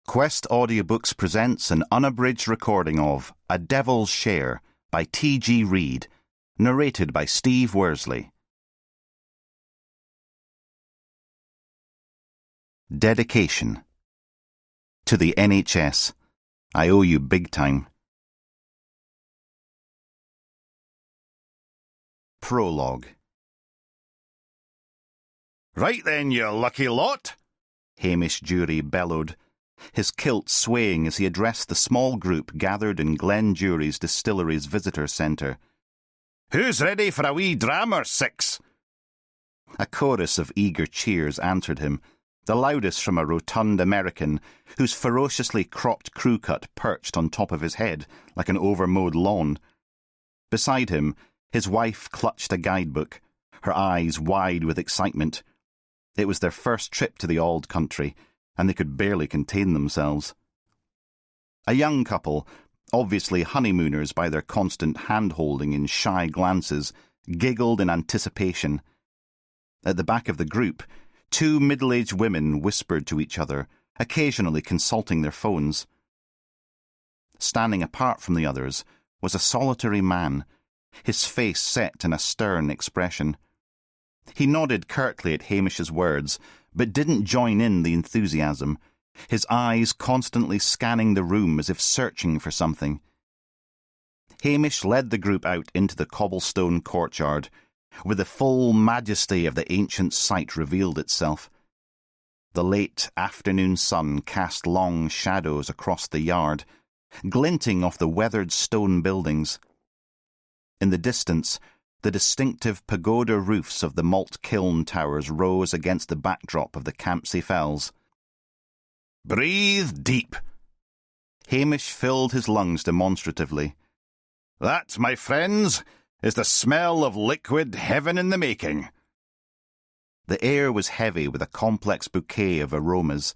Quest Audiobooks presents an unabridged recording of A Devil's Share by T.G. Reid, narrated by Steve Worsley. Dedication. To the NHS. I owe you big time. Prologue. Right then, you lucky lot, Hamish Jury bellowed, his kilt swaying as he addressed the small group gathered in Glen Jury's Distilleries Visitor Centre. Who's ready for a wee dram or six? A chorus of eager cheers answered him, the loudest from a rotund American whose ferociously cropped crew cut perched on top of his head like an overmowed lawn. Beside him, his wife clutched a guidebook, her eyes wide with excitement. It was their first trip to the old country, and they could barely contain themselves. A young couple, obviously honeymooners by their constant hand-holding and shy glances, giggled in anticipation. At the back of the group, two middle-aged women whispered to each other, occasionally consulting their phones. Standing apart from the others was a solitary man, his face set in a stern expression. He nodded curtly at Hamish's words, but didn't join in the enthusiasm, his eyes constantly scanning the room as if searching for something. Hamish led the group out into the cobblestone courtyard, where the full majesty of the ancient site revealed itself. The late afternoon sun cast long shadows across the yard, glinting off the weathered stone buildings. In the distance, the distinctive pagoda roofs of the malt kiln towers rose against the backdrop of the Campsie Fells. Breathe deep. Hamish filled his lungs demonstratively. That, my friends, is the smell of liquid heaven in the making. The air was heavy with a complex bouquet of aromas.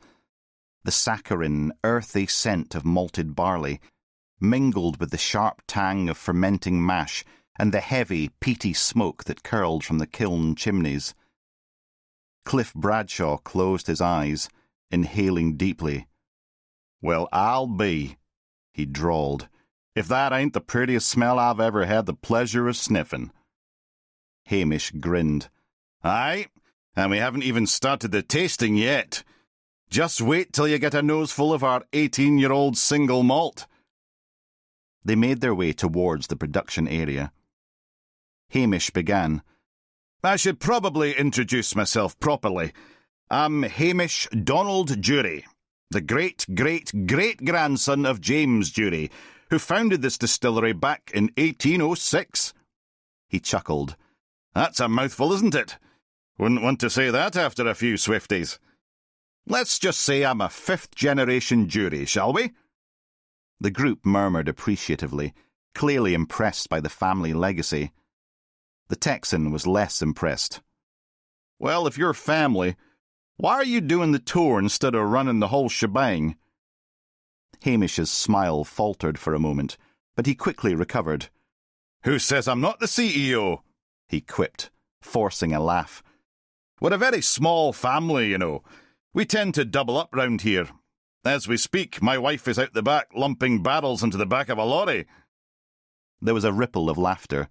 The saccharine, earthy scent of malted barley, mingled with the sharp tang of fermenting mash and the heavy, peaty smoke that curled from the kiln chimneys. Cliff Bradshaw closed his eyes, inhaling deeply. Well, I'll be, he drawled, if that ain't the prettiest smell I've ever had the pleasure of sniffing. Hamish grinned. Aye, and we haven't even started the tasting yet. Just wait till you get a noseful of our 18-year-old single malt. They made their way towards the production area. Hamish began. I should probably introduce myself properly. I'm Hamish Donald Jury, the great-great-great-grandson of James Jury, who founded this distillery back in 1806. He chuckled. That's a mouthful, isn't it? Wouldn't want to say that after a few Swifties. Let's just say I'm a fifth-generation Jury, shall we? The group murmured appreciatively, clearly impressed by the family legacy. The Texan was less impressed. Well, if you're family, why are you doing the tour instead of running the whole shebang? Hamish's smile faltered for a moment, but he quickly recovered. Who says I'm not the CEO? He quipped, forcing a laugh. We're a very small family, you know. We tend to double up round here. As we speak, my wife is out the back lumping barrels into the back of a lorry. There was a ripple of laughter,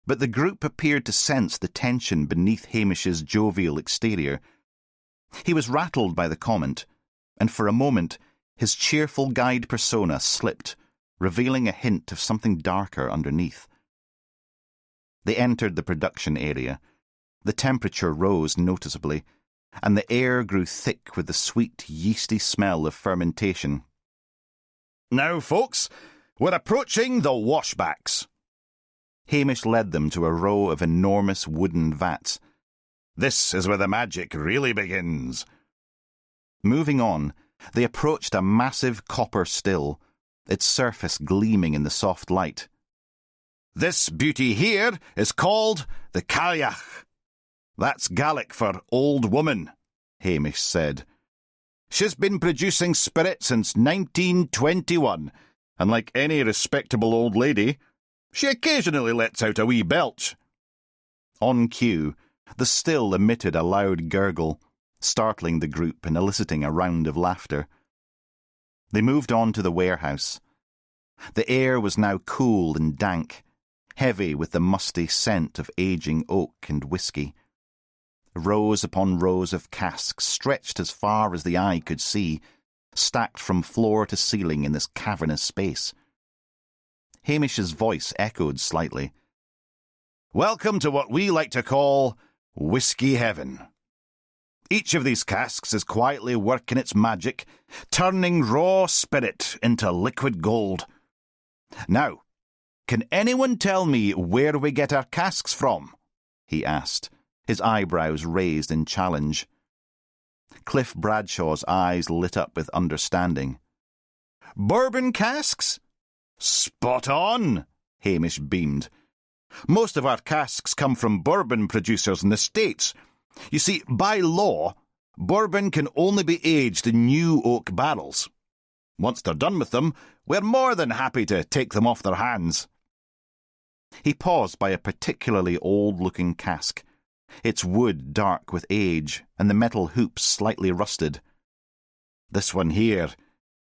but the group appeared to sense the tension beneath Hamish's jovial exterior. He was rattled by the comment, and for a moment his cheerful guide persona slipped, revealing a hint of something darker underneath. They entered the production area. The temperature rose noticeably, and the air grew thick with the sweet, yeasty smell of fermentation. Now, folks, we're approaching the washbacks. Hamish led them to a row of enormous wooden vats. This is where the magic really begins. Moving on, they approached a massive copper still, its surface gleaming in the soft light. This beauty here is called the Cailleach. That's Gaelic for old woman, Hamish said. She's been producing spirit since 1921, and like any respectable old lady, she occasionally lets out a wee belch. On cue, the still emitted a loud gurgle, startling the group and eliciting a round of laughter. They moved on to the warehouse. The air was now cool and dank, heavy with the musty scent of aging oak and whisky. Rows upon rows of casks stretched as far as the eye could see, stacked from floor to ceiling in this cavernous space. Hamish's voice echoed slightly. Welcome to what we like to call Whisky Heaven. Each of these casks is quietly working its magic, turning raw spirit into liquid gold. Now, can anyone tell me where we get our casks from? He asked, his eyebrows raised in challenge. Cliff Bradshaw's eyes lit up with understanding. Bourbon casks? Spot on, Hamish beamed. Most of our casks come from bourbon producers in the States. You see, by law, bourbon can only be aged in new oak barrels. Once they're done with them, we're more than happy to take them off their hands. He paused by a particularly old-looking cask, its wood dark with age and the metal hoops slightly rusted. This one here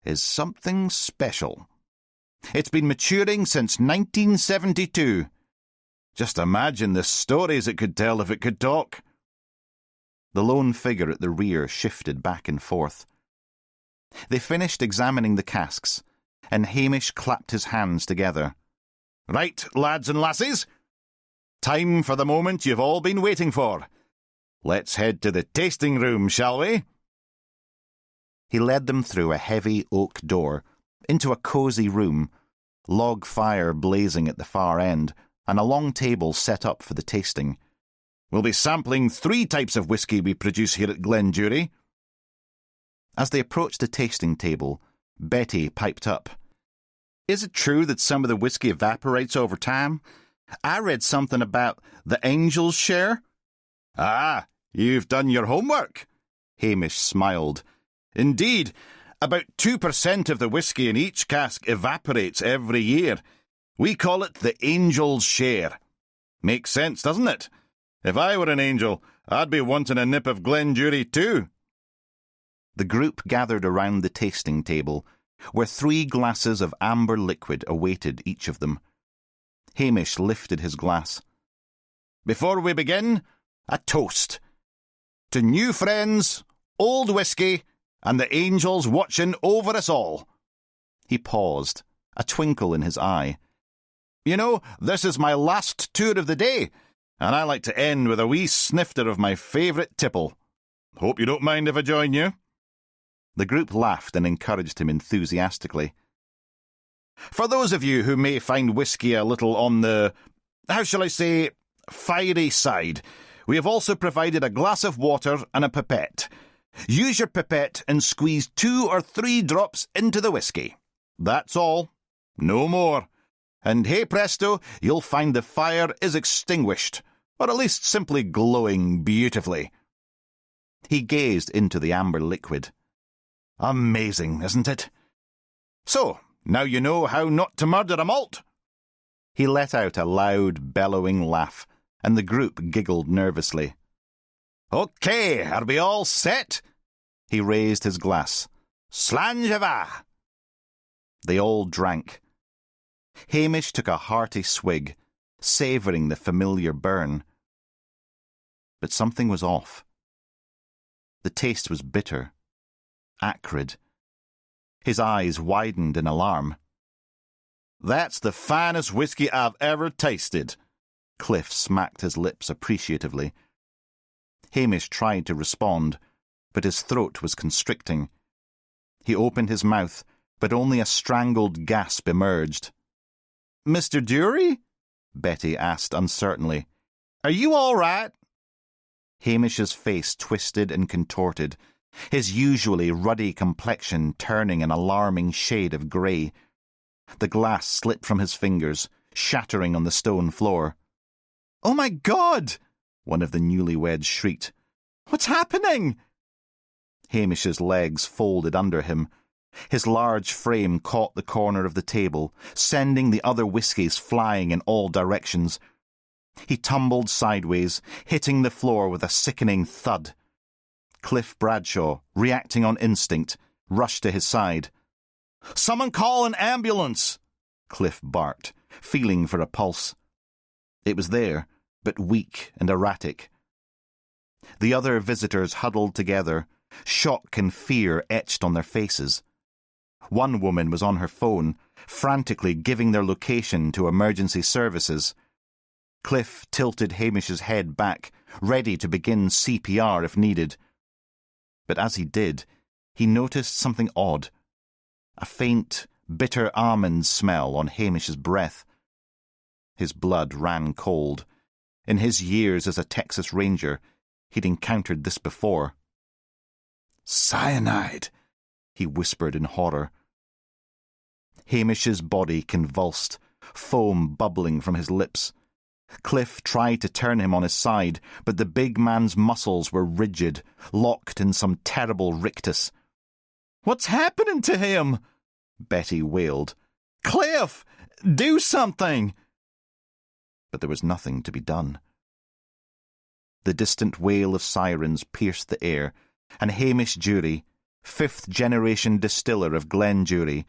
is something special. It's been maturing since 1972. Just imagine the stories it could tell if it could talk. The lone figure at the rear shifted back and forth. They finished examining the casks, and Hamish clapped his hands together. Right, lads and lassies. Time for the moment you've all been waiting for. Let's head to the tasting room, shall we? He led them through a heavy oak door, into a cosy room, log fire blazing at the far end, and a long table set up for the tasting. We'll be sampling 3 types of whisky we produce here at Glenjury. As they approached the tasting table, Betty piped up. Is it true that some of the whisky evaporates over time? I read something about the angel's share. Ah, you've done your homework. Hamish smiled. Indeed, about 2% of the whisky in each cask evaporates every year. We call it the angel's share. Makes sense, doesn't it? If I were an angel, I'd be wanting a nip of Glenjury too. The group gathered around the tasting table, where 3 glasses of amber liquid awaited each of them. Hamish lifted his glass. Before we begin, a toast. To new friends, old whisky, and the angels watching over us all. He paused, a twinkle in his eye. You know, this is my last tour of the day, and I like to end with a wee snifter of my favourite tipple. Hope you don't mind if I join you. The group laughed and encouraged him enthusiastically. For those of you who may find whisky a little on the, how shall I say, fiery side, we have also provided a glass of water and a pipette. Use your pipette and squeeze 2 or 3 drops into the whisky. That's all. No more. And hey presto, you'll find the fire is extinguished, or at least simply glowing beautifully. He gazed into the amber liquid. Amazing, isn't it? So, now you know how not to murder a malt. He let out a loud, bellowing laugh, and the group giggled nervously. OK, are we all set? He raised his glass. Slàinte. They all drank. Hamish took a hearty swig, savouring the familiar burn. But something was off. The taste was bitter, acrid. His eyes widened in alarm. That's the finest whisky I've ever tasted. Cliff smacked his lips appreciatively. Hamish tried to respond, but his throat was constricting. He opened his mouth, but only a strangled gasp emerged. Mr. Dury? Betty asked uncertainly. Are you all right? Hamish's face twisted and contorted, his usually ruddy complexion turning an alarming shade of grey. The glass slipped from his fingers, shattering on the stone floor. "Oh my God!" one of the newlyweds shrieked. "What's happening?" Hamish's legs folded under him. His large frame caught the corner of the table, sending the other whiskies flying in all directions. He tumbled sideways, hitting the floor with a sickening thud. Cliff Bradshaw, reacting on instinct, rushed to his side. Someone call an ambulance! Cliff barked, feeling for a pulse. It was there, but weak and erratic. The other visitors huddled together, shock and fear etched on their faces. One woman was on her phone, frantically giving their location to emergency services. Cliff tilted Hamish's head back, ready to begin CPR if needed. But as he did, he noticed something odd. A faint, bitter almond smell on Hamish's breath. His blood ran cold. In his years as a Texas Ranger, he'd encountered this before. "Cyanide," he whispered in horror. Hamish's body convulsed, foam bubbling from his lips. Cliff tried to turn him on his side, but the big man's muscles were rigid, locked in some terrible rictus. "What's happening to him?" Betty wailed. "Cliff, do something!" But there was nothing to be done. The distant wail of sirens pierced the air, and Hamish Jury, fifth-generation distiller of Glenjury,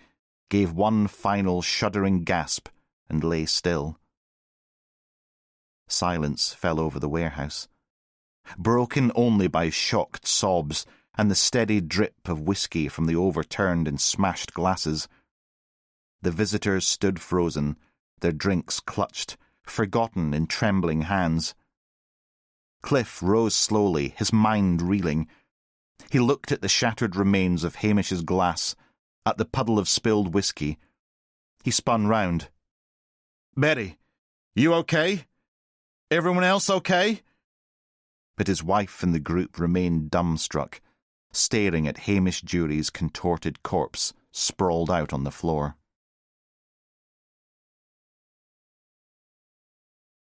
gave one final shuddering gasp and lay still. Silence fell over the warehouse, broken only by shocked sobs and the steady drip of whisky from the overturned and smashed glasses. The visitors stood frozen, their drinks clutched, forgotten in trembling hands. Cliff rose slowly, his mind reeling. He looked at the shattered remains of Hamish's glass, at the puddle of spilled whisky. He spun round. "Betty, you okay? Everyone else okay?" But his wife and the group remained dumbstruck, staring at Hamish Jury's contorted corpse sprawled out on the floor.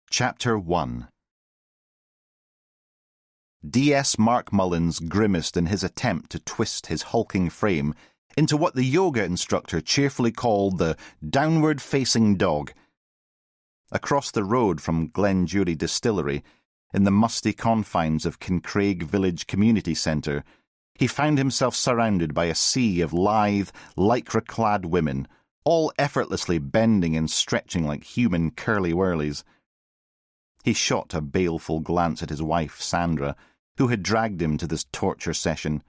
Chapter 1. D.S. Mark Mullins grimaced in his attempt to twist his hulking frame into what the yoga instructor cheerfully called the downward-facing dog. Across the road from Glenjury Distillery, in the musty confines of Kincraig Village Community Centre, he found himself surrounded by a sea of lithe, lycra-clad women, all effortlessly bending and stretching like human curly-whirlies. He shot a baleful glance at his wife, Sandra, who had dragged him to this torture session.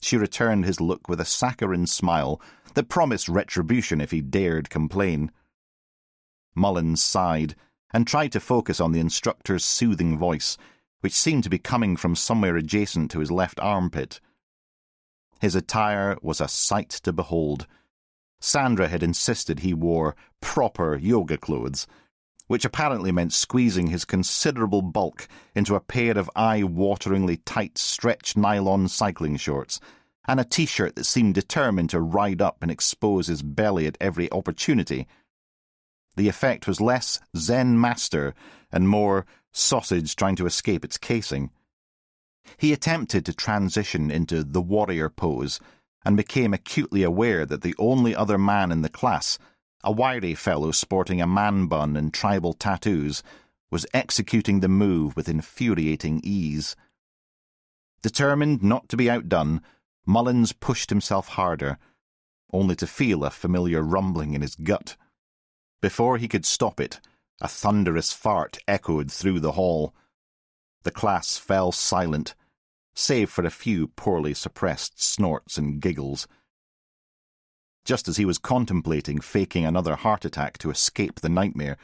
She returned his look with a saccharine smile that promised retribution if he dared complain. Mullins sighed and tried to focus on the instructor's soothing voice, which seemed to be coming from somewhere adjacent to his left armpit. His attire was a sight to behold. Sandra had insisted he wore proper yoga clothes, which apparently meant squeezing his considerable bulk into a pair of eye-wateringly tight stretch nylon cycling shorts, and a T-shirt that seemed determined to ride up and expose his belly at every opportunity. The effect was less Zen master and more sausage trying to escape its casing. He attempted to transition into the warrior pose and became acutely aware that the only other man in the class, a wiry fellow sporting a man bun and tribal tattoos, was executing the move with infuriating ease. Determined not to be outdone, Mullins pushed himself harder, only to feel a familiar rumbling in his gut. Before he could stop it, a thunderous fart echoed through the hall. The class fell silent, save for a few poorly suppressed snorts and giggles. Just as he was contemplating faking another heart attack to escape the nightmare,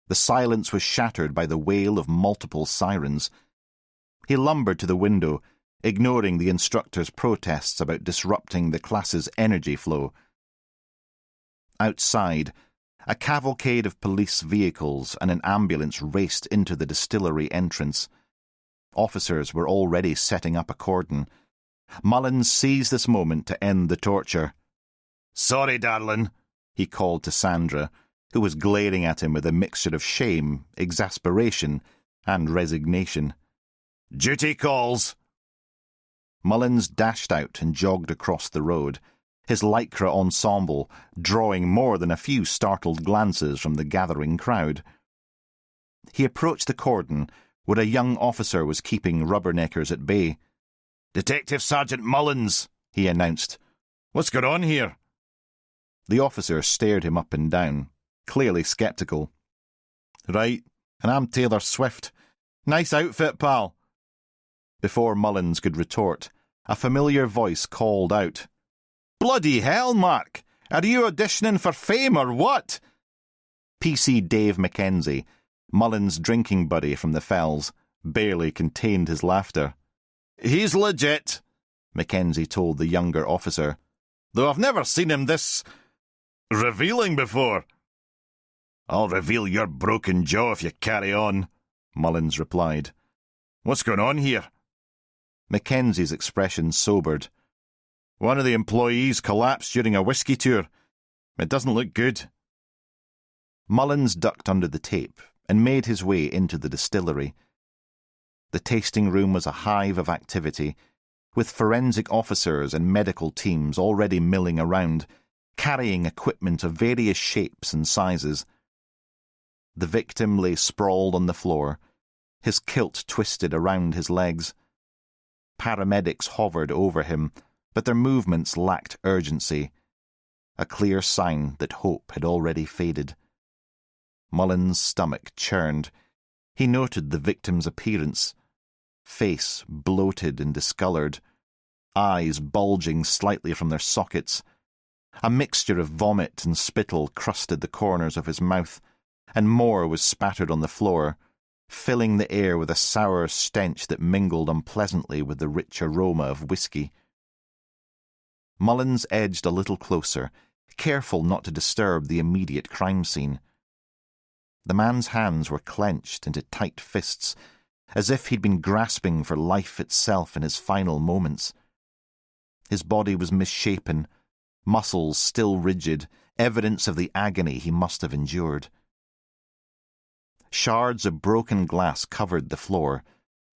the silence was shattered by the wail of multiple sirens. He lumbered to the window, ignoring the instructor's protests about disrupting the class's energy flow. Outside, a cavalcade of police vehicles and an ambulance raced into the distillery entrance. Officers were already setting up a cordon. Mullins seized this moment to end the torture. "Sorry, darling," he called to Sandra, who was glaring at him with a mixture of shame, exasperation, and resignation. "Duty calls." Mullins dashed out and jogged across the road, his lycra ensemble drawing more than a few startled glances from the gathering crowd. He approached the cordon, where a young officer was keeping rubberneckers at bay. "Detective Sergeant Mullins," he announced. "What's going on here?" The officer stared him up and down, clearly sceptical. "Right, and I'm Taylor Swift. Nice outfit, pal." Before Mullins could retort, a familiar voice called out, "Bloody hell, Mark! Are you auditioning for fame or what?" PC Dave Mackenzie, Mullins' drinking buddy from the Fells, barely contained his laughter. "He's legit," Mackenzie told the younger officer, "though I've never seen him this revealing before." "I'll reveal your broken jaw if you carry on," Mullins replied. "What's going on here?" Mackenzie's expression sobered. "One of the employees collapsed during a whiskey tour. It doesn't look good." Mullins ducked under the tape and made his way into the distillery. The tasting room was a hive of activity, with forensic officers and medical teams already milling around, carrying equipment of various shapes and sizes. The victim lay sprawled on the floor, his kilt twisted around his legs. Paramedics hovered over him, but their movements lacked urgency, a clear sign that hope had already faded. Mullins' stomach churned. He noted the victim's appearance. Face bloated and discoloured, eyes bulging slightly from their sockets. A mixture of vomit and spittle crusted the corners of his mouth, and more was spattered on the floor, filling the air with a sour stench that mingled unpleasantly with the rich aroma of whisky. Mullins edged a little closer, careful not to disturb the immediate crime scene. The man's hands were clenched into tight fists, as if he'd been grasping for life itself in his final moments. His body was misshapen, muscles still rigid, evidence of the agony he must have endured. Shards of broken glass covered the floor,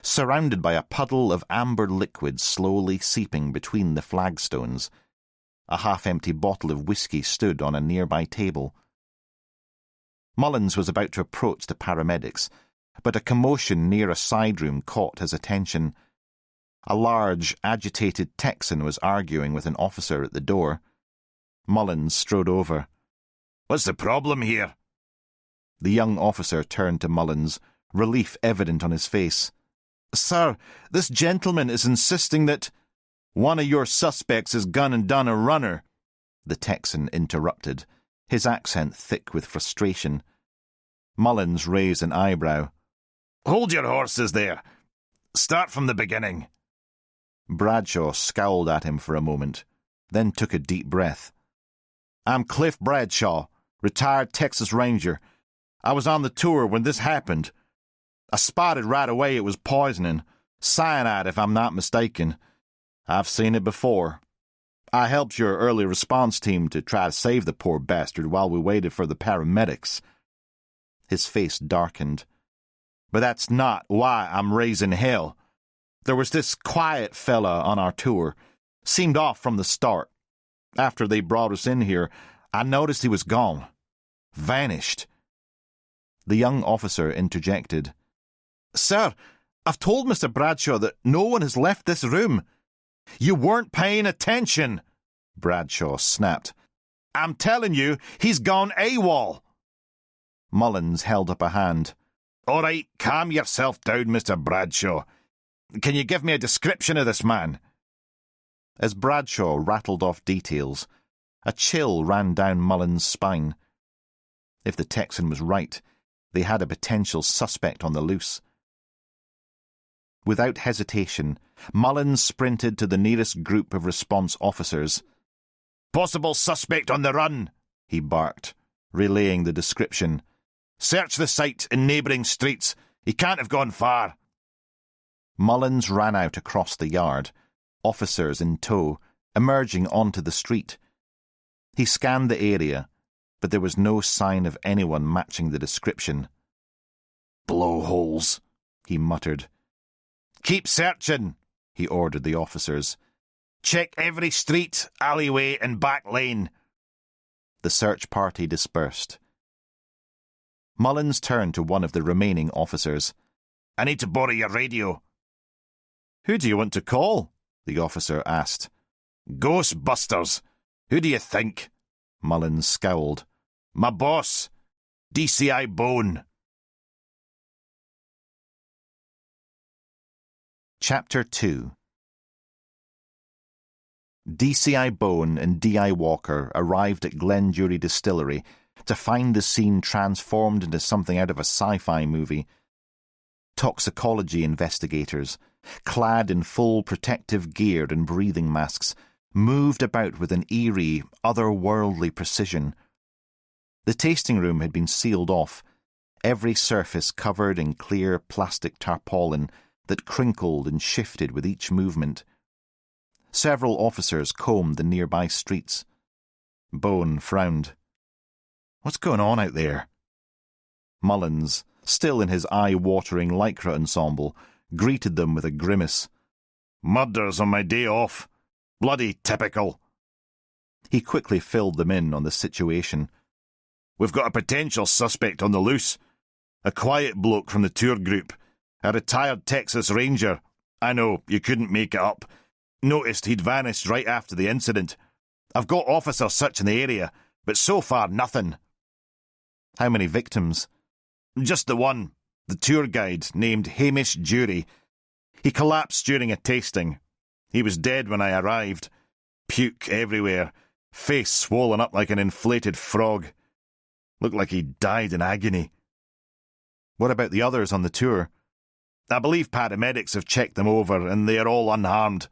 surrounded by a puddle of amber liquid slowly seeping between the flagstones. A half-empty bottle of whisky stood on a nearby table. Mullins was about to approach the paramedics, but a commotion near a side room caught his attention. A large, agitated Texan was arguing with an officer at the door. Mullins strode over. "What's the problem here?" The young officer turned to Mullins, relief evident on his face. "Sir, this gentleman is insisting that—" "One of your suspects has gone and done a runner," the Texan interrupted, his accent thick with frustration. Mullins raised an eyebrow. "Hold your horses there. Start from the beginning." Bradshaw scowled at him for a moment, then took a deep breath. "I'm Cliff Bradshaw, retired Texas Ranger. I was on the tour when this happened. I spotted right away it was poisoning, cyanide if I'm not mistaken. I've seen it before. I helped your early response team to try to save the poor bastard while we waited for the paramedics." His face darkened. "But that's not why I'm raising hell. There was this quiet fella on our tour. Seemed off from the start. After they brought us in here, I noticed he was gone. Vanished." The young officer interjected. "Sir, I've told Mr. Bradshaw that no one has left this room." "You weren't paying attention," Bradshaw snapped. "I'm telling you, he's gone AWOL." Mullins held up a hand. "All right, calm yourself down, Mr. Bradshaw. Can you give me a description of this man?" As Bradshaw rattled off details, a chill ran down Mullins' spine. If the Texan was right, they had a potential suspect on the loose. Without hesitation, Mullins sprinted to the nearest group of response officers. "Possible suspect on the run," he barked, relaying the description. "Search the site in neighbouring streets. He can't have gone far." Mullins ran out across the yard, officers in tow, emerging onto the street. He scanned the area, but there was no sign of anyone matching the description. "Blowholes," he muttered. "Keep searching," he ordered the officers. "Check every street, alleyway and back lane." The search party dispersed. Mullins turned to one of the remaining officers. "I need to borrow your radio." "Who do you want to call?" the officer asked. "Ghostbusters. Who do you think?" Mullins scowled. My boss, DCI Bone. Chapter 2. DCI Bone and D.I. Walker arrived at Glenjury Distillery to find the scene transformed into something out of a sci-fi movie. Toxicology investigators, clad in full protective gear and breathing masks, moved about with an eerie, otherworldly precision. The tasting room had been sealed off, every surface covered in clear plastic tarpaulin that crinkled and shifted with each movement. Several officers combed the nearby streets. Bone frowned. "What's going on out there?" Mullins, still in his eye-watering lycra ensemble, greeted them with a grimace. "Murders on my day off. Bloody typical." He quickly filled them in on the situation. "We've got a potential suspect on the loose. A quiet bloke from the tour group. A retired Texas Ranger. I know, you couldn't make it up. Noticed he'd vanished right after the incident. I've got officers searching the area, but so far nothing." "How many victims?" "Just the one, the tour guide named Hamish Jury. He collapsed during a tasting. He was dead when I arrived. Puke everywhere, face swollen up like an inflated frog. Looked like he died in agony." "What about the others on the tour?" "I believe paramedics have checked them over, and they are all unharmed."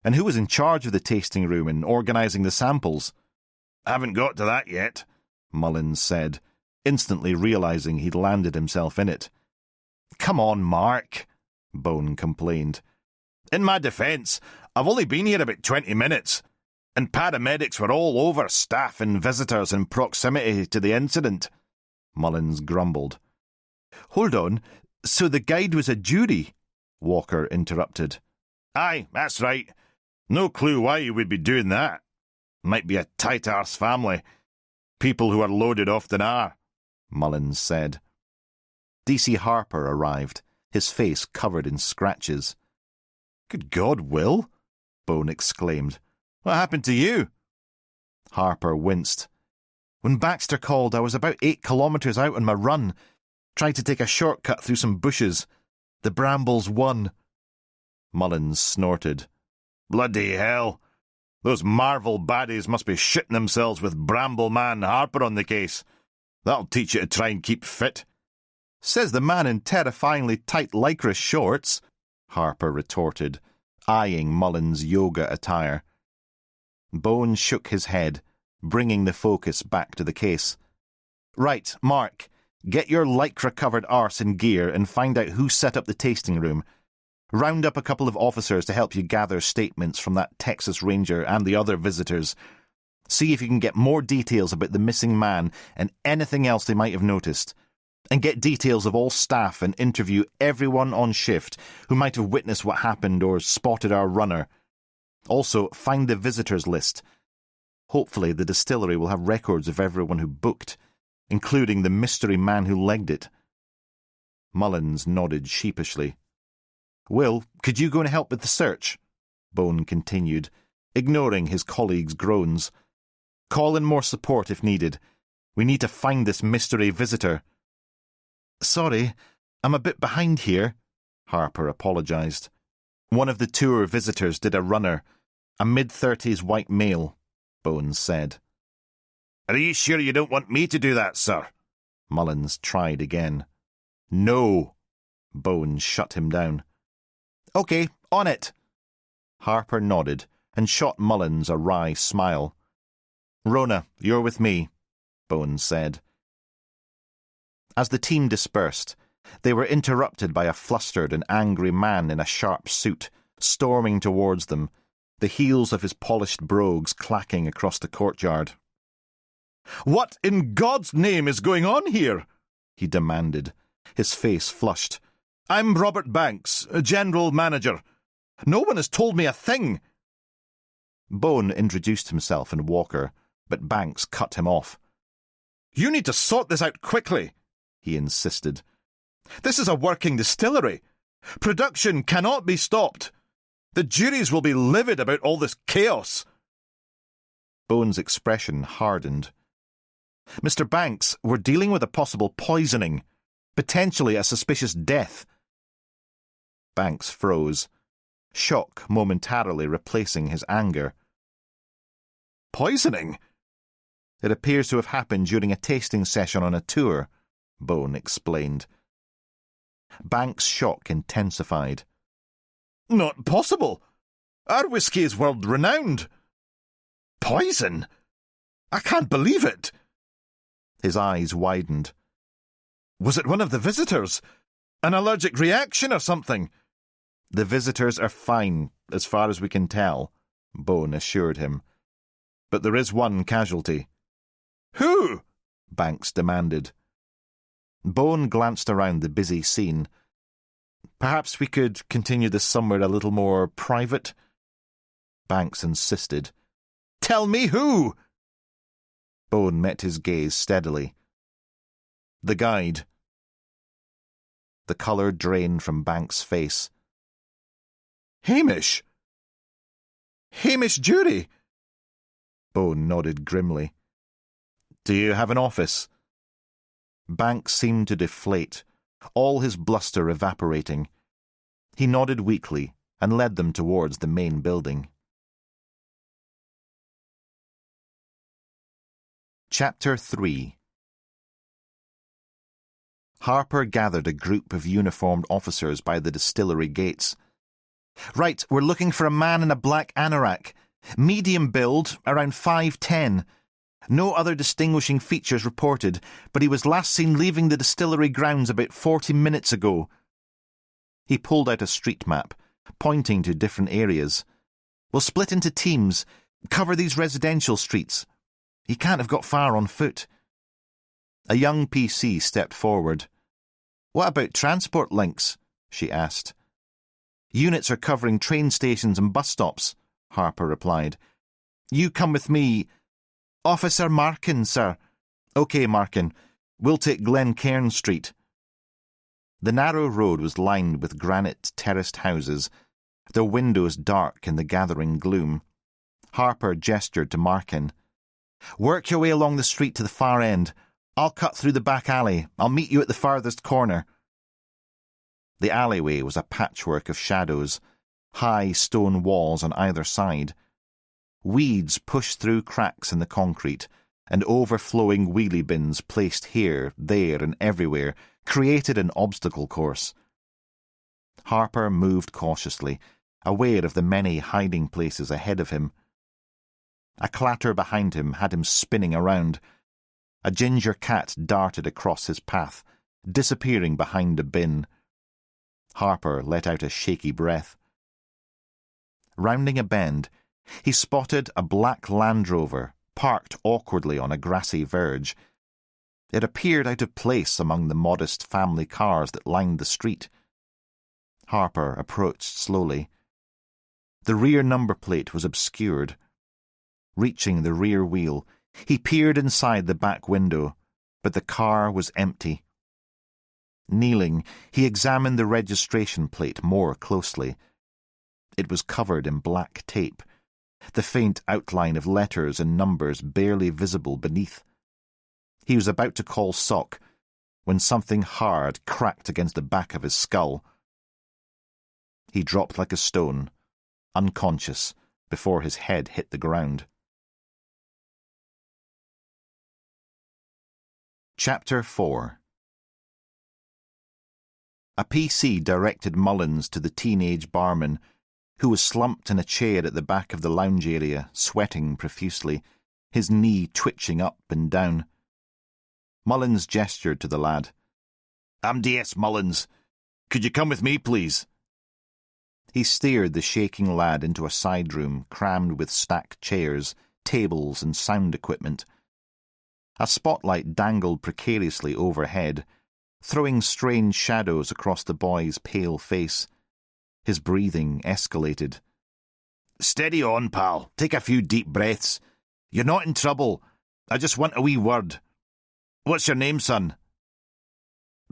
"And who was in charge of the tasting room and organising the samples?" "Haven't got to that yet," Mullins said, instantly realising he'd landed himself in it. "Come on, Mark," Bone complained. "In my defence, I've only been here about 20 minutes, and paramedics were all over staff and visitors in proximity to the incident." Mullins grumbled. "Hold on, so the guide was a Jury?" Walker interrupted. "Aye, that's right. No clue why you would be doing that. Might be a tight-arse family. People who are loaded often are," Mullins said. D.C. Harper arrived, his face covered in scratches. "Good God, Will!" Bone exclaimed. "What happened to you?" Harper winced. "When Baxter called, I was about 8 kilometres out on my run. Tried to take a shortcut through some bushes. The brambles won." Mullins snorted. "Bloody hell! Those Marvel baddies must be shitting themselves with Bramble Man Harper on the case. That'll teach you to try and keep fit." "Says the man in terrifyingly tight lycra shorts," Harper retorted, eyeing Mullins' yoga attire. Bone shook his head, bringing the focus back to the case. "Right, Mark, get your lycra-covered arse in gear and find out who set up the tasting room. Round up a couple of officers to help you gather statements from that Texas Ranger and the other visitors. See if you can get more details about the missing man and anything else they might have noticed. And get details of all staff and interview everyone on shift who might have witnessed what happened or spotted our runner. Also, find the visitors list. Hopefully the distillery will have records of everyone who booked, including the mystery man who legged it." Mullins nodded sheepishly. "Will, could you go and help with the search?" Bone continued, ignoring his colleague's groans. "Call in more support if needed. We need to find this mystery visitor." "Sorry, I'm a bit behind here," Harper apologised. "One of the tour visitors did a runner, a mid-30s white male," Bone said. "Are you sure you don't want me to do that, sir?" Mullins tried again. "No." Bone shut him down. "OK, on it." Harper nodded and shot Mullins a wry smile. "Rona, you're with me," Bone said. As the team dispersed, they were interrupted by a flustered and angry man in a sharp suit, storming towards them, the heels of his polished brogues clacking across the courtyard. "What in God's name is going on here?" he demanded, his face flushed. "I'm Robert Banks, General Manager. No one has told me a thing." Bone introduced himself and Walker, but Banks cut him off. "You need to sort this out quickly," he insisted. "This is a working distillery. Production cannot be stopped. The juries will be livid about all this chaos." Bone's expression hardened. "Mr. Banks, we're dealing with a possible poisoning, potentially a suspicious death." Banks froze, shock momentarily replacing his anger. "Poisoning?" "It appears to have happened during a tasting session on a tour," Bone explained. Banks' shock intensified. "Not possible! Our whisky is world-renowned. Poison? I can't believe it!" His eyes widened. "Was it one of the visitors? An allergic reaction or something?" "The visitors are fine, as far as we can tell," Bone assured him. "But there is one casualty." "Who?" Banks demanded. Bone glanced around the busy scene. "Perhaps we could continue this somewhere a little more private?" Banks insisted. "Tell me who!" Bone met his gaze steadily. "The guide." The colour drained from Banks' face. "Hamish! Hamish Jury!" Bone nodded grimly. "Do you have an office?" Banks seemed to deflate, all his bluster evaporating. He nodded weakly and led them towards the main building. Chapter 3. Harper gathered a group of uniformed officers by the distillery gates. "Right, we're looking for a man in a black anorak. Medium build, around 5'10". No other distinguishing features reported, but he was last seen leaving the distillery grounds about 40 minutes ago." He pulled out a street map, pointing to different areas. "We'll split into teams, cover these residential streets. He can't have got far on foot." A young PC stepped forward. "What about transport links?" she asked. "Units are covering train stations and bus stops," Harper replied. "You come with me." "Officer Markin, sir." "OK, Markin. We'll take Glencairn Street." The narrow road was lined with granite terraced houses, their windows dark in the gathering gloom. Harper gestured to Markin. "Work your way along the street to the far end. I'll cut through the back alley. I'll meet you at the farthest corner." The alleyway was a patchwork of shadows, high stone walls on either side. Weeds pushed through cracks in the concrete, and overflowing wheelie bins placed here, there, and everywhere created an obstacle course. Harper moved cautiously, aware of the many hiding places ahead of him. A clatter behind him had him spinning around. A ginger cat darted across his path, disappearing behind a bin. Harper let out a shaky breath. Rounding a bend, he spotted a black Land Rover parked awkwardly on a grassy verge. It appeared out of place among the modest family cars that lined the street. Harper approached slowly. The rear number plate was obscured. Reaching the rear wheel, he peered inside the back window, but the car was empty. Kneeling, he examined the registration plate more closely. It was covered in black tape, the faint outline of letters and numbers barely visible beneath. He was about to call Sock when something hard cracked against the back of his skull. He dropped like a stone, unconscious, before his head hit the ground. Chapter 4. A PC directed Mullins to the teenage barman, who was slumped in a chair at the back of the lounge area, sweating profusely, his knee twitching up and down. Mullins gestured to the lad. "I'm DS Mullins. Could you come with me, please?" He steered the shaking lad into a side room crammed with stacked chairs, tables, and sound equipment. A spotlight dangled precariously overhead, throwing strange shadows across the boy's pale face. His breathing escalated. "Steady on, pal. Take a few deep breaths. You're not in trouble. I just want a wee word. What's your name, son?"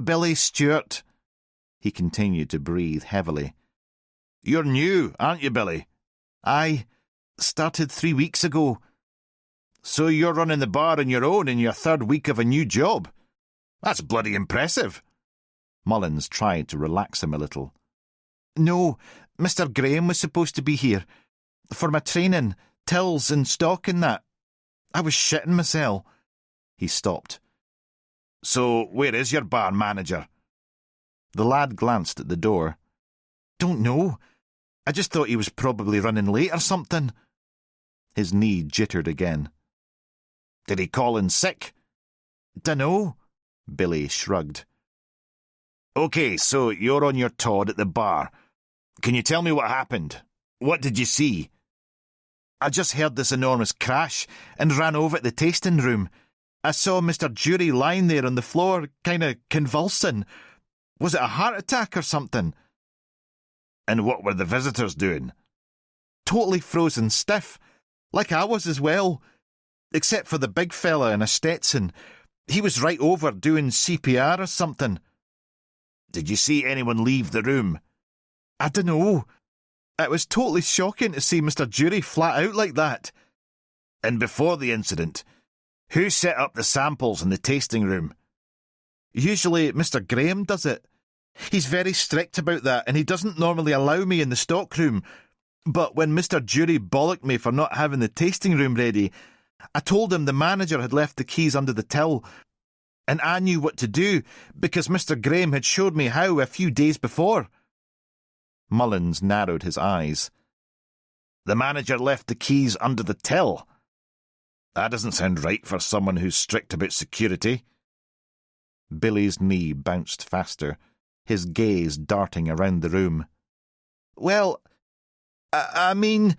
"Billy Stewart." He continued to breathe heavily. "You're new, aren't you, Billy?" "I started 3 weeks ago." So you're running the bar on your own in your third week of a new job? That's bloody impressive. Mullins tried to relax him a little. No, Mr. Graham was supposed to be here. For my training, tills and stock and that. I was shitting myself. He stopped. So where is your bar manager? The lad glanced at the door. Don't know. I just thought he was probably running late or something. His knee jittered again. Did he call in sick? Dunno. Billy shrugged. OK, so you're on your Todd at the bar. Can you tell me what happened? What did you see? I just heard this enormous crash and ran over to the tasting room. I saw Mr. Jury lying there on the floor, kind of convulsing. Was it a heart attack or something? And what were the visitors doing? Totally frozen stiff, like I was as well. Except for the big fella in a Stetson. He was right over doing CPR or something. Did you see anyone leave the room? I dunno. It was totally shocking to see Mr. Jury flat out like that. And before the incident, who set up the samples in the tasting room? Usually Mr. Graham does it. He's very strict about that, and he doesn't normally allow me in the stockroom. But when Mr. Jury bollocked me for not having the tasting room ready, I told him the manager had left the keys under the till, and I knew what to do because Mr. Graham had showed me how a few days before. Mullins narrowed his eyes. The manager left the keys under the till? That doesn't sound right for someone who's strict about security. Billy's knee bounced faster, his gaze darting around the room. Well, I mean...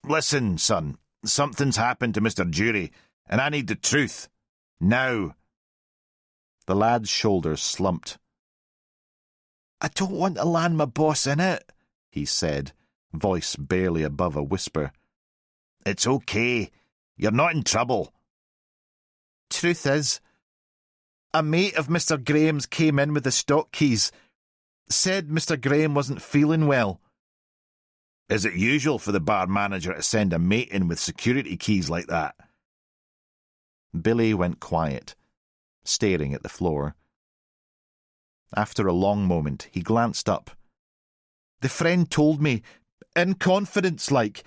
Listen, son, something's happened to Mr. Jury, and I need the truth. Now. The lad's shoulders slumped. I don't want to land my boss in it, he said, voice barely above a whisper. It's okay. You're not in trouble. Truth is, a mate of Mr. Graham's came in with the stock keys. Said Mr. Graham wasn't feeling well. Is it usual for the bar manager to send a mate in with security keys like that? Billy went quiet, staring at the floor. After a long moment, he glanced up. The friend told me, in confidence like,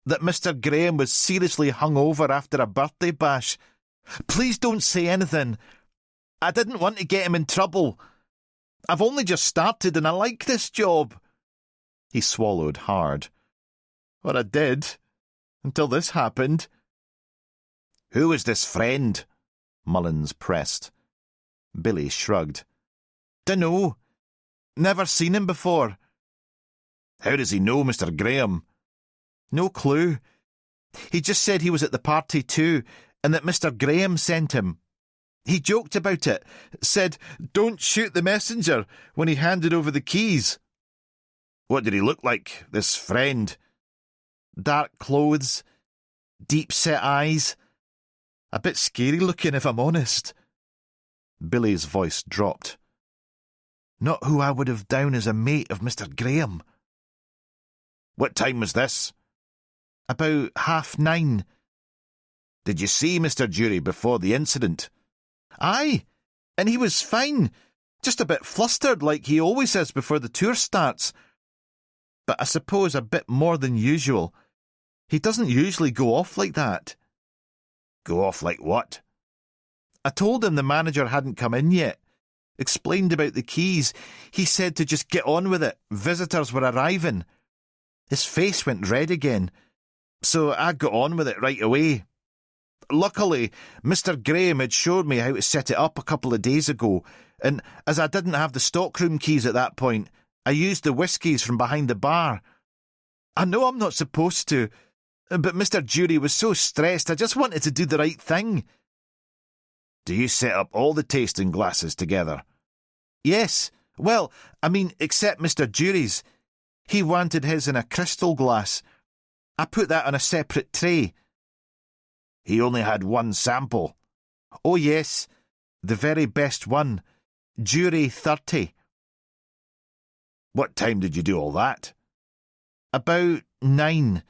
that Mr. Graham was seriously hungover after a birthday bash. Please don't say anything. I didn't want to get him in trouble. I've only just started and I like this job. He swallowed hard. Or I did, until this happened. Who is this friend? Mullins pressed. Billy shrugged. Dunno. Never seen him before. How does he know Mr. Graham? No clue. He just said he was at the party too, and that Mr. Graham sent him. He joked about it, said, "Don't shoot the messenger," when he handed over the keys. What did he look like, this friend? Dark clothes, deep-set eyes. A bit scary looking, if I'm honest. Billy's voice dropped. Not who I would have down as a mate of Mr. Graham. What time was this? About 9:30. Did you see Mr. Jury before the incident? Aye, and he was fine. Just a bit flustered like he always is before the tour starts. But I suppose a bit more than usual. He doesn't usually go off like that. Go off like what? I told him the manager hadn't come in yet. Explained about the keys. He said to just get on with it. Visitors were arriving. His face went red again. So I got on with it right away. Luckily, Mr. Graham had showed me how to set it up a couple of days ago, and as I didn't have the stockroom keys at that point, I used the whiskies from behind the bar. I know I'm not supposed to, but Mr. Jury was so stressed I just wanted to do the right thing. Do you set up all the tasting glasses together? Yes. Well, I mean, except Mr. Jury's. He wanted his in a crystal glass. I put that on a separate tray. He only had one sample. Oh, yes. The very best one. Jury 30. What time did you do all that? About 9.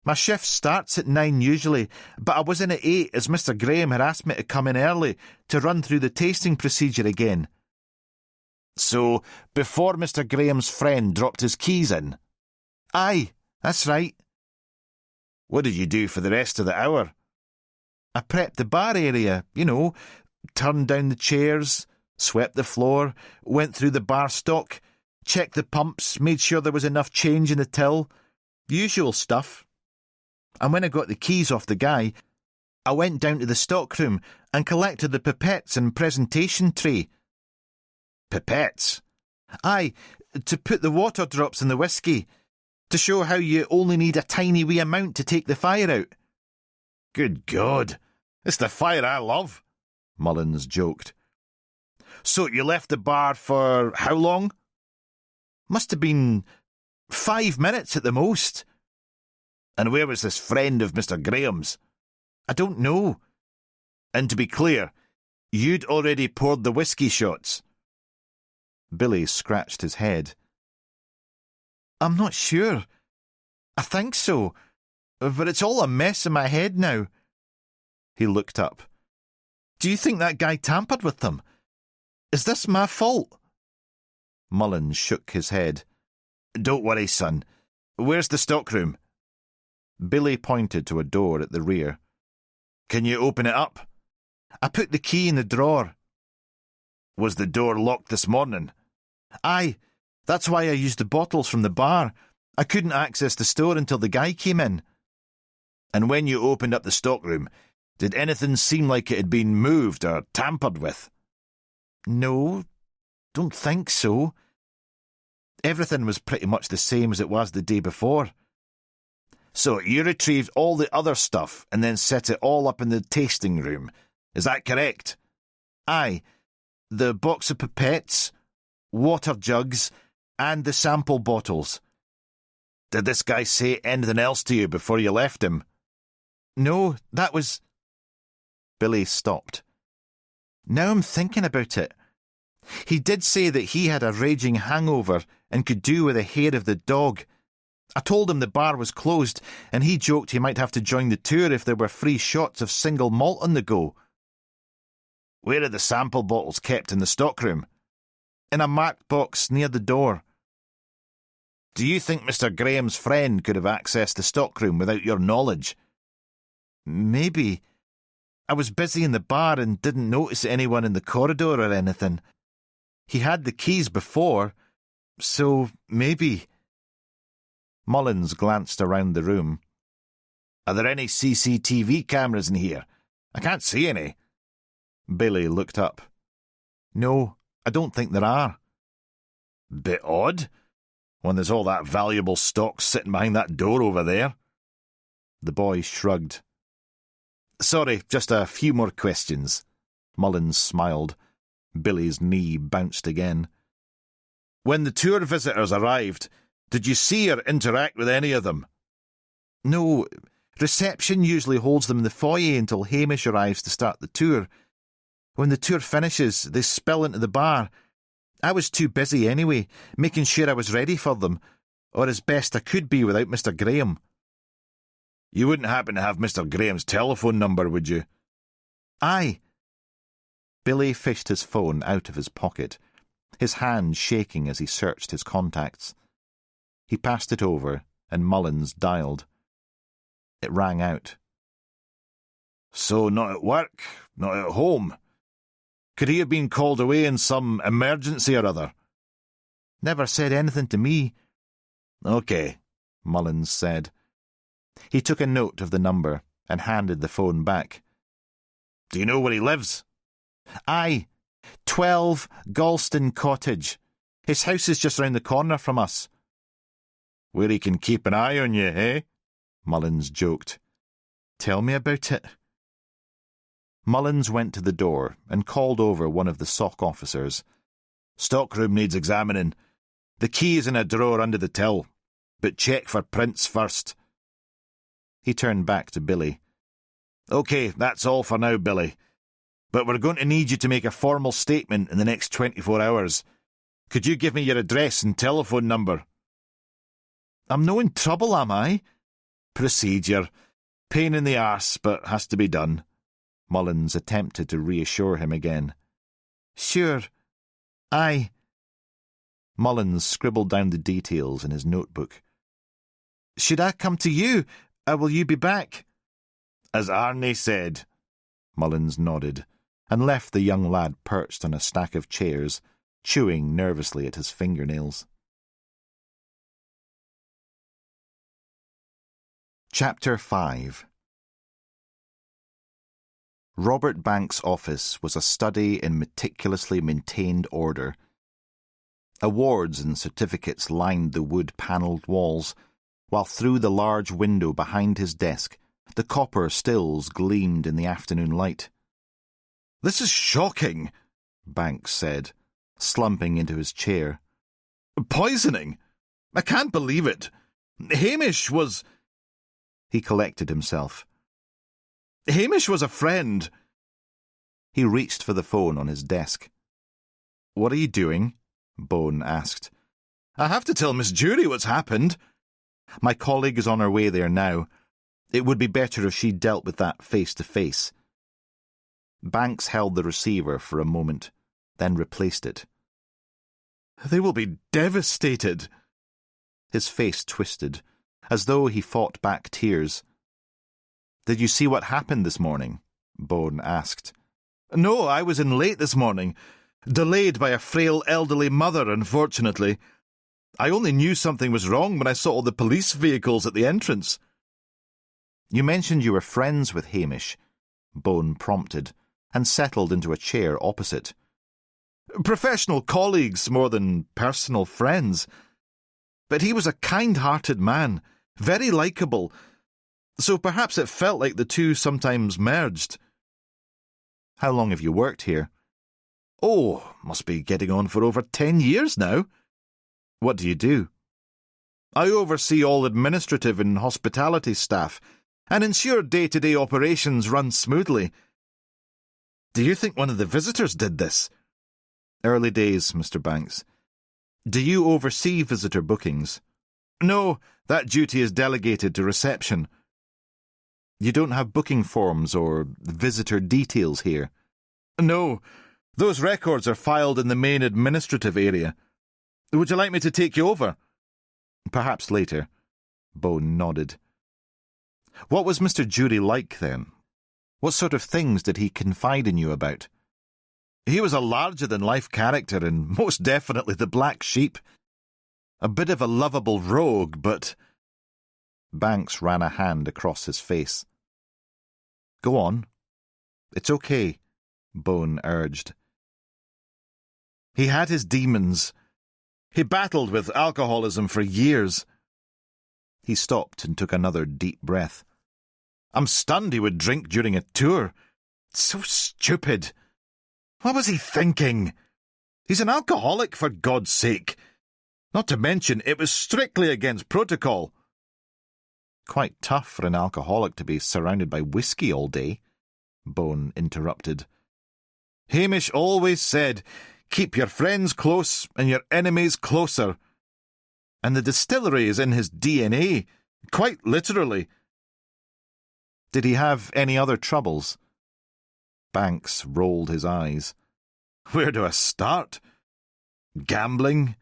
My shift starts at 9 usually, but I was in at 8 as Mr. Graham had asked me to come in early to run through the tasting procedure again. So, before Mr. Graham's friend dropped his keys in? Aye, that's right. What did you do for the rest of the hour? I prepped the bar area, turned down the chairs, swept the floor, went through the bar stock, checked the pumps, made sure there was enough change in the till. Usual stuff. And when I got the keys off the guy, I went down to the stockroom and collected the pipettes and presentation tray. Pipettes? Aye, to put the water drops in the whisky, to show how you only need a tiny wee amount to take the fire out. Good God, it's the fire I love, Mullins joked. So you left the bar for how long? Must have been 5 minutes at the most. And where was this friend of Mr. Graham's? I don't know. And to be clear, you'd already poured the whisky shots. Billy scratched his head. I'm not sure. I think so, but it's all a mess in my head now. He looked up. Do you think that guy tampered with them? Is this my fault? Mullins shook his head. Don't worry, son. Where's the stockroom? Billy pointed to a door at the rear. Can you open it up? I put the key in the drawer. Was the door locked this morning? Aye, that's why I used the bottles from the bar. I couldn't access the store until the guy came in. And when you opened up the stockroom, did anything seem like it had been moved or tampered with? No, don't think so. Everything was pretty much the same as it was the day before. So you retrieved all the other stuff and then set it all up in the tasting room. Is that correct? Aye. The box of pipettes, water jugs, and the sample bottles. Did this guy say anything else to you before you left him? No, that was... Billy stopped. Now I'm thinking about it. He did say that he had a raging hangover and could do with a hair of the dog. I told him the bar was closed, and he joked he might have to join the tour if there were free shots of single malt on the go. Where are the sample bottles kept in the stockroom? In a marked box near the door. Do you think Mr. Graham's friend could have accessed the stockroom without your knowledge? Maybe. I was busy in the bar and didn't notice anyone in the corridor or anything. He had the keys before, so maybe... Mullins glanced around the room. Are there any CCTV cameras in here? I can't see any. Billy looked up. No, I don't think there are. Bit odd, when there's all that valuable stock sitting behind that door over there. The boy shrugged. Sorry, just a few more questions. Mullins smiled. Billy's knee bounced again. When the tour visitors arrived, did you see or interact with any of them? No, reception usually holds them in the foyer until Hamish arrives to start the tour. When the tour finishes, they spill into the bar. I was too busy anyway, making sure I was ready for them, or as best I could be without Mr. Graham. You wouldn't happen to have Mr. Graham's telephone number, would you? Aye. Billy fished his phone out of his pocket, his hand shaking as he searched his contacts. He passed it over, and Mullins dialed. It rang out. So not at work, not at home. Could he have been called away in some emergency or other? Never said anything to me. OK, Mullins said. He took a note of the number and handed the phone back. Do you know where he lives? Aye, 12 Galston Cottage. His house is just round the corner from us. Where he can keep an eye on you, eh? Mullins joked. Tell me about it. Mullins went to the door and called over one of the SOC officers. Stockroom needs examining. The key is in a drawer under the till, but check for prints first. He turned back to Billy. OK, that's all for now, Billy. But we're going to need you to make a formal statement in the next 24 hours. Could you give me your address and telephone number? I'm no in trouble, am I? Procedure. Pain in the arse, but has to be done. Mullins attempted to reassure him again. Sure. Aye. Mullins scribbled down the details in his notebook. Should I come to you, or will you be back? As Arnie said. Mullins nodded, and left the young lad perched on a stack of chairs, chewing nervously at his fingernails. Chapter 5. Robert Banks' office was a study in meticulously maintained order. Awards and certificates lined the wood-panelled walls, while through the large window behind his desk the copper stills gleamed in the afternoon light. "This is shocking," Banks said, slumping into his chair. "Poisoning? I can't believe it. Hamish was—" He collected himself. "Hamish was a friend." He reached for the phone on his desk. "What are you doing?" Bone asked. "I have to tell Miss Jury what's happened." "My colleague is on her way there now. It would be better if she dealt with that face-to-face." Banks held the receiver for a moment, then replaced it. "They will be devastated." His face twisted, as though he fought back tears. "Did you see what happened this morning?" Bone asked. "No, I was in late this morning. Delayed by a frail elderly mother, unfortunately. I only knew something was wrong when I saw all the police vehicles at the entrance." "You mentioned you were friends with Hamish," Bone prompted, and settled into a chair opposite. "Professional colleagues more than personal friends. But he was a kind-hearted man, very likeable, so perhaps it felt like the two sometimes merged." "How long have you worked here?" "Oh, must be getting on for over 10 years now." "What do you do?" "I oversee all administrative and hospitality staff and ensure day-to-day operations run smoothly." "Do you think one of the visitors did this?" "Early days, Mr. Banks. Do you oversee visitor bookings?" "No, that duty is delegated to reception." "You don't have booking forms or visitor details here?" "No, those records are filed in the main administrative area. Would you like me to take you over?" "Perhaps later." Bone nodded. "What was Mr. Jury like, then? What sort of things did he confide in you about?" "He was a larger-than-life character and most definitely the black sheep. A bit of a lovable rogue, but—" Banks ran a hand across his face. "Go on. It's okay," Bone urged. "He had his demons. He battled with alcoholism for years." He stopped and took another deep breath. "I'm stunned he would drink during a tour. So stupid. What was he thinking? He's an alcoholic, for God's sake. Not to mention, it was strictly against protocol." "Quite tough for an alcoholic to be surrounded by whiskey all day," Bone interrupted. "Hamish always said, keep your friends close and your enemies closer. And the distillery is in his DNA, quite literally." "Did he have any other troubles?" Banks rolled his eyes. "Where do I start? Gambling,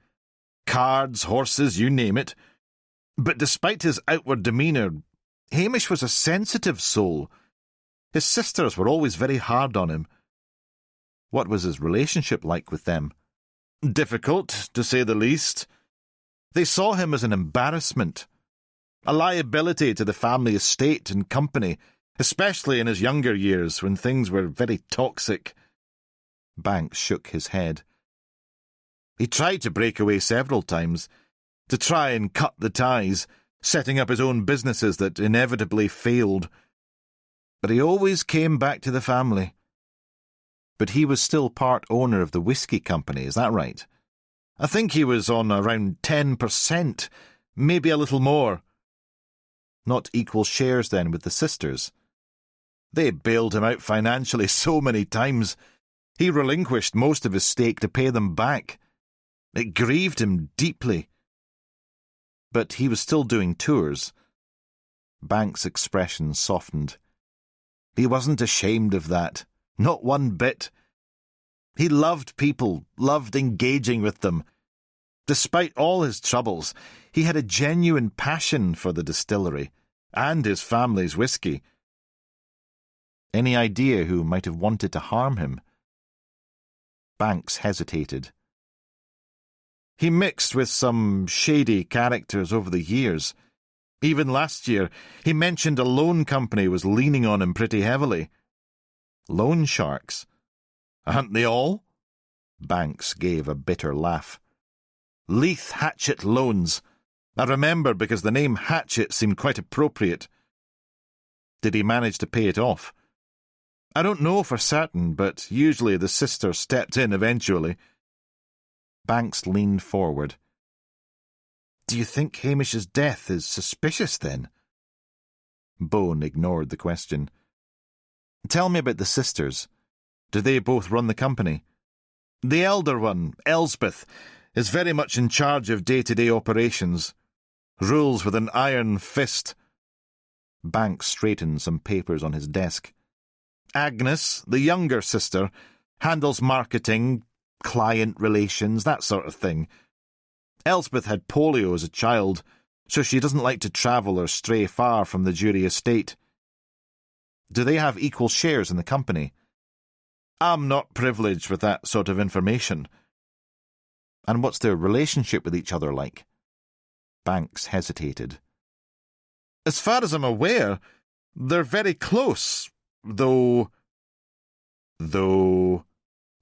cards, horses, you name it. But despite his outward demeanour, Hamish was a sensitive soul. His sisters were always very hard on him." "What was his relationship like with them?" "Difficult, to say the least. They saw him as an embarrassment, a liability to the family estate and company, especially in his younger years when things were very toxic." Banks shook his head. "He tried to break away several times, to try and cut the ties, setting up his own businesses that inevitably failed. But he always came back to the family." "But he was still part owner of the Whisky Company, is that right?" "I think he was on around 10%, maybe a little more." "Not equal shares, then, with the sisters?" "They bailed him out financially so many times. He relinquished most of his stake to pay them back. It grieved him deeply." "But he was still doing tours." Banks' expression softened. He wasn't ashamed of that. Not one bit. He loved people, loved engaging with them. Despite all his troubles, he had a genuine passion for the distillery and his family's whisky. Any idea who might have wanted to harm him? Banks hesitated. He mixed with some shady characters over the years. Even last year, he mentioned a loan company was leaning on him pretty heavily. Loan sharks? Aren't they all? Banks gave a bitter laugh. Leith Hatchet Loans. I remember because the name Hatchet seemed quite appropriate. Did he manage to pay it off? I don't know for certain, but usually the sister stepped in eventually. Banks leaned forward. Do you think Hamish's death is suspicious, then? Bone ignored the question. Tell me about the sisters. Do they both run the company? The elder one, Elsbeth, is very much in charge of day-to-day operations. Rules with an iron fist. Banks straightened some papers on his desk. Agnes, the younger sister, handles marketing, client relations, that sort of thing. Elsbeth had polio as a child, so she doesn't like to travel or stray far from the Jury estate. Do they have equal shares in the company? I'm not privileged with that sort of information. And what's their relationship with each other like? Banks hesitated. As far as I'm aware, they're very close, though...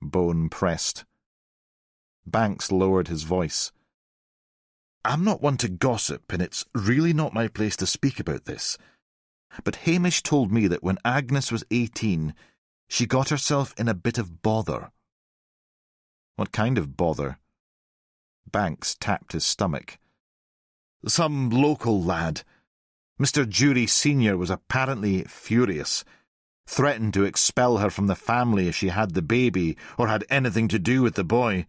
Bone pressed. Banks lowered his voice. I'm not one to gossip, and it's really not my place to speak about this. But Hamish told me that when Agnes was 18, she got herself in a bit of bother. What kind of bother? Banks tapped his stomach. Some local lad. Mr. Jury Senior was apparently furious. Threatened to expel her from the family if she had the baby or had anything to do with the boy.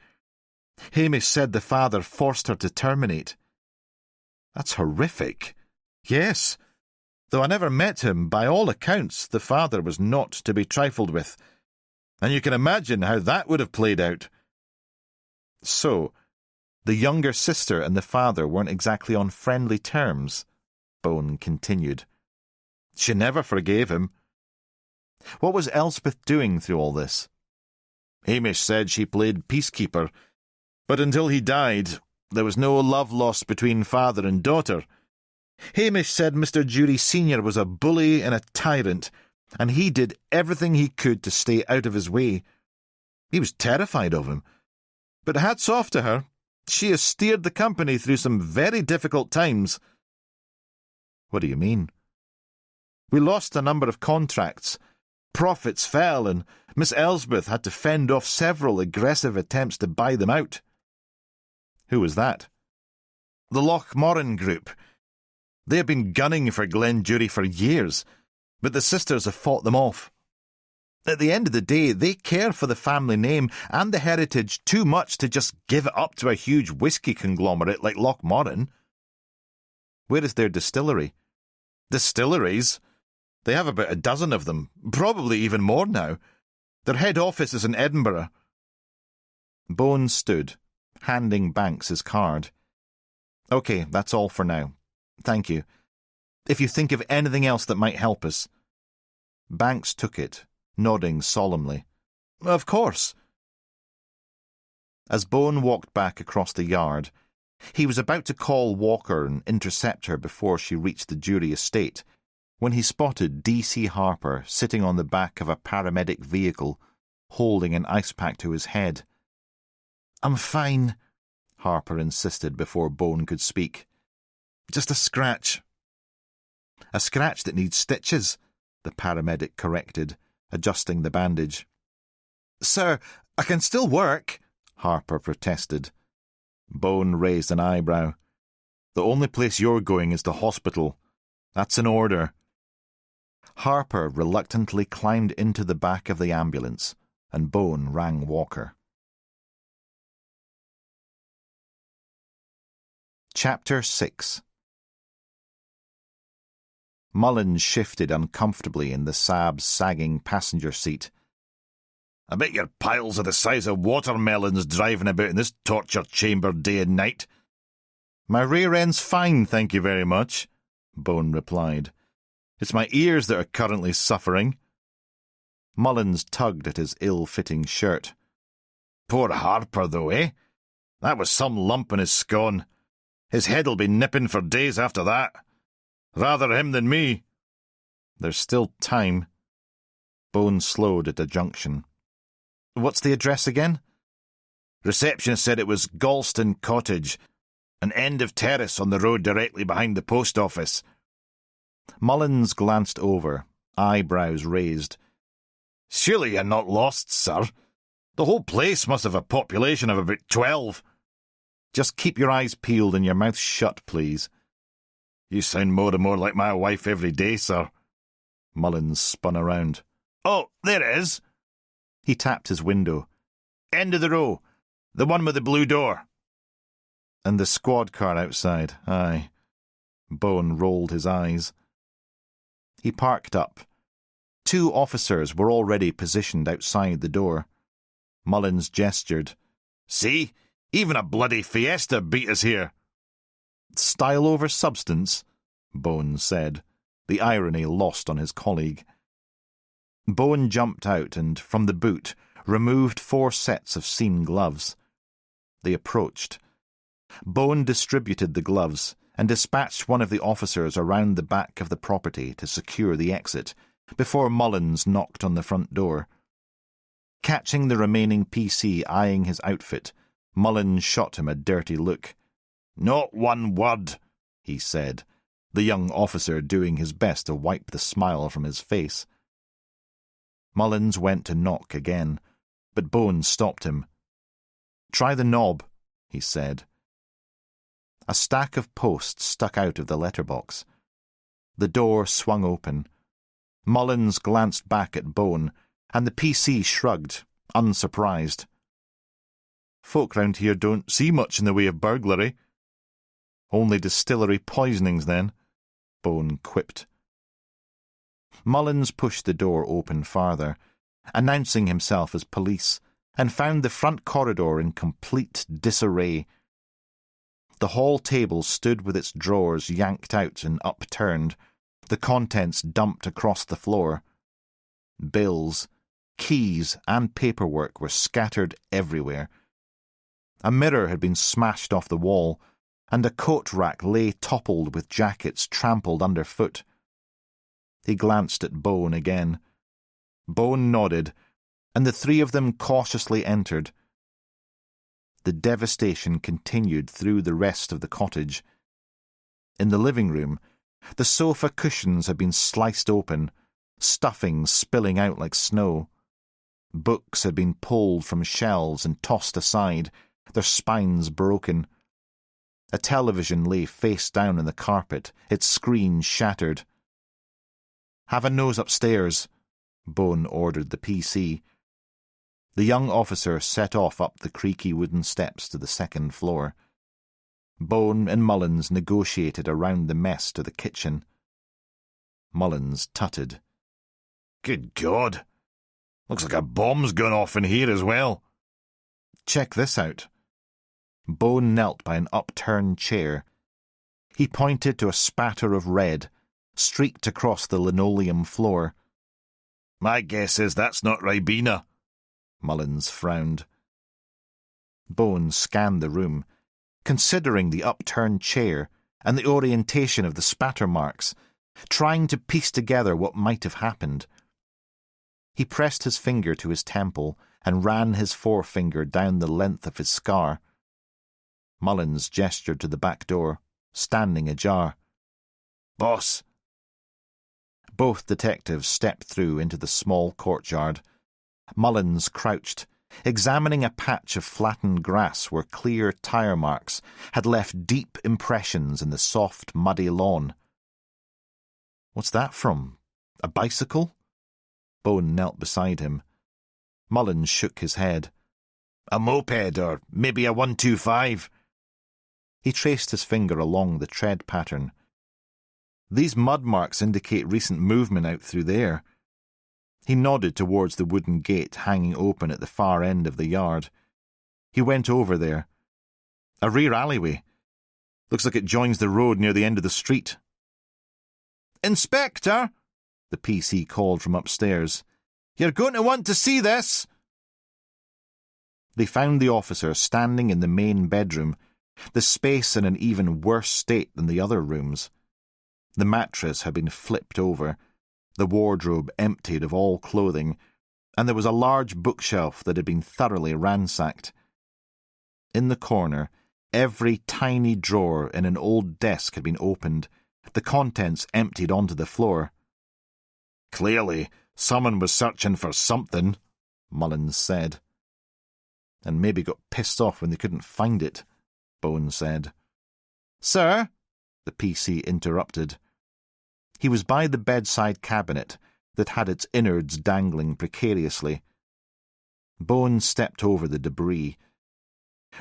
Hamish said the father forced her to terminate. That's horrific. Yes. Though I never met him, by all accounts, the father was not to be trifled with. And you can imagine how that would have played out. So, the younger sister and the father weren't exactly on friendly terms, Bone continued. She never forgave him. What was Elspeth doing through all this? Hamish said she played peacekeeper, but until he died, there was no love lost between father and daughter. Hamish said Mr. Jury Senior was a bully and a tyrant, and he did everything he could to stay out of his way. He was terrified of him. But hats off to her. She has steered the company through some very difficult times. What do you mean? We lost a number of contracts. Profits fell, and Miss Elsbeth had to fend off several aggressive attempts to buy them out. Who was that? The Lochmoran Group. They have been gunning for Glenjury for years, but the sisters have fought them off. At the end of the day, they care for the family name and the heritage too much to just give it up to a huge whisky conglomerate like Lochmoran. Where is their distillery? Distilleries? They have about a dozen of them, probably even more now. Their head office is in Edinburgh. Bone stood, handing Banks his card. OK, that's all for now. Thank you. If you think of anything else that might help us. Banks took it, nodding solemnly. Of course. As Bone walked back across the yard, he was about to call Walker and intercept her before she reached the Jury estate, when he spotted D.C. Harper sitting on the back of a paramedic vehicle, holding an ice pack to his head. I'm fine, Harper insisted before Bone could speak. Just a scratch. A scratch that needs stitches, the paramedic corrected, adjusting the bandage. Sir, I can still work, Harper protested. Bone raised an eyebrow. The only place you're going is the hospital. That's an order. Harper reluctantly climbed into the back of the ambulance, and Bone rang Walker. Chapter 6 Mullins shifted uncomfortably in the Saab's sagging passenger seat. I bet your piles are the size of watermelons driving about in this torture chamber day and night. My rear end's fine, thank you very much, Bone replied. It's my ears that are currently suffering. Mullins tugged at his ill-fitting shirt. Poor Harper, though, eh? That was some lump in his scone. His head'll be nipping for days after that. Rather him than me. There's still time. Bone slowed at a junction. What's the address again? Reception said it was Galston Cottage, an end of terrace on the road directly behind the post office. Mullins glanced over, eyebrows raised. Surely you're not lost, sir. The whole place must have a population of about 12. Just keep your eyes peeled and your mouth shut, please. You sound more and more like my wife every day, sir. Mullins spun around. Oh, there it is. He tapped his window. End of the row. The one with the blue door. And the squad car outside, aye. Bone rolled his eyes. He parked up. 2 officers were already positioned outside the door. Mullins gestured. See? Even a bloody Fiesta beat us here. Style over substance, Bone said, the irony lost on his colleague. Bone jumped out and, from the boot, removed 4 sets of seam gloves. They approached. Bone distributed the gloves and dispatched one of the officers around the back of the property to secure the exit, before Mullins knocked on the front door. Catching the remaining PC eyeing his outfit, Mullins shot him a dirty look. Not one word, he said, the young officer doing his best to wipe the smile from his face. Mullins went to knock again, but Bone stopped him. Try the knob, he said. A stack of posts stuck out of the letterbox. The door swung open. Mullins glanced back at Bone, and the PC shrugged, unsurprised. Folk round here don't see much in the way of burglary. Only distillery poisonings, then, Bone quipped. Mullins pushed the door open farther, announcing himself as police, and found the front corridor in complete disarray. The hall table stood with its drawers yanked out and upturned, the contents dumped across the floor. Bills, keys, and paperwork were scattered everywhere. A mirror had been smashed off the wall, and a coat rack lay toppled with jackets trampled underfoot. He glanced at Bone again. Bone nodded, and the 3 of them cautiously entered. The devastation continued through the rest of the cottage. In the living room, the sofa cushions had been sliced open, stuffing spilling out like snow. Books had been pulled from shelves and tossed aside, their spines broken. A television lay face down on the carpet, its screen shattered. "Have a nose upstairs," Bone ordered the PC. The young officer set off up the creaky wooden steps to the 2nd floor. Bone and Mullins negotiated around the mess to the kitchen. Mullins tutted. Good God! Looks like a bomb's gone off in here as well. Check this out. Bone knelt by an upturned chair. He pointed to a spatter of red, streaked across the linoleum floor. My guess is that's not Ribena. Mullins frowned. Bone scanned the room, considering the upturned chair and the orientation of the spatter marks, trying to piece together what might have happened. He pressed his finger to his temple and ran his forefinger down the length of his scar. Mullins gestured to the back door, standing ajar. Boss. Both detectives stepped through into the small courtyard. Mullins crouched, examining a patch of flattened grass where clear tire marks had left deep impressions in the soft, muddy lawn. What's that from? A bicycle? Bone knelt beside him. Mullins shook his head. A moped, or maybe a 125. He traced his finger along the tread pattern. These mud marks indicate recent movement out through there. He nodded towards the wooden gate hanging open at the far end of the yard. He went over there. A rear alleyway. Looks like it joins the road near the end of the street. "Inspector," the PC called from upstairs. "You're going to want to see this." They found the officer standing in the main bedroom, the space in an even worse state than the other rooms. The mattress had been flipped over, the wardrobe emptied of all clothing, and there was a large bookshelf that had been thoroughly ransacked. In the corner, every tiny drawer in an old desk had been opened, the contents emptied onto the floor. "Clearly, someone was searching for something," Mullins said. "And maybe got pissed off when they couldn't find it," Bone said. "Sir?" the PC interrupted. He was by the bedside cabinet that had its innards dangling precariously. Bone stepped over the debris.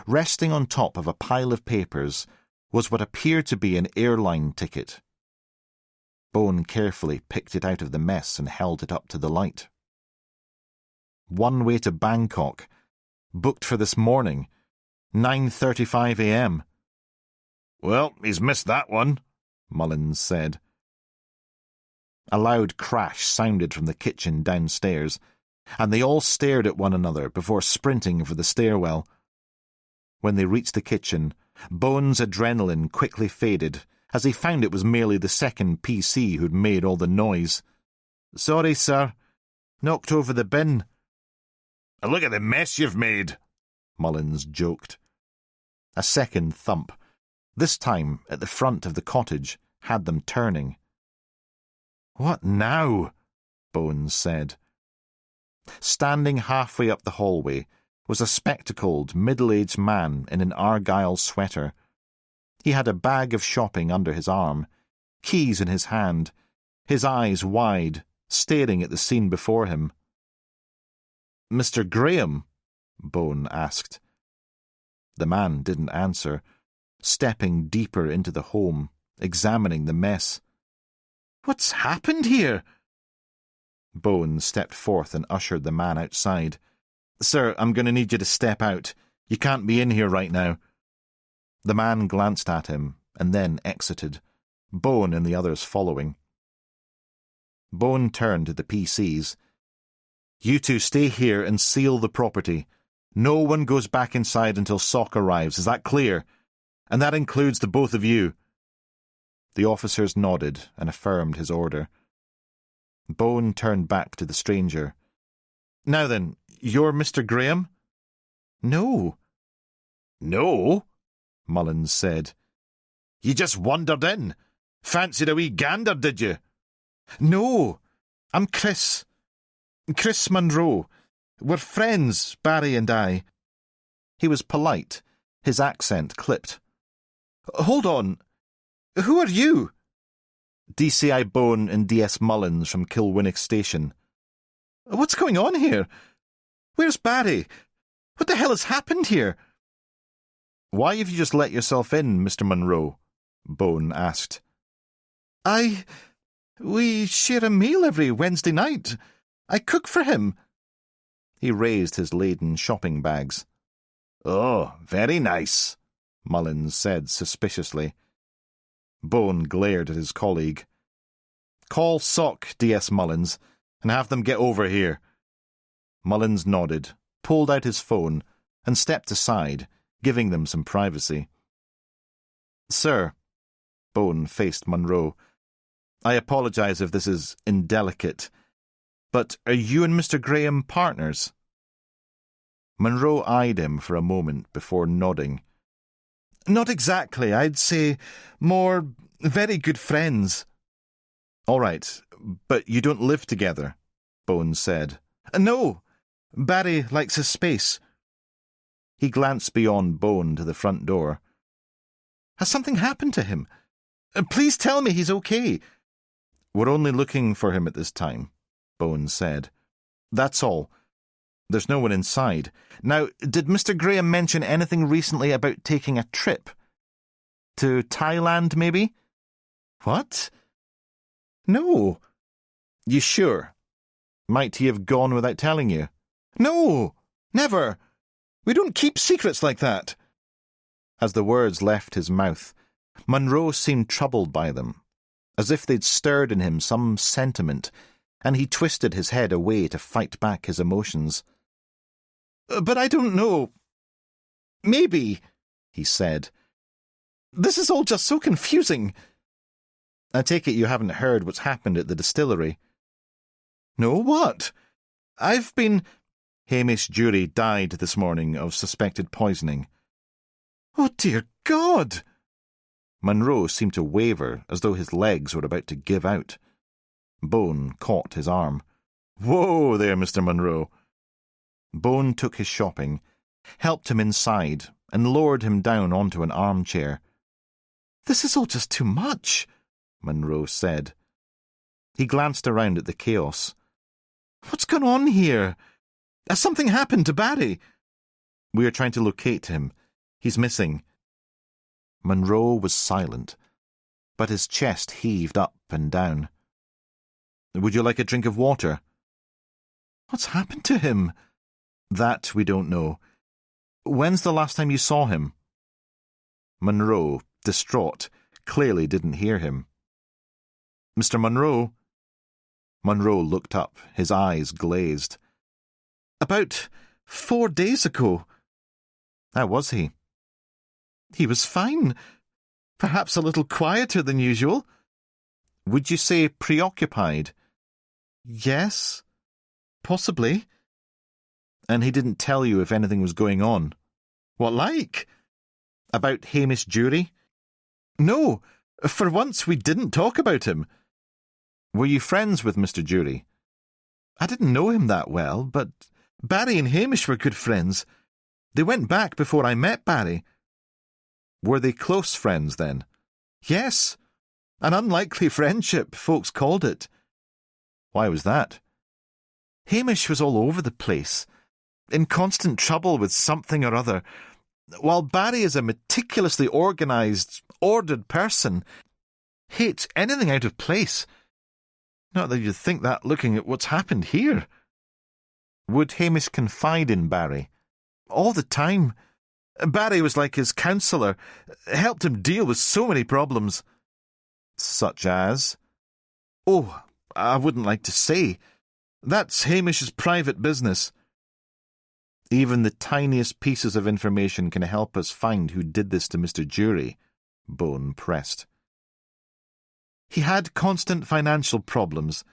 Resting on top of a pile of papers was what appeared to be an airline ticket. Bone carefully picked it out of the mess and held it up to the light. One way to Bangkok. Booked for this morning. 9:35 a.m. "Well, he's missed that one," Mullins said. A loud crash sounded from the kitchen downstairs, and they all stared at one another before sprinting for the stairwell. When they reached the kitchen, Bone's adrenaline quickly faded as he found it was merely the second PC who'd made all the noise. "Sorry, sir. Knocked over the bin." "Look at the mess you've made," Mullins joked. A second thump, this time at the front of the cottage, had them turning. "What now?" Bones said. Standing halfway up the hallway was a spectacled, middle-aged man in an argyle sweater. He had a bag of shopping under his arm, keys in his hand, his eyes wide, staring at the scene before him. "Mr. Graham?" Bone asked. The man didn't answer, stepping deeper into the home, examining the mess. "What's happened here?" Bone stepped forth and ushered the man outside. "Sir, I'm going to need you to step out. You can't be in here right now." The man glanced at him and then exited, Bone and the others following. Bone turned to the PCs. "You two stay here and seal the property. No one goes back inside until Sock arrives. Is that clear? And that includes the both of you." The officers nodded and affirmed his order. Bone turned back to the stranger. "Now then, you're Mr. Graham?" "No." "No?" Mullins said. "You just wandered in. Fancied a wee gander, did you?" "No. I'm Chris. Chris Munro. We're friends, Barry and I." He was polite, his accent clipped. "Hold on. Who are you?" "DCI Bone and DS Mullins from Kilwinnock Station." "What's going on here? Where's Barry? What the hell has happened here?" "Why have you just let yourself in, Mr. Munro?" Bone asked. We share a meal every Wednesday night. I cook for him." He raised his laden shopping bags. "Oh, very nice," Mullins said suspiciously. Bone glared at his colleague. "Call Sock, DS Mullins, and have them get over here." Mullins nodded, pulled out his phone, and stepped aside, giving them some privacy. "Sir," Bone faced Munro, "I apologize if this is indelicate, but are you and Mr. Graham partners?" Munro eyed him for a moment before nodding. "Not exactly. I'd say more very good friends." "All right, but you don't live together," Bone said. "No. Barry likes his space." He glanced beyond Bone to the front door. "Has something happened to him? Please tell me he's okay." "We're only looking for him at this time," Bone said. "That's all. There's no one inside. Now, did Mr. Graham mention anything recently about taking a trip? To Thailand, maybe?" "What? No. You sure? Might he have gone without telling you? No, never. We don't keep secrets like that. As the words left his mouth, Munro seemed troubled by them, as if they'd stirred in him some sentiment, and he twisted his head away to fight back his emotions. But I don't know. Maybe, he said. This is all just so confusing. I take it you haven't heard what's happened at the distillery. No, what? I've been... Hamish Jury died this morning of suspected poisoning. Oh, dear God! Munro seemed to waver as though his legs were about to give out. Bone caught his arm. Whoa there, Mr. Munro. Bone took his shopping, helped him inside, and lowered him down onto an armchair. This is all just too much, Munro said. He glanced around at the chaos. What's gone on here? Has something happened to Barry? We are trying to locate him. He's missing. Munro was silent, but his chest heaved up and down. Would you like a drink of water? What's happened to him? That we don't know. When's the last time you saw him? Munro, distraught, clearly didn't hear him. Mr. Munro? Munro looked up, his eyes glazed. About 4 days ago. How was he? He was fine. Perhaps a little quieter than usual. Would you say preoccupied? Yes, possibly. And he didn't tell you if anything was going on? What like? About Hamish Jury? No, for once we didn't talk about him. Were you friends with Mr. Jury? I didn't know him that well, but Barry and Hamish were good friends. They went back before I met Barry. Were they close friends then? Yes. An unlikely friendship, folks called it. Why was that? Hamish was all over the place, in constant trouble with something or other, while Barry is a meticulously organised, ordered person. Hates anything out of place. Not that you'd think that looking at what's happened here. Would Hamish confide in Barry? All the time. Barry was like his counsellor, helped him deal with so many problems. Such as? Oh, I wouldn't like to say. That's Hamish's private business. Even the tiniest pieces of information can help us find who did this to Mr. Jury, Bone pressed. He had constant financial problems.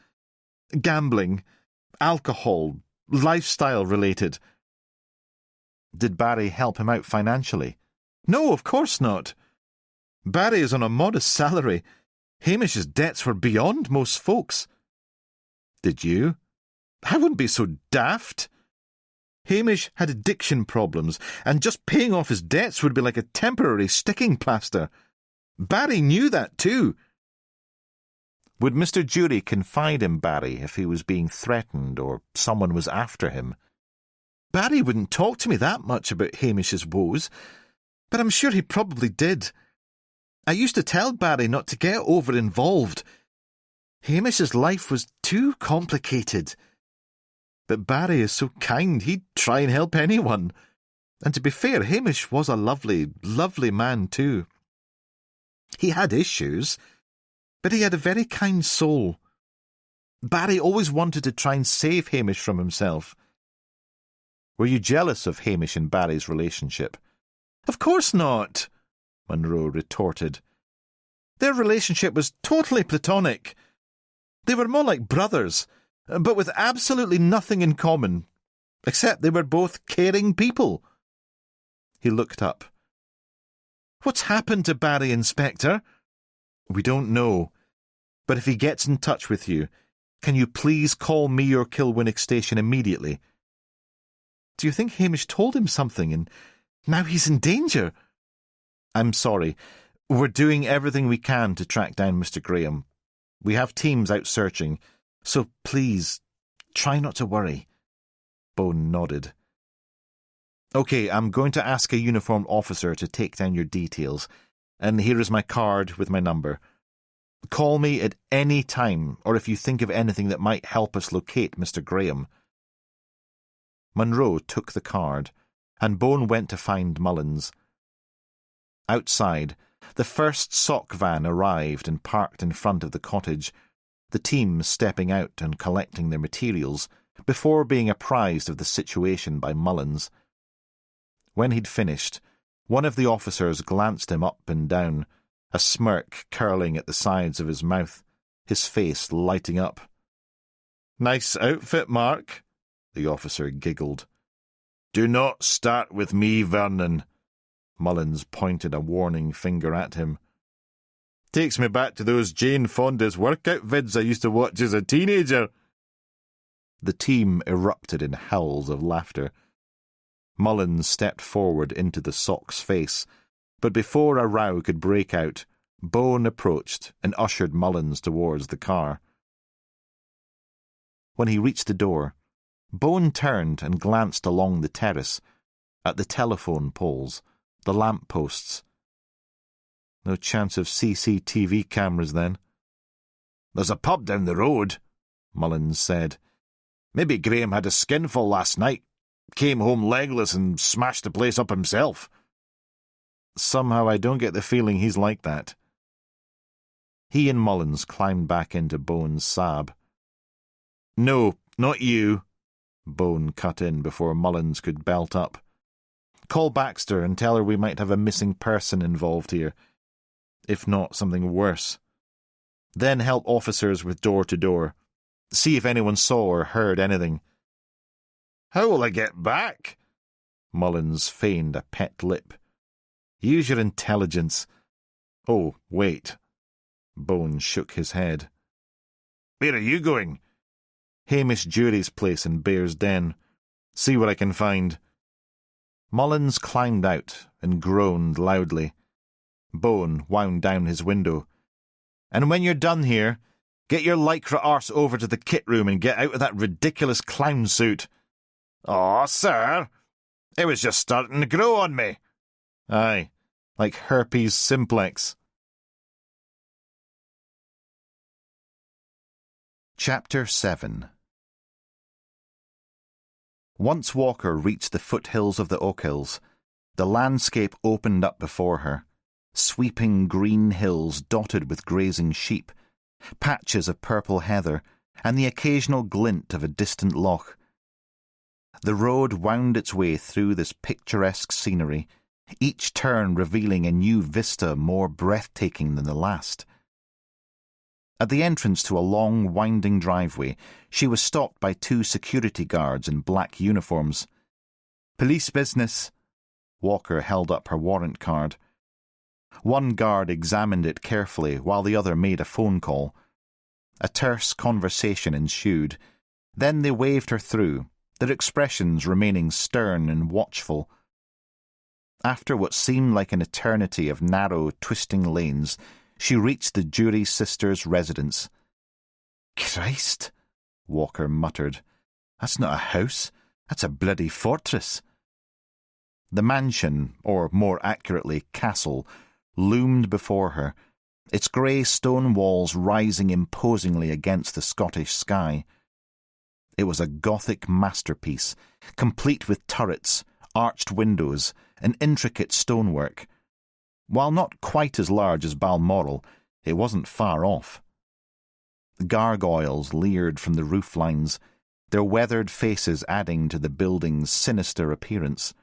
Gambling, alcohol, lifestyle-related. Did Barry help him out financially? No, of course not. Barry is on a modest salary. Hamish's debts were beyond most folks. Did you? I wouldn't be so daft. Hamish had addiction problems, and just paying off his debts would be like a temporary sticking plaster. Barry knew that too. Would Mr. Jury confide in Barry if he was being threatened or someone was after him? Barry wouldn't talk to me that much about Hamish's woes, but I'm sure he probably did. I used to tell Barry not to get over-involved. Hamish's life was too complicated. But Barry is so kind, he'd try and help anyone. And to be fair, Hamish was a lovely, lovely man too. He had issues, but he had a very kind soul. Barry always wanted to try and save Hamish from himself. Were you jealous of Hamish and Barry's relationship? Of course not, Munro retorted. Their relationship was totally platonic. They were more like brothers, but with absolutely nothing in common, except they were both caring people. He looked up. What's happened to Barry, Inspector? We don't know, but if he gets in touch with you, can you please call me or Kilwinnock Station immediately? Do you think Hamish told him something and now he's in danger? I'm sorry. We're doing everything we can to track down Mr. Graham. We have teams out searching, so please, try not to worry. Bone nodded. OK, I'm going to ask a uniformed officer to take down your details, and here is my card with my number. Call me at any time, or if you think of anything that might help us locate Mr. Graham. Munro took the card, and Bone went to find Mullins. Outside, the first sock van arrived and parked in front of the cottage, the team stepping out and collecting their materials before being apprised of the situation by Mullins. When he'd finished, one of the officers glanced him up and down, a smirk curling at the sides of his mouth, his face lighting up. "Nice outfit, Mark," the officer giggled. "Do not start with me, Vernon." Mullins pointed a warning finger at him. "Takes me back to those Jane Fonda's workout vids I used to watch as a teenager." The team erupted in howls of laughter. Mullins stepped forward into the sock's face, but before a row could break out, Bone approached and ushered Mullins towards the car. When he reached the door, Bone turned and glanced along the terrace, at the telephone poles, the lamp posts. No chance of CCTV cameras then. "There's a pub down the road," Mullins said. "Maybe Graham had a skinful last night, came home legless and smashed the place up himself." Somehow I don't get the feeling he's like that. He and Mullins climbed back into Bone's Saab. "No, not you," Bone cut in before Mullins could belt up. "Call Baxter and tell her we might have a missing person involved here. If not, something worse. Then help officers with door-to-door. See if anyone saw or heard anything." "How will I get back?" Mullins feigned a pet lip. "Use your intelligence." "Oh, wait." Bone shook his head. "Where are you going?" "Hamish Jury's place in Bear's Den. See what I can find." Mullins climbed out and groaned loudly. Bone wound down his window. "And when you're done here, get your lycra arse over to the kit room and get out of that ridiculous clown suit." "Aw, sir, it was just starting to grow on me." "Aye, like herpes simplex." Chapter 7. Once Walker reached the foothills of the Ochils, the landscape opened up before her, sweeping green hills dotted with grazing sheep, patches of purple heather, and the occasional glint of a distant loch. The road wound its way through this picturesque scenery, each turn revealing a new vista more breathtaking than the last. At the entrance to a long, winding driveway, she was stopped by two security guards in black uniforms. "Police business." Walker held up her warrant card. One guard examined it carefully while the other made a phone call. A terse conversation ensued. Then they waved her through, their expressions remaining stern and watchful. After what seemed like an eternity of narrow, twisting lanes, she reached the Jury sisters' residence. "Christ," Walker muttered. "That's not a house, that's a bloody fortress." The mansion, or more accurately castle, loomed before her, its grey stone walls rising imposingly against the Scottish sky. It was a Gothic masterpiece, complete with turrets, arched windows, and intricate stonework. While not quite as large as Balmoral, it wasn't far off. Gargoyles leered from the roof lines, their weathered faces adding to the building's sinister appearance.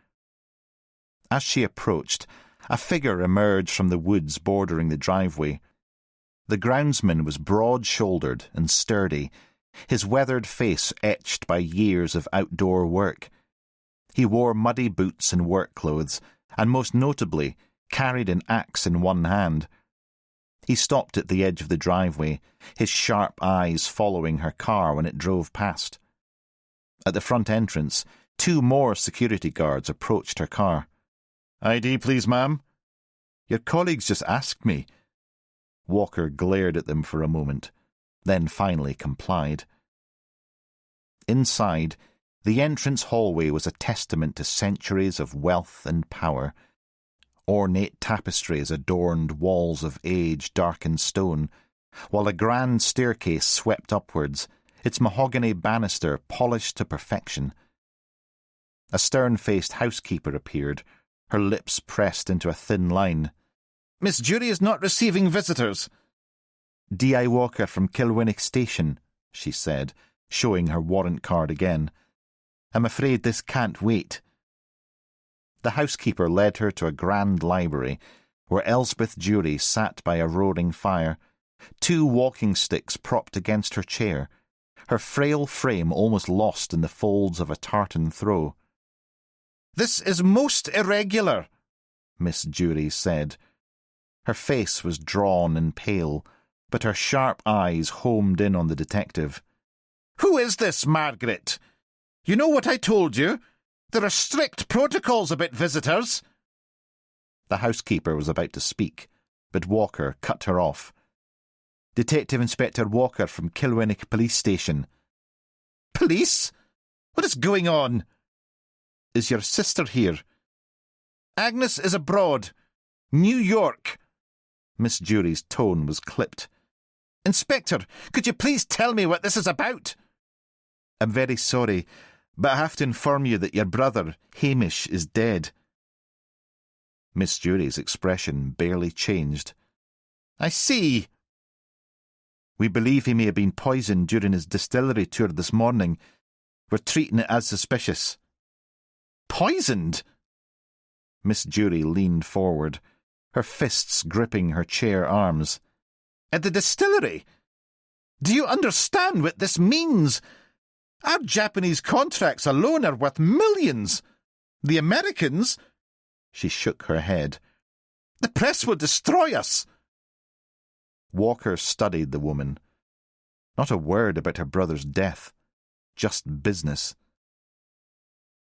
As she approached, a figure emerged from the woods bordering the driveway. The groundsman was broad-shouldered and sturdy, his weathered face etched by years of outdoor work. He wore muddy boots and work clothes, and most notably, carried an axe in one hand. He stopped at the edge of the driveway, his sharp eyes following her car when it drove past. At the front entrance, two more security guards approached her car. "ID, please, ma'am." "Your colleagues just asked me." Walker glared at them for a moment, then finally complied. Inside, the entrance hallway was a testament to centuries of wealth and power. Ornate tapestries adorned walls of age-darkened stone, while a grand staircase swept upwards, its mahogany banister polished to perfection. A stern-faced housekeeper appeared, her lips pressed into a thin line. "Miss Jury is not receiving visitors." "D.I. Walker from Kilwinnock Station," she said, showing her warrant card again. "I'm afraid this can't wait." The housekeeper led her to a grand library, where Elspeth Jury sat by a roaring fire, 2 walking sticks propped against her chair, her frail frame almost lost in the folds of a tartan throw. "This is most irregular," Miss Jury said. Her face was drawn and pale, but her sharp eyes homed in on the detective. "Who is this, Margaret? You know what I told you? There are strict protocols about visitors." The housekeeper was about to speak, but Walker cut her off. "Detective Inspector Walker from Kilwinnock Police Station." "Police? What is going on?" "Is your sister here?" "Agnes is abroad. New York." Miss Jury's tone was clipped. "Inspector, could you please tell me what this is about?" "I'm very sorry, but I have to inform you that your brother, Hamish, is dead." Miss Jury's expression barely changed. "I see." "We believe he may have been poisoned during his distillery tour this morning. We're treating it as suspicious." "Poisoned?" Miss Jury leaned forward, her fists gripping her chair arms. "At the distillery? Do you understand what this means? Our Japanese contracts alone are worth millions. The Americans—" She shook her head. "The press will destroy us." Walker studied the woman. Not a word about her brother's death. Just business.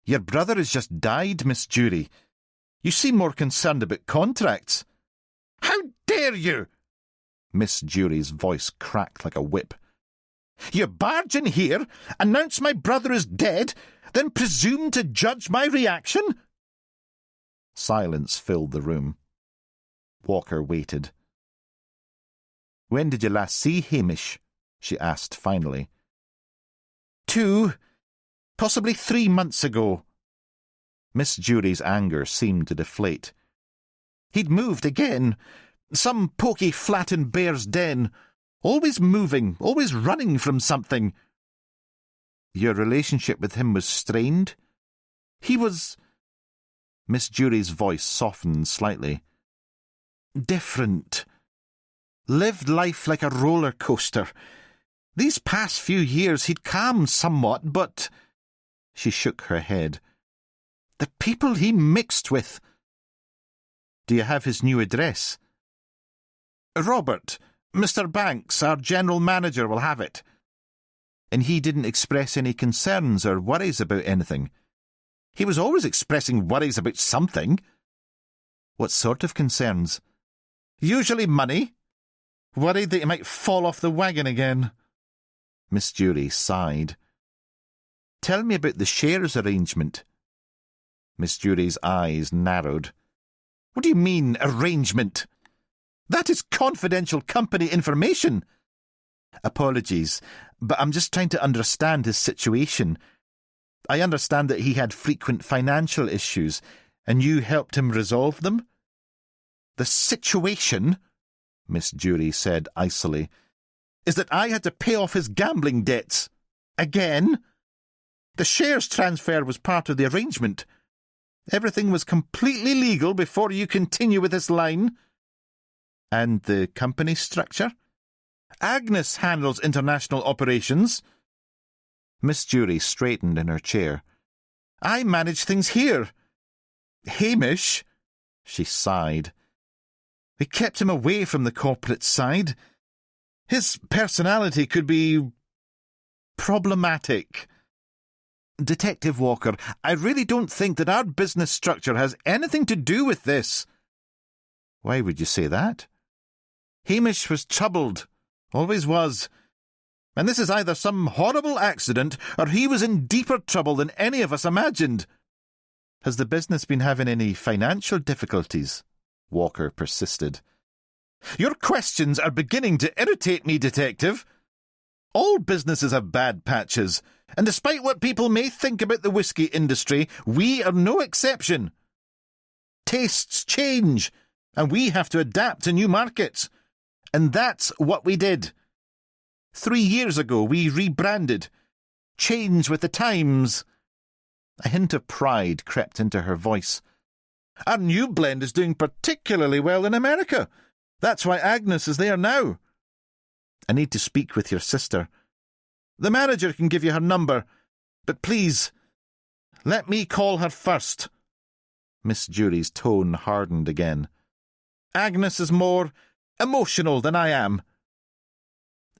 "Your brother has just died, Miss Jury. You seem more concerned about contracts." "How dare you!" Miss Jury's voice cracked like a whip. "You barge in here, announce my brother is dead, then presume to judge my reaction?" Silence filled the room. Walker waited. "When did you last see Hamish?" she asked finally. 2, possibly 3 months ago." Miss Jury's anger seemed to deflate. "He'd moved again. Some poky flat in Bear's Den. Always moving, always running from something." "Your relationship with him was strained?" "He was—" Miss Jury's voice softened slightly. "Different. Lived life like a roller coaster. These past few years he'd calmed somewhat, but—" She shook her head. "The people he mixed with—" "Do you have his new address?" "Robert, Mr. Banks, our general manager, will have it." "And he didn't express any concerns or worries about anything?" "He was always expressing worries about something." "What sort of concerns?" "Usually money. Worried that he might fall off the wagon again." Miss Jury sighed. "Tell me about the shares arrangement." Miss Jury's eyes narrowed. "What do you mean, arrangement? That is confidential company information." "Apologies, but I'm just trying to understand his situation. I understand that he had frequent financial issues, and you helped him resolve them?" "The situation," Miss Jury said icily, "is that I had to pay off his gambling debts. Again. The shares transfer was part of the arrangement. Everything was completely legal before you continue with this line." "And the company structure?" "Agnes handles international operations." Miss Jury straightened in her chair. "I manage things here. Hamish," she sighed. "We kept him away from the corporate side. His personality could be problematic." "Detective Walker, I really don't think that our business structure has anything to do with this." "Why would you say that?" "Hamish was troubled. Always was. And this is either some horrible accident or he was in deeper trouble than any of us imagined." "Has the business been having any financial difficulties?" Walker persisted. Your questions are beginning to irritate me, Detective. All businesses have bad patches, and despite what people may think about the whisky industry, we are no exception. Tastes change, and we have to adapt to new markets. And that's what we did. 3 years ago, we rebranded. Change with the times. A hint of pride crept into her voice. Our new blend is doing particularly well in America. That's why Agnes is there now. I need to speak with your sister. The manager can give you her number, but please, let me call her first. Miss Jury's tone hardened again. Agnes is more emotional than I am.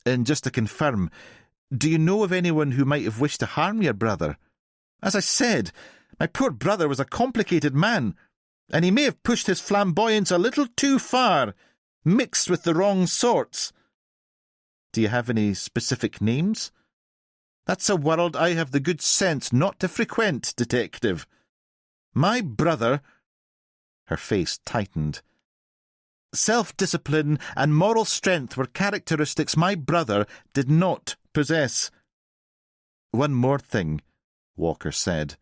And just to confirm, do you know of anyone who might have wished to harm your brother? As I said, my poor brother was a complicated man, and he may have pushed his flamboyance a little too far, mixed with the wrong sorts. Do you have any specific names? That's a world I have the good sense not to frequent, Detective. My brother— Her face tightened. Self-discipline and moral strength were characteristics my brother did not possess. One more thing, Walker said.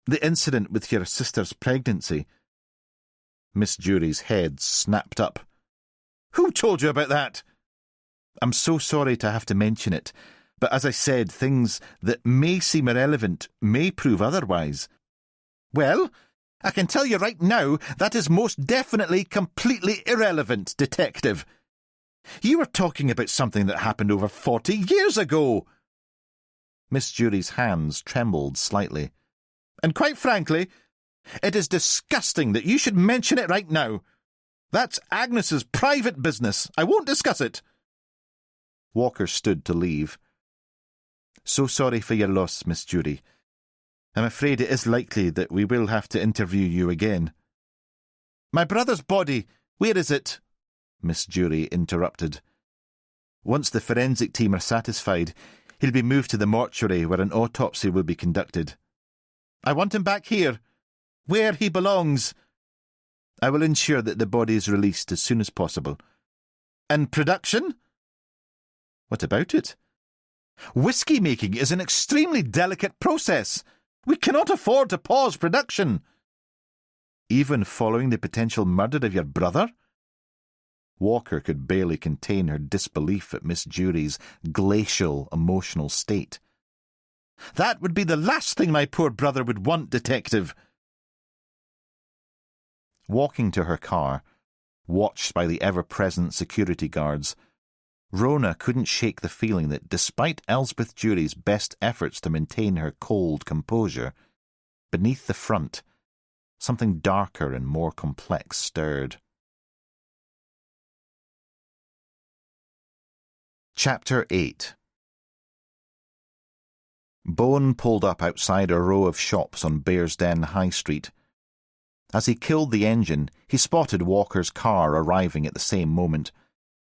The incident with your sister's pregnancy. Miss Jury's head snapped up. Who told you about that? I'm so sorry to have to mention it, but as I said, things that may seem irrelevant may prove otherwise. Well, I can tell you right now that is most definitely completely irrelevant, Detective. You were talking about something that happened over 40 years ago. Miss Jury's hands trembled slightly. And quite frankly, it is disgusting that you should mention it right now. That's Agnes's private business. I won't discuss it. Walker stood to leave. So sorry for your loss, Miss Jury. I'm afraid it is likely that we will have to interview you again. My brother's body, where is it? Miss Jury interrupted. Once the forensic team are satisfied, he'll be moved to the mortuary where an autopsy will be conducted. I want him back here, where he belongs. I will ensure that the body is released as soon as possible. And production? What about it? Whisky making is an extremely delicate process. We cannot afford to pause production. Even following the potential murder of your brother? Walker could barely contain her disbelief at Miss Jury's glacial emotional state. That would be the last thing my poor brother would want, Detective. Walking to her car, watched by the ever-present security guards, Rona couldn't shake the feeling that despite Elspeth Jury's best efforts to maintain her cold composure, beneath the front, something darker and more complex stirred. Chapter 8. Bowen pulled up outside a row of shops on Bearsden High Street. As he killed the engine, he spotted Walker's car arriving at the same moment.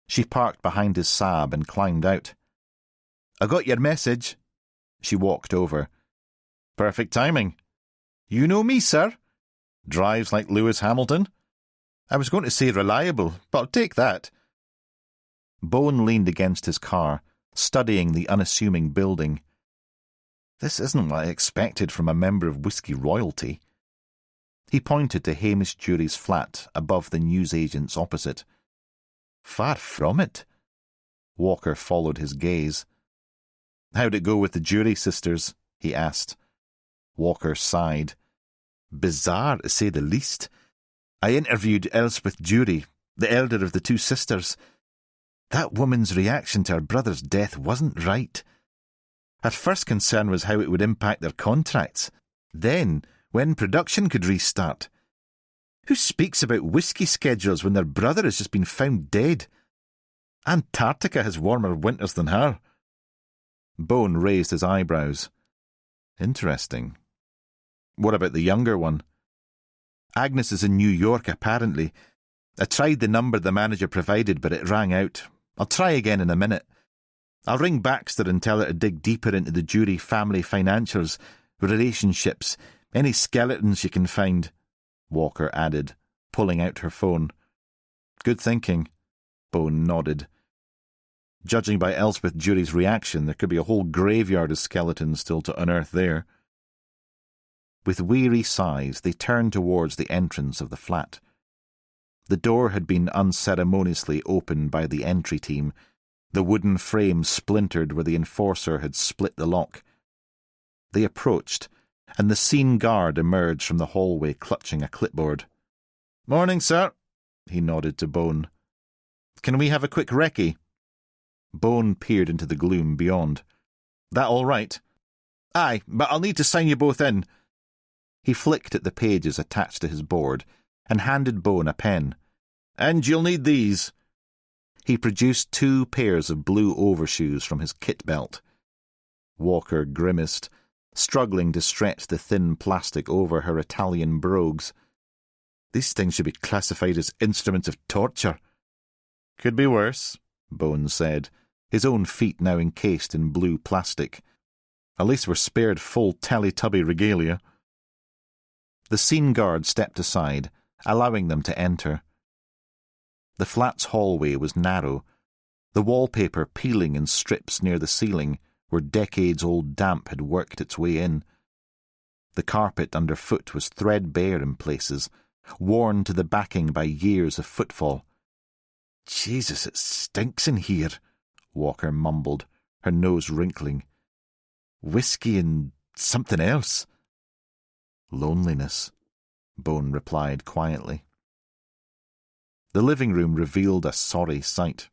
She parked behind his Saab and climbed out. I got your message. She walked over. Perfect timing. You know me, sir. Drives like Lewis Hamilton. I was going to say reliable, but I'll take that. Bowen leaned against his car, studying the unassuming building. This isn't what I expected from a member of Whisky royalty. He pointed to Hamish Jury's flat above the newsagent's opposite. Far from it. Walker followed his gaze. How'd it go with the Jury sisters? He asked. Walker sighed. Bizarre, to say the least. I interviewed Elspeth Jury, the elder of the two sisters. That woman's reaction to her brother's death wasn't right. Her first concern was how it would impact their contracts. Then, when production could restart. Who speaks about whisky schedules when their brother has just been found dead? Antarctica has warmer winters than her. Bowen raised his eyebrows. Interesting. What about the younger one? Agnes is in New York, apparently. I tried the number the manager provided, but it rang out. I'll try again in a minute. I'll ring Baxter and tell her to dig deeper into the Jury family financials, relationships, any skeletons she can find, Walker added, pulling out her phone. Good thinking. Bone nodded. Judging by Elspeth Jury's reaction, there could be a whole graveyard of skeletons still to unearth there. With weary sighs, they turned towards the entrance of the flat. The door had been unceremoniously opened by the entry team, the wooden frame splintered where the enforcer had split the lock. They approached, and the scene guard emerged from the hallway clutching a clipboard. "Morning, sir," he nodded to Bone. "Can we have a quick recce?" Bone peered into the gloom beyond. "That all right?" "Aye, but I'll need to sign you both in." He flicked at the pages attached to his board and handed Bone a pen. "And you'll need these." He produced 2 pairs of blue overshoes from his kit belt. Walker grimaced, struggling to stretch the thin plastic over her Italian brogues. "These things should be classified as instruments of torture." "Could be worse," Bone said, his own feet now encased in blue plastic. "At least we're spared full Teletubby regalia." The scene guard stepped aside, allowing them to enter. The flat's hallway was narrow, the wallpaper peeling in strips near the ceiling where decades-old damp had worked its way in. The carpet underfoot was threadbare in places, worn to the backing by years of footfall. "Jesus, it stinks in here," Walker mumbled, her nose wrinkling. "Whisky and something else." "Loneliness," Bone replied quietly. The living room revealed a sorry sight.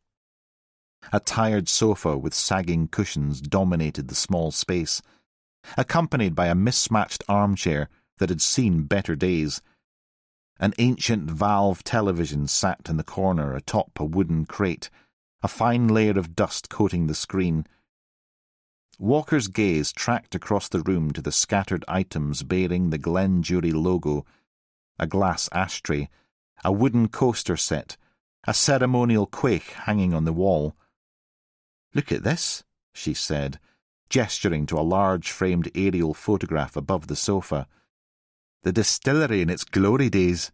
A tired sofa with sagging cushions dominated the small space, accompanied by a mismatched armchair that had seen better days. An ancient valve television sat in the corner atop a wooden crate, a fine layer of dust coating the screen. Walker's gaze tracked across the room to the scattered items bearing the Glenjury logo, a glass ashtray, a wooden coaster set, a ceremonial quaich hanging on the wall. "Look at this," she said, gesturing to a large framed aerial photograph above the sofa. "The distillery in its glory days."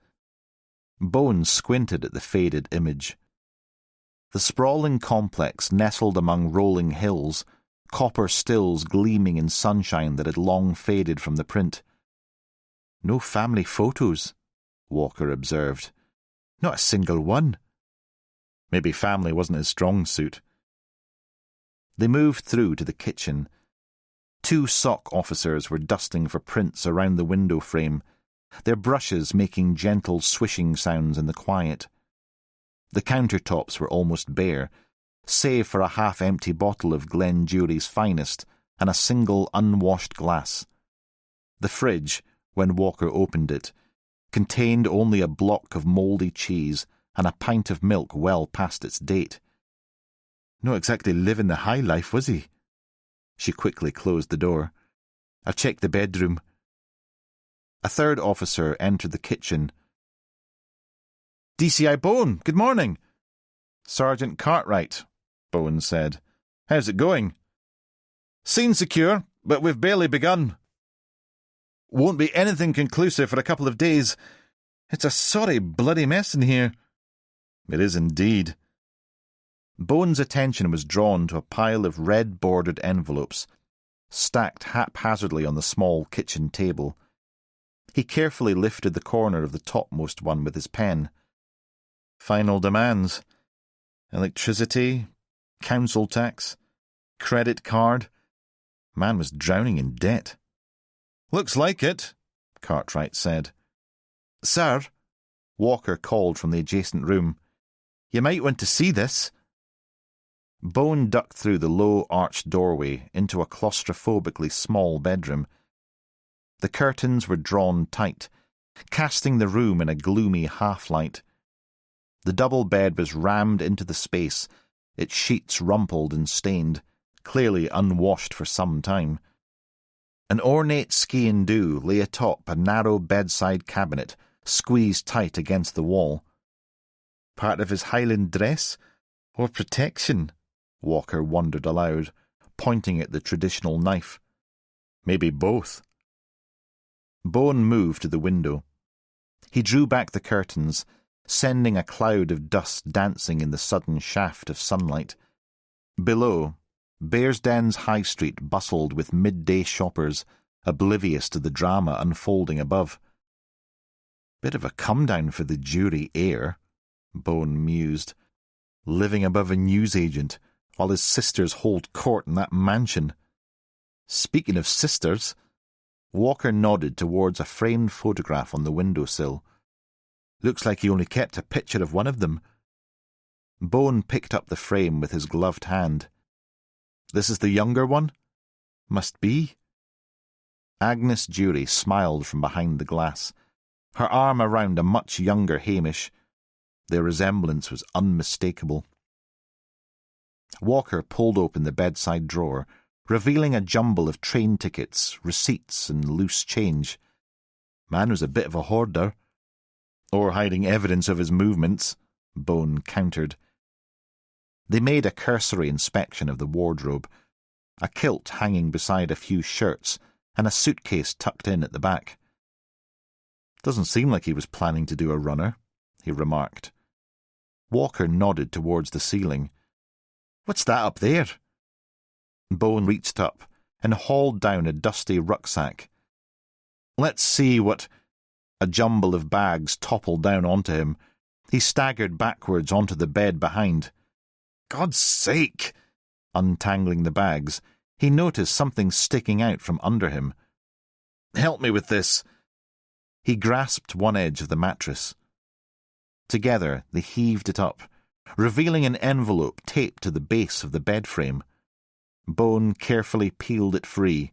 Bone squinted at the faded image. The sprawling complex nestled among rolling hills, copper stills gleaming in sunshine that had long faded from the print. "No family photos," Walker observed. "Not a single one." Maybe family wasn't his strong suit. They moved through to the kitchen. 2 SOC officers were dusting for prints around the window frame, their brushes making gentle swishing sounds in the quiet. The countertops were almost bare, save for a half-empty bottle of Glenjury's finest and a single unwashed glass. The fridge, when Walker opened it, contained only a block of mouldy cheese and a pint of milk well past its date. Not exactly living the high life, was he? She quickly closed the door. "I've checked the bedroom." A 3rd officer entered the kitchen. "DCI Bone, good morning." "Sergeant Cartwright," Bone said. "How's it going?" "Scene secure, but we've barely begun. Won't be anything conclusive for a couple of days. It's a sorry bloody mess in here." "It is indeed." Bone's attention was drawn to a pile of red-bordered envelopes, stacked haphazardly on the small kitchen table. He carefully lifted the corner of the topmost one with his pen. Final demands. Electricity, council tax, credit card. Man was drowning in debt. "Looks like it," Cartwright said. "Sir," Walker called from the adjacent room, "you might want to see this." Bone ducked through the low arched doorway into a claustrophobically small bedroom. The curtains were drawn tight, casting the room in a gloomy half-light. The double bed was rammed into the space, its sheets rumpled and stained, clearly unwashed for some time. An ornate ski-and-do lay atop a narrow bedside cabinet, squeezed tight against the wall. Part of his Highland dress? Or protection? Walker wondered aloud, pointing at the traditional knife. Maybe both. Bone moved to the window. He drew back the curtains, sending a cloud of dust dancing in the sudden shaft of sunlight. Below, Bearsden's High Street bustled with midday shoppers, oblivious to the drama unfolding above. Bit of a come-down for the jury heir, Bone mused, living above a newsagent while his sisters hold court in that mansion. Speaking of sisters, Walker nodded towards a framed photograph on the windowsill. Looks like he only kept a picture of one of them. Bone picked up the frame with his gloved hand. This is the younger one? Must be. Agnes Jury smiled from behind the glass, her arm around a much younger Hamish. Their resemblance was unmistakable. Walker pulled open the bedside drawer, revealing a jumble of train tickets, receipts, and loose change. Man was a bit of a hoarder. Or hiding evidence of his movements, Bone countered. They made a cursory inspection of the wardrobe, a kilt hanging beside a few shirts, and a suitcase tucked in at the back. Doesn't seem like he was planning to do a runner, he remarked. Walker nodded towards the ceiling. What's that up there? Bone reached up and hauled down a dusty rucksack. Let's see what... A jumble of bags toppled down onto him. He staggered backwards onto the bed behind. God's sake! Untangling the bags, he noticed something sticking out from under him. Help me with this. He grasped one edge of the mattress. Together they heaved it up, revealing an envelope taped to the base of the bed frame. Bone carefully peeled it free.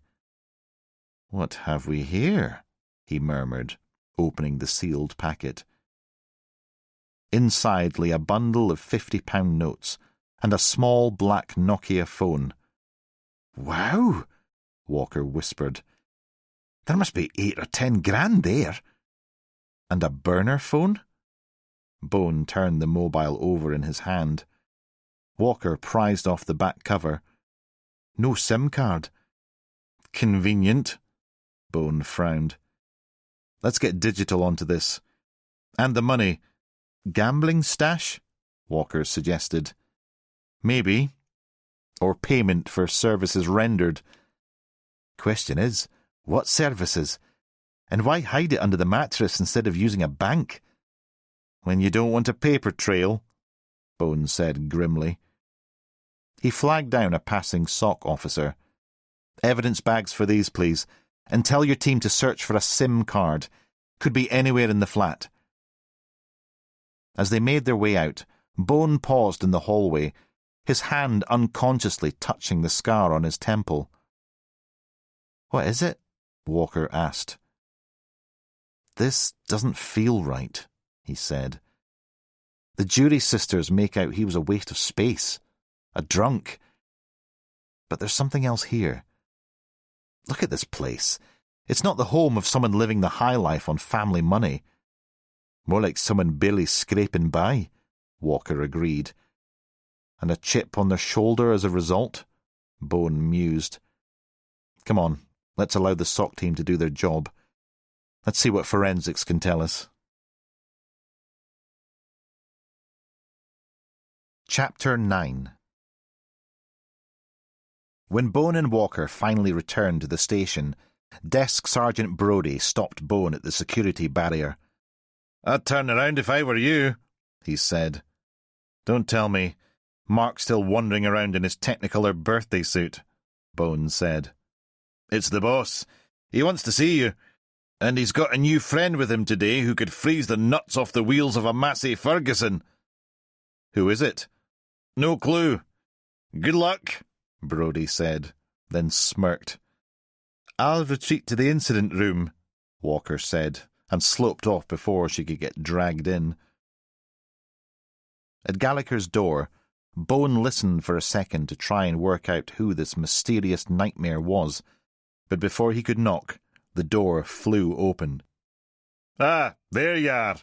What have we here? He murmured, opening the sealed packet. Inside lay a bundle of £50 notes and a small black Nokia phone. Wow, Walker whispered. There must be 8 or 10 grand there. And a burner phone? Bone turned the mobile over in his hand. Walker prized off the back cover. No SIM card. Convenient, Bone frowned. Let's get digital onto this. And the money. Gambling stash? Walker suggested. Maybe. Or payment for services rendered. Question is, what services? And why hide it under the mattress instead of using a bank? When you don't want a paper trail, Bone said grimly. He flagged down a passing SOC officer. Evidence bags for these, please. And tell your team to search for a SIM card. Could be anywhere in the flat. As they made their way out, Bone paused in the hallway, his hand unconsciously touching the scar on his temple. What is it? Walker asked. This doesn't feel right, he said. The Jury sisters make out he was a waste of space, a drunk. But there's something else here. Look at this place. It's not the home of someone living the high life on family money. More like someone barely scraping by, Walker agreed. And a chip on their shoulder as a result? Bone mused. Come on, let's allow the SOC team to do their job. Let's see what forensics can tell us. Chapter 9. When Bone and Walker finally returned to the station, Desk Sergeant Brodie stopped Bone at the security barrier. I'd turn around if I were you, he said. Don't tell me. Mark's still wandering around in his Technicolor birthday suit, Bone said. It's the boss. He wants to see you. And he's got a new friend with him today who could freeze the nuts off the wheels of a Massey Ferguson. Who is it? No clue. Good luck, Brodie said, then smirked. I'll retreat to the incident room, Walker said, and sloped off before she could get dragged in. At Gallagher's door, Bone listened for a second to try and work out who this mysterious nightmare was, but before he could knock, the door flew open. Ah, there you are.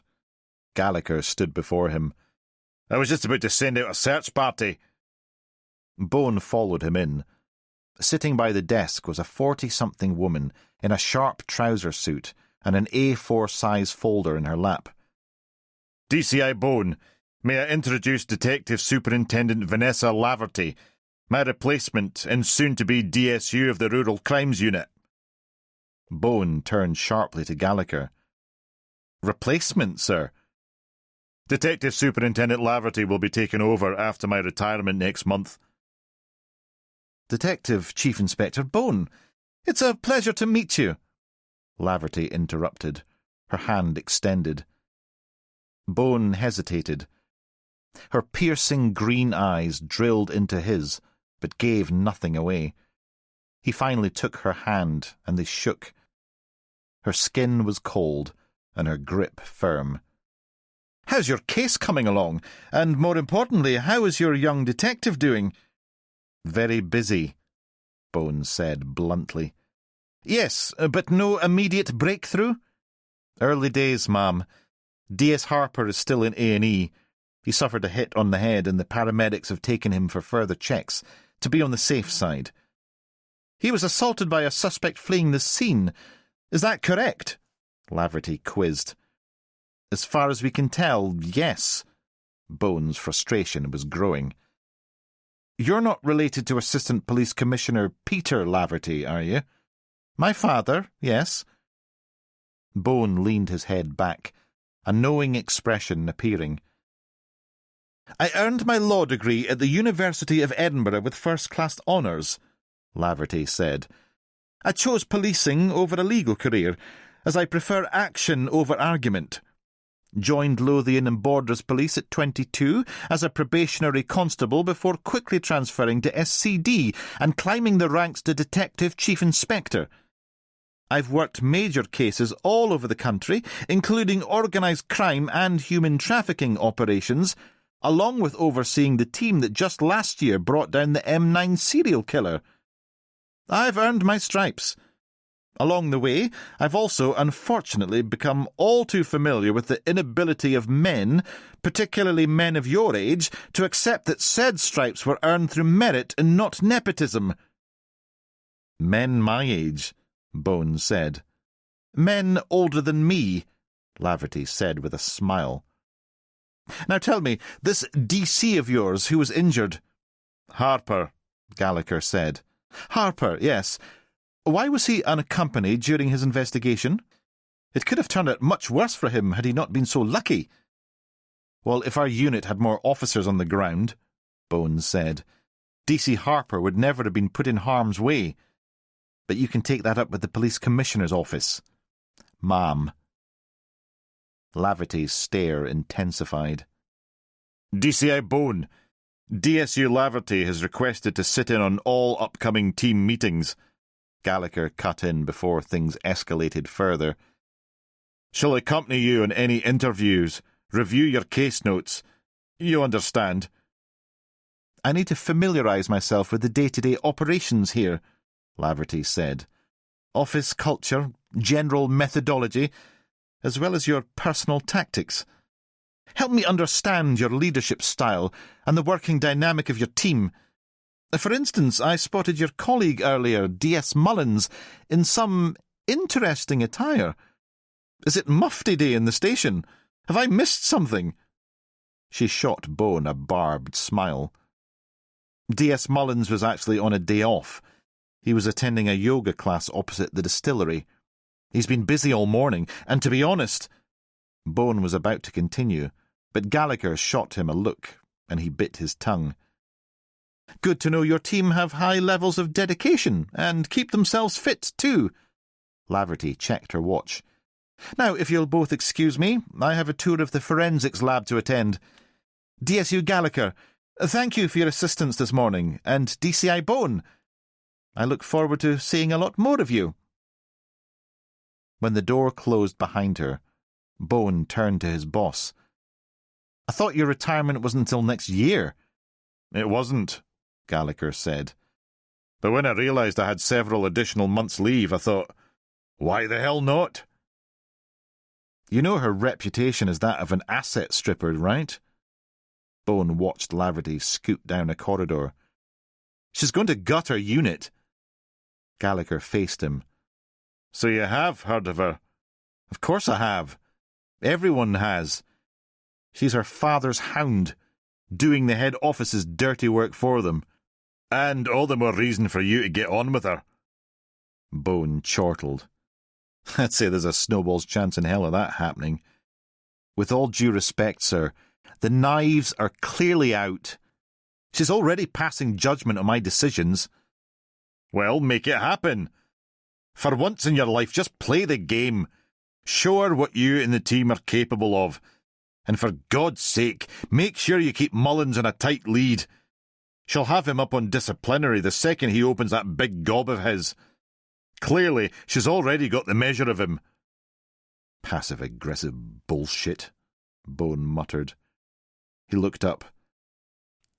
Gallagher stood before him. I was just about to send out a search party. Bone followed him in. Sitting by the desk was a 40-something woman in a sharp trouser suit and an A4 size folder in her lap. DCI Bone, may I introduce Detective Superintendent Vanessa Laverty, my replacement and soon-to-be DSU of the Rural Crimes Unit. Bone turned sharply to Gallagher. Replacement, sir? Detective Superintendent Laverty will be taken over after my retirement next month. Detective Chief Inspector Bone, it's a pleasure to meet you. Laverty interrupted, her hand extended. Bone hesitated. Her piercing green eyes drilled into his, but gave nothing away. He finally took her hand, and they shook. Her skin was cold, and her grip firm. How's your case coming along? And more importantly, how is your young detective doing? Very busy, Bone said bluntly. Yes, but no immediate breakthrough? Early days, ma'am. D.S. Harper is still in A&E. He suffered a hit on the head and the paramedics have taken him for further checks, to be on the safe side. He was assaulted by a suspect fleeing the scene. Is that correct? Laverty quizzed. As far as we can tell, yes. Bone's frustration was growing. You're not related to Assistant Police Commissioner Peter Laverty, are you? My father, yes. Bone leaned his head back, a knowing expression appearing. I earned my law degree at the University of Edinburgh with first-class honours, Laverty said. I chose policing over a legal career, as I prefer action over argument. Joined Lothian and Borders Police at 22 as a probationary constable before quickly transferring to SCD and climbing the ranks to Detective Chief Inspector. I've worked major cases all over the country, including organised crime and human trafficking operations, along with overseeing the team that just last year brought down the M9 serial killer. I've earned my stripes. Along the way, I've also unfortunately become all too familiar with the inability of men, particularly men of your age, to accept that said stripes were earned through merit and not nepotism. Men my age, Bone said. Men older than me, Laverty said with a smile. Now tell me, this DC of yours who was injured? Harper, Gallagher said. Harper, yes. Why was he unaccompanied during his investigation? It could have turned out much worse for him had he not been so lucky. Well, if our unit had more officers on the ground, Bones said, DC Harper would never have been put in harm's way. But you can take that up with the police commissioner's office. Ma'am. Laverty's stare intensified. DCI Bone, DSU Laverty has requested to sit in on all upcoming team meetings. Gallagher cut in before things escalated further. Shall accompany you on any interviews, review your case notes. You understand. I need to familiarise myself with the day-to-day operations here, Laverty said. Office culture, general methodology, as well as your personal tactics. Help me understand your leadership style and the working dynamic of your team. For instance, I spotted your colleague earlier, D.S. Mullins, in some interesting attire. Is it mufti day in the station? Have I missed something? She shot Bone a barbed smile. D.S. Mullins was actually on a day off. He was attending a yoga class opposite the distillery. He's been busy all morning, and to be honest... Bone was about to continue, but Gallagher shot him a look, and he bit his tongue. Good to know your team have high levels of dedication, and keep themselves fit, too. Laverty checked her watch. Now, if you'll both excuse me, I have a tour of the forensics lab to attend. DSU Gallagher, thank you for your assistance this morning, and DCI Bone. I look forward to seeing a lot more of you. When the door closed behind her, Bone turned to his boss. I thought your retirement was until next year. It wasn't, Gallagher said. But when I realised I had several additional months' leave, I thought, why the hell not? You know her reputation is that of an asset stripper, right? Bone watched Laverty scoot down a corridor. She's going to gut her unit. Gallagher faced him. So you have heard of her? Of course I have. Everyone has. She's her father's hound, doing the head office's dirty work for them. And all the more reason for you to get on with her. Bone chortled. I'd say there's a snowball's chance in hell of that happening. With all due respect, sir, the knives are clearly out. She's already passing judgment on my decisions. Well, make it happen. For once in your life, just play the game. Show her what you and the team are capable of. And for God's sake, make sure you keep Mullins on a tight lead. She'll have him up on disciplinary the second he opens that big gob of his. Clearly, she's already got the measure of him. Passive-aggressive bullshit, Bone muttered. He looked up.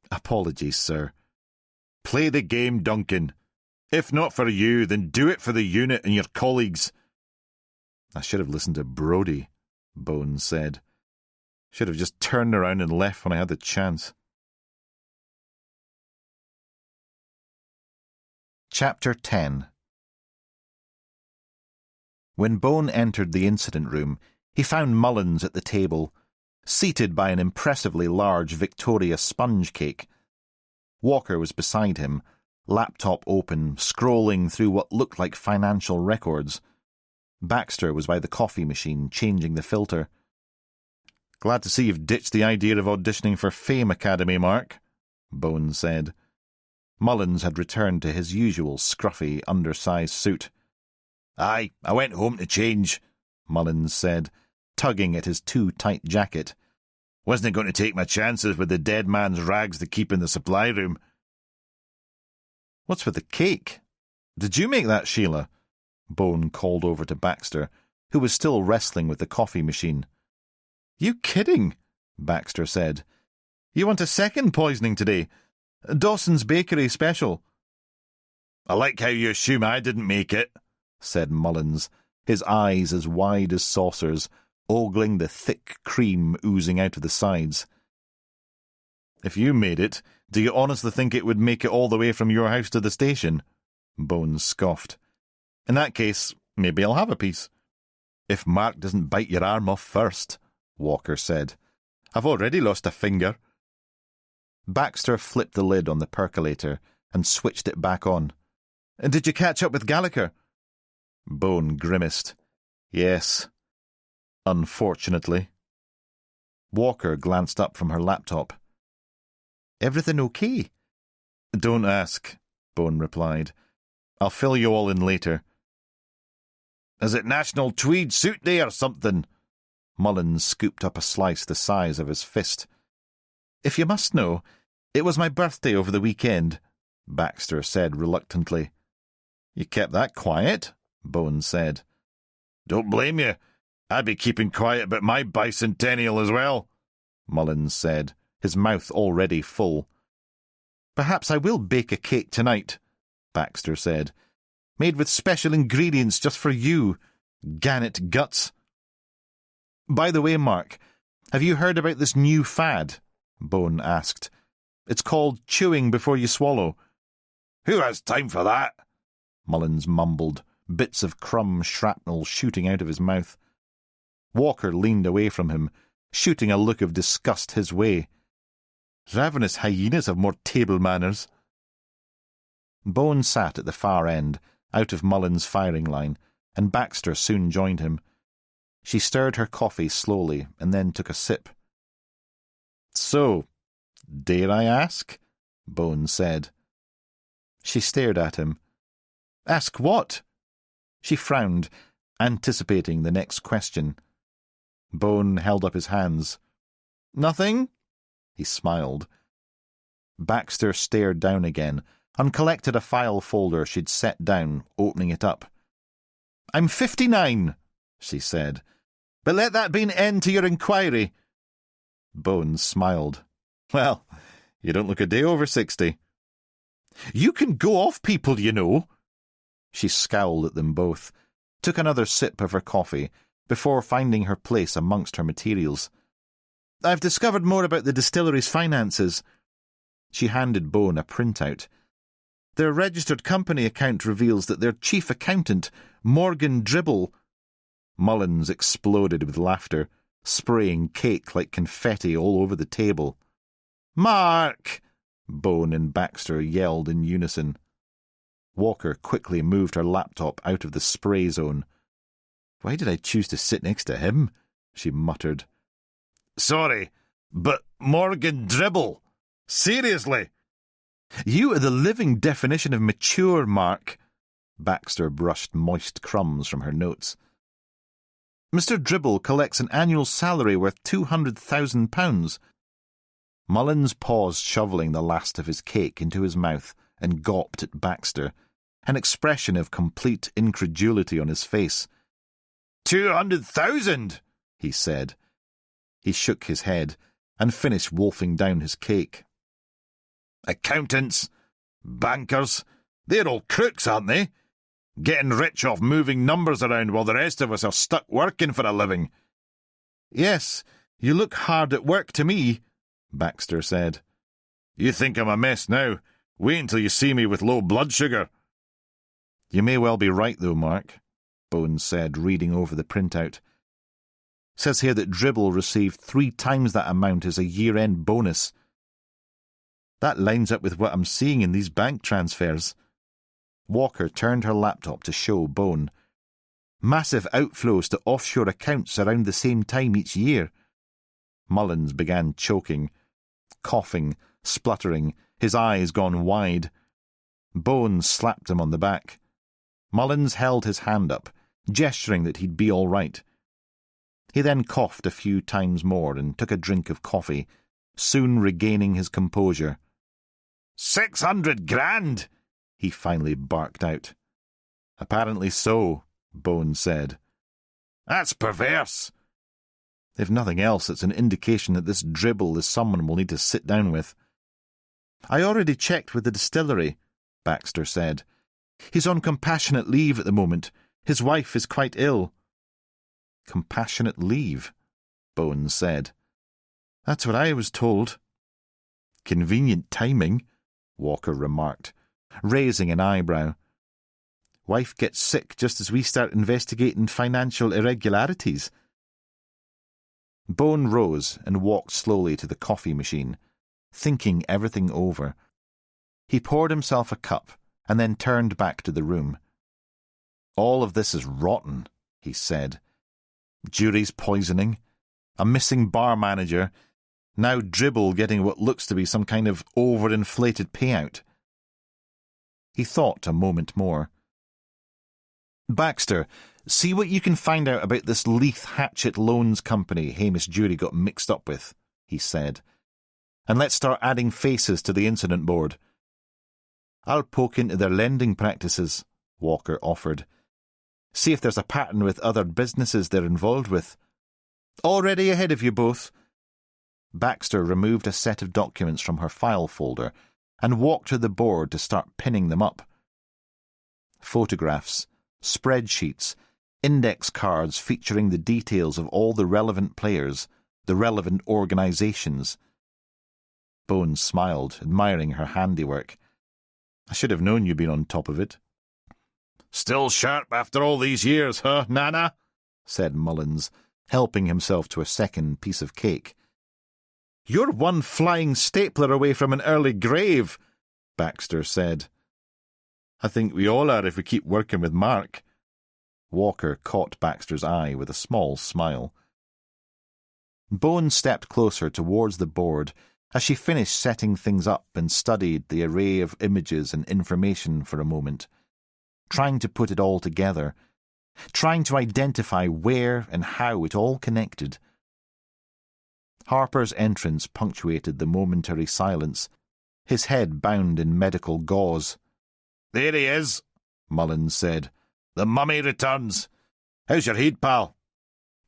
Apologies, sir. Play the game, Duncan. If not for you, then do it for the unit and your colleagues. I should have listened to Brodie, Bone said. Should have just turned around and left when I had the chance. Chapter 10. When Bone entered the incident room, he found Mullins at the table, seated by an impressively large Victoria sponge cake. Walker was beside him, laptop open, scrolling through what looked like financial records. Baxter was by the coffee machine, changing the filter. Glad to see you've ditched the idea of auditioning for Fame Academy, Mark, Bone said. Mullins had returned to his usual scruffy, undersized suit. Aye, I went home to change, Mullins said, tugging at his too-tight jacket. Wasn't going to take my chances with the dead man's rags to keep in the supply room. What's with the cake? Did you make that, Sheila? Bone called over to Baxter, who was still wrestling with the coffee machine. You kidding? Baxter said. You want a second poisoning today? Dawson's Bakery special. I like how you assume I didn't make it, said Mullins, his eyes as wide as saucers, ogling the thick cream oozing out of the sides. If you made it, do you honestly think it would make it all the way from your house to the station? Bones scoffed. In that case, maybe I'll have a piece. If Mark doesn't bite your arm off first, Walker said. I've already lost a finger. Baxter flipped the lid on the percolator and switched it back on. Did you catch up with Gallagher? Bone grimaced. Yes. Unfortunately. Walker glanced up from her laptop. Everything okay? Don't ask, Bone replied. I'll fill you all in later. Is it National Tweed Suit Day or something? Mullins scooped up a slice the size of his fist. If you must know, it was my birthday over the weekend, Baxter said reluctantly. You kept that quiet, Bone said. Don't blame you. I'd be keeping quiet about my bicentennial as well, Mullins said, his mouth already full. Perhaps I will bake a cake tonight, Baxter said. Made with special ingredients just for you, Gannet guts. By the way, Mark, have you heard about this new fad? Bone asked. It's called chewing before you swallow. Who has time for that? Mullins mumbled, bits of crumb shrapnel shooting out of his mouth. Walker leaned away from him, shooting a look of disgust his way. Ravenous hyenas have more table manners. Bone sat at the far end, out of Mullins' firing line, and Baxter soon joined him. She stirred her coffee slowly and then took a sip. So, dare I ask? Bone said. She stared at him. Ask what? She frowned, anticipating the next question. Bone held up his hands. Nothing? He smiled. Baxter stared down again, and collected a file folder she'd set down, opening it up. I'm 59, she said, but let that be an end to your inquiry. Bone smiled. Well, you don't look a day over 60. You can go off people, you know. She scowled at them both, took another sip of her coffee, before finding her place amongst her materials. I've discovered more about the distillery's finances. She handed Bone a printout. Their registered company account reveals that their chief accountant, Morgan Dribble... Mullins exploded with laughter, spraying cake like confetti all over the table. "Mark!" Bone and Baxter yelled in unison. Walker quickly moved her laptop out of the spray zone. "Why did I choose to sit next to him?" she muttered. "Sorry, but Morgan Dribble. Seriously." "You are the living definition of mature, Mark." Baxter brushed moist crumbs from her notes. "Mr. Dribble collects an annual salary worth £200,000. Mullins paused, shoveling the last of his cake into his mouth, and gawped at Baxter, an expression of complete incredulity on his face. 200,000, he said. He shook his head and finished wolfing down his cake. Accountants, bankers, they're all crooks, aren't they? Getting rich off moving numbers around while the rest of us are stuck working for a living. Yes, you look hard at work to me, Baxter said. You think I'm a mess now. Wait until you see me with low blood sugar. You may well be right, though, Mark, Bones said, reading over the printout. Says here that Dribble received 3 times that amount as a year-end bonus. That lines up with what I'm seeing in these bank transfers. Walker turned her laptop to show Bone. Massive outflows to offshore accounts around the same time each year. Mullins began choking, coughing, spluttering, his eyes gone wide. Bone slapped him on the back. Mullins held his hand up, gesturing that he'd be all right. He then coughed a few times more and took a drink of coffee, soon regaining his composure. 600 grand, he finally barked out. Apparently so, Bone said. That's perverse. If nothing else, it's an indication that this Dribble is someone we'll need to sit down with. I already checked with the distillery, Baxter said. He's on compassionate leave at the moment. His wife is quite ill. Compassionate leave, Bones said. That's what I was told. Convenient timing, Walker remarked, raising an eyebrow. Wife gets sick just as we start investigating financial irregularities. Bone rose and walked slowly to the coffee machine, thinking everything over. He poured himself a cup and then turned back to the room. All of this is rotten, he said. Jury's poisoning, a missing bar manager, now Dribble getting what looks to be some kind of overinflated payout. He thought a moment more. Baxter, see what you can find out about this Leith Hatchet Loans Company Hamish Jury got mixed up with, he said. And let's start adding faces to the incident board. I'll poke into their lending practices, Walker offered. See if there's a pattern with other businesses they're involved with. Already ahead of you both. Baxter removed a set of documents from her file folder and walked to the board to start pinning them up. Photographs, spreadsheets, index cards featuring the details of all the relevant players, the relevant organisations. Bones smiled, admiring her handiwork. I should have known you'd been on top of it. Still sharp after all these years, huh, Nana? Said Mullins, helping himself to a second piece of cake. You're one flying stapler away from an early grave, Baxter said. I think we all are if we keep working with Mark. Walker caught Baxter's eye with a small smile. Bone stepped closer towards the board as she finished setting things up and studied the array of images and information for a moment, trying to put it all together, trying to identify where and how it all connected. Harper's entrance punctuated the momentary silence, his head bound in medical gauze. There he is, Mullins said. The mummy returns. How's your head, pal?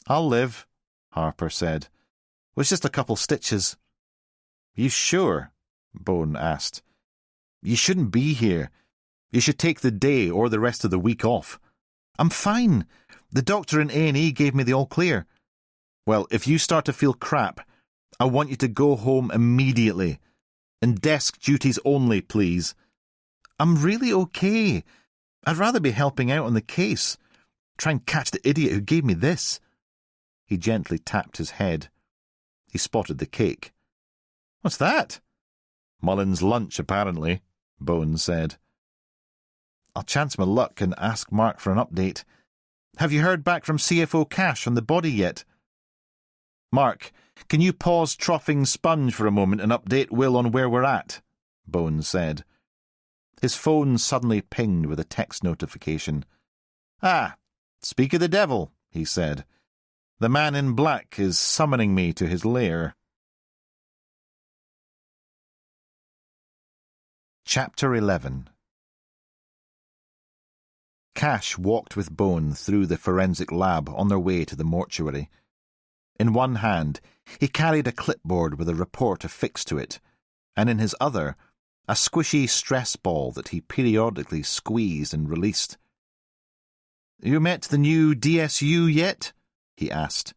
I'll live, Harper said. It was just a couple stitches. You sure? Bone asked. You shouldn't be here. You should take the day or the rest of the week off. I'm fine. The doctor in A&E gave me the all clear. Well, if you start to feel crap, I want you to go home immediately. And desk duties only, please. I'm really okay. I'd rather be helping out on the case. Try and catch the idiot who gave me this. He gently tapped his head. He spotted the cake. "What's that?" "Mullins' lunch, apparently," Bones said. "I'll chance my luck and ask Mark for an update. Have you heard back from CFO Cash on the body yet?" "Mark, can you pause troughing sponge for a moment and update Will on where we're at?" Bones said. His phone suddenly pinged with a text notification. "Ah, speak of the devil," he said. "The man in black is summoning me to his lair." Chapter 11. Cash walked with Bone through the forensic lab on their way to the mortuary. In one hand, he carried a clipboard with a report affixed to it, and in his other, a squishy stress ball that he periodically squeezed and released. "You met the new DSU yet?" he asked.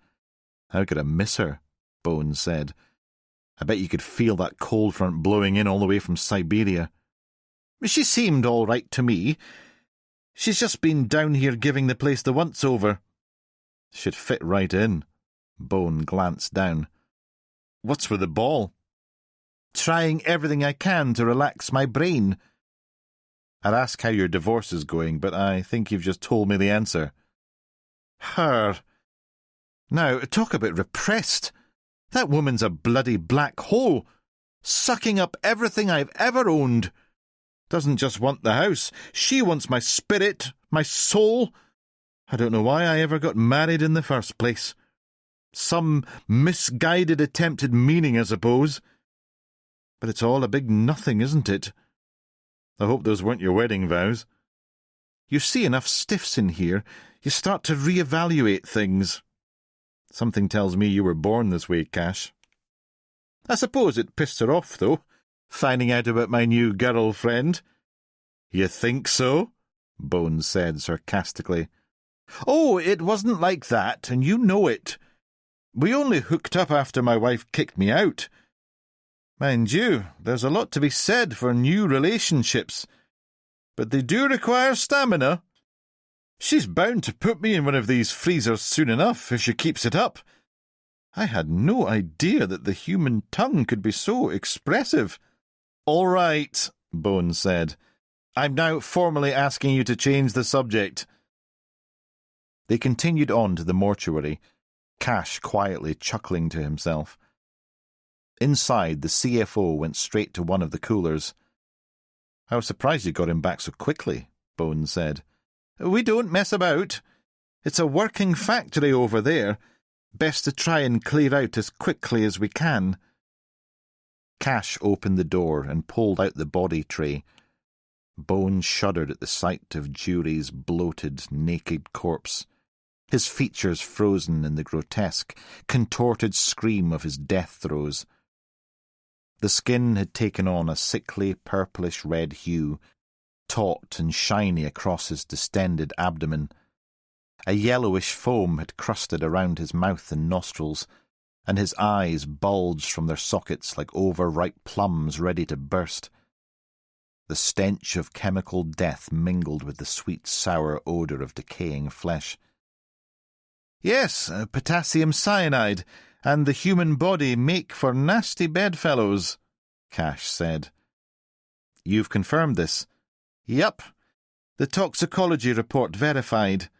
"How could I miss her?" Bones said. "I bet you could feel that cold front blowing in all the way from Siberia." "She seemed all right to me. She's just been down here giving the place the once-over." "Should fit right in." Bone glanced down. "What's with the ball?" "Trying everything I can to relax my brain." "I'd ask how your divorce is going, but I think you've just told me the answer." "Her. Now, talk about repressed. That woman's a bloody black hole, sucking up everything I've ever owned. Doesn't just want the house, she wants my spirit, my soul. I don't know why I ever got married in the first place. Some misguided attempt at meaning, I suppose. But it's all a big nothing, isn't it? I hope those weren't your wedding vows. You see enough stiffs in here, you start to reevaluate things. Something tells me you were born this way, Cash. I suppose it pissed her off, though, finding out about my new girlfriend." "You think so?" Bones said sarcastically. "Oh, it wasn't like that, and you know it. We only hooked up after my wife kicked me out. Mind you, there's a lot to be said for new relationships, but they do require stamina. She's bound to put me in one of these freezers soon enough if she keeps it up. I had no idea that the human tongue could be so expressive." "All right," Bones said. "I'm now formally asking you to change the subject." They continued on to the mortuary, Cash quietly chuckling to himself. Inside, the CFO went straight to one of the coolers. "I was surprised you got him back so quickly," Bones said. "We don't mess about. It's a working factory over there. Best to try and clear out as quickly as we can." Cash opened the door and pulled out the body tray. Bones shuddered at the sight of Jury's bloated, naked corpse, his features frozen in the grotesque, contorted scream of his death throes. The skin had taken on a sickly, purplish-red hue, taut and shiny across his distended abdomen. A yellowish foam had crusted around his mouth and nostrils, and his eyes bulged from their sockets like overripe plums ready to burst. The stench of chemical death mingled with the sweet, sour odour of decaying flesh. "Yes, potassium cyanide, and the human body make for nasty bedfellows," Cash said. "You've confirmed this?" "Yup. The toxicology report verified."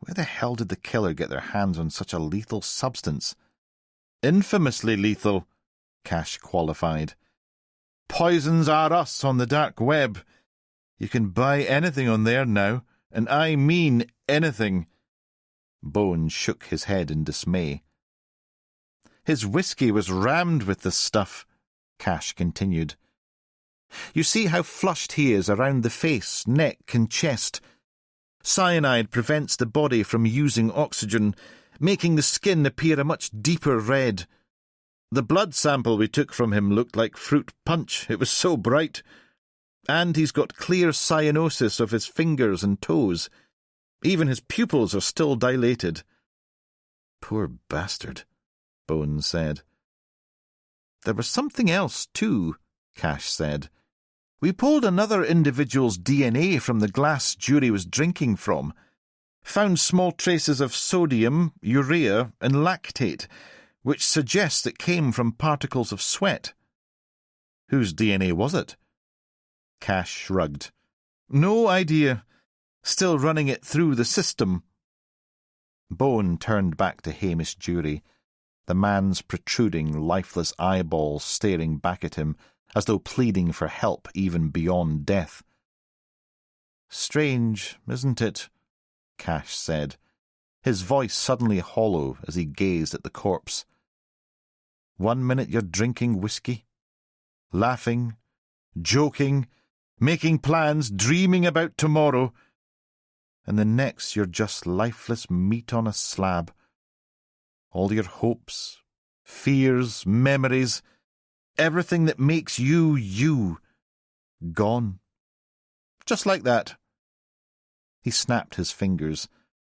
Where the hell did the killer get their hands on such a lethal substance? "Infamously lethal," Cash qualified. "Poisons are us on the dark web. You can buy anything on there now, and I mean anything." Bones shook his head in dismay. "His whiskey was rammed with the stuff," Cash continued. "You see how flushed he is around the face, neck, and chest. Cyanide prevents the body from using oxygen, making the skin appear a much deeper red. The blood sample we took from him looked like fruit punch, it was so bright. And he's got clear cyanosis of his fingers and toes. Even his pupils are still dilated." "Poor bastard," Bones said. "There was something else, too," Cash said. "We pulled another individual's DNA from the glass Jury was drinking from. Found small traces of sodium, urea, and lactate, which suggests it came from particles of sweat. Whose DNA was it? Cash shrugged. No idea. Still running it through the system. Bone turned back to Hamish Jury, the man's protruding, lifeless eyeballs staring back at him as though pleading for help even beyond death. Strange, isn't it? Cash said, his voice suddenly hollow as he gazed at the corpse. 1 minute you're drinking whiskey, laughing, joking, making plans, dreaming about tomorrow, and the next you're just lifeless meat on a slab. All your hopes, fears, memories, everything that makes you you, gone. Just like that. He snapped his fingers,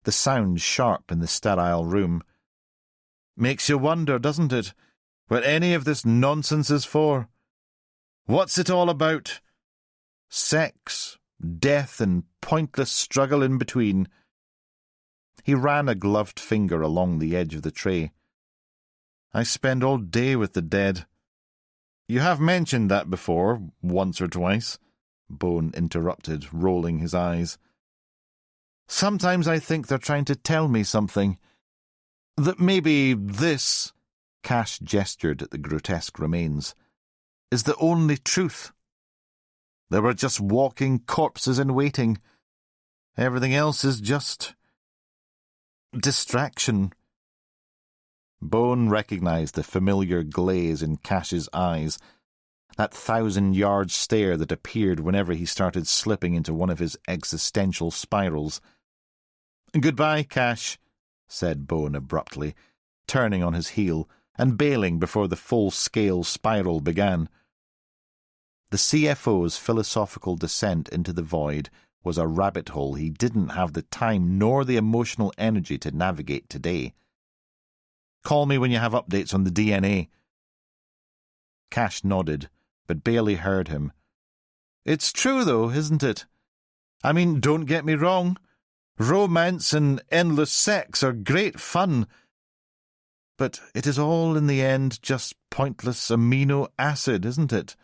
the sound sharp in the sterile room. Makes you wonder, doesn't it, what any of this nonsense is for? What's it all about? Sex, death, and pointless struggle in between. He ran a gloved finger along the edge of the tray. I spend all day with the dead. You have mentioned that before, once or twice, Bone interrupted, rolling his eyes. Sometimes I think they're trying to tell me something. That maybe this, Cash gestured at the grotesque remains, is the only truth. They were just walking corpses in waiting. Everything else is just distraction. Bone recognized the familiar glaze in Cash's eyes, that 1,000-yard stare that appeared whenever he started slipping into one of his existential spirals. Goodbye, Cash, said Bone abruptly, turning on his heel and bailing before the full-scale spiral began. The CFO's philosophical descent into the void was a rabbit hole he didn't have the time nor the emotional energy to navigate today. Call me when you have updates on the DNA. Cash nodded, but Bailey heard him. It's true, though, isn't it? I mean, don't get me wrong. Romance and endless sex are great fun. But it is all in the end just pointless amino acid, isn't it?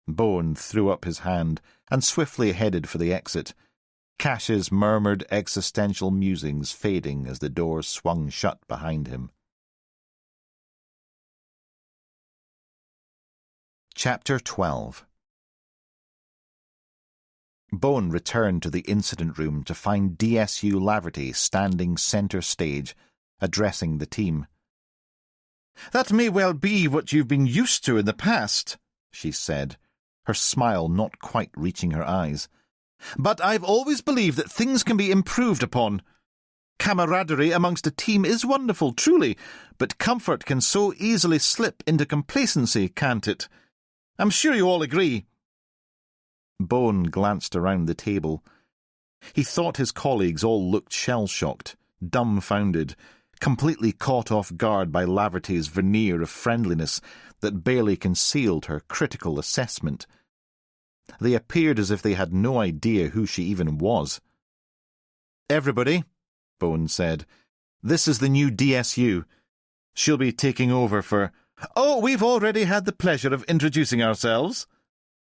Bone threw up his hand and swiftly headed for the exit, Cash's murmured existential musings fading as the door swung shut behind him. Chapter 12. Bone returned to the incident room to find DSU Laverty standing centre stage, addressing the team. That may well be what you've been used to in the past, she said, her smile not quite reaching her eyes. But I've always believed that things can be improved upon. Camaraderie amongst a team is wonderful, truly, but comfort can so easily slip into complacency, can't it? I'm sure you all agree. Bone glanced around the table. He thought his colleagues all looked shell-shocked, dumbfounded, completely caught off guard by Laverty's veneer of friendliness that barely concealed her critical assessment. They appeared as if they had no idea who she even was. Everybody, Bone said, this is the new DSU. She'll be taking over for... Oh, we've already had the pleasure of introducing ourselves,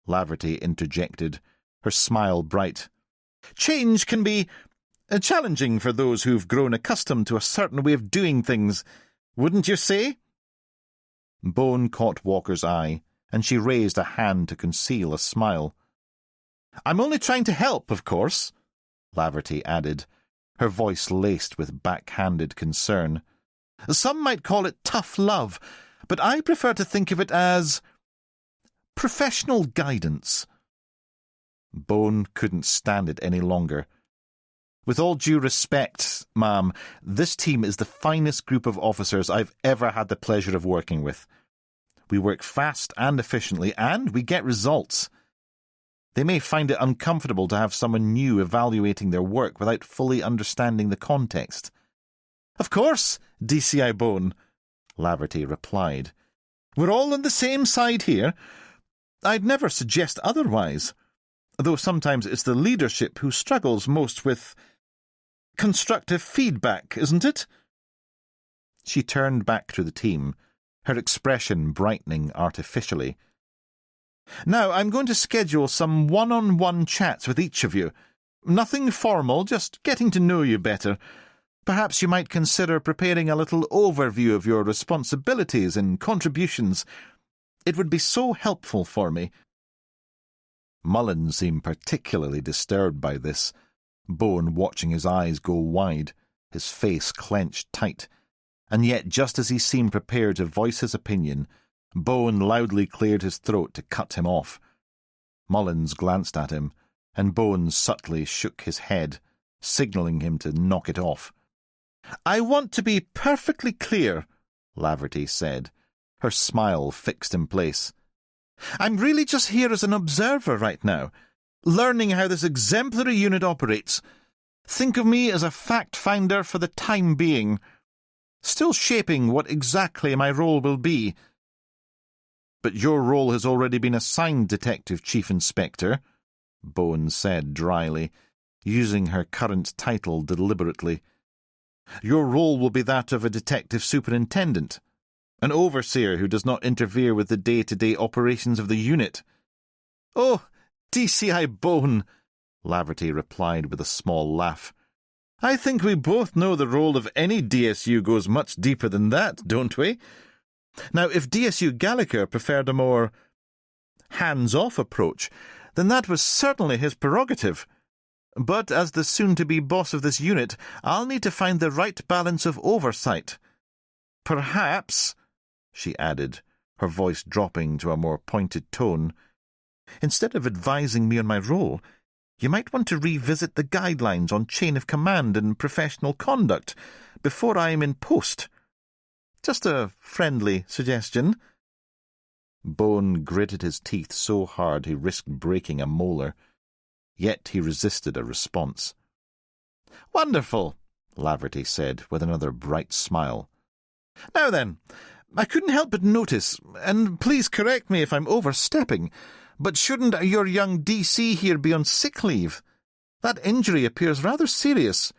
Laverty interjected, her smile bright. Change can be challenging for those who've grown accustomed to a certain way of doing things, wouldn't you say? Bone caught Walker's eye, and she raised a hand to conceal a smile. I'm only trying to help, of course, Laverty added, her voice laced with backhanded concern. Some might call it tough love, but I prefer to think of it as professional guidance. Bone couldn't stand it any longer. With all due respect, ma'am, this team is the finest group of officers I've ever had the pleasure of working with. We work fast and efficiently, and we get results. They may find it uncomfortable to have someone new evaluating their work without fully understanding the context. Of course, DCI Bone, Laverty replied. We're all on the same side here. I'd never suggest otherwise, though sometimes it's the leadership who struggles most with constructive feedback, isn't it?" She turned back to the team, her expression brightening artificially. "Now I'm going to schedule some one-on-one chats with each of you. Nothing formal, just getting to know you better. Perhaps you might consider preparing a little overview of your responsibilities and contributions. It would be so helpful for me." Mullins seemed particularly disturbed by this, Bone watching his eyes go wide, his face clenched tight, and yet just as he seemed prepared to voice his opinion, Bone loudly cleared his throat to cut him off. Mullins glanced at him, and Bone subtly shook his head, signalling him to knock it off. "I want to be perfectly clear," Laverty said, her smile fixed in place. "I'm really just here as an observer right now, learning how this exemplary unit operates. Think of me as a fact-finder for the time being, still shaping what exactly my role will be." "But your role has already been assigned, Detective Chief Inspector," Bone said dryly, using her current title deliberately. "Your role will be that of a detective superintendent, an overseer who does not interfere with the day-to-day operations of the unit." "Oh, DCI Bone," Laverty replied with a small laugh. "I think we both know the role of any DSU goes much deeper than that, don't we? Now, if DSU Gallagher preferred a more hands-off approach, then that was certainly his prerogative. But as the soon-to-be boss of this unit, I'll need to find the right balance of oversight. Perhaps," she added, her voice dropping to a more pointed tone, "instead of advising me on my role, you might want to revisit the guidelines on chain of command and professional conduct before I am in post. Just a friendly suggestion." Bone gritted his teeth so hard he risked breaking a molar. Yet he resisted a response. "Wonderful," Laverty said, with another bright smile. "Now then, I couldn't help but notice, and please correct me if I'm overstepping, but shouldn't your young DC here be on sick leave? That injury appears rather serious."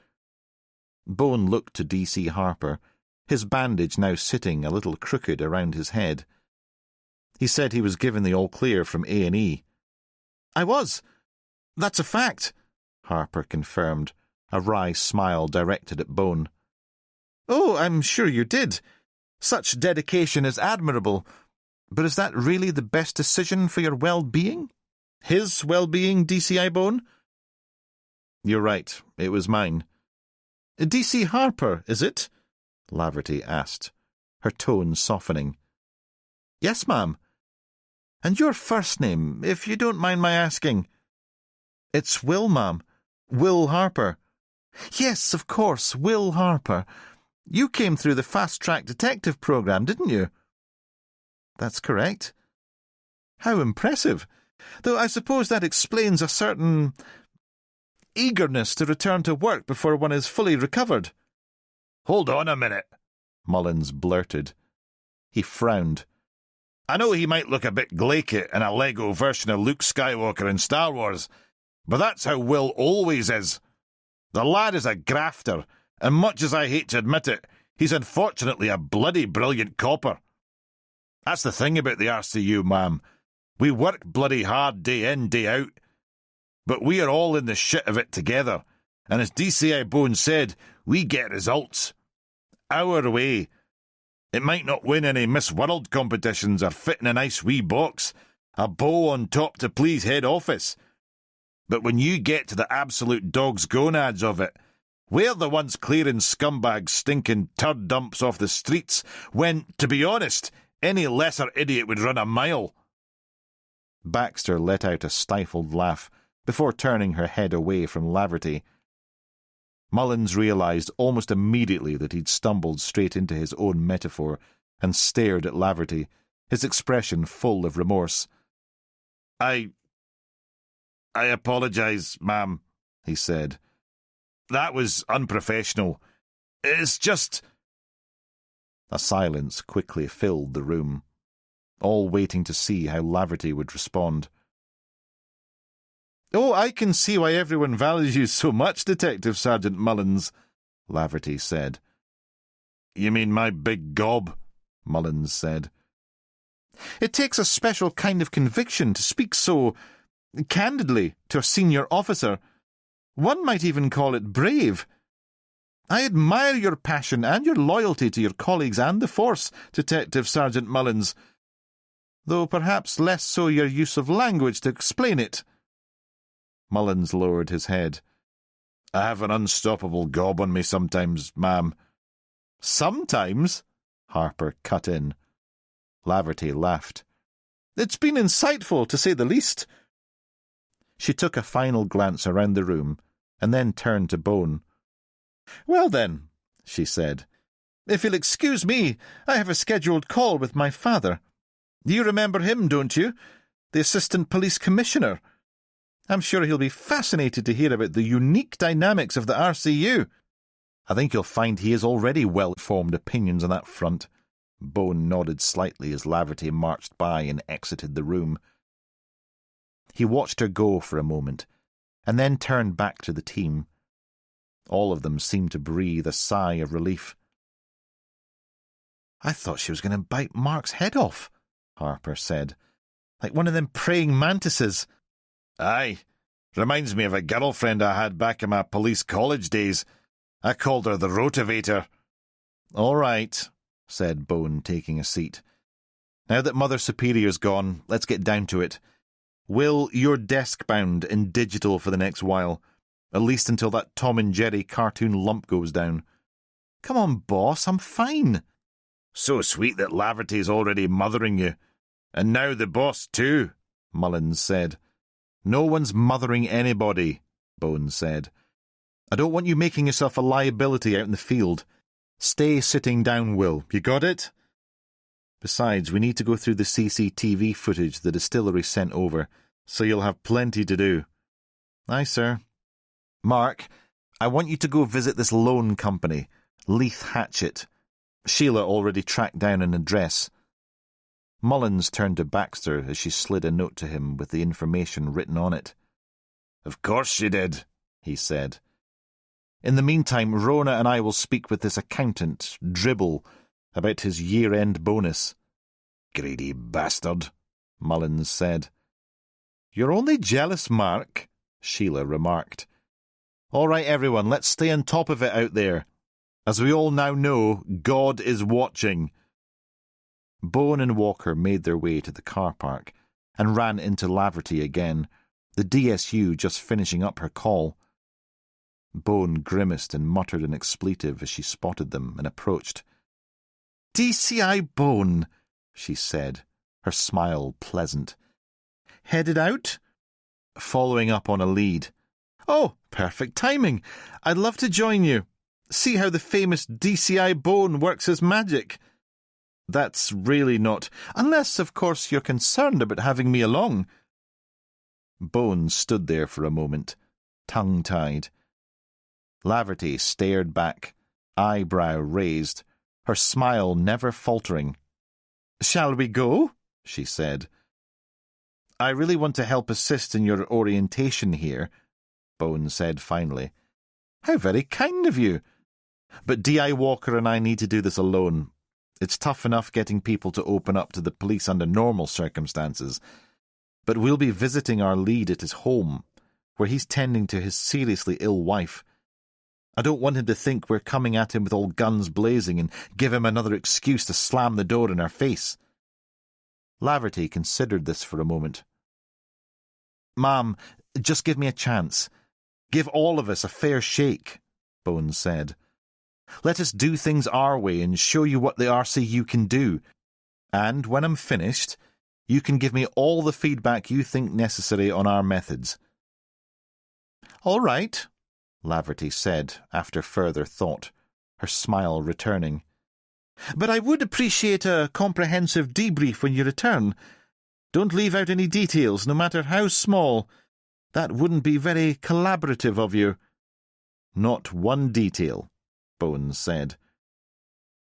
Bone looked to DC Harper, his bandage now sitting a little crooked around his head. He said he was given the all-clear from A&E. "I was. That's a fact," Harper confirmed, a wry smile directed at Bone. "Oh, I'm sure you did. Such dedication is admirable. But is that really the best decision for your well-being? His well-being, DCI Bone?" "You're right. It was mine." "DC Harper, is it?" Laverty asked, her tone softening. "Yes, ma'am. And your first name, if you don't mind my asking?" "It's Will, ma'am. Will Harper." "Yes, of course, Will Harper. You came through the fast-track detective program, didn't you?" "That's correct." "How impressive. Though I suppose that explains a certain eagerness to return to work before one is fully recovered." "Hold on a minute," Mullins blurted. He frowned. "I know he might look a bit glaikit in a Lego version of Luke Skywalker in Star Wars, but that's how Will always is. The lad is a grafter, and much as I hate to admit it, he's unfortunately a bloody brilliant copper. That's the thing about the RCU, ma'am. We work bloody hard day in, day out. But we are all in the shit of it together, and as DCI Bone said, we get results. Our way. It might not win any Miss World competitions or fit in a nice wee box, a bow on top to please head office. But when you get to the absolute dog's gonads of it, we're the ones clearing scumbags stinking turd dumps off the streets when, to be honest, any lesser idiot would run a mile." Baxter let out a stifled laugh before turning her head away from Laverty. Mullins realised almost immediately that he'd stumbled straight into his own metaphor and stared at Laverty, his expression full of remorse. I apologise, ma'am," he said. "That was unprofessional. It's just—" A silence quickly filled the room, all waiting to see how Laverty would respond. "Oh, I can see why everyone values you so much, Detective Sergeant Mullins," Laverty said. "You mean my big gob?" Mullins said. "It takes a special kind of conviction to speak so candidly to a senior officer. One might even call it brave. I admire your passion and your loyalty to your colleagues and the force, Detective Sergeant Mullins, though perhaps less so your use of language to explain it." Mullins lowered his head. "I have an unstoppable gob on me sometimes, ma'am." "Sometimes?" Harper cut in. Laverty laughed. "It's been insightful, to say the least." She took a final glance around the room and then turned to Bone. "Well then," she said, "if you'll excuse me, I have a scheduled call with my father. You remember him, don't you? The Assistant Police Commissioner. I'm sure he'll be fascinated to hear about the unique dynamics of the RCU. I think you'll find he has already well-formed opinions on that front." Bone nodded slightly as Laverty marched by and exited the room. He watched her go for a moment, and then turned back to the team. All of them seemed to breathe a sigh of relief. "I thought she was going to bite Mark's head off," Harper said. "Like one of them praying mantises." "Aye. Reminds me of a girlfriend I had back in my police college days. I called her the Rotivator." "All right," said Bone, taking a seat. "Now that Mother Superior's gone, let's get down to it. Will, you're desk-bound in digital for the next while, at least until that Tom and Jerry cartoon lump goes down." "Come on, boss, I'm fine." "So sweet that Laverty's already mothering you. And now the boss too," Mullins said. "No one's mothering anybody," Bone said. "I don't want you making yourself a liability out in the field. Stay sitting down, Will. You got it? Besides, we need to go through the CCTV footage the distillery sent over, so you'll have plenty to do." "Aye, sir." "Mark, I want you to go visit this loan company, Leith Hatchett. Sheila already tracked down an address." Mullins turned to Baxter as she slid a note to him with the information written on it. "Of course she did," he said. "In the meantime, Rona and I will speak with this accountant, Dribble, about his year-end bonus." "Greedy bastard," Mullins said. "You're only jealous, Mark," Sheila remarked. "All right, everyone, let's stay on top of it out there. As we all now know, God is watching." Bone and Walker made their way to the car park and ran into Laverty again, the DSU just finishing up her call. Bone grimaced and muttered an expletive as she spotted them and approached. "DCI Bone," she said, her smile pleasant. "Headed out?" "Following up on a lead." "Oh, perfect timing. I'd love to join you. See how the famous DCI Bone works his magic." "That's really not... Unless, of course, you're concerned about having me along." Bone stood there for a moment, tongue-tied. Laverty stared back, eyebrow raised, her smile never faltering. "Shall we go?" she said. "I really want to help assist in your orientation here," Bone said finally. "How very kind of you. But D.I. Walker and I need to do this alone. It's tough enough getting people to open up to the police under normal circumstances. But we'll be visiting our lead at his home, where he's tending to his seriously ill wife. I don't want him to think we're coming at him with all guns blazing and give him another excuse to slam the door in our face." Laverty considered this for a moment. "Ma'am, just give me a chance. Give all of us a fair shake," Bone said. "Let us do things our way and show you what the RCU can do. And when I'm finished, you can give me all the feedback you think necessary on our methods." "All right," Laverty said after further thought, her smile returning. "But I would appreciate a comprehensive debrief when you return. Don't leave out any details, no matter how small. That wouldn't be very collaborative of you." "Not one detail," Bone said.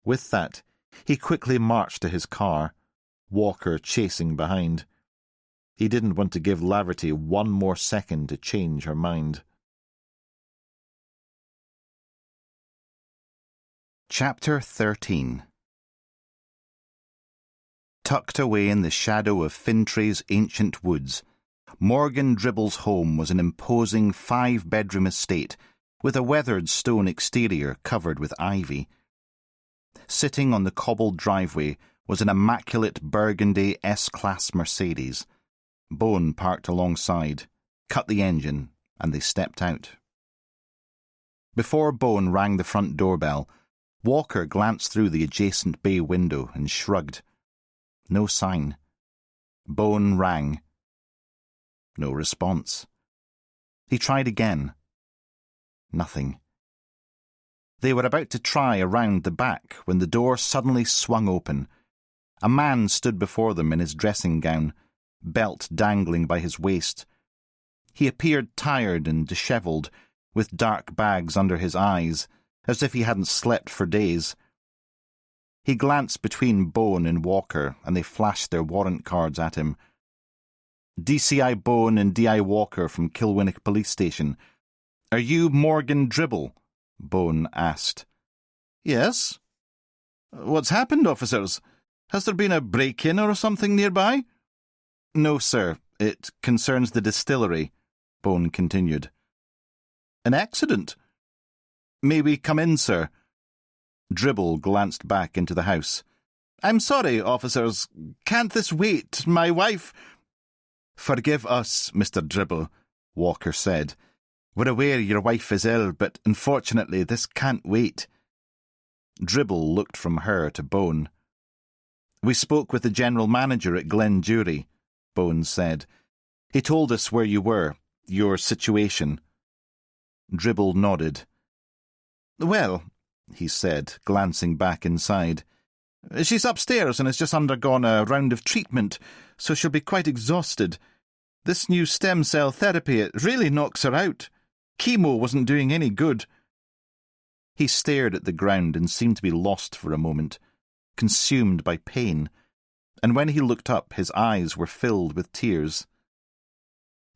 With that, he quickly marched to his car, Walker chasing behind. He didn't want to give Laverty one more second to change her mind. Chapter 13. Tucked away in the shadow of Fintray's ancient woods, Morgan Dribble's home was an imposing 5-bedroom estate with a weathered stone exterior covered with ivy. Sitting on the cobbled driveway was an immaculate burgundy S-Class Mercedes. Bone parked alongside, cut the engine, and they stepped out. Before Bone rang the front doorbell, Walker glanced through the adjacent bay window and shrugged. No sign. Bone rang. No response. He tried again. Nothing. They were about to try around the back when the door suddenly swung open. A man stood before them in his dressing gown, belt dangling by his waist. He appeared tired and dishevelled, with dark bags under his eyes, as if he hadn't slept for days. He glanced between Bone and Walker, and they flashed their warrant cards at him. DCI Bone and DI Walker from Kilwinnock Police Station. Are you Morgan Dribble? Bone asked. Yes. What's happened, officers? Has there been a break-in or something nearby? No, sir. It concerns the distillery, Bone continued. An accident? May we come in, sir? Dribble glanced back into the house. I'm sorry, officers. Can't this wait? My wife... Forgive us, Mr. Dribble, Walker said. We're aware your wife is ill, but unfortunately this can't wait. Dribble looked from her to Bone. We spoke with the general manager at Glenjury, Bone said. He told us where you were, your situation. Dribble nodded. Well, he said, glancing back inside, she's upstairs and has just undergone a round of treatment, so she'll be quite exhausted. This new stem cell therapy, it really knocks her out. Chemo wasn't doing any good. He stared at the ground and seemed to be lost for a moment, consumed by pain, and when he looked up his eyes were filled with tears.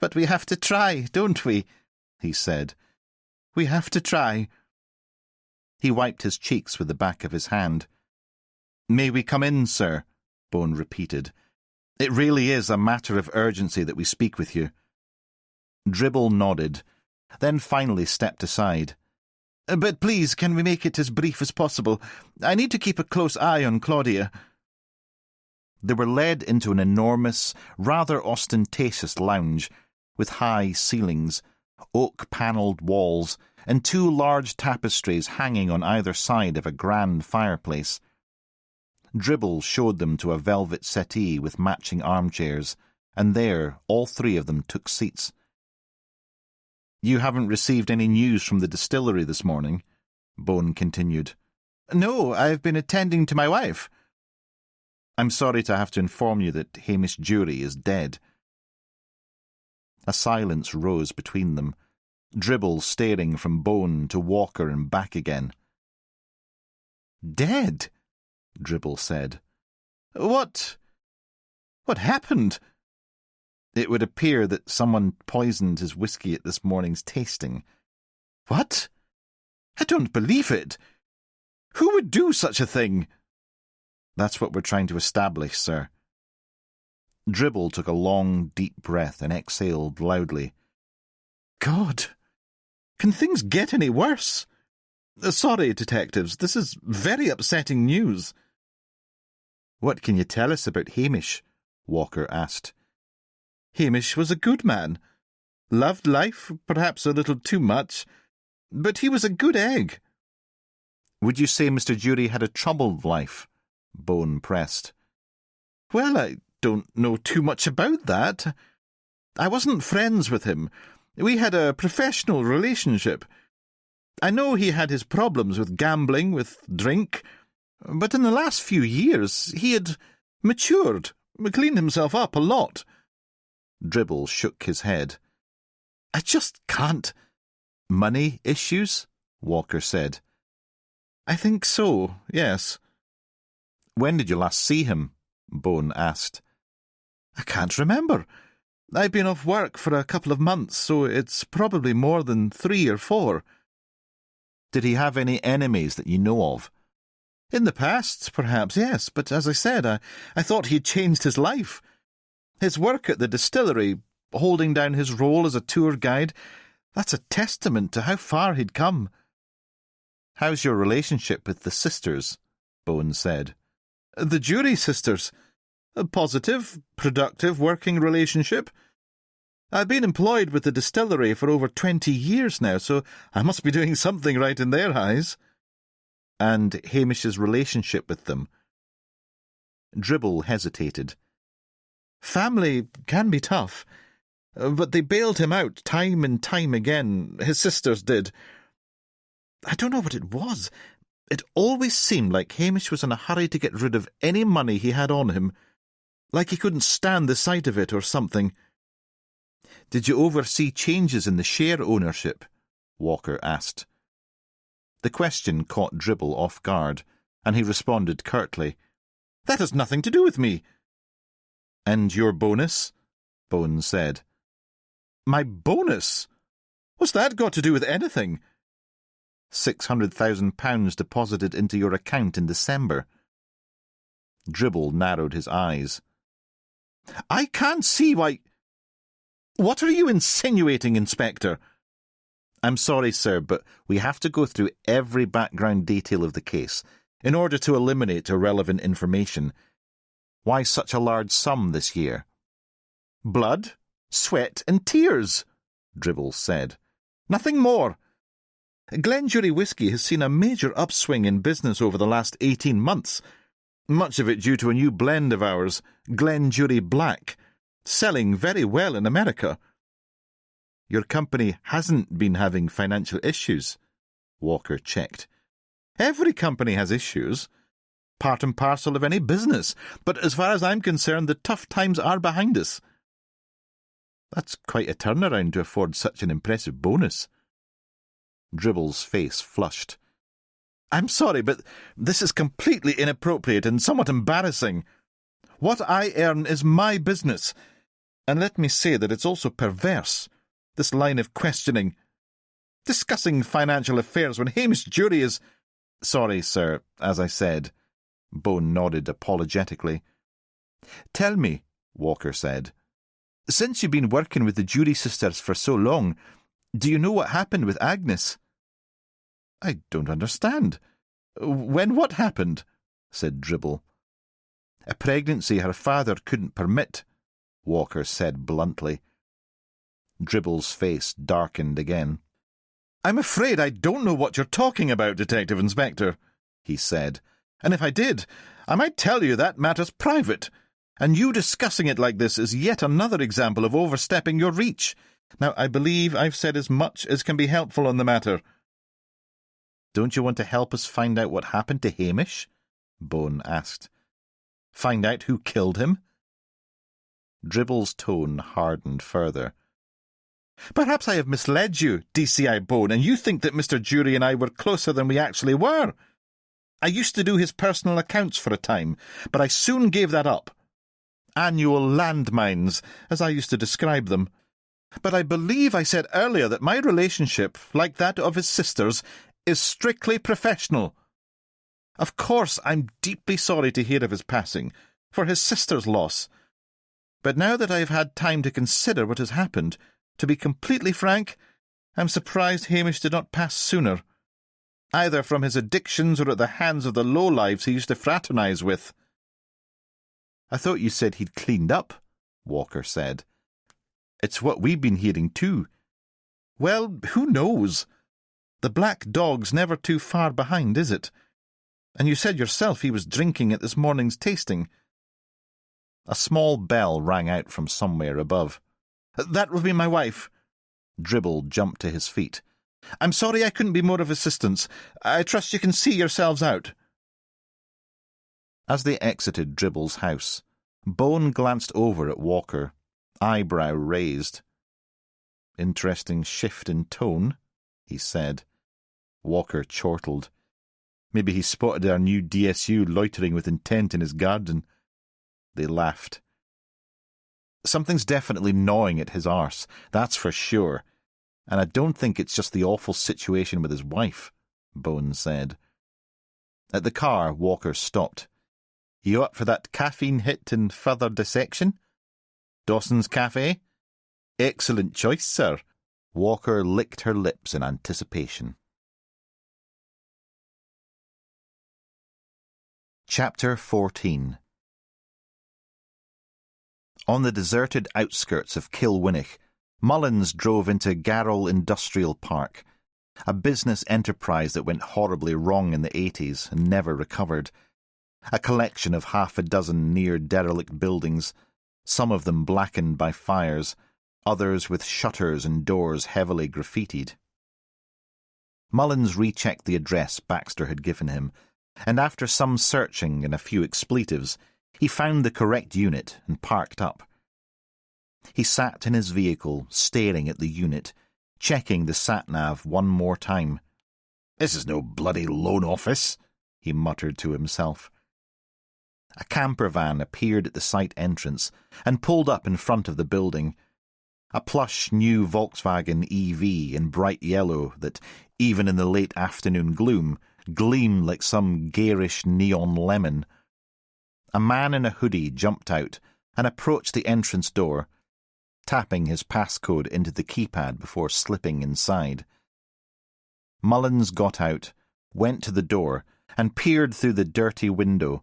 But we have to try, don't we? He said. We have to try. He wiped his cheeks with the back of his hand. May we come in, sir? Bone repeated. It really is a matter of urgency that we speak with you. Dribble nodded, then finally stepped aside. But please, can we make it as brief as possible? I need to keep a close eye on Claudia. They were led into an enormous, rather ostentatious lounge, with high ceilings, oak-panelled walls, and 2 large tapestries hanging on either side of a grand fireplace. Dribble showed them to a velvet settee with matching armchairs, and there all 3 of them took seats. You haven't received any news from the distillery this morning? Bone continued. No, I've been attending to my wife. I'm sorry to have to inform you that Hamish Jury is dead. A silence rose between them, Dribble staring from Bone to Walker and back again. Dead? Dribble said. What happened? It would appear that someone poisoned his whisky at this morning's tasting. What? I don't believe it. Who would do such a thing? That's what we're trying to establish, sir. Dribble took a long, deep breath and exhaled loudly. God, can things get any worse? Sorry, detectives, this is very upsetting news. What can you tell us about Hamish? Walker asked. Hamish was a good man. Loved life, perhaps a little too much, but he was a good egg. Would you say Mr. Jury had a troubled life? Bone pressed. Well, I don't know too much about that. I wasn't friends with him. We had a professional relationship. I know he had his problems with gambling, with drink, but in the last few years he had matured, cleaned himself up a lot. Dribble shook his head. I just can't. Money issues? Walker said. I think so, yes. When did you last see him? Bone asked. I can't remember. I've been off work for a couple of months, so it's probably more than 3 or 4. Did he have any enemies that you know of? In the past, perhaps, yes, but as I said, I thought he'd changed his life. His work at the distillery, holding down his role as a tour guide, that's a testament to how far he'd come. How's your relationship with the sisters? Bones said. The Jury sisters. A positive, productive working relationship. I've been employed with the distillery for over 20 years now, so I must be doing something right in their eyes. And Hamish's relationship with them? Dribble hesitated. Family can be tough, but they bailed him out time and time again. His sisters did. I don't know what it was. It always seemed like Hamish was in a hurry to get rid of any money he had on him, like he couldn't stand the sight of it or something. Did you oversee changes in the share ownership? Walker asked. The question caught Dribble off guard, and he responded curtly. That has nothing to do with me. And your bonus? Bones said. My bonus? What's that got to do with anything? £600,000 deposited into your account in December. Dribble narrowed his eyes. I can't see why... What are you insinuating, Inspector? I'm sorry, sir, but we have to go through every background detail of the case in order to eliminate irrelevant information. Why such a large sum this year? Blood, sweat and tears, Dribble said. Nothing more. Glenjury Whisky has seen a major upswing in business over the last 18 months, much of it due to a new blend of ours, Glenjury Black, selling very well in America. Your company hasn't been having financial issues, Walker checked. Every company has issues, part and parcel of any business, but as far as I'm concerned, the tough times are behind us. That's quite a turnaround to afford such an impressive bonus. Dribble's face flushed. I'm sorry, but this is completely inappropriate and somewhat embarrassing. What I earn is my business, and let me say that it's also perverse, this line of questioning. Discussing financial affairs when Hamish Jury is... Sorry, sir, as I said. Bone nodded apologetically. Tell me, Walker said, since you've been working with the Jury sisters for so long, do you know what happened with Agnes? I don't understand. When what happened? Said Dribble. A pregnancy her father couldn't permit, Walker said bluntly. Dribble's face darkened again. I'm afraid I don't know what you're talking about, Detective Inspector, he said. And if I did, I might tell you that matter's private, and you discussing it like this is yet another example of overstepping your reach. Now, I believe I've said as much as can be helpful on the matter. Don't you want to help us find out what happened to Hamish? Bone asked. Find out who killed him? Dribble's tone hardened further. Perhaps I have misled you, DCI Bone, and you think that Mr. Jury and I were closer than we actually were. I used to do his personal accounts for a time, but I soon gave that up. Annual landmines, as I used to describe them. But I believe I said earlier that my relationship, like that of his sisters, is strictly professional. Of course, I'm deeply sorry to hear of his passing, for his sister's loss. But now that I've had time to consider what has happened, to be completely frank, I'm surprised Hamish did not pass sooner, either from his addictions or at the hands of the lowlives he used to fraternise with. I thought you said he'd cleaned up, Walker said. It's what we've been hearing too. Well, who knows? The black dog's never too far behind, is it? And you said yourself he was drinking at this morning's tasting. A small bell rang out from somewhere above. That will be my wife. Dribble jumped to his feet. I'm sorry I couldn't be more of assistance. I trust you can see yourselves out. As they exited Dribble's house, Bone glanced over at Walker, eyebrow raised. Interesting shift in tone, he said. Walker chortled. Maybe he spotted our new DSU loitering with intent in his garden. They laughed. Something's definitely gnawing at his arse, that's for sure. And I don't think it's just the awful situation with his wife, Bones said. At the car, Walker stopped. You up for that caffeine hit and further dissection? Dawson's Cafe? Excellent choice, sir. Walker licked her lips in anticipation. Chapter 14. On the deserted outskirts of Kilwinnock, Mullins drove into Garrel Industrial Park, a business enterprise that went horribly wrong in the 80s and never recovered. A collection of half a dozen near-derelict buildings, some of them blackened by fires, others with shutters and doors heavily graffitied. Mullins rechecked the address Baxter had given him, and after some searching and a few expletives, he found the correct unit and parked up. He sat in his vehicle, staring at the unit, checking the sat-nav one more time. This is no bloody loan office, he muttered to himself. A camper van appeared at the site entrance and pulled up in front of the building. A plush new Volkswagen EV in bright yellow that, even in the late afternoon gloom, gleamed like some garish neon lemon. A man in a hoodie jumped out and approached the entrance door, tapping his passcode into the keypad before slipping inside. Mullins got out, went to the door, and peered through the dirty window.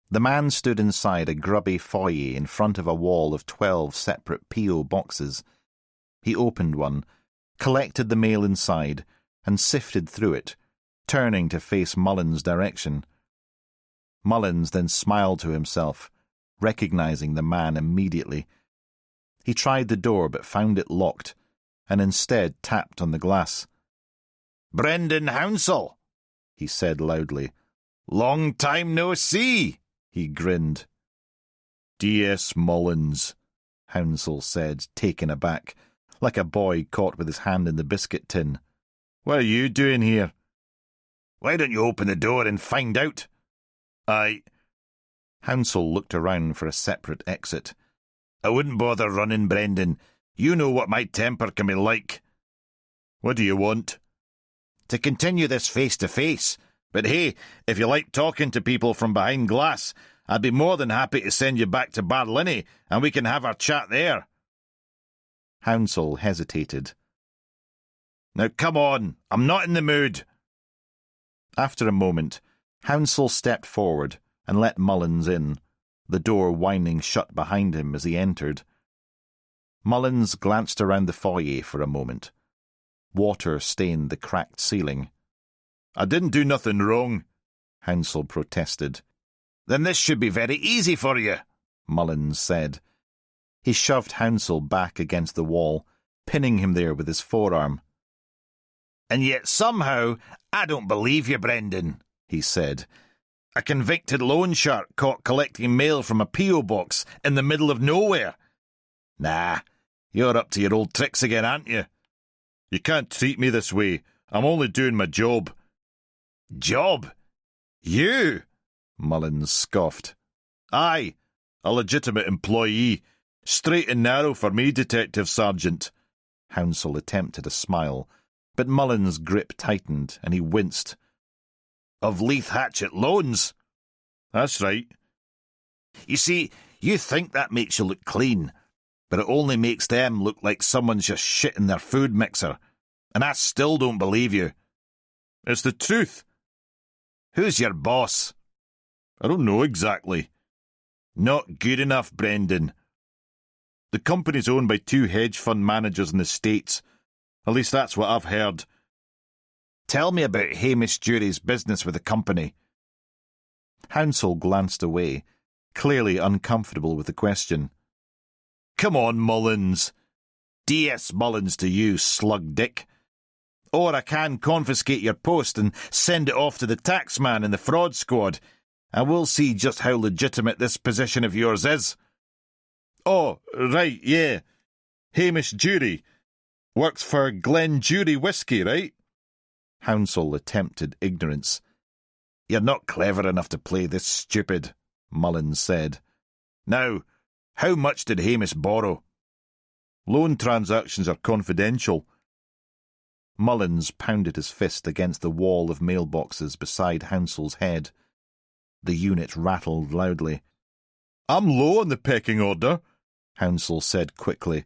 The man stood inside a grubby foyer in front of a wall of 12 separate P.O. boxes. He opened one, collected the mail inside, and sifted through it, turning to face Mullins' direction. Mullins then smiled to himself, recognizing the man immediately. He tried the door but found it locked, and instead tapped on the glass. "Brendan Hounsell," he said loudly. "Long time no see." He grinned. D.S. Mullins, Hounsell said, taken aback, like a boy caught with his hand in the biscuit tin. "What are you doing here?" "Why don't you open the door and find out?" Hounsell looked around for a separate exit. "I wouldn't bother running, Brendan. You know what my temper can be like." "What do you want?" "To continue this face-to-face. But hey, if you like talking to people from behind glass, I'd be more than happy to send you back to Barlinnie, and we can have our chat there." Hounsell hesitated. "Now come on, I'm not in the mood." After a moment, Hounsell stepped forward and let Mullins in, the door winding shut behind him as he entered. Mullins glanced around the foyer for a moment. Water stained the cracked ceiling. "I didn't do nothing wrong," Hounsell protested. "Then this should be very easy for you," Mullins said. He shoved Hounsell back against the wall, pinning him there with his forearm. "And yet somehow I don't believe you, Brendan," he said. "A convicted loan shark caught collecting mail from a P.O. box in the middle of nowhere. Nah, you're up to your old tricks again, aren't you?" "You can't treat me this way. I'm only doing my job." "Job? You?" Mullins scoffed. "Aye, a legitimate employee. Straight and narrow for me, Detective Sergeant." Hounsell attempted a smile, but Mullins' grip tightened and he winced. "Of Leith Hatchett Loans?" "That's right." "You see, you think that makes you look clean, but it only makes them look like someone's just shit in their food mixer. And I still don't believe you." "It's the truth." "Who's your boss?" "I don't know exactly." "Not good enough, Brendan." "The company's owned by 2 hedge fund managers in the States. At least that's what I've heard." "Tell me about Hamish Jury's business with the company." Hounsell glanced away, clearly uncomfortable with the question. "Come on, Mullins. D.S. Mullins to you, slug dick. Or I can confiscate your post and send it off to the taxman in the fraud squad, and we'll see just how legitimate this position of yours is." "Oh, right, yeah. Hamish Jury. Works for Glen Jury Whisky, right?" Hounsell attempted ignorance. "You're not clever enough to play this stupid," Mullins said. "Now, How much did Hamish borrow? Loan transactions are confidential. Mullins pounded his fist against the wall of mailboxes beside Hounsell's head. The unit rattled loudly. I'm low on the pecking order, Hounsell said quickly.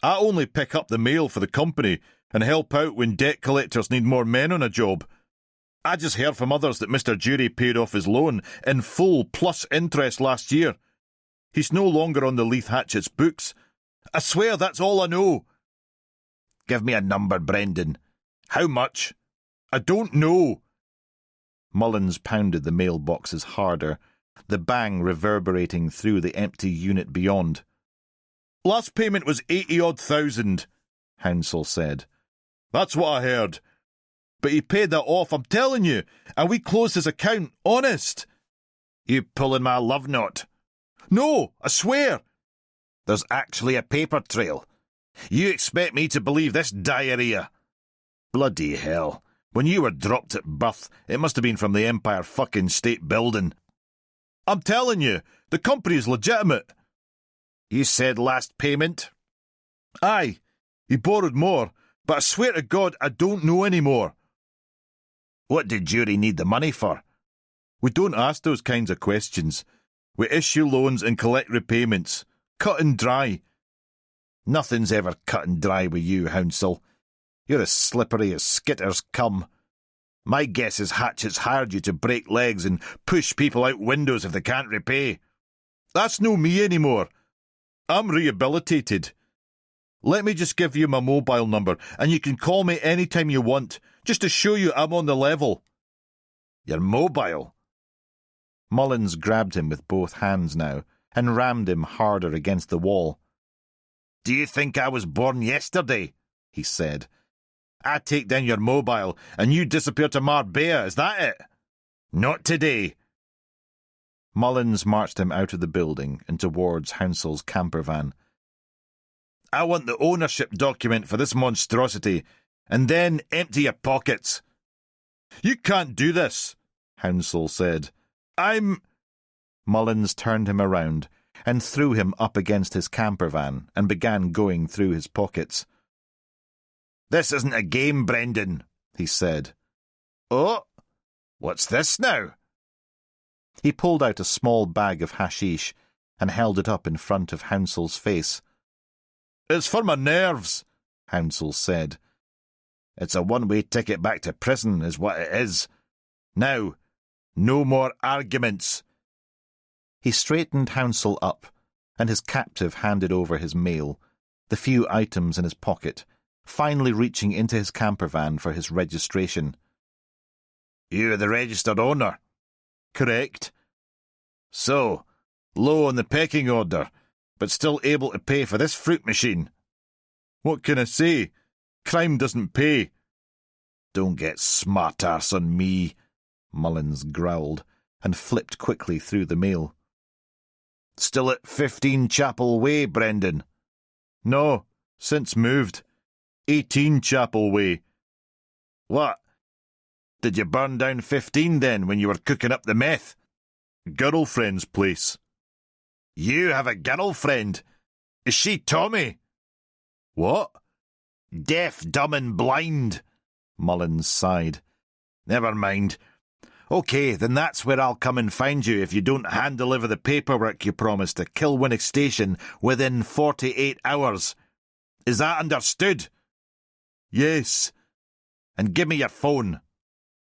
I only pick up the mail for the company and help out when debt collectors need more men on a job. I just heard from others that Mr. Jury paid off his loan in full plus interest last year. He's no longer on the Leith Hatchett's books. I swear that's all I know. Give me a number, Brendan. How much? I don't know. Mullins pounded the mailboxes harder, the bang reverberating through the empty unit beyond. Last payment was 80-odd thousand, Hounsell said. That's what I heard. But he paid that off, I'm telling you, and we closed his account, honest. You pulling my love knot? No, I swear. There's actually a paper trail. You expect me to believe this diarrhea? Bloody hell. When you were dropped at birth, it must have been from the Empire fucking State Building. I'm telling you, the company's legitimate. You said last payment? Aye, he borrowed more, but I swear to God I don't know any more. What did Jury need the money for? We don't ask those kinds of questions. We issue loans and collect repayments. Cut and dry. Nothing's ever cut and dry with you, Hounsell. You're as slippery as skitters come. My guess is Hatchett's hired you to break legs and push people out windows if they can't repay. That's no me anymore. I'm rehabilitated. Let me just give you my mobile number, and you can call me any time you want, just to show you I'm on the level. You're mobile? Mullins grabbed him with both hands now, and rammed him harder against the wall. Do you think I was born yesterday? He said. I take down your mobile, and you disappear to Marbella, is that it? Not today. Mullins marched him out of the building and towards Hounsell's camper van. I want the ownership document for this monstrosity, and then empty your pockets. You can't do this, Hounsell said. Mullins turned him around and threw him up against his camper van and began going through his pockets. This isn't a game, Brendan, he said. Oh, what's this now? He pulled out a small bag of hashish and held it up in front of Hounsell's face. It's for my nerves, Hounsell said. It's a one-way ticket back to prison, is what it is. Now, no more arguments. He straightened Hounsell up, and his captive handed over his mail, the few items in his pocket, finally reaching into his camper van for his registration. You're the registered owner? Correct. So, low on the pecking order, but still able to pay for this fruit machine. What can I say? Crime doesn't pay. Don't get smart-arse on me, Mullins growled, and flipped quickly through the mail. Still at 15 Chapel Way, Brendan? No, since moved. 18 Chapel Way. What? Did you burn down 15 then when you were cooking up the meth? Girlfriend's place. You have a girlfriend? Is she Tommy? What? Deaf, dumb and blind, Mullins sighed. Never mind. OK, then that's where I'll come and find you if you don't hand-deliver the paperwork you promised to Kilwinnock Station within 48 hours. Is that understood? Yes. And give me your phone.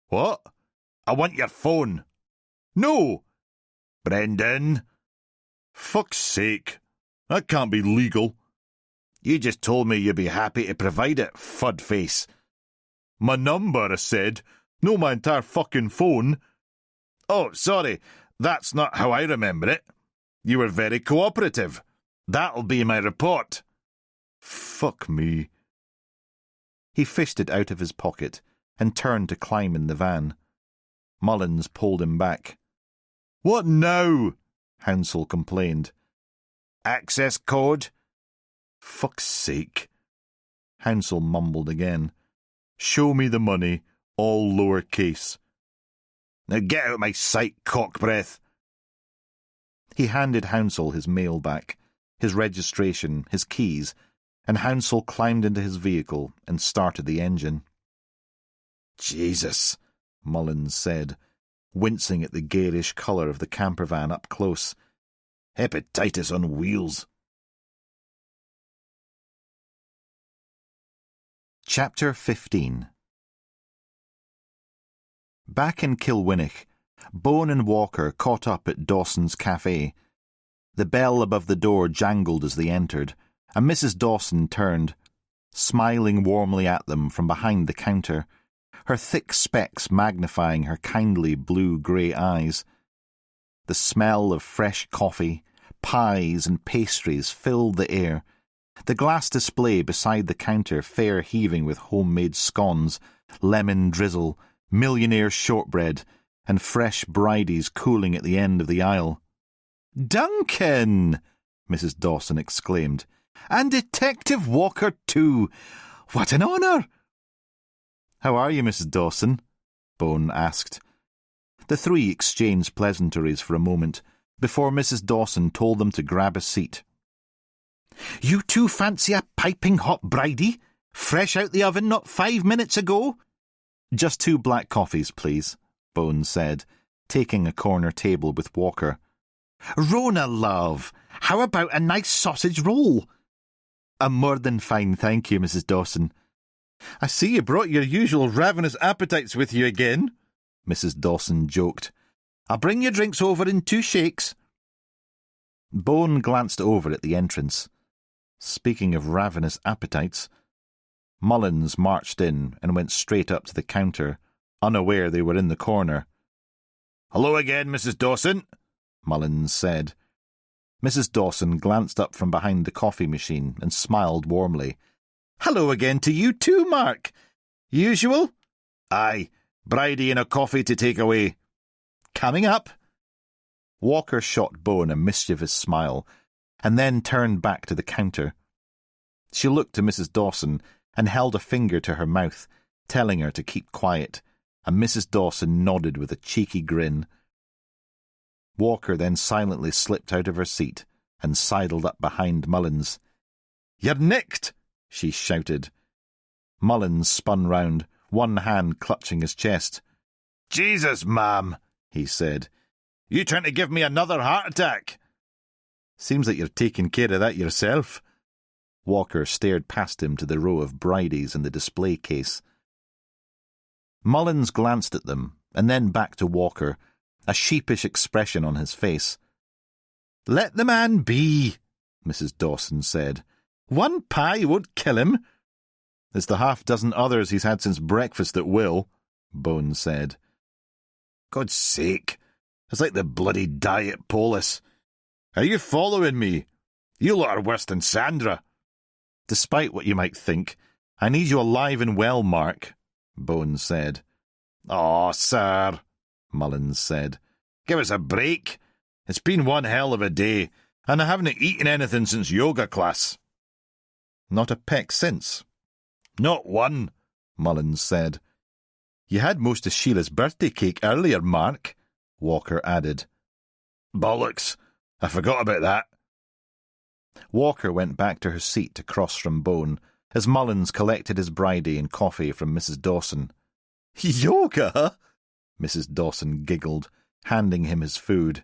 What? I want your phone. No. Brendan. Fuck's sake. That can't be legal. You just told me you'd be happy to provide it, fudface. My number, I said. No, my entire fucking phone. Oh, sorry. That's not how I remember it. You were very cooperative. That'll be my report. Fuck me. He fished it out of his pocket and turned to climb in the van. Mullins pulled him back. What now? Hounsell complained. Access code? Fuck's sake. Hounsell mumbled again. Show me the money, all lowercase. Now get out of my sight, cockbreath. He handed Hounsell his mail back. his registration, his keys, and Hounsell climbed into his vehicle and started the engine. Jesus, Mullins said, wincing at the garish colour of the campervan up close. Hepatitis on wheels. Chapter 15. Back in Kilwinnock, Bone and Walker caught up at Dawson's Café. The bell above the door jangled as they entered, and Mrs. Dawson turned, smiling warmly at them from behind the counter, her thick specs magnifying her kindly blue-grey eyes. The smell of fresh coffee, pies and pastries filled the air, the glass display beside the counter fair heaving with homemade scones, lemon drizzle, millionaire shortbread, and fresh bridies cooling at the end of the aisle. "Duncan!" Mrs. Dawson exclaimed. "And Detective Walker, too! What an honour!" "How are you, Mrs. Dawson?" Bone asked. The three exchanged pleasantries for a moment, before Mrs. Dawson told them to grab a seat. "You two fancy a piping hot bridie? Fresh out the oven not 5 minutes ago?" "Just 2 black coffees, please," Bone said, taking a corner table with Walker. "Rona, love, how about a nice sausage roll?" "I'm more than fine, thank you, Mrs. Dawson." "I see you brought your usual ravenous appetites with you again," Mrs. Dawson joked. "I'll bring your drinks over in 2 shakes." Bone glanced over at the entrance. Speaking of ravenous appetites, Mullins marched in and went straight up to the counter, unaware they were in the corner. "Hello again, Mrs. Dawson," Mullins said. Mrs. Dawson glanced up from behind the coffee machine and smiled warmly. "Hello again to you too, Mark. Usual?" "Aye, bridie and a coffee to take away." "Coming up." Walker shot Bone a mischievous smile, and then turned back to the counter. She looked to Mrs. Dawson and held a finger to her mouth, telling her to keep quiet, and Mrs. Dawson nodded with a cheeky grin. Walker then silently slipped out of her seat and sidled up behind Mullins. "You're nicked!" she shouted. Mullins spun round, one hand clutching his chest. "Jesus, ma'am," he said. "You trying to give me another heart attack?" "Seems like you're taking care of that yourself." Walker stared past him to the row of bridies in the display case. Mullins glanced at them, and then back to Walker, a sheepish expression on his face. "Let the man be," Mrs. Dawson said. "1 pie won't kill him." "It's the 6 others he's had since breakfast that will," Bone said. "God's sake, it's like the bloody diet polis. Are you following me? You lot are worse than Sandra." "Despite what you might think, I need you alive and well, Mark," Bone said. "Aw, sir," Mullins said. "Give us a break. It's been one hell of a day, and I haven't eaten anything since yoga class." "Not a peck since?" "Not one," Mullins said. "You had most of Sheila's birthday cake earlier, Mark," Walker added. "Bollocks, I forgot about that." Walker went back to her seat across from Bone, as Mullins collected his bridie and coffee from Mrs. Dawson. "Yoga?" Mrs. Dawson giggled, handing him his food.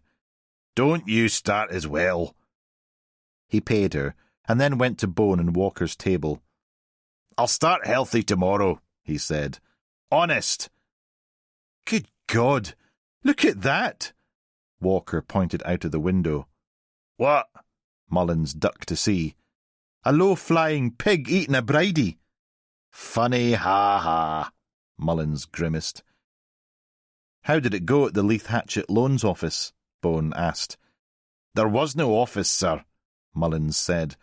"Don't you start as well." He paid her, and then went to Bone and Walker's table. "I'll start healthy tomorrow," he said. "Honest." "Good God, look at that!" Walker pointed out of the window. "What?" Mullins ducked to see. "A low-flying pig eating a bridie." "Funny, ha-ha," Mullins grimaced. "How did it go at the Leith Hatchett Loans office?" Bone asked. "There was no office, sir," Mullins said.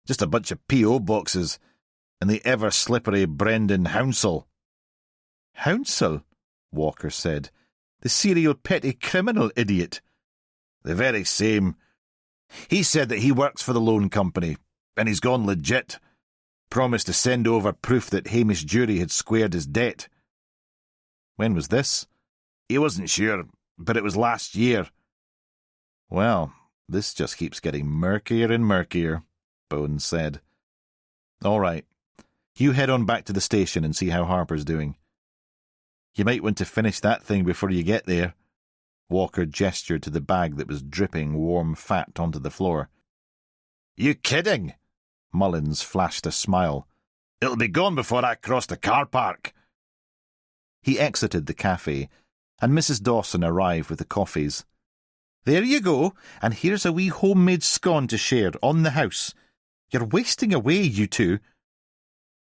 "Just a bunch of P.O. boxes, and the ever-slippery Brendan Hounsell." "Hounsell?" Walker said. "The serial petty criminal idiot." "The very same. He said that he works for the loan company, and he's gone legit. Promised to send over proof that Hamish Jury had squared his debt." "When was this?" "He wasn't sure, but it was last year." "Well, This just keeps getting murkier and murkier, Bones said. All right. You head on back to the station and see how Harper's doing. You might want to finish that thing before you get there. Walker gestured to the bag that was dripping warm fat onto the floor. You kidding? Mullins flashed a smile. It'll be gone before I cross the car park. He exited the cafe, and Mrs. Dawson arrived with the coffees. There you go, and here's a wee homemade scone to share on the house. You're wasting away, you two.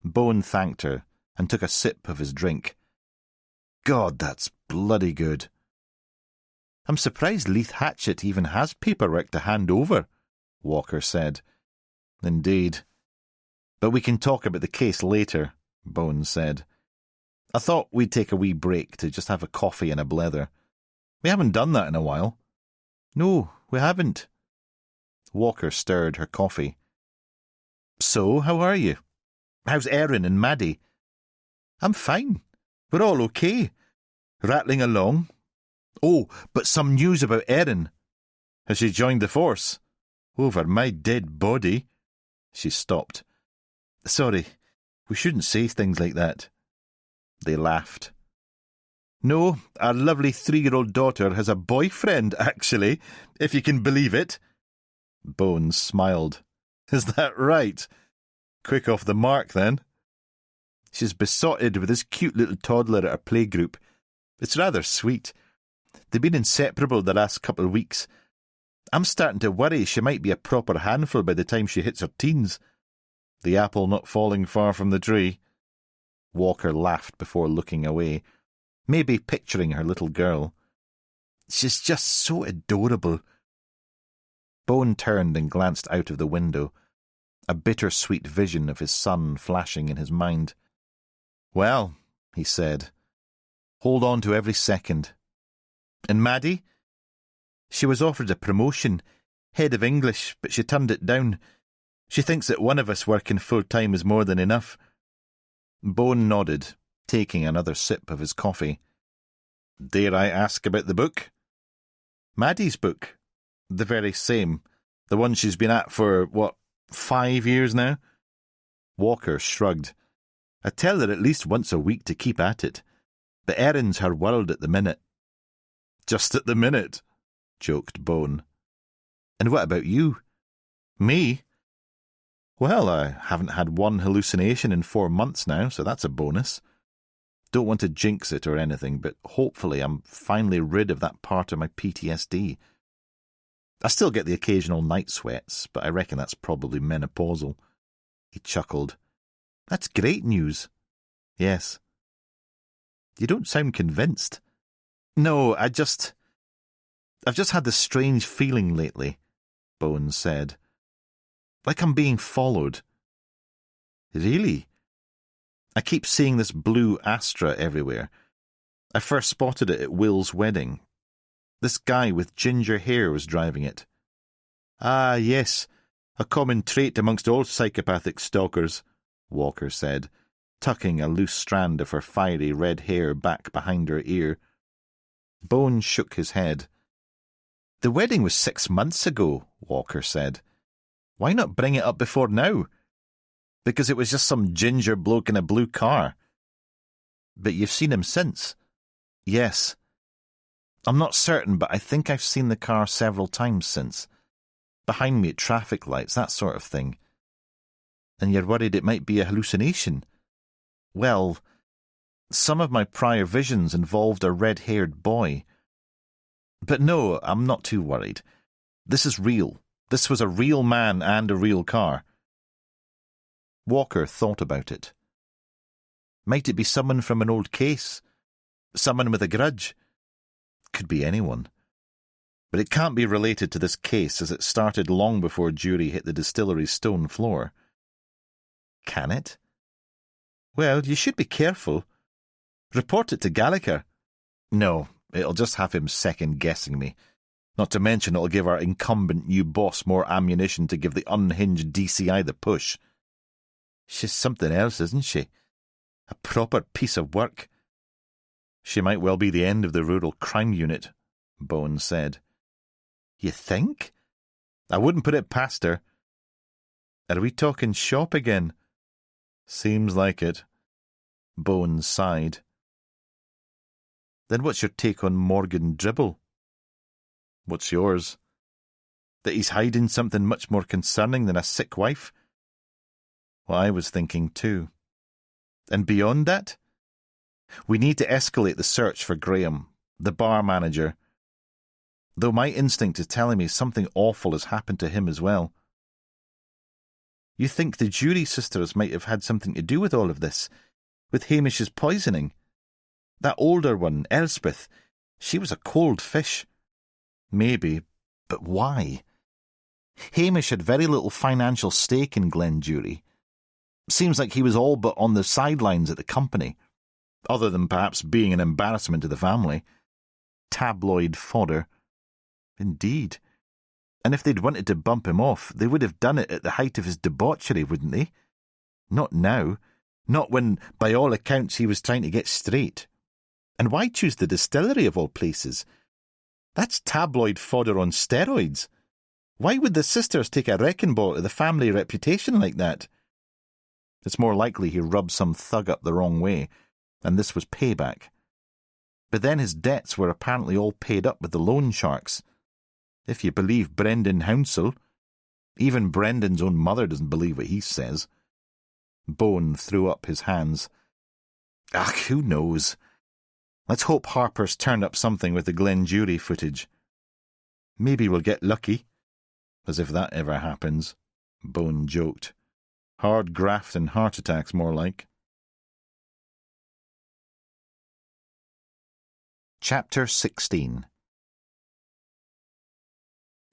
Bone thanked her and took a sip of his drink. God, that's bloody good. I'm surprised Leith Hatchett even has paperwork to hand over, Walker said. Indeed. But we can talk about the case later, Bones said. I thought we'd take a wee break to just have a coffee and a blether. We haven't done that in a while. No, we haven't. Walker stirred her coffee. So, how are you? How's Erin and Maddie? I'm fine. We're all okay. Rattling along. Oh, but some news about Erin. Has she joined the force? Over my dead body. She stopped. Sorry, we shouldn't say things like that. They laughed. No, our lovely 3-year-old daughter has a boyfriend, actually, if you can believe it. Bones smiled. Is that right? Quick off the mark, then. She's besotted with this cute little toddler at our playgroup. It's rather sweet. They've been inseparable the last couple of weeks. I'm starting to worry she might be a proper handful by the time she hits her teens. The apple not falling far from the tree. Walker laughed before looking away, maybe picturing her little girl. She's just so adorable. Bone turned and glanced out of the window, a bittersweet vision of his son flashing in his mind. Well, he said, hold on to every second. And Maddie? She was offered a promotion, head of English, but she turned it down. She thinks that one of us working full-time is more than enough. Bone nodded, taking another sip of his coffee. Dare I ask about the book? Maddie's book. The very same. The one she's been at for, 5 years now? Walker shrugged. I tell her at least once a week to keep at it. But Erin's her world at the minute. Just at the minute, joked Bone. And what about you? Me? Well, I haven't had one hallucination in 4 months now, so that's a bonus. Don't want to jinx it or anything, but hopefully I'm finally rid of that part of my PTSD. I still get the occasional night sweats, but I reckon that's probably menopausal. He chuckled. That's great news. Yes. You don't sound convinced. No, I've just had this strange feeling lately, Bones said. Like I'm being followed. Really? I keep seeing this blue Astra everywhere. I first spotted it at Will's wedding. This guy with ginger hair was driving it. Ah, yes, a common trait amongst all psychopathic stalkers, Walker said, tucking a loose strand of her fiery red hair back behind her ear. Bones shook his head. The wedding was 6 months ago, Walker said. Why not bring it up before now? Because it was just some ginger bloke in a blue car. But you've seen him since? Yes. I'm not certain, but I think I've seen the car several times since. Behind me at traffic lights, that sort of thing. And you're worried it might be a hallucination? Well, some of my prior visions involved a red-haired boy. But no, I'm not too worried. This is real. This was a real man and a real car. Walker thought about it. Might it be someone from an old case? Someone with a grudge? Could be anyone. But it can't be related to this case, as it started long before Jury hit the distillery's stone floor. Can it? Well, you should be careful. Report it to Gallagher. No, it'll just have him second-guessing me. Not to mention it'll give our incumbent new boss more ammunition to give the unhinged DCI the push. She's something else, isn't she? A proper piece of work. She might well be the end of the rural crime unit, Bones said. You think? I wouldn't put it past her. Are we talking shop again? Seems like it. Bones sighed. Then what's your take on Morgan Dribble? What's yours? That he's hiding something much more concerning than a sick wife? Well, I was thinking too. And beyond that? We need to escalate the search for Graham, the bar manager. Though my instinct is telling me something awful has happened to him as well. You think the Jury sisters might have had something to do with all of this? With Hamish's poisoning? That older one, Elspeth, she was a cold fish. Maybe, but why? Hamish had very little financial stake in Glen Jury. Seems like he was all but on the sidelines at the company, other than perhaps being an embarrassment to the family. Tabloid fodder. Indeed. And if they'd wanted to bump him off, they would have done it at the height of his debauchery, wouldn't they? Not now. Not when, by all accounts, he was trying to get straight. And why choose the distillery of all places? That's tabloid fodder on steroids. Why would the sisters take a wrecking ball to the family reputation like that? It's more likely he rubbed some thug up the wrong way, and this was payback. But then his debts were apparently all paid up with the loan sharks. If you believe Brendan Hounsell. Even Brendan's own mother doesn't believe what he says. Bone threw up his hands. Ach, who knows? Let's hope Harper's turned up something with the Glen Jury footage. Maybe we'll get lucky. As if that ever happens, Bone joked. Hard graft and heart attacks, more like. Chapter 16.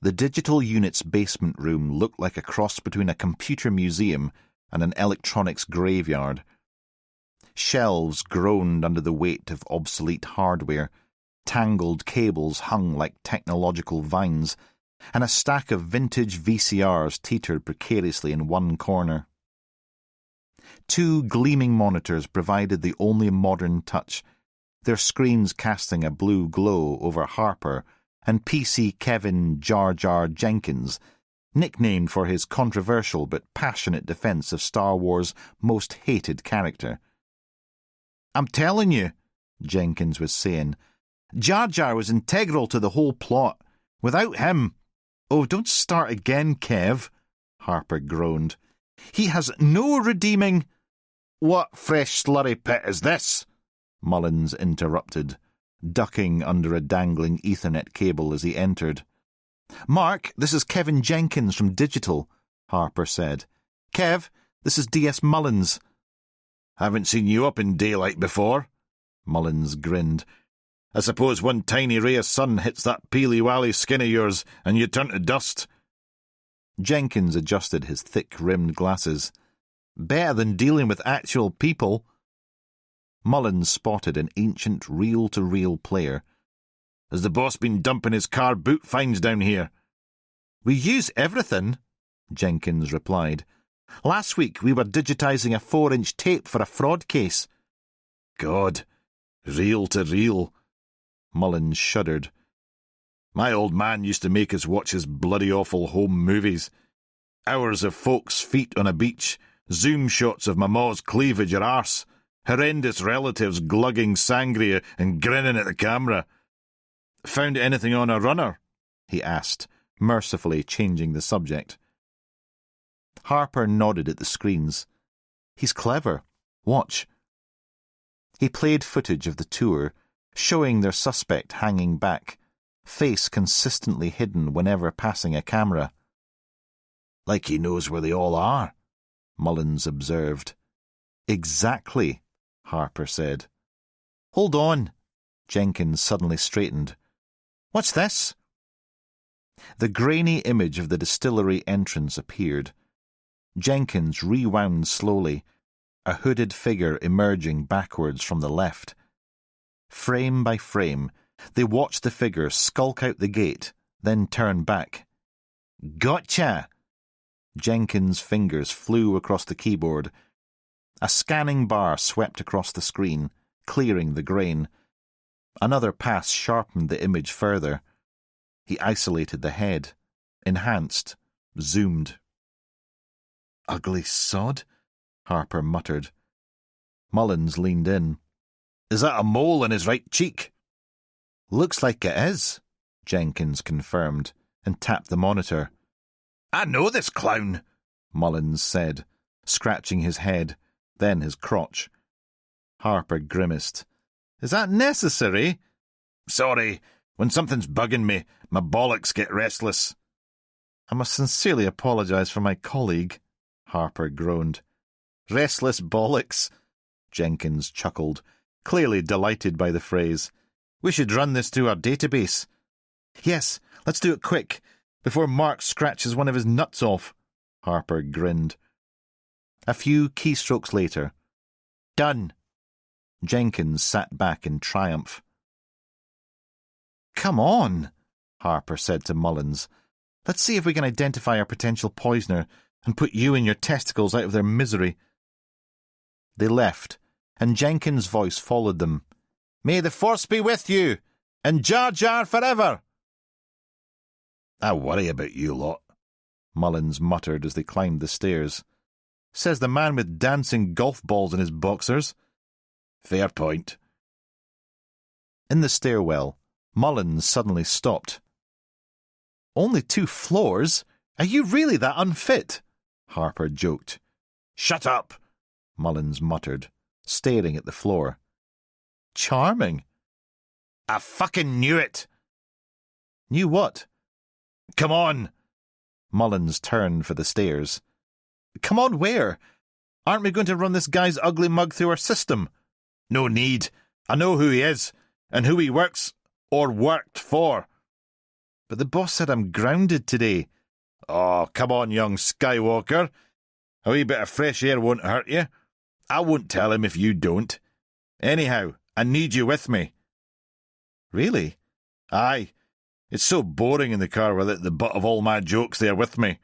The digital unit's basement room looked like a cross between a computer museum and an electronics graveyard. Shelves groaned under the weight of obsolete hardware, tangled cables hung like technological vines, and a stack of vintage VCRs teetered precariously in one corner. 2 gleaming monitors provided the only modern touch, their screens casting a blue glow over Harper and PC Kevin Jar Jar Jenkins, nicknamed for his controversial but passionate defense of Star Wars' most hated character. "I'm telling you," Jenkins was saying, "Jar Jar was integral to the whole plot. Without him—" "Oh, don't start again, Kev," Harper groaned. "He has no redeeming—" "What fresh slurry pit is this?" Mullins interrupted, ducking under a dangling Ethernet cable as he entered. "Mark, this is Kevin Jenkins from Digital," Harper said. "Kev, this is D.S. Mullins." "Haven't seen you up in daylight before," Mullins grinned. "I suppose one tiny ray of sun hits that peely-wally skin of yours and you turn to dust." Jenkins adjusted his thick-rimmed glasses. "Better than dealing with actual people." Mullins spotted an ancient reel-to-reel player. "Has the boss been dumping his car boot finds down here?" "We use everything," Jenkins replied. "Last week we were digitizing a 4-inch tape for a fraud case." "God, reel-to-reel." Mullins shuddered. "My old man used to make us watch his bloody awful home movies. Hours of folks' feet on a beach, zoom shots of my ma's cleavage or arse, horrendous relatives glugging sangria and grinning at the camera. Found anything on a runner?" he asked, mercifully changing the subject. Harper nodded at the screens. "He's clever. Watch." He played footage of the tour, showing their suspect hanging back, face consistently hidden whenever passing a camera. "Like he knows where they all are," Mullins observed. "Exactly," Harper said. "Hold on." Jenkins suddenly straightened. "What's this?" The grainy image of the distillery entrance appeared. Jenkins rewound slowly, a hooded figure emerging backwards from the left. Frame by frame, they watched the figure skulk out the gate, then turn back. "Gotcha!" Jenkins' fingers flew across the keyboard. A scanning bar swept across the screen, clearing the grain. Another pass sharpened the image further. He isolated the head. enhanced, zoomed. "Ugly sod," Harper muttered. Mullins leaned in. "Is that a mole in his right cheek?" "Looks like it is," Jenkins confirmed, and tapped the monitor. "I know this clown," Mullins said, scratching his head, then his crotch. Harper grimaced. "Is that necessary?" "Sorry, when something's bugging me, my bollocks get restless." "I must sincerely apologise for my colleague," Harper groaned. "Restless bollocks," Jenkins chuckled, clearly delighted by the phrase. "We should run this through our database." "Yes, let's do it quick, before Mark scratches one of his nuts off," Harper grinned. A few keystrokes later. "Done." Jenkins sat back in triumph. "Come on," Harper said to Mullins. "Let's see if we can identify our potential poisoner and put you and your testicles out of their misery." They left, and Jenkins' voice followed them. "May the force be with you, and Jar Jar forever!" "I worry about you lot," Mullins muttered as they climbed the stairs. "Says the man with dancing golf balls in his boxers." "Fair point." In the stairwell, Mullins suddenly stopped. "Only 2 floors? Are you really that unfit?" Harper joked. "Shut up," Mullins muttered, staring at the floor. "Charming." "I fucking knew it." "Knew what?" "Come on." Mullins turned for the stairs. "Come on where? Aren't we going to run this guy's ugly mug through our system?" "No need. I know who he is, and who he works or worked for." "But the boss said I'm grounded today." "Oh, come on, young Skywalker. A wee bit of fresh air won't hurt you. I won't tell him if you don't. Anyhow, I need you with me." "Really?" "Aye. It's so boring in the car without the butt of all my jokes there with me."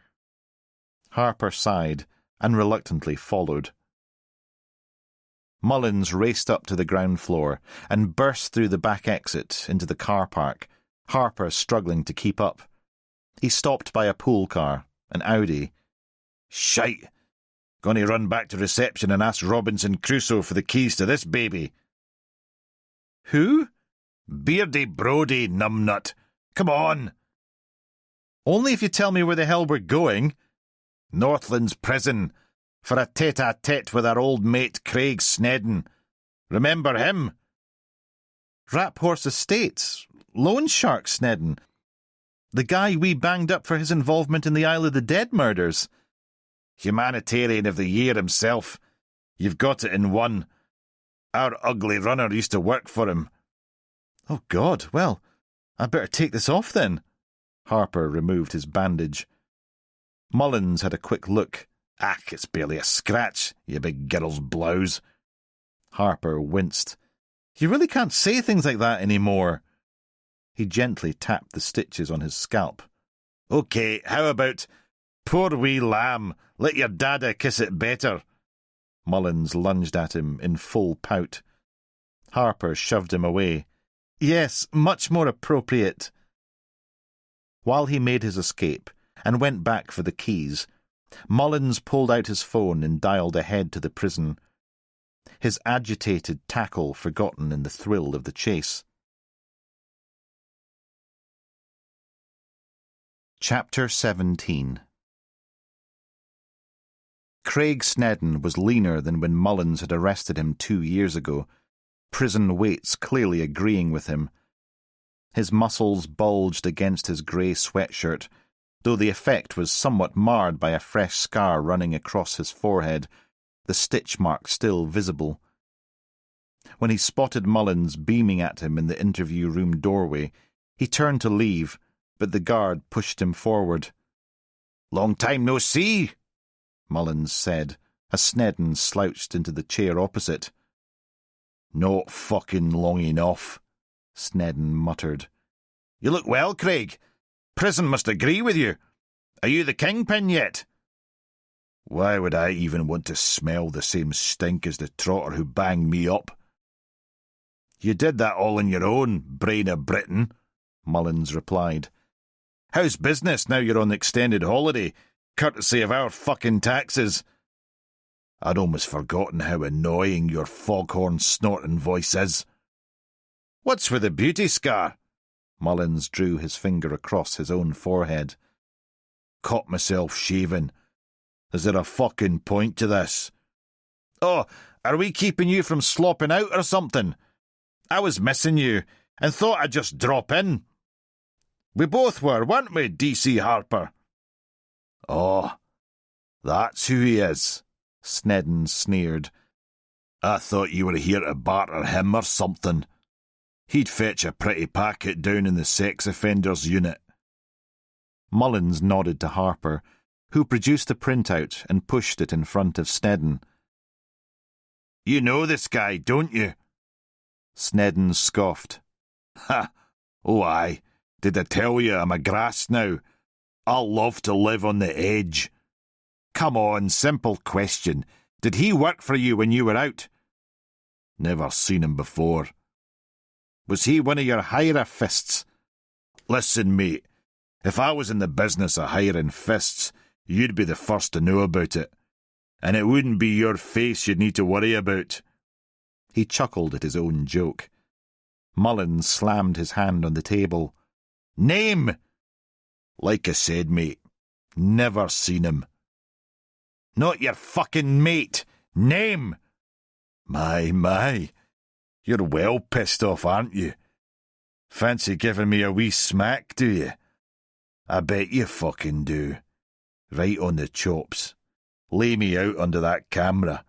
Harper sighed and reluctantly followed. Mullins raced up to the ground floor and burst through the back exit into the car park, Harper struggling to keep up. He stopped by a pool car, an Audi. "Shite. Gonna run back to reception and ask Robinson Crusoe for the keys to this baby." "Who?" "Beardy Brody, numbnut. Come on." "Only if you tell me where the hell we're going." "Northlands Prison, for a tete-a-tete with our old mate Craig Snedden. Remember him?" "Raphorse Estates, Loan Shark Snedden. The guy we banged up for his involvement in the Isle of the Dead murders." "Humanitarian of the Year himself. You've got it in one. Our ugly runner used to work for him." "Oh, God, well, I'd better take this off then." Harper removed his bandage. Mullins had a quick look. "Ach, it's barely a scratch, you big girl's blouse." Harper winced. "You really can't say things like that anymore." He gently tapped the stitches on his scalp. "OK, how about, poor wee lamb, let your dada kiss it better." Mullins lunged at him in full pout. Harper shoved him away. "Yes, much more appropriate." While he made his escape and went back for the keys, Mullins pulled out his phone and dialed ahead to the prison, his agitated tackle forgotten in the thrill of the chase. Chapter 17. Craig Snedden was leaner than when Mullins had arrested him 2 years ago, prison weights clearly agreeing with him. His muscles bulged against his grey sweatshirt, though the effect was somewhat marred by a fresh scar running across his forehead, the stitch mark still visible. When he spotted Mullins beaming at him in the interview room doorway, he turned to leave, but the guard pushed him forward. "Long time no see," Mullins said, as Snedden slouched into the chair opposite. "Not fucking long enough," Snedden muttered. "You look well, Craig. Prison must agree with you. Are you the kingpin yet?" "Why would I even want to smell the same stink as the trotter who banged me up?" "You did that all on your own, brain of Britain," Mullins replied. How's business now you're on extended holiday, courtesy of our fucking taxes? I'd almost forgotten how annoying your foghorn snorting voice is. What's with the beauty scar? Mullins drew his finger across his own forehead. Caught myself shaving. Is there a fucking point to this? Oh, are we keeping you from slopping out or something? I was missing you and thought I'd just drop in. We both were, weren't we, DC Harper? Oh, that's who he is, Snedden sneered. I thought you were here to barter him or something. He'd fetch a pretty packet down in the sex offenders unit. Mullins nodded to Harper, who produced a printout and pushed it in front of Snedden. You know this guy, don't you? Snedden scoffed. Ha! Oh, aye. Did I tell you I'm a grass now? I'll love to live on the edge. Come on, simple question. Did he work for you when you were out? Never seen him before. Was he one of your hire-a-fists? Listen, mate, if I was in the business of hiring fists, you'd be the first to know about it. And it wouldn't be your face you'd need to worry about. He chuckled at his own joke. Mullins slammed his hand on the table. Name! Like I said, mate, never seen him. Not your fucking mate. Name! My. You're well pissed off, aren't you? Fancy giving me a wee smack, do you? I bet you fucking do. Right on the chops. Lay me out under that camera,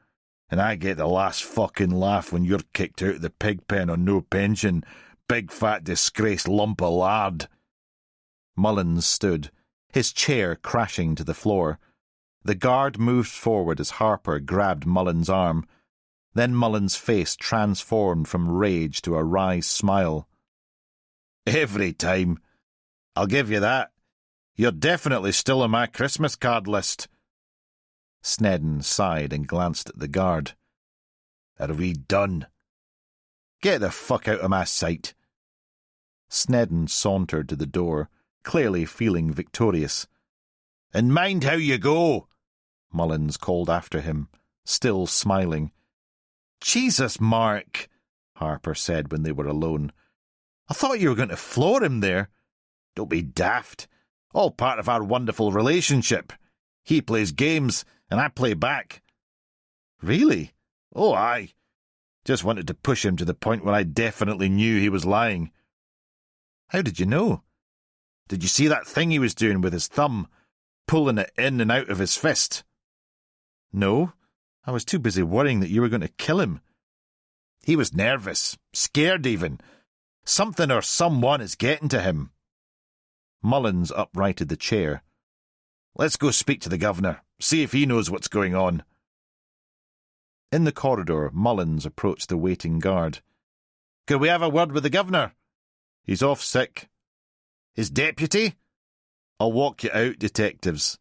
and I get the last fucking laugh when you're kicked out of the pig pen on no pension, big fat disgraced lump of lard. Mullins stood, his chair crashing to the floor. The guard moved forward as Harper grabbed Mullins' arm. Then Mullins' face transformed from rage to a wry smile. Every time. I'll give you that. You're definitely still on my Christmas card list. Snedden sighed and glanced at the guard. Are we done? Get the fuck out of my sight. Snedden sauntered to the door, clearly feeling victorious. And mind how you go, Mullins called after him, still smiling. Jesus, Mark, Harper said when they were alone. I thought you were going to floor him there. Don't be daft. All part of our wonderful relationship. He plays games, and I play back. Really? Oh, aye. Just wanted to push him to the point where I definitely knew he was lying. How did you know? Did you see that thing he was doing with his thumb, pulling it in and out of his fist? No, I was too busy worrying that you were going to kill him. He was nervous, scared even. Something or someone is getting to him. Mullins uprighted the chair. Let's go speak to the governor, see if he knows what's going on. In the corridor, Mullins approached the waiting guard. Could we have a word with the governor? He's off sick. His deputy? I'll walk you out, detectives,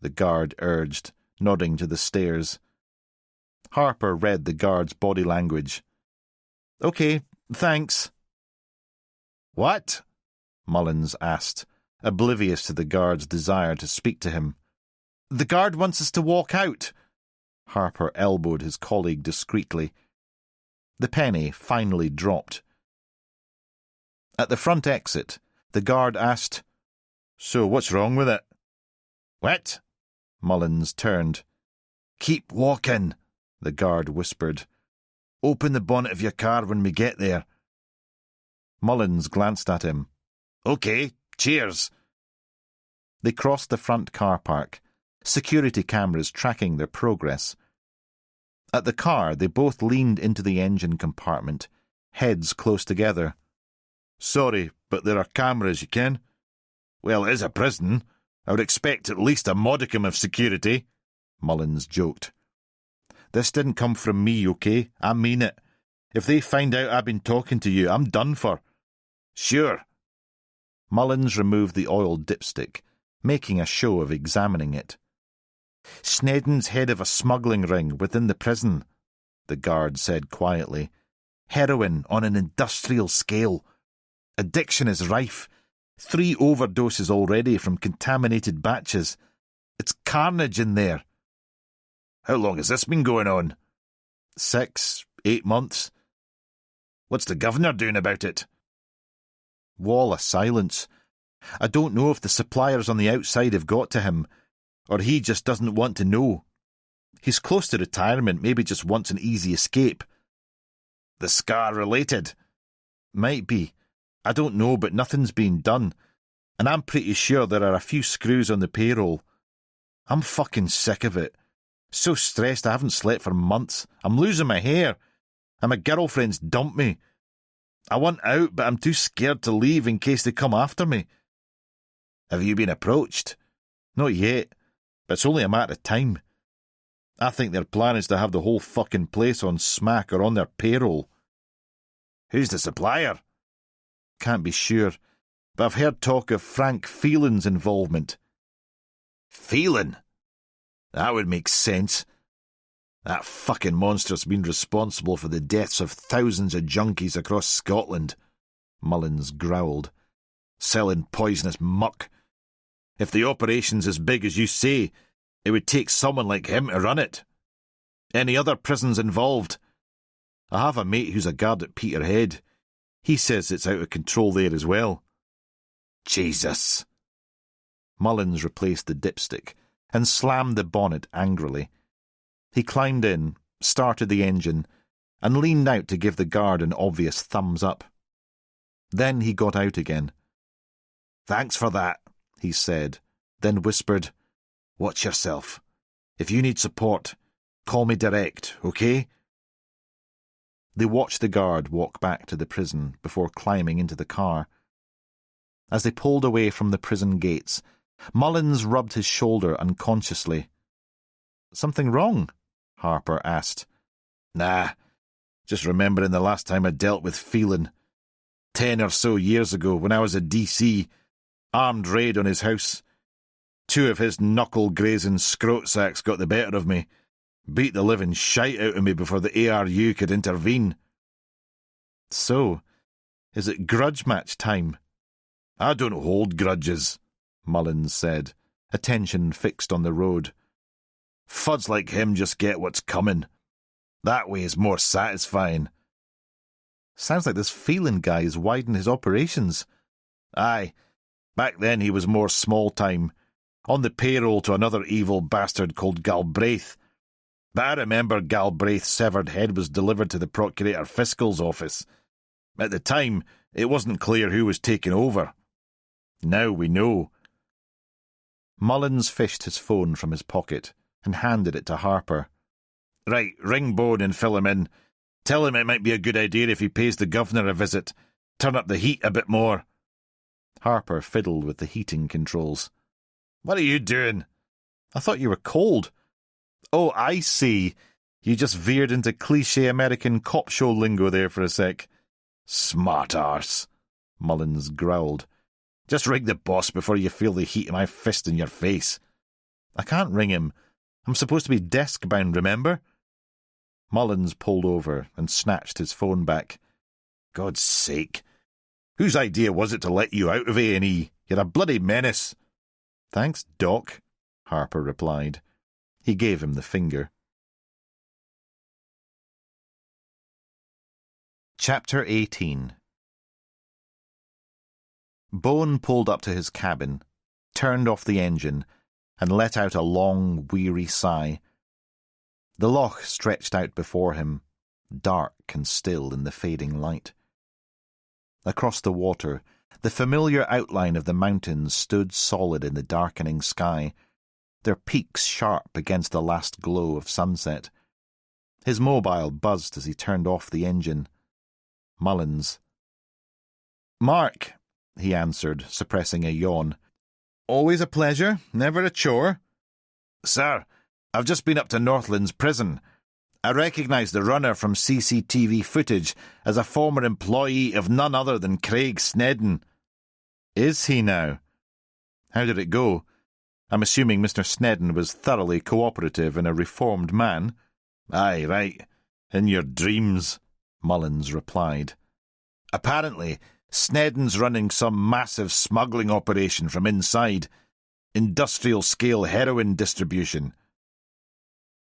the guard urged, nodding to the stairs. Harper read the guard's body language. Okay, thanks. What? Mullins asked, oblivious to the guard's desire to speak to him. The guard wants us to walk out. Harper elbowed his colleague discreetly. The penny finally dropped. At the front exit, the guard asked, So what's wrong with it? What? Mullins turned. Keep walking, the guard whispered. Open the bonnet of your car when we get there. Mullins glanced at him. Okay, cheers. They crossed the front car park, security cameras tracking their progress. At the car, they both leaned into the engine compartment, heads close together. Sorry, but there are cameras, you ken. Well, it is a prison. I would expect at least a modicum of security, Mullins joked. This didn't come from me, okay? I mean it. If they find out I've been talking to you, I'm done for. Sure. Mullins removed the oil dipstick, making a show of examining it. Snedden's head of a smuggling ring within the prison, the guard said quietly. Heroin on an industrial scale. Addiction is rife. 3 overdoses already from contaminated batches. It's carnage in there. How long has this been going on? 6, 8 months. What's the governor doing about it? Wall of silence. I don't know if the suppliers on the outside have got to him, or he just doesn't want to know. He's close to retirement, maybe just wants an easy escape. The Scar related? Might be. I don't know, but nothing's been done, and I'm pretty sure there are a few screws on the payroll. I'm fucking sick of it. So stressed I haven't slept for months. I'm losing my hair, and my girlfriend's dumped me. I want out, but I'm too scared to leave in case they come after me. Have you been approached? Not yet, but it's only a matter of time. I think their plan is to have the whole fucking place on smack or on their payroll. Who's the supplier? Can't be sure, but I've heard talk of Frank Phelan's involvement. Phelan? That would make sense. That fucking monster's been responsible for the deaths of thousands of junkies across Scotland, Mullins growled. Selling poisonous muck. If the operation's as big as you say, it would take someone like him to run it. Any other prisons involved? I have a mate who's a guard at Peterhead. He says it's out of control there as well. Jesus. Mullins replaced the dipstick and slammed the bonnet angrily. He climbed in, started the engine, and leaned out to give the guard an obvious thumbs up. Then he got out again. Thanks for that, he said, then whispered, Watch yourself. If you need support, call me direct, okay? They watched the guard walk back to the prison before climbing into the car. As they pulled away from the prison gates, Mullins rubbed his shoulder unconsciously. Something wrong? Harper asked. Nah, just remembering the last time I dealt with Phelan. 10 or so years ago when I was a DC, armed raid on his house. 2 of his knuckle-grazing scrot sacks got the better of me, beat the living shite out of me before the ARU could intervene. So, is it grudge match time? I don't hold grudges, Mullins said, attention fixed on the road. Fuds like him just get what's coming. That way is more satisfying. Sounds like this Phelan guy has widened his operations. Aye, back then he was more small-time, on the payroll to another evil bastard called Galbraith. But I remember Galbraith's severed head was delivered to the Procurator Fiscal's office. At the time, it wasn't clear who was taking over. Now we know. Mullins fished his phone from his pocket and handed it to Harper. Right, ring Bone and fill him in. Tell him it might be a good idea if he pays the governor a visit. Turn up the heat a bit more. Harper fiddled with the heating controls. What are you doing? I thought you were cold. Oh, I see. You just veered into cliché American cop show lingo there for a sec. Smart arse, Mullins growled. Just ring the boss before you feel the heat of my fist in your face. I can't ring him. I'm supposed to be desk-bound, remember? Mullins pulled over and snatched his phone back. God's sake. Whose idea was it to let you out of A&E? You're a bloody menace. Thanks, Doc, Harper replied. He gave him the finger. Chapter 18. Bone pulled up to his cabin, turned off the engine, and let out a long, weary sigh. The loch stretched out before him, dark and still in the fading light. Across the water, the familiar outline of the mountains stood solid in the darkening sky, their peaks sharp against the last glow of sunset. His mobile buzzed as he turned off the engine. Mullins. "Mark," he answered, suppressing a yawn. "Always a pleasure, never a chore." "Sir, I've just been up to Northlands prison. I recognise the runner from CCTV footage as a former employee of none other than Craig Snedden." "Is he now? How did it go? I'm assuming Mr. Snedden was thoroughly cooperative and a reformed man." "Aye, right. In your dreams," Mullins replied. "Apparently, Snedden's running some massive smuggling operation from inside. Industrial-scale heroin distribution.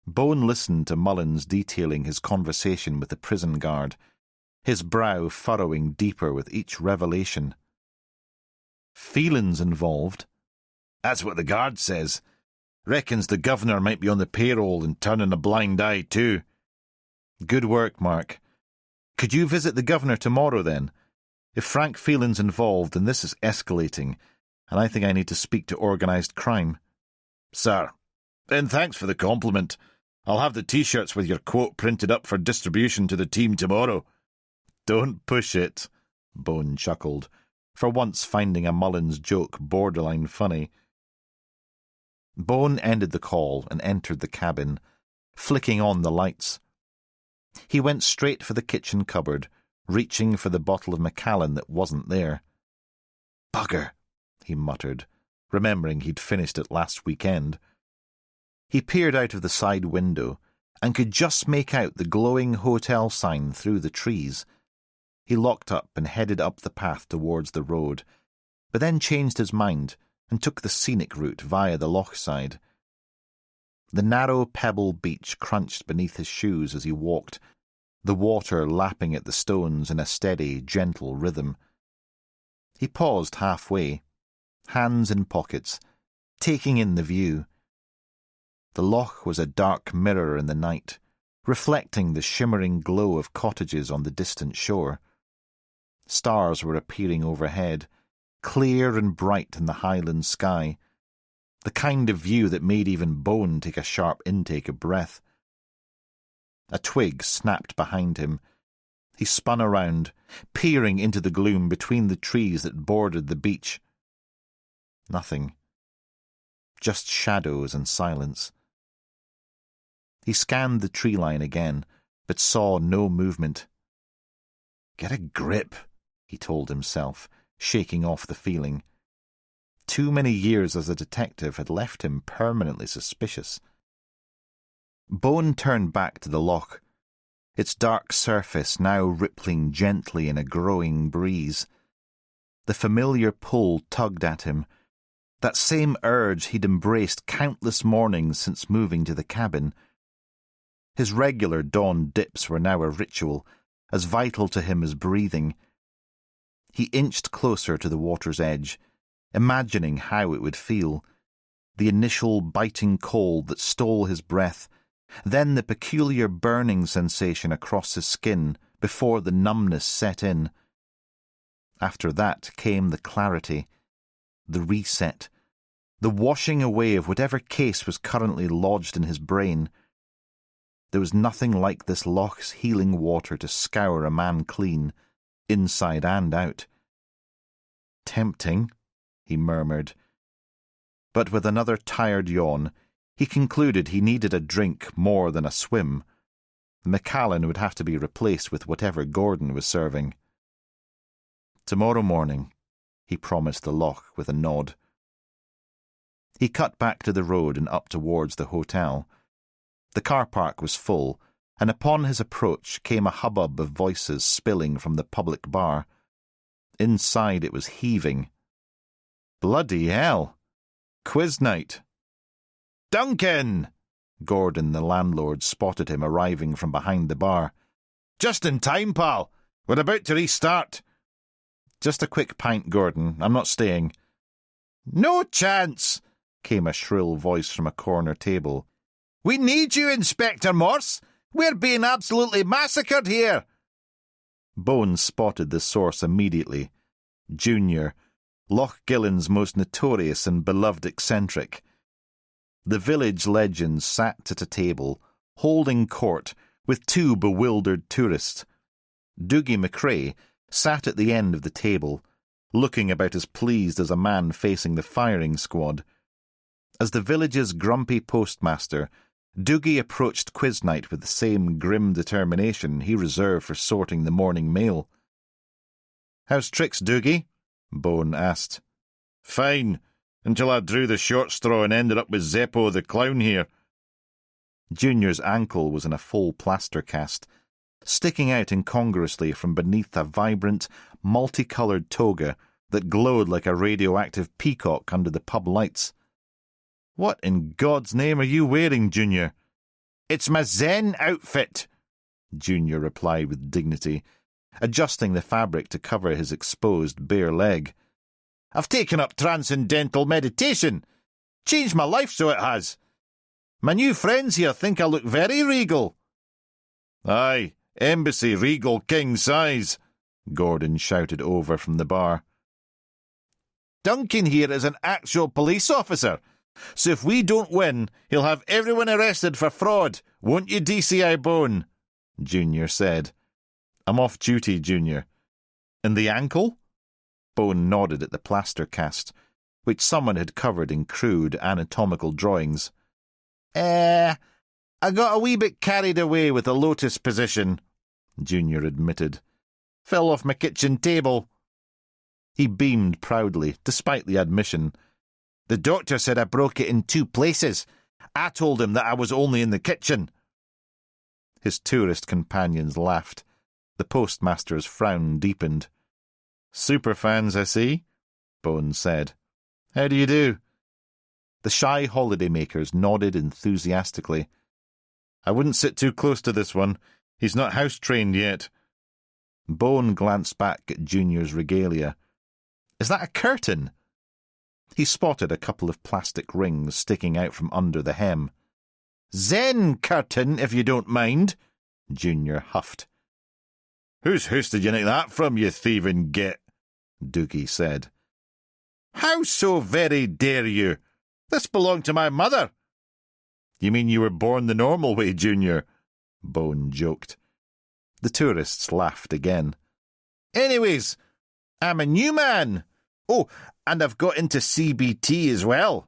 Bone listened to Mullins detailing his conversation with the prison guard, his brow furrowing deeper with each revelation. Feelings involved? That's what the guard says. Reckons the governor might be on the payroll and turning a blind eye too. Good work, Mark. Could you visit the governor tomorrow, then? If Frank Phelan's involved, then this is escalating, and I think I need to speak to organised crime. Sir, and thanks for the compliment. I'll have the T-shirts with your quote printed up for distribution to the team tomorrow. Don't push it, Bone chuckled, for once finding a Mullins joke borderline funny. Bone ended the call and entered the cabin, flicking on the lights. He went straight for the kitchen cupboard, reaching for the bottle of Macallan that wasn't there. Bugger, he muttered, remembering he'd finished it last weekend. He peered out of the side window and could just make out the glowing hotel sign through the trees. He locked up and headed up the path towards the road, but then changed his mind and took the scenic route via the loch side. The narrow pebble beach crunched beneath his shoes as he walked, the water lapping at the stones in a steady, gentle rhythm. He paused halfway, hands in pockets, taking in the view. The loch was a dark mirror in the night, reflecting the shimmering glow of cottages on the distant shore. Stars were appearing overhead, clear and bright in the Highlands sky, the kind of view that made even Bone take a sharp intake of breath. A twig snapped behind him. He spun around, peering into the gloom between the trees that bordered the beach. Nothing. Just shadows and silence. He scanned the tree line again, but saw no movement. Get a grip, he told himself, shaking off the feeling. Too many years as a detective had left him permanently suspicious. Bone turned back to the loch, its dark surface now rippling gently in a growing breeze. The familiar pull tugged at him, that same urge he'd embraced countless mornings since moving to the cabin. His regular dawn dips were now a ritual, as vital to him as breathing. He inched closer to the water's edge, imagining how it would feel. The initial biting cold that stole his breath, then the peculiar burning sensation across his skin before the numbness set in. After that came the clarity, the reset, the washing away of whatever case was currently lodged in his brain. There was nothing like this loch's healing water to scour a man clean, inside and out. Tempting, he murmured. But with another tired yawn, he concluded he needed a drink more than a swim. Macallan would have to be replaced with whatever Gordon was serving. Tomorrow morning, he promised the loch with a nod. He cut back to the road and up towards the hotel. The car park was full, and upon his approach came a hubbub of voices spilling from the public bar. Inside it was heaving. Bloody hell! Quiz night! Duncan! Gordon, the landlord, spotted him arriving from behind the bar. Just in time, pal. We're about to restart. Just a quick pint, Gordon. I'm not staying. No chance, came a shrill voice from a corner table. We need you, Inspector Morse. We're being absolutely massacred here. Bone spotted the source immediately. Junior, Loch Gillen's most notorious and beloved eccentric. The village legend sat at a table, holding court with two bewildered tourists. Dougie McCrae sat at the end of the table, looking about as pleased as a man facing the firing squad. As the village's grumpy postmaster, Dougie approached quiz night with the same grim determination he reserved for sorting the morning mail. "How's tricks, Dougie?" Bone asked. "Fine, until I drew the short straw and ended up with Zeppo the clown here." Junior's ankle was in a full plaster cast, sticking out incongruously from beneath a vibrant, multicoloured toga that glowed like a radioactive peacock under the pub lights. "What in God's name are you wearing, Junior?" "It's my Zen outfit," Junior replied with dignity, adjusting the fabric to cover his exposed bare leg. "I've taken up transcendental meditation. Changed my life, so it has. My new friends here think I look very regal." "Aye, embassy regal king size," Gordon shouted over from the bar. "Duncan here is an actual police officer, so if we don't win, he'll have everyone arrested for fraud, won't you, DCI Bone?" Junior said. "I'm off duty, Junior." "And the ankle?" Bone nodded at the plaster cast, which someone had covered in crude anatomical drawings. I got a wee bit carried away with the lotus position," Junior admitted. "Fell off my kitchen table." He beamed proudly, despite the admission. "The doctor said I broke it in 2 places. I told him that I was only in the kitchen." His tourist companions laughed. The postmaster's frown deepened. "Superfans, I see," Bones said. "How do you do?" The shy holidaymakers nodded enthusiastically. "I wouldn't sit too close to this one. He's not house-trained yet." Bone glanced back at Junior's regalia. "Is that a curtain?" He spotted a couple of plastic rings sticking out from under the hem. "Zen curtain, if you don't mind," Junior huffed. "Whose house did you nick that from, you thieving git?" Doogie said. "How so very dare you? This belonged to my mother." "You mean you were born the normal way, Junior?" Bone joked. The tourists laughed again. "Anyways, I'm a new man. Oh, and I've got into CBT as well,"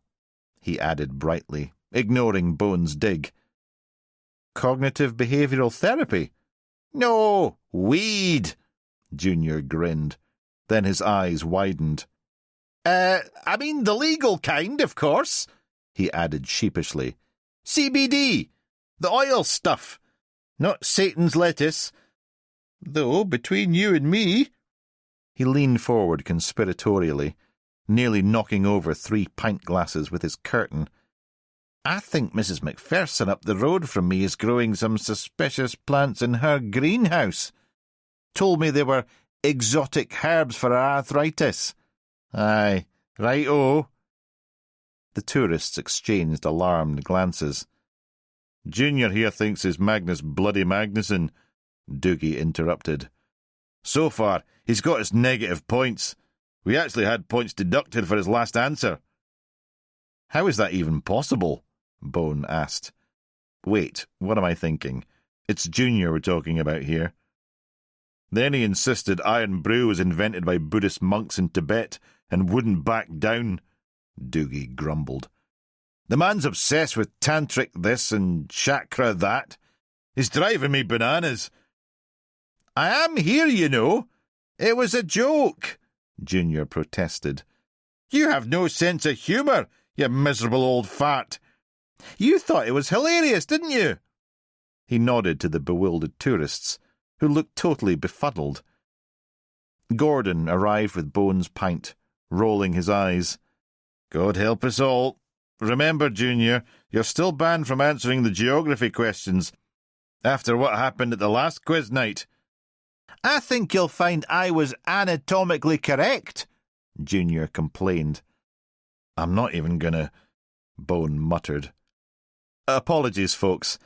he added brightly, ignoring Bone's dig. "Cognitive behavioural therapy?" "No, weed," Junior grinned. Then his eyes widened. I mean the legal kind, of course," he added sheepishly. "CBD, the oil stuff, not Satan's lettuce. Though, between you and me—" He leaned forward conspiratorially, nearly knocking over 3 pint glasses with his curtain. "I think Mrs. Macpherson up the road from me is growing some suspicious plants in her greenhouse. Told me they were exotic herbs for her arthritis. Aye, right-o." The tourists exchanged alarmed glances. "Junior here thinks his Magnus Bloody Magnuson," Doogie interrupted. "So far, he's got his negative points. We actually had points deducted for his last answer." "How is that even possible?" Bone asked. "Wait, what am I thinking? It's Junior we're talking about here." Then he insisted iron brew was invented by Buddhist monks in Tibet and wouldn't back down, Doogie grumbled. "The man's obsessed with tantric this and chakra that. He's driving me bananas." "I am here, you know. It was a joke," Junior protested. "You have no sense of humour, you miserable old fart. You thought it was hilarious, didn't you?" He nodded to the bewildered tourists, who looked totally befuddled. Gordon arrived with Bone's pint, rolling his eyes. "God help us all. Remember, Junior, you're still banned from answering the geography questions after what happened at the last quiz night." "I think you'll find I was anatomically correct," Junior complained. "I'm not even gonna," Bone muttered. "Apologies, folks.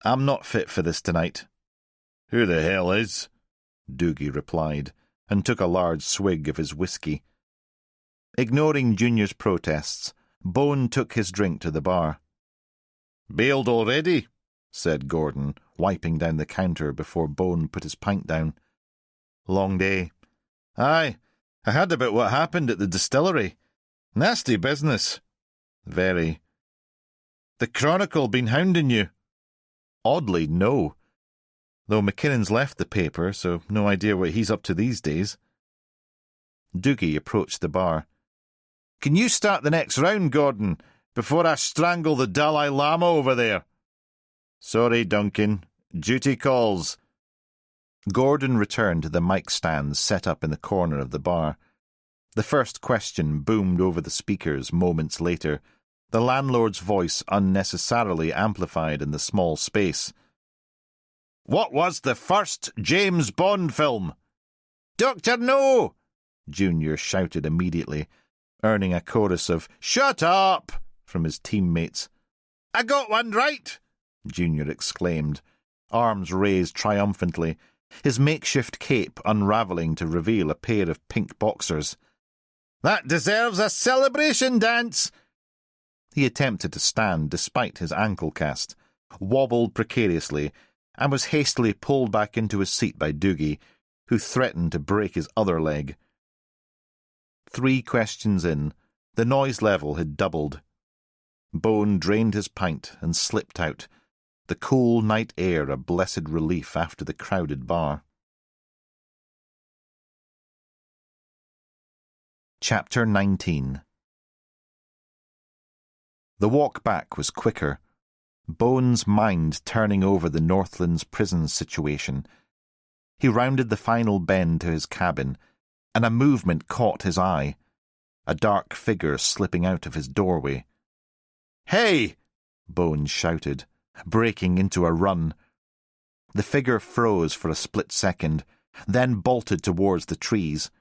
I'm not fit for this tonight." "Who the hell is?" Doogie replied, and took a large swig of his whisky. Ignoring Junior's protests, Bone took his drink to the bar. "Bailed already?" said Gordon, wiping down the counter before Bone put his pint down. "Long day." "Aye, I heard about what happened at the distillery. Nasty business." "Very." "The Chronicle been hounding you?" "Oddly, no. Though McKinnon's left the paper, so no idea what he's up to these days." Doogie approached the bar. "Can you start the next round, Gordon, before I strangle the Dalai Lama over there?" "Sorry, Duncan. Duty calls." Gordon returned to the mic stands set up in the corner of the bar. The first question boomed over the speakers moments later, the landlord's voice unnecessarily amplified in the small space. "What was the first James Bond film?" "Dr. No!" Junior shouted immediately, earning a chorus of "Shut up!" from his teammates. "I got one right!" Junior exclaimed, arms raised triumphantly, his makeshift cape unravelling to reveal a pair of pink boxers. "That deserves a celebration dance!" He attempted to stand despite his ankle cast, wobbled precariously, and was hastily pulled back into his seat by Doogie, who threatened to break his other leg. 3 questions in, the noise level had doubled. Bone drained his pint and slipped out, the cool night air a blessed relief after the crowded bar. Chapter 19. The walk back was quicker, Bone's mind turning over the Northlands prison situation. He rounded the final bend to his cabin, and a movement caught his eye, a dark figure slipping out of his doorway. "Hey!" Bone shouted, breaking into a run. The figure froze for a split second, then bolted towards the trees.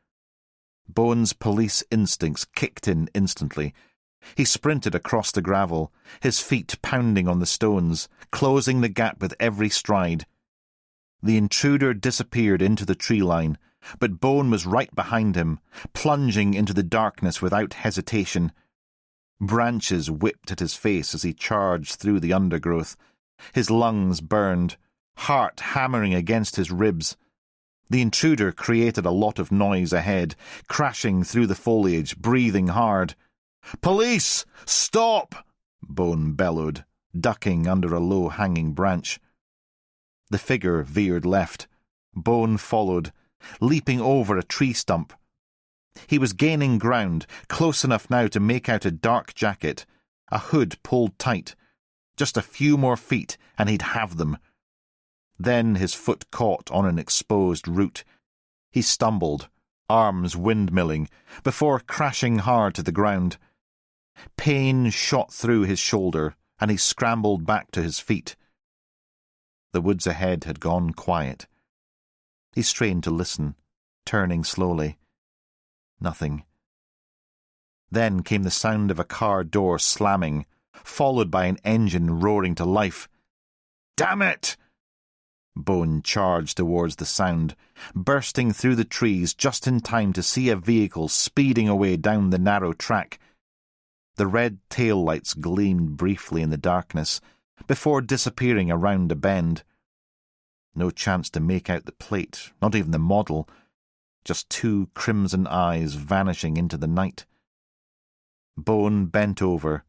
Bone's police instincts kicked in instantly. He sprinted across the gravel, his feet pounding on the stones, closing the gap with every stride. The intruder disappeared into the tree line, but Bone was right behind him, plunging into the darkness without hesitation. Branches whipped at his face as he charged through the undergrowth. His lungs burned, heart hammering against his ribs. The intruder created a lot of noise ahead, crashing through the foliage, breathing hard. "Police! Stop!" Bone bellowed, ducking under a low-hanging branch. The figure veered left. Bone followed, leaping over a tree stump. He was gaining ground, close enough now to make out a dark jacket, a hood pulled tight. Just a few more feet, and he'd have them. Then his foot caught on an exposed root. He stumbled, arms windmilling, before crashing hard to the ground. Pain shot through his shoulder, and he scrambled back to his feet. The woods ahead had gone quiet. He strained to listen, turning slowly. Nothing. Then came the sound of a car door slamming, followed by an engine roaring to life. "Damn it!" Bone charged towards the sound, bursting through the trees just in time to see a vehicle speeding away down the narrow track. The red taillights gleamed briefly in the darkness, before disappearing around a bend. No chance to make out the plate, not even the model. Just 2 crimson eyes vanishing into the night. Bone bent over,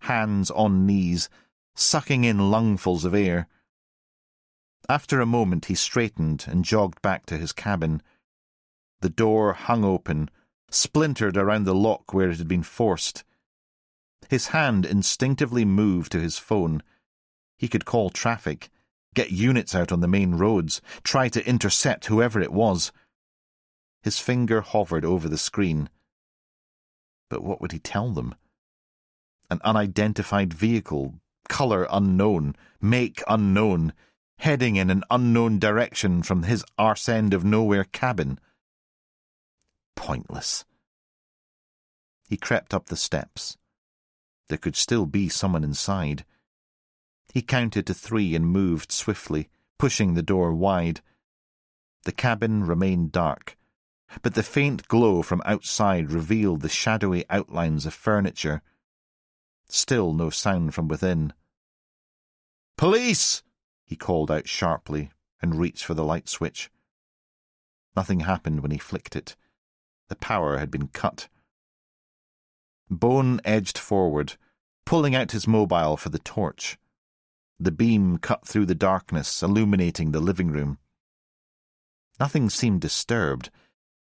hands on knees, sucking in lungfuls of air. After a moment he straightened and jogged back to his cabin. The door hung open, splintered around the lock where it had been forced. His hand instinctively moved to his phone. He could call traffic, get units out on the main roads, try to intercept whoever it was. His finger hovered over the screen. But what would he tell them? An unidentified vehicle, colour unknown, make unknown, heading in an unknown direction from his arse-end-of-nowhere cabin. Pointless. He crept up the steps. There could still be someone inside. He counted to 3 and moved swiftly, pushing the door wide. The cabin remained dark, but the faint glow from outside revealed the shadowy outlines of furniture. Still no sound from within. "Police!" he called out sharply and reached for the light switch. Nothing happened when he flicked it. The power had been cut. Bone edged forward, pulling out his mobile for the torch. The beam cut through the darkness, illuminating the living room. Nothing seemed disturbed,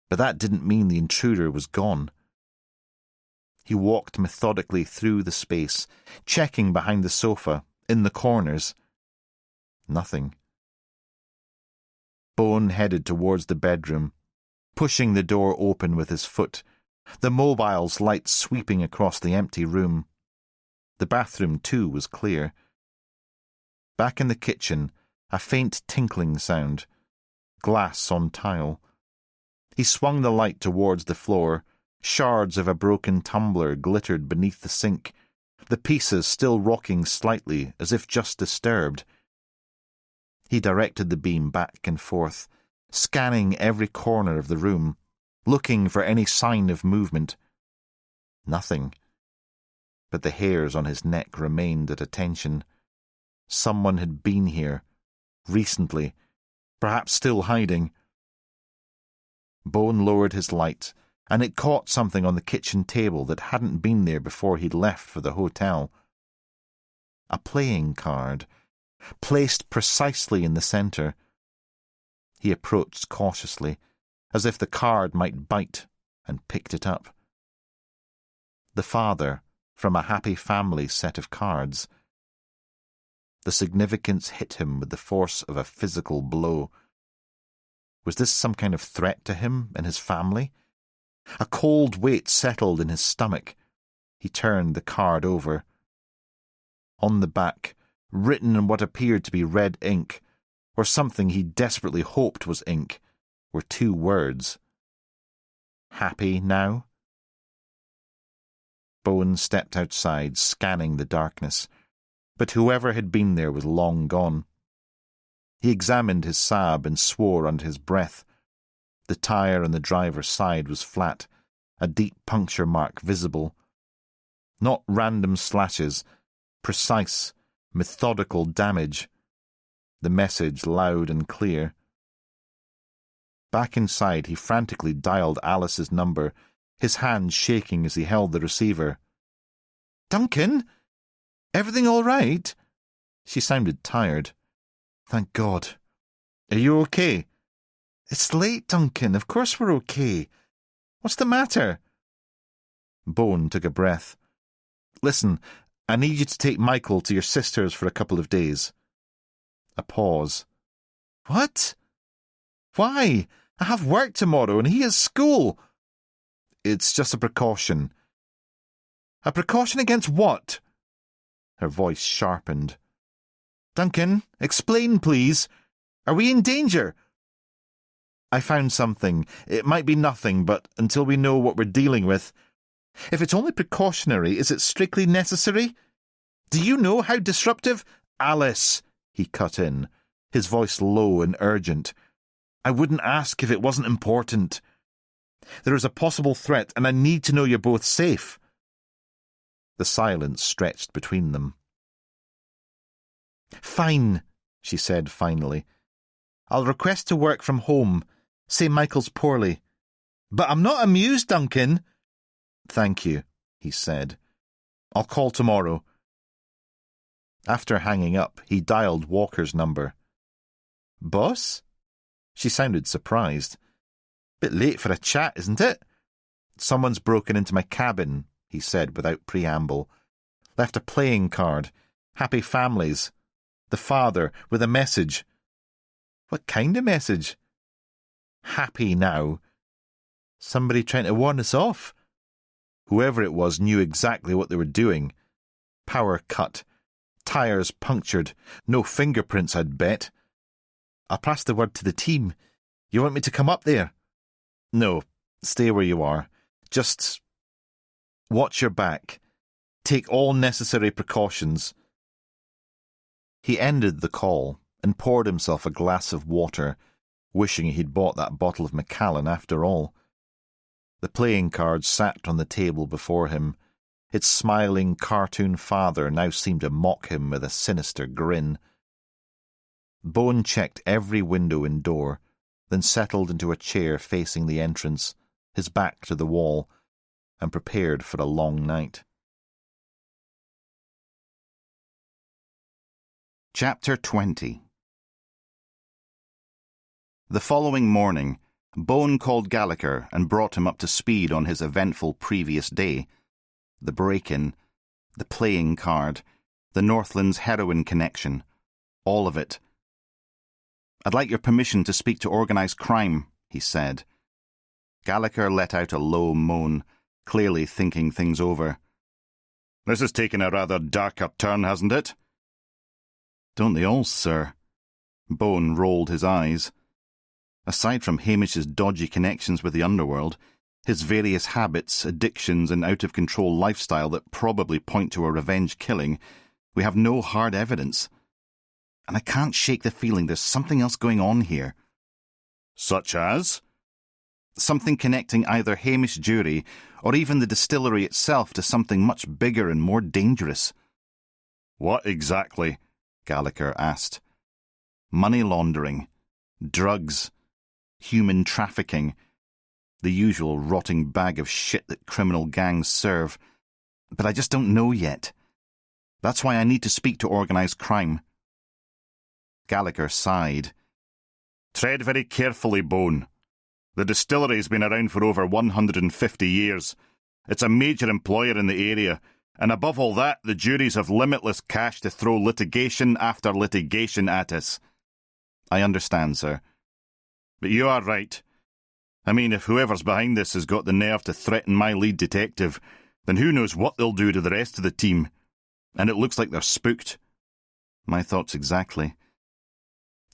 but that didn't mean the intruder was gone. He walked methodically through the space, checking behind the sofa, in the corners. Nothing. Bone headed towards the bedroom, pushing the door open with his foot, the mobile's light sweeping across the empty room. The bathroom, too, was clear. Back in the kitchen, a faint tinkling sound. Glass on tile. He swung the light towards the floor. Shards of a broken tumbler glittered beneath the sink, the pieces still rocking slightly as if just disturbed. He directed the beam back and forth, scanning every corner of the room, looking for any sign of movement. Nothing. But the hairs on his neck remained at attention. Someone had been here, recently, perhaps still hiding. Bone lowered his light, and it caught something on the kitchen table that hadn't been there before he'd left for the hotel. A playing card, placed precisely in the centre. He approached cautiously, as if the card might bite, and picked it up. The father, from a happy family set of cards. The significance hit him with the force of a physical blow. Was this some kind of threat to him and his family? A cold weight settled in his stomach. He turned the card over. On the back, written in what appeared to be red ink, or something he desperately hoped was ink, were 2 words. Happy now? Bone stepped outside, scanning the darkness, but whoever had been there was long gone. He examined his Saab and swore under his breath. The tyre on the driver's side was flat, a deep puncture mark visible. Not random slashes, precise, methodical damage. The message loud and clear. Back inside, he frantically dialed Alice's number, his hand shaking as he held the receiver. "Duncan? Everything all right?" She sounded tired. "Thank God. Are you okay?" "It's late, Duncan. Of course we're okay. What's the matter?" Bone took a breath. "Listen, I need you to take Michael to your sister's for a couple of days." A pause. "What? Why? I have work tomorrow and he has school." "It's just a precaution." "A precaution against what?" Her voice sharpened. "Duncan, explain, please. Are we in danger?" "I found something. It might be nothing, but until we know what we're dealing with. If it's only precautionary, is it strictly necessary? Do you know how disruptive—" "Alice," he cut in, his voice low and urgent. "I wouldn't ask if it wasn't important. There is a possible threat, and I need to know you're both safe." The silence stretched between them. "Fine," she said finally. "I'll request to work from home. Say Michael's poorly. But I'm not amused, Duncan." "Thank you," he said. "I'll call tomorrow." After hanging up, he dialed Walker's number. "Boss?" She sounded surprised. "Bit late for a chat, isn't it?" "Someone's broken into my cabin," he said without preamble. "Left a playing card. Happy families. The father, with a message." "What kind of message?" "Happy now." "Somebody trying to warn us off?" Whoever it was knew exactly what they were doing. Power cut. Tyres punctured. No fingerprints, I'd bet. "I'll pass the word to the team. You want me to come up there?" "No, stay where you are. Just watch your back. Take all necessary precautions." He ended the call and poured himself a glass of water, wishing he'd bought that bottle of Macallan after all. The playing card sat on the table before him. Its smiling cartoon father now seemed to mock him with a sinister grin. Bone checked every window and door, then settled into a chair facing the entrance, his back to the wall, and prepared for a long night. Chapter 20. The following morning, Bone called Gallagher and brought him up to speed on his eventful previous day. The break-in, the playing card, the Northlands heroin connection, all of it. "I'd like your permission to speak to organised crime," he said. Gallagher let out a low moan, clearly thinking things over. "This has taken a rather darker turn, hasn't it?" "Don't they all, sir?" Bone rolled his eyes. Aside from Hamish's dodgy connections with the underworld, his various habits, addictions, and out-of-control lifestyle that probably point to a revenge killing, we have no hard evidence. And I can't shake the feeling there's something else going on here. Such as? Something connecting either Hamish Jury or even the distillery itself to something much bigger and more dangerous. What exactly? Gallagher asked. Money laundering, drugs, human trafficking, the usual rotting bag of shit that criminal gangs serve. But I just don't know yet. That's why I need to speak to organised crime. Gallagher sighed. Tread very carefully, Bone. The distillery's been around for over 150 years. It's a major employer in the area, and above all that, the juries have limitless cash to throw litigation after litigation at us. I understand, sir. But you are right. I mean, if whoever's behind this has got the nerve to threaten my lead detective, then who knows what they'll do to the rest of the team. And it looks like they're spooked. My thoughts exactly.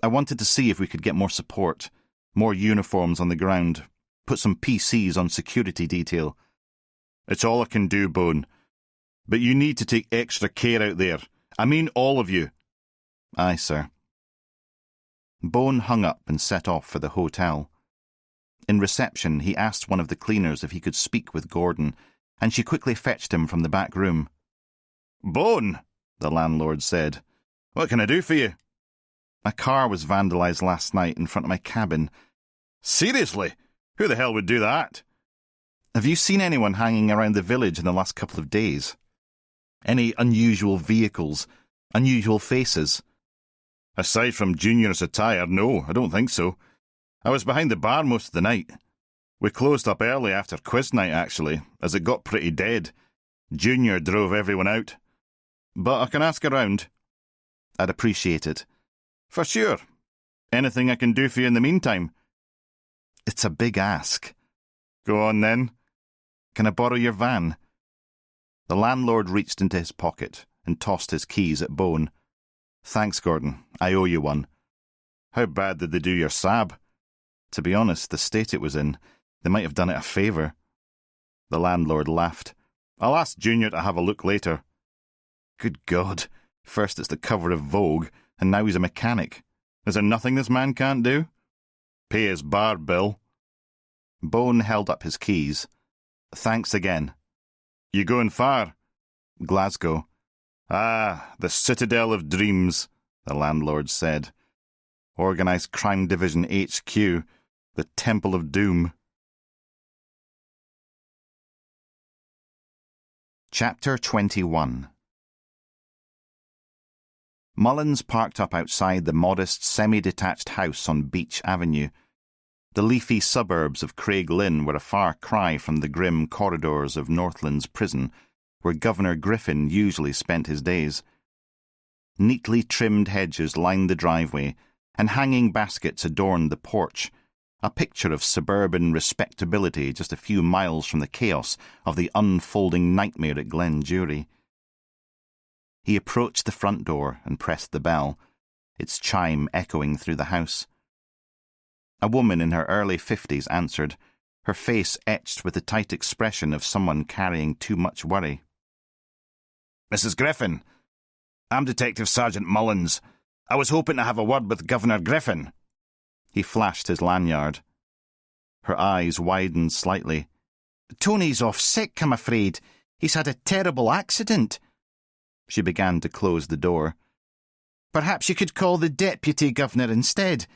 I wanted to see if we could get more support, more uniforms on the ground, put some PCs on security detail. It's all I can do, Bone. But you need to take extra care out there. I mean all of you. Aye, sir. Bone hung up and set off for the hotel. In reception, he asked one of the cleaners if he could speak with Gordon, and she quickly fetched him from the back room. "Bone," the landlord said. "What can I do for you?" "My car was vandalised last night in front of my cabin." "Seriously? Who the hell would do that?" "Have you seen anyone hanging around the village in the last couple of days? Any unusual vehicles, unusual faces?" "Aside from Junior's attire, no, I don't think so. I was behind the bar most of the night. We closed up early after quiz night, actually, as it got pretty dead. Junior drove everyone out. But I can ask around." "I'd appreciate it." "For sure. Anything I can do for you in the meantime?" "It's a big ask." "Go on, then." "Can I borrow your van?" The landlord reached into his pocket and tossed his keys at Bone. "Thanks, Gordon. I owe you one." "How bad did they do your sab?" "To be honest, the state it was in, they might have done it a favour." The landlord laughed. "I'll ask Junior to have a look later." "Good God. First it's the cover of Vogue, and now he's a mechanic. Is there nothing this man can't do?" "Pay his bar bill." Bone held up his keys. "Thanks again." "You going far?" "Glasgow." "Ah, the citadel of dreams," the landlord said. Organised Crime Division HQ, the Temple of Doom. Chapter 21. Mullins parked up outside the modest, semi-detached house on Beach Avenue. The leafy suburbs of Craiglinn were a far cry from the grim corridors of Northland's prison, where Governor Griffin usually spent his days. Neatly trimmed hedges lined the driveway, and hanging baskets adorned the porch, a picture of suburban respectability just a few miles from the chaos of the unfolding nightmare at Glen Jury. He approached the front door and pressed the bell, its chime echoing through the house. A woman in her early 50s answered, her face etched with the tight expression of someone carrying too much worry. "Mrs. Griffin, I'm Detective Sergeant Mullins. I was hoping to have a word with Governor Griffin." He flashed his lanyard. Her eyes widened slightly. "Tony's off sick, I'm afraid. He's had a terrible accident." She began to close the door. "Perhaps you could call the Deputy Governor instead."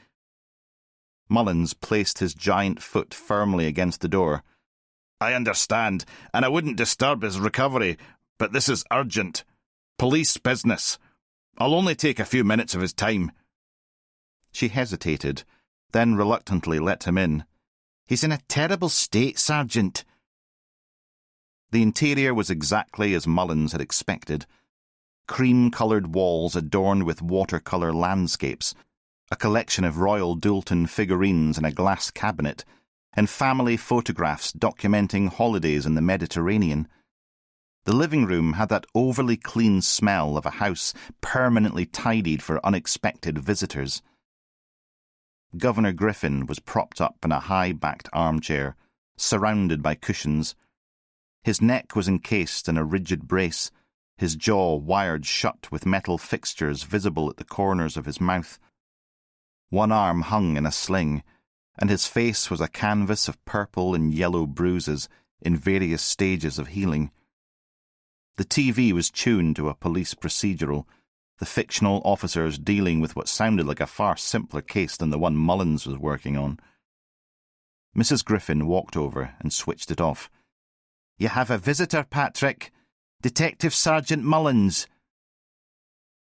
Mullins placed his giant foot firmly against the door. "I understand, and I wouldn't disturb his recovery, but this is urgent. Police business. I'll only take a few minutes of his time." She hesitated, then reluctantly let him in. "He's in a terrible state, Sergeant." The interior was exactly as Mullins had expected. Cream-coloured walls adorned with watercolour landscapes, a collection of Royal Doulton figurines in a glass cabinet, and family photographs documenting holidays in the Mediterranean. The living room had that overly clean smell of a house permanently tidied for unexpected visitors. Governor Griffin was propped up in a high-backed armchair, surrounded by cushions. His neck was encased in a rigid brace, his jaw wired shut with metal fixtures visible at the corners of his mouth. One arm hung in a sling, and his face was a canvas of purple and yellow bruises in various stages of healing. The TV was tuned to a police procedural, the fictional officers dealing with what sounded like a far simpler case than the one Mullins was working on. Mrs. Griffin walked over and switched it off. "You have a visitor, Patrick. Detective Sergeant Mullins."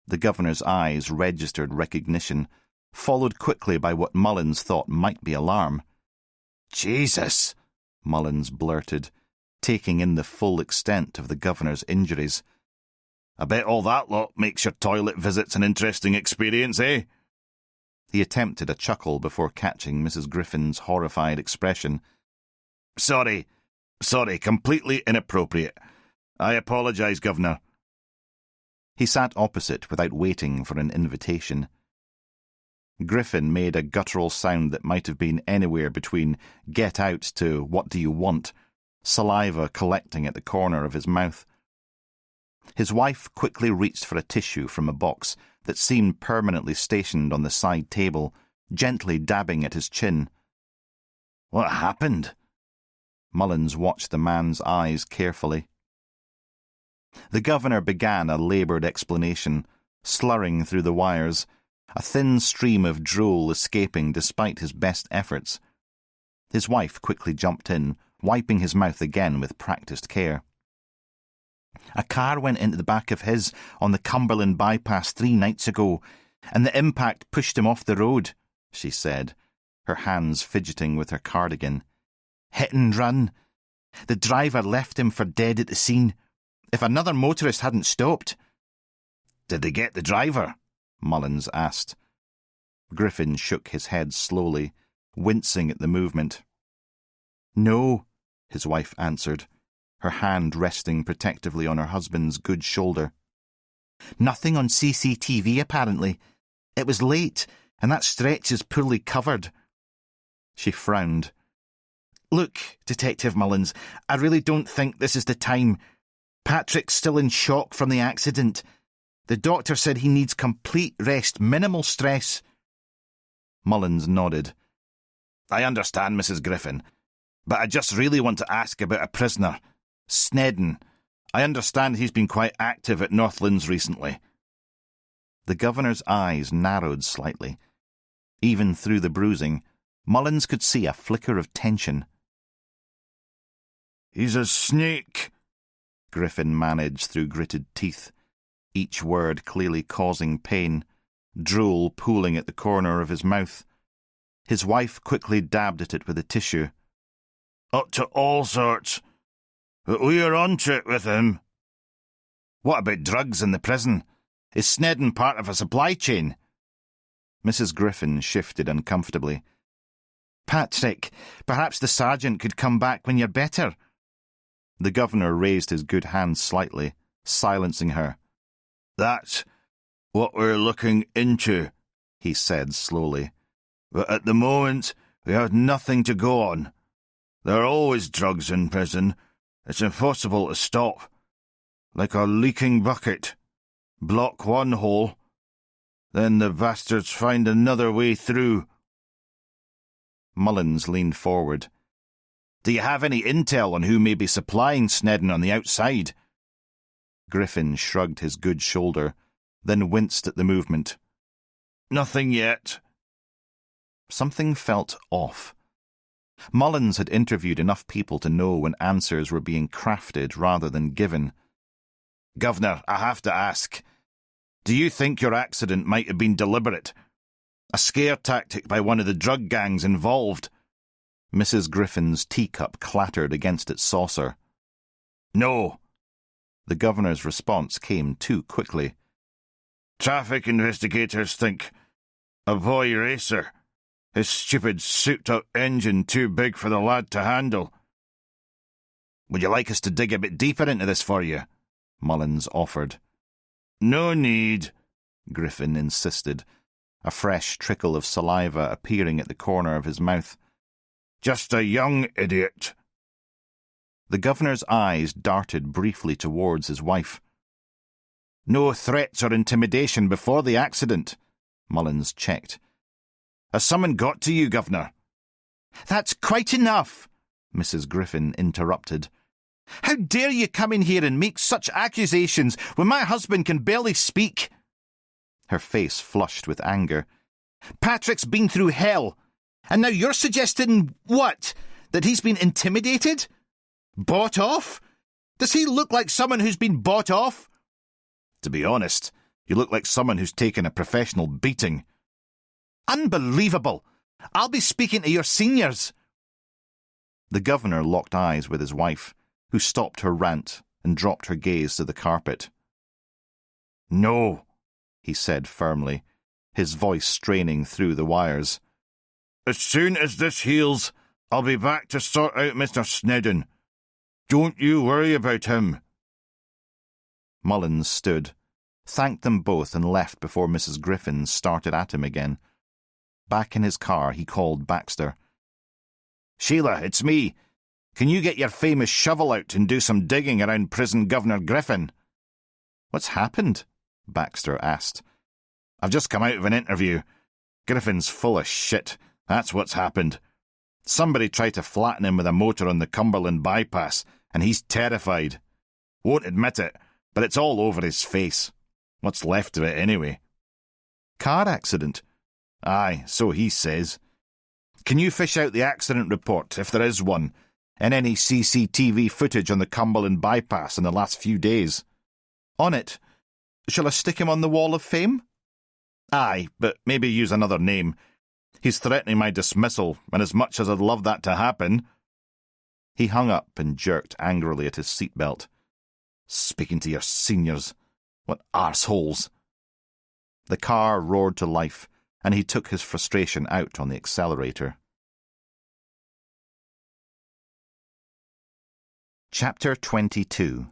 The governor's eyes registered recognition, followed quickly by what Mullins thought might be alarm. "Jesus," Mullins blurted, taking in the full extent of the governor's injuries. "I bet all that lot makes your toilet visits an interesting experience, eh?" He attempted a chuckle before catching Mrs. Griffin's horrified expression. Sorry, completely inappropriate. I apologise, Governor." He sat opposite without waiting for an invitation. Griffin made a guttural sound that might have been anywhere between "get out" to "what do you want," saliva collecting at the corner of his mouth. His wife quickly reached for a tissue from a box that seemed permanently stationed on the side table, gently dabbing at his chin. "What happened?" Mullins watched the man's eyes carefully. The governor began a laboured explanation, slurring through the wires, a thin stream of drool escaping despite his best efforts. His wife quickly jumped in, wiping his mouth again with practised care. "A car went into the back of his on the Cumberland bypass 3 nights ago, and the impact pushed him off the road," she said, her hands fidgeting with her cardigan. "Hit and run. The driver left him for dead at the scene. If another motorist hadn't stopped—" "Did they get the driver?" Mullins asked. Griffin shook his head slowly, wincing at the movement. "No," his wife answered, her hand resting protectively on her husband's good shoulder. "Nothing on CCTV, apparently. It was late, and that stretch is poorly covered." She frowned. "Look, Detective Mullins, I really don't think this is the time. Patrick's still in shock from the accident. The doctor said he needs complete rest, minimal stress." Mullins nodded. "I understand, Mrs. Griffin, but I just really want to ask about a prisoner, Snedden. I understand he's been quite active at Northlands recently." The governor's eyes narrowed slightly. Even through the bruising, Mullins could see a flicker of tension. "He's a snake," Griffin managed through gritted teeth, each word clearly causing pain, drool pooling at the corner of his mouth. His wife quickly dabbed at it with a tissue. "Up to all sorts. But we are on to it with him." "What about drugs in the prison? Is Snedden part of a supply chain?" Mrs. Griffin shifted uncomfortably. "Patrick, perhaps the sergeant could come back when you're better." The governor raised his good hand slightly, silencing her. "That's what we're looking into," he said slowly. "But at the moment, we have nothing to go on. There are always drugs in prison. It's impossible to stop. Like a leaking bucket. Block one hole, then the bastards find another way through." Mullins leaned forward. "Do you have any intel on who may be supplying Snedden on the outside?" Griffin shrugged his good shoulder, then winced at the movement. "Nothing yet." Something felt off. Mullins had interviewed enough people to know when answers were being crafted rather than given. "Governor, I have to ask. Do you think your accident might have been deliberate? A scare tactic by one of the drug gangs involved?" Mrs. Griffin's teacup clattered against its saucer. "No." The governor's response came too quickly. "Traffic investigators think A boy racer. His stupid souped-up engine too big for the lad to handle. Would you like us to dig a bit deeper into this for you? Mullins offered. No need, Griffin insisted, a fresh trickle of saliva appearing at the corner of his mouth. Just a young idiot. The governor's eyes darted briefly towards his wife. No threats or intimidation before the accident, Mullins checked. Has someone got to you, Governor? That's quite enough, Mrs. Griffin interrupted. How dare you come in here and make such accusations when my husband can barely speak? Her face flushed with anger. Patrick's been through hell, and now you're suggesting what? That he's been intimidated? Bought off? Does he look like someone who's been bought off? To be honest, you look like someone who's taken a professional beating. Unbelievable! I'll be speaking to your seniors. The governor locked eyes with his wife, who stopped her rant and dropped her gaze to the carpet. No, he said firmly, his voice straining through the wires. As soon as this heals, I'll be back to sort out Mr. Snedden. Don't you worry about him. Mullins stood, thanked them both and left before Mrs. Griffin started at him again. Back in his car, he called Baxter. Sheila, it's me. Can you get your famous shovel out and do some digging around prison Governor Griffin? What's happened? Baxter asked. I've just come out of an interview. Griffin's full of shit. That's what's happened. Somebody tried to flatten him with a motor on the Cumberland bypass, and he's terrified. Won't admit it, but it's all over his face. What's left of it, anyway. Car accident? Aye, so he says. Can you fish out the accident report, if there is one, and any CCTV footage on the Cumberland bypass in the last few days? On it. Shall I stick him on the wall of fame? Aye, but maybe use another name. He's threatening my dismissal, and as much as I'd love that to happen... He hung up and jerked angrily at his seatbelt. Speaking to your seniors. What arseholes. The car roared to life, and he took his frustration out on the accelerator. Chapter 22.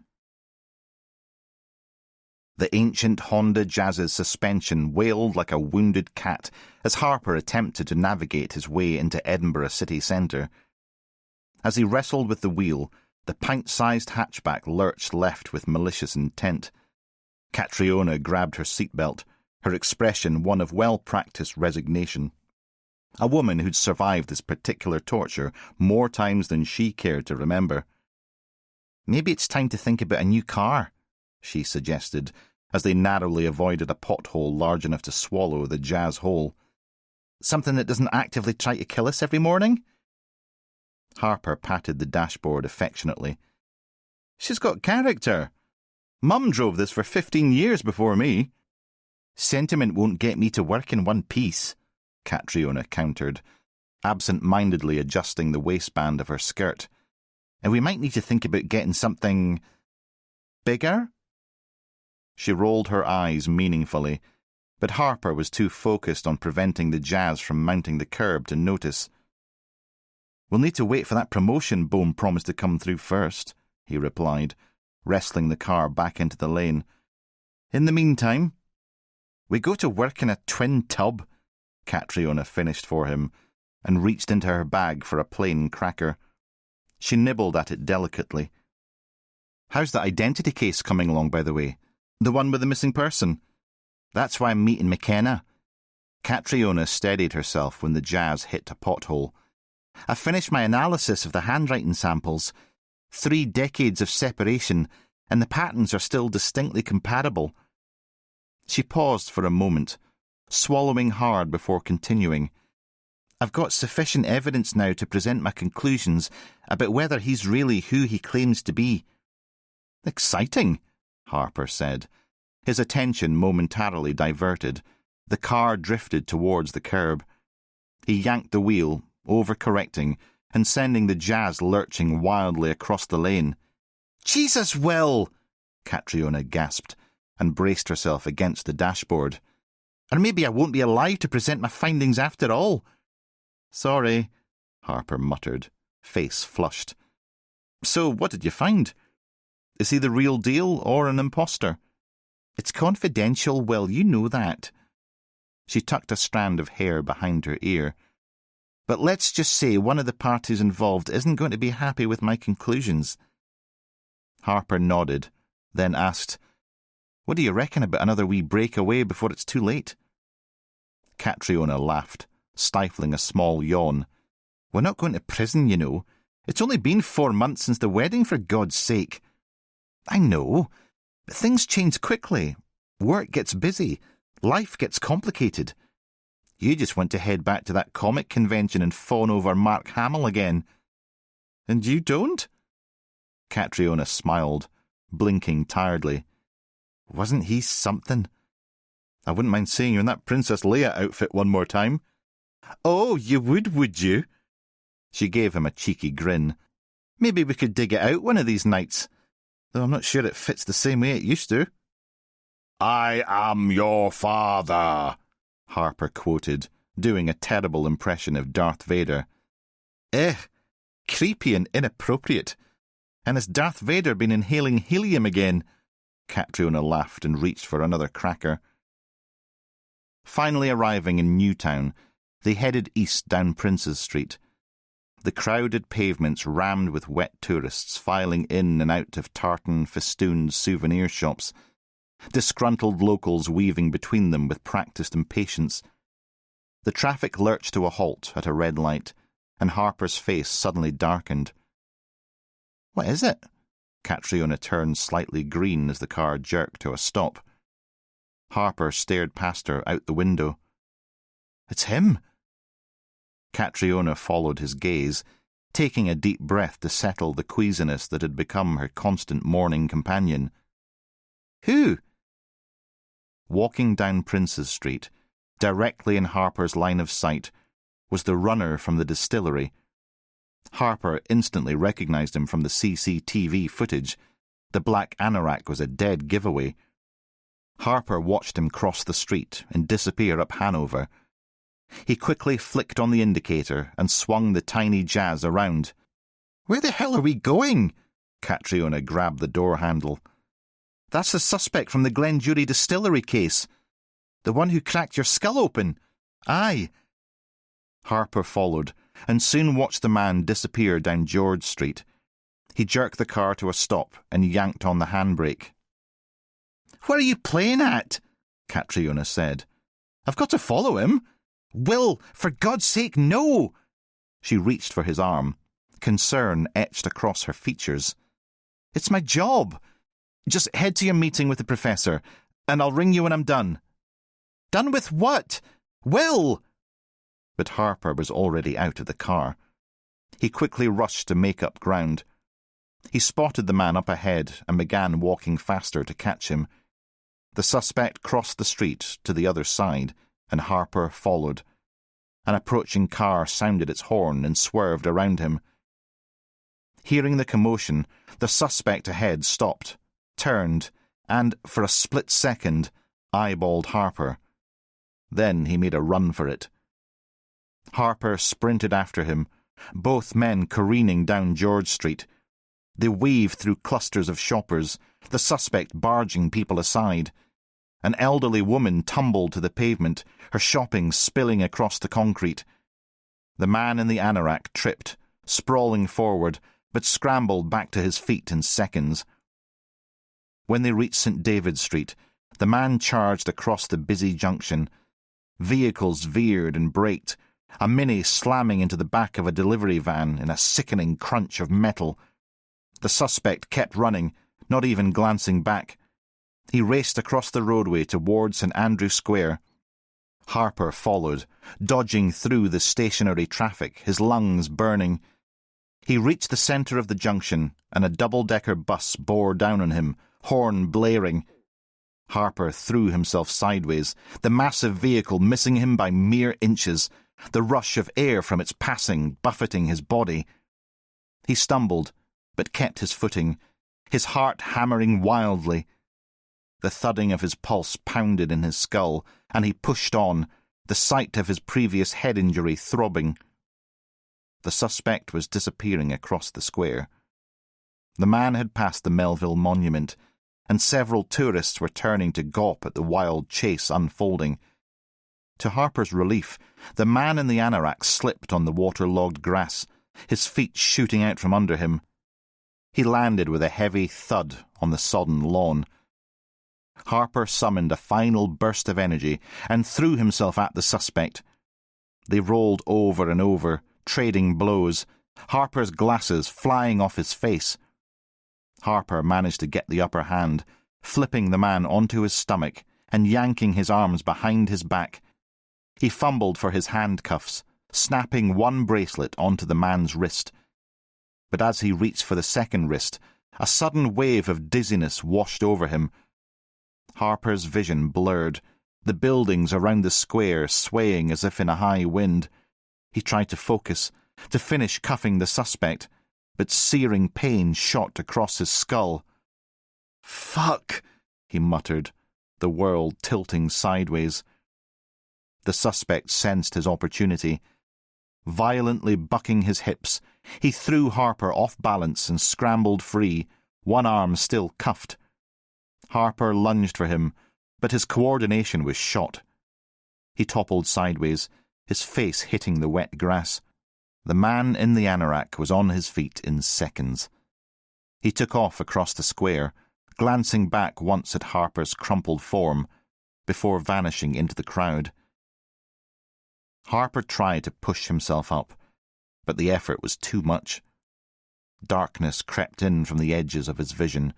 The ancient Honda Jazz's suspension wailed like a wounded cat as Harper attempted to navigate his way into Edinburgh city centre. As he wrestled with the wheel, the pint-sized hatchback lurched left with malicious intent. Catriona grabbed her seatbelt, her expression one of well-practised resignation. A woman who'd survived this particular torture more times than she cared to remember. "Maybe it's time to think about a new car," she suggested, as they narrowly avoided a pothole large enough to swallow the Jazz hole. "Something that doesn't actively try to kill us every morning?" Harper patted the dashboard affectionately. "She's got character. Mum drove this for 15 years before me." "Sentiment won't get me to work in one piece," Catriona countered, absent-mindedly adjusting the waistband of her skirt. "And we might need to think about getting something... bigger?" She rolled her eyes meaningfully, but Harper was too focused on preventing the Jazz from mounting the curb to notice. "We'll need to wait for that promotion Bone promised to come through first," he replied, wrestling the car back into the lane. "In the meantime..." "We go to work in a twin tub," Catriona finished for him, and reached into her bag for a plain cracker. She nibbled at it delicately. "How's the identity case coming along, by the way? The one with the missing person?" "That's why I'm meeting McKenna." Catriona steadied herself when the Jazz hit a pothole. "I finished my analysis of the handwriting samples. 3 decades of separation, and the patterns are still distinctly compatible." She paused for a moment, swallowing hard before continuing. "I've got sufficient evidence now to present my conclusions about whether he's really who he claims to be." "Exciting," Harper said. His attention momentarily diverted. The car drifted towards the curb. He yanked the wheel, overcorrecting, and sending the Jazz lurching wildly across the lane. "Jesus, Will!" Catriona gasped, and braced herself against the dashboard. Or maybe I won't be alive to present my findings after all. Sorry, Harper muttered, face flushed. So what did you find? Is he the real deal or an imposter? It's confidential, Will, you know that. She tucked a strand of hair behind her ear. But let's just say one of the parties involved isn't going to be happy with my conclusions. Harper nodded, then asked, What do you reckon about another wee breakaway before it's too late? Catriona laughed, stifling a small yawn. We're not going to prison, you know. It's only been 4 months since the wedding, for God's sake. I know, but things change quickly. Work gets busy. Life gets complicated. You just want to head back to that comic convention and fawn over Mark Hamill again. And you don't? Catriona smiled, blinking tiredly. Wasn't he something? I wouldn't mind seeing you in that Princess Leia outfit one more time. Oh, you would you? She gave him a cheeky grin. Maybe we could dig it out one of these nights, though I'm not sure it fits the same way it used to. I am your father, Harper quoted, doing a terrible impression of Darth Vader. Creepy and inappropriate. And has Darth Vader been inhaling helium again? Catriona laughed and reached for another cracker. Finally arriving in Newtown, they headed east down Princes Street. The crowded pavements rammed with wet tourists filing in and out of tartan-festooned souvenir shops, disgruntled locals weaving between them with practised impatience. The traffic lurched to a halt at a red light, and Harper's face suddenly darkened. What is it? Catriona turned slightly green as the car jerked to a stop. Harper stared past her out the window. It's him. Catriona followed his gaze, taking a deep breath to settle the queasiness that had become her constant morning companion. Who? Walking down Princes Street, directly in Harper's line of sight, was the runner from the distillery. Harper instantly recognised him from the CCTV footage. The black anorak was a dead giveaway. Harper watched him cross the street and disappear up Hanover. He quickly flicked on the indicator and swung the tiny Jazz around. Where the hell are we going? Catriona grabbed the door handle. That's the suspect from the Glenjury distillery case. The one who cracked your skull open. Aye. Harper followed, and soon watched the man disappear down George Street. He jerked the car to a stop and yanked on the handbrake. What are you playing at? Catriona said. I've got to follow him. Will, for God's sake, no! She reached for his arm, concern etched across her features. It's my job. Just head to your meeting with the professor, and I'll ring you when I'm done. Done with what? Will! But Harper was already out of the car. He quickly rushed to make up ground. He spotted the man up ahead and began walking faster to catch him. The suspect crossed the street to the other side, and Harper followed. An approaching car sounded its horn and swerved around him. Hearing the commotion, the suspect ahead stopped, turned, and, for a split second, eyeballed Harper. Then he made a run for it. Harper sprinted after him, both men careening down George Street. They weaved through clusters of shoppers, the suspect barging people aside. An elderly woman tumbled to the pavement, her shopping spilling across the concrete. The man in the anorak tripped, sprawling forward, but scrambled back to his feet in seconds. When they reached St. David's Street, the man charged across the busy junction. Vehicles veered and braked, a Mini slamming into the back of a delivery van in a sickening crunch of metal. The suspect kept running, not even glancing back. He raced across the roadway towards St. Andrew Square. Harper followed, dodging through the stationary traffic, his lungs burning. He reached the centre of the junction, and a double-decker bus bore down on him, horn blaring. Harper threw himself sideways, the massive vehicle missing him by mere inches, the rush of air from its passing buffeting his body. He stumbled, but kept his footing, his heart hammering wildly. The thudding of his pulse pounded in his skull, and he pushed on, the sight of his previous head injury throbbing. The suspect was disappearing across the square. The man had passed the Melville Monument, and several tourists were turning to gawp at the wild chase unfolding. To Harper's relief, the man in the anorak slipped on the waterlogged grass, his feet shooting out from under him. He landed with a heavy thud on the sodden lawn. Harper summoned a final burst of energy and threw himself at the suspect. They rolled over and over, trading blows, Harper's glasses flying off his face. Harper managed to get the upper hand, flipping the man onto his stomach and yanking his arms behind his back. He fumbled for his handcuffs, snapping one bracelet onto the man's wrist. But as he reached for the second wrist, a sudden wave of dizziness washed over him. Harper's vision blurred, the buildings around the square swaying as if in a high wind. He tried to focus, to finish cuffing the suspect, but searing pain shot across his skull. "Fuck," he muttered, the world tilting sideways. The suspect sensed his opportunity. Violently bucking his hips, he threw Harper off balance and scrambled free, one arm still cuffed. Harper lunged for him, but his coordination was shot. He toppled sideways, his face hitting the wet grass. The man in the anorak was on his feet in seconds. He took off across the square, glancing back once at Harper's crumpled form, before vanishing into the crowd. Harper tried to push himself up, but the effort was too much. Darkness crept in from the edges of his vision,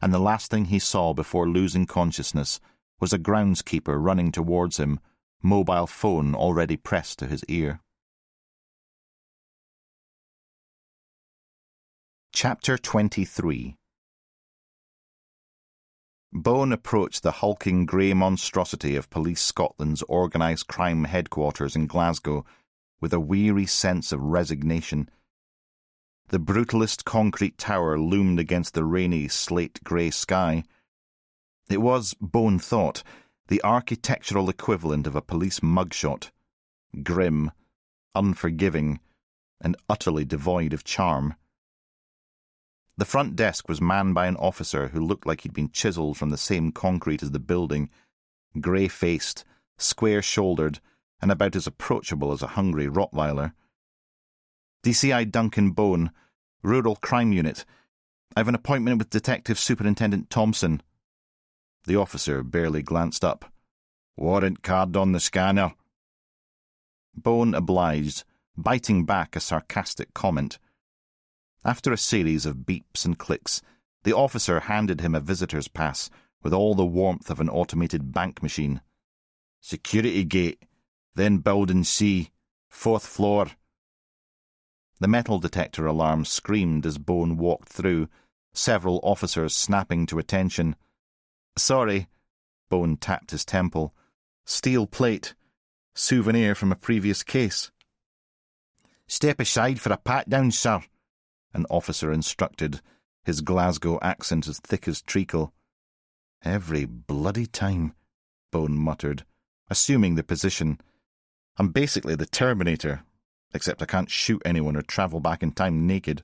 and the last thing he saw before losing consciousness was a groundskeeper running towards him, mobile phone already pressed to his ear. Chapter 23. Bone approached the hulking grey monstrosity of Police Scotland's organised crime headquarters in Glasgow with a weary sense of resignation. The brutalist concrete tower loomed against the rainy slate-grey sky. It was, Bone thought, the architectural equivalent of a police mugshot. Grim, unforgiving, and utterly devoid of charm. The front desk was manned by an officer who looked like he'd been chiselled from the same concrete as the building, grey-faced, square-shouldered, and about as approachable as a hungry Rottweiler. DCI Duncan Bone, Rural Crime Unit. I've an appointment with Detective Superintendent Thompson. The officer barely glanced up. Warrant card on the scanner. Bone obliged, biting back a sarcastic comment. After a series of beeps and clicks, the officer handed him a visitor's pass with all the warmth of an automated bank machine. Security gate, then building C, 4th floor. The metal detector alarm screamed as Bone walked through, several officers snapping to attention. Sorry, Bone tapped his temple. Steel plate. Souvenir from a previous case. Step aside for a pat-down, sir, an officer instructed, his Glasgow accent as thick as treacle. Every bloody time, Bone muttered, assuming the position. I'm basically the Terminator, except I can't shoot anyone or travel back in time naked.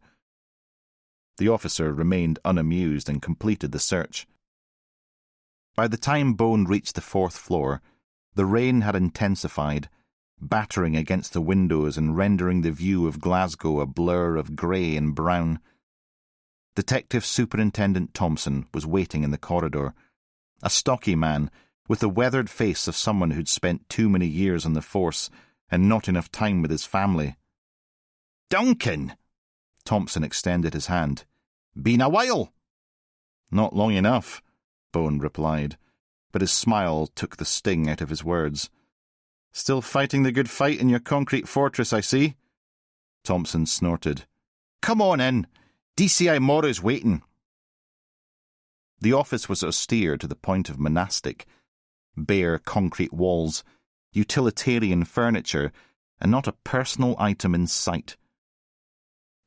The officer remained unamused and completed the search. By the time Bone reached the 4th floor, the rain had intensified, battering against the windows and rendering the view of Glasgow a blur of grey and brown. Detective Superintendent Thompson was waiting in the corridor, a stocky man with the weathered face of someone who'd spent too many years on the force and not enough time with his family. Duncan! Thompson extended his hand. Been a while? Not long enough, Bone replied, but his smile took the sting out of his words. Still fighting the good fight in your concrete fortress, I see. Thompson snorted. Come on in. DCI Morrow's waiting. The office was austere to the point of monastic. Bare concrete walls, utilitarian furniture, and not a personal item in sight.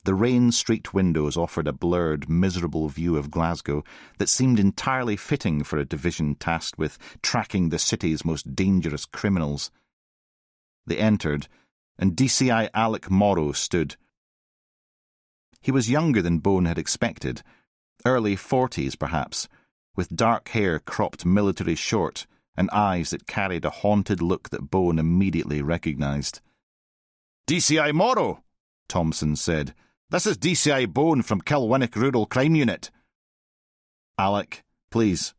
The rain-streaked windows offered a blurred, miserable view of Glasgow that seemed entirely fitting for a division tasked with tracking the city's most dangerous criminals. They entered, and DCI Alec Morrow stood. He was younger than Bone had expected, early 40s perhaps, with dark hair cropped military short and eyes that carried a haunted look that Bone immediately recognised. DCI Morrow, Thompson said. This is DCI Bone from Kilwinnock Rural Crime Unit. Alec, please,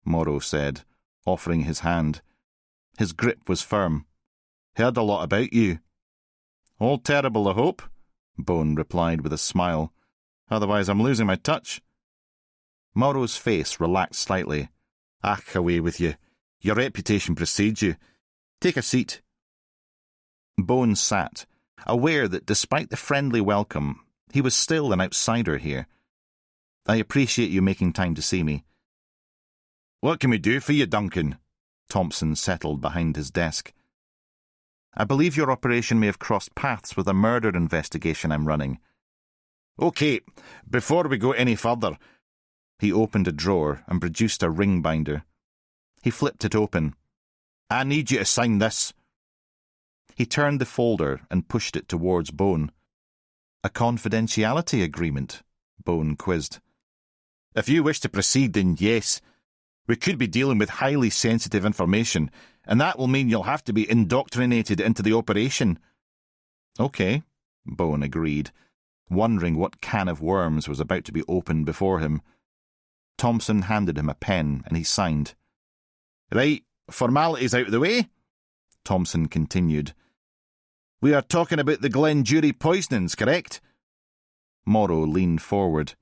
Morrow said, offering his hand. His grip was firm. Heard a lot about you. All terrible, I hope, Bone replied with a smile. Otherwise I'm losing my touch. Morrow's face relaxed slightly. Ach, away with you. Your reputation precedes you. Take a seat. Bone sat, aware that despite the friendly welcome, he was still an outsider here. I appreciate you making time to see me. What can we do for you, Duncan? Thompson settled behind his desk. I believe your operation may have crossed paths with a murder investigation I'm running. OK, before we go any further... He opened a drawer and produced a ring binder. He flipped it open. I need you to sign this. He turned the folder and pushed it towards Bone. A confidentiality agreement, Bone quizzed. If you wish to proceed, then yes. We could be dealing with highly sensitive information, and that will mean you'll have to be indoctrinated into the operation. OK, Bone agreed, wondering what can of worms was about to be opened before him. Thompson handed him a pen and he signed. Right, formalities out of the way, Thompson continued. We are talking about the Glenjury poisonings, correct? Morrow leaned forward.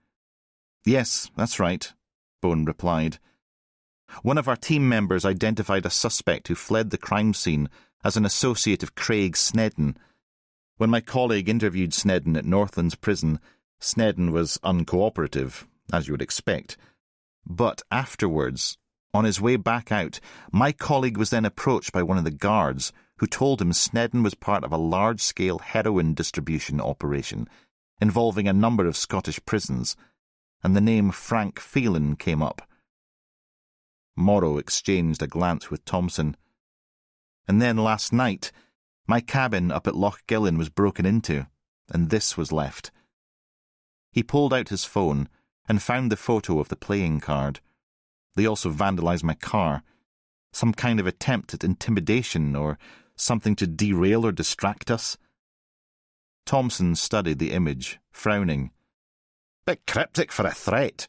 Yes, that's right, Bone replied. One of our team members identified a suspect who fled the crime scene as an associate of Craig Snedden. When my colleague interviewed Snedden at Northlands Prison, Snedden was uncooperative, as you would expect. But afterwards, on his way back out, my colleague was then approached by one of the guards who told him Snedden was part of a large-scale heroin distribution operation involving a number of Scottish prisons, and the name Frank Phelan came up. Morrow exchanged a glance with Thompson. And then last night, my cabin up at Loch Gillen was broken into, and this was left. He pulled out his phone and found the photo of the playing card. They also vandalised my car. Some kind of attempt at intimidation or something to derail or distract us. Thompson studied the image, frowning. Bit cryptic for a threat.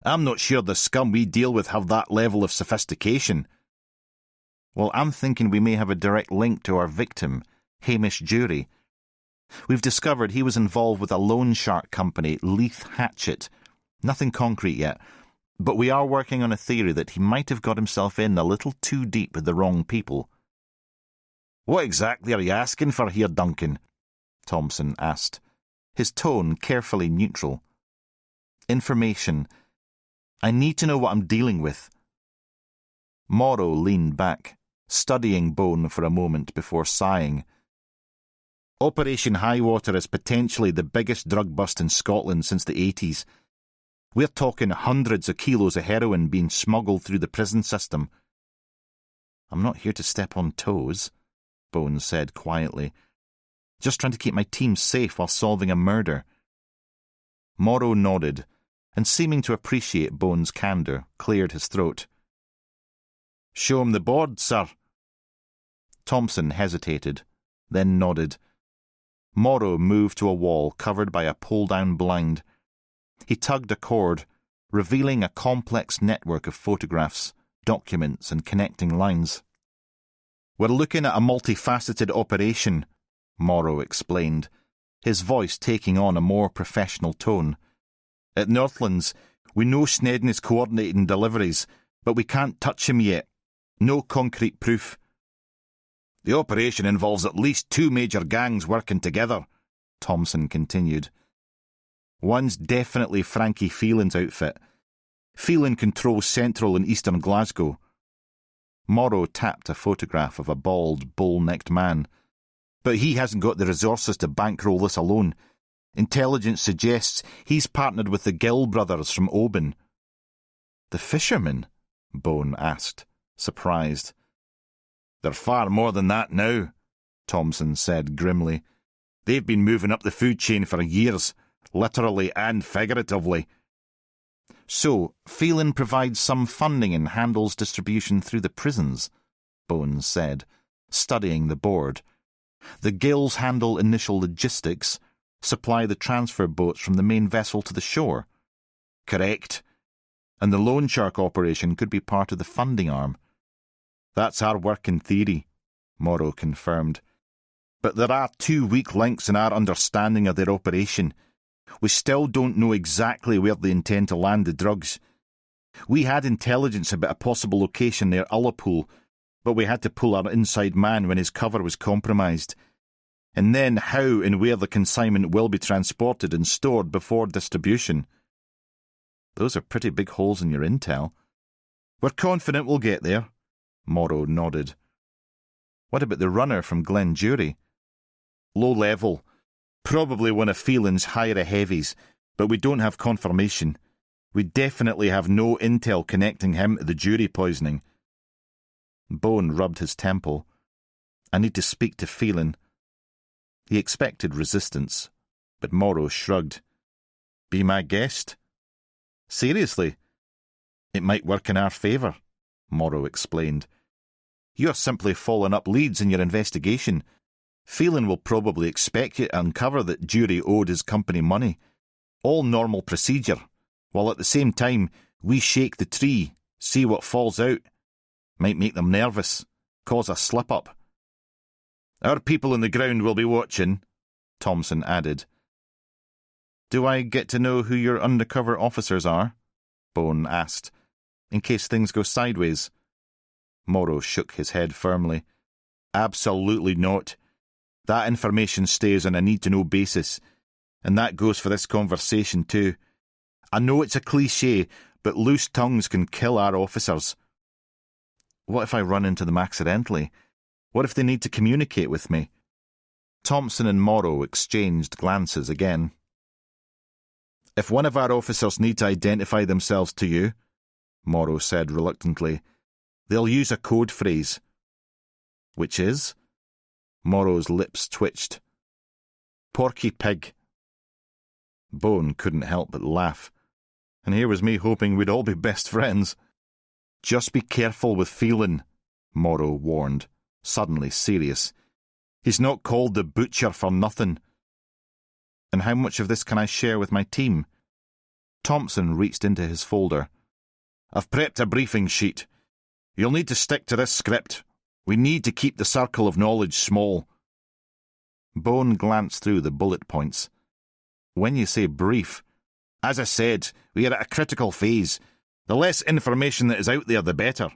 I'm not sure the scum we deal with have that level of sophistication. Well, I'm thinking we may have a direct link to our victim, Hamish Jury. We've discovered he was involved with a loan shark company, Leith Hatchet. Nothing concrete yet, but we are working on a theory that he might have got himself in a little too deep with the wrong people. What exactly are you asking for here, Duncan? Thompson asked, his tone carefully neutral. Information. I need to know what I'm dealing with. Morrow leaned back, studying Bone for a moment before sighing. Operation Highwater is potentially the biggest drug bust in Scotland since the 80s. We're talking hundreds of kilos of heroin being smuggled through the prison system. I'm not here to step on toes, Bone said quietly. Just trying to keep my team safe while solving a murder. Morrow nodded, and seeming to appreciate Bone's candour, cleared his throat. Show him the board, sir. Thompson hesitated, then nodded. Morrow moved to a wall covered by a pull-down blind. He tugged a cord, revealing a complex network of photographs, documents and connecting lines. We're looking at a multifaceted operation, Morrow explained, his voice taking on a more professional tone. At Northlands, we know Snedden is coordinating deliveries, but we can't touch him yet. No concrete proof. The operation involves at least 2 major gangs working together, Thompson continued. One's definitely Frankie Phelan's outfit. Phelan controls central and eastern Glasgow. Morrow tapped a photograph of a bald, bull-necked man. But he hasn't got the resources to bankroll this alone. Intelligence suggests he's partnered with the Gill brothers from Oban." "The fishermen?" Bone asked, surprised. "They're far more than that now," Thompson said grimly. "They've been moving up the food chain for years, literally and figuratively." "So, Phelan provides some funding and handles distribution through the prisons," Bone said, studying the board. "The Gills handle initial logistics, supply the transfer boats from the main vessel to the shore." "Correct." "And the loan shark operation could be part of the funding arm." "That's our work in theory," Morrow confirmed. "But there are two weak links in our understanding of their operation. We still don't know exactly where they intend to land the drugs. We had intelligence about a possible location near Ullapool, but we had to pull our inside man when his cover was compromised. And then how and where the consignment will be transported and stored before distribution." "Those are pretty big holes in your intel." "We're confident we'll get there," Morrow nodded. "What about the runner from Glenjury?" "Low level. Probably one of Phelan's higher heavies, but we don't have confirmation. We definitely have no intel connecting him to the jury poisoning." Bone rubbed his temple. "I need to speak to Phelan." He expected resistance, but Morrow shrugged. "Be my guest?" "Seriously?" "It might work in our favour," Morrow explained. "You're simply following up leads in your investigation. Phelan will probably expect you to uncover that Jury owed his company money. All normal procedure, while at the same time we shake the tree, see what falls out. Might make them nervous, cause a slip-up." "Our people on the ground will be watching," Thompson added. "Do I get to know who your undercover officers are?" Bone asked, "in case things go sideways." Morrow shook his head firmly. "Absolutely not. That information stays on a need-to-know basis, and that goes for this conversation too. I know it's a cliché, but loose tongues can kill our officers." "What if I run into them accidentally? What if they need to communicate with me?" Thompson and Morrow exchanged glances again. "If one of our officers need to identify themselves to you," Morrow said reluctantly, "they'll use a code phrase." "Which is?" Morrow's lips twitched. "Porky Pig." Bone couldn't help but laugh. And here was me hoping we'd all be best friends. "Just be careful with Phelan," Morrow warned, suddenly serious. "He's not called the Butcher for nothing." "And how much of this can I share with my team?" Thompson reached into his folder. "I've prepped a briefing sheet. You'll need to stick to this script. We need to keep the circle of knowledge small." Bone glanced through the bullet points. "When you say brief..." "As I said, we are at a critical phase. The less information that is out there, the better."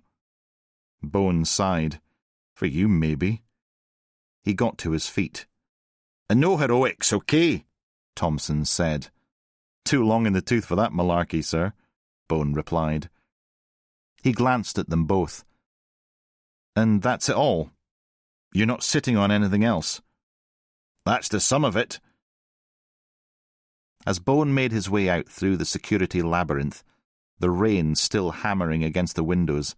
Bone sighed. "For you, maybe." He got to his feet. "And no heroics, okay?" Thompson said. "Too long in the tooth for that malarkey, sir," Bone replied. He glanced at them both. "And that's it all? You're not sitting on anything else?" "That's the sum of it." As Bone made his way out through the security labyrinth, the rain still hammering against the windows,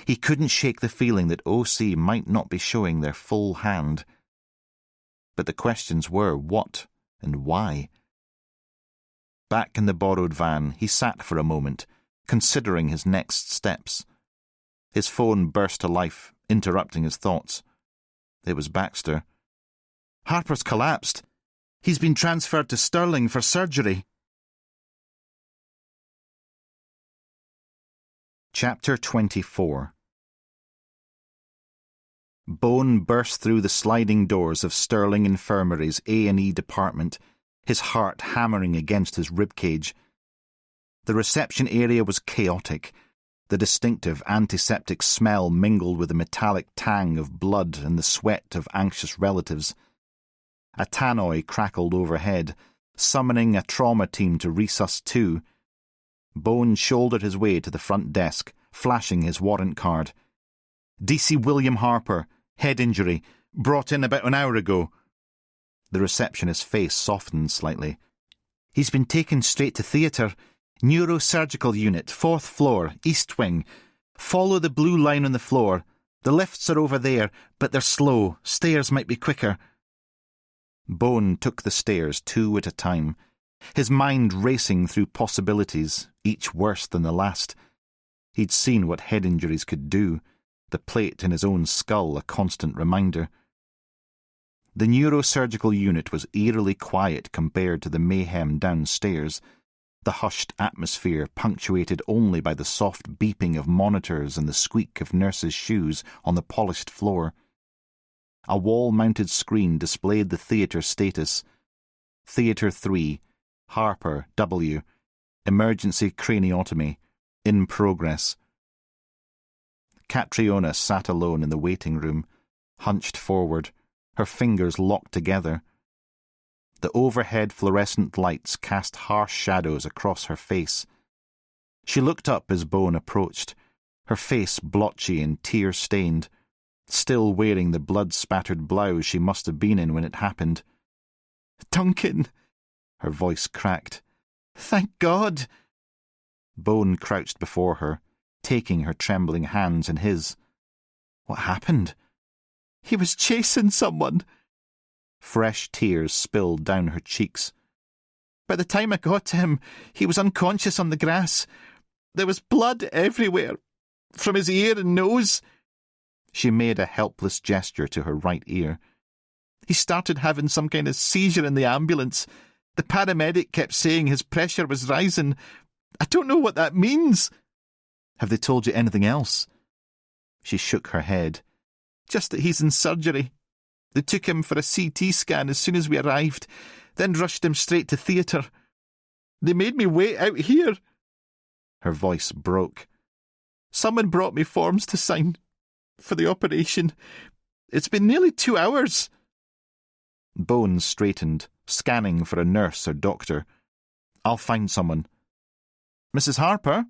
he couldn't shake the feeling that OC might not be showing their full hand. But the questions were what and why. Back in the borrowed van, he sat for a moment, considering his next steps. His phone burst to life, interrupting his thoughts. It was Baxter. "Harper's collapsed. He's been transferred to Stirling for surgery." Chapter 24. Bone burst through the sliding doors of Stirling Infirmary's A&E department, his heart hammering against his ribcage. The reception area was chaotic. The distinctive antiseptic smell mingled with the metallic tang of blood and the sweat of anxious relatives. A tannoy crackled overhead, summoning a trauma team to resus 2. Bone shouldered his way to the front desk, flashing his warrant card. "DC William Harper, head injury, brought in about an hour ago." The receptionist's face softened slightly. "He's been taken straight to theatre. Neurosurgical unit, 4th floor, east wing. Follow the blue line on the floor. The lifts are over there, but they're slow. Stairs might be quicker." Bone took the stairs 2 at a time, his mind racing through possibilities, each worse than the last. He'd seen what head injuries could do, the plate in his own skull a constant reminder. The neurosurgical unit was eerily quiet compared to the mayhem downstairs, the hushed atmosphere punctuated only by the soft beeping of monitors and the squeak of nurses' shoes on the polished floor. A wall-mounted screen displayed the theatre status. Theatre 3, Harper, W. Emergency craniotomy. In progress. Catriona sat alone in the waiting room, hunched forward, her fingers locked together. The overhead fluorescent lights cast harsh shadows across her face. She looked up as Bone approached, her face blotchy and tear-stained, still wearing the blood-spattered blouse she must have been in when it happened. "Duncan!" Her voice cracked. "Thank God!" Bone crouched before her, taking her trembling hands in his. "What happened?" "He was chasing someone." Fresh tears spilled down her cheeks. "By the time I got to him, he was unconscious on the grass. There was blood everywhere, from his ear and nose." She made a helpless gesture to her right ear. "He started having some kind of seizure in the ambulance. The paramedic kept saying his pressure was rising. I don't know what that means." "Have they told you anything else?" She shook her head. "Just that he's in surgery. They took him for a CT scan as soon as we arrived, then rushed him straight to theatre. They made me wait out here." Her voice broke. "Someone brought me forms to sign for the operation. It's been nearly 2 hours." Bone straightened, scanning for a nurse or doctor. "I'll find someone." "Mrs. Harper?"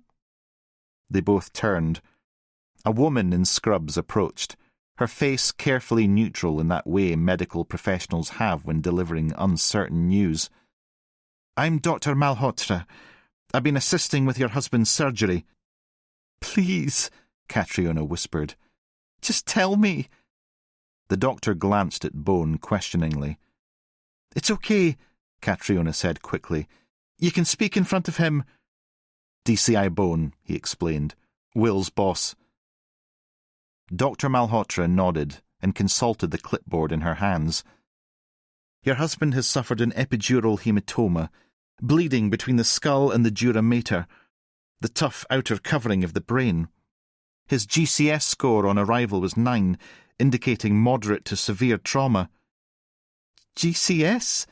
They both turned. A woman in scrubs approached, her face carefully neutral in that way medical professionals have when delivering uncertain news. "I'm Dr. Malhotra. I've been assisting with your husband's surgery." "Please," Catriona whispered. "Just tell me." The doctor glanced at Bone questioningly. "It's okay," Catriona said quickly. "You can speak in front of him." "DCI Bone," he explained. "Will's boss." Dr. Malhotra nodded and consulted the clipboard in her hands. "Your husband has suffered an epidural hematoma, bleeding between the skull and the dura mater, the tough outer covering of the brain. His GCS score on arrival was 9, indicating moderate to severe trauma." "GCS?"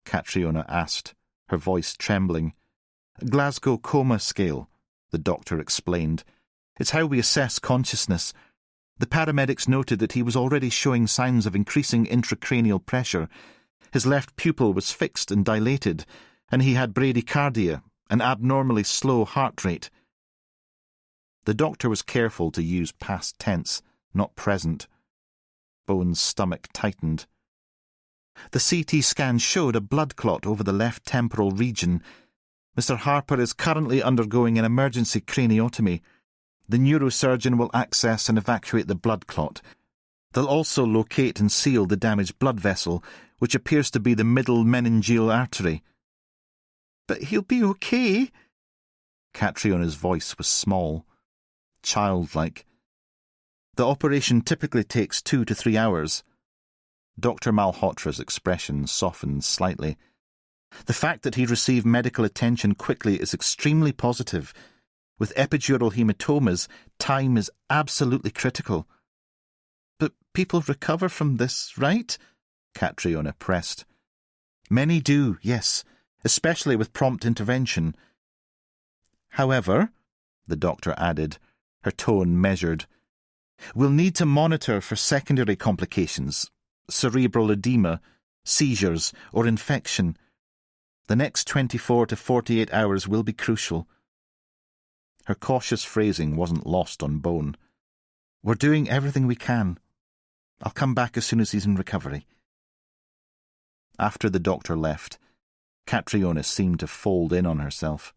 Catriona asked, her voice trembling. "Glasgow Coma Scale," the doctor explained. "It's how we assess consciousness. The paramedics noted that he was already showing signs of increasing intracranial pressure. His left pupil was fixed and dilated, and he had bradycardia, an abnormally slow heart rate." The doctor was careful to use past tense, not present. Bone's stomach tightened. "The CT scan showed a blood clot over the left temporal region. Mr. Harper is currently undergoing an emergency craniotomy. The neurosurgeon will access and evacuate the blood clot. They'll also locate and seal the damaged blood vessel, which appears to be the middle meningeal artery." "But he'll be okay?" Catriona's voice was small, childlike. "The operation typically takes 2 to 3 hours. Dr. Malhotra's expression softened slightly. "The fact that he received medical attention quickly is extremely positive. With epidural hematomas, time is absolutely critical." "But people recover from this, right?" Catriona pressed. "Many do, yes, especially with prompt intervention. However," the doctor added, her tone measured, "we'll need to monitor for secondary complications, cerebral edema, seizures, or infection. The next 24 to 48 hours will be crucial." Her cautious phrasing wasn't lost on Bone. "We're doing everything we can. I'll come back as soon as he's in recovery." After the doctor left, Catriona seemed to fold in on herself.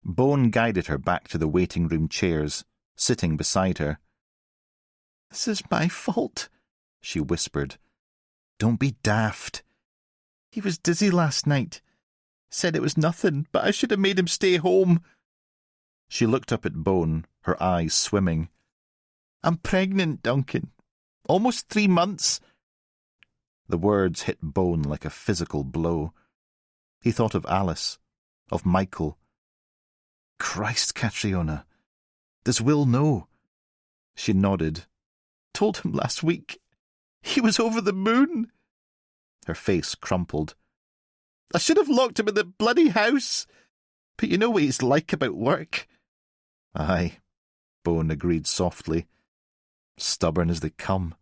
Bone guided her back to the waiting room chairs, sitting beside her. "This is my fault," she whispered. "Don't be daft. He was dizzy last night. Said it was nothing, but I should have made him stay home." She looked up at Bone, her eyes swimming. "I'm pregnant, Duncan. Almost 3 months." The words hit Bone like a physical blow. He thought of Alice, of Michael. "Christ, Catriona. Does Will know?" She nodded. "Told him last week. He was over the moon." Her face crumpled. "I should have locked him in the bloody house. But you know what he's like about work." "Aye," Bone agreed softly. "Stubborn as they come."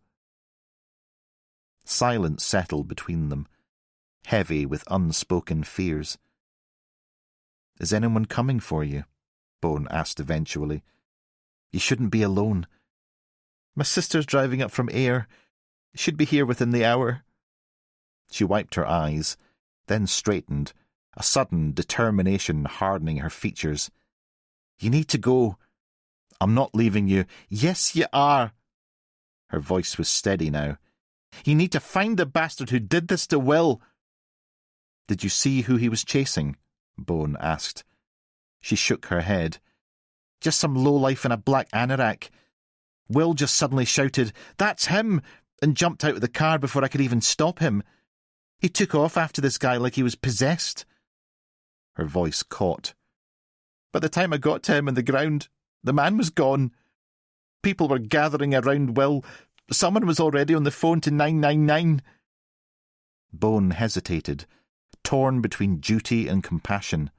Silence settled between them, heavy with unspoken fears. "Is anyone coming for you?" Bone asked eventually. "You shouldn't be alone." "My sister's driving up from Ayr. Should be here within the hour." She wiped her eyes, then straightened, a sudden determination hardening her features. "You need to go." "I'm not leaving you." "Yes, you are." Her voice was steady now. "You need to find the bastard who did this to Will." "Did you see who he was chasing?" Bone asked. She shook her head. "Just some lowlife in a black anorak. Will just suddenly shouted, 'That's him!' and jumped out of the car before I could even stop him. He took off after this guy like he was possessed." Her voice caught. "By the time I got to him on the ground, the man was gone. People were gathering around Will. Someone was already on the phone to 999. Bone hesitated, torn between duty and compassion.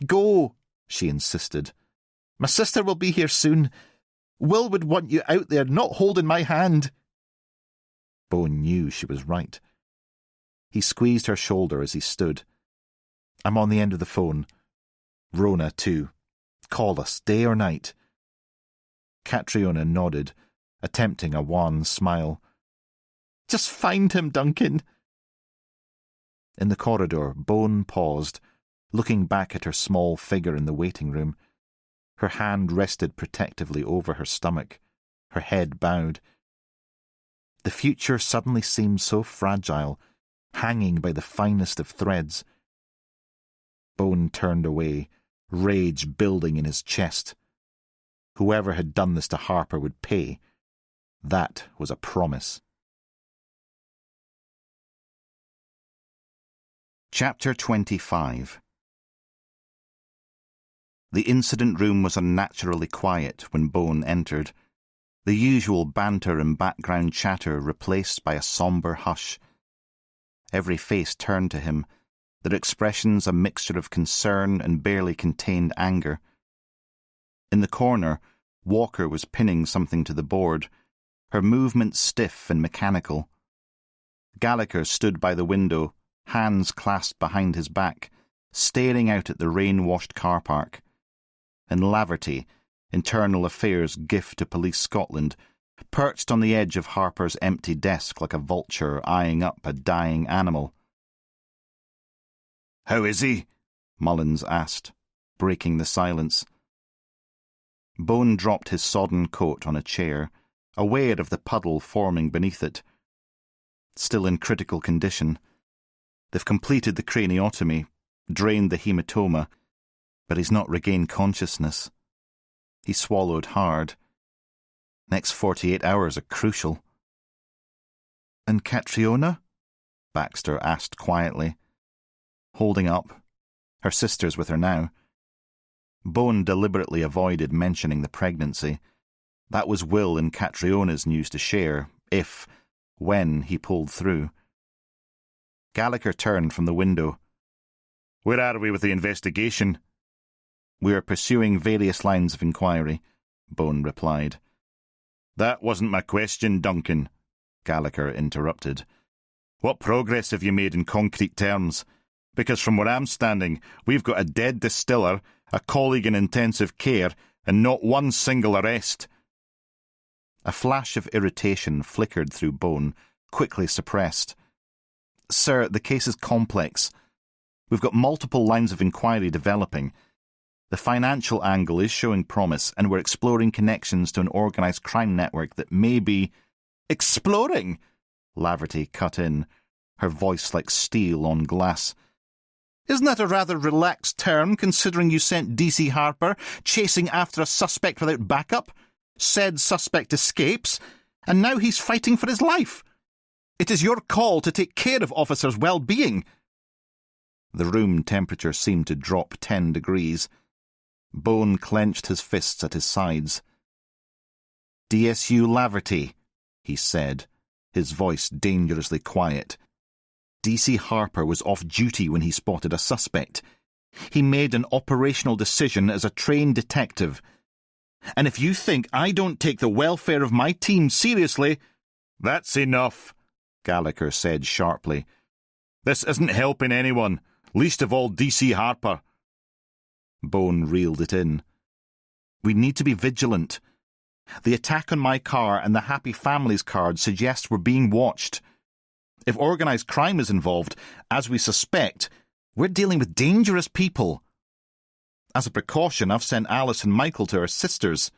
"Go," she insisted. "My sister will be here soon. Will would want you out there, not holding my hand." Bone knew she was right. He squeezed her shoulder as he stood. "I'm on the end of the phone. Rona, too. Call us, day or night." Catriona nodded, attempting a wan smile. "Just find him, Duncan." In the corridor, Bone paused, looking back at her small figure in the waiting room. Her hand rested protectively over her stomach, her head bowed. The future suddenly seemed so fragile, hanging by the finest of threads. Bone turned away, rage building in his chest. Whoever had done this to Harper would pay. That was a promise. Chapter 25. The incident room was unnaturally quiet when Bone entered, the usual banter and background chatter replaced by a sombre hush. Every face turned to him, their expressions a mixture of concern and barely contained anger. In the corner, Walker was pinning something to the board, her movements stiff and mechanical. Gallagher stood by the window, hands clasped behind his back, staring out at the rain-washed car park. And Laverty, Internal Affairs gift to Police Scotland, perched on the edge of Harper's empty desk like a vulture eyeing up a dying animal. "How is he?" Mullins asked, breaking the silence. Bone dropped his sodden coat on a chair, aware of the puddle forming beneath it. Still in critical condition. They've completed the craniotomy, drained the hematoma, but he's not regained consciousness. He swallowed hard. Next 48 hours are crucial. "And Catriona?" Baxter asked quietly. Holding up. Her sister's with her now. Bone deliberately avoided mentioning the pregnancy. That was Will and Catriona's news to share, when he pulled through. Gallagher turned from the window. "Where are we with the investigation?" "We are pursuing various lines of inquiry," Bone replied. "That wasn't my question, Duncan," Gallagher interrupted. "What progress have you made in concrete terms? Because from where I'm standing, we've got a dead distiller, a colleague in intensive care, and not one single arrest." A flash of irritation flickered through Bone, quickly suppressed. Sir, the case is complex. We've got multiple lines of inquiry developing. The financial angle is showing promise, and we're exploring connections to an organised crime network that may be... Exploring? Laverty cut in, her voice like steel on glass. Isn't that a rather relaxed term, considering you sent DC Harper chasing after a suspect without backup? Said suspect escapes, and now he's fighting for his life. It is your call to take care of officers' well-being. The room temperature seemed to drop 10 degrees. Bone clenched his fists at his sides. DSU Laverty, he said, his voice dangerously quiet. DC Harper was off duty when he spotted a suspect. He made an operational decision as a trained detective. And if you think I don't take the welfare of my team seriously... That's enough, Gallagher said sharply. This isn't helping anyone, least of all DC Harper. Bone reeled it in. We need to be vigilant. The attack on my car and the Happy Families card suggest we're being watched. If organised crime is involved, as we suspect, we're dealing with dangerous people. As a precaution, I've sent Alice and Michael to her sisters.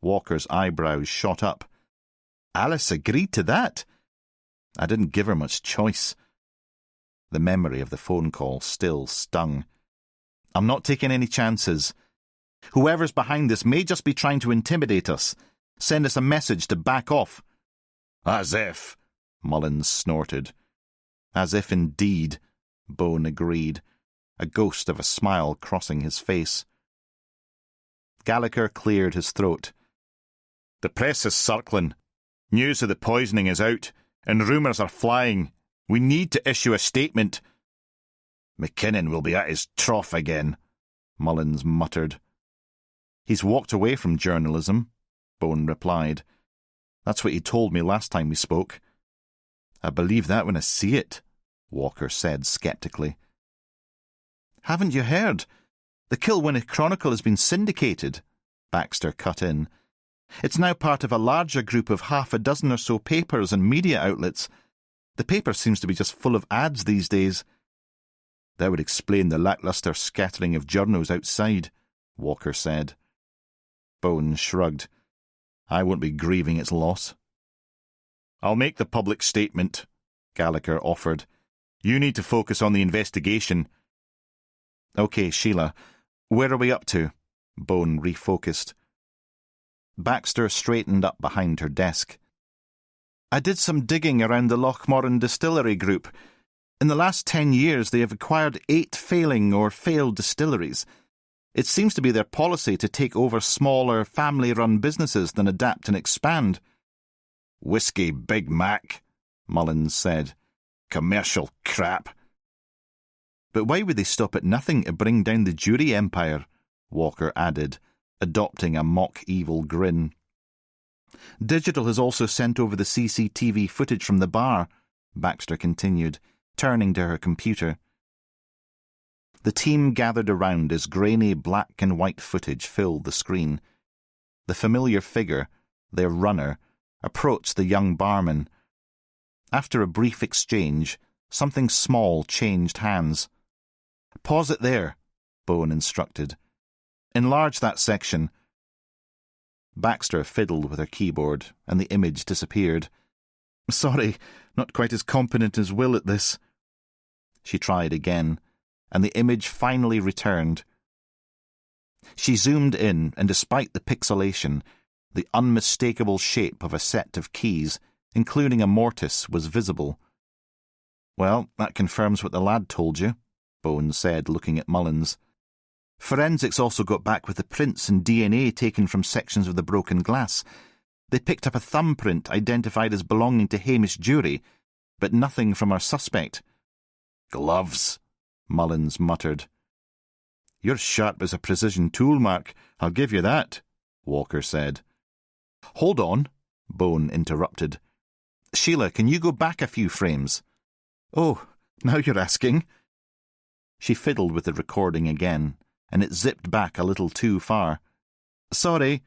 Walker's eyebrows shot up. Alice agreed to that. I didn't give her much choice. The memory of the phone call still stung. I'm not taking any chances. Whoever's behind this may just be trying to intimidate us, send us a message to back off. As if, Mullins snorted. As if indeed, Bone agreed, a ghost of a smile crossing his face. Gallagher cleared his throat. The press is circling. News of the poisoning is out, and rumours are flying. We need to issue a statement. McKinnon will be at his trough again, Mullins muttered. He's walked away from journalism, Bone replied. That's what he told me last time we spoke. I believe that when I see it, Walker said sceptically. Haven't you heard? The Kilwinnock Chronicle has been syndicated, Baxter cut in. It's now part of a larger group of half a dozen or so papers and media outlets. The paper seems to be just full of ads these days. That would explain the lacklustre scattering of journals outside, Walker said. Bone shrugged. I won't be grieving its loss. I'll make the public statement, Gallagher offered. You need to focus on the investigation. OK, Sheila. Where are we up to? Bone refocused. Baxter straightened up behind her desk. I did some digging around the Lochmorran distillery group. In the last 10 years, they have acquired 8 failing or failed distilleries. It seems to be their policy to take over smaller, family-run businesses than adapt and expand. Whisky Big Mac, Mullins said. Commercial crap. But why would they stop at nothing to bring down the jury empire? Walker added, adopting a mock-evil grin. Digital has also sent over the CCTV footage from the bar, Baxter continued, turning to her computer. The team gathered around as grainy black and white footage filled the screen. The familiar figure, their runner, approached the young barman. After a brief exchange, something small changed hands. Pause it there, Bone instructed. Enlarge that section. Baxter fiddled with her keyboard, and the image disappeared. Sorry, not quite as competent as Will at this. She tried again, and the image finally returned. She zoomed in, and despite the pixelation, the unmistakable shape of a set of keys, including a mortise, was visible. Well, that confirms what the lad told you, Bone said, looking at Mullins. Forensics also got back with the prints and DNA taken from sections of the broken glass. They picked up a thumbprint identified as belonging to Hamish Jury, but nothing from our suspect. Gloves, Mullins muttered. You're sharp as a precision tool, Mark, I'll give you that, Walker said. Hold on, Bone interrupted. Sheila, can you go back a few frames? Oh, now you're asking. She fiddled with the recording again, and it zipped back a little too far. Sorry.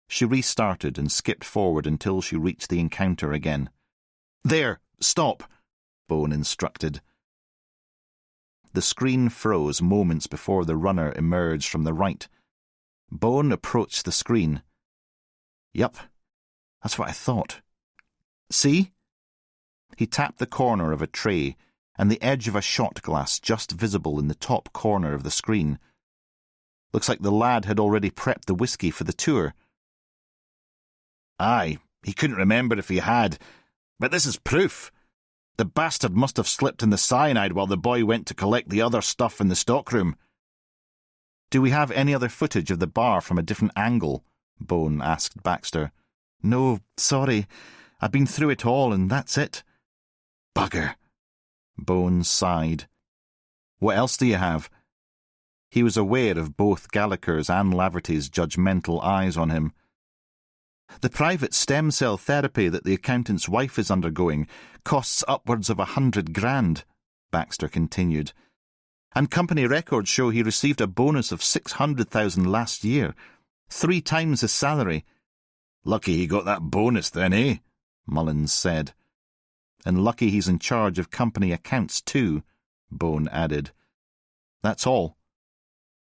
She restarted and skipped forward until she reached the encounter again. There, stop. Bone instructed. The screen froze moments before the runner emerged from the right. Bone approached the screen. Yup, that's what I thought. See? He tapped the corner of a tray and the edge of a shot glass just visible in the top corner of the screen. Looks like the lad had already prepped the whiskey for the tour. Aye, he couldn't remember if he had, but this is proof. The bastard must have slipped in the cyanide while the boy went to collect the other stuff in the stockroom. Do we have any other footage of the bar from a different angle? Bone asked Baxter. No, sorry. I've been through it all and that's it. Bugger. Bone sighed. What else do you have? He was aware of both Gallagher's and Laverty's judgmental eyes on him. The private stem cell therapy that the accountant's wife is undergoing costs upwards of $100,000, Baxter continued. And company records show he received a bonus of $600,000 last year, 3 times his salary. Lucky he got that bonus then, eh? Mullins said. And lucky he's in charge of company accounts too, Bone added. That's all.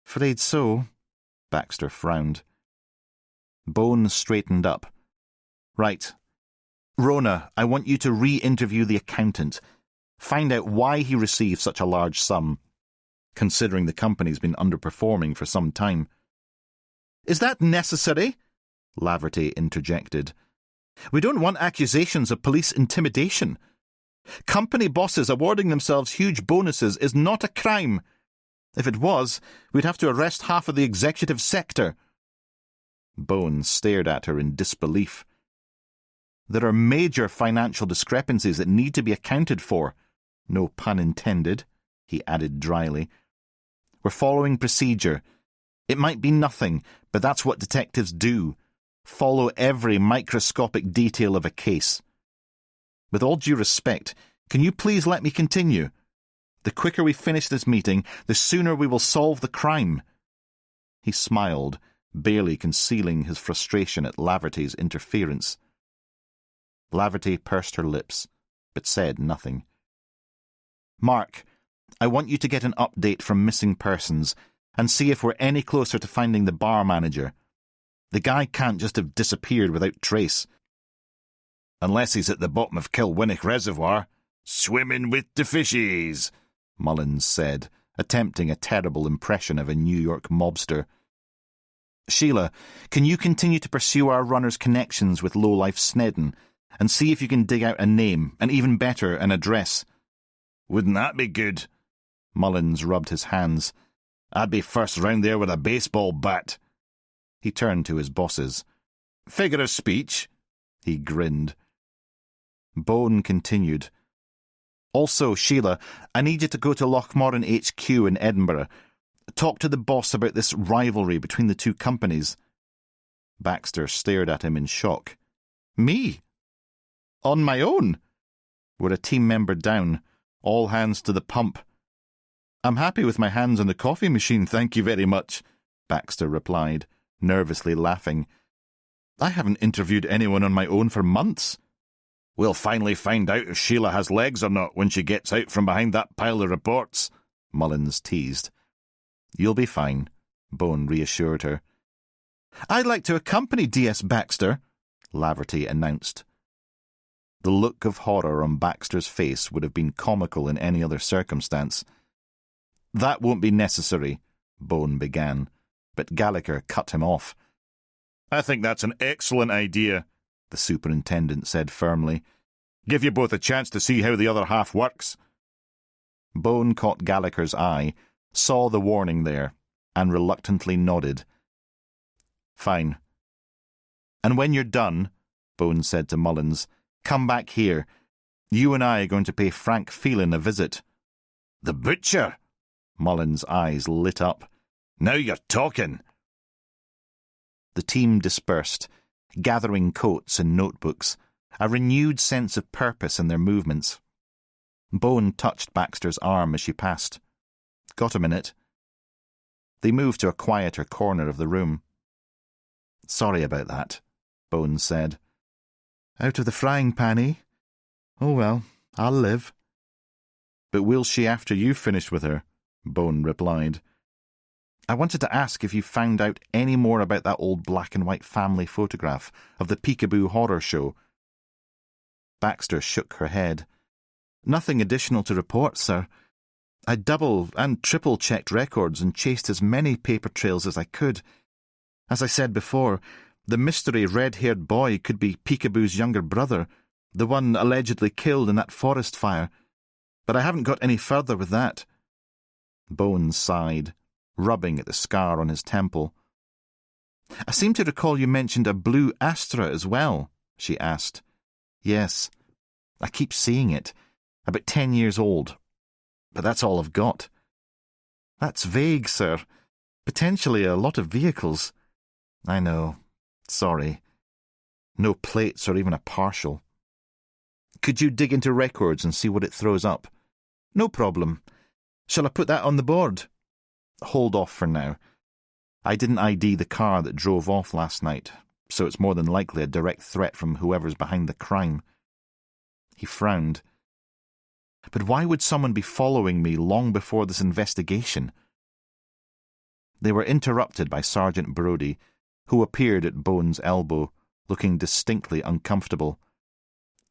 Afraid so, Baxter frowned. Bone straightened up. Right. Rona, I want you to re-interview the accountant. Find out why he received such a large sum, considering the company's been underperforming for some time. Is that necessary? Laverty interjected. We don't want accusations of police intimidation. Company bosses awarding themselves huge bonuses is not a crime. If it was, we'd have to arrest half of the executive sector. Bone stared at her in disbelief. There are major financial discrepancies that need to be accounted for. No pun intended, he added dryly. We're following procedure. It might be nothing, but that's what detectives do. Follow every microscopic detail of a case. With all due respect, can you please let me continue? The quicker we finish this meeting, the sooner we will solve the crime. He smiled, barely concealing his frustration at Laverty's interference. Laverty pursed her lips, but said nothing. Mark, I want you to get an update from missing persons and see if we're any closer to finding the bar manager. The guy can't just have disappeared without trace. Unless he's at the bottom of Kilwinnock Reservoir, swimming with the fishies, Mullins said, attempting a terrible impression of a New York mobster. Sheila, can you continue to pursue our runner's connections with lowlife Snedden and see if you can dig out a name, and even better, an address? Wouldn't that be good? Mullins rubbed his hands. I'd be first round there with a baseball bat. He turned to his bosses. Figure of speech? He grinned. Bone continued. Also, Sheila, I need you to go to Lochmoran HQ in Edinburgh. Talk to the boss about this rivalry between the two companies. Baxter stared at him in shock. Me? On my own? We're a team member down. All hands to the pump. I'm happy with my hands on the coffee machine, thank you very much, Baxter replied, nervously laughing. I haven't interviewed anyone on my own for months. We'll finally find out if Sheila has legs or not when she gets out from behind that pile of reports, Mullins teased. You'll be fine, Bone reassured her. I'd like to accompany D.S. Baxter, Laverty announced. The look of horror on Baxter's face would have been comical in any other circumstance. That won't be necessary, Bone began, but Gallagher cut him off. I think that's an excellent idea, the superintendent said firmly. Give you both a chance to see how the other half works. Bone caught Gallagher's eye, saw the warning there, and reluctantly nodded. Fine. And when you're done, Bone said to Mullins, come back here. You and I are going to pay Frank Phelan a visit. The butcher? Mullins' eyes lit up. Now you're talking. The team dispersed, gathering coats and notebooks, a renewed sense of purpose in their movements. Bone touched Baxter's arm as she passed. Got a minute? They moved to a quieter corner of the room. Sorry about that, Bone said. Out of the frying pan, eh? Oh well, I'll live. But will she after you've finished with her? Bone replied. I wanted to ask if you found out any more about that old black-and-white family photograph of the Peekaboo horror show. Baxter shook her head. Nothing additional to report, sir. I double and triple-checked records and chased as many paper trails as I could. As I said before, the mystery red-haired boy could be Peekaboo's younger brother, the one allegedly killed in that forest fire. But I haven't got any further with that. Bones sighed, rubbing at the scar on his temple. I seem to recall you mentioned a blue Astra as well, she asked. Yes, I keep seeing it. About 10 years old. But that's all I've got. That's vague, sir. Potentially a lot of vehicles. I know. Sorry. No plates or even a partial. Could you dig into records and see what it throws up? No problem. Shall I put that on the board? Hold off for now. I didn't ID the car that drove off last night, so it's more than likely a direct threat from whoever's behind the crime. He frowned. But why would someone be following me long before this investigation? They were interrupted by Sergeant Brodie, who appeared at Bone's elbow, looking distinctly uncomfortable.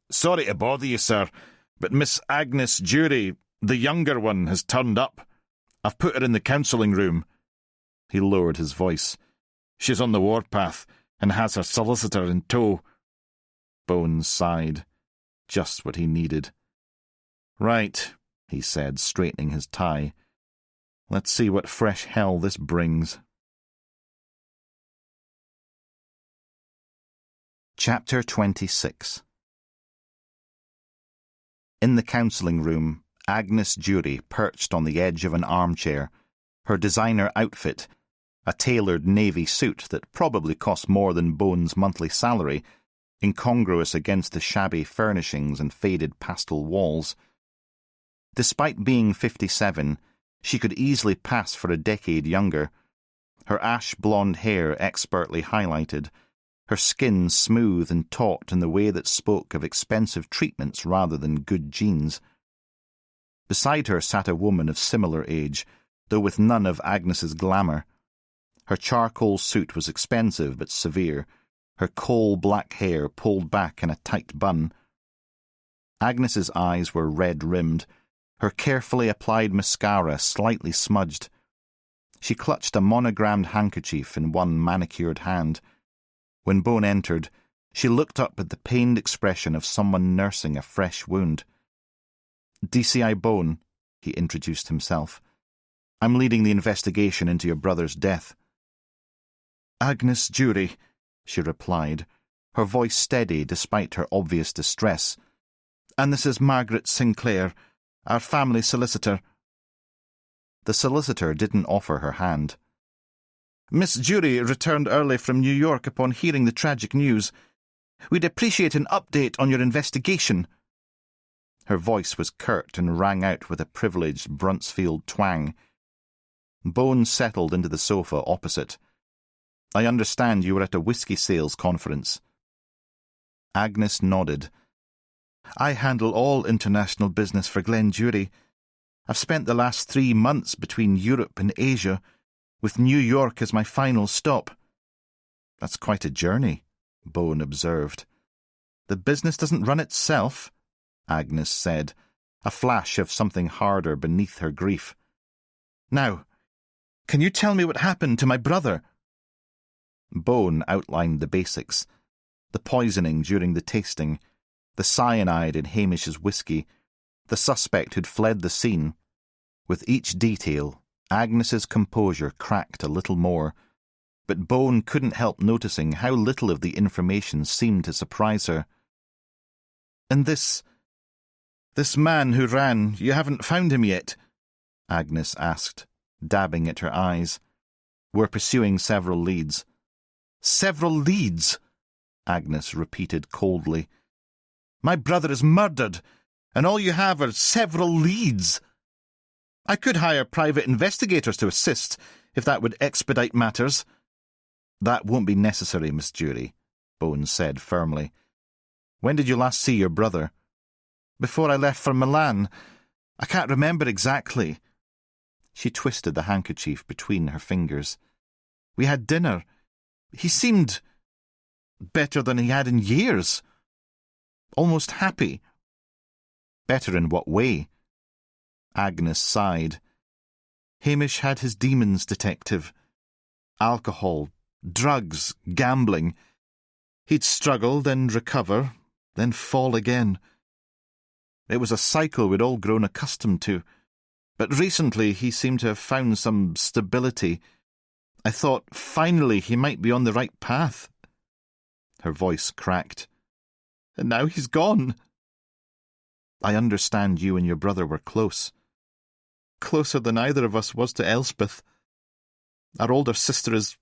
Sorry to bother you, sir, but Miss Agnes Jury, the younger one, has turned up. I've put her in the counselling room. He lowered his voice. She's on the warpath and has her solicitor in tow. Bones sighed. Just what he needed. Right, he said, straightening his tie. Let's see what fresh hell this brings. Chapter 26. In the counselling room, Agnes Jury perched on the edge of an armchair, her designer outfit, a tailored navy suit that probably cost more than Bone's monthly salary, incongruous against the shabby furnishings and faded pastel walls. Despite being 57, she could easily pass for a decade younger, her ash-blonde hair expertly highlighted, her skin smooth and taut in the way that spoke of expensive treatments rather than good genes. Beside her sat a woman of similar age, though with none of Agnes's glamour. Her charcoal suit was expensive but severe, her coal-black hair pulled back in a tight bun. Agnes's eyes were red-rimmed, her carefully applied mascara slightly smudged. She clutched a monogrammed handkerchief in one manicured hand. When Bone entered, she looked up at the pained expression of someone nursing a fresh wound. DCI Bone, he introduced himself. I'm leading the investigation into your brother's death. Agnes Jury, she replied, her voice steady despite her obvious distress. And this is Margaret Sinclair, our family solicitor. The solicitor didn't offer her hand. Miss Jury returned early from New York upon hearing the tragic news. We'd appreciate an update on your investigation. Her voice was curt and rang out with a privileged Bruntsfield twang. Bone settled into the sofa opposite. I understand you were at a whisky sales conference. Agnes nodded. I handle all international business for Glen Jury. I've spent the last 3 months between Europe and Asia, with New York as my final stop. That's quite a journey, Bone observed. The business doesn't run itself, Agnes said, a flash of something harder beneath her grief. Now, can you tell me what happened to my brother? Bone outlined the basics. The poisoning during the tasting, the cyanide in Hamish's whisky, the suspect who'd fled the scene. With each detail, Agnes's composure cracked a little more, but Bone couldn't help noticing how little of the information seemed to surprise her. And this man who ran, you haven't found him yet? Agnes asked, dabbing at her eyes. We're pursuing several leads. Several leads? Agnes repeated coldly. My brother is murdered, and all you have are several leads. I could hire private investigators to assist, if that would expedite matters. That won't be necessary, Miss Jury, Bone said firmly. When did you last see your brother? Before I left for Milan. I can't remember exactly. She twisted the handkerchief between her fingers. We had dinner. He seemed better than he had in years. Almost happy. Better in what way? Agnes sighed. Hamish had his demons, detective. Alcohol, drugs, gambling. He'd struggle, then recover, then fall again. It was a cycle we'd all grown accustomed to. But recently he seemed to have found some stability. I thought finally he might be on the right path. Her voice cracked. And now he's gone. I understand you and your brother were close. Closer than either of us was to Elspeth. Our older sister is...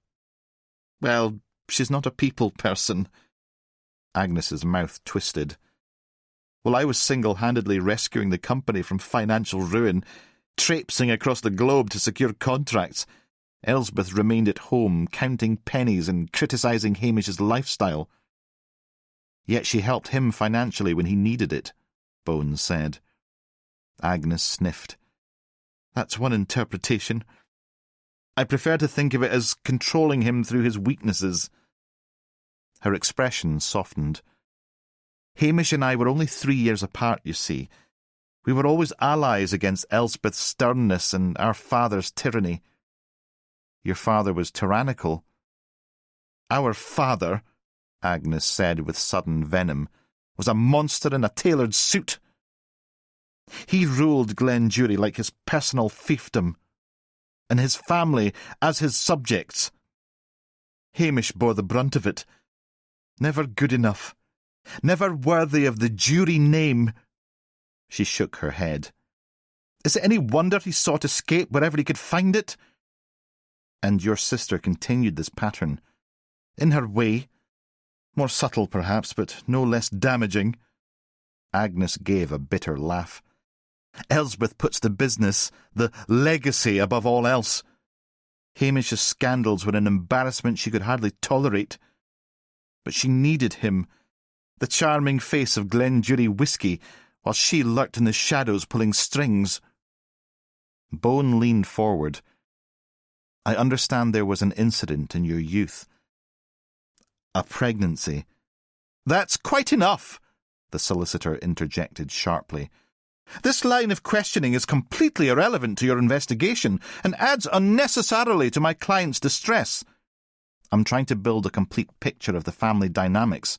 well, she's not a people person. Agnes's mouth twisted. While I was single-handedly rescuing the company from financial ruin, traipsing across the globe to secure contracts, Elspeth remained at home, counting pennies and criticising Hamish's lifestyle. Yet she helped him financially when he needed it, Bones said. Agnes sniffed. That's one interpretation. I prefer to think of it as controlling him through his weaknesses. Her expression softened. Hamish and I were only 3 years apart, you see. We were always allies against Elspeth's sternness and our father's tyranny. Your father was tyrannical. Our father, Agnes said with sudden venom, was a monster in a tailored suit. He ruled Glenjury like his personal fiefdom, and his family as his subjects. Hamish bore the brunt of it. Never good enough. Never worthy of the Jury name. She shook her head. Is it any wonder he sought escape wherever he could find it? And your sister continued this pattern? In her way. More subtle, perhaps, but no less damaging. Agnes gave a bitter laugh. Elspeth puts the business, the legacy, above all else. Hamish's scandals were an embarrassment she could hardly tolerate. But she needed him, the charming face of Glenjury Whisky, while she lurked in the shadows pulling strings. Bone leaned forward. I understand there was an incident in your youth. A pregnancy. That's quite enough, the solicitor interjected sharply. This line of questioning is completely irrelevant to your investigation and adds unnecessarily to my client's distress. I'm trying to build a complete picture of the family dynamics.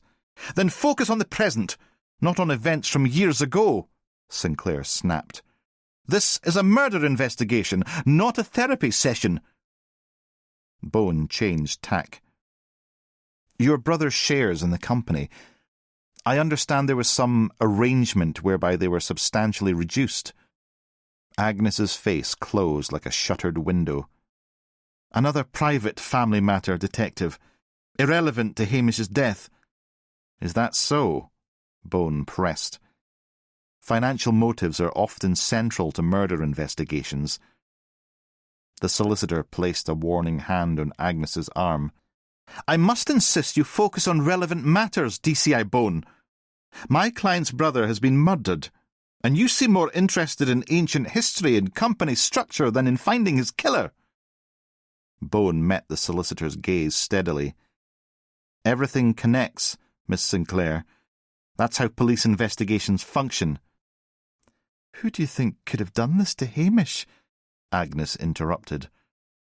Then focus on the present, not on events from years ago, Sinclair snapped. This is a murder investigation, not a therapy session. Bone changed tack. Your brother shares in the company. I understand there was some arrangement whereby they were substantially reduced. Agnes's face closed like a shuttered window. Another private family matter, detective. Irrelevant to Hamish's death. Is that so? Bone pressed. Financial motives are often central to murder investigations. The solicitor placed a warning hand on Agnes's arm. I must insist you focus on relevant matters, DCI Bone. My client's brother has been murdered, and you seem more interested in ancient history and company structure than in finding his killer. Bone met the solicitor's gaze steadily. Everything connects, Miss Sinclair. That's how police investigations function. Who do you think could have done this to Hamish? Agnes interrupted,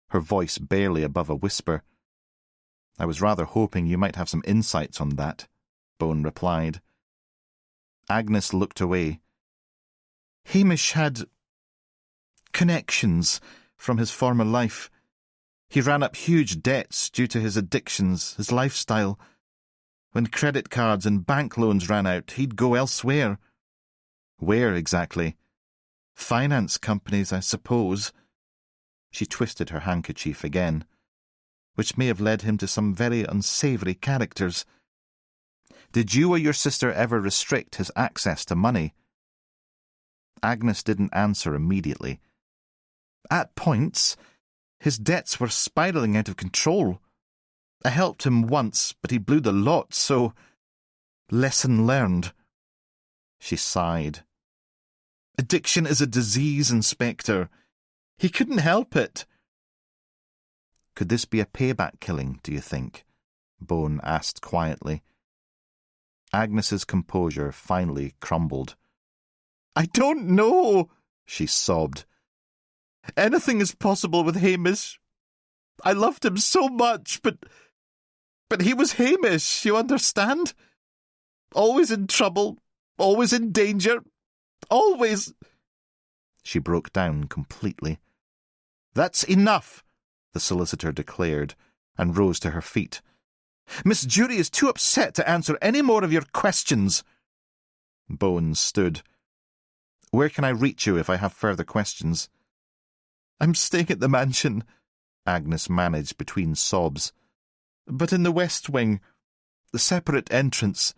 her voice barely above a whisper. I was rather hoping you might have some insights on that, Bone replied. Agnes looked away. Hamish had connections from his former life. He ran up huge debts due to his addictions, his lifestyle. When credit cards and bank loans ran out, he'd go elsewhere. Where exactly? Finance companies, I suppose. She twisted her handkerchief again. Which may have led him to some very unsavoury characters. Did you or your sister ever restrict his access to money? Agnes didn't answer immediately. At points, his debts were spiralling out of control. I helped him once, but he blew the lot, so... lesson learned. She sighed. Addiction is a disease, Inspector. He couldn't help it. Could this be a payback killing, do you think? Bone asked quietly. Agnes's composure finally crumbled. I don't know, she sobbed. Anything is possible with Hamish. I loved him so much, but he was Hamish, you understand? Always in trouble, always in danger, always... She broke down completely. That's enough, the solicitor declared, and rose to her feet. Miss Jury is too upset to answer any more of your questions. Bones stood. Where can I reach you if I have further questions? I'm staying at the mansion, Agnes managed between sobs. But in the west wing, the separate entrance.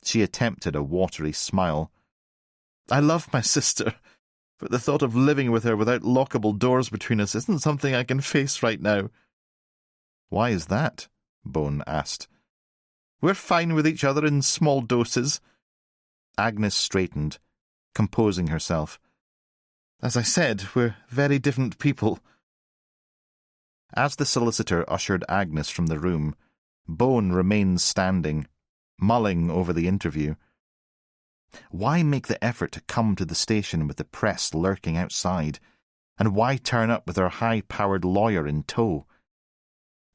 She attempted a watery smile. I love my sister, but the thought of living with her without lockable doors between us isn't something I can face right now. Why is that? Bone asked. We're fine with each other in small doses. Agnes straightened, composing herself. As I said, we're very different people. As the solicitor ushered Agnes from the room, Bone remained standing, mulling over the interview. Why make the effort to come to the station with the press lurking outside? And why turn up with her high-powered lawyer in tow?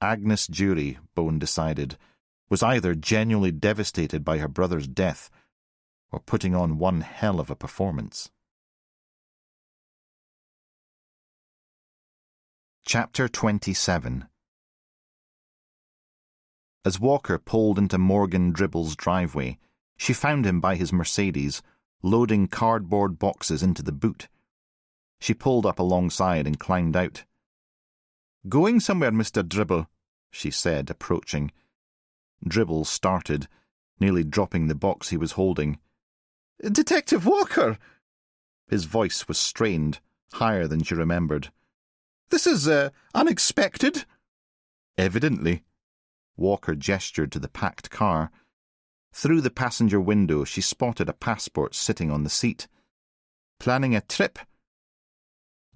Agnes Jury, Bone decided, was either genuinely devastated by her brother's death or putting on one hell of a performance. Chapter 27. As Walker pulled into Morgan Dribble's driveway, she found him by his Mercedes, loading cardboard boxes into the boot. She pulled up alongside and climbed out. Going somewhere, Mr. Dribble, she said, approaching. Dribble started, nearly dropping the box he was holding. Detective Walker! His voice was strained, higher than she remembered. This is, unexpected. Evidently. Walker gestured to the packed car. Through the passenger window, she spotted a passport sitting on the seat. Planning a trip?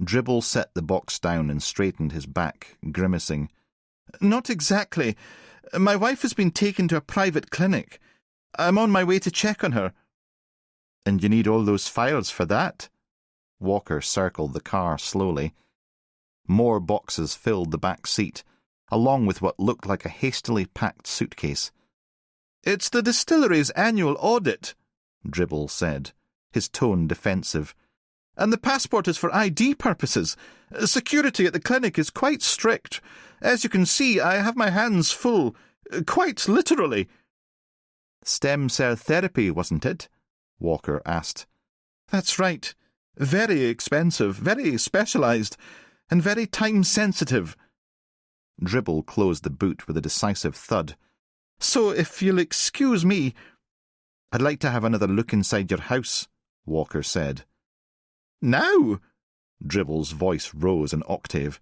Dribble set the box down and straightened his back, grimacing. Not exactly. My wife has been taken to a private clinic. I'm on my way to check on her. And you need all those files for that? Walker circled the car slowly. More boxes filled the back seat, along with what looked like a hastily packed suitcase. It's the distilleries' annual audit, Dribble said, his tone defensive. And the passport is for ID purposes. Security at the clinic is quite strict. As you can see, I have my hands full, quite literally. Stem cell therapy, wasn't it? Walker asked. That's right. Very expensive, very specialised, and very time-sensitive. Dribble closed the boot with a decisive thud. So, if you'll excuse me... I'd like to have another look inside your house, Walker said. Now? Dribble's voice rose an octave.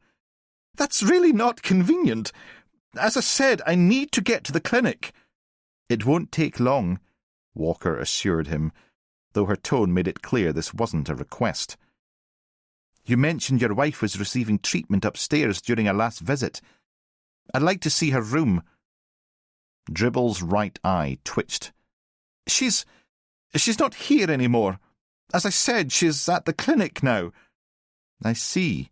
That's really not convenient. As I said, I need to get to the clinic. It won't take long, Walker assured him, though her tone made it clear this wasn't a request. You mentioned your wife was receiving treatment upstairs during our last visit. I'd like to see her room. Dribble's right eye twitched. She's not here anymore. As I said, she's at the clinic now. I see.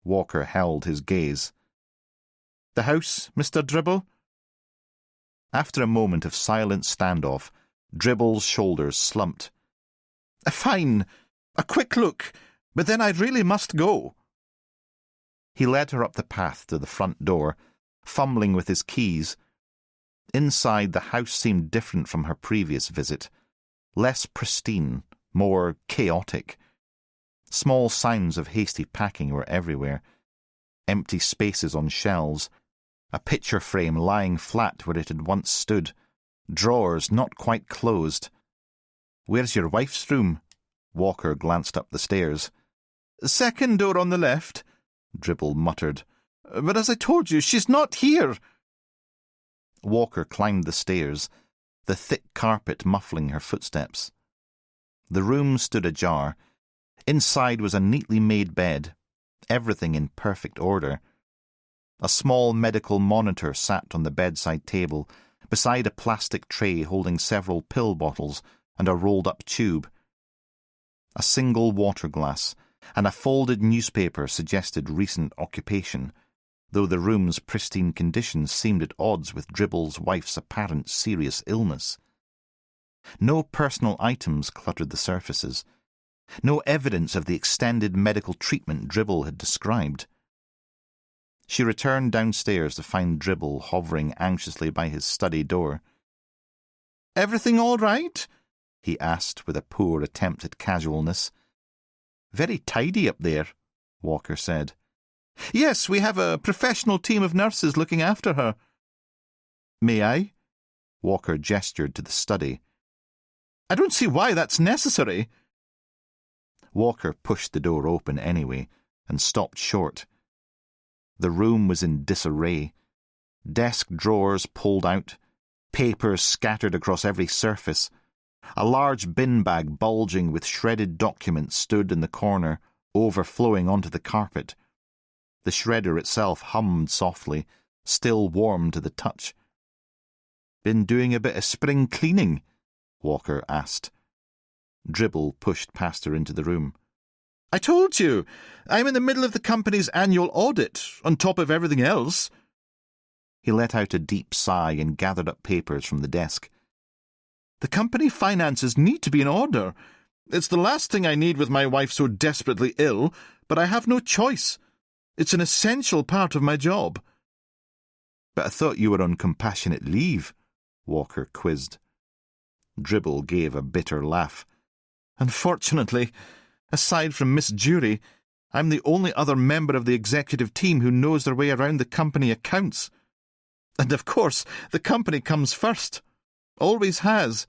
Walker held his gaze. The house, Mr. Dribble? After a moment of silent standoff, Dribble's shoulders slumped. Fine. A quick look, but then I really must go. He led her up the path to the front door, fumbling with his keys. Inside, the house seemed different from her previous visit. Less pristine, more chaotic. Small signs of hasty packing were everywhere. Empty spaces on shelves. A picture frame lying flat where it had once stood. Drawers not quite closed. Where's your wife's room? Walker glanced up the stairs. Second door on the left, Dribble muttered. But as I told you, she's not here. Walker climbed the stairs, the thick carpet muffling her footsteps. The room stood ajar. Inside was a neatly made bed, everything in perfect order. A small medical monitor sat on the bedside table, beside a plastic tray holding several pill bottles and a rolled-up tube. A single water glass and a folded newspaper suggested recent occupation, though the room's pristine condition seemed at odds with Dribble's wife's apparent serious illness. No personal items cluttered the surfaces, no evidence of the extended medical treatment Dribble had described. She returned downstairs to find Dribble hovering anxiously by his study door. "Everything all right?" he asked with a poor attempt at casualness. "Very tidy up there," Walker said. "Yes, we have a professional team of nurses looking after her." "May I?" Walker gestured to the study. "I don't see why that's necessary." Walker pushed the door open anyway and stopped short. The room was in disarray. Desk drawers pulled out, papers scattered across every surface. A large bin bag bulging with shredded documents stood in the corner, overflowing onto the carpet. The shredder itself hummed softly, still warm to the touch. "Been doing a bit of spring cleaning?" Walker asked. Dribble pushed past her into the room. "I told you, I'm in the middle of the company's annual audit, on top of everything else." He let out a deep sigh and gathered up papers from the desk. "The company finances need to be in order. It's the last thing I need with my wife so desperately ill, but I have no choice. It's an essential part of my job." "But I thought you were on compassionate leave," Walker quizzed. Dribble gave a bitter laugh. "Unfortunately, aside from Miss Jury, I'm the only other member of the executive team who knows their way around the company accounts. And of course, the company comes first. Always has."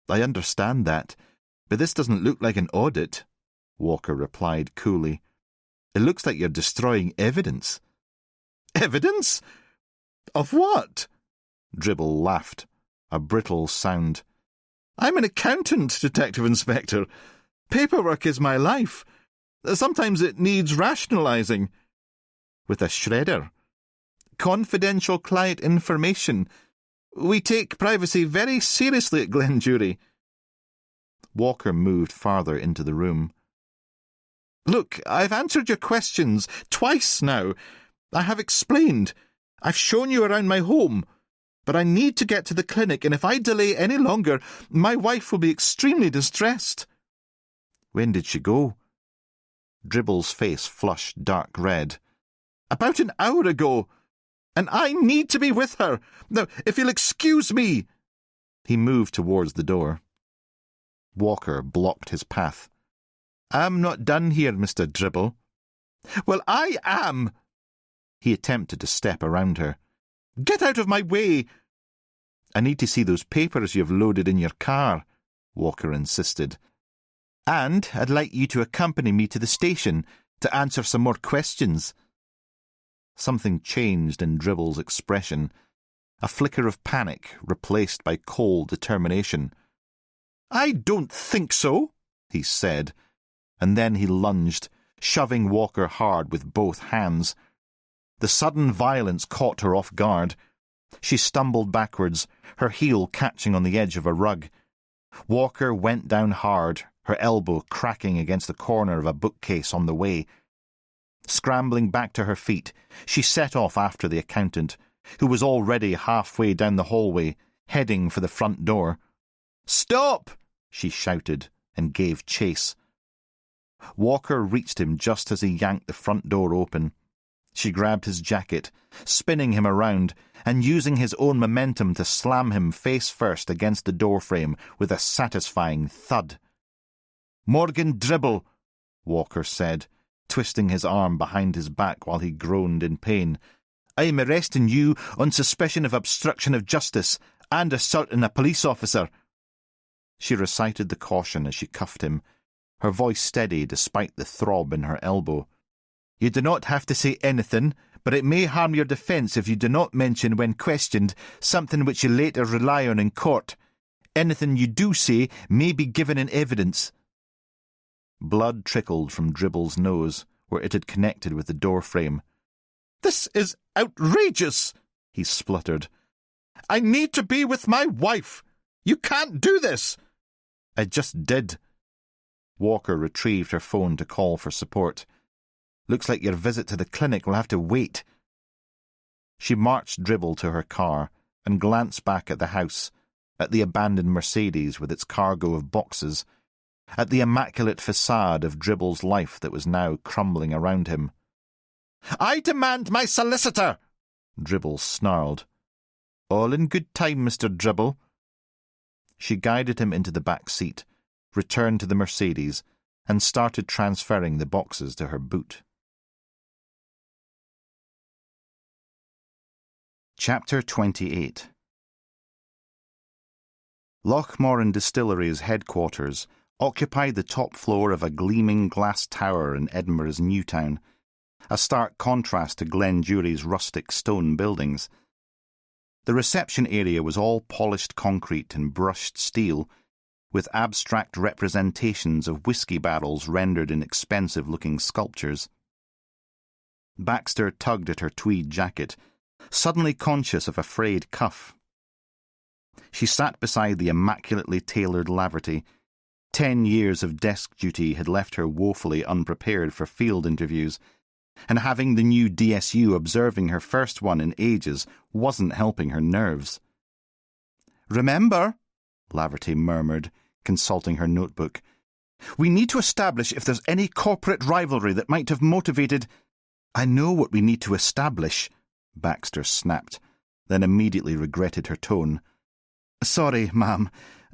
"I understand that, but this doesn't look like an audit," Walker replied coolly. "It looks like you're destroying evidence." "Evidence? Of what?" Dribble laughed, a brittle sound. "I'm an accountant, Detective Inspector. Paperwork is my life. Sometimes it needs rationalizing." "With a shredder?" "Confidential client information. We take privacy very seriously at Glenjury." Walker moved farther into the room. "Look, I've answered your questions twice now. I have explained. I've shown you around my home. But I need to get to the clinic, and if I delay any longer, my wife will be extremely distressed." "When did she go?" Dribble's face flushed dark red. "About an hour ago. And I need to be with her. Now, if you'll excuse me." He moved towards the door. Walker blocked his path. "I'm not done here, Mr. Dribble." "Well, I am." He attempted to step around her. "Get out of my way." "I need to see those papers you've loaded in your car," Walker insisted. "And I'd like you to accompany me to the station to answer some more questions." Something changed in Dribble's expression, a flicker of panic replaced by cold determination. "I don't think so," he said, and then he lunged, shoving Walker hard with both hands. The sudden violence caught her off guard. She stumbled backwards, her heel catching on the edge of a rug. Walker went down hard, her elbow cracking against the corner of a bookcase on the way. Scrambling back to her feet, she set off after the accountant, who was already halfway down the hallway, heading for the front door. "Stop!" she shouted, and gave chase. Walker reached him just as he yanked the front door open. She grabbed his jacket, spinning him around, and using his own momentum to slam him face first against the doorframe with a satisfying thud. "Morgan Dribble," Walker said, twisting his arm behind his back while he groaned in pain. "I am arresting you on suspicion of obstruction of justice and assaulting a police officer." She recited the caution as she cuffed him, her voice steady despite the throb in her elbow. "You do not have to say anything, but it may harm your defence if you do not mention when questioned something which you later rely on in court. Anything you do say may be given in evidence." Blood trickled from Dribble's nose, where it had connected with the door frame. "This is outrageous," he spluttered. "I need to be with my wife. You can't do this." "I just did." Walker retrieved her phone to call for support. "Looks like your visit to the clinic will have to wait." She marched Dribble to her car and glanced back at the house, at the abandoned Mercedes with its cargo of boxes, at the immaculate facade of Dribble's life that was now crumbling around him. "I demand my solicitor!" Dribble snarled. "All in good time, Mr. Dribble." She guided him into the back seat, returned to the Mercedes, and started transferring the boxes to her boot. Chapter 28. Lochmoran Distilleries headquarters occupied the top floor of a gleaming glass tower in Edinburgh's New Town, a stark contrast to Glenjury's rustic stone buildings. The reception area was all polished concrete and brushed steel, with abstract representations of whisky barrels rendered in expensive-looking sculptures. Baxter tugged at her tweed jacket, suddenly conscious of a frayed cuff. She sat beside the immaculately tailored Laverty. 10 years of desk duty had left her woefully unprepared for field interviews, and having the new DSU observing her first one in ages wasn't helping her nerves. "Remember," Laverty murmured, consulting her notebook, "we need to establish if there's any corporate rivalry that might have motivated—" "I know what we need to establish," Baxter snapped, then immediately regretted her tone. "Sorry, ma'am,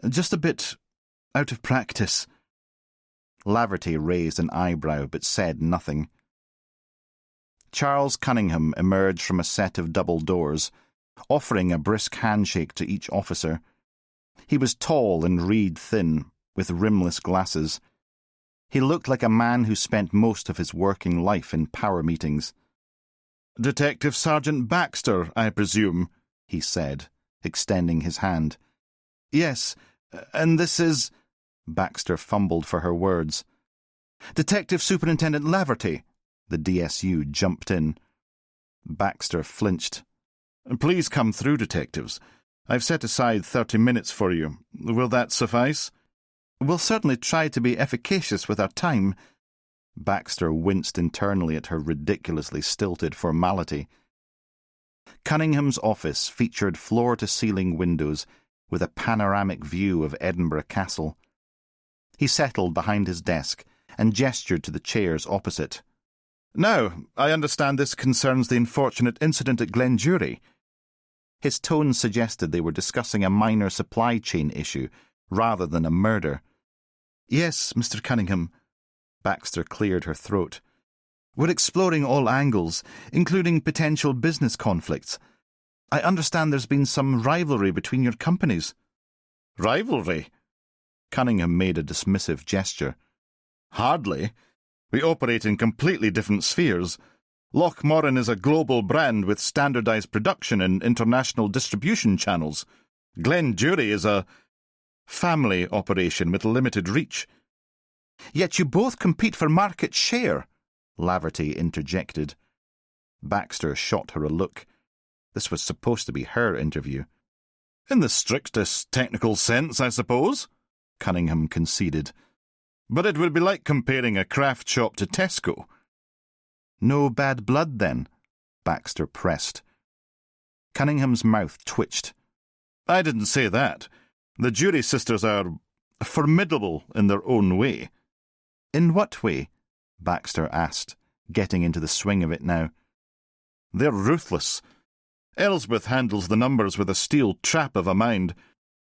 just a bit out of practice." Laverty raised an eyebrow but said nothing. Charles Cunningham emerged from a set of double doors, offering a brisk handshake to each officer. He was tall and reed-thin, with rimless glasses. He looked like a man who spent most of his working life in power meetings. "Detective Sergeant Baxter, I presume," he said, extending his hand. "Yes, and this is—" Baxter fumbled for her words. "Detective Superintendent Laverty," the DSU jumped in. Baxter flinched. "Please come through, detectives. I've set aside 30 minutes for you. Will that suffice?" "We'll certainly try to be efficacious with our time." Baxter winced internally at her ridiculously stilted formality. Cunningham's office featured floor-to-ceiling windows with a panoramic view of Edinburgh Castle. He settled behind his desk and gestured to the chairs opposite. "Now, I understand this concerns the unfortunate incident at Glenjury." His tone suggested they were discussing a minor supply chain issue rather than a murder. "Yes, Mr. Cunningham." Baxter cleared her throat. "We're exploring all angles, including potential business conflicts. I understand there's been some rivalry between your companies." "Rivalry?" Cunningham made a dismissive gesture. "Hardly. We operate in completely different spheres. Lochmoran is a global brand with standardized production and international distribution channels. Glenjury is a family operation with limited reach." "Yet you both compete for market share," Laverty interjected. Baxter shot her a look. This was supposed to be her interview. "In the strictest technical sense, I suppose," Cunningham conceded. "But it would be like comparing a craft shop to Tesco." "No bad blood, then?" Baxter pressed. Cunningham's mouth twitched. "I didn't say that. The Jury sisters are formidable in their own way." "In what way?" Baxter asked, getting into the swing of it now. "They're ruthless. Elsbeth handles the numbers with a steel trap of a mind.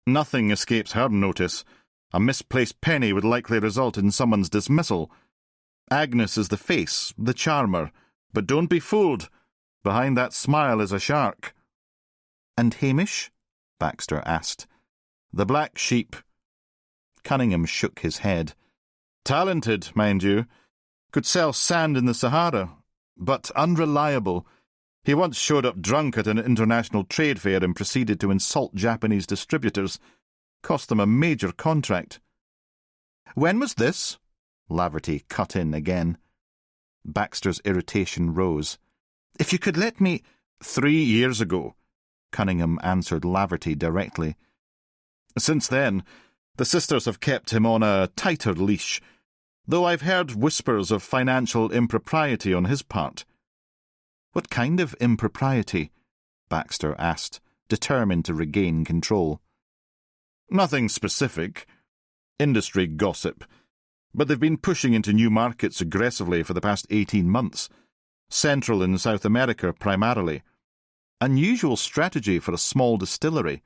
Nothing escapes her notice. A misplaced penny would likely result in someone's dismissal. Agnes is the face, the charmer, but don't be fooled. Behind that smile is a shark." "And Hamish?" Baxter asked. "The black sheep." Cunningham shook his head. "Talented, mind you. Could sell sand in the Sahara, but unreliable. He once showed up drunk at an international trade fair and proceeded to insult Japanese distributors. Cost them a major contract. When was this? Laverty cut in again. Baxter's irritation rose. If you could let me— 3 years ago, Cunningham answered Laverty directly. Since then, the sisters have kept him on a tighter leash, though I've heard whispers of financial impropriety on his part. What kind of impropriety? Baxter asked, determined to regain control. Nothing specific. Industry gossip. But they've been pushing into new markets aggressively for the past 18 months. Central and South America primarily. Unusual strategy for a small distillery.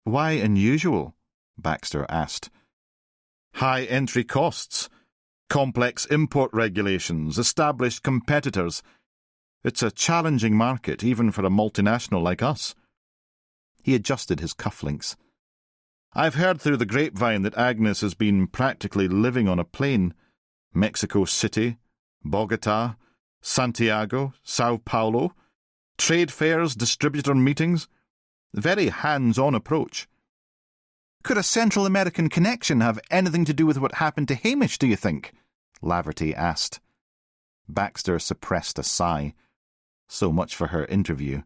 Why unusual? Baxter asked. High entry costs, complex import regulations, established competitors. It's a challenging market, even for a multinational like us. He adjusted his cufflinks. I've heard through the grapevine that Agnes has been practically living on a plane. Mexico City, Bogota, Santiago, Sao Paulo, trade fairs, distributor meetings. Very hands-on approach. Could a Central American connection have anything to do with what happened to Hamish, do you think? Laverty asked. Baxter suppressed a sigh. So much for her interview.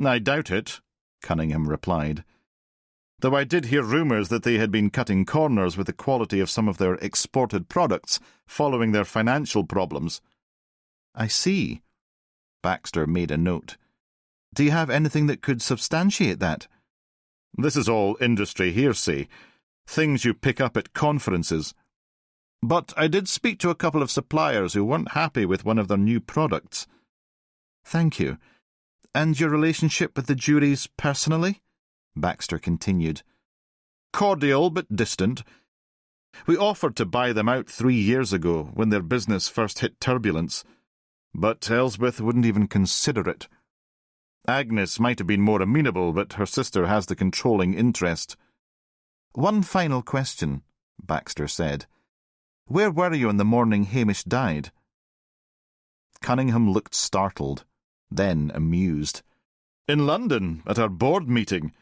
I doubt it, Cunningham replied. Though I did hear rumours that they had been cutting corners with the quality of some of their exported products following their financial problems. I see. Baxter made a note. Do you have anything that could substantiate that? This is all industry hearsay, things you pick up at conferences. But I did speak to a couple of suppliers who weren't happy with one of their new products. Thank you. And your relationship with the juries personally? Baxter continued. Cordial but distant. We offered to buy them out 3 years ago when their business first hit turbulence, but Elsbeth wouldn't even consider it. Agnes might have been more amenable, but her sister has the controlling interest. One final question, Baxter said. Where were you on the morning Hamish died? Cunningham looked startled, then amused. In London, at our board meeting.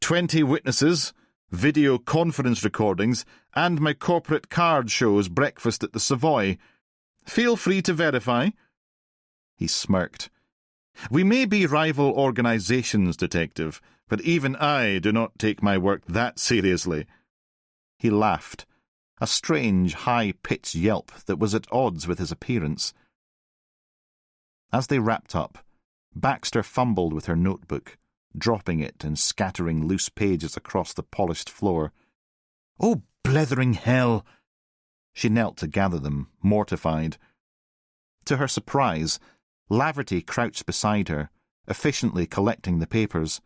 20 witnesses, video conference recordings, and my corporate card shows breakfast at the Savoy. Feel free to verify. He smirked. We may be rival organisations, Detective, but even I do not take my work that seriously. He laughed, a strange, high-pitched yelp that was at odds with his appearance. As they wrapped up, Baxter fumbled with her notebook, dropping it and scattering loose pages across the polished floor. Oh, blethering hell! She knelt to gather them, mortified. To her surprise, Laverty crouched beside her, efficiently collecting the papers.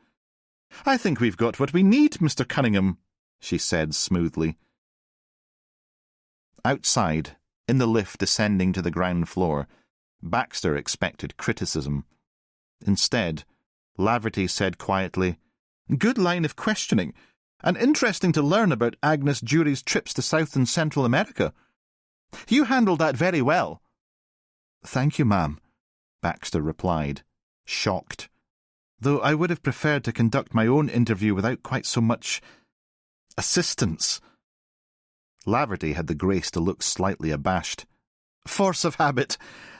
I think we've got what we need, Mr. Cunningham, she said smoothly. Outside, in the lift descending to the ground floor, Baxter expected criticism. Instead, Laverty said quietly, Good line of questioning, and interesting to learn about Agnes Jury's trips to South and Central America. You handled that very well. Thank you, ma'am, Baxter replied, shocked, though I would have preferred to conduct my own interview without quite so much assistance. Laverty had the grace to look slightly abashed. Force of habit.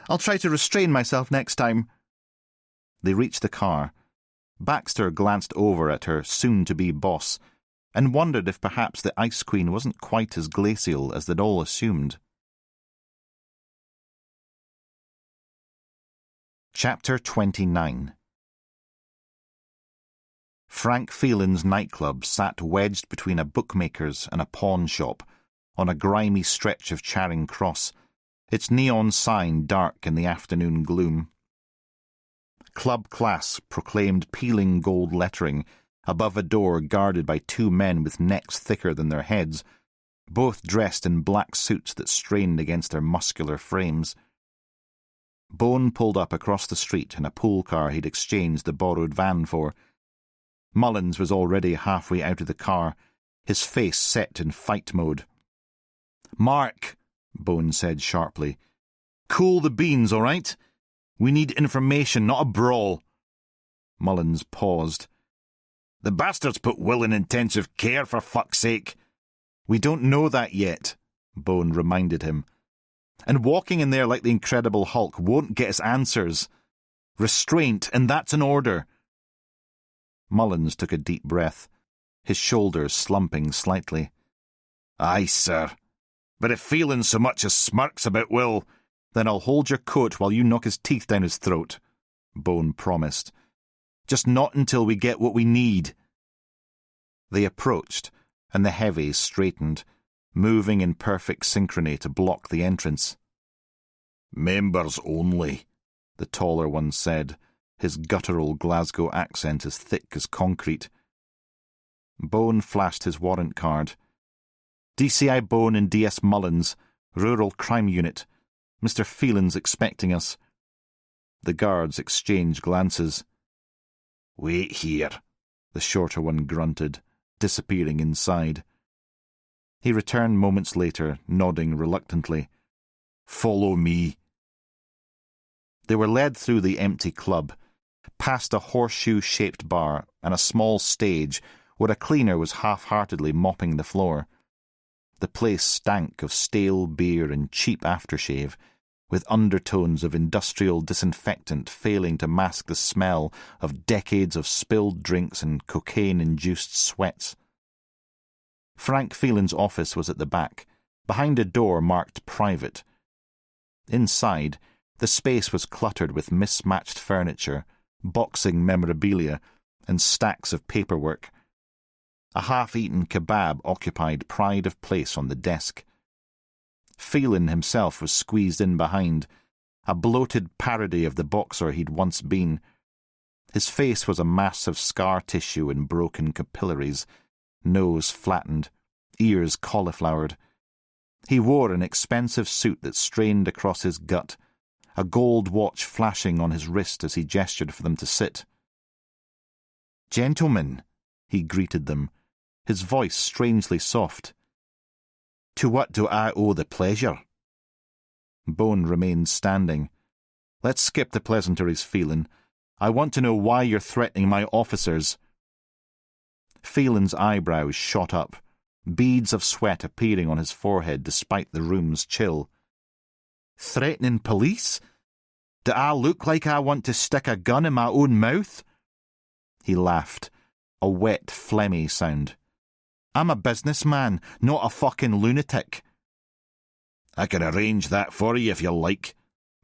I'll try to restrain myself next time. They reached the car. Baxter glanced over at her soon-to-be boss and wondered if perhaps the Ice Queen wasn't quite as glacial as they'd all assumed. Chapter 29. Frank Phelan's nightclub sat wedged between a bookmaker's and a pawn shop on a grimy stretch of Charing Cross, its neon sign dark in the afternoon gloom. Club Class proclaimed peeling gold lettering above a door guarded by 2 men with necks thicker than their heads, both dressed in black suits that strained against their muscular frames. Bone pulled up across the street in a pool car he'd exchanged the borrowed van for. Mullins was already halfway out of the car, his face set in fight mode. Mark, Bone said sharply. Cool the beans, all right? We need information, not a brawl. Mullins paused. The bastard's put Will in intensive care, for fuck's sake. We don't know that yet, Bone reminded him. And walking in there like the Incredible Hulk won't get us answers. Restraint, and that's an order. Mullins took a deep breath, his shoulders slumping slightly. Aye, sir. But if Phelan so much as smirks about Will... Then I'll hold your coat while you knock his teeth down his throat, Bone promised. Just not until we get what we need. They approached, and the heavies straightened, moving in perfect synchrony to block the entrance. Members only, the taller one said, his guttural Glasgow accent as thick as concrete. Bone flashed his warrant card. DCI Bone and DS Mullins, Rural Crime Unit. Mr. Phelan's expecting us. The guards exchanged glances. Wait here, the shorter one grunted, disappearing inside. He returned moments later, nodding reluctantly. Follow me. They were led through the empty club, past a horseshoe-shaped bar and a small stage where a cleaner was half-heartedly mopping the floor. The place stank of stale beer and cheap aftershave, with undertones of industrial disinfectant failing to mask the smell of decades of spilled drinks and cocaine-induced sweats. Frank Phelan's office was at the back, behind a door marked private. Inside, the space was cluttered with mismatched furniture, boxing memorabilia, and stacks of paperwork. A half-eaten kebab occupied pride of place on the desk. Phelan himself was squeezed in behind, a bloated parody of the boxer he'd once been. His face was a mass of scar tissue and broken capillaries, nose flattened, ears cauliflowered. He wore an expensive suit that strained across his gut, a gold watch flashing on his wrist as he gestured for them to sit. "Gentlemen," he greeted them, his voice strangely soft. "To what do I owe the pleasure?" Bone remained standing. "Let's skip the pleasantries, Phelan. I want to know why you're threatening my officers." Phelan's eyebrows shot up, beads of sweat appearing on his forehead despite the room's chill. "Threatening police? Do I look like I want to stick a gun in my own mouth?" He laughed, a wet, phlegmy sound. "I'm a businessman, not a fucking lunatic." "I can arrange that for you if you like,"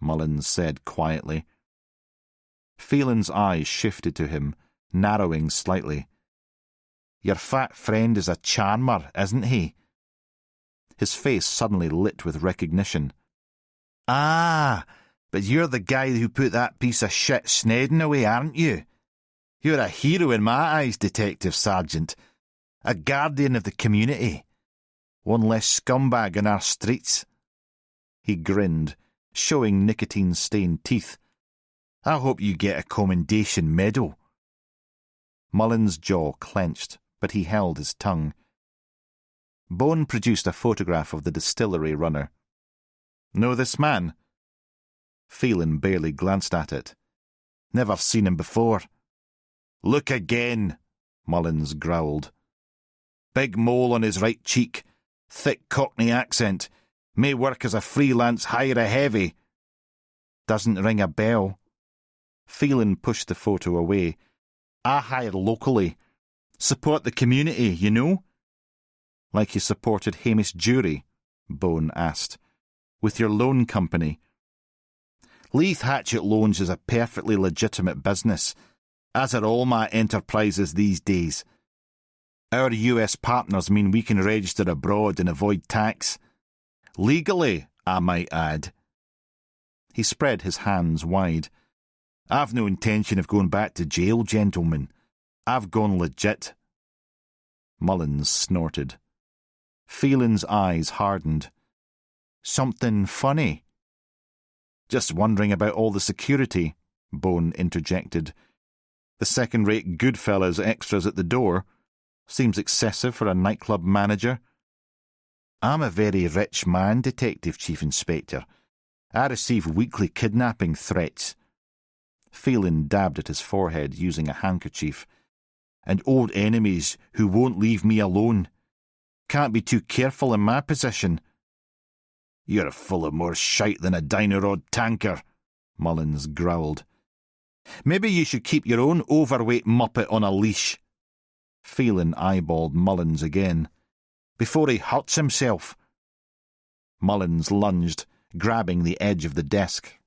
Mullins said quietly. Phelan's eyes shifted to him, narrowing slightly. "Your fat friend is a charmer, isn't he?" His face suddenly lit with recognition. "Ah, but you're the guy who put that piece of shit Snedden away, aren't you? You're a hero in my eyes, Detective Sergeant. A guardian of the community. One less scumbag in our streets." He grinned, showing nicotine-stained teeth. "I hope you get a commendation medal." Mullins' jaw clenched, but he held his tongue. Bone produced a photograph of the distillery runner. "Know this man?" Phelan barely glanced at it. "Never seen him before." "Look again," Mullins growled. "Big mole on his right cheek, thick Cockney accent, may work as a freelance hire-a-heavy." "Doesn't ring a bell." Phelan pushed the photo away. "I hire locally. Support the community, you know?" "Like you supported Hamish Jury?" Bone asked. "With your loan company?" "Leith Hatchet Loans is a perfectly legitimate business, as are all my enterprises these days. Our US partners mean we can register abroad and avoid tax. Legally, I might add." He spread his hands wide. "I've no intention of going back to jail, gentlemen. I've gone legit." Mullins snorted. Phelan's eyes hardened. "Something funny?" "Just wondering about all the security," Bone interjected. "The second-rate Goodfellas extras at the door. Seems excessive for a nightclub manager." "I'm a very rich man, Detective Chief Inspector. I receive weekly kidnapping threats." Phelan dabbed at his forehead using a handkerchief. and old enemies who won't leave me alone. Can't be too careful in my position." "You're full of more shite than a diner-rod tanker," Mullins growled. "Maybe you should keep your own overweight muppet on a leash." Phelan eyeballed Mullins again. "Before he hurts himself." Mullins lunged, grabbing the edge of the desk.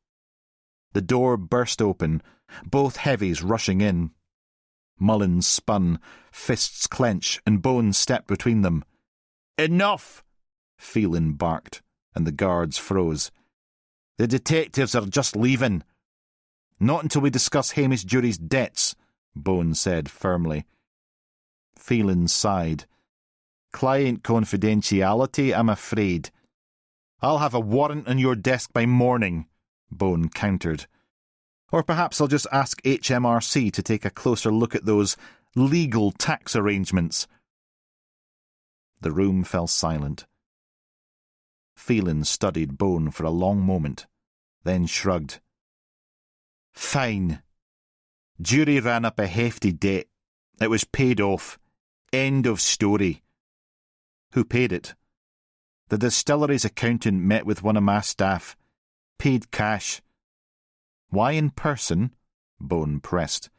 The door burst open, both heavies rushing in. Mullins spun, fists clench, and Bones stepped between them. "Enough!" Phelan barked, and the guards froze. "The detectives are just leaving." "Not until we discuss Hamish Jury's debts," Bones said firmly. Phelan sighed. "Client confidentiality, I'm afraid." "I'll have a warrant on your desk by morning," Bone countered. "Or perhaps I'll just ask HMRC to take a closer look at those legal tax arrangements." The room fell silent. Phelan studied Bone for a long moment, then shrugged. "Fine. Jury ran up a hefty debt. It was paid off. End of story." "Who paid it?" "The distillery's accountant met with one of my staff. Paid cash." "Why in person?" Bone pressed.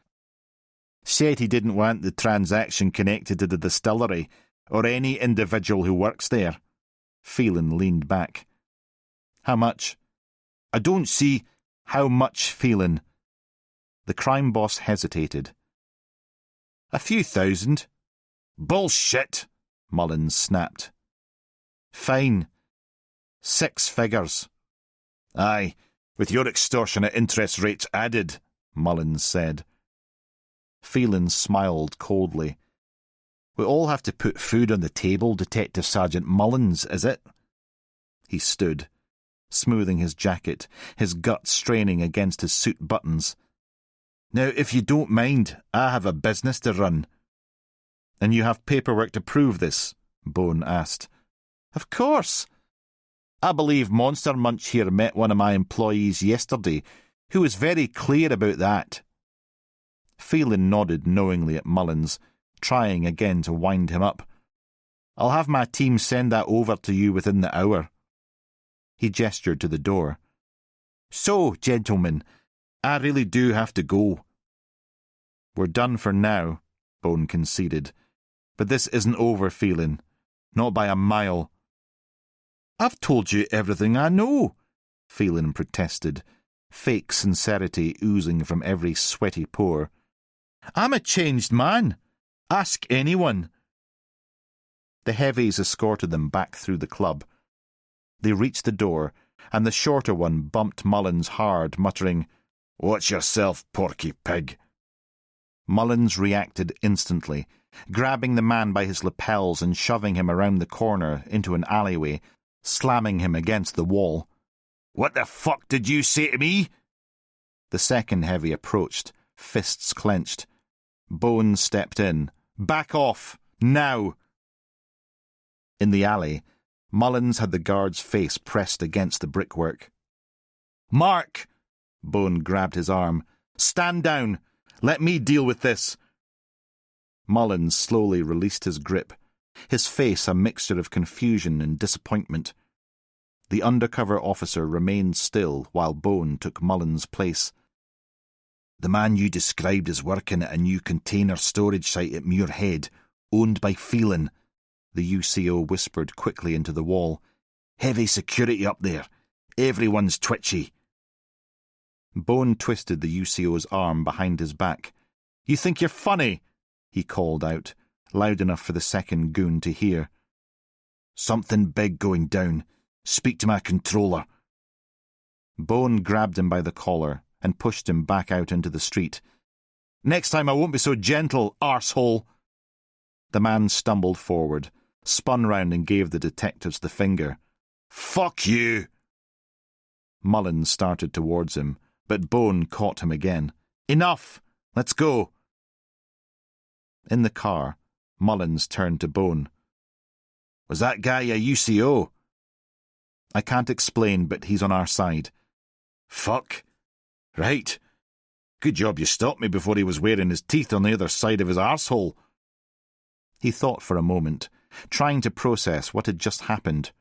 "Said he didn't want the transaction connected to the distillery or any individual who works there." Phelan leaned back. "How much?" "I don't see—" "How much, Phelan?" The crime boss hesitated. "A few thousand." "Bullshit!" Mullins snapped. "Fine. 6 figures." "Aye, with your extortionate interest rates added," Mullins said. Phelan smiled coldly. "We all have to put food on the table, Detective Sergeant Mullins, is it?" He stood, smoothing his jacket, his gut straining against his suit buttons. "Now, if you don't mind, I have a business to run." "And you have paperwork to prove this?" Bone asked. "Of course. I believe Monster Munch here met one of my employees yesterday, who was very clear about that." Phelan nodded knowingly at Mullins, trying again to wind him up. "I'll have my team send that over to you within the hour." He gestured to the door. "So, gentlemen, I really do have to go." "We're done for now," Bone conceded. "But this isn't over, Phelan. Not by a mile." "I've told you everything I know," Phelan protested, fake sincerity oozing from every sweaty pore. "I'm a changed man. Ask anyone." The heavies escorted them back through the club. They reached the door, and the shorter one bumped Mullins hard, muttering, "Watch yourself, porky pig." Mullins reacted instantly, grabbing the man by his lapels and shoving him around the corner into an alleyway, slamming him against the wall. "What the fuck did you say to me?" The second heavy approached, fists clenched. Bones stepped in. "Back off! Now!" In the alley, Mullins had the guard's face pressed against the brickwork. "Mark!" Bone grabbed his arm. "Stand down! Let me deal with this!" Mullins slowly released his grip, his face a mixture of confusion and disappointment. The undercover officer remained still while Bone took Mullins' place. "The man you described as working at a new container storage site at Muirhead, owned by Phelan," the UCO whispered quickly into the wall. "Heavy security up there. Everyone's twitchy." Bone twisted the UCO's arm behind his back. "You think you're funny?" he called out, loud enough for the second goon to hear. "Something big going down. Speak to my controller." Bone grabbed him by the collar and pushed him back out into the street. "Next time I won't be so gentle, arsehole." The man stumbled forward, spun round and gave the detectives the finger. "Fuck you!" Mullins started towards him, but Bone caught him again. "Enough! Let's go!" In the car, Mullins turned to Bone. "Was that guy a UCO?" "I can't explain, but he's on our side." "Fuck. Right. Good job you stopped me before he was wearing his teeth on the other side of his arsehole. He thought for a moment, trying to process what had just happened.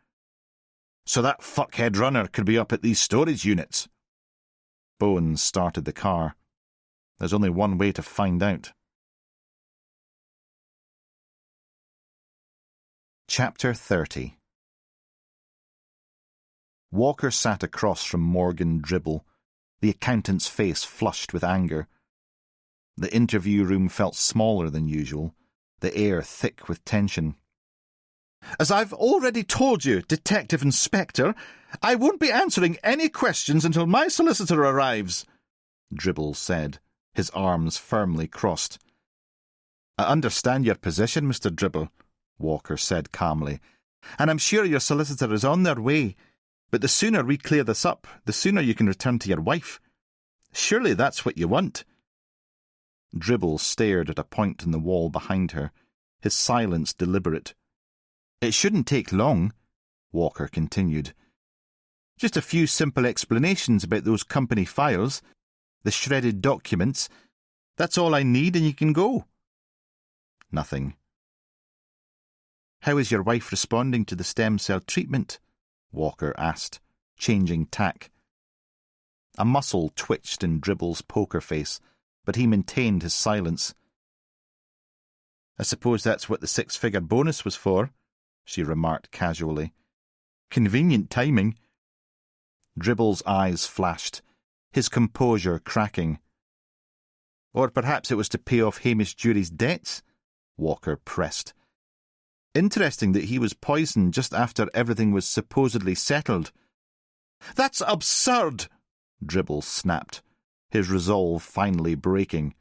So that fuckhead runner could be up at these storage units. Bones started the car. There's only one way to find out. Chapter 30. Walker sat across from Morgan Dribble, the accountant's face flushed with anger. The interview room felt smaller than usual, the air thick with tension. As I've already told you, Detective Inspector, I won't be answering any questions until my solicitor arrives, Dribble said, his arms firmly crossed. I understand your position, Mr. Dribble, Walker said calmly, and I'm sure your solicitor is on their way. But the sooner we clear this up, the sooner you can return to your wife. Surely that's what you want. Dribble stared at a point in the wall behind her, his silence deliberate. It shouldn't take long, Walker continued. Just a few simple explanations about those company files, the shredded documents. That's all I need and you can go. Nothing. How is your wife responding to the stem cell treatment? Walker asked, changing tack. A muscle twitched in Dribble's poker face, but he maintained his silence. I suppose that's what the 6-figure bonus was for, she remarked casually. Convenient timing. Dribble's eyes flashed, his composure cracking. Or perhaps it was to pay off Hamish Jury's debts, Walker pressed. Interesting that he was poisoned just after everything was supposedly settled. That's absurd, Dribble snapped, his resolve finally breaking.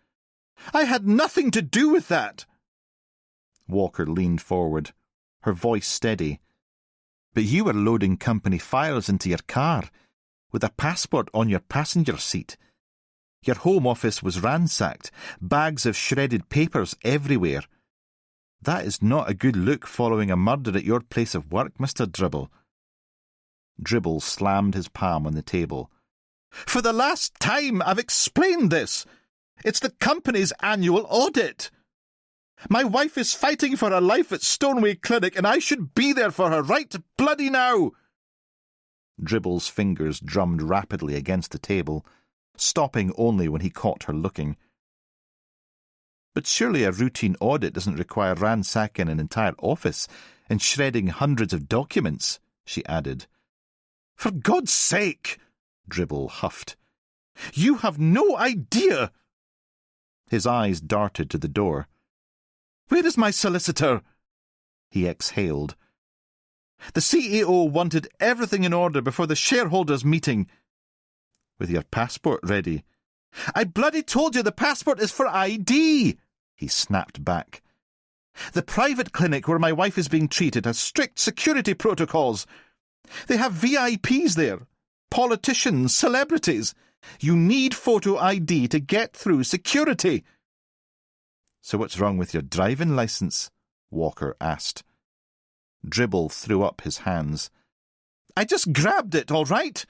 I had nothing to do with that. Walker leaned forward, her voice steady. But you were loading company files into your car, with a passport on your passenger seat. Your home office was ransacked, bags of shredded papers everywhere. That is not a good look following a murder at your place of work, Mr. Dribble. Dribble slammed his palm on the table. For the last time, I've explained this. It's the company's annual audit. My wife is fighting for her life at Stoneway Clinic, and I should be there for her right bloody now. Dribble's fingers drummed rapidly against the table, stopping only when he caught her looking. But surely a routine audit doesn't require ransacking an entire office and shredding hundreds of documents, she added. For God's sake, Dribble huffed. You have no idea. His eyes darted to the door. Where is my solicitor? He exhaled. The CEO wanted everything in order before the shareholders' meeting. With your passport ready. I bloody told you the passport is for ID, he snapped back. The private clinic where my wife is being treated has strict security protocols. They have VIPs there, politicians, celebrities. You need photo ID to get through security. So what's wrong with your driving licence? Walker asked. Dribble threw up his hands. I just grabbed it, all right?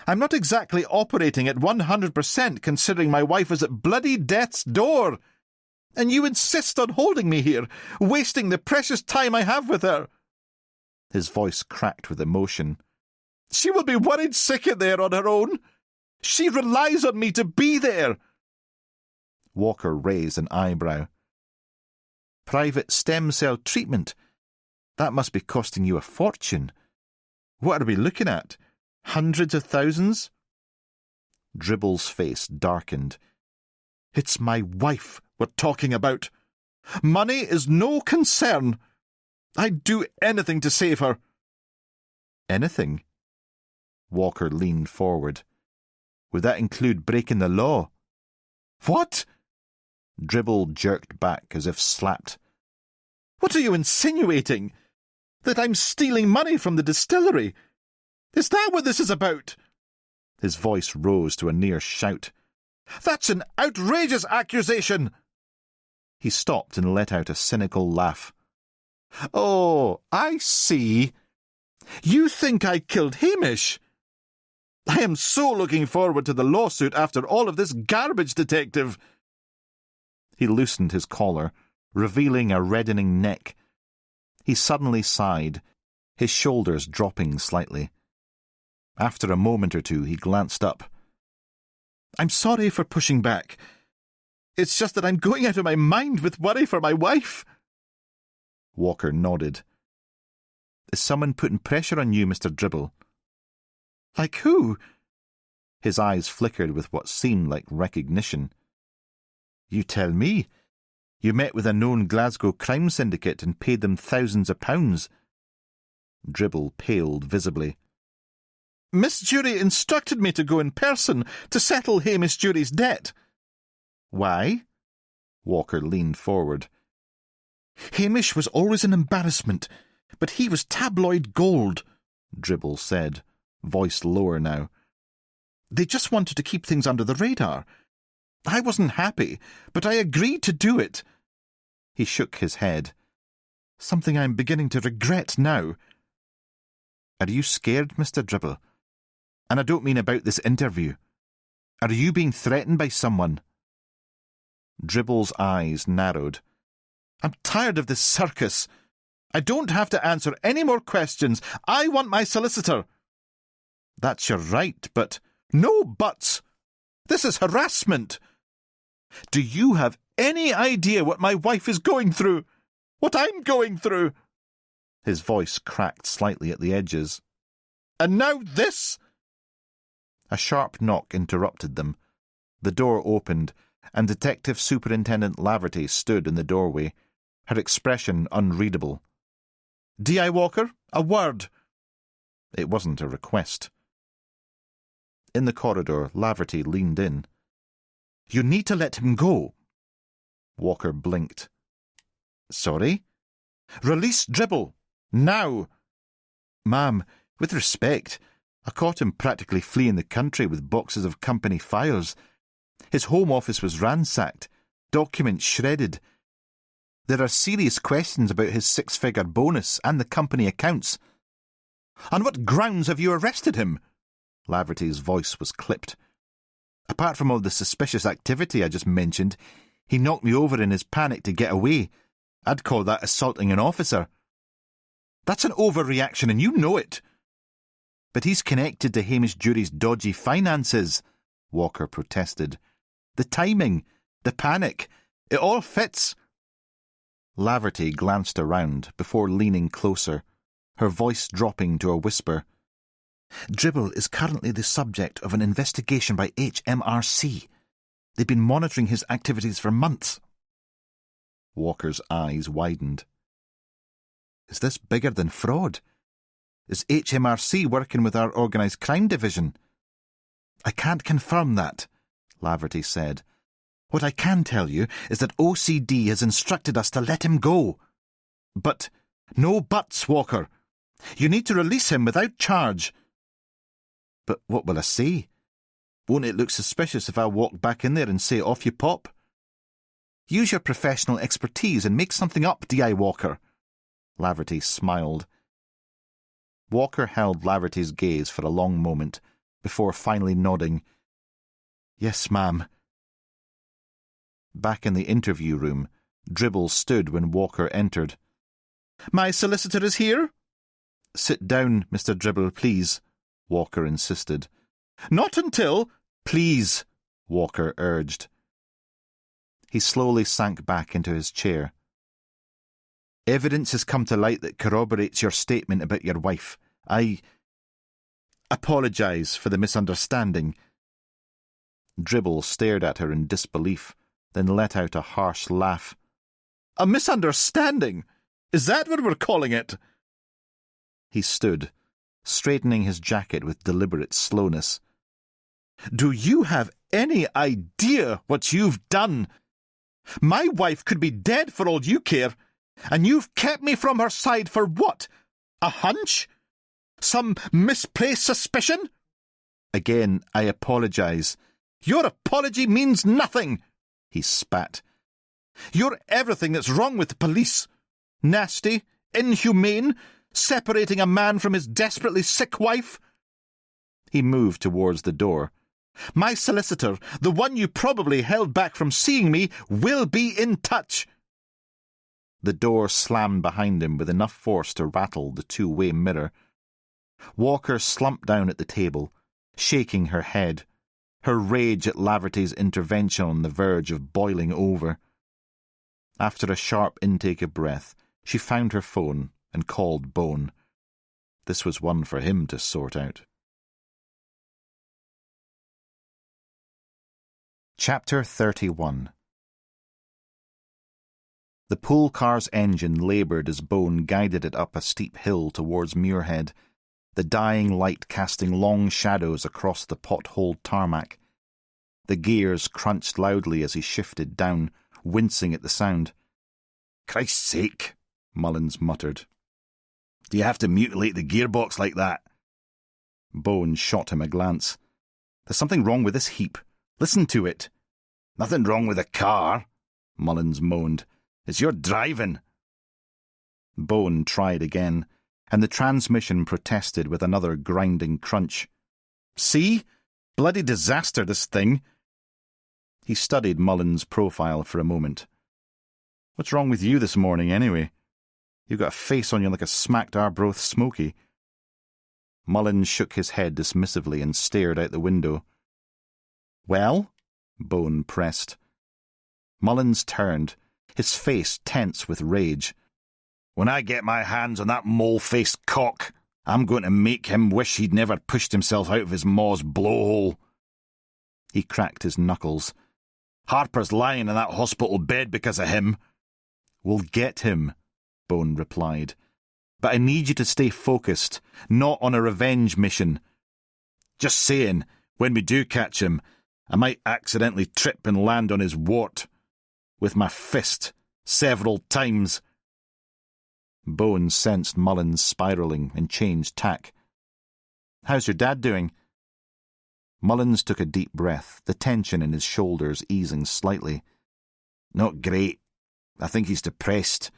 I'm not exactly operating at 100% considering my wife is at bloody death's door. And you insist on holding me here, wasting the precious time I have with her. His voice cracked with emotion. She will be worried sick in there on her own. She relies on me to be there. Walker raised an eyebrow. Private stem cell treatment? That must be costing you a fortune. What are we looking at? Hundreds of thousands? Dribble's face darkened. It's my wife we're talking about. Money is no concern. I'd do anything to save her. Anything? Walker leaned forward. Would that include breaking the law? What? Dribble jerked back as if slapped. What are you insinuating? That I'm stealing money from the distillery? Is that what this is about? His voice rose to a near shout. That's an outrageous accusation! He stopped and let out a cynical laugh. Oh, I see. You think I killed Hamish? I am so looking forward to the lawsuit after all of this garbage, Detective. He loosened his collar, revealing a reddening neck. He suddenly sighed, his shoulders dropping slightly. After a moment or two, he glanced up. I'm sorry for pushing back. It's just that I'm going out of my mind with worry for my wife. Walker nodded. Is someone putting pressure on you, Mr. Dribble? Like who? His eyes flickered with what seemed like recognition. You tell me. You met with a known Glasgow crime syndicate and paid them thousands of pounds. Dribble paled visibly. Miss Jury instructed me to go in person to settle Hamish Jury's debt. Why? Walker leaned forward. Hamish was always an embarrassment, but he was tabloid gold, Dribble said, voice lower now. They just wanted to keep things under the radar. I wasn't happy, but I agreed to do it. He shook his head. Something I'm beginning to regret now. Are you scared, Mr. Dribble? And I don't mean about this interview. Are you being threatened by someone? Dribble's eyes narrowed. I'm tired of this circus. I don't have to answer any more questions. I want my solicitor. That's your right, but... No buts! This is harassment! Do you have any idea what my wife is going through? What I'm going through? His voice cracked slightly at the edges. And now this! A sharp knock interrupted them. The door opened, and Detective Superintendent Laverty stood in the doorway, her expression unreadable. D.I. Walker, a word. It wasn't a request. In the corridor, Laverty leaned in. You need to let him go. Walker blinked. Sorry? Release Dribble. Now. Ma'am, with respect, I caught him practically fleeing the country with boxes of company files. His home office was ransacked, documents shredded. There are serious questions about his 6-figure bonus and the company accounts. On what grounds have you arrested him? Laverty's voice was clipped. Apart from all the suspicious activity I just mentioned, he knocked me over in his panic to get away. I'd call that assaulting an officer. That's an overreaction and you know it. But he's connected to Hamish Jury's dodgy finances, Walker protested. The timing, the panic, it all fits. Laverty glanced around before leaning closer, her voice dropping to a whisper. Dribble is currently the subject of an investigation by HMRC. They've been monitoring his activities for months. Walker's eyes widened. Is this bigger than fraud? Is HMRC working with our organised crime division? I can't confirm that, Laverty said. What I can tell you is that OCD has instructed us to let him go. But, no buts, Walker. You need to release him without charge. But what will I say? Won't it look suspicious if I walk back in there and say off you pop? Use your professional expertise and make something up, D.I. Walker. Laverty smiled. Walker held Laverty's gaze for a long moment, before finally nodding. Yes, ma'am. Back in the interview room, Dribble stood when Walker entered. My solicitor is here? Sit down, Mr. Dribble, please, Walker insisted. Not until... Please, Walker urged. He slowly sank back into his chair. Evidence has come to light that corroborates your statement about your wife. I apologise for the misunderstanding. Dribble stared at her in disbelief, then let out a harsh laugh. A misunderstanding? Is that what we're calling it? He stood, straightening his jacket with deliberate slowness. Do you have any idea what you've done? My wife could be dead for all you care, and you've kept me from her side for what? A hunch? Some misplaced suspicion? Again, I apologise. Your apology means nothing, he spat. You're everything that's wrong with the police. Nasty, inhumane, separating a man from his desperately sick wife. He moved towards the door. "My solicitor, the one you probably held back from seeing me, will be in touch." The door slammed behind him with enough force to rattle the two-way mirror. Walker slumped down at the table, shaking her head, her rage at Laverty's intervention on the verge of boiling over. After a sharp intake of breath, she found her phone and called Bone. This was one for him to sort out. Chapter 31. The pool car's engine laboured as Bone guided it up a steep hill towards Muirhead, the dying light casting long shadows across the potholed tarmac. The gears crunched loudly as he shifted down, wincing at the sound. "Christ's sake," Mullins muttered. "Do you have to mutilate the gearbox like that?" Bone shot him a glance. "There's something wrong with this heap. Listen to it." "Nothing wrong with the car," Mullins moaned. "It's your driving." Bone tried again, and the transmission protested with another grinding crunch. "See? Bloody disaster, this thing." He studied Mullins' profile for a moment. "What's wrong with you this morning, anyway? You've got a face on you like a smacked Arbroath smoky." Mullins shook his head dismissively and stared out the window. "Well?" Bone pressed. Mullins turned, his face tense with rage. "When I get my hands on that mole-faced cock, I'm going to make him wish he'd never pushed himself out of his maw's blowhole." He cracked his knuckles. "Harper's lying in that hospital bed because of him." "We'll get him," Bone replied. "But I need you to stay focused, not on a revenge mission." "Just saying, when we do catch him, I might accidentally trip and land on his wart. With my fist, several times." Bone sensed Mullins spiralling and changed tack. "How's your dad doing?" Mullins took a deep breath, the tension in his shoulders easing slightly. "Not great. I think he's depressed.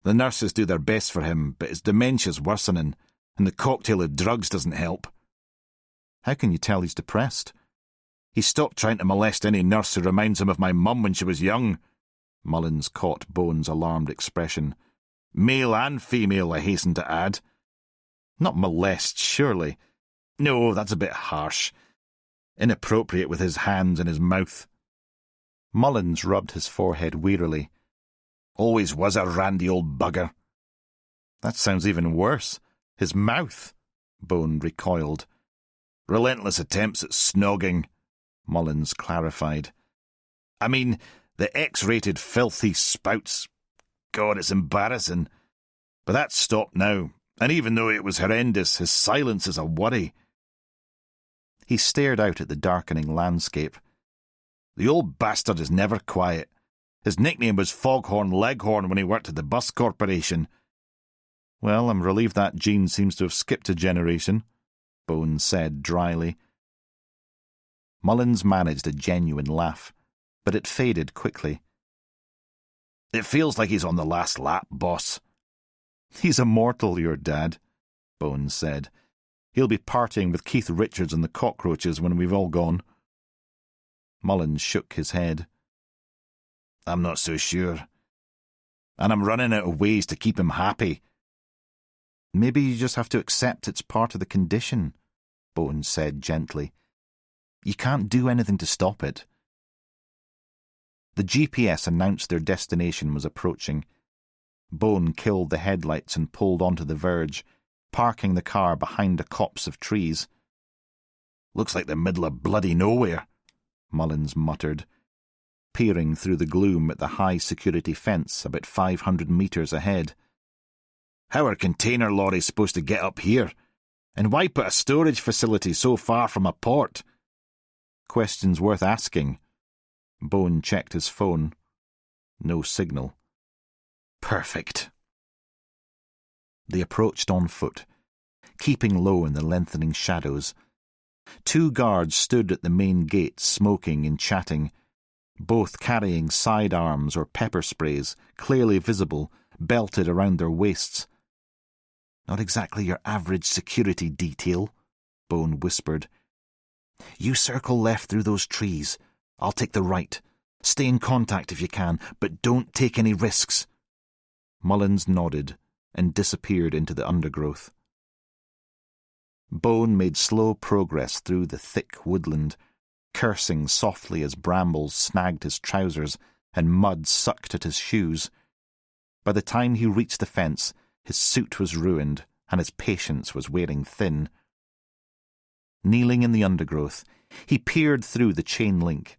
The nurses do their best for him, but his dementia's worsening, and the cocktail of drugs doesn't help." "How can you tell he's depressed?" "He stopped trying to molest any nurse who reminds him of my mum when she was young." Mullins caught Bone's alarmed expression. "Male and female, I hasten to add." "Not molest, surely." "No, that's a bit harsh. Inappropriate with his hands in his mouth." Mullins rubbed his forehead wearily. "Always was a randy old bugger." "That sounds even worse. His mouth." Bone recoiled. "Relentless attempts at snogging," Mullins clarified. "I mean, the X-rated filth he spouts. God, it's embarrassing. But that's stopped now, and even though it was horrendous, his silence is a worry." He stared out at the darkening landscape. "The old bastard is never quiet. His nickname was Foghorn Leghorn when he worked at the bus corporation." "Well, I'm relieved that gene seems to have skipped a generation," Bone said dryly. Mullins managed a genuine laugh, but it faded quickly. "It feels like he's on the last lap, boss." "He's immortal, your dad," Bone said. "He'll be partying with Keith Richards and the Cockroaches when we've all gone." Mullins shook his head. "I'm not so sure. And I'm running out of ways to keep him happy." "Maybe you just have to accept it's part of the condition," Bone said gently. "You can't do anything to stop it." The GPS announced their destination was approaching. Bone killed the headlights and pulled onto the verge, parking the car behind a copse of trees. "Looks like the middle of bloody nowhere," Mullins muttered, peering through the gloom at the high-security fence about 500 metres ahead. "How are container lorries supposed to get up here? And why put a storage facility so far from a port?" "Questions worth asking." Bone checked his phone. No signal. "Perfect." They approached on foot, keeping low in the lengthening shadows. 2 guards stood at the main gate smoking and chatting, both carrying sidearms or pepper sprays, clearly visible, belted around their waists. "Not exactly your average security detail," Bone whispered. "You circle left through those trees. I'll take the right. Stay in contact if you can, but don't take any risks." Mullins nodded and disappeared into the undergrowth. Bone made slow progress through the thick woodland, cursing softly as brambles snagged his trousers and mud sucked at his shoes. By the time he reached the fence, his suit was ruined and his patience was wearing thin. Kneeling in the undergrowth, he peered through the chain link.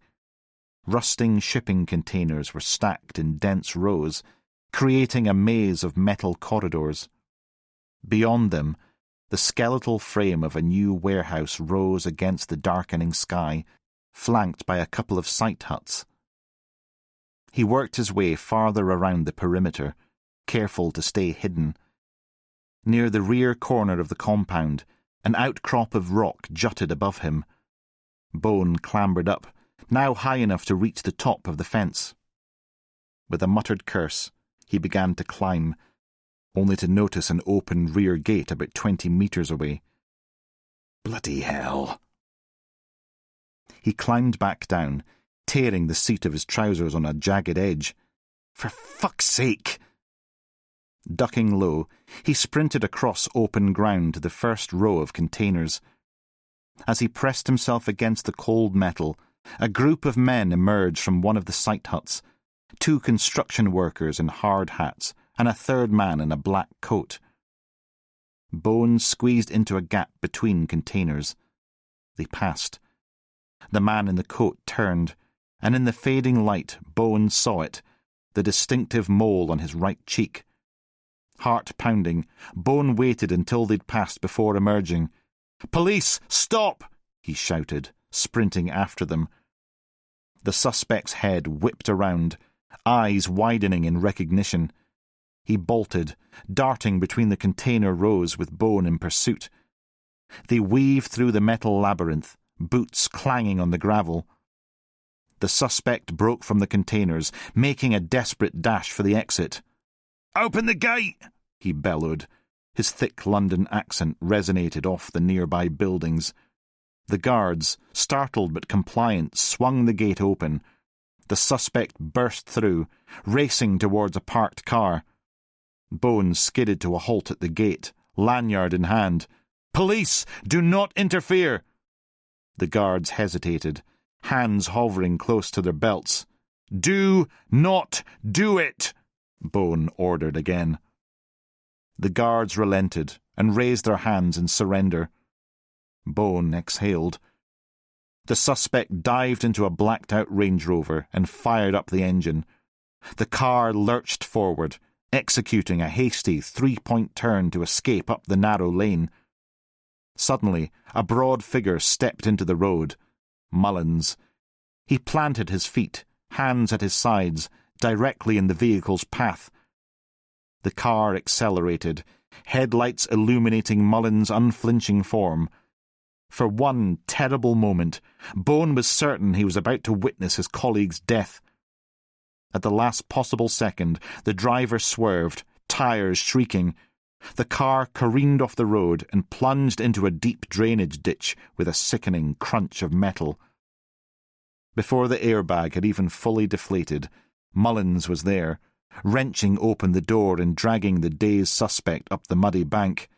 Rusting shipping containers were stacked in dense rows, creating a maze of metal corridors. Beyond them, the skeletal frame of a new warehouse rose against the darkening sky, flanked by a couple of site huts. He worked his way farther around the perimeter, careful to stay hidden. Near the rear corner of the compound, an outcrop of rock jutted above him. Bone clambered up, now high enough to reach the top of the fence. With a muttered curse, he began to climb, only to notice an open rear gate about 20 meters away. Bloody hell! He climbed back down, tearing the seat of his trousers on a jagged edge. For fuck's sake! Ducking low, he sprinted across open ground to the first row of containers. As he pressed himself against the cold metal, a group of men emerged from one of the site huts, 2 construction workers in hard hats and a third man in a black coat. Bone squeezed into a gap between containers. They passed. The man in the coat turned, and in the fading light Bone saw it, the distinctive mole on his right cheek. Heart pounding, Bone waited until they'd passed before emerging. "Police, stop!" he shouted, sprinting after them. The suspect's head whipped around, eyes widening in recognition. He bolted, darting between the container rows with Bone in pursuit. They weaved through the metal labyrinth, boots clanging on the gravel. The suspect broke from the containers, making a desperate dash for the exit. "Open the gate!" he bellowed. His thick London accent resonated off the nearby buildings. The guards, startled but compliant, swung the gate open. The suspect burst through, racing towards a parked car. Bone skidded to a halt at the gate, lanyard in hand. "Police! Do not interfere!" The guards hesitated, hands hovering close to their belts. "Do not do it!" Bone ordered again. The guards relented and raised their hands in surrender. Bone exhaled. The suspect dived into a blacked-out Range Rover and fired up the engine. The car lurched forward, executing a hasty 3-point turn to escape up the narrow lane. Suddenly, a broad figure stepped into the road. Mullins. He planted his feet, hands at his sides, directly in the vehicle's path. The car accelerated, headlights illuminating Mullins' unflinching form. For one terrible moment, Bone was certain he was about to witness his colleague's death. At the last possible second, the driver swerved, tires shrieking. The car careened off the road and plunged into a deep drainage ditch with a sickening crunch of metal. Before the airbag had even fully deflated, Mullins was there, wrenching open the door and dragging the dazed suspect up the muddy bank.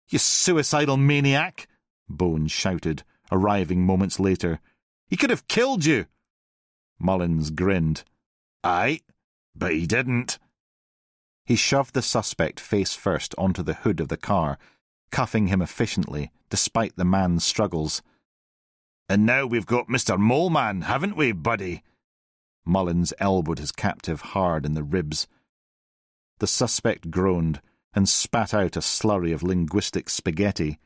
"You suicidal maniac!" Bone shouted, arriving moments later. "He could have killed you!" Mullins grinned. "Aye, but he didn't." He shoved the suspect face first onto the hood of the car, cuffing him efficiently, despite the man's struggles. "And now we've got Mr. Moleman, haven't we, buddy?" Mullins elbowed his captive hard in the ribs. The suspect groaned and spat out a slurry of linguistic spaghetti.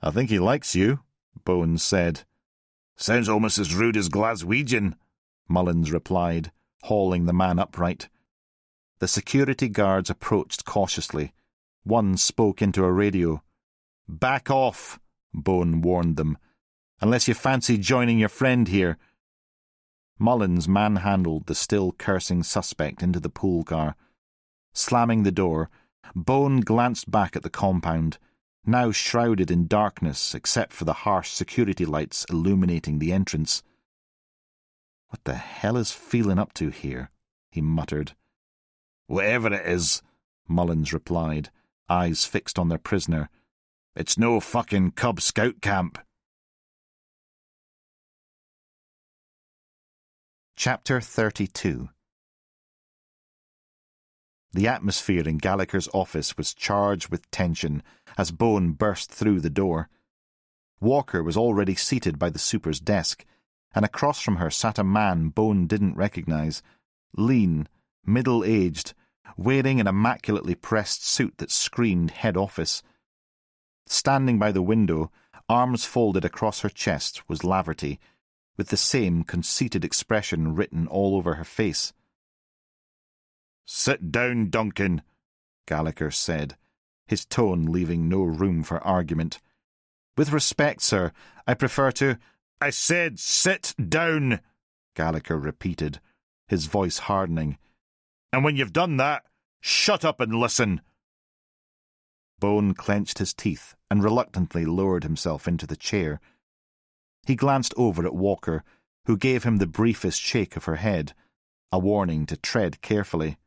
"I think he likes you," Bones said. "Sounds almost as rude as Glaswegian," Mullins replied, hauling the man upright. The security guards approached cautiously. One spoke into a radio. "Back off," Bone warned them, "unless you fancy joining your friend here." Mullins manhandled the still cursing suspect into the pool car. Slamming the door, Bone glanced back at the compound, now shrouded in darkness except for the harsh security lights illuminating the entrance. "What the hell is Phelan up to here?" he muttered. "Whatever it is," Mullins replied, eyes fixed on their prisoner, "it's no fucking Cub Scout camp." Chapter 32. The atmosphere in Gallagher's office was charged with tension as Bone burst through the door. Walker was already seated by the super's desk, and across from her sat a man Bone didn't recognise, lean, middle-aged, wearing an immaculately pressed suit that screamed head office. Standing by the window, arms folded across her chest, was Laverty, with the same conceited expression written all over her face. "Sit down, Duncan," Gallagher said, his tone leaving no room for argument. "With respect, sir, I prefer to—" "I said sit down," Gallagher repeated, his voice hardening. "And when you've done that, shut up and listen." Bone clenched his teeth and reluctantly lowered himself into the chair. He glanced over at Walker, who gave him the briefest shake of her head, a warning to tread carefully.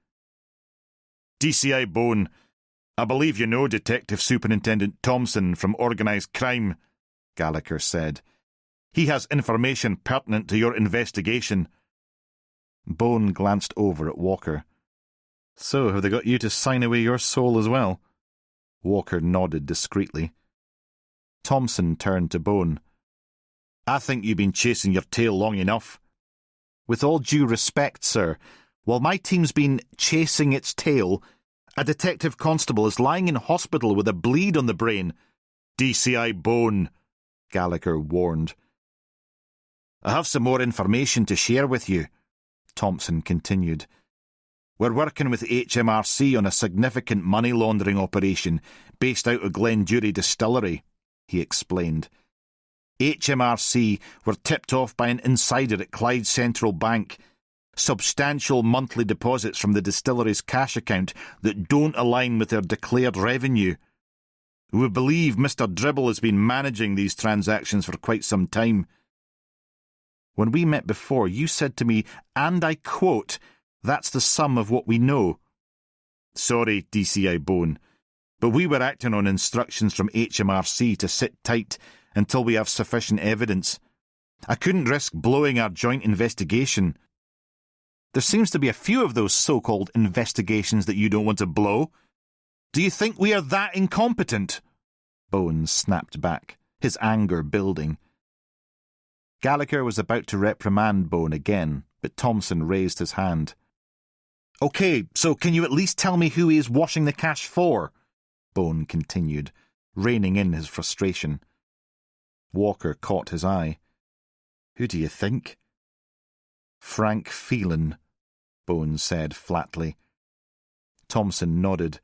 "DCI Bone, I believe you know Detective Superintendent Thompson from Organised Crime," Gallagher said. "He has information pertinent to your investigation." Bone glanced over at Walker. "So, have they got you to sign away your soul as well?" Walker nodded discreetly. Thompson turned to Bone. "I think you've been chasing your tail long enough." "With all due respect, sir, while my team's been chasing its tail, a detective constable is lying in hospital with a bleed on the brain." "DCI Bone," Gallagher warned. "I have some more information to share with you," Thompson continued. "We're working with HMRC on a significant money laundering operation based out of Glendury Distillery," he explained. "HMRC were tipped off by an insider at Clyde Central Bank. Substantial monthly deposits from the distillery's cash account that don't align with their declared revenue. We believe Mr. Dribble has been managing these transactions for quite some time." "When we met before, you said to me, and I quote, 'That's the sum of what we know.'" "Sorry, DCI Bone, but we were acting on instructions from HMRC to sit tight until we have sufficient evidence. I couldn't risk blowing our joint investigation." "There seems to be a few of those so-called investigations that you don't want to blow. Do you think we are that incompetent?" Bone snapped back, his anger building. Gallagher was about to reprimand Bone again, but Thompson raised his hand. "OK, so can you at least tell me who he is washing the cash for?" Bone continued, reining in his frustration. Walker caught his eye. "Who do you think?" "Frank Phelan," Bone said flatly. Thompson nodded.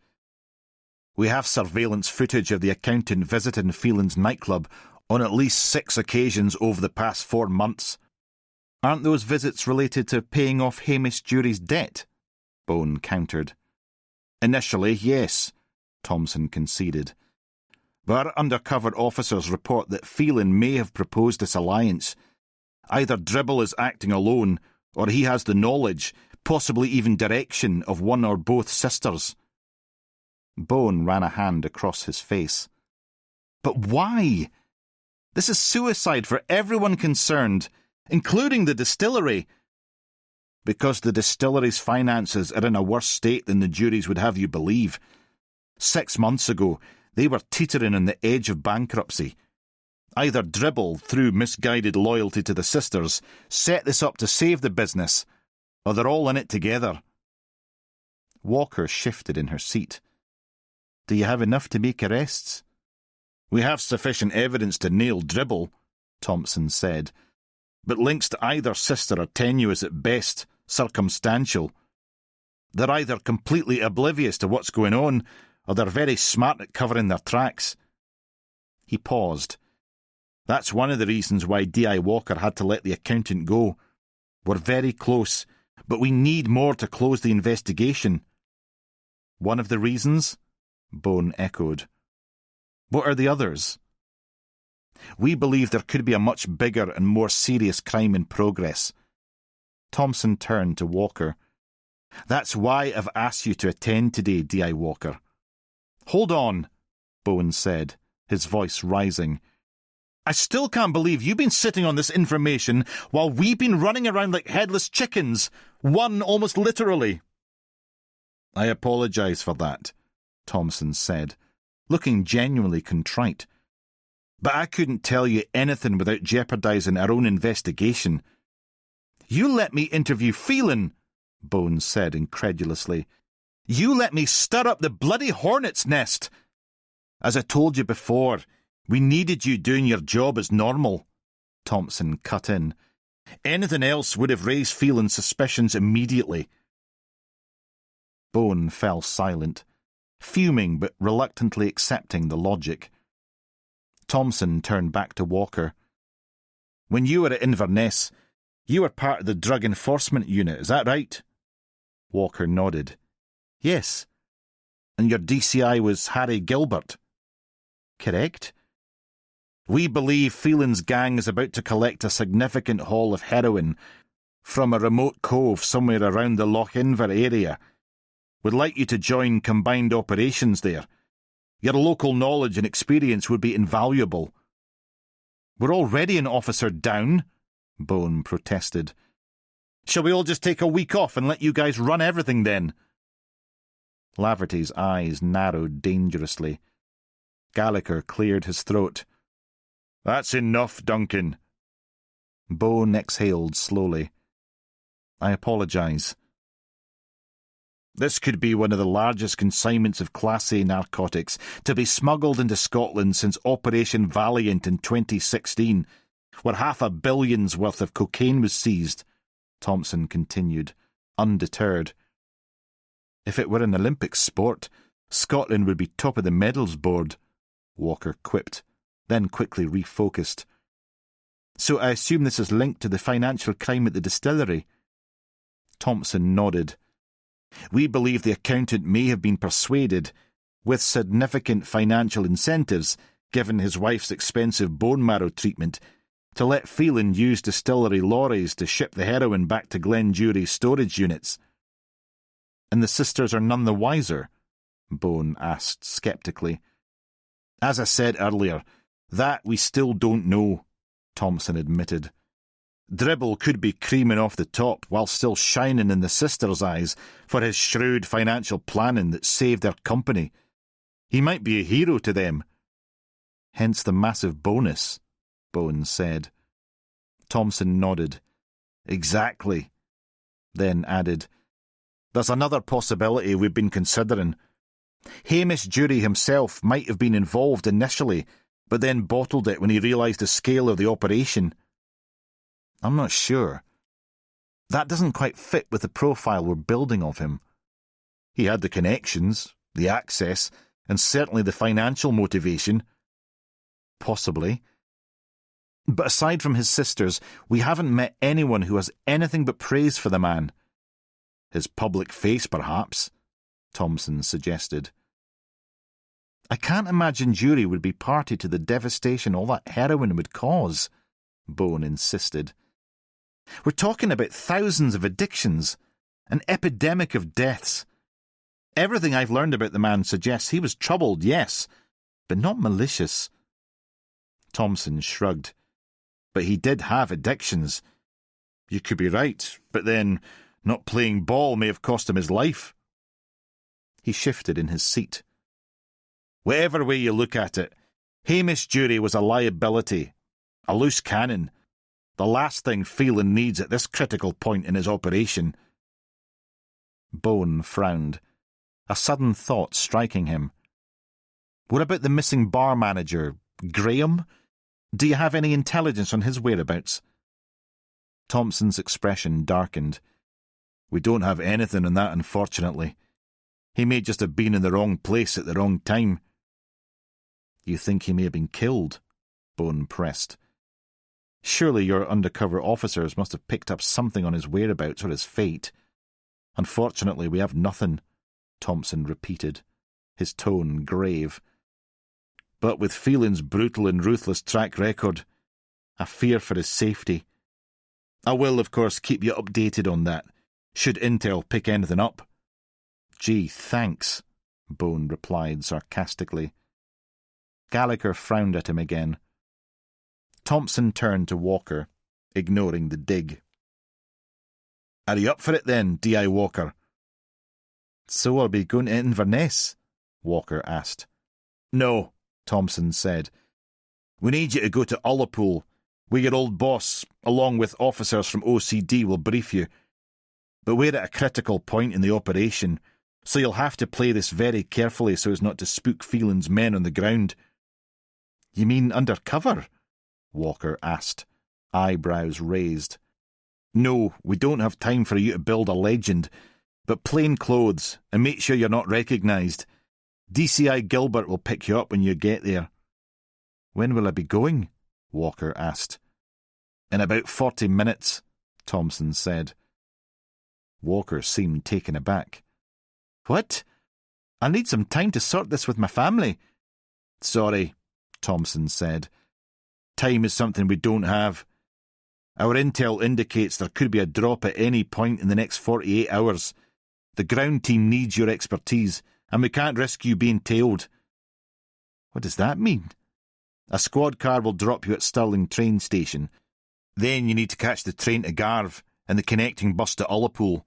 "We have surveillance footage of the accountant visiting Phelan's nightclub on at least 6 occasions over the past 4 months. "Aren't those visits related to paying off Hamish Jury's debt?" Bone countered. "Initially, yes," Thompson conceded. "But our undercover officers report that Phelan may have proposed this alliance. Either Dribble is acting alone, or he has the knowledge, possibly even direction, of one or both sisters." Bone ran a hand across his face. "But why? This is suicide for everyone concerned, including the distillery." "Because the distillery's finances are in a worse state than the juries would have you believe. 6 months ago, they were teetering on the edge of bankruptcy. Either Dribble, through misguided loyalty to the sisters, set this up to save the business, or they're all in it together." Walker shifted in her seat. "Do you have enough to make arrests?" "We have sufficient evidence to nail Dribble," Thompson said, "but links to either sister are tenuous at best, circumstantial. They're either completely oblivious to what's going on, or they're very smart at covering their tracks." He paused. "That's one of the reasons why D.I. Walker had to let the accountant go. We're very close, but we need more to close the investigation." "One of the reasons?" Bone echoed. What are the others? We believe there could be a much bigger and more serious crime in progress. Thompson turned to Walker. That's why I've asked you to attend today, D.I. Walker. Hold on, Bowen said, his voice rising. I still can't believe you've been sitting on this information while we've been running around like headless chickens, one almost literally. I apologise for that, Thompson said, looking genuinely contrite. But I couldn't tell you anything without jeopardising our own investigation. You let me interview Phelan, Bones said incredulously. You let me stir up the bloody hornet's nest. As I told you before, we needed you doing your job as normal, Thompson cut in. Anything else would have raised Phelan's suspicions immediately. Bone fell silent, fuming but reluctantly accepting the logic. Thompson turned back to Walker. When you were at Inverness, you were part of the Drug Enforcement Unit, is that right? Walker nodded. Yes. And your DCI was Harry Gilbert? Correct. We believe Phelan's gang is about to collect a significant haul of heroin from a remote cove somewhere around the Loch Inver area. We'd like you to join combined operations there. Your local knowledge and experience would be invaluable. We're already an officer down, Bone protested. Shall we all just take a week off and let you guys run everything then? Laverty's eyes narrowed dangerously. Gallagher cleared his throat. That's enough, Duncan. Bone exhaled slowly. I apologise. This could be one of the largest consignments of Class A narcotics to be smuggled into Scotland since Operation Valiant in 2016, where $500 million's worth of cocaine was seized, Thompson continued, undeterred. If it were an Olympic sport, Scotland would be top of the medals board, Walker quipped, then quickly refocused. So I assume this is linked to the financial crime at the distillery? Thompson nodded. We believe the accountant may have been persuaded, with significant financial incentives, given his wife's expensive bone marrow treatment, to let Phelan use distillery lorries to ship the heroin back to Glenjury's storage units. And the sisters are none the wiser? Bone asked sceptically. As I said earlier, that we still don't know, Thompson admitted. Dribble could be creaming off the top while still shining in the sisters' eyes for his shrewd financial planning that saved their company. He might be a hero to them. Hence the massive bonus, Bones said. Thompson nodded. Exactly. Then added, There's another possibility we've been considering. Hamish Jury himself might have been involved initially, but then bottled it when he realised the scale of the operation. I'm not sure. That doesn't quite fit with the profile we're building of him. He had the connections, the access, and certainly the financial motivation. Possibly. But aside from his sisters, we haven't met anyone who has anything but praise for the man. His public face, perhaps, Thompson suggested. I can't imagine Jury would be party to the devastation all that heroin would cause, Bone insisted. We're talking about thousands of addictions, an epidemic of deaths. Everything I've learned about the man suggests he was troubled, yes, but not malicious. Thompson shrugged. But he did have addictions. You could be right, but then not playing ball may have cost him his life. He shifted in his seat. Whatever way you look at it, Hamish Jury was a liability, a loose cannon, the last thing Phelan needs at this critical point in his operation. Bone frowned, a sudden thought striking him. What about the missing bar manager, Graham? Do you have any intelligence on his whereabouts? Thompson's expression darkened. We don't have anything on that, unfortunately. He may just have been in the wrong place at the wrong time. You think he may have been killed? Bone pressed. Surely your undercover officers must have picked up something on his whereabouts or his fate. Unfortunately, we have nothing, Thompson repeated, his tone grave. But with Phelan's brutal and ruthless track record, I fear for his safety. I will, of course, keep you updated on that, should intel pick anything up." "Gee, thanks," Bone replied sarcastically. Gallagher frowned at him again. Thompson turned to Walker, ignoring the dig. "Are you up for it then, D.I. Walker?" "So I'll be going to Inverness?" Walker asked. "No," Thompson said. "We need you to go to Ullapool, where your old boss, along with officers from OCD, will brief you. But we're at a critical point in the operation, so you'll have to play this very carefully so as not to spook Phelan's men on the ground." "You mean undercover?" Walker asked, eyebrows raised. "No, we don't have time for you to build a legend, but plain clothes, and make sure you're not recognised. DCI Gilbert will pick you up when you get there." "When will I be going?" Walker asked. "In about 40 minutes, Thompson said. Walker seemed taken aback. "What? I need some time to sort this with my family." "Sorry," Thompson said. "Time is something we don't have. Our intel indicates there could be a drop at any point in the next 48 hours. The ground team needs your expertise, and we can't risk you being tailed." "What does that mean?" "A squad car will drop you at Stirling train station. Then you need to catch the train to Garve and the connecting bus to Ullapool."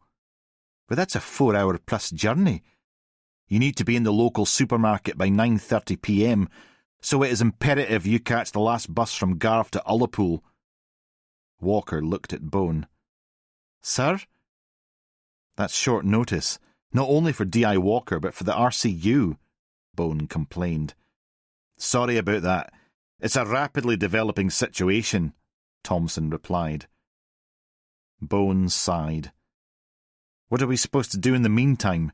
"But that's a 4-hour-plus journey." "You need to be in the local supermarket by 9:30 p.m, so it is imperative you catch the last bus from Garve to Ullapool." Walker looked at Bone. "Sir?" "That's short notice, not only for D.I. Walker but for the RCU," Bone complained. "Sorry about that. It's a rapidly developing situation," Thompson replied. Bone sighed. "What are we supposed to do in the meantime?"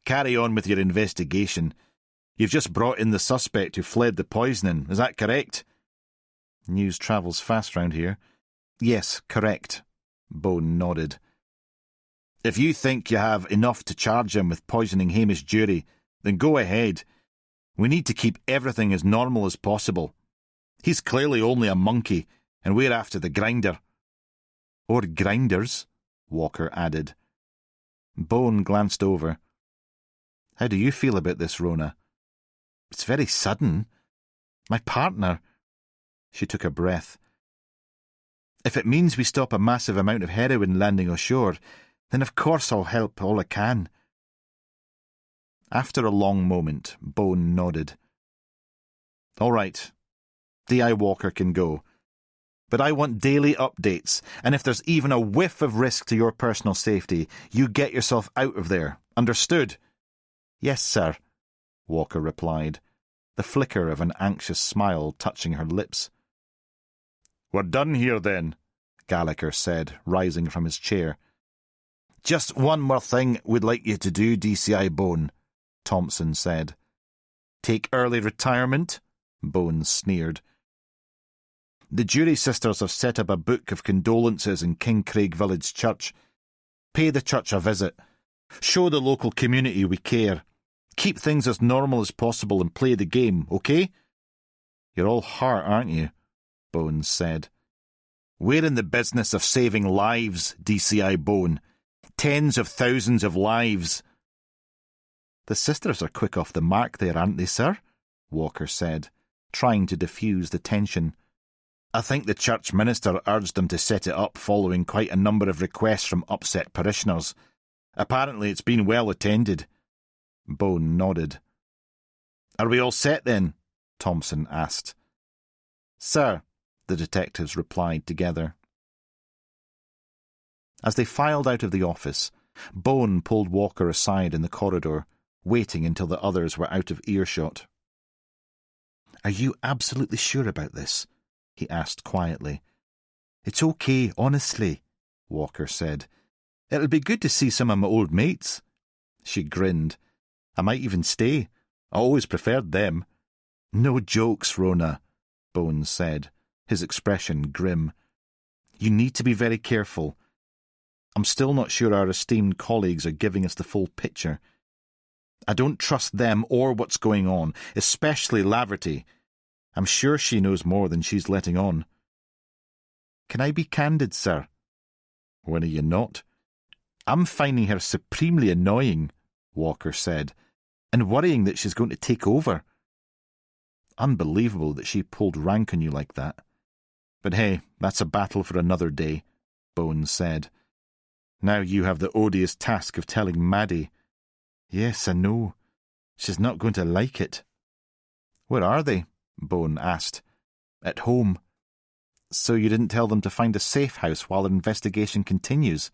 "Carry on with your investigation. You've just brought in the suspect who fled the poisoning, is that correct?" "News travels fast round here." "Yes, correct," Bone nodded. "If you think you have enough to charge him with poisoning Hamish Dury, then go ahead. We need to keep everything as normal as possible. He's clearly only a monkey, and we're after the grinder." "Or grinders," Walker added. Bone glanced over. "How do you feel about this, Rona?" "It's very sudden. My partner—" She took a breath. "If it means we stop a massive amount of heroin landing ashore, then of course I'll help all I can." After a long moment, Bone nodded. "All right. D.I. Walker can go. But I want daily updates, and if there's even a whiff of risk to your personal safety, you get yourself out of there. Understood?" "Yes, sir," Walker replied, the flicker of an anxious smile touching her lips. "We're done here, then," Gallagher said, rising from his chair. "Just one more thing we'd like you to do, DCI Bone," Thompson said. "Take early retirement?" Bone sneered. "The Dury sisters have set up a book of condolences in Kingcraig Village Church. Pay the church a visit. Show the local community we care. Keep things as normal as possible and play the game, okay?" "You're all heart, aren't you?" Bone said. "We're in the business of saving lives, DCI Bone. Tens of thousands of lives." "The sisters are quick off the mark there, aren't they, sir?" Walker said, trying to diffuse the tension. "I think the church minister urged them to set it up following quite a number of requests from upset parishioners. Apparently it's been well attended." Bone nodded. "Are we all set then?" Thompson asked. "Sir," the detectives replied together. As they filed out of the office, Bone pulled Walker aside in the corridor, waiting until the others were out of earshot. "Are you absolutely sure about this?" he asked quietly. "It's okay, honestly," Walker said. "It'll be good to see some of my old mates." She grinned. "I might even stay. I always preferred them." "No jokes, Rona," Bones said, his expression grim. "You need to be very careful. I'm still not sure our esteemed colleagues are giving us the full picture. I don't trust them or what's going on, especially Laverty. I'm sure she knows more than she's letting on. Can I be candid, sir? When are you not? I'm finding her supremely annoying, Walker said, and worrying that she's going to take over. Unbelievable that she pulled rank on you like that. But hey, that's a battle for another day, Bones said. Now you have the odious task of telling Maddie. Yes, I know. She's not going to like it. Where are they? Bone asked. At home. So you didn't tell them to find a safe house while their investigation continues?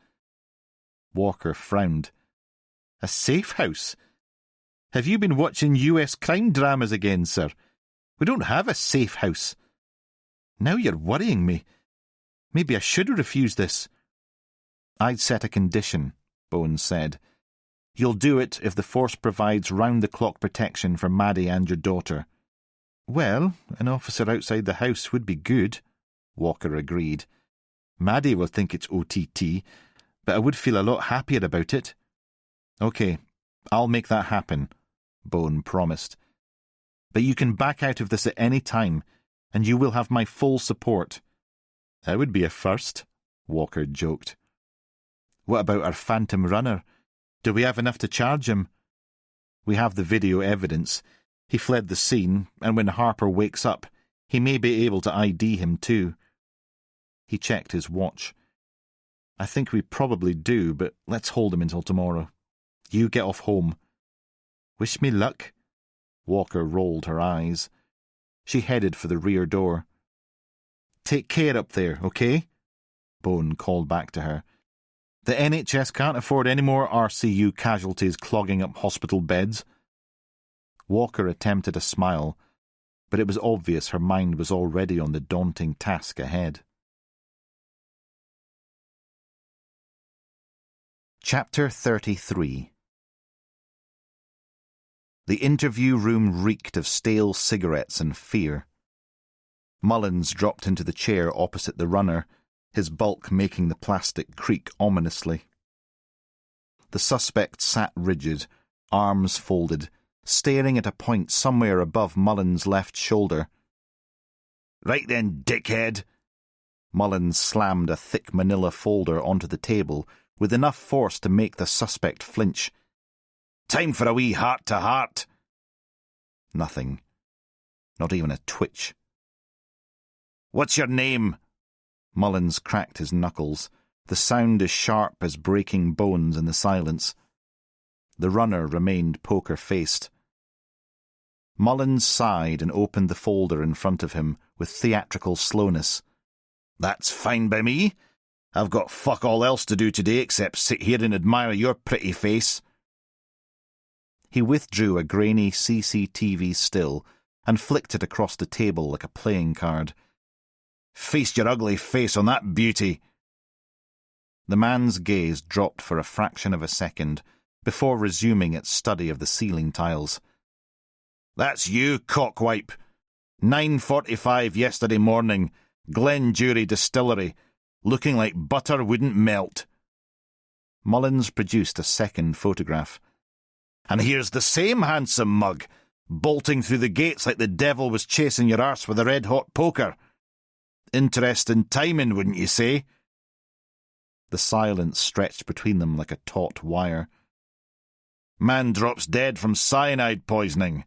Walker frowned. A safe house? Have you been watching US crime dramas again, sir? We don't have a safe house. Now you're worrying me. Maybe I should refuse this. I'd set a condition, Bones said. You'll do it if the force provides round-the-clock protection for Maddie and your daughter. Well, an officer outside the house would be good, Walker agreed. Maddie will think it's OTT, but I would feel a lot happier about it. Okay, I'll make that happen, Bone promised. But you can back out of this at any time, and you will have my full support. That would be a first, Walker joked. What about our phantom runner? Do we have enough to charge him? We have the video evidence. He fled the scene, and when Harper wakes up, he may be able to ID him too. He checked his watch. I think we probably do, but let's hold him until tomorrow. You get off home. Wish me luck. Walker rolled her eyes. She headed for the rear door. Take care up there, okay? Bone called back to her. The NHS can't afford any more RCU casualties clogging up hospital beds. Walker attempted a smile, but it was obvious her mind was already on the daunting task ahead. Chapter 33. The interview room reeked of stale cigarettes and fear. Mullins dropped into the chair opposite the runner, his bulk making the plastic creak ominously. The suspect sat rigid, arms folded, staring at a point somewhere above Mullins' left shoulder. Right then, dickhead. Mullins slammed a thick manila folder onto the table with enough force to make the suspect flinch. Time for a wee heart-to-heart. Nothing. Not even a twitch. What's your name? Mullins cracked his knuckles, the sound as sharp as breaking bones in the silence. The runner remained poker-faced. Mullins sighed and opened the folder in front of him with theatrical slowness. That's fine by me. I've got fuck all else to do today except sit here and admire your pretty face. He withdrew a grainy CCTV still and flicked it across the table like a playing card. Feast your ugly face on that beauty. The man's gaze dropped for a fraction of a second before resuming its study of the ceiling tiles. That's you, cockwipe. 9:45 yesterday morning, Glenjury Distillery, looking like butter wouldn't melt. Mullins produced a second photograph. And here's the same handsome mug, bolting through the gates like the devil was chasing your arse with a red-hot poker. Interesting timing, wouldn't you say? The silence stretched between them like a taut wire. Man drops dead from cyanide poisoning,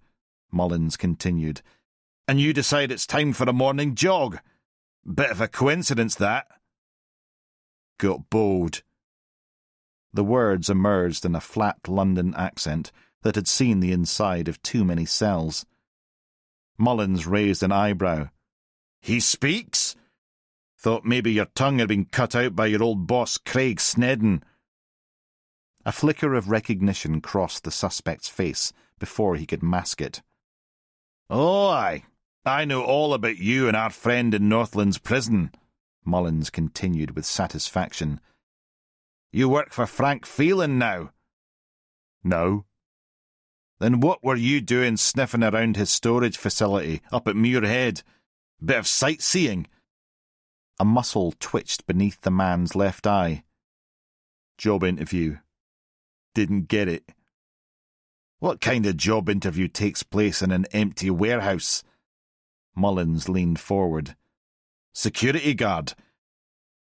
Mullins continued. And you decide it's time for a morning jog. Bit of a coincidence, that. Got bored. The words emerged in a flat London accent that had seen the inside of too many cells. Mullins raised an eyebrow. He speaks? Thought maybe your tongue had been cut out by your old boss Craig Snedden. A flicker of recognition crossed the suspect's face before he could mask it. Oh, aye. I know all about you and our friend in Northland's prison, Mullins continued with satisfaction. You work for Frank Phelan now? No. Then what were you doing sniffing around his storage facility up at Muirhead? Bit of sightseeing? A muscle twitched beneath the man's left eye. Job interview. Didn't get it. What kind of job interview takes place in an empty warehouse? Mullins leaned forward. Security guard?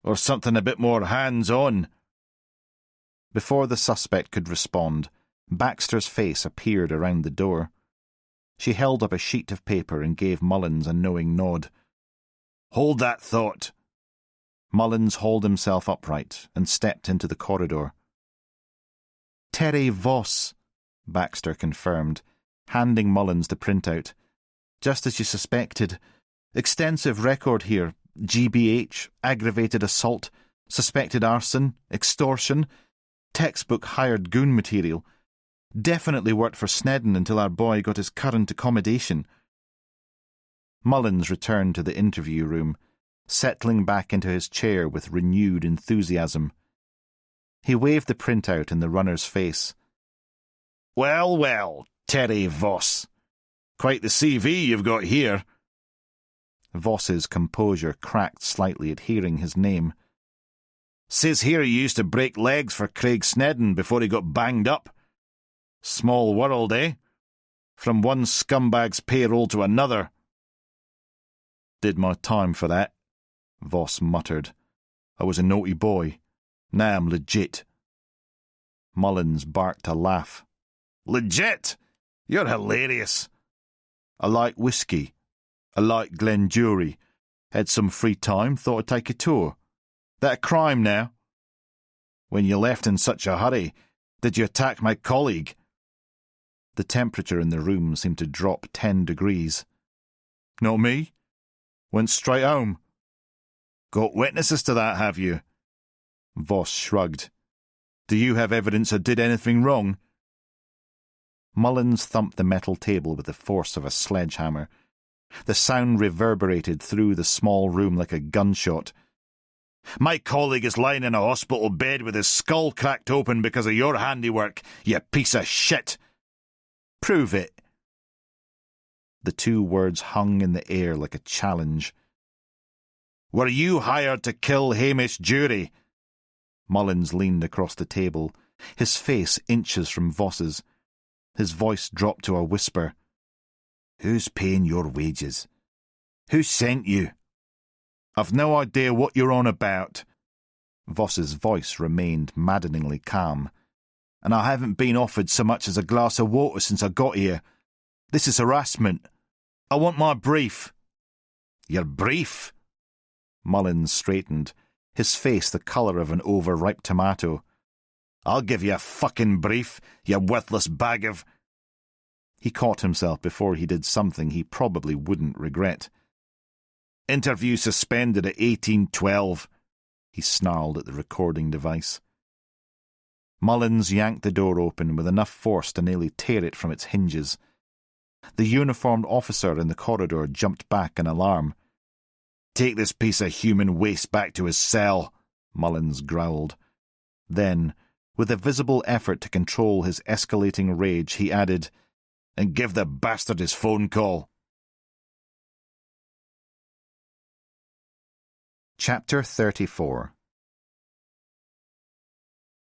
Or something a bit more hands-on? Before the suspect could respond, Baxter's face appeared around the door. She held up a sheet of paper and gave Mullins a knowing nod. Hold that thought. Mullins hauled himself upright and stepped into the corridor. Terry Voss, Baxter confirmed, handing Mullins the printout. Just as you suspected. Extensive record here. GBH, aggravated assault, suspected arson, extortion, textbook hired goon material. Definitely worked for Snedden until our boy got his current accommodation. Mullins returned to the interview room, settling back into his chair with renewed enthusiasm. He waved the printout in the runner's face. Well, well, Terry Voss. Quite the CV you've got here. Voss's composure cracked slightly at hearing his name. Says here he used to break legs for Craig Snedden before he got banged up. Small world, eh? From one scumbag's payroll to another. Did my time for that, Voss muttered. I was a naughty boy. Now I'm legit. Mullins barked a laugh. Legit? You're hilarious. I like whisky. I like Glenjury. Had some free time, thought I'd take a tour. That a crime now? When you left in such a hurry, did you attack my colleague? The temperature in the room seemed to drop 10 degrees. Not me. Went straight home. Got witnesses to that, have you? Voss shrugged. Do you have evidence I did anything wrong? Mullins thumped the metal table with the force of a sledgehammer. The sound reverberated through the small room like a gunshot. My colleague is lying in a hospital bed with his skull cracked open because of your handiwork, you piece of shit. Prove it. The two words hung in the air like a challenge. Were you hired to kill Hamish Jury? Mullins leaned across the table, his face inches from Voss's. His voice dropped to a whisper. Who's paying your wages? Who sent you? I've no idea what you're on about. Voss's voice remained maddeningly calm. And I haven't been offered so much as a glass of water since I got here. This is harassment. I want my brief. Your brief? Mullins straightened, his face the colour of an overripe tomato. I'll give you a fucking brief, you worthless bag of... He caught himself before he did something he probably wouldn't regret. Interview suspended at 1812, he snarled at the recording device. Mullins yanked the door open with enough force to nearly tear it from its hinges. The uniformed officer in the corridor jumped back in alarm. Take this piece of human waste back to his cell, Mullins growled. Then, with a visible effort to control his escalating rage, he added, and give the bastard his phone call. Chapter 34.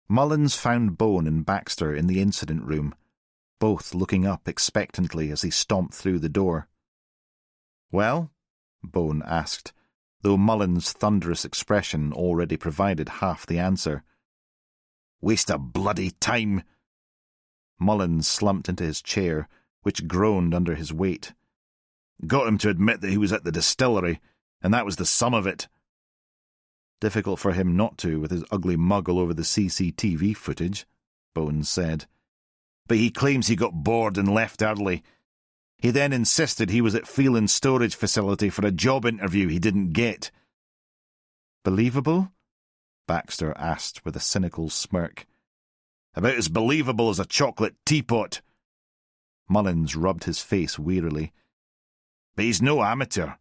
Mullins found Bone and Baxter in the incident room, both looking up expectantly as he stomped through the door. Well? Bone asked, though Mullins' thunderous expression already provided half the answer. Waste of bloody time. Mullins slumped into his chair, which groaned under his weight. Got him to admit that he was at the distillery, and that was the sum of it. Difficult for him not to, with his ugly mug all over the CCTV footage, Bones said. But he claims he got bored and left early. He then insisted he was at Phelan's storage facility for a job interview he didn't get. Believable? Baxter asked with a cynical smirk. About as believable as a chocolate teapot. Mullins rubbed his face wearily. But he's no amateur.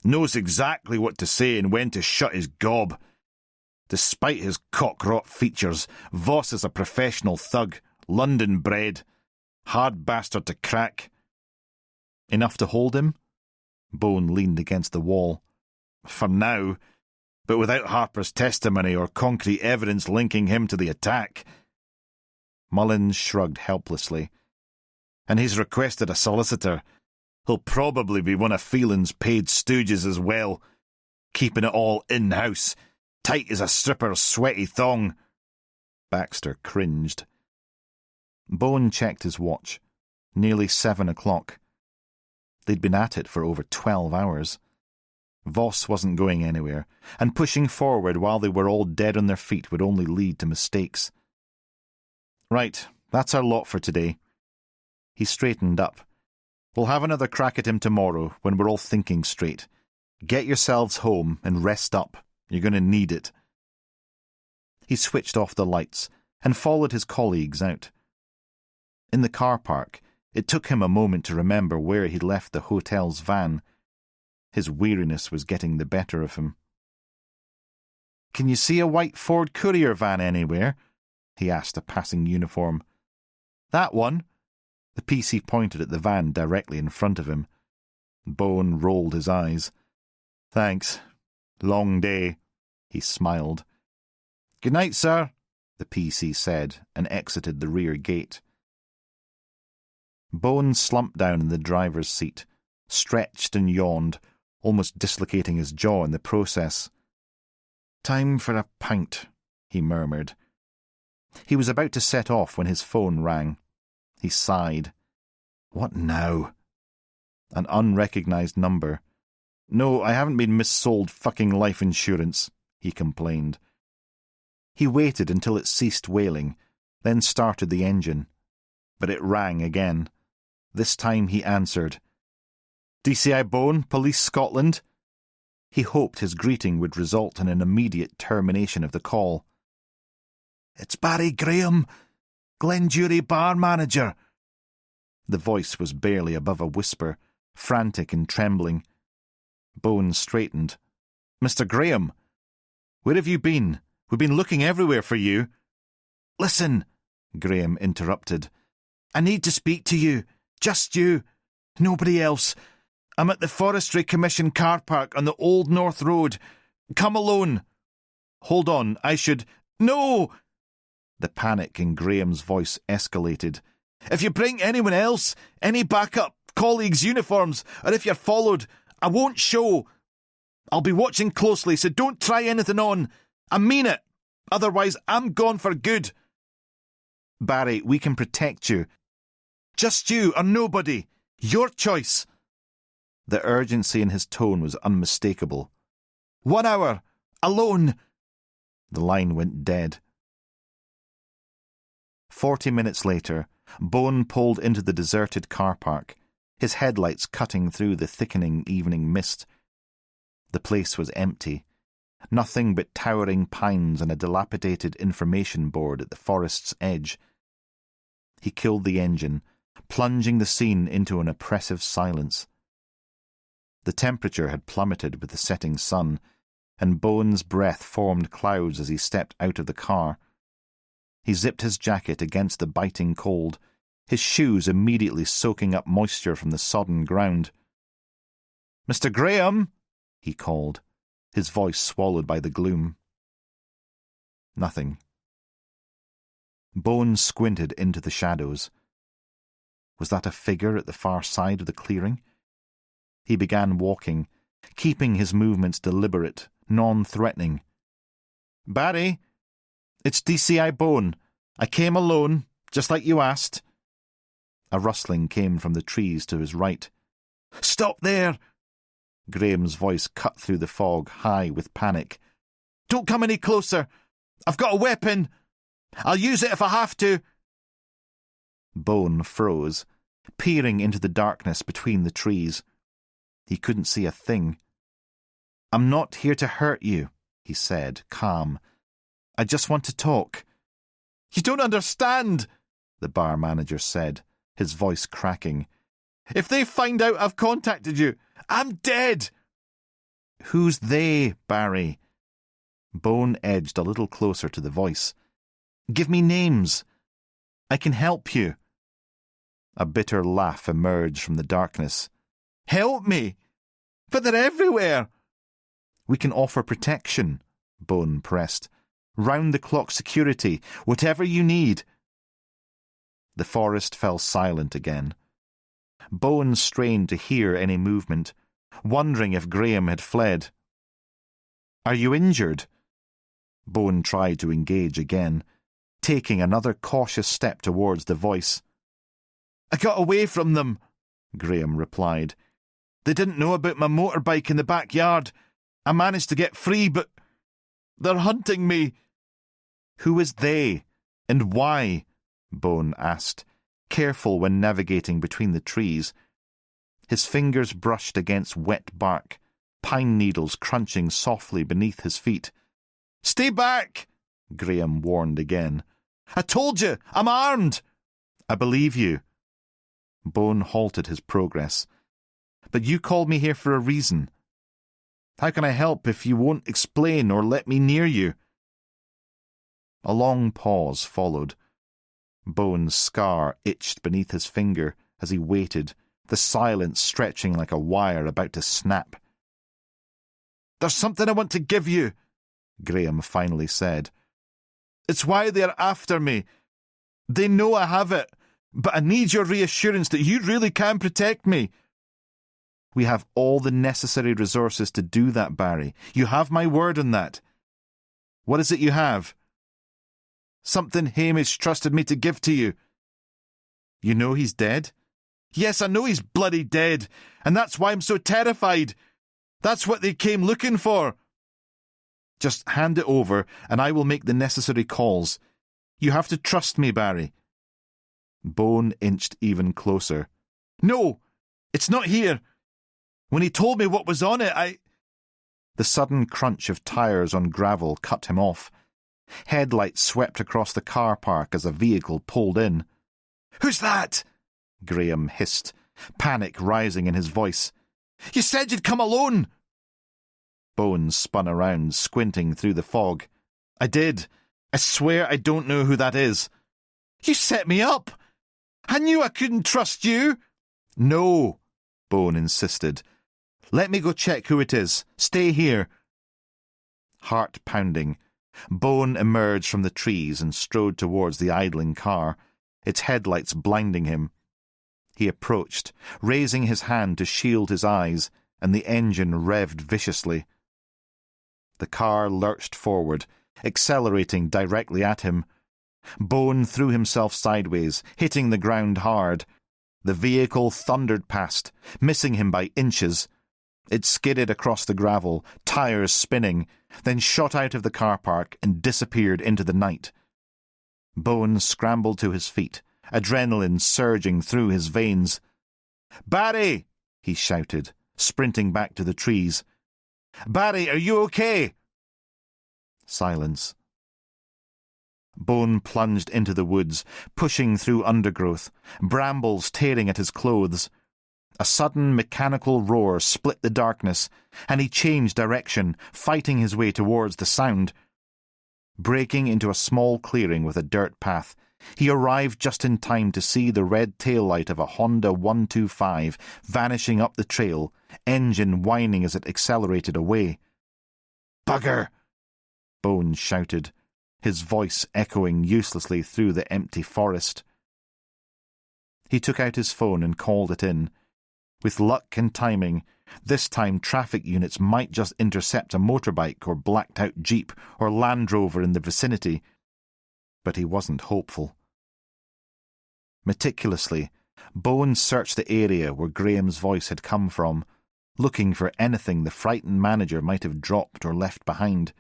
Knows exactly what to say and when to shut his gob. Despite his cock-rot features, Voss is a professional thug, London-bred. Hard bastard to crack. Enough to hold him? Bone leaned against the wall. For now, but without Harper's testimony or concrete evidence linking him to the attack. Mullins shrugged helplessly. And he's requested a solicitor. He'll probably be one of Phelan's paid stooges as well, keeping it all in-house, tight as a stripper's sweaty thong. Baxter cringed. Bone checked his watch. Nearly 7 o'clock. They'd been at it for over 12 hours. Voss wasn't going anywhere, and pushing forward while they were all dead on their feet would only lead to mistakes. Right, that's our lot for today. He straightened up. We'll have another crack at him tomorrow when we're all thinking straight. Get yourselves home and rest up. You're going to need it. He switched off the lights and followed his colleagues out. In the car park, it took him a moment to remember where he'd left the hotel's van. His weariness was getting the better of him. "Can you see a white Ford courier van anywhere?" he asked a passing uniform. "That one." The PC pointed at the van directly in front of him. Bone rolled his eyes. "Thanks. Long day." He smiled. "Good night, sir," the PC said, and exited the rear gate. Bone slumped down in the driver's seat, stretched and yawned, almost dislocating his jaw in the process. "Time for a pint," he murmured. He was about to set off when his phone rang. He sighed. What now? An unrecognised number. "No, I haven't been mis-sold fucking life insurance," he complained. He waited until it ceased wailing, then started the engine. But it rang again. This time he answered. "DCI Bone, Police Scotland?" He hoped his greeting would result in an immediate termination of the call. "It's Barry Graham, Glenjury bar manager." The voice was barely above a whisper, frantic and trembling. Bone straightened. "Mr. Graham, where have you been? We've been looking everywhere for you." "Listen," Graham interrupted. "I need to speak to you. Just you. Nobody else. I'm at the Forestry Commission car park on the Old North Road. Come alone." "Hold on, I should—" "No!" The panic in Graham's voice escalated. "If you bring anyone else, any backup, colleagues' uniforms, or if you're followed, I won't show. I'll be watching closely, so don't try anything on. I mean it. Otherwise, I'm gone for good." "Barry, we can protect you. Just you or nobody. Your choice." The urgency in his tone was unmistakable. 1 hour. Alone." The line went dead. 40 minutes later, Bone pulled into the deserted car park, his headlights cutting through the thickening evening mist. The place was empty. Nothing but towering pines and a dilapidated information board at the forest's edge. He killed the engine, plunging the scene into an oppressive silence. The temperature had plummeted with the setting sun, and Bone's breath formed clouds as he stepped out of the car. He zipped his jacket against the biting cold, his shoes immediately soaking up moisture from the sodden ground. "Mr. Graham!" he called, his voice swallowed by the gloom. Nothing. Bone squinted into the shadows. Was that a figure at the far side of the clearing? He began walking, keeping his movements deliberate, non-threatening. "Barry, it's DCI Bone. I came alone, just like you asked." A rustling came from the trees to his right. "Stop there!" Graham's voice cut through the fog, high with panic. "Don't come any closer! I've got a weapon! I'll use it if I have to!" Bone froze, peering into the darkness between the trees. He couldn't see a thing. "I'm not here to hurt you," he said, calm. "I just want to talk." "You don't understand," the bar manager said, his voice cracking. "If they find out I've contacted you, I'm dead." "Who's they, Barry?" Bone edged a little closer to the voice. "Give me names. I can help you." A bitter laugh emerged from the darkness. "Help me? But they're everywhere." "We can offer protection," Bone pressed. "Round-the-clock security, whatever you need." The forest fell silent again. Bowen strained to hear any movement, wondering if Graham had fled. "Are you injured?" Bowen tried to engage again, taking another cautious step towards the voice. "I got away from them," Graham replied. "They didn't know about my motorbike in the backyard. I managed to get free, but they're hunting me." "Who is they, and why?" Bowen asked, careful when navigating between the trees. His fingers brushed against wet bark, pine needles crunching softly beneath his feet. "Stay back!" Graham warned again. "I told you, I'm armed!" "I believe you." Bowen halted his progress. "But you called me here for a reason. How can I help if you won't explain or let me near you?" A long pause followed. Bowen's scar itched beneath his finger as he waited, the silence stretching like a wire about to snap. "There's something I want to give you," Graham finally said. "It's why they're after me. They know I have it, but I need your reassurance that you really can protect me." "We have all the necessary resources to do that, Barry. You have my word on that." "What is it you have?" "Something Hamish trusted me to give to you." "You know he's dead?" "Yes, I know he's bloody dead, and that's why I'm so terrified. That's what they came looking for." "Just hand it over, and I will make the necessary calls. You have to trust me, Barry." Bowen inched even closer. "No, it's not here. When he told me what was on it, The sudden crunch of tyres on gravel cut him off. Headlights swept across the car park as a vehicle pulled in. "Who's that?" Graham hissed, panic rising in his voice. "You said you'd come alone!" Bowen spun around, squinting through the fog. "I did. I swear I don't know who that is." "You set me up! I knew I couldn't trust you!" "No," Bowen insisted. "Let me go check who it is. Stay here." Heart pounding, Bowen emerged from the trees and strode towards the idling car, its headlights blinding him. He approached, raising his hand to shield his eyes, and the engine revved viciously. The car lurched forward, accelerating directly at him. Bowen threw himself sideways, hitting the ground hard. The vehicle thundered past, missing him by inches. It skidded across the gravel, tyres spinning, then shot out of the car park and disappeared into the night. Bowen scrambled to his feet, adrenaline surging through his veins. "Barry!" he shouted, sprinting back to the trees. "Barry, are you okay?" Silence. Bowen plunged into the woods, pushing through undergrowth, brambles tearing at his clothes. A sudden mechanical roar split the darkness, and he changed direction, fighting his way towards the sound. Breaking into a small clearing with a dirt path, he arrived just in time to see the red taillight of a Honda 125 vanishing up the trail, engine whining as it accelerated away. "Bugger!" Bowen shouted, his voice echoing uselessly through the empty forest. He took out his phone and called it in. With luck and timing, this time traffic units might just intercept a motorbike or blacked-out Jeep or Land Rover in the vicinity. But he wasn't hopeful. Meticulously, Bowen searched the area where Graham's voice had come from, looking for anything the frightened manager might have dropped or left behind.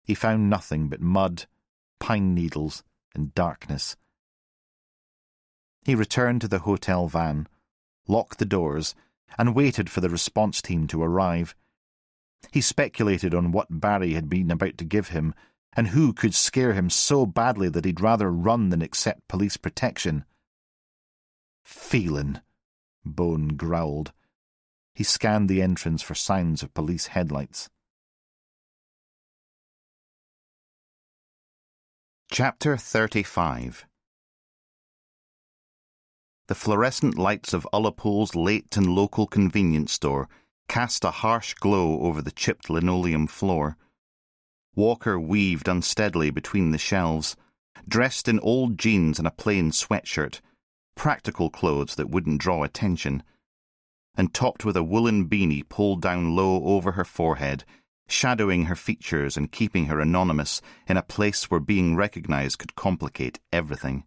He found nothing but mud, pine needles, and darkness. He returned to the hotel van, locked the doors, and waited for the response team to arrive. He speculated on what Barry had been about to give him, and who could scare him so badly that he'd rather run than accept police protection. "Phelan," Bowen growled. He scanned the entrance for signs of police headlights. Chapter 35. The fluorescent lights of Ullapool's late and local convenience store cast a harsh glow over the chipped linoleum floor. Walker weaved unsteadily between the shelves, dressed in old jeans and a plain sweatshirt, practical clothes that wouldn't draw attention, and topped with a woolen beanie pulled down low over her forehead, shadowing her features and keeping her anonymous in a place where being recognised could complicate everything.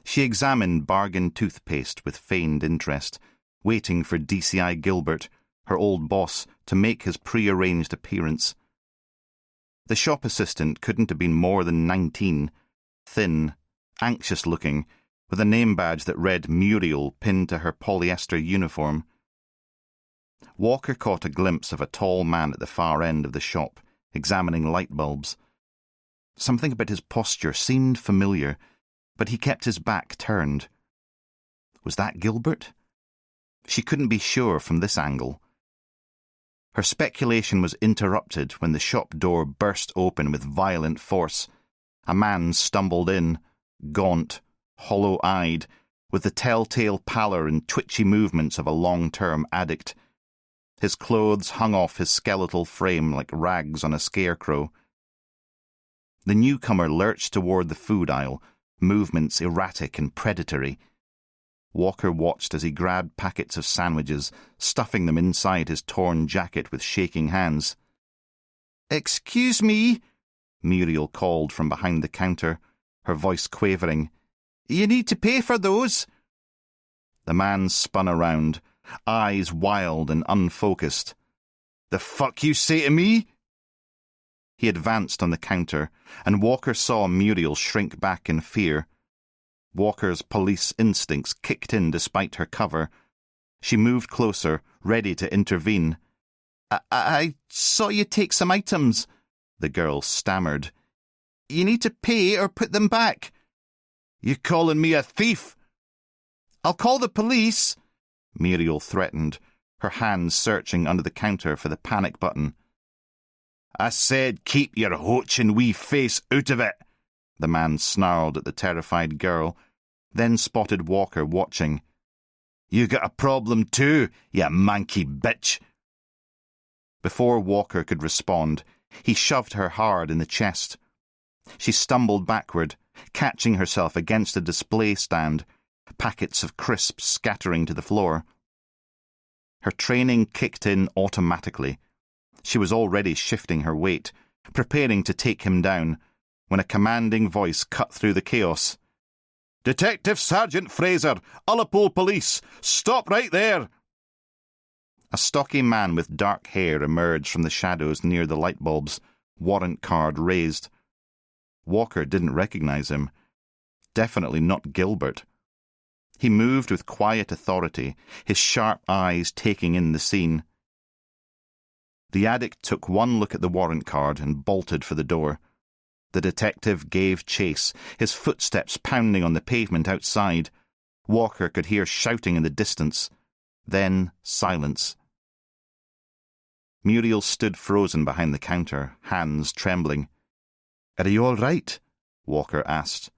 She examined bargain toothpaste with feigned interest, waiting for DCI Gilbert, her old boss, to make his pre-arranged appearance. The shop assistant couldn't have been more than 19, thin, anxious-looking, with a name badge that read Muriel pinned to her polyester uniform. Walker caught a glimpse of a tall man at the far end of the shop, examining light bulbs. Something about his posture seemed familiar, but he kept his back turned. Was that Gilbert? She couldn't be sure from this angle. Her speculation was interrupted when the shop door burst open with violent force. A man stumbled in, gaunt, hollow-eyed, with the telltale pallor and twitchy movements of a long-term addict. His clothes hung off his skeletal frame like rags on a scarecrow. The newcomer lurched toward the food aisle, movements erratic and predatory. Walker watched as he grabbed packets of sandwiches, stuffing them inside his torn jacket with shaking hands. "Excuse me," Muriel called from behind the counter, her voice quavering. "You need to pay for those." The man spun around, eyes wild and unfocused. "The fuck you say to me?" He advanced on the counter, and Walker saw Muriel shrink back in fear. Walker's police instincts kicked in despite her cover. She moved closer, ready to intervene. I saw you take some items," the girl stammered. "You need to pay or put them back." "You calling me a thief?" "I'll call the police," Muriel threatened, her hands searching under the counter for the panic button. "I said keep your hoochin' wee face out of it," the man snarled at the terrified girl, then spotted Walker watching. "You got a problem too, you manky bitch." Before Walker could respond, he shoved her hard in the chest. She stumbled backward, catching herself against a display stand, packets of crisps scattering to the floor. Her training kicked in automatically. She was already shifting her weight, preparing to take him down, when a commanding voice cut through the chaos. "Detective Sergeant Fraser, Ullapool Police! Stop right there!" A stocky man with dark hair emerged from the shadows near the light bulbs, warrant card raised. Walker didn't recognize him. Definitely not Gilbert. He moved with quiet authority, his sharp eyes taking in the scene. The addict took one look at the warrant card and bolted for the door. The detective gave chase, his footsteps pounding on the pavement outside. Walker could hear shouting in the distance. Then silence. Muriel stood frozen behind the counter, hands trembling. "Are you all right?" Walker asked.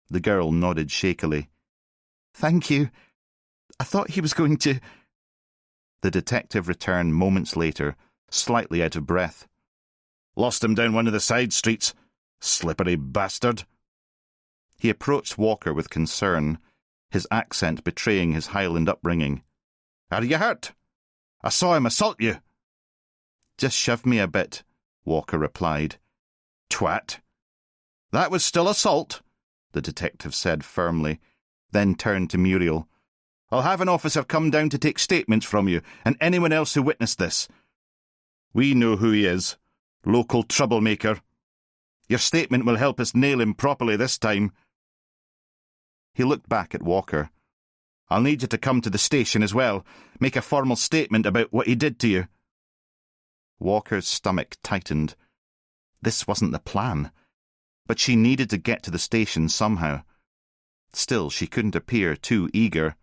The girl nodded shakily. "Thank you. I thought he was going to—" The detective returned moments later, slightly out of breath. "Lost him down one of the side streets. Slippery bastard." He approached Walker with concern, his accent betraying his Highland upbringing. "Are you hurt? I saw him assault you." "Just shoved me a bit," Walker replied. "Twat." "That was still assault," the detective said firmly, then turned to Muriel. "I'll have an officer come down to take statements from you and anyone else who witnessed this. We know who he is. Local troublemaker. Your statement will help us nail him properly this time." He looked back at Walker. "I'll need you to come to the station as well. Make a formal statement about what he did to you." Walker's stomach tightened. This wasn't the plan. But she needed to get to the station somehow. Still, she couldn't appear too eager.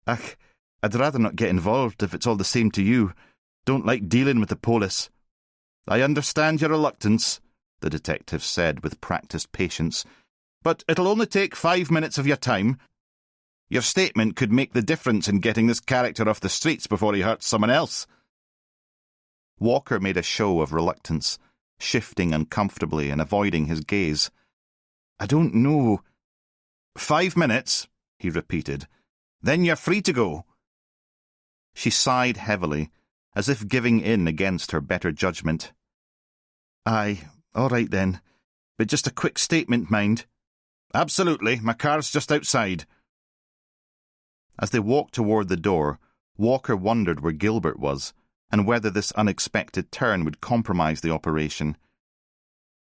"Ach, I'd rather not get involved if it's all the same to you. Don't like dealing with the police." "I understand your reluctance," the detective said with practiced patience, "but it'll only take 5 minutes of your time. Your statement could make the difference in getting this character off the streets before he hurts someone else." Walker made a show of reluctance, shifting uncomfortably and avoiding his gaze. "I don't know." "5 minutes," he repeated. "Then you're free to go." She sighed heavily, as if giving in against her better judgment. "Aye, all right then. But just a quick statement, mind." "Absolutely. My car's just outside." As they walked toward the door, Walker wondered where Gilbert was, and whether this unexpected turn would compromise the operation.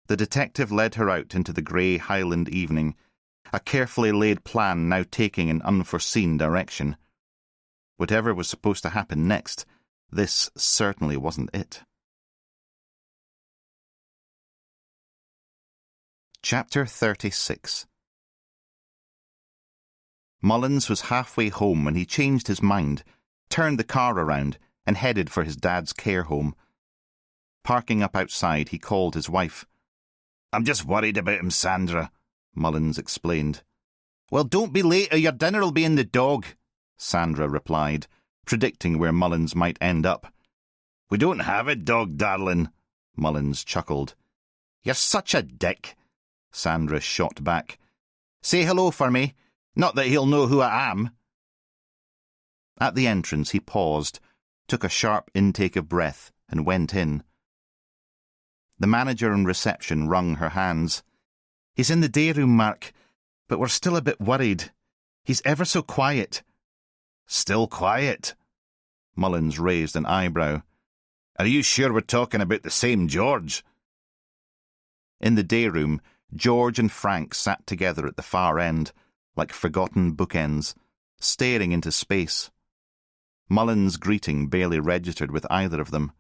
The detective led her out into the grey Highland evening, a carefully laid plan now taking an unforeseen direction. Whatever was supposed to happen next, this certainly wasn't it. Chapter 36. Mullins was halfway home when he changed his mind, turned the car around, and headed for his dad's care home. Parking up outside, he called his wife. "I'm just worried about him, Sandra," Mullins explained. "Well, don't be late or your dinner'll be in the dog," Sandra replied, predicting where Mullins might end up. "We don't have a dog, darling," Mullins chuckled. "You're such a dick," Sandra shot back. "Say hello for me. Not that he'll know who I am." At the entrance he paused, took a sharp intake of breath, and went in. The manager in reception wrung her hands. "He's in the day room, Mark, but we're still a bit worried. He's ever so quiet." "Still quiet?" Mullins raised an eyebrow. "Are you sure we're talking about the same George?" In the day room, George and Frank sat together at the far end, like forgotten bookends, staring into space. Mullins' greeting barely registered with either of them.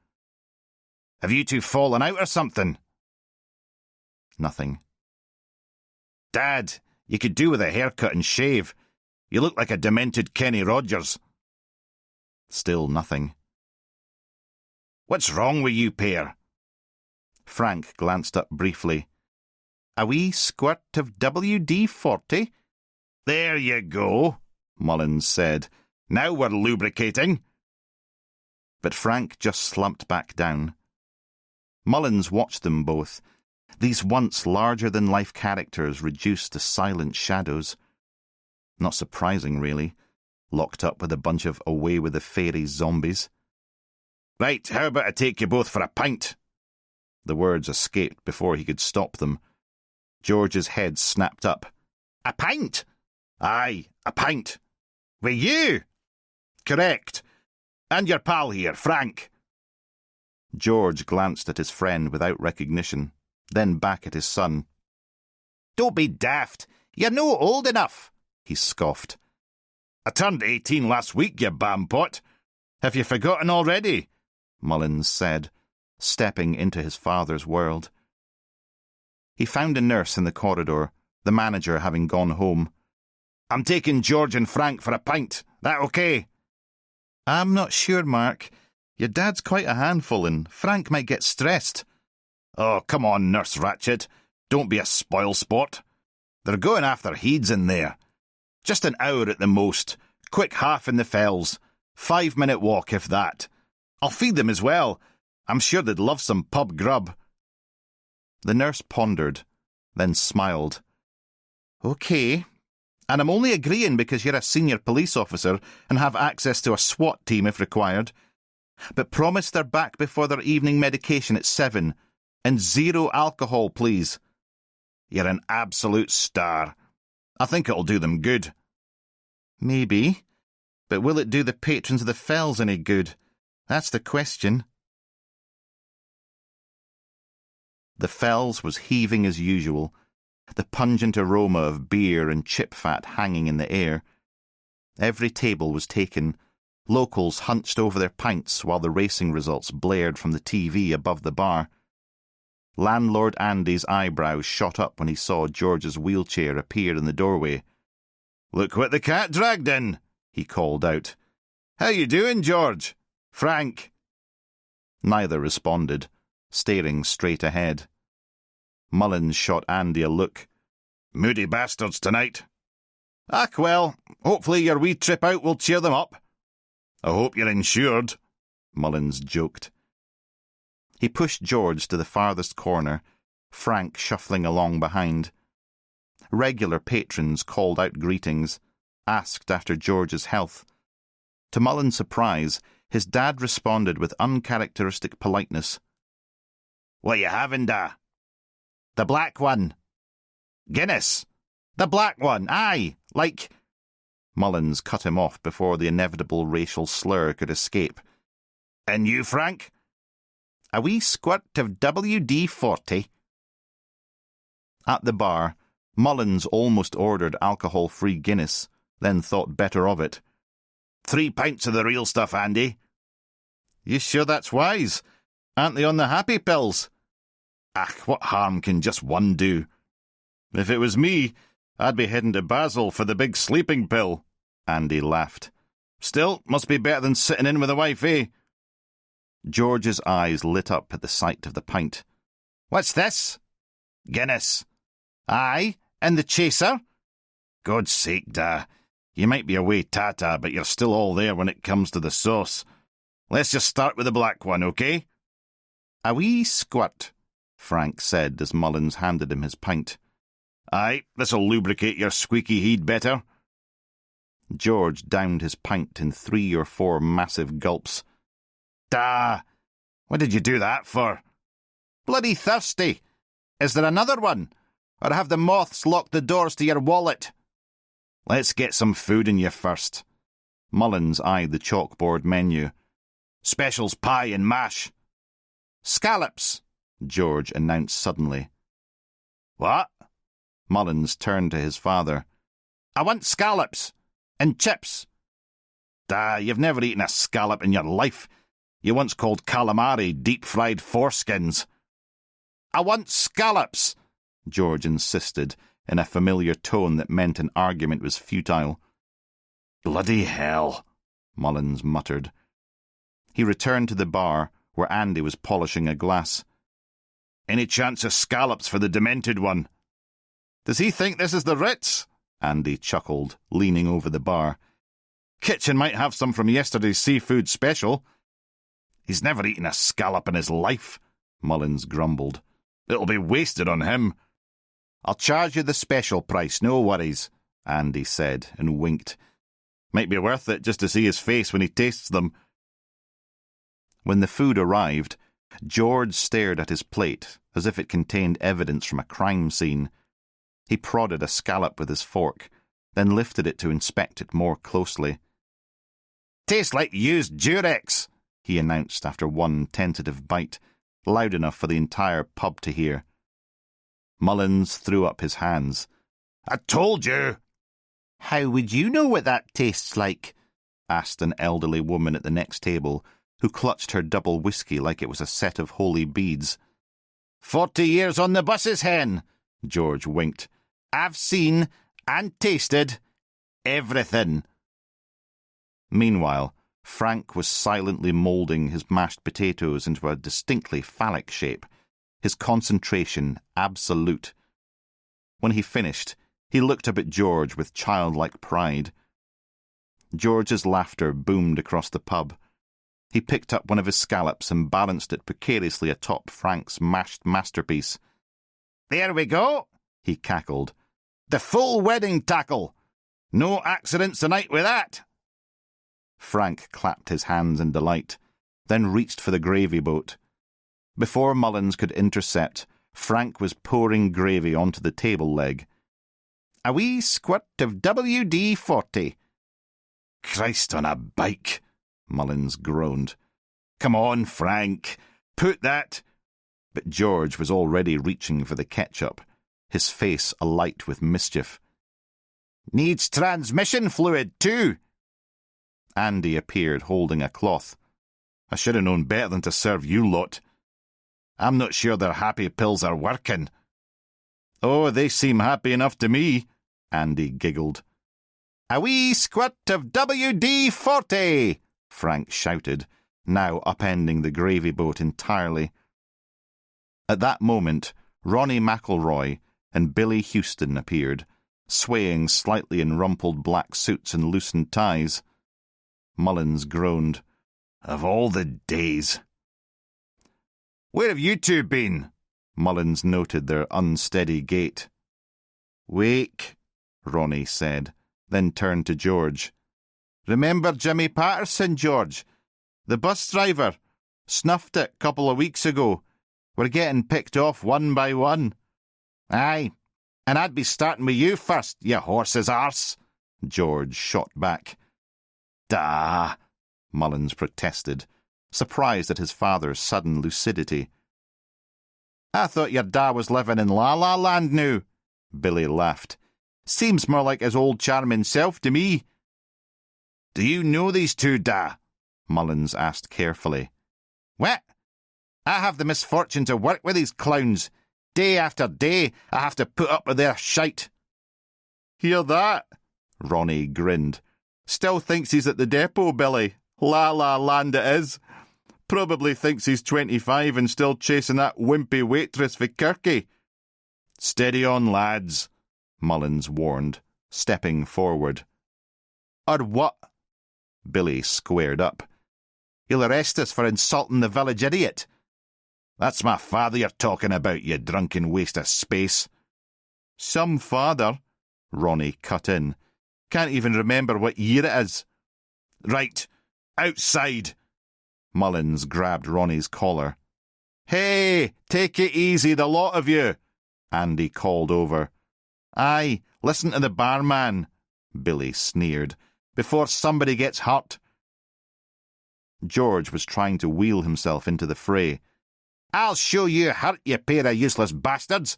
"Have you two fallen out or something?" Nothing. "Dad, you could do with a haircut and shave. You look like a demented Kenny Rogers." Still nothing. "What's wrong with you pair?" Frank glanced up briefly. "A wee squirt of WD-40? "There you go," Mullins said. "Now we're lubricating." But Frank just slumped back down. Mullins watched them both, these once larger-than-life characters reduced to silent shadows. Not surprising, really, locked up with a bunch of away-with-the-fairies zombies. "Right, how about I take you both for a pint?" The words escaped before he could stop them. George's head snapped up. "A pint?" "Aye, a pint." "With you?" "Correct. And your pal here, Frank." George glanced at his friend without recognition, then back at his son. "Don't be daft. You're no old enough," he scoffed. "I turned 18 last week, you bampot. Have you forgotten already?" Mullins said, stepping into his father's world. He found a nurse in the corridor, the manager having gone home. "I'm taking George and Frank for a pint. That okay?" "I'm not sure, Mark. Your dad's quite a handful and Frank might get stressed." "Oh, come on, Nurse Ratchet. Don't be a spoil-sport. They're going after heeds in there. Just an hour at the most. Quick half in the fells. 5-minute walk, if that. I'll feed them as well. I'm sure they'd love some pub grub." The nurse pondered, then smiled. "Okay. And I'm only agreeing because you're a senior police officer and have access to a SWAT team if required. But promise they're back before their evening medication at 7. And 0 alcohol, please." "You're an absolute star. I think it'll do them good." "Maybe. But will it do the patrons of the Fells any good? That's the question." The Fells was heaving as usual, the pungent aroma of beer and chip fat hanging in the air. Every table was taken, locals hunched over their pints while the racing results blared from the TV above the bar. Landlord Andy's eyebrows shot up when he saw George's wheelchair appear in the doorway. "Look what the cat dragged in," he called out. "How you doing, George? Frank?" Neither responded, staring straight ahead. Mullins shot Andy a look. "Moody bastards tonight." "Ach, well, hopefully your wee trip out will cheer them up." "I hope you're insured," Mullins joked. He pushed George to the farthest corner, Frank shuffling along behind. Regular patrons called out greetings, asked after George's health. To Mullen's surprise, his dad responded with uncharacteristic politeness. "What you having, da?" "The black one." "Guinness?" "The black one, aye, like—" Mullins cut him off before the inevitable racial slur could escape. "And you, Frank?" "A wee squirt of WD-40. At the bar, Mullins almost ordered alcohol-free Guinness, then thought better of it. 3 pints of the real stuff, Andy." "You sure that's wise? Aren't they on the happy pills?" "Ach, what harm can just one do?" "If it was me, I'd be heading to Basel for the big sleeping pill," Andy laughed. "Still, must be better than sitting in with a wife, eh?" George's eyes lit up at the sight of the pint. "What's this?" "Guinness." "Aye, and the chaser?" "God's sake, da. You might be away tata, but you're still all there when it comes to the sauce. Let's just start with the black one, okay?" "A wee squirt," Frank said as Mullins handed him his pint. "Aye, this'll lubricate your squeaky heed better." George downed his pint in 3 or 4 massive gulps. "Da! What did you do that for?" "Bloody thirsty. Is there another one? Or have the moths locked the doors to your wallet?" "Let's get some food in you first." Mullins eyed the chalkboard menu. "Specials pie and mash." "Scallops," George announced suddenly. "What?" Mullins turned to his father. "I want scallops. And chips." "Da, you've never eaten a scallop in your life. You once called calamari deep-fried foreskins." "I want scallops," George insisted, in a familiar tone that meant an argument was futile. "Bloody hell," Mullins muttered. He returned to the bar, where Andy was polishing a glass. "Any chance of scallops for the demented one?" "Does he think this is the Ritz?" Andy chuckled, leaning over the bar. "Kitchen might have some from yesterday's seafood special." "He's never eaten a scallop in his life," Mullins grumbled. "It'll be wasted on him." "I'll charge you the special price, no worries," Andy said, and winked. "Might be worth it just to see his face when he tastes them." When the food arrived, George stared at his plate as if it contained evidence from a crime scene. He prodded a scallop with his fork, then lifted it to inspect it more closely. "Tastes like used Durex," he announced after one tentative bite, loud enough for the entire pub to hear. Mullins threw up his hands. "I told you!" "How would you know what that tastes like?" asked an elderly woman at the next table, who clutched her double whisky like it was a set of holy beads. 40 years on the buses, hen," George winked. "I've seen and tasted everything." Meanwhile, Frank was silently moulding his mashed potatoes into a distinctly phallic shape, his concentration absolute. When he finished, he looked up at George with childlike pride. George's laughter boomed across the pub. He picked up one of his scallops and balanced it precariously atop Frank's mashed masterpiece. "There we go," he cackled. "The full wedding tackle. No accidents tonight with that." Frank clapped his hands in delight, then reached for the gravy boat. Before Mullins could intercept, Frank was pouring gravy onto the table leg. "A wee squirt of WD-40. "Christ on a bike," Mullins groaned. "Come on, Frank, put that—" But George was already reaching for the ketchup, his face alight with mischief. "Needs transmission fluid, too." Andy appeared holding a cloth. "I should have known better than to serve you lot. I'm not sure their happy pills are working." "Oh, they seem happy enough to me," Andy giggled. "A wee squirt of WD-40, Frank shouted, now upending the gravy boat entirely. At that moment, Ronnie McElroy and Billy Houston appeared, swaying slightly in rumpled black suits and loosened ties. Mullins groaned. "Of all the days." Where have you two been? Mullins noted their unsteady gait. Wake, Ronnie said, then turned to George. Remember Jimmy Patterson, George? The bus driver. Snuffed it a couple of weeks ago. We're getting picked off one by one. Aye, and I'd be starting with you first, you horse's arse, George shot back. Da, Mullins protested, surprised at his father's sudden lucidity. I thought your dad was living in La La Land now, Billy laughed. Seems more like his old charming self to me. Do you know these two, Da? Mullins asked carefully. What? I have the misfortune to work with these clowns. Day after day, I have to put up with their shite. Hear that? Ronnie grinned. Still thinks he's at the depot, Billy. La La Land it is. Probably thinks he's 25 and still chasing that wimpy waitress for Kirky. Steady on, lads, Mullins warned, stepping forward. Or what? Billy squared up. He'll arrest us for insulting the village idiot. That's my father you're talking about, you drunken waste of space. Some father, Ronnie cut in. Can't even remember what year it is. Right, outside. Mullins grabbed Ronnie's collar. Hey, take it easy, the lot of you, Andy called over. Aye, listen to the barman, Billy sneered, before somebody gets hurt. George was trying to wheel himself into the fray. I'll show you hurt, you pair of useless bastards.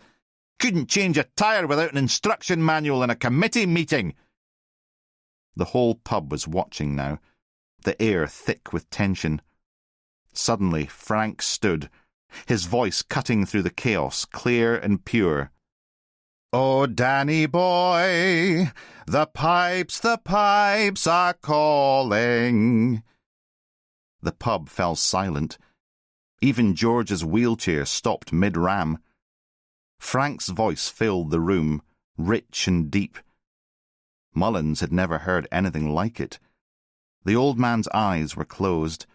Couldn't change a tyre without an instruction manual in a committee meeting. The whole pub was watching now, the air thick with tension. Suddenly, Frank stood, his voice cutting through the chaos, clear and pure. Oh, Danny boy, the pipes are calling. The pub fell silent. Even George's wheelchair stopped mid-ram. Frank's voice filled the room, rich and deep. Mullins had never heard anything like it. The old man's eyes were closed,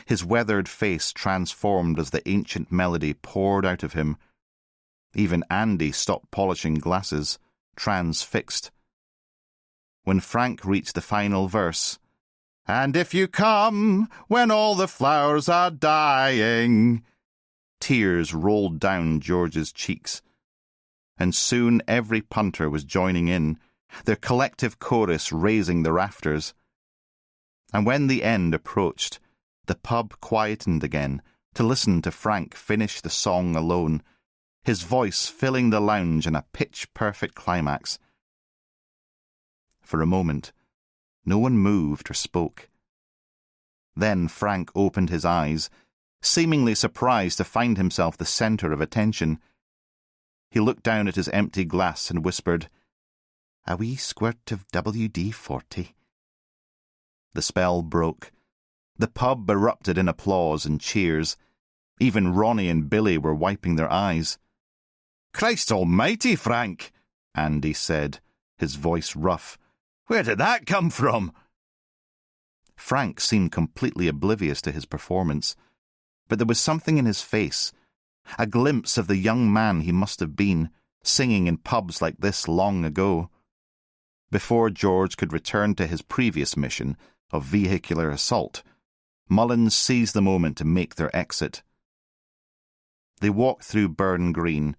his weathered face transformed as the ancient melody poured out of him. Even Andy stopped polishing glasses, transfixed. When Frank reached the final verse, "And if you come when all the flowers are dying," tears rolled down George's cheeks. And soon every punter was joining in, their collective chorus raising the rafters. And when the end approached, the pub quietened again to listen to Frank finish the song alone, his voice filling the lounge in a pitch-perfect climax. For a moment, no one moved or spoke. Then Frank opened his eyes, seemingly surprised to find himself the centre of attention. He looked down at his empty glass and whispered, "A wee squirt of WD-40. The spell broke. The pub erupted in applause and cheers. Even Ronnie and Billy were wiping their eyes. "Christ almighty, Frank," Andy said, his voice rough. "Where did that come from?" Frank seemed completely oblivious to his performance, but there was something in his face, a glimpse of the young man he must have been, singing in pubs like this long ago. Before George could return to his previous mission of vehicular assault, Mullins seized the moment to make their exit. They walked through Burn Green,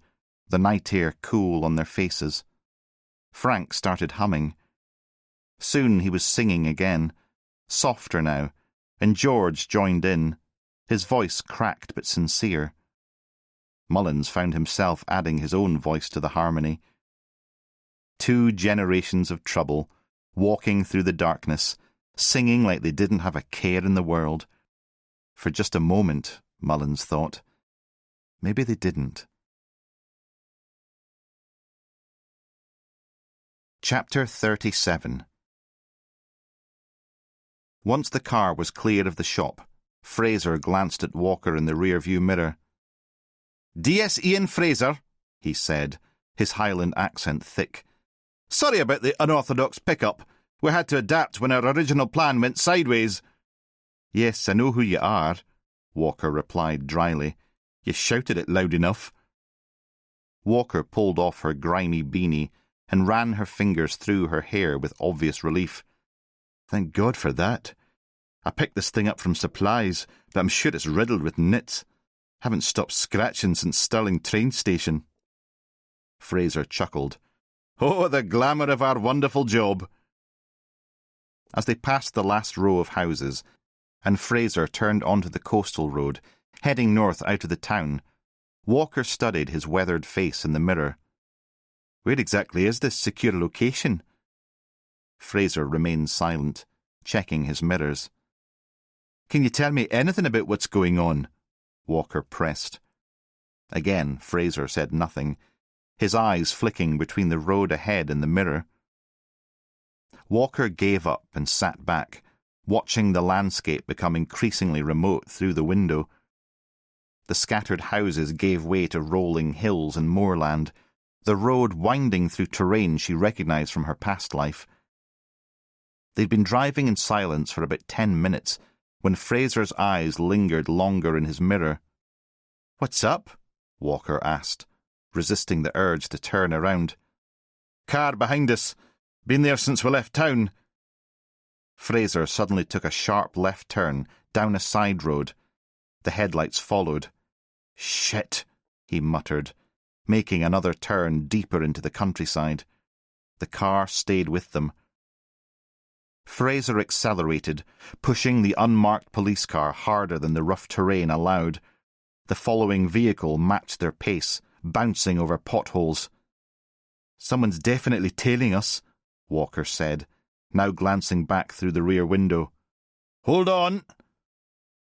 the night air cool on their faces. Frank started humming. Soon he was singing again, softer now, and George joined in, his voice cracked but sincere. Mullins found himself adding his own voice to the harmony. 2 generations of trouble, walking through the darkness, singing like they didn't have a care in the world. For just a moment, Mullins thought, maybe they didn't. Chapter 37. Once the car was clear of the shop, Fraser glanced at Walker in the rear-view mirror. "D.S. Ian Fraser," he said, his Highland accent thick. "Sorry about the unorthodox pickup. We had to adapt when our original plan went sideways." "Yes, I know who you are," Walker replied dryly. You shouted it loud enough. Walker pulled off her grimy beanie and ran her fingers through her hair with obvious relief. Thank God for that. I picked this thing up from supplies, but I'm sure it's riddled with nits. Haven't stopped scratching since Stirling train station. Fraser chuckled. Oh, the glamour of our wonderful job. As they passed the last row of houses, and Fraser turned onto the coastal road, heading north out of the town, Walker studied his weathered face in the mirror. Where exactly is this secure location? Fraser remained silent, checking his mirrors. Can you tell me anything about what's going on? Walker pressed. Again, Fraser said nothing, his eyes flicking between the road ahead and the mirror. Walker gave up and sat back, watching the landscape become increasingly remote through the window. The scattered houses gave way to rolling hills and moorland, the road winding through terrain she recognized from her past life. They'd been driving in silence for about 10 minutes when Fraser's eyes lingered longer in his mirror. What's up? Walker asked, resisting the urge to turn around. Car behind us. Been there since we left town. Fraser suddenly took a sharp left turn down a side road. The headlights followed. Shit, he muttered, making another turn deeper into the countryside. The car stayed with them. Fraser accelerated, pushing the unmarked police car harder than the rough terrain allowed. The following vehicle matched their pace, bouncing over potholes. Someone's definitely tailing us, Walker said, now glancing back through the rear window. Hold on!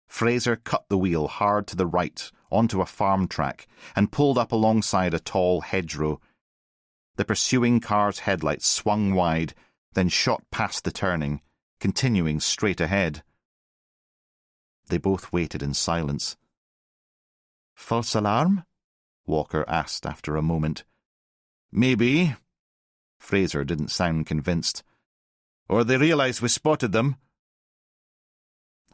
Fraser cut the wheel hard to the right onto a farm track and pulled up alongside a tall hedgerow. The pursuing car's headlights swung wide, then shot past the turning, continuing straight ahead. They both waited in silence. False alarm? Walker asked after a moment. Maybe. Fraser didn't sound convinced. Or they realised we spotted them.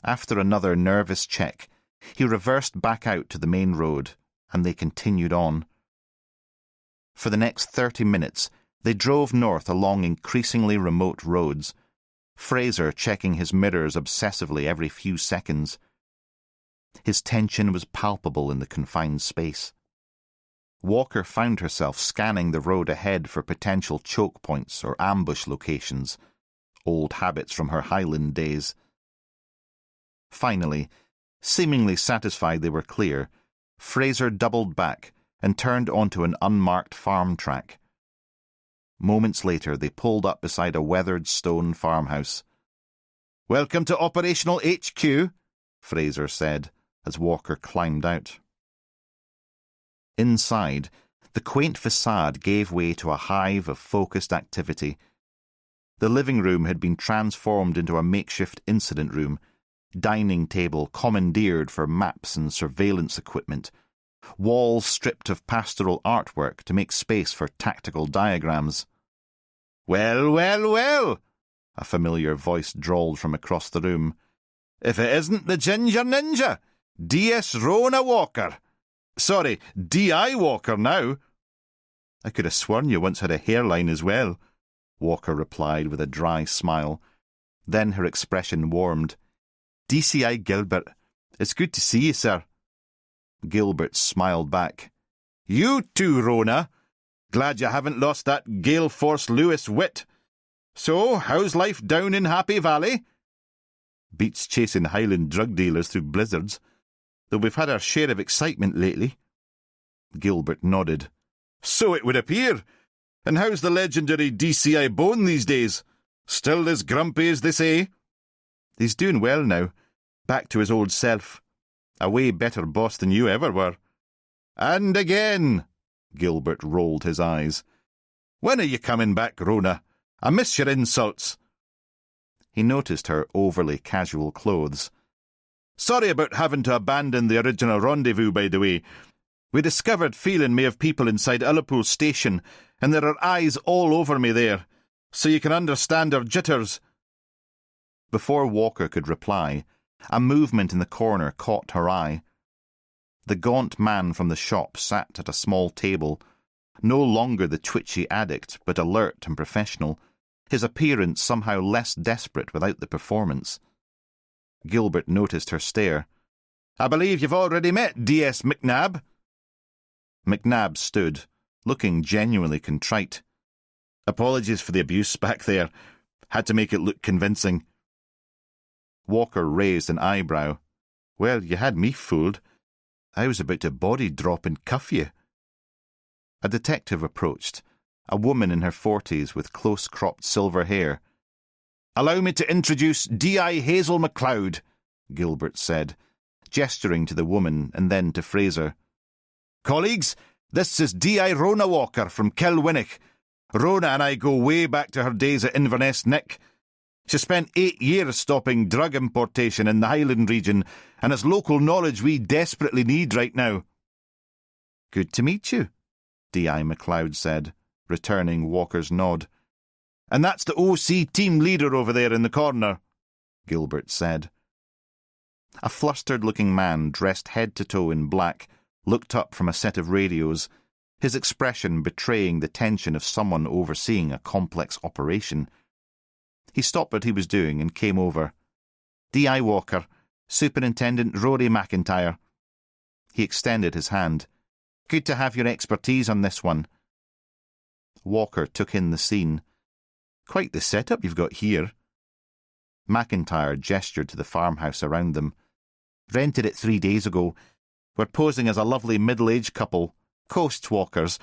After another nervous check, he reversed back out to the main road, and they continued on. For the next 30 minutes, they drove north along increasingly remote roads, Fraser checking his mirrors obsessively every few seconds. His tension was palpable in the confined space. Walker found herself scanning the road ahead for potential choke points or ambush locations, old habits from her Highland days. Finally, seemingly satisfied they were clear, Fraser doubled back and turned onto an unmarked farm track. Moments later, they pulled up beside a weathered stone farmhouse. "Welcome to Operational HQ," Fraser said, as Walker climbed out. Inside, the quaint facade gave way to a hive of focused activity. The living room had been transformed into a makeshift incident room, dining table commandeered for maps and surveillance equipment, walls stripped of pastoral artwork to make space for tactical diagrams. "Well, well, well," a familiar voice drawled from across the room. "If it isn't the Ginger Ninja, D.S. Rona Walker. Sorry, D.I. Walker now." "I could have sworn you once had a hairline as well," Walker replied with a dry smile. Then her expression warmed. "DCI Gilbert. It's good to see you, sir." Gilbert smiled back. "You too, Rona. Glad you haven't lost that Gale Force Lewis wit. So, how's life down in Happy Valley?" "Beats chasing Highland drug dealers through blizzards, though we've had our share of excitement lately." Gilbert nodded. "So it would appear. And how's the legendary DCI Bone these days? Still as grumpy as they say?" "He's doing well now. Back to his old self. A way better boss than you ever were." "And again," Gilbert rolled his eyes. "When are you coming back, Rona? I miss your insults." He noticed her overly casual clothes. "Sorry about having to abandon the original rendezvous, by the way. We discovered Phelan may have people inside Ullapool Station, and there are eyes all over me there, so you can understand our jitters." Before Walker could reply, a movement in the corner caught her eye. The gaunt man from the shop sat at a small table, no longer the twitchy addict, but alert and professional, his appearance somehow less desperate without the performance. Gilbert noticed her stare. "I believe you've already met D.S. McNab." McNab stood, looking genuinely contrite. "Apologies for the abuse back there. Had to make it look convincing." Walker raised an eyebrow. "Well, you had me fooled. I was about to body drop and cuff you." A detective approached, a woman in her 40s with close-cropped silver hair. "Allow me to introduce D.I. Hazel MacLeod," Gilbert said, gesturing to the woman and then to Fraser. "Colleagues, this is D.I. Rona Walker from Kilwinnock. Rona and I go way back to her days at Inverness Nick. She spent 8 years stopping drug importation in the Highland region, and it's local knowledge we desperately need right now." "Good to meet you," D.I. MacLeod said, returning Walker's nod. "And that's the OC team leader over there in the corner," Gilbert said. A flustered-looking man, dressed head to toe in black, looked up from a set of radios, his expression betraying the tension of someone overseeing a complex operation. He stopped what he was doing and came over. "D.I. Walker, Superintendent Rory McIntyre." He extended his hand. "Good to have your expertise on this one." Walker took in the scene. "Quite the setup you've got here." McIntyre gestured to the farmhouse around them. "Rented it 3 days ago. We're posing as a lovely middle-aged couple, coast walkers,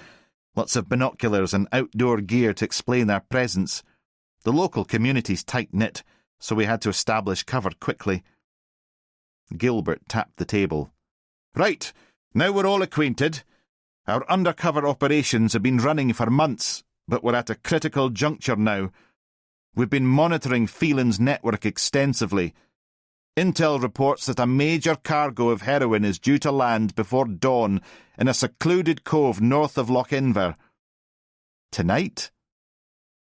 lots of binoculars and outdoor gear to explain our presence. The local community's tight-knit, so we had to establish cover quickly." Gilbert tapped the table. "Right, now we're all acquainted. Our undercover operations have been running for months, but we're at a critical juncture now. We've been monitoring Phelan's network extensively. Intel reports that a major cargo of heroin is due to land before dawn in a secluded cove north of Loch Inver." "Tonight?"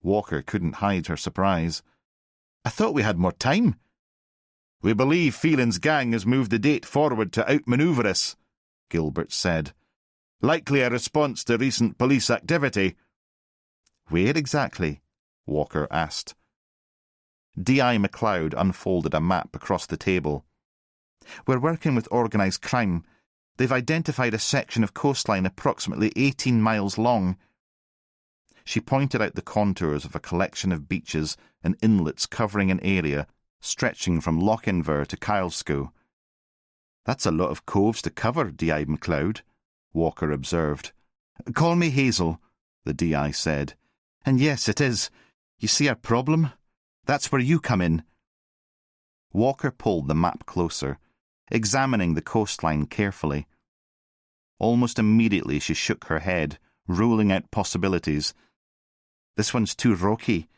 Walker couldn't hide her surprise. "I thought we had more time." "We believe Phelan's gang has moved the date forward to outmaneuver us," Gilbert said. "Likely a response to recent police activity." "Where exactly?" Walker asked. D.I. MacLeod unfolded a map across the table. "We're working with organised crime. They've identified a section of coastline approximately 18 miles long." She pointed out the contours of a collection of beaches and inlets covering an area stretching from Loch Inver to Kylesco. "That's a lot of coves to cover, D.I. MacLeod," Walker observed. "Call me Hazel," the D.I. said. "And yes, it is. You see our problem? That's where you come in." Walker pulled the map closer, examining the coastline carefully. Almost immediately she shook her head, ruling out possibilities. "This one's too rocky.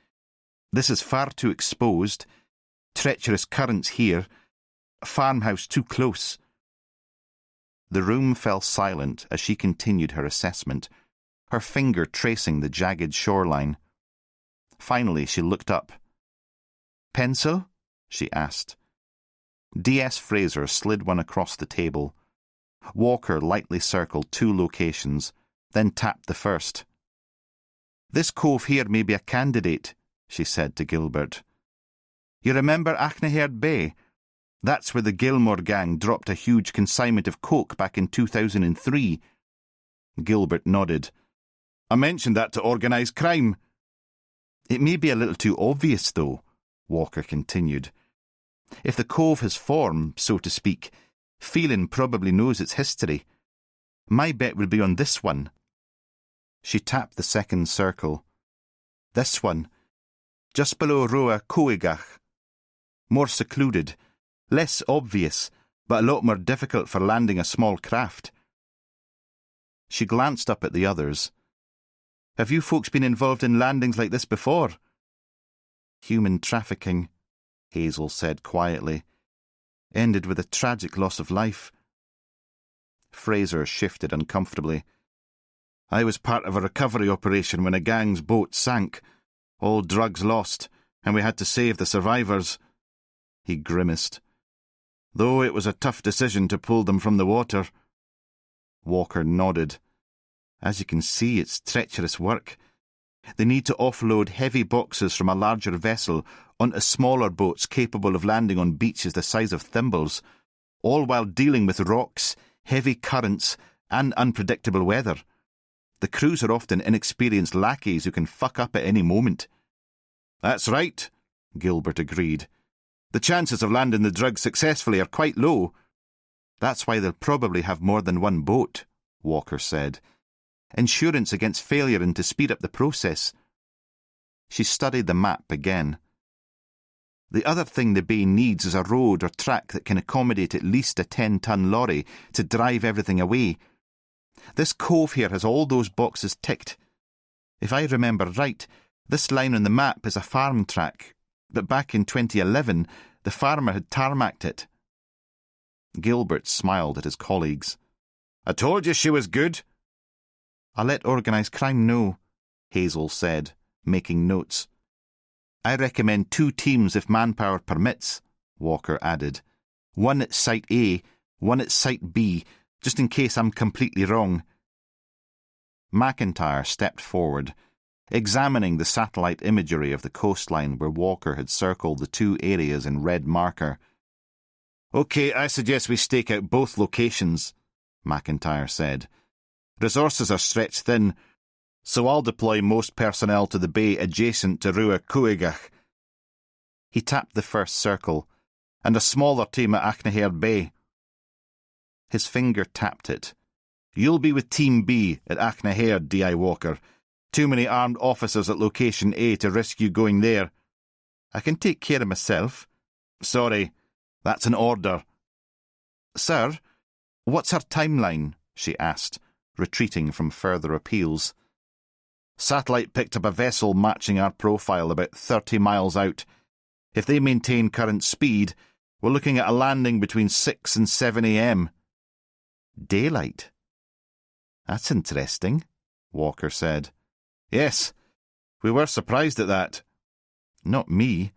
This is far too exposed. Treacherous currents here. Farmhouse too close." The room fell silent as she continued her assessment, her finger tracing the jagged shoreline. Finally she looked up. "Pencil?" she asked. D.S. Fraser slid one across the table. Walker lightly circled 2 locations, then tapped the first. "This cove here may be a candidate," she said to Gilbert. "You remember Achnaheard Bay? That's where the Gilmore gang dropped a huge consignment of coke back in 2003. Gilbert nodded. "I mentioned that to organised crime." "It may be a little too obvious, though," Walker continued. "If the cove has form, so to speak, Phelan probably knows its history. My bet would be on this one." She tapped the second circle. "This one, just below Roa Coigach. More secluded, less obvious, but a lot more difficult for landing a small craft." She glanced up at the others. "Have you folks been involved in landings like this before?" "Human trafficking," Hazel said quietly. "Ended with a tragic loss of life." Fraser shifted uncomfortably. "I was part of a recovery operation when a gang's boat sank. All drugs lost, and we had to save the survivors." He grimaced. "Though it was a tough decision to pull them from the water." Walker nodded. As you can see, it's treacherous work. They need to offload heavy boxes from a larger vessel onto smaller boats capable of landing on beaches the size of thimbles, all while dealing with rocks, heavy currents, and unpredictable weather. The crews are often inexperienced lackeys who can fuck up at any moment. That's right, Gilbert agreed. The chances of landing the drug successfully are quite low. That's why they'll probably have more than one boat, Walker said. Insurance against failure and to speed up the process. She studied the map again. The other thing the bay needs is a road or track that can accommodate at least a 10-ton lorry to drive everything away. This cove here has all those boxes ticked. If I remember right, this line on the map is a farm track, but back in 2011, the farmer had tarmacked it. Gilbert smiled at his colleagues. I told you she was good. I'll let organised crime know, Hazel said, making notes. I recommend 2 teams if manpower permits, Walker added. 1 at Site A, 1 at Site B, just in case I'm completely wrong. McIntyre stepped forward, examining the satellite imagery of the coastline where Walker had circled the 2 areas in red marker. OK, I suggest we stake out both locations, McIntyre said. Resources are stretched thin, so I'll deploy most personnel to the bay adjacent to Rua Cuigach. He tapped the first circle, and a smaller team at Achnahaird Bay. His finger tapped it. You'll be with Team B at Achnahaird, D.I. Walker. Too many armed officers at Location A to risk you going there. I can take care of myself. Sorry, that's an order. Sir, what's her timeline? She asked, retreating from further appeals. Satellite picked up a vessel matching our profile about 30 miles out. If they maintain current speed, we're looking at a landing between 6 and 7 a.m. Daylight? That's interesting, Walker said. Yes, we were surprised at that. Not me.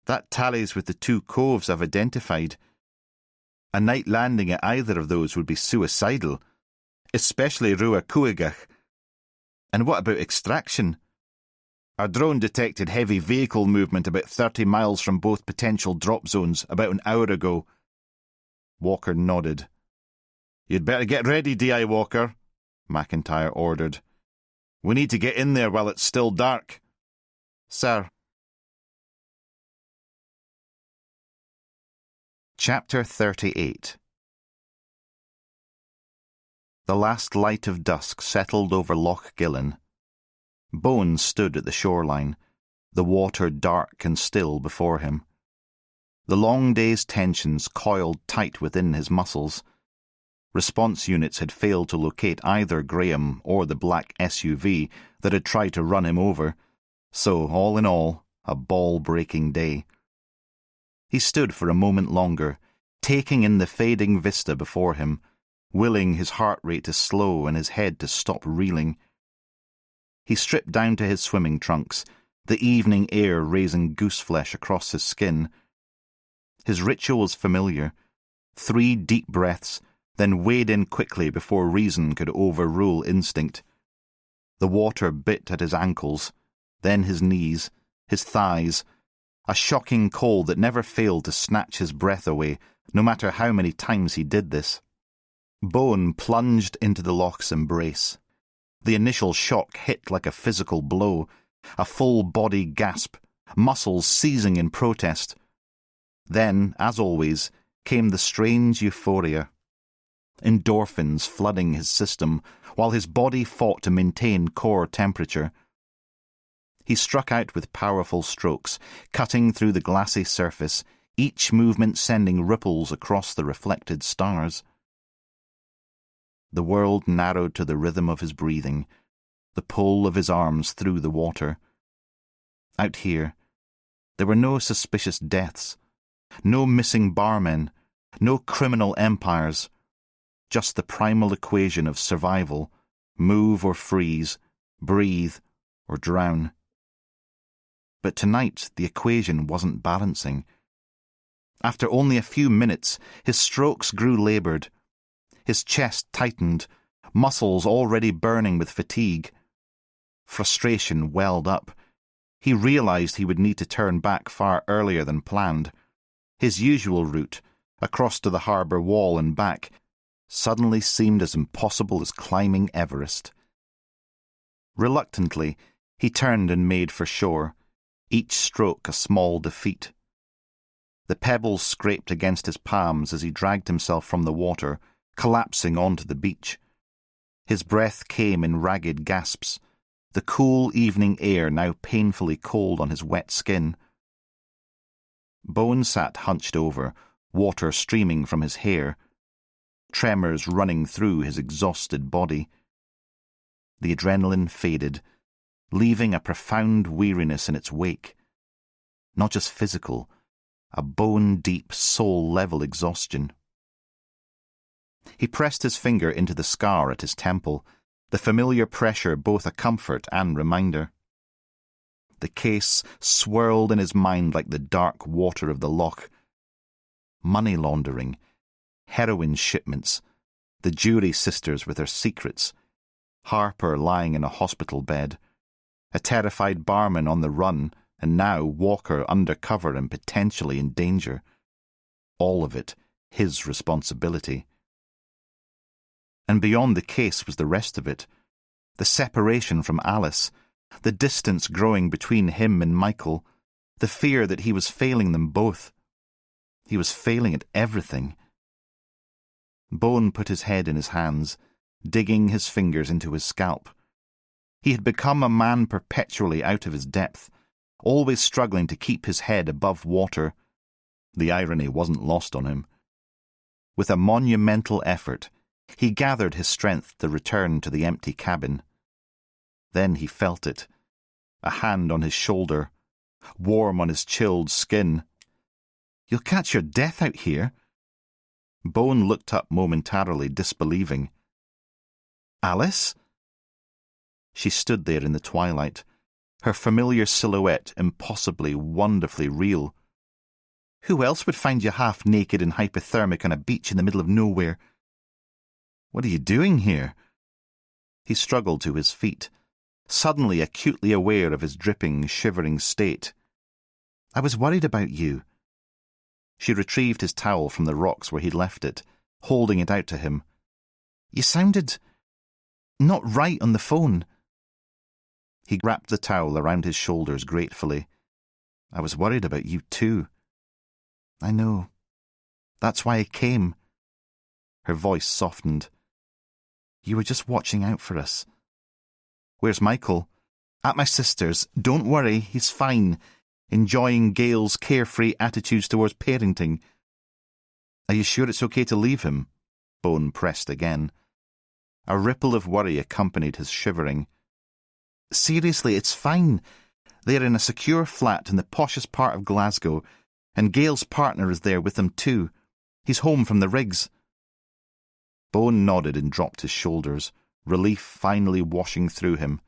That tallies with the 2 coves I've identified. A night landing at either of those would be suicidal, especially Rua Cuigach. And what about extraction? Our drone detected heavy vehicle movement about 30 miles from both potential drop zones about an hour ago. Walker nodded. You'd better get ready, D.I. Walker, McIntyre ordered. We need to get in there while it's still dark. Sir. Chapter 38. The last light of dusk settled over Loch Gillen. Bones stood at the shoreline, the water dark and still before him. The long day's tensions coiled tight within his muscles. Response units had failed to locate either Graham or the black SUV that had tried to run him over, so, all in all, a ball-breaking day. He stood for a moment longer, taking in the fading vista before him, willing his heart rate to slow and his head to stop reeling. He stripped down to his swimming trunks, the evening air raising gooseflesh across his skin. His ritual was familiar. 3 deep breaths, then wade in quickly before reason could overrule instinct. The water bit at his ankles, then his knees, his thighs, a shocking cold that never failed to snatch his breath away, no matter how many times he did this. Bone plunged into the loch's embrace. The initial shock hit like a physical blow, a full-body gasp, muscles seizing in protest. Then, as always, came the strange euphoria. Endorphins flooding his system, while his body fought to maintain core temperature. He struck out with powerful strokes, cutting through the glassy surface, each movement sending ripples across the reflected stars. The world narrowed to the rhythm of his breathing, the pull of his arms through the water. Out here, there were no suspicious deaths, no missing barmen, no criminal empires, just the primal equation of survival, move or freeze, breathe or drown. But tonight the equation wasn't balancing. After only a few minutes, his strokes grew laboured. His chest tightened, muscles already burning with fatigue. Frustration welled up. He realized he would need to turn back far earlier than planned. His usual route, across to the harbour wall and back, suddenly seemed as impossible as climbing Everest. Reluctantly, he turned and made for shore, each stroke a small defeat. The pebbles scraped against his palms as he dragged himself from the water, collapsing onto the beach. His breath came in ragged gasps, the cool evening air now painfully cold on his wet skin. Bone sat hunched over, water streaming from his hair, tremors running through his exhausted body. The adrenaline faded, leaving a profound weariness in its wake. Not just physical, a bone-deep, soul-level exhaustion. He pressed his finger into the scar at his temple, the familiar pressure both a comfort and reminder. The case swirled in his mind like the dark water of the loch. Money laundering, heroin shipments, the jury sisters with their secrets, Harper lying in a hospital bed, a terrified barman on the run, and now Walker undercover and potentially in danger. All of it his responsibility. And beyond the case was the rest of it. The separation from Alice, the distance growing between him and Michael, the fear that he was failing them both. He was failing at everything. Bone put his head in his hands, digging his fingers into his scalp. He had become a man perpetually out of his depth, always struggling to keep his head above water. The irony wasn't lost on him. With a monumental effort, he gathered his strength to return to the empty cabin. Then he felt it, a hand on his shoulder, warm on his chilled skin. "You'll catch your death out here." Bone looked up momentarily, disbelieving. "Alice?" She stood there in the twilight, her familiar silhouette impossibly, wonderfully real. "Who else would find you half naked and hypothermic on a beach in the middle of nowhere?" "What are you doing here?" He struggled to his feet, suddenly acutely aware of his dripping, shivering state. "I was worried about you." She retrieved his towel from the rocks where he'd left it, holding it out to him. "You sounded not right on the phone." He wrapped the towel around his shoulders gratefully. "I was worried about you too." "I know. That's why I came." Her voice softened. "You were just watching out for us." "Where's Michael?" "At my sister's. Don't worry, he's fine. Enjoying Gail's carefree attitudes towards parenting." "Are you sure it's okay to leave him?" Bone pressed again. A ripple of worry accompanied his shivering. "Seriously, it's fine. They're in a secure flat in the poshest part of Glasgow, and Gail's partner is there with them too. He's home from the rigs." Bone nodded and dropped his shoulders, relief finally washing through him.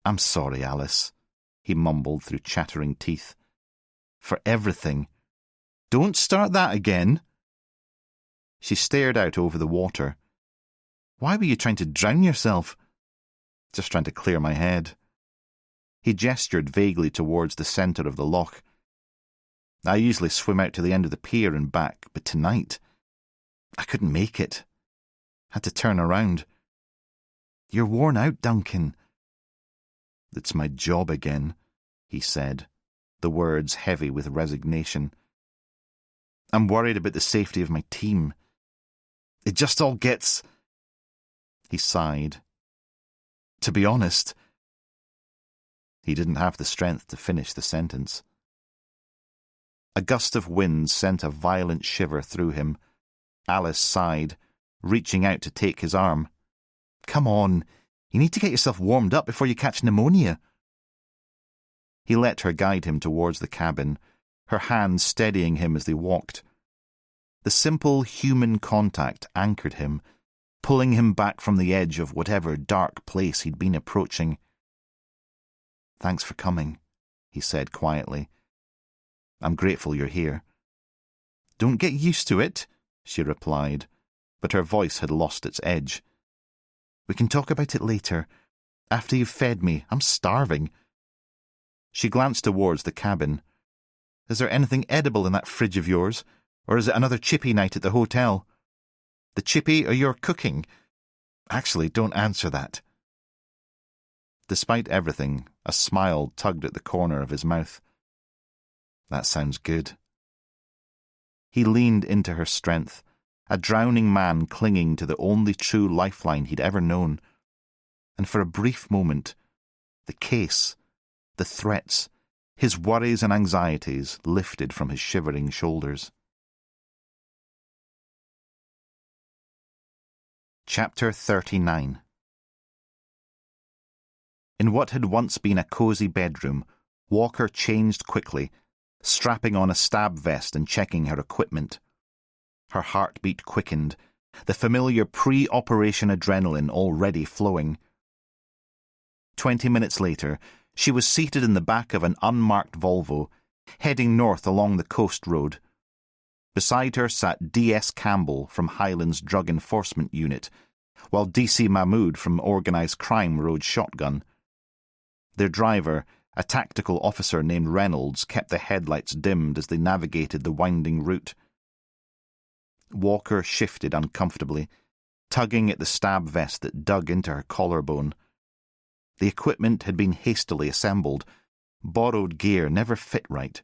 "I'm sorry, Alice," he mumbled through chattering teeth. "For everything." "Don't start that again." She stared out over the water. "Why were you trying to drown yourself?" "Just trying to clear my head." He gestured vaguely towards the centre of the loch. "I usually swim out to the end of the pier and back, but tonight I couldn't make it. Had to turn around." "You're worn out, Duncan." "It's my job again," he said, the words heavy with resignation. "I'm worried about the safety of my team. It just all gets—" He sighed. "To be honest—" He didn't have the strength to finish the sentence. A gust of wind sent a violent shiver through him. Alice sighed, reaching out to take his arm. "Come on, you need to get yourself warmed up before you catch pneumonia." He let her guide him towards the cabin, her hand steadying him as they walked. The simple human contact anchored him, pulling him back from the edge of whatever dark place he'd been approaching. "Thanks for coming," he said quietly. "I'm grateful you're here." "Don't get used to it," she replied, but her voice had lost its edge. "We can talk about it later. After you've fed me. I'm starving." She glanced towards the cabin. "Is there anything edible in that fridge of yours? Or is it another chippy night at the hotel?" "The chippy or your cooking?" "Actually, don't answer that." Despite everything, a smile tugged at the corner of his mouth. "That sounds good." He leaned into her strength, a drowning man clinging to the only true lifeline he'd ever known. And for a brief moment, the case, the threats, his worries and anxieties lifted from his shivering shoulders. Chapter 39. In what had once been a cosy bedroom, Walker changed quickly, strapping on a stab vest and checking her equipment. Her heartbeat quickened, the familiar pre-operation adrenaline already flowing. 20 minutes later, she was seated in the back of an unmarked Volvo, heading north along the coast road. Beside her sat D.S. Campbell from Highlands Drug Enforcement Unit, while D.C. Mahmood from Organised Crime rode shotgun. Their driver, a tactical officer named Reynolds, kept the headlights dimmed as they navigated the winding route. Walker shifted uncomfortably, tugging at the stab vest that dug into her collarbone. The equipment had been hastily assembled. Borrowed gear never fit right.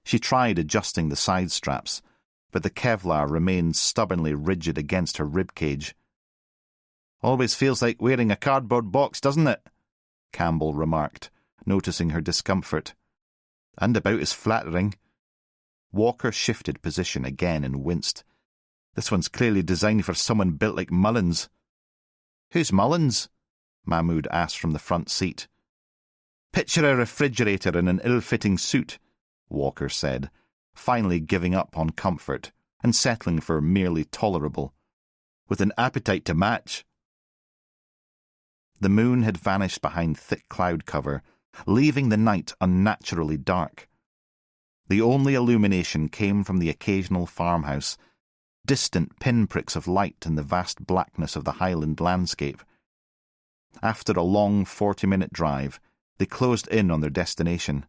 She tried adjusting the side straps, but the Kevlar remained stubbornly rigid against her ribcage. "Always feels like wearing a cardboard box, doesn't it?" Campbell remarked, noticing her discomfort. "And about as flattering." Walker shifted position again and winced. "This one's clearly designed for someone built like Mullins." "Who's Mullins?" Mahmood asked from the front seat. "Picture a refrigerator in an ill-fitting suit," Walker said, finally giving up on comfort and settling for merely tolerable, "with an appetite to match." The moon had vanished behind thick cloud cover, leaving the night unnaturally dark. The only illumination came from the occasional farmhouse, distant pinpricks of light in the vast blackness of the highland landscape. After a long 40-minute drive, they closed in on their destination.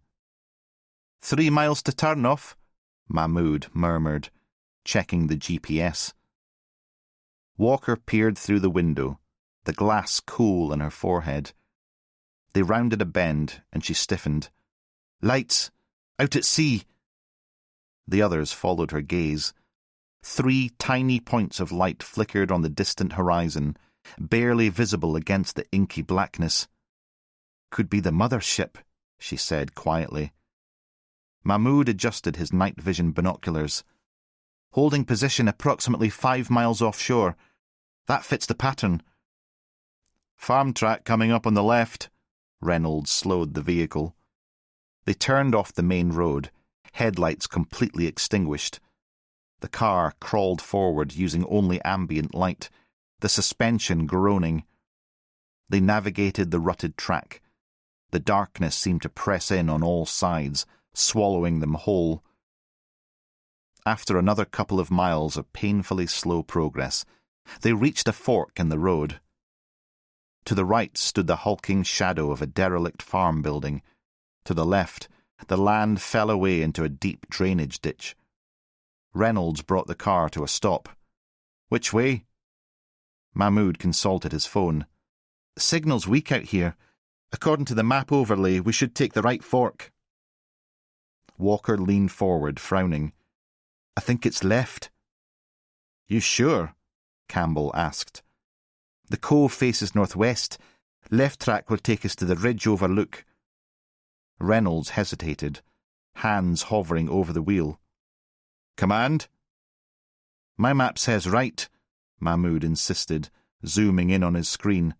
3 miles to Turnoff," Mahmood murmured, checking the GPS. Walker peered through the window, the glass cool on her forehead. They rounded a bend, and she stiffened. "Lights! Out at sea!" The others followed her gaze. 3 tiny points of light flickered on the distant horizon, barely visible against the inky blackness. "Could be the mothership," she said quietly. Mahmood adjusted his night vision binoculars. "Holding position approximately 5 miles offshore. That fits the pattern." "Farm track coming up on the left." Reynolds slowed the vehicle. They turned off the main road, headlights completely extinguished. The car crawled forward using only ambient light, the suspension groaning. They navigated the rutted track. The darkness seemed to press in on all sides, swallowing them whole. After another couple of miles of painfully slow progress, they reached a fork in the road. To the right stood the hulking shadow of a derelict farm building. To the left, the land fell away into a deep drainage ditch. Reynolds brought the car to a stop. "Which way?" Mahmood consulted his phone. "Signal's weak out here. According to the map overlay, we should take the right fork." Walker leaned forward, frowning. "I think it's left." "You sure?" Campbell asked. "The cove faces northwest. Left track will take us to the ridge overlook." Reynolds hesitated, hands hovering over the wheel. "Command?" "My map says right," Mahmood insisted, zooming in on his screen.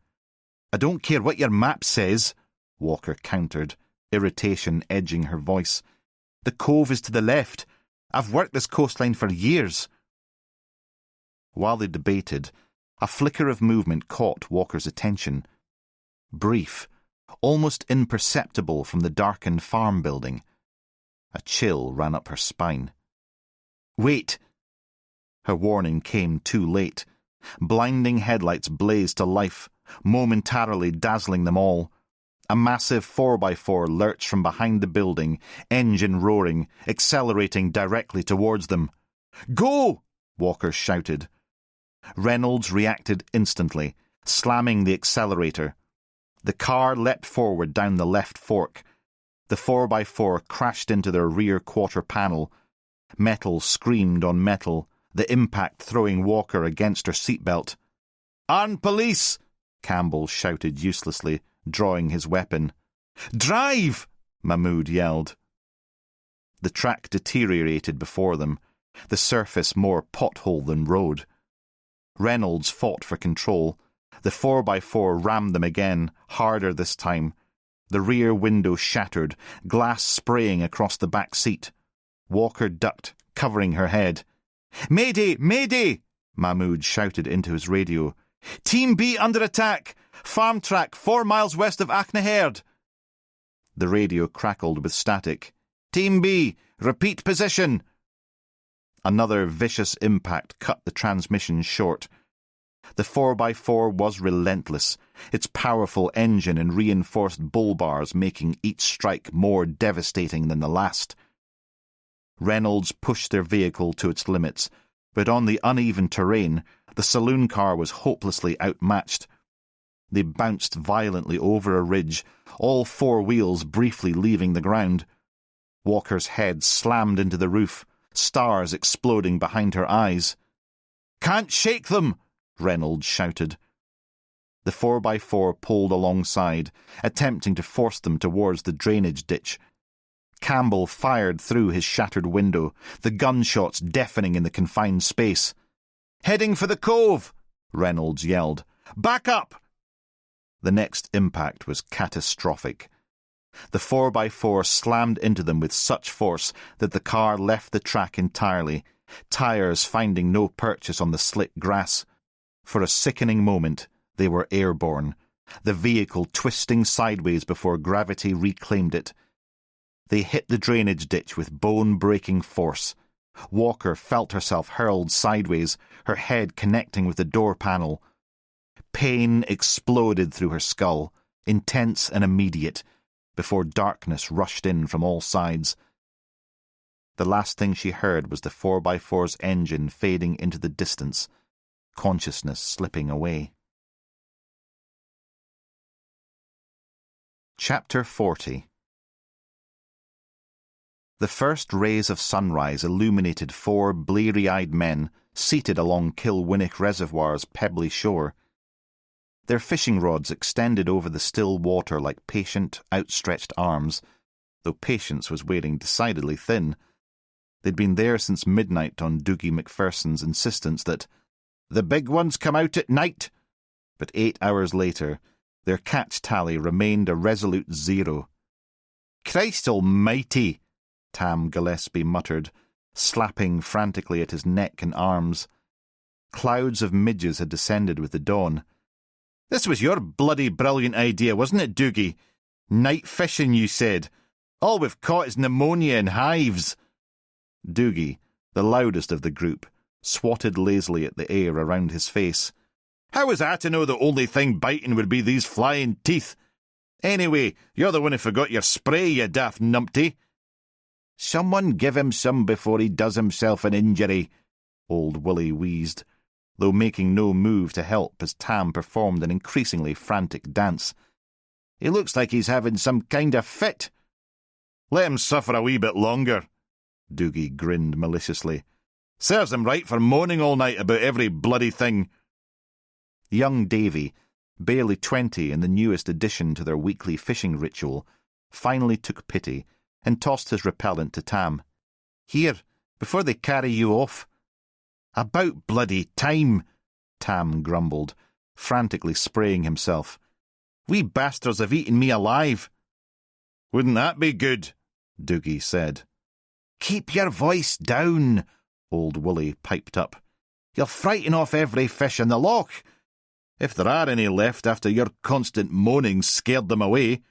"I don't care what your map says," Walker countered, irritation edging her voice. "The cove is to the left. I've worked this coastline for years." While they debated, a flicker of movement caught Walker's attention. Brief, almost imperceptible from the darkened farm building. A chill ran up her spine. "Wait!" Her warning came too late. Blinding headlights blazed to life, momentarily dazzling them all. A massive 4x4 lurched from behind the building, engine roaring, accelerating directly towards them. "Go!" Walker shouted. Reynolds reacted instantly, slamming the accelerator. The car leapt forward down the left fork. The 4x4 crashed into their rear quarter panel. Metal screamed on metal, the impact throwing Walker against her seatbelt. "Armed police!" Campbell shouted uselessly, drawing his weapon. "Drive!" Mahmood yelled. The track deteriorated before them, the surface more pothole than road. Reynolds fought for control. The 4x4 rammed them again, harder this time. The rear window shattered, glass spraying across the back seat. Walker ducked, covering her head. "Mayday! Mayday!" Mahmood shouted into his radio. "Team B under attack! Farm track 4 miles west of Aknaherd!" The radio crackled with static. "Team B, repeat position!" Another vicious impact cut the transmission short. The 4x4 was relentless, its powerful engine and reinforced bull bars making each strike more devastating than the last. Reynolds pushed their vehicle to its limits, but on the uneven terrain, the saloon car was hopelessly outmatched. They bounced violently over a ridge, all 4 wheels briefly leaving the ground. Walker's head slammed into the roof, stars exploding behind her eyes. "Can't shake them!" Reynolds shouted. The 4x4 pulled alongside, attempting to force them towards the drainage ditch. Campbell fired through his shattered window, the gunshots deafening in the confined space. "Heading for the cove!" Reynolds yelled. "Back up!" The next impact was catastrophic. The 4x4 slammed into them with such force that the car left the track entirely, tires finding no purchase on the slick grass. For a sickening moment, they were airborne, the vehicle twisting sideways before gravity reclaimed it. They hit the drainage ditch with bone-breaking force. Walker felt herself hurled sideways, her head connecting with the door panel. Pain exploded through her skull, intense and immediate, before darkness rushed in from all sides. The last thing she heard was the 4x4's engine fading into the distance, consciousness slipping away. Chapter 40. The first rays of sunrise illuminated 4 bleary-eyed men seated along Kilwinnock Reservoir's pebbly shore. Their fishing rods extended over the still water like patient, outstretched arms, though patience was wearing decidedly thin. They'd been there since midnight on Doogie Macpherson's insistence that "the big ones come out at night," but 8 hours later, their catch tally remained a resolute 0. "Christ almighty!" Tam Gillespie muttered, slapping frantically at his neck and arms. Clouds of midges had descended with the dawn. "This was your bloody brilliant idea, wasn't it, Doogie? Night fishing, you said. All we've caught is pneumonia and hives." Doogie, the loudest of the group, swatted lazily at the air around his face. "How was I to know the only thing biting would be these flying teeth? Anyway, you're the one who forgot your spray, you daft numpty." "Someone give him some before he does himself an injury," old Willie wheezed, though making no move to help as Tam performed an increasingly frantic dance. "He looks like he's having some kind of fit." "Let him suffer a wee bit longer," Doogie grinned maliciously. "Serves him right for moaning all night about every bloody thing." Young Davy, barely 20 and the newest addition to their weekly fishing ritual, finally took pity and tossed his repellent to Tam. "Here, before they carry you off." "About bloody time," Tam grumbled, frantically spraying himself. "We bastards have eaten me alive." "Wouldn't that be good?" Doogie said. "Keep your voice down," old Willie piped up. "You'll frighten off every fish in the loch. If there are any left after your constant moaning scared them away."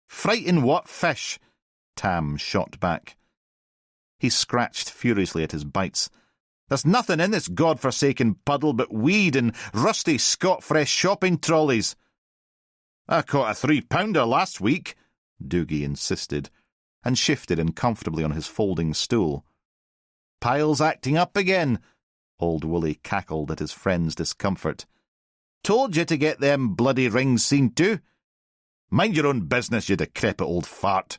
"Frighten what fish?" Tam shot back. He scratched furiously at his bites, There's nothing in this god-forsaken puddle but weed and rusty Scot-fresh shopping trolleys. I caught a £3 last week, Doogie insisted, and shifted uncomfortably on his folding stool. Pile's acting up again, Old Woolley cackled at his friend's discomfort. Told you to get them bloody rings seen to. Mind your own business, you decrepit old fart,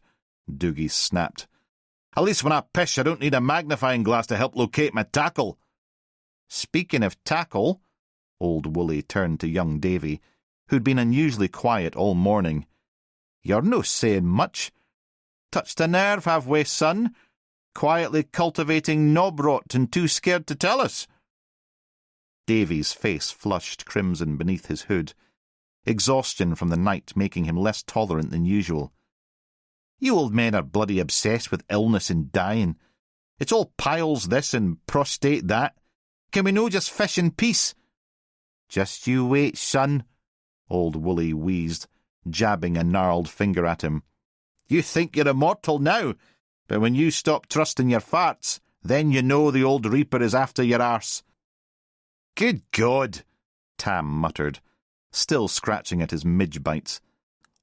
Doogie snapped. At least when I pish, I don't need a magnifying glass to help locate my tackle. Speaking of tackle, Old Woolley turned to young Davy, who'd been unusually quiet all morning. You're no saying much. Touched a nerve, have we, son? Quietly cultivating knob-rot and too scared to tell us. Davy's face flushed crimson beneath his hood, exhaustion from the night making him less tolerant than usual. You old men are bloody obsessed with illness and dying. It's all piles this and prostate that. Can we no just fish in peace? Just you wait, son, Old Woolley wheezed, jabbing a gnarled finger at him. You think you're immortal now, but when you stop trusting your farts, then you know the old reaper is after your arse. Good God, Tam muttered, still scratching at his midge bites.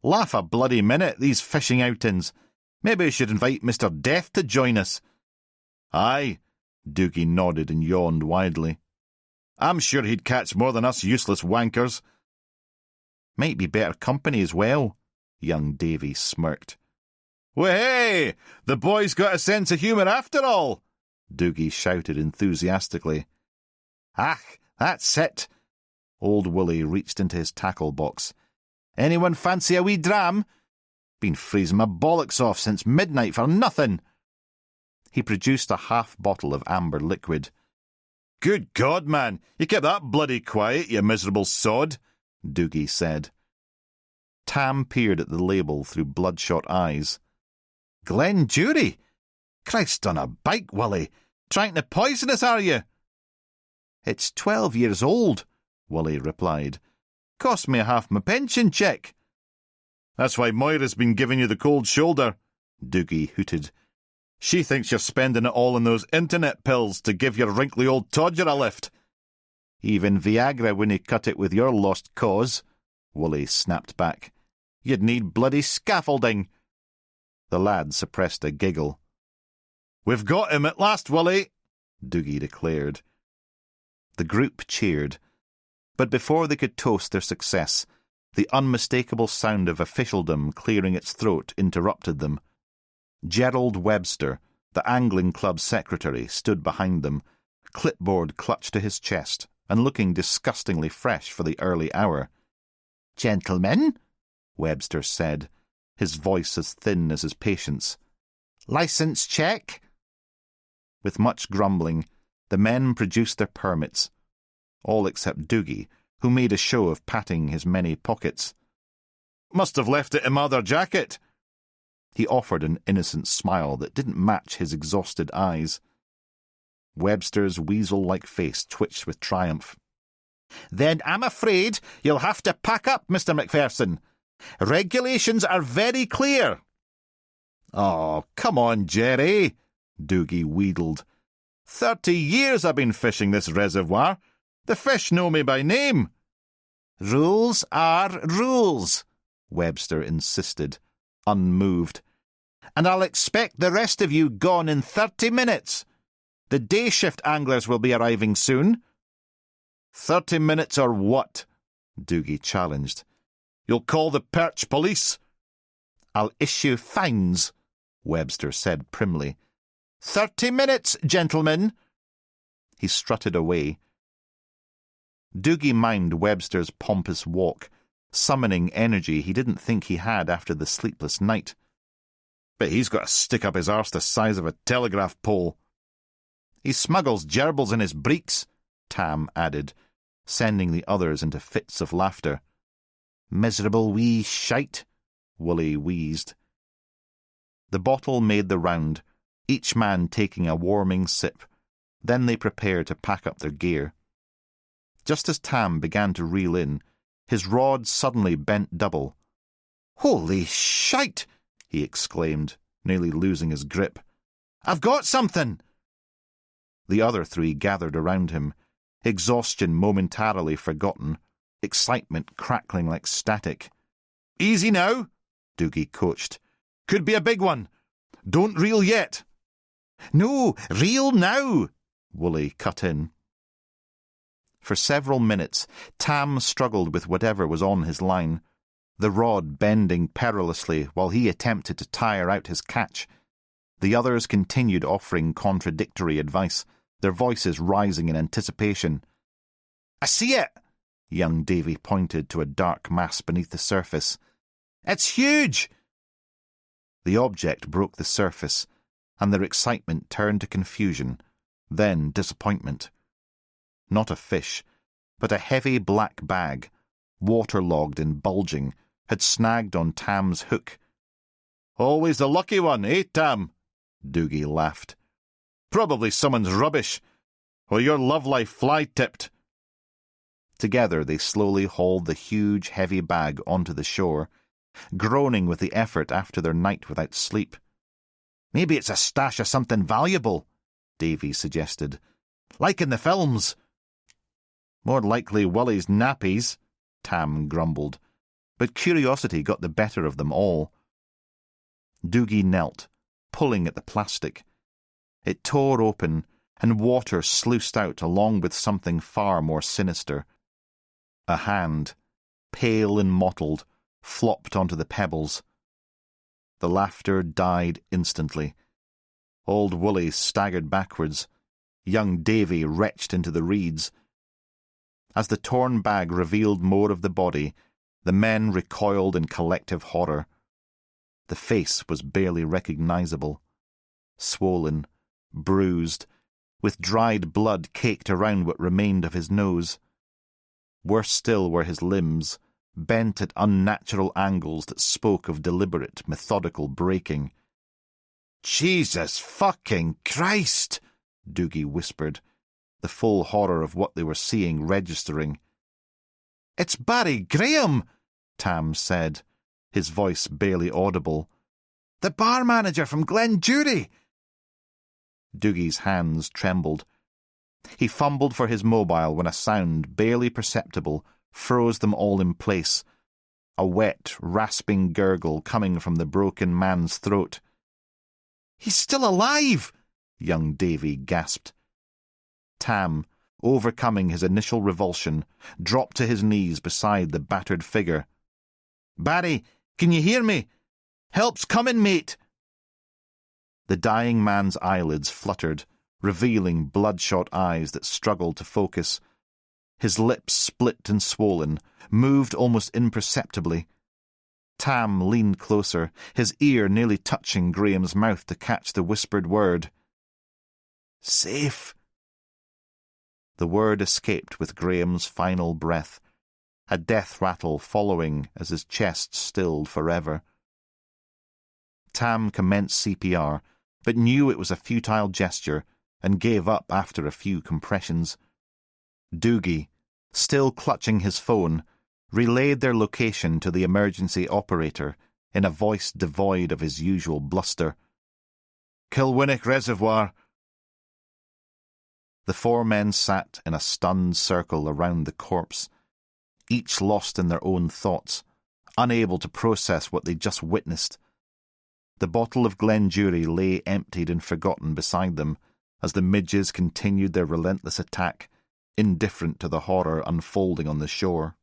Laugh a bloody minute, these fishing outings. Maybe we should invite Mr. Death to join us. Aye, Doogie nodded and yawned widely. I'm sure he'd catch more than us useless wankers. Might be better company as well, young Davy smirked. Well, hey, the boy's got a sense of humour after all, Doogie shouted enthusiastically. Ah, that's it. Old Woolley reached into his tackle box. Anyone fancy a wee dram? Been freezing my bollocks off since midnight for nothing. He produced a half bottle of amber liquid. Good God, man, you kept that bloody quiet, you miserable sod, Doogie said. Tam peered at the label through bloodshot eyes. Glenjury? Christ on a bike, Woolley. Trying to poison us, are you? It's 12 years old, Woolley replied. Cost me half my pension check. That's why Moira's been giving you the cold shoulder, Doogie hooted. She thinks you're spending it all on those internet pills to give your wrinkly old todger a lift. Even Viagra wouldn't cut it with your lost cause, Woolley snapped back. You'd need bloody scaffolding. The lad suppressed a giggle. We've got him at last, Woolley, Doogie declared. The group cheered, but before they could toast their success, the unmistakable sound of officialdom clearing its throat interrupted them. Gerald Webster, the angling club secretary, stood behind them, clipboard clutched to his chest and looking disgustingly fresh for the early hour. Gentlemen, Webster said, his voice as thin as his patience. Licence check? With much grumbling, the men produced their permits, all except Doogie, who made a show of patting his many pockets. Must have left it in my other jacket. He offered an innocent smile that didn't match his exhausted eyes. Webster's weasel-like face twitched with triumph. Then I'm afraid you'll have to pack up, Mr. Macpherson. Regulations are very clear. Oh, come on, Jerry, Doogie wheedled. 30 years I've been fishing this reservoir. The fish know me by name. Rules are rules, Webster insisted, unmoved. And I'll expect the rest of you gone in 30 minutes. The day shift anglers will be arriving soon. 30 minutes or what? Doogie challenged. You'll call the perch police? I'll issue fines, Webster said primly. 30 minutes, gentlemen. He strutted away. Doogie mimed Webster's pompous walk, summoning energy he didn't think he had after the sleepless night. But he's got a stick up his arse the size of a telegraph pole. He smuggles gerbils in his breeks, Tam added, sending the others into fits of laughter. Miserable wee shite, Woolley wheezed. The bottle made the round, each man taking a warming sip. Then they prepared to pack up their gear. Just as Tam began to reel in, his rod suddenly bent double. Holy shite! He exclaimed, nearly losing his grip. I've got something! The other three gathered around him, exhaustion momentarily forgotten, excitement crackling like static. "Easy now," Doogie coached. "Could be a big one. Don't reel yet." "No, reel now," Woolley cut in. For several minutes, Tam struggled with whatever was on his line, the rod bending perilously while he attempted to tire out his catch. The others continued offering contradictory advice, their voices rising in anticipation. "I see it!" Young Davy pointed to a dark mass beneath the surface. "It's huge!" The object broke the surface, and their excitement turned to confusion, then disappointment. Not a fish, but a heavy black bag, waterlogged and bulging, had snagged on Tam's hook. "Always the lucky one, eh, Tam?" Doogie laughed. "Probably someone's rubbish, or your love life fly-tipped." Together they slowly hauled the huge, heavy bag onto the shore, groaning with the effort after their night without sleep. "Maybe it's a stash of something valuable," Davy suggested. "Like in the films." "More likely Woolley's nappies," Tam grumbled, but curiosity got the better of them all. Doogie knelt, pulling at the plastic. It tore open, and water sluiced out along with something far more sinister. A hand, pale and mottled, flopped onto the pebbles. The laughter died instantly. Old Woolley staggered backwards. Young Davy retched into the reeds. As the torn bag revealed more of the body, the men recoiled in collective horror. The face was barely recognizable. Swollen, bruised, with dried blood caked around what remained of his nose. Worse still were his limbs, bent at unnatural angles that spoke of deliberate, methodical breaking. "Jesus fucking Christ!" Doogie whispered, the full horror of what they were seeing registering. "It's Barry Graham," Tam said, his voice barely audible. "The bar manager from Glenjury." Doogie's hands trembled. He fumbled for his mobile when a sound, barely perceptible, froze them all in place. A wet, rasping gurgle coming from the broken man's throat. "He's still alive!" young Davy gasped. Tam, overcoming his initial revulsion, dropped to his knees beside the battered figure. "Barry, can you hear me? Help's coming, mate!" The dying man's eyelids fluttered, revealing bloodshot eyes that struggled to focus. His lips, split and swollen, moved almost imperceptibly. Tam leaned closer, his ear nearly touching Graham's mouth to catch the whispered word. "Safe." The word escaped with Graham's final breath, a death rattle following as his chest stilled forever. Tam commenced CPR, but knew it was a futile gesture and gave up after a few compressions. Doogie, still clutching his phone, relayed their location to the emergency operator in a voice devoid of his usual bluster. "Kilwinnock Reservoir." The four men sat in a stunned circle around the corpse, each lost in their own thoughts, unable to process what they'd just witnessed. The bottle of Glenjury lay emptied and forgotten beside them as the midges continued their relentless attack, indifferent to the horror unfolding on the shore.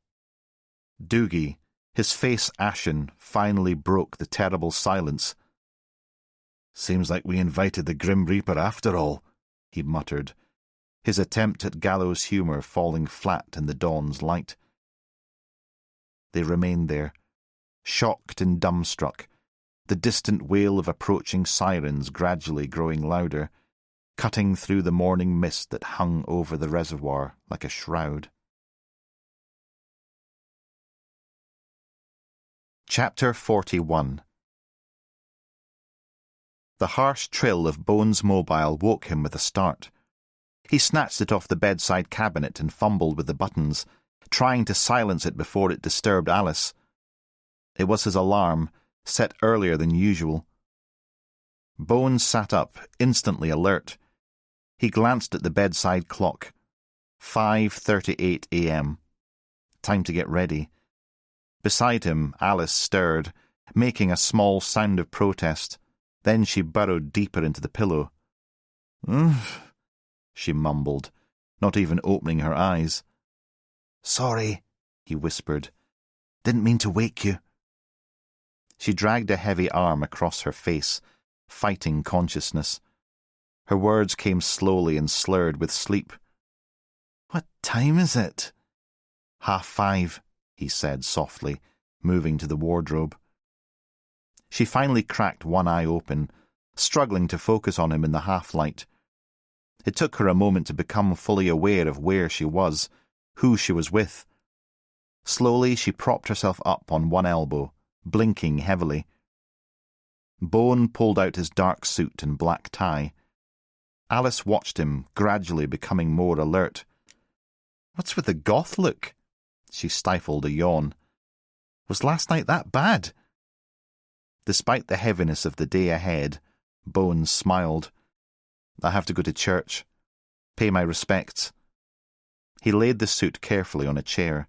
Doogie, his face ashen, finally broke the terrible silence. "Seems like we invited the Grim Reaper after all," he muttered, his attempt at gallows humour falling flat in the dawn's light. They remained there, shocked and dumbstruck, the distant wail of approaching sirens gradually growing louder, cutting through the morning mist that hung over the reservoir like a shroud. Chapter 41. The harsh trill of Bones' mobile woke him with a start. He snatched it off the bedside cabinet and fumbled with the buttons, trying to silence it before it disturbed Alice. It was his alarm, set earlier than usual. Bones sat up, instantly alert. He glanced at the bedside clock. 5:38 a.m. Time to get ready. Beside him, Alice stirred, making a small sound of protest. Then she burrowed deeper into the pillow. She mumbled, not even opening her eyes. Sorry, he whispered. Didn't mean to wake you. She dragged a heavy arm across her face, fighting consciousness. Her words came slowly and slurred with sleep. What time is it? 5:30, he said softly, moving to the wardrobe. She finally cracked one eye open, struggling to focus on him in the half-light. It took her a moment to become fully aware of where she was, who she was with. Slowly she propped herself up on one elbow, blinking heavily. Bone pulled out his dark suit and black tie. Alice watched him, gradually becoming more alert. What's with the goth look? She stifled a yawn. Was last night that bad? Despite the heaviness of the day ahead, Bones smiled. I have to go to church. Pay my respects. He laid the suit carefully on a chair.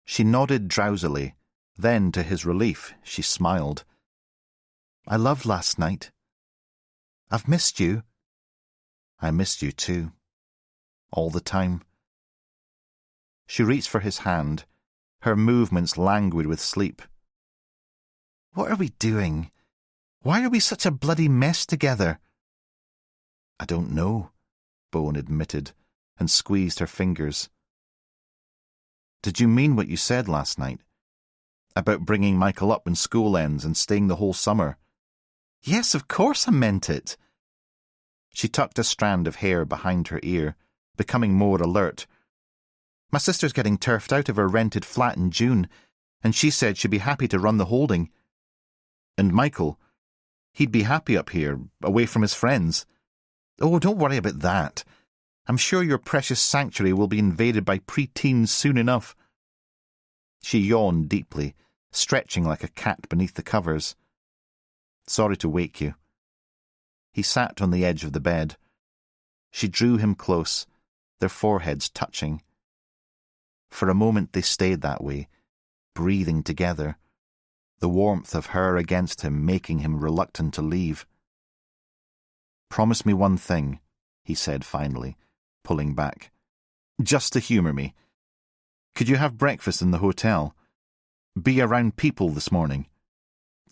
She nodded drowsily. Then, to his relief, she smiled. I loved last night. I've missed you. I missed you too. All the time. She reached for his hand, her movements languid with sleep. What are we doing? Why are we such a bloody mess together? I don't know, Bone admitted, and squeezed her fingers. Did you mean what you said last night? About bringing Michael up when school ends and staying the whole summer? Yes, of course I meant it. She tucked a strand of hair behind her ear, becoming more alert. My sister's getting turfed out of her rented flat in June, and she said she'd be happy to run the holding. And Michael, he'd be happy up here, away from his friends. Oh, don't worry about that. I'm sure your precious sanctuary will be invaded by pre-teens soon enough. She yawned deeply, stretching like a cat beneath the covers. Sorry to wake you. He sat on the edge of the bed. She drew him close, their foreheads touching. For a moment they stayed that way, breathing together, the warmth of her against him making him reluctant to leave. Promise me one thing, he said finally, pulling back. Just to humour me. Could you have breakfast in the hotel? Be around people this morning?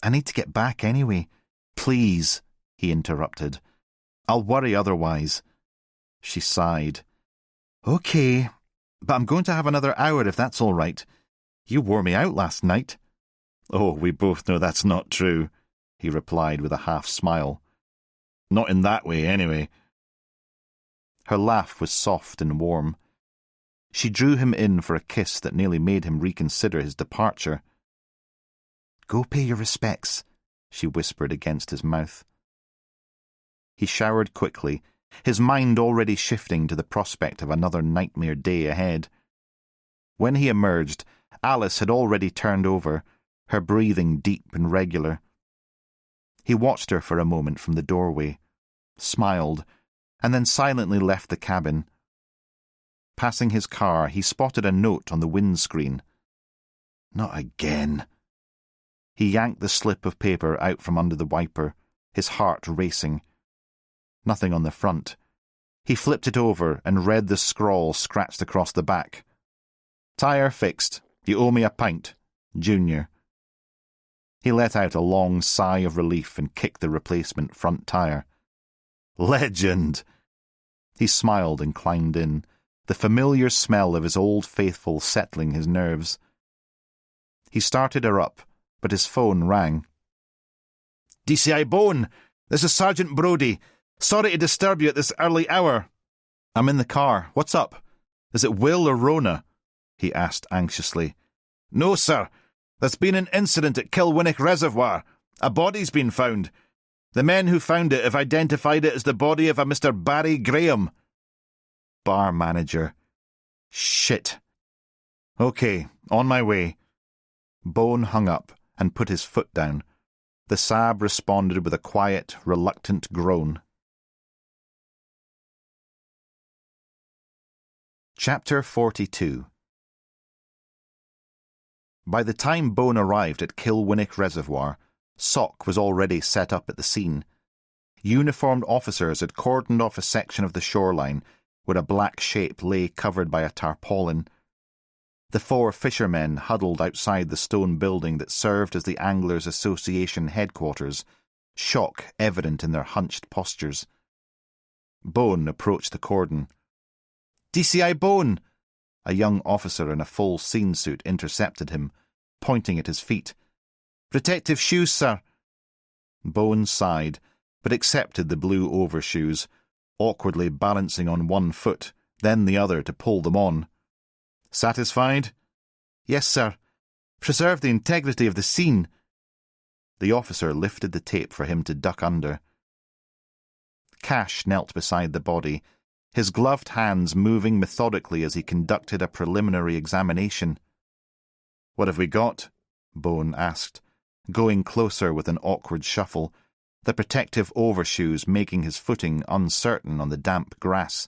I need to get back anyway. Please, he interrupted. I'll worry otherwise. She sighed. Okay, but I'm going to have another hour if that's all right. You wore me out last night. Oh, we both know that's not true, he replied with a half-smile. Not in that way, anyway. Her laugh was soft and warm. She drew him in for a kiss that nearly made him reconsider his departure. Go pay your respects, she whispered against his mouth. He showered quickly, his mind already shifting to the prospect of another nightmare day ahead. When he emerged, Alice had already turned over, her breathing deep and regular. He watched her for a moment from the doorway, smiled, and then silently left the cabin. Passing his car, he spotted a note on the windscreen. Not again. He yanked the slip of paper out from under the wiper, his heart racing. Nothing on the front. He flipped it over and read the scrawl scratched across the back. Tyre fixed. You owe me a pint. Junior. He let out a long sigh of relief and kicked the replacement front tyre. Legend! He smiled and climbed in, the familiar smell of his old faithful settling his nerves. He started her up, but his phone rang. DCI Bone! This is Sergeant Brodie. Sorry to disturb you at this early hour. I'm in the car. What's up? Is it Will or Rona? He asked anxiously. No, sir. There's been an incident at Kilwinnock Reservoir. A body's been found. The men who found it have identified it as the body of a Mr. Barry Graham. Bar manager. Shit. Okay, on my way. Bone hung up and put his foot down. The Sab responded with a quiet, reluctant groan. Chapter 42. By the time Bone arrived at Kilwinnock Reservoir, SOC was already set up at the scene. Uniformed officers had cordoned off a section of the shoreline where a black shape lay covered by a tarpaulin. The 4 fishermen huddled outside the stone building that served as the Anglers Association headquarters, shock evident in their hunched postures. Bone approached the cordon. "DCI Bone!" A young officer in a full scene suit intercepted him, pointing at his feet. "Protective shoes, sir." Bone sighed, but accepted the blue overshoes, awkwardly balancing on one foot, then the other to pull them on. "Satisfied?" "Yes, sir. Preserve the integrity of the scene." The officer lifted the tape for him to duck under. Cash knelt beside the body, his gloved hands moving methodically as he conducted a preliminary examination. "What have we got?" Bone asked, going closer with an awkward shuffle, the protective overshoes making his footing uncertain on the damp grass.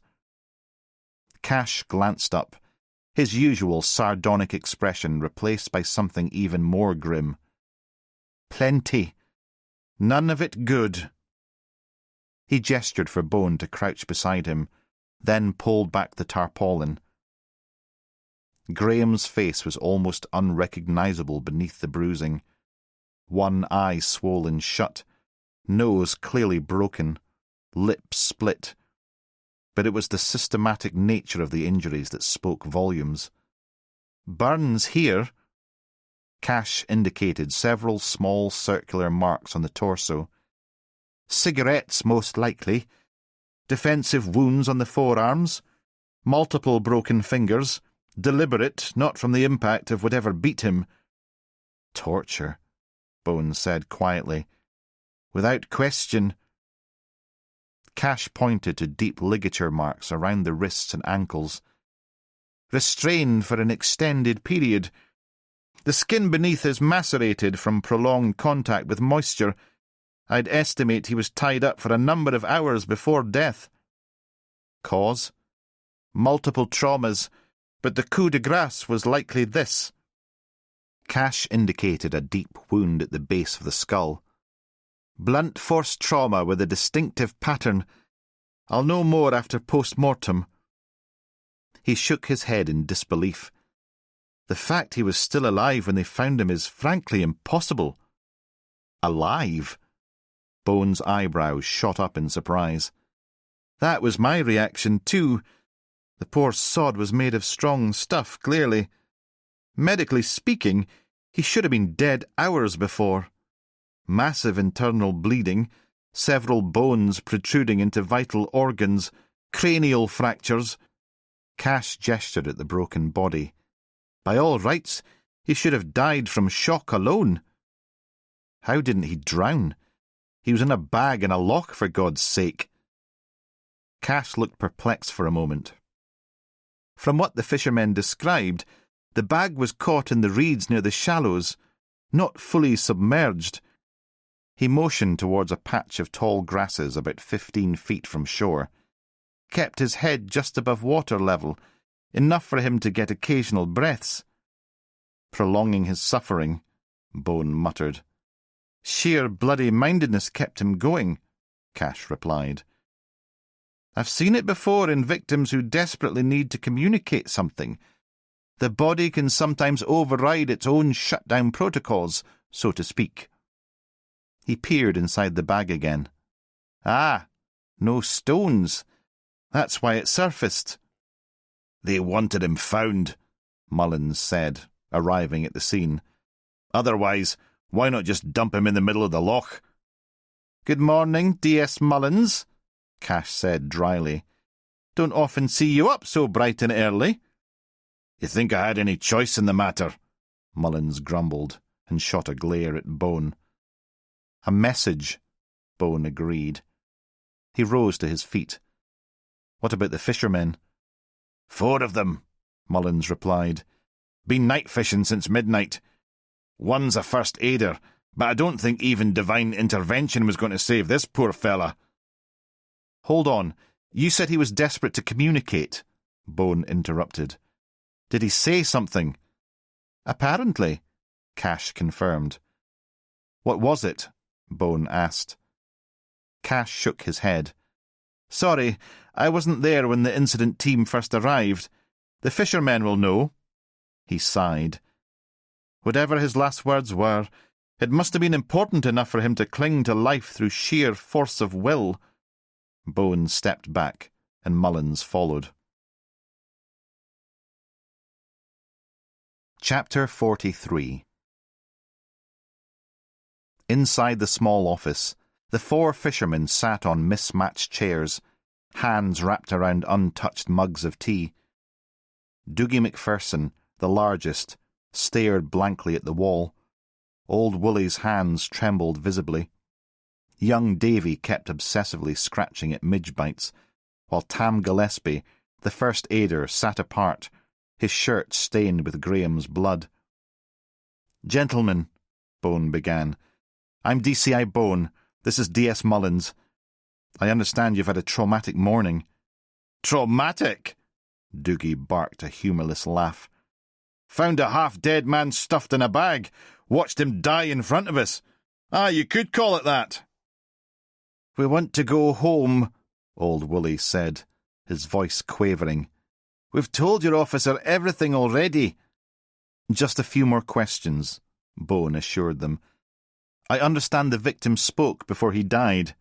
Cash glanced up, his usual sardonic expression replaced by something even more grim. "Plenty. None of it good." He gestured for Bone to crouch beside him, then pulled back the tarpaulin. Graham's face was almost unrecognizable beneath the bruising. One eye swollen shut, nose clearly broken, lips split. But it was the systematic nature of the injuries that spoke volumes. "Burns here." Cash indicated several small circular marks on the torso. "Cigarettes, most likely. Defensive wounds on the forearms. Multiple broken fingers. Deliberate, not from the impact of whatever beat him." "Torture," Bone said quietly. "Without question." Cash pointed to deep ligature marks around the wrists and ankles. "Restrained for an extended period. The skin beneath is macerated from prolonged contact with moisture. I'd estimate he was tied up for a number of hours before death." "Cause?" "Multiple traumas, but the coup de grace was likely this." Cash indicated a deep wound at the base of the skull. "Blunt force trauma with a distinctive pattern. I'll know more after post-mortem." He shook his head in disbelief. The fact he was still alive when they found him is frankly impossible. "Alive?" Bone's eyebrows shot up in surprise. "That was my reaction too. The poor sod was made of strong stuff, clearly. Medically speaking, he should have been dead hours before. Massive internal bleeding, several bones protruding into vital organs, cranial fractures." Cash gestured at the broken body. "By all rights, he should have died from shock alone." "How didn't he drown? He was in a bag in a loch, for God's sake." Cash looked perplexed for a moment. From what the fishermen described, the bag was caught in the reeds near the shallows, not fully submerged. He motioned towards a patch of tall grasses about 15 feet from shore. Kept his head just above water level, enough for him to get occasional breaths. "Prolonging his suffering," Bone muttered. "Sheer bloody mindedness kept him going," Cash replied. "I've seen it before in victims who desperately need to communicate something. The body can sometimes override its own shutdown protocols, so to speak." He peered inside the bag again. "Ah, no stones. That's why it surfaced." "They wanted him found," Mullins said, arriving at the scene. "Otherwise, why not just dump him in the middle of the loch?" "Good morning, D.S. Mullins," Cash said dryly. "Don't often see you up so bright and early." "You think I had any choice in the matter?" Mullins grumbled, and shot a glare at Bone. "A message," Bone agreed. He rose to his feet. "What about the fishermen?" "4 of them," Mullins replied. "Been night fishing since midnight. One's a first aider, but I don't think even divine intervention was going to save this poor fella." "Hold on. You said he was desperate to communicate," Bone interrupted. Did he say something? Apparently, Cash confirmed. What was it? Bone asked. Cash shook his head. Sorry, I wasn't there when the incident team first arrived. The fishermen will know. He sighed. Whatever his last words were, it must have been important enough for him to cling to life through sheer force of will. Bone stepped back, and Mullins followed. Chapter 43. Inside the small office, the four fishermen sat on mismatched chairs, hands wrapped around untouched mugs of tea. Dougie McPherson, the largest, stared blankly at the wall. Old Woolly's hands trembled visibly. Young Davy kept obsessively scratching at midge bites, while Tam Gillespie, the first aider, sat apart, his shirt stained with Graham's blood. Gentlemen, Bone began, I'm DCI Bone. This is D.S. Mullins. I understand you've had a traumatic morning. Traumatic? Dougie barked a humourless laugh. Found a half-dead man stuffed in a bag. Watched him die in front of us. Ah, you could call it that. We want to go home, Old Woolly said, his voice quavering. We've told your officer everything already. Just a few more questions, Bone assured them. I understand the victim spoke before he died.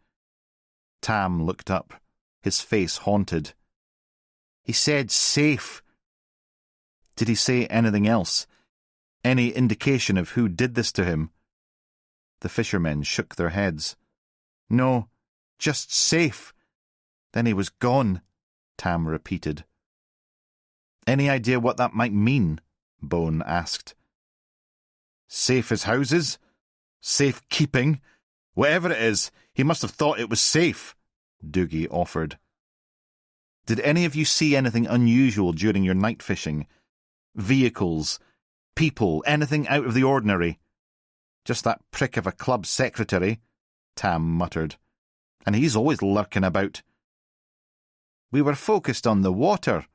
Tam looked up, his face haunted. He said safe. Did he say anything else? Any indication of who did this to him? The fishermen shook their heads. No, just safe. Then he was gone, Tam repeated. Any idea what that might mean? Bone asked. Safe as houses? Safe keeping? Whatever it is, he must have thought it was safe, Dougie offered. Did any of you see anything unusual during your night fishing? Vehicles, people, anything out of the ordinary? Just that prick of a club secretary, Tam muttered. And he's always lurking about. We were focused on the water,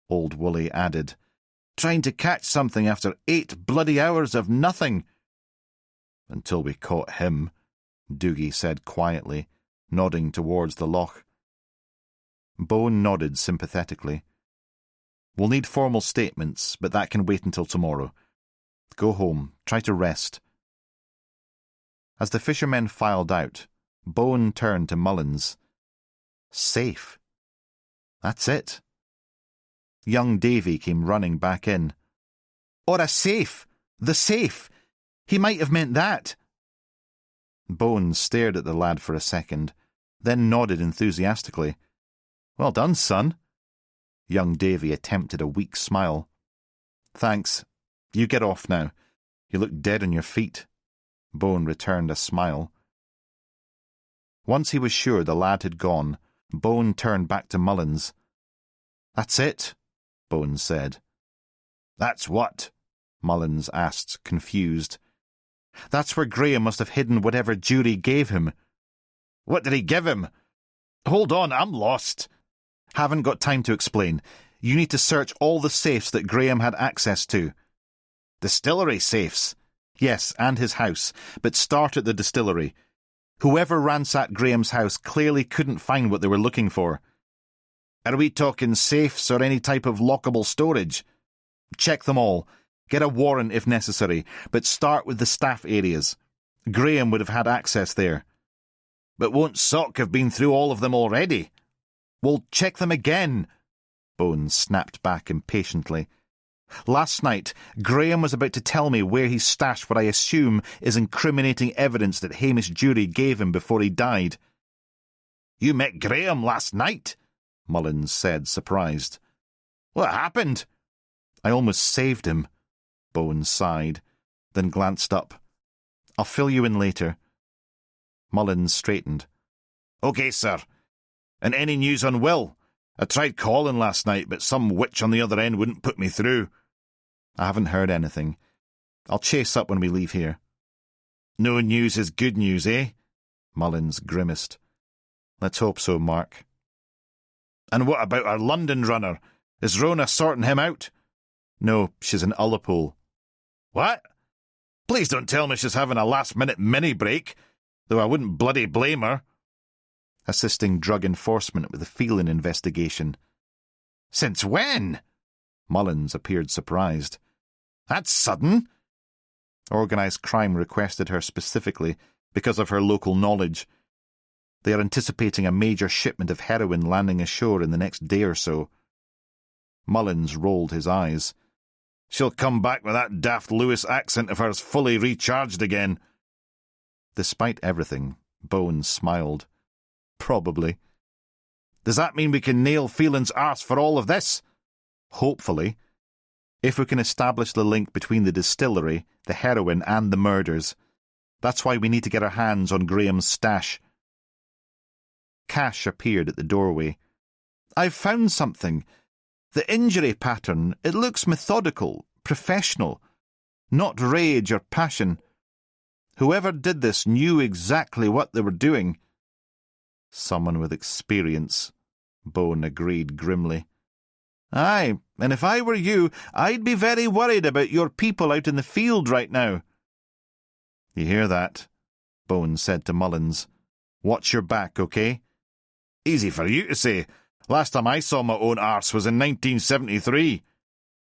Old Woolly added. Trying to catch something after 8 bloody hours of nothing. Until we caught him, Dougie said quietly, nodding towards the loch. Bone nodded sympathetically. We'll need formal statements, but that can wait until tomorrow. Go home. Try to rest. As the fishermen filed out, Bone turned to Mullins. Safe. That's it. Young Davy came running back in. Or a safe! The safe! He might have meant that. Bone stared at the lad for a second, then nodded enthusiastically. Well done, son. Young Davy attempted a weak smile. Thanks. You get off now. You look dead on your feet. Bone returned a smile. Once he was sure the lad had gone, Bone turned back to Mullins. That's it, Bone said. That's what? Mullins asked, confused. That's where Graham must have hidden whatever Jury gave him. What did he give him? Hold on, I'm lost. Haven't got time to explain. You need to search all the safes that Graham had access to. Distillery safes? Yes, and his house, but start at the distillery. Whoever ransacked Graham's house clearly couldn't find what they were looking for. Are we talking safes or any type of lockable storage? Check them all. Get a warrant if necessary, but start with the staff areas. Graham would have had access there. But won't Sock have been through all of them already? Well, check them again, Bones snapped back impatiently. Last night, Graham was about to tell me where he stashed what I assume is incriminating evidence that Hamish Jury gave him before he died. You met Graham last night? Mullins said, surprised. What happened? I almost saved him. Bones sighed, then glanced up. I'll fill you in later. Mullins straightened. OK, sir. And any news on Will? I tried calling last night, but some witch on the other end wouldn't put me through. I haven't heard anything. I'll chase up when we leave here. No news is good news, eh? Mullins grimaced. Let's hope so, Mark. And what about our London runner? Is Rona sorting him out? No, she's in Ullapool. What? Please don't tell me she's having a last-minute mini-break, though I wouldn't bloody blame her. Assisting drug enforcement with the Phelan investigation. Since when? Mullins appeared surprised. That's sudden. Organised crime requested her specifically because of her local knowledge. They are anticipating a major shipment of heroin landing ashore in the next day or so. Mullins rolled his eyes. She'll come back with that daft Lewis accent of hers fully recharged again. Despite everything, Bones smiled. Probably. Does that mean we can nail Phelan's arse for all of this? Hopefully. If we can establish the link between the distillery, the heroin and the murders. That's why we need to get our hands on Graham's stash. Cash appeared at the doorway. I've found something. The injury pattern, it looks methodical, professional. Not rage or passion. Whoever did this knew exactly what they were doing. Someone with experience, Bone agreed grimly. Aye, and if I were you, I'd be very worried about your people out in the field right now. You hear that? Bone said to Mullins. Watch your back, okay? Easy for you to say. Last time I saw my own arse was in 1973.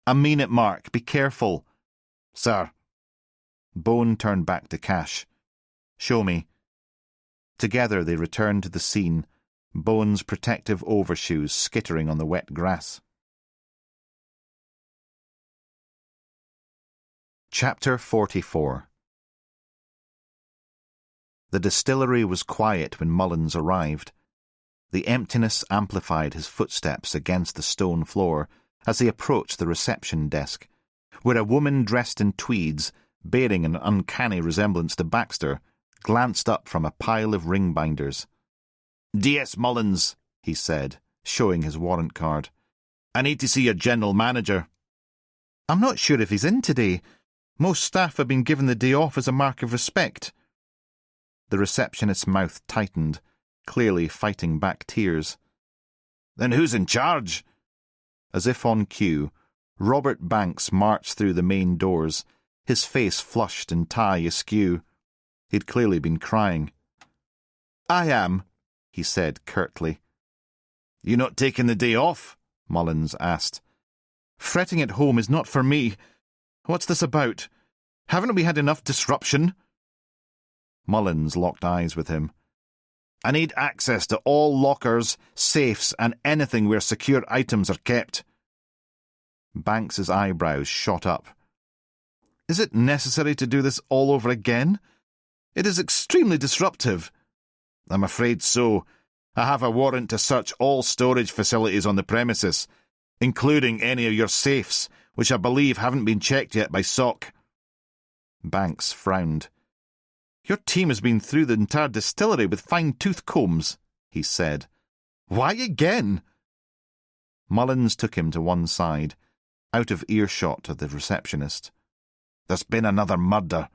I mean it, Mark. Be careful. Sir. Bone turned back to Cash. Show me. Together they returned to the scene, Bone's protective overshoes skittering on the wet grass. Chapter 44. The distillery was quiet when Mullins arrived. The emptiness amplified his footsteps against the stone floor as he approached the reception desk, where a woman dressed in tweeds, bearing an uncanny resemblance to Baxter, glanced up from a pile of ring binders. D.S. Mullins, he said, showing his warrant card. I need to see your general manager. I'm not sure if he's in today. Most staff have been given the day off as a mark of respect. The receptionist's mouth tightened, clearly fighting back tears. Then who's in charge? As if on cue, Robert Banks marched through the main doors, his face flushed and tie askew. He'd clearly been crying. I am, he said curtly. You not taking the day off? Mullins asked. Fretting at home is not for me. What's this about? Haven't we had enough disruption? Mullins locked eyes with him. I need access to all lockers, safes, and anything where secure items are kept. Banks's eyebrows shot up. Is it necessary to do this all over again? It is extremely disruptive. I'm afraid so. I have a warrant to search all storage facilities on the premises, including any of your safes, which I believe haven't been checked yet by SOC. Banks frowned. Your team has been through the entire distillery with fine-tooth combs, he said. Why again? Mullins took him to one side, out of earshot of the receptionist. There's been another murder.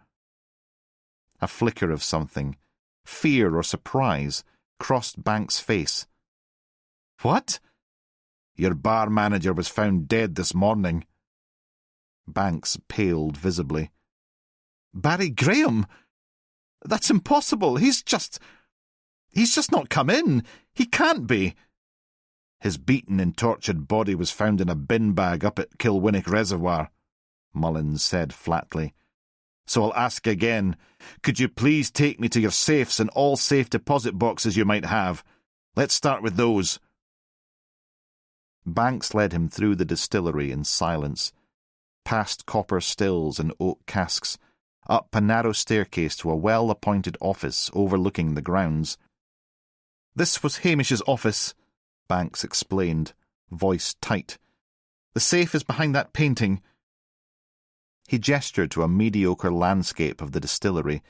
A flicker of something, fear or surprise, crossed Banks' face. What? Your bar manager was found dead this morning. Banks paled visibly. Barry Graham? That's impossible. He's just not come in. He can't be. His beaten and tortured body was found in a bin bag up at Kilwinnock Reservoir, Mullins said flatly. So I'll ask again, could you please take me to your safes and all safe deposit boxes you might have? Let's start with those. Banks led him through the distillery in silence, past copper stills and oak casks, up a narrow staircase to a well-appointed office overlooking the grounds. This was Hamish's office, Banks explained, voice tight. The safe is behind that painting. He gestured to a mediocre landscape of the distillery,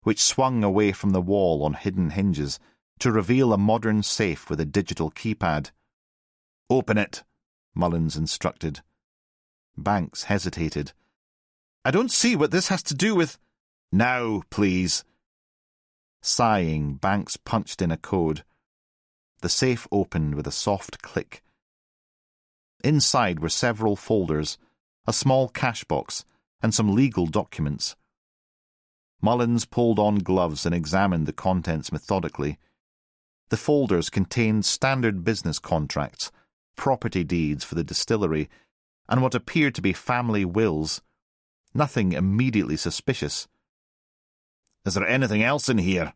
which swung away from the wall on hidden hinges to reveal a modern safe with a digital keypad. Open it, Mullins instructed. Banks hesitated. I don't see what this has to do with... Now, please. Sighing, Banks punched in a code. The safe opened with a soft click. Inside were several folders, a small cash box, and some legal documents. Mullins pulled on gloves and examined the contents methodically. The folders contained standard business contracts, property deeds for the distillery, and what appeared to be family wills. Nothing immediately suspicious. "Is there anything else in here?"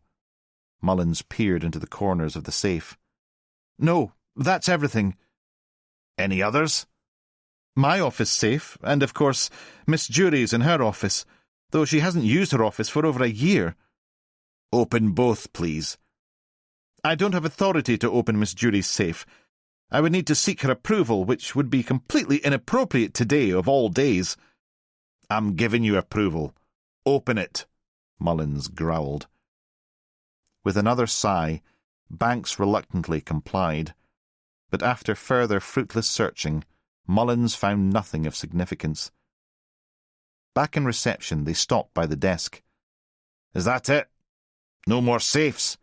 Mullins peered into the corners of the safe. "No, that's everything." "Any others?" "My office safe, and of course Miss Jury's in her office, though she hasn't used her office for over a year." "Open both, please." "I don't have authority to open Miss Jury's safe. I would need to seek her approval, which would be completely inappropriate today of all days." "I'm giving you approval. Open it," Mullins growled. With another sigh, Banks reluctantly complied, but after further fruitless searching, Mullins found nothing of significance. Back in reception, they stopped by the desk. "Is that it? No more safes?"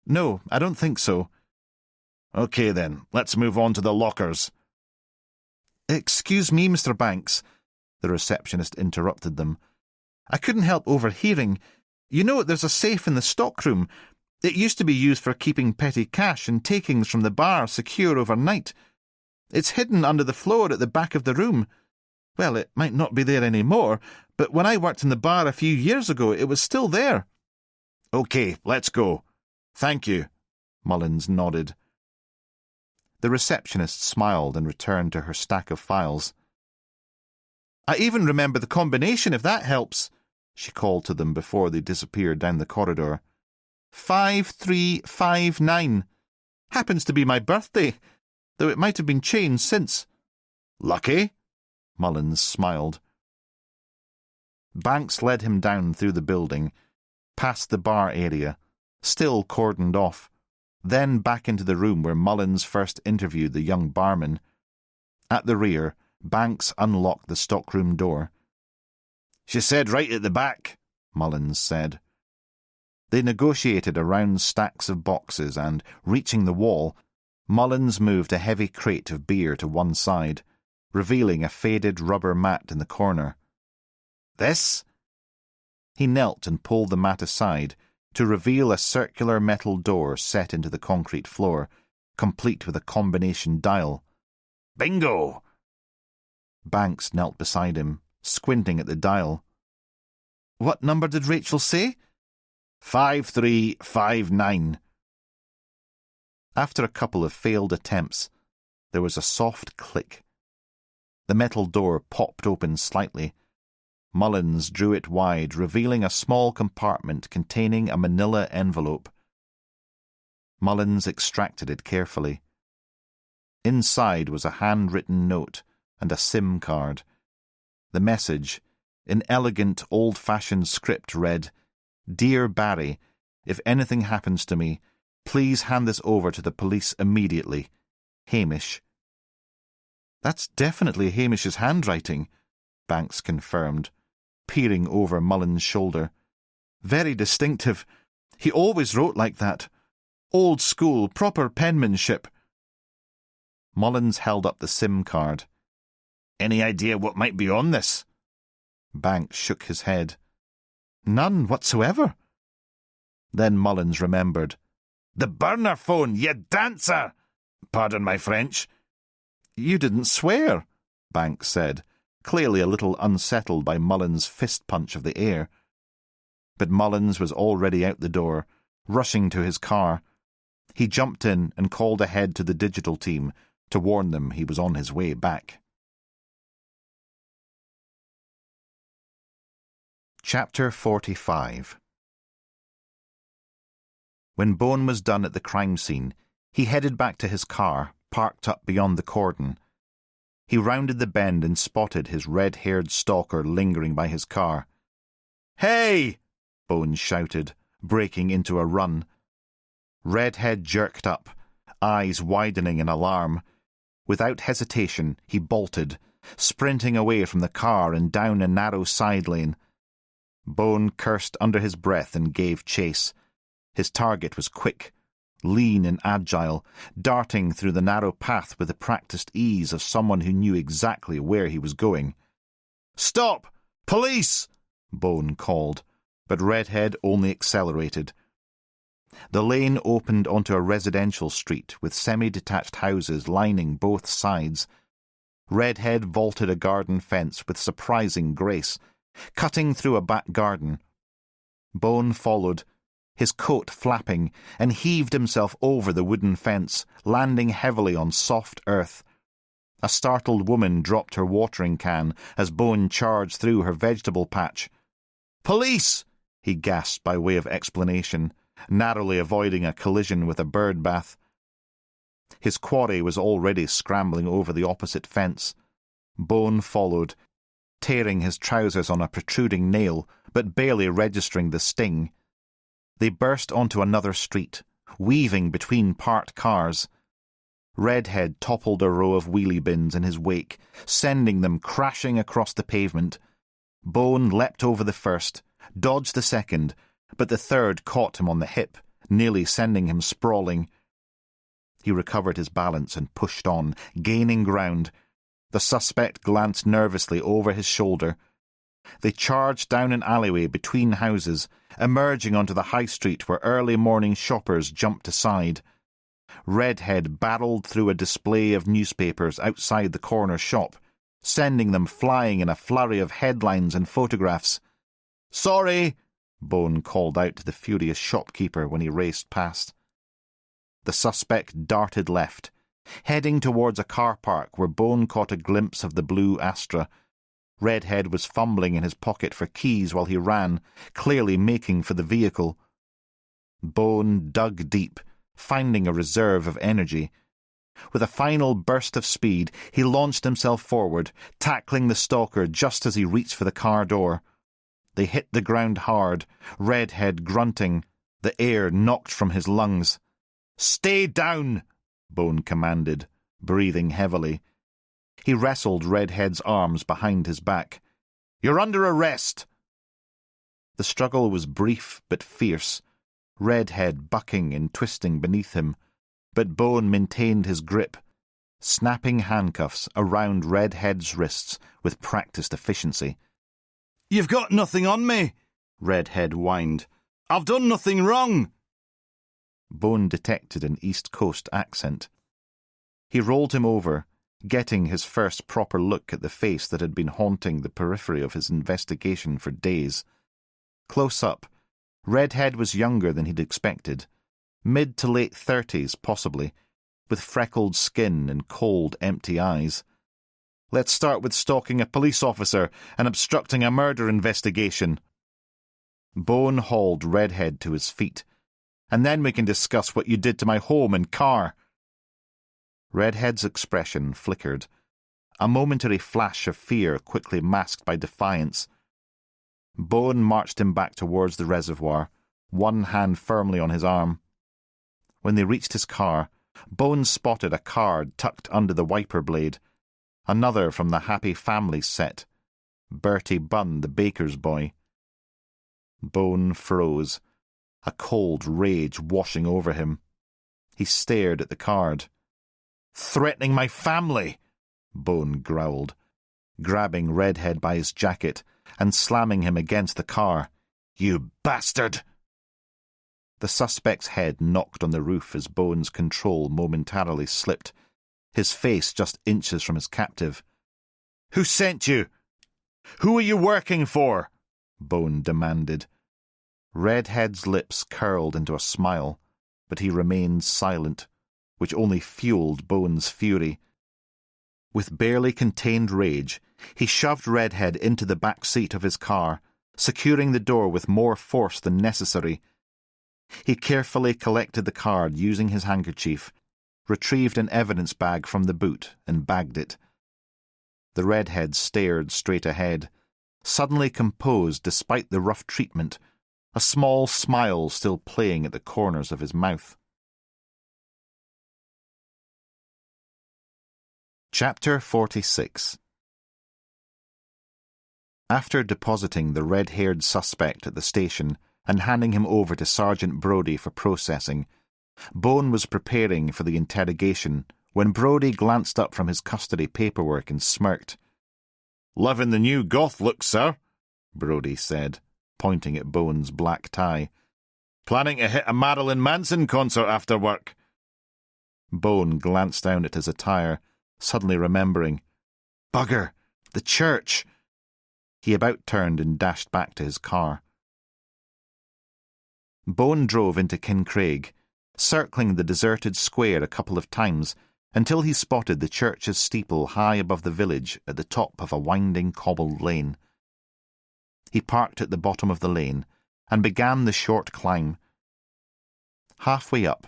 "No, I don't think so." "Okay then, let's move on to the lockers." "Excuse me, Mr. Banks," the receptionist interrupted them. "I couldn't help overhearing. You know, there's a safe in the stockroom. It used to be used for keeping petty cash and takings from the bar secure overnight. It's hidden under the floor at the back of the room. Well, it might not be there any more, but when I worked in the bar a few years ago, it was still there." "Okay, let's go. Thank you." Mullins nodded. The receptionist smiled and returned to her stack of files. "I even remember the combination, if that helps," she called to them before they disappeared down the corridor. 5359. Happens to be my birthday, though it might have been changed since." "Lucky?" Mullins smiled. Banks led him down through the building, past the bar area, still cordoned off, then back into the room where Mullins first interviewed the young barman. At the rear, Banks unlocked the stockroom door. "She said right at the back," Mullins said. They negotiated around stacks of boxes and, reaching the wall, Mullins moved a heavy crate of beer to one side, revealing a faded rubber mat in the corner. "This?" He knelt and pulled the mat aside to reveal a circular metal door set into the concrete floor, complete with a combination dial. "Bingo!" Banks knelt beside him, squinting at the dial. "What number did Rachel say?" 5359. After a couple of failed attempts, there was a soft click. The metal door popped open slightly. Mullins drew it wide, revealing a small compartment containing a manila envelope. Mullins extracted it carefully. Inside was a handwritten note and a SIM card. The message, in elegant, old-fashioned script, read, "Dear Barry, if anything happens to me, please hand this over to the police immediately. Hamish." "That's definitely Hamish's handwriting," Banks confirmed, peering over Mullins' shoulder. "Very distinctive. He always wrote like that. Old school, proper penmanship." Mullins held up the SIM card. "Any idea what might be on this?" Banks shook his head. "None whatsoever." Then Mullins remembered. "The burner phone, you dancer! Pardon my French." "You didn't swear," Banks said, clearly a little unsettled by Mullins' fist punch of the air. But Mullins was already out the door, rushing to his car. He jumped in and called ahead to the digital team to warn them he was on his way back. Chapter 45. When Bone was done at the crime scene, he headed back to his car, parked up beyond the cordon. He rounded the bend and spotted his red-haired stalker lingering by his car. "Hey!" Bone shouted, breaking into a run. Redhead jerked up, eyes widening in alarm. Without hesitation, he bolted, sprinting away from the car and down a narrow side lane. Bone cursed under his breath and gave chase. His target was quick, lean and agile, darting through the narrow path with the practised ease of someone who knew exactly where he was going. "Stop! Police!" Bone called, but Redhead only accelerated. The lane opened onto a residential street with semi-detached houses lining both sides. Redhead vaulted a garden fence with surprising grace, cutting through a back garden. Bone followed, his coat flapping, and heaved himself over the wooden fence, landing heavily on soft earth. A startled woman dropped her watering can as Bone charged through her vegetable patch. "Police!" he gasped by way of explanation, narrowly avoiding a collision with a bird bath. His quarry was already scrambling over the opposite fence. Bone followed, tearing his trousers on a protruding nail, but barely registering the sting. They burst onto another street, weaving between parked cars. Redhead toppled a row of wheelie bins in his wake, sending them crashing across the pavement. Bone leapt over the first, dodged the second, but the third caught him on the hip, nearly sending him sprawling. He recovered his balance and pushed on, gaining ground. The suspect glanced nervously over his shoulder. They charged down an alleyway between houses, emerging onto the high street where early morning shoppers jumped aside. Redhead barreled through a display of newspapers outside the corner shop, sending them flying in a flurry of headlines and photographs. "Sorry," Bone called out to the furious shopkeeper when he raced past. The suspect darted left, heading towards a car park where Bone caught a glimpse of the blue Astra. Redhead was fumbling in his pocket for keys while he ran, clearly making for the vehicle. Bone dug deep, finding a reserve of energy. With a final burst of speed, he launched himself forward, tackling the stalker just as he reached for the car door. They hit the ground hard, Redhead grunting, the air knocked from his lungs. "Stay down," Bone commanded, breathing heavily. He wrestled Redhead's arms behind his back. "You're under arrest." The struggle was brief but fierce, Redhead bucking and twisting beneath him, but Bone maintained his grip, snapping handcuffs around Redhead's wrists with practised efficiency. "You've got nothing on me," Redhead whined. "I've done nothing wrong." Bone detected an East Coast accent. He rolled him over, getting his first proper look at the face that had been haunting the periphery of his investigation for days. Close up, Redhead was younger than he'd expected, mid to late 30s possibly, with freckled skin and cold, empty eyes. "Let's start with stalking a police officer and obstructing a murder investigation." Bone hauled Redhead to his feet. "And then we can discuss what you did to my home and car." Redhead's expression flickered, a momentary flash of fear quickly masked by defiance. Bone marched him back towards the reservoir, one hand firmly on his arm. When they reached his car, Bone spotted a card tucked under the wiper blade, another from the Happy Families set, Bertie Bunn, the baker's boy. Bone froze, a cold rage washing over him. He stared at the card. "Threatening my family," Bone growled, grabbing Redhead by his jacket and slamming him against the car. "You bastard!" The suspect's head knocked on the roof as Bone's control momentarily slipped, his face just inches from his captive. "Who sent you? Who are you working for?" Bone demanded. Redhead's lips curled into a smile, but he remained silent, which only fueled Bone's fury. With barely contained rage, he shoved Redhead into the back seat of his car, securing the door with more force than necessary. He carefully collected the card using his handkerchief, retrieved an evidence bag from the boot, and bagged it. The Redhead stared straight ahead, suddenly composed despite the rough treatment, a small smile still playing at the corners of his mouth. Chapter 46. After depositing the red-haired suspect at the station and handing him over to Sergeant Brodie for processing, Bone was preparing for the interrogation when Brodie glanced up from his custody paperwork and smirked. "Loving the new goth look, sir," Brodie said, pointing at Bone's black tie. "Planning to hit a Marilyn Manson concert after work." Bone glanced down at his attire, suddenly remembering. Bugger! The church! He about turned and dashed back to his car. Bone drove into Kincraig, circling the deserted square a couple of times until he spotted the church's steeple high above the village at the top of a winding cobbled lane. He parked at the bottom of the lane and began the short climb. Halfway up,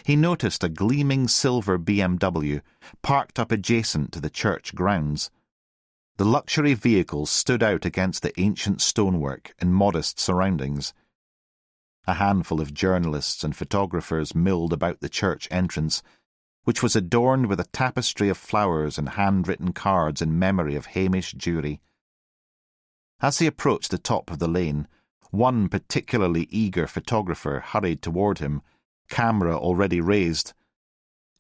he noticed a gleaming silver BMW parked up adjacent to the church grounds. The luxury vehicle stood out against the ancient stonework in modest surroundings. A handful of journalists and photographers milled about the church entrance, which was adorned with a tapestry of flowers and handwritten cards in memory of Hamish Jury. As he approached the top of the lane, one particularly eager photographer hurried toward him, camera already raised.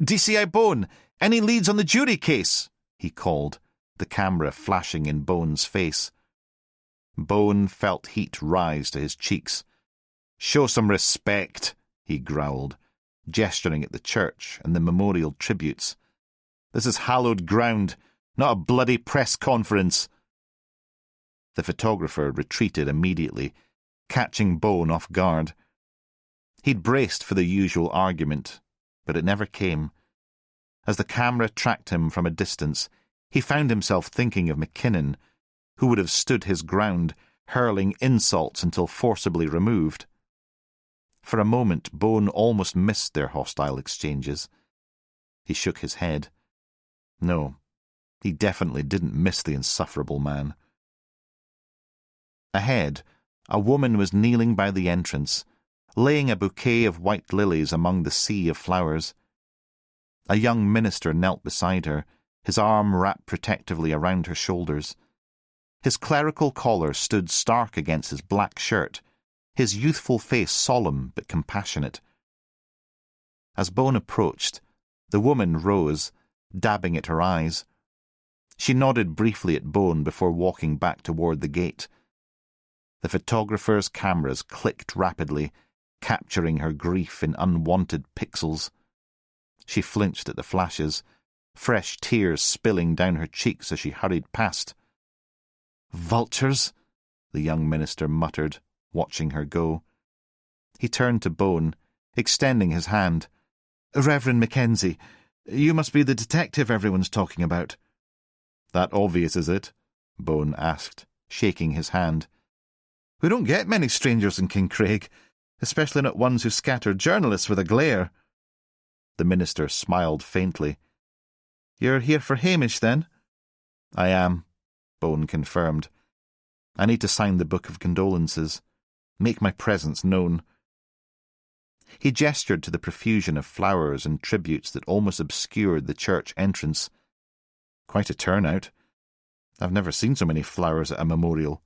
"DCI Bone, any leads on the Jury case?" he called, the camera flashing in Bone's face. Bone felt heat rise to his cheeks. "Show some respect," he growled, gesturing at the church and the memorial tributes. "This is hallowed ground, not a bloody press conference." The photographer retreated immediately, catching Bone off guard. He'd braced for the usual argument, but it never came. As the camera tracked him from a distance, he found himself thinking of McKinnon, who would have stood his ground, hurling insults until forcibly removed. For a moment, Bone almost missed their hostile exchanges. He shook his head. No, he definitely didn't miss the insufferable man. Ahead, a woman was kneeling by the entrance, laying a bouquet of white lilies among the sea of flowers. A young minister knelt beside her, his arm wrapped protectively around her shoulders. His clerical collar stood stark against his black shirt, his youthful face solemn but compassionate. As Bone approached, the woman rose, dabbing at her eyes. She nodded briefly at Bone before walking back toward the gate. The photographer's cameras clicked rapidly, capturing her grief in unwanted pixels. She flinched at the flashes, fresh tears spilling down her cheeks as she hurried past. "Vultures," the young minister muttered, watching her go. He turned to Bone, extending his hand. "Reverend Mackenzie, you must be the detective everyone's talking about." "That obvious, is it?" Bone asked, shaking his hand. "We don't get many strangers in Kincraig, especially not ones who scatter journalists with a glare." The minister smiled faintly. "You're here for Hamish, then?" "I am," Bone confirmed. "I need to sign the book of condolences. Make my presence known." He gestured to the profusion of flowers and tributes that almost obscured the church entrance. "Quite a turnout. I've never seen so many flowers at a memorial."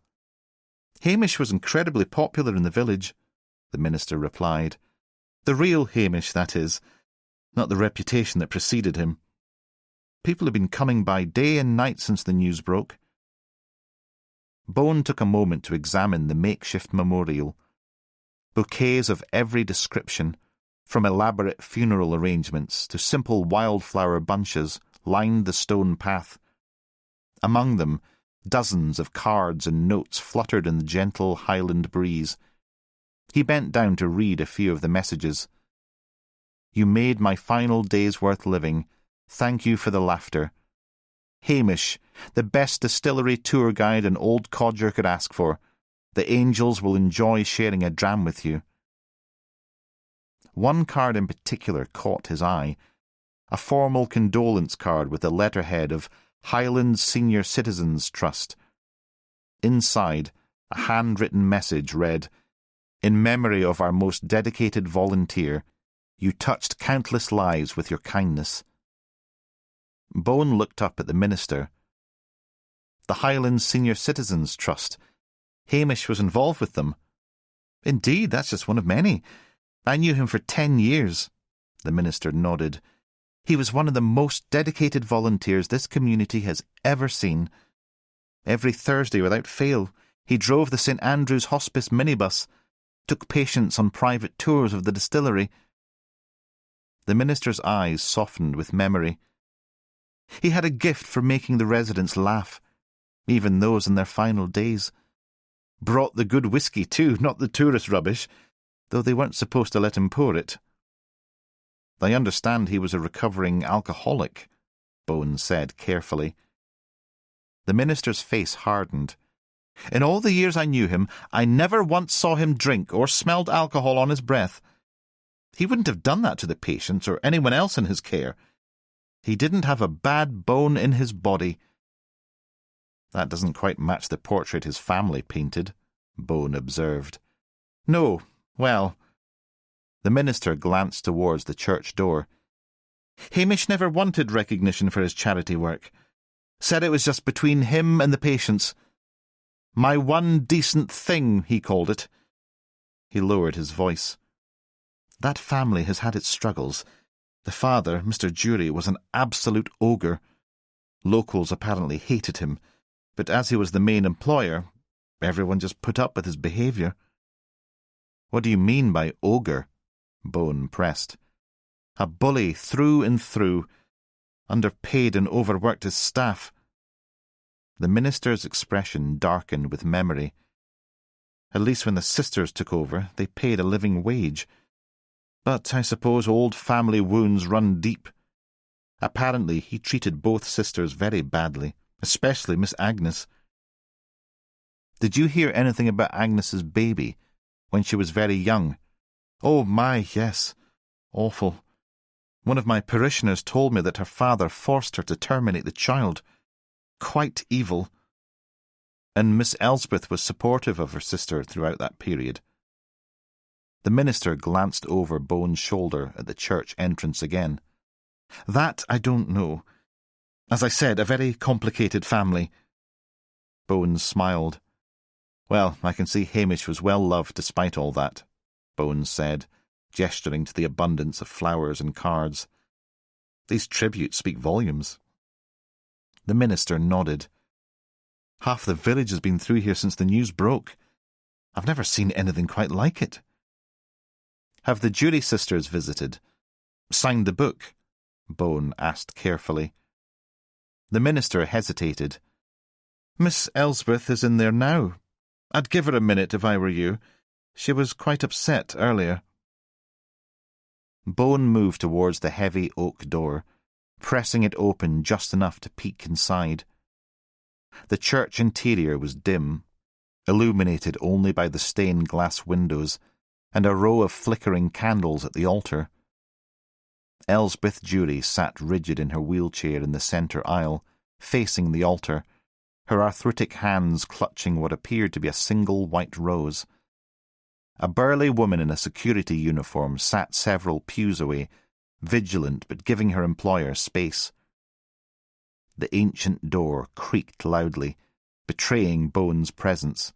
"Hamish was incredibly popular in the village," the minister replied. "The real Hamish, that is, not the reputation that preceded him. People have been coming by day and night since the news broke." Bone took a moment to examine the makeshift memorial. Bouquets of every description, from elaborate funeral arrangements to simple wildflower bunches, lined the stone path. Among them, dozens of cards and notes fluttered in the gentle Highland breeze. He bent down to read a few of the messages. "You made my final days worth living. Thank you for the laughter. Hamish, the best distillery tour guide an old codger could ask for. The angels will enjoy sharing a dram with you." One card in particular caught his eye, a formal condolence card with the letterhead of Highlands Senior Citizens Trust. Inside, a handwritten message read, "In memory of our most dedicated volunteer, you touched countless lives with your kindness." Bone looked up at the minister. "The Highlands Senior Citizens Trust. Hamish was involved with them." "Indeed, that's just one of many. I knew him for 10 years. The minister nodded. He was one of the most dedicated volunteers this community has ever seen. Every Thursday, without fail, he drove the St. Andrew's Hospice minibus, took patients on private tours of the distillery. The minister's eyes softened with memory. He had a gift for making the residents laugh, even those in their final days. Brought the good whisky too, not the tourist rubbish, though they weren't supposed to let him pour it. I understand he was a recovering alcoholic, Bones said carefully. The minister's face hardened. In all the years I knew him, I never once saw him drink or smelled alcohol on his breath. He wouldn't have done that to the patients or anyone else in his care. He didn't have a bad bone in his body. That doesn't quite match the portrait his family painted, Bone observed. No, well... The minister glanced towards the church door. Hamish never wanted recognition for his charity work. Said it was just between him and the patients. My one decent thing, he called it. He lowered his voice. That family has had its struggles. The father, Mr. Jury, was an absolute ogre. Locals apparently hated him, but as he was the main employer, everyone just put up with his behaviour. What do you mean by ogre? Bone pressed. A bully through and through, underpaid and overworked his staff. The minister's expression darkened with memory. At least when the sisters took over, they paid a living wage. But I suppose old family wounds run deep. Apparently he treated both sisters very badly, especially Miss Agnes. Did you hear anything about Agnes's baby, when she was very young? Oh my, yes. Awful. One of my parishioners told me that her father forced her to terminate the child. Quite evil. And Miss Elsbeth was supportive of her sister throughout that period. The minister glanced over Bone's shoulder at the church entrance again. That I don't know. As I said, a very complicated family. Bones smiled. Well, I can see Hamish was well loved despite all that, Bones said, gesturing to the abundance of flowers and cards. These tributes speak volumes. The minister nodded. Half the village has been through here since the news broke. I've never seen anything quite like it. Have the Jury sisters visited? Signed the book? Bone asked carefully. The minister hesitated. Miss Elsbeth is in there now. I'd give her a minute if I were you. She was quite upset earlier. Bone moved towards the heavy oak door, pressing it open just enough to peek inside. The church interior was dim, illuminated only by the stained glass windows and a row of flickering candles at the altar. Elsbeth Jury sat rigid in her wheelchair in the centre aisle, facing the altar, her arthritic hands clutching what appeared to be a single white rose. A burly woman in a security uniform sat several pews away, vigilant but giving her employer space. The ancient door creaked loudly, betraying Bone's presence.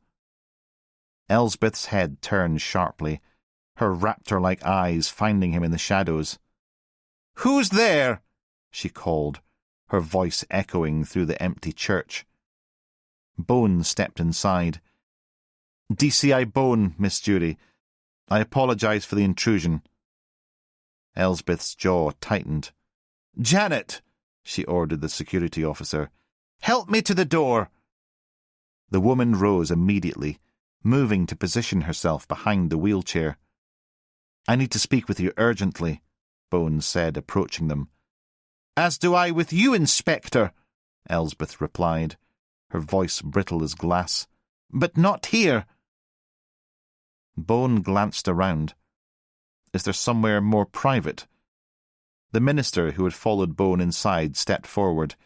Elsbeth's head turned sharply, her raptor-like eyes finding him in the shadows. "Who's there?" she called, her voice echoing through the empty church. Bone stepped inside. DCI Bone, Miss Jury. I apologise for the intrusion. Elsbeth's jaw tightened. "Janet," she ordered the security officer, "help me to the door." The woman rose immediately, moving to position herself behind the wheelchair. "I need to speak with you urgently," Bones said, approaching them. "As do I with you, Inspector," Elsbeth replied, her voice brittle as glass. "But not here." Bone glanced around. Is there somewhere more private? The minister, who had followed Bone inside, stepped forward.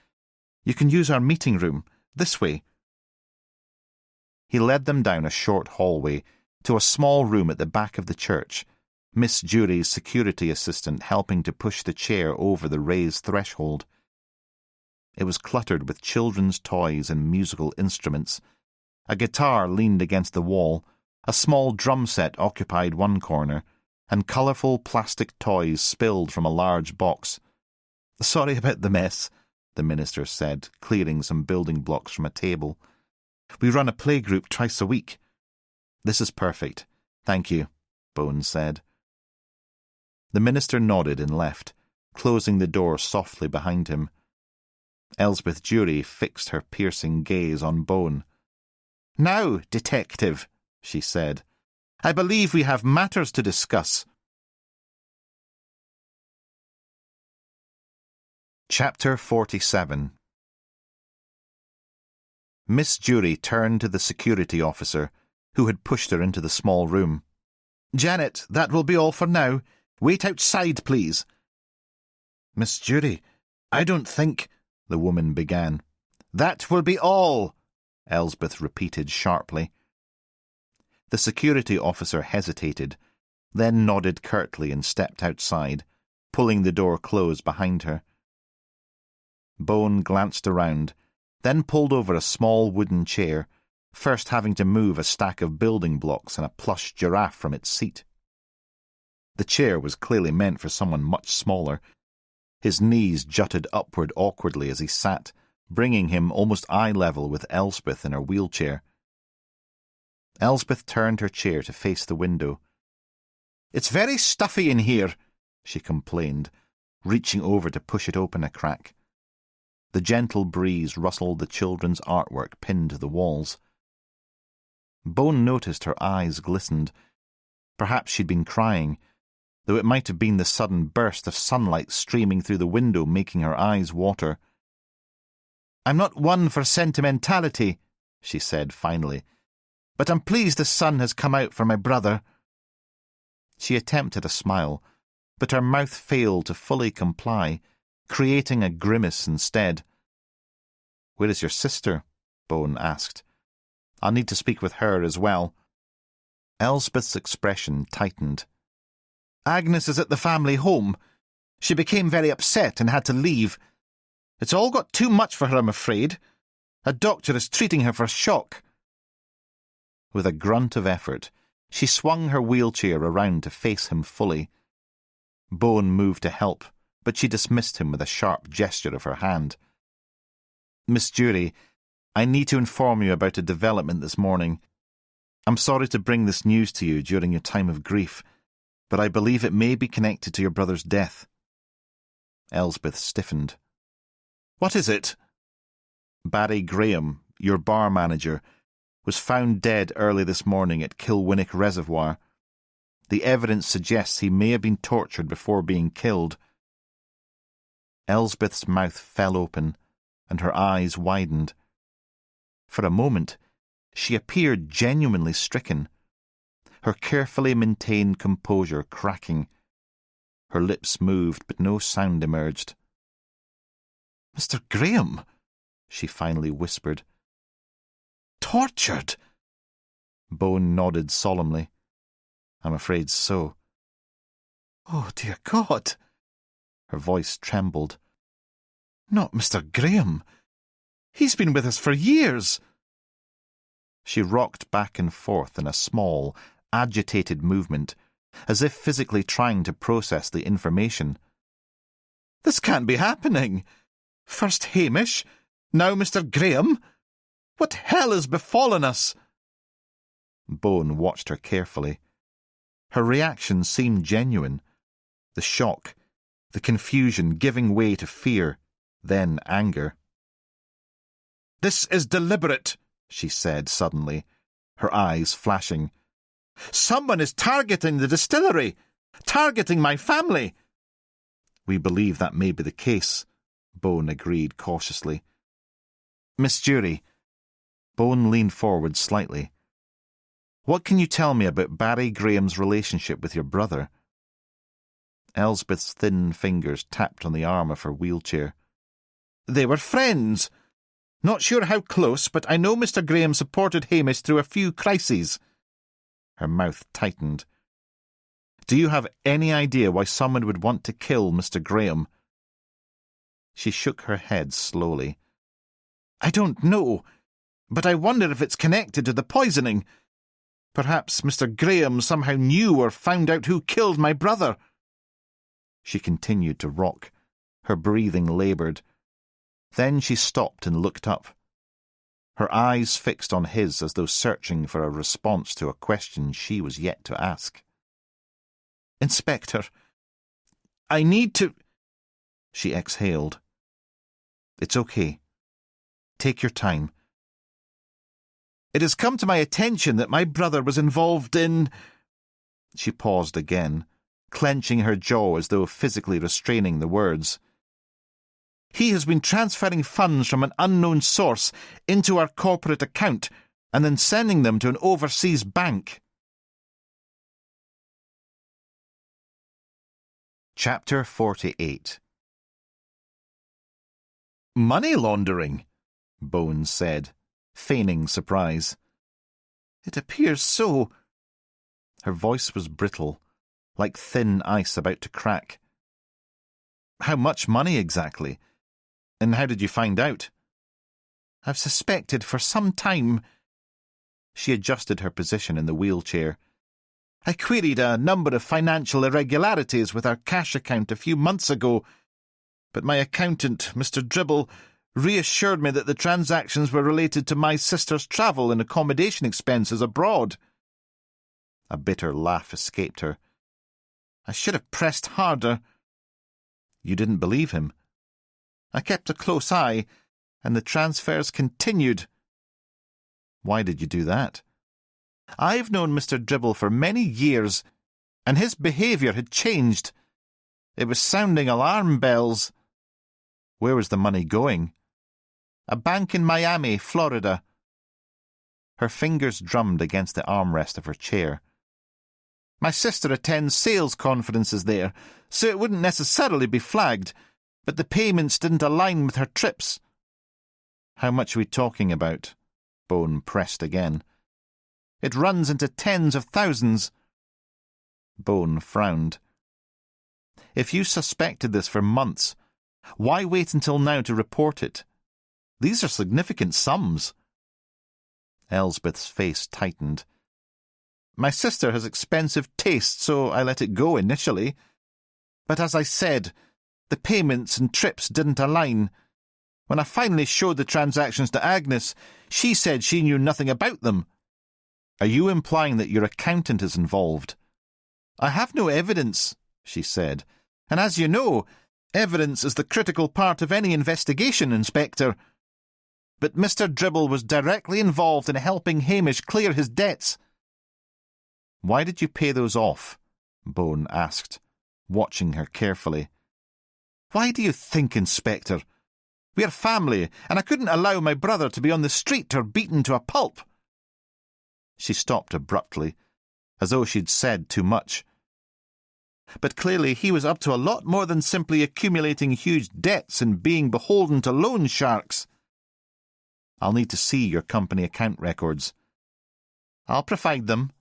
"You can use our meeting room. This way." He led them down a short hallway to a small room at the back of the church, Miss Jury's security assistant helping to push the chair over the raised threshold. It was cluttered with children's toys and musical instruments. A guitar leaned against the wall, a small drum set occupied one corner, and colourful plastic toys spilled from a large box. "Sorry about the mess," the minister said, clearing some building blocks from a table. "We run a playgroup twice a week." "This is perfect. Thank you," Bones said. The minister nodded and left, closing the door softly behind him. Elsbeth Jury fixed her piercing gaze on Bone. "Now, detective," she said, "I believe we have matters to discuss." Chapter 47. Miss Jury turned to the security officer, who had pushed her into the small room. "Janet, that will be all for now. Wait outside, please." "Miss Jury, I don't think—" the woman began. "That will be all," Elsbeth repeated sharply. The security officer hesitated, then nodded curtly and stepped outside, pulling the door close behind her. Bone glanced around, then pulled over a small wooden chair, first having to move a stack of building blocks and a plush giraffe from its seat. The chair was clearly meant for someone much smaller. His knees jutted upward awkwardly as he sat, bringing him almost eye level with Elsbeth in her wheelchair. Elsbeth turned her chair to face the window. "It's very stuffy in here," she complained, reaching over to push it open a crack. The gentle breeze rustled the children's artwork pinned to the walls. Bone noticed her eyes glistened. Perhaps she'd been crying, though it might have been the sudden burst of sunlight streaming through the window making her eyes water. "I'm not one for sentimentality," she said finally, "but I'm pleased the sun has come out for my brother." She attempted a smile, but her mouth failed to fully comply, creating a grimace instead. "Where is your sister?" Bone asked. "I'll need to speak with her as well." Elsbeth's expression tightened. "Agnes is at the family home. She became very upset and had to leave. It's all got too much for her, I'm afraid. A doctor is treating her for shock." With a grunt of effort, she swung her wheelchair around to face him fully. Bone moved to help, but she dismissed him with a sharp gesture of her hand. "Miss Jury, I need to inform you about a development this morning. I'm sorry to bring this news to you during your time of grief, but I believe it may be connected to your brother's death." Elsbeth stiffened. "What is it?" "Barry Graham, your bar manager, was found dead early this morning at Kilwinnock Reservoir. The evidence suggests he may have been tortured before being killed." Elsbeth's mouth fell open, and her eyes widened. For a moment, she appeared genuinely stricken, her carefully maintained composure cracking. Her lips moved, but no sound emerged. "Mr. Graham," she finally whispered. "Tortured?" Bone nodded solemnly. "I'm afraid so." "Oh, dear God." Her voice trembled. "Not Mr. Graham. He's been with us for years." She rocked back and forth in a small, agitated movement, as if physically trying to process the information. "This can't be happening. First Hamish, now Mr. Graham. What hell has befallen us?" Bone watched her carefully. Her reaction seemed genuine. The shock, the confusion giving way to fear, then anger. "This is deliberate," she said suddenly, her eyes flashing. "Someone is targeting the distillery, targeting my family." "We believe that may be the case," Bone agreed cautiously. "Miss Jury," Bone leaned forward slightly, "what can you tell me about Barry Graham's relationship with your brother?" Elsbeth's thin fingers tapped on the arm of her wheelchair. "They were friends. Not sure how close, but I know Mr. Graham supported Hamish through a few crises." Her mouth tightened. "Do you have any idea why someone would want to kill Mr. Graham?" She shook her head slowly. "I don't know, but I wonder if it's connected to the poisoning. Perhaps Mr. Graham somehow knew or found out who killed my brother. She continued to rock. Her breathing laboured. Then she stopped and looked up. Her eyes fixed on his as though searching for a response to a question she was yet to ask. "Inspector, I need to—" She exhaled. "It's okay. Take your time. It has come to my attention that my brother was involved in—" She paused again, clenching her jaw as though physically restraining the words. "He has been transferring funds from an unknown source into our corporate account and then sending them to an overseas bank." Chapter 48. "Money laundering," Bones said, feigning surprise. "It appears so." Her voice was brittle, like thin ice about to crack. "How much money exactly? And how did you find out?" "I've suspected for some time." She adjusted her position in the wheelchair. "I queried a number of financial irregularities with our cash account a few months ago, but my accountant, Mr. Dribble, reassured me that the transactions were related to my sister's travel and accommodation expenses abroad." A bitter laugh escaped her. "I should have pressed harder." "You didn't believe him?" "I kept a close eye, and the transfers continued." "Why did you do that?" "I've known Mr. Dribble for many years, and his behaviour had changed. It was sounding alarm bells." "Where was the money going?" "A bank in Miami, Florida." Her fingers drummed against the armrest of her chair. "My sister attends sales conferences there, so it wouldn't necessarily be flagged, but the payments didn't align with her trips." "How much are we talking about?" Bone pressed again. "It runs into tens of thousands." Bone frowned. "If you suspected this for months, why wait until now to report it? These are significant sums." Elsbeth's face tightened. "My sister has expensive taste, so I let it go initially. But as I said, the payments and trips didn't align. When I finally showed the transactions to Agnes, she said she knew nothing about them." "Are you implying that your accountant is involved?" "I have no evidence," she said. "And as you know, evidence is the critical part of any investigation, Inspector. But Mr. Dribble was directly involved in helping Hamish clear his debts." "Why did you pay those off?" Bone asked, watching her carefully. "Why do you think, Inspector? We're family, and I couldn't allow my brother to be on the street or beaten to a pulp." She stopped abruptly, as though she'd said too much. "But clearly he was up to a lot more than simply accumulating huge debts and being beholden to loan sharks." "I'll need to see your company account records." "I'll provide them."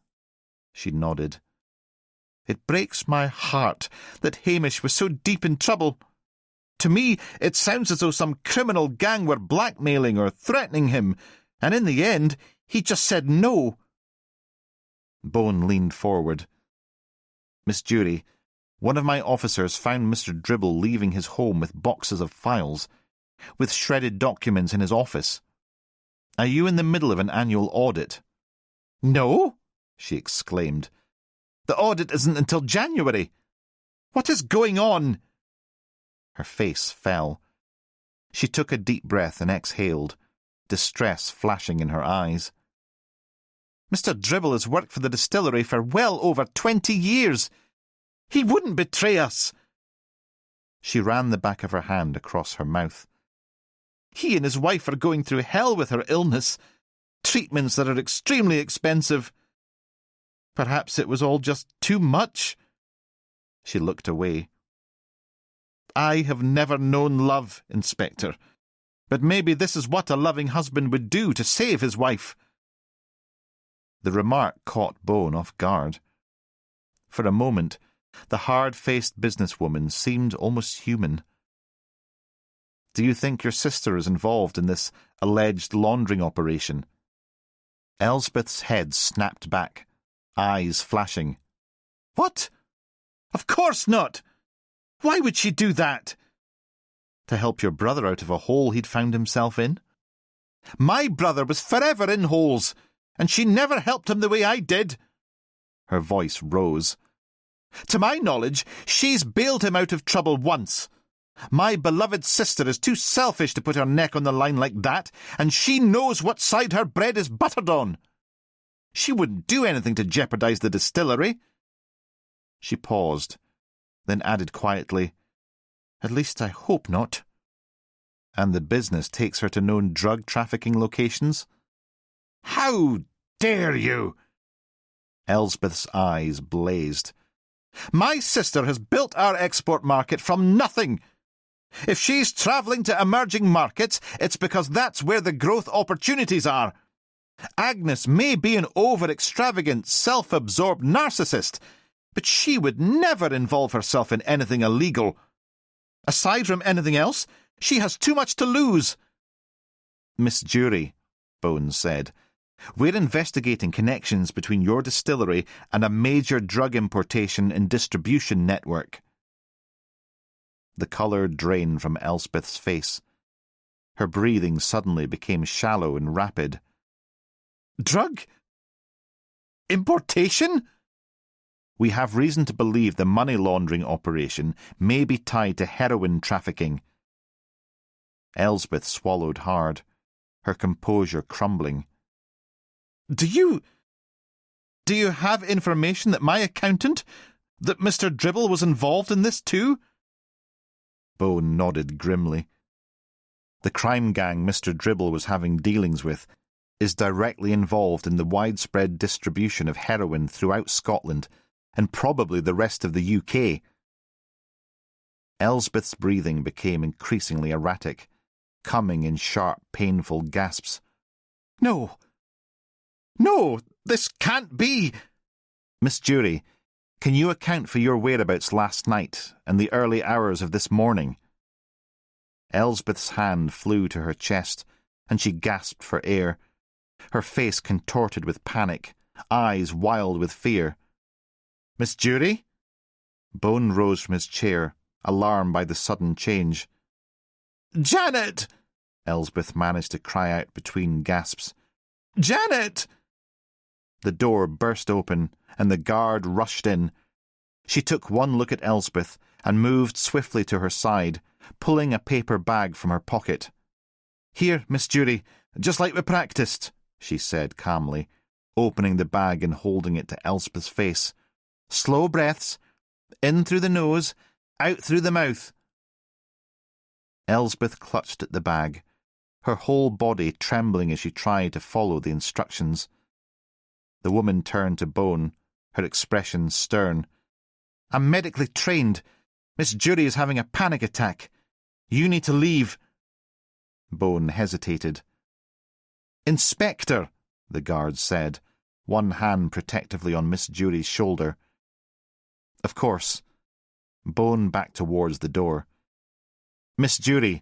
She nodded. "It breaks my heart that Hamish was so deep in trouble. To me, it sounds as though some criminal gang were blackmailing or threatening him, and in the end, he just said no." Bone leaned forward. "Miss Jury, one of my officers found Mr. Dribble leaving his home with boxes of files, with shredded documents in his office. Are you in the middle of an annual audit?" "No," she exclaimed. "The audit isn't until January. What is going on?" Her face fell. She took a deep breath and exhaled, distress flashing in her eyes. "Mr. Dribble has worked for the distillery for well over 20 years. He wouldn't betray us." She ran the back of her hand across her mouth. "He and his wife are going through hell with her illness, treatments that are extremely expensive. Perhaps it was all just too much." She looked away. "I have never known love, Inspector, but maybe this is what a loving husband would do to save his wife." The remark caught Bone off guard. For a moment, the hard-faced businesswoman seemed almost human. "Do you think your sister is involved in this alleged laundering operation?" Elsbeth's head snapped back, eyes flashing. "What? Of course not! Why would she do that?" "To help your brother out of a hole he'd found himself in." "My brother was forever in holes, and she never helped him the way I did." Her voice rose. "To my knowledge, she's bailed him out of trouble once. My beloved sister is too selfish to put her neck on the line like that, and she knows what side her bread is buttered on. She wouldn't do anything to jeopardize the distillery." She paused, then added quietly, "At least I hope not." "And the business takes her to known drug trafficking locations?" "How dare you!" Elsbeth's eyes blazed. "My sister has built our export market from nothing. If she's travelling to emerging markets, it's because that's where the growth opportunities are. Agnes may be an over-extravagant, self-absorbed narcissist, but she would never involve herself in anything illegal. Aside from anything else, she has too much to lose." "Miss Jury," Bones said, "we're investigating connections between your distillery and a major drug importation and distribution network." The colour drained from Elspeth's face. Her breathing suddenly became shallow and rapid. "Drug? Importation?" "We have reason to believe the money laundering operation may be tied to heroin trafficking." Elsbeth swallowed hard, her composure crumbling. Do you have information that my accountant, that Mr. Dribble, was involved in this too?" Bone nodded grimly. "The crime gang Mr. Dribble was having dealings with is directly involved in the widespread distribution of heroin throughout Scotland and probably the rest of the UK." Elsbeth's breathing became increasingly erratic, coming in sharp, painful gasps. No, this can't be." "Miss Jury, can you account for your whereabouts last night and the early hours of this morning?" Elsbeth's hand flew to her chest, and she gasped for air, her face contorted with panic, eyes wild with fear. "Miss Jury?" Bone rose from his chair, alarmed by the sudden change. "Janet!" Elsbeth managed to cry out between gasps. "Janet!" The door burst open, and the guard rushed in. She took one look at Elsbeth and moved swiftly to her side, pulling a paper bag from her pocket. "Here, Miss Jury, just like we practised," she said calmly, opening the bag and holding it to Elspeth's face. "Slow breaths, in through the nose, out through the mouth." Elsbeth clutched at the bag, her whole body trembling as she tried to follow the instructions. The woman turned to Bone, her expression stern. "I'm medically trained. Miss Jury is having a panic attack. You need to leave." Bone hesitated. "Inspector," the guard said, one hand protectively on Miss Jury's shoulder. "Of course." Bone backed towards the door. "Miss Jury,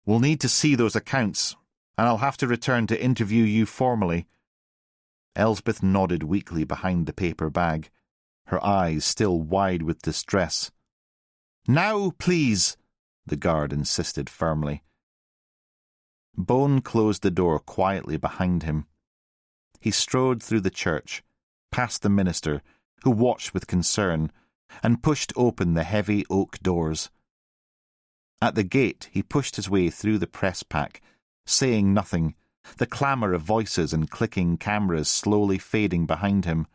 we'll need to see those accounts, and I'll have to return to interview you formally." Elsbeth nodded weakly behind the paper bag, her eyes still wide with distress. "Now, please," the guard insisted firmly. Bone closed the door quietly behind him. He strode through the church, past the minister, who watched with concern, and pushed open the heavy oak doors. At the gate he pushed his way through the press pack, saying nothing, the clamour of voices and clicking cameras slowly fading behind him.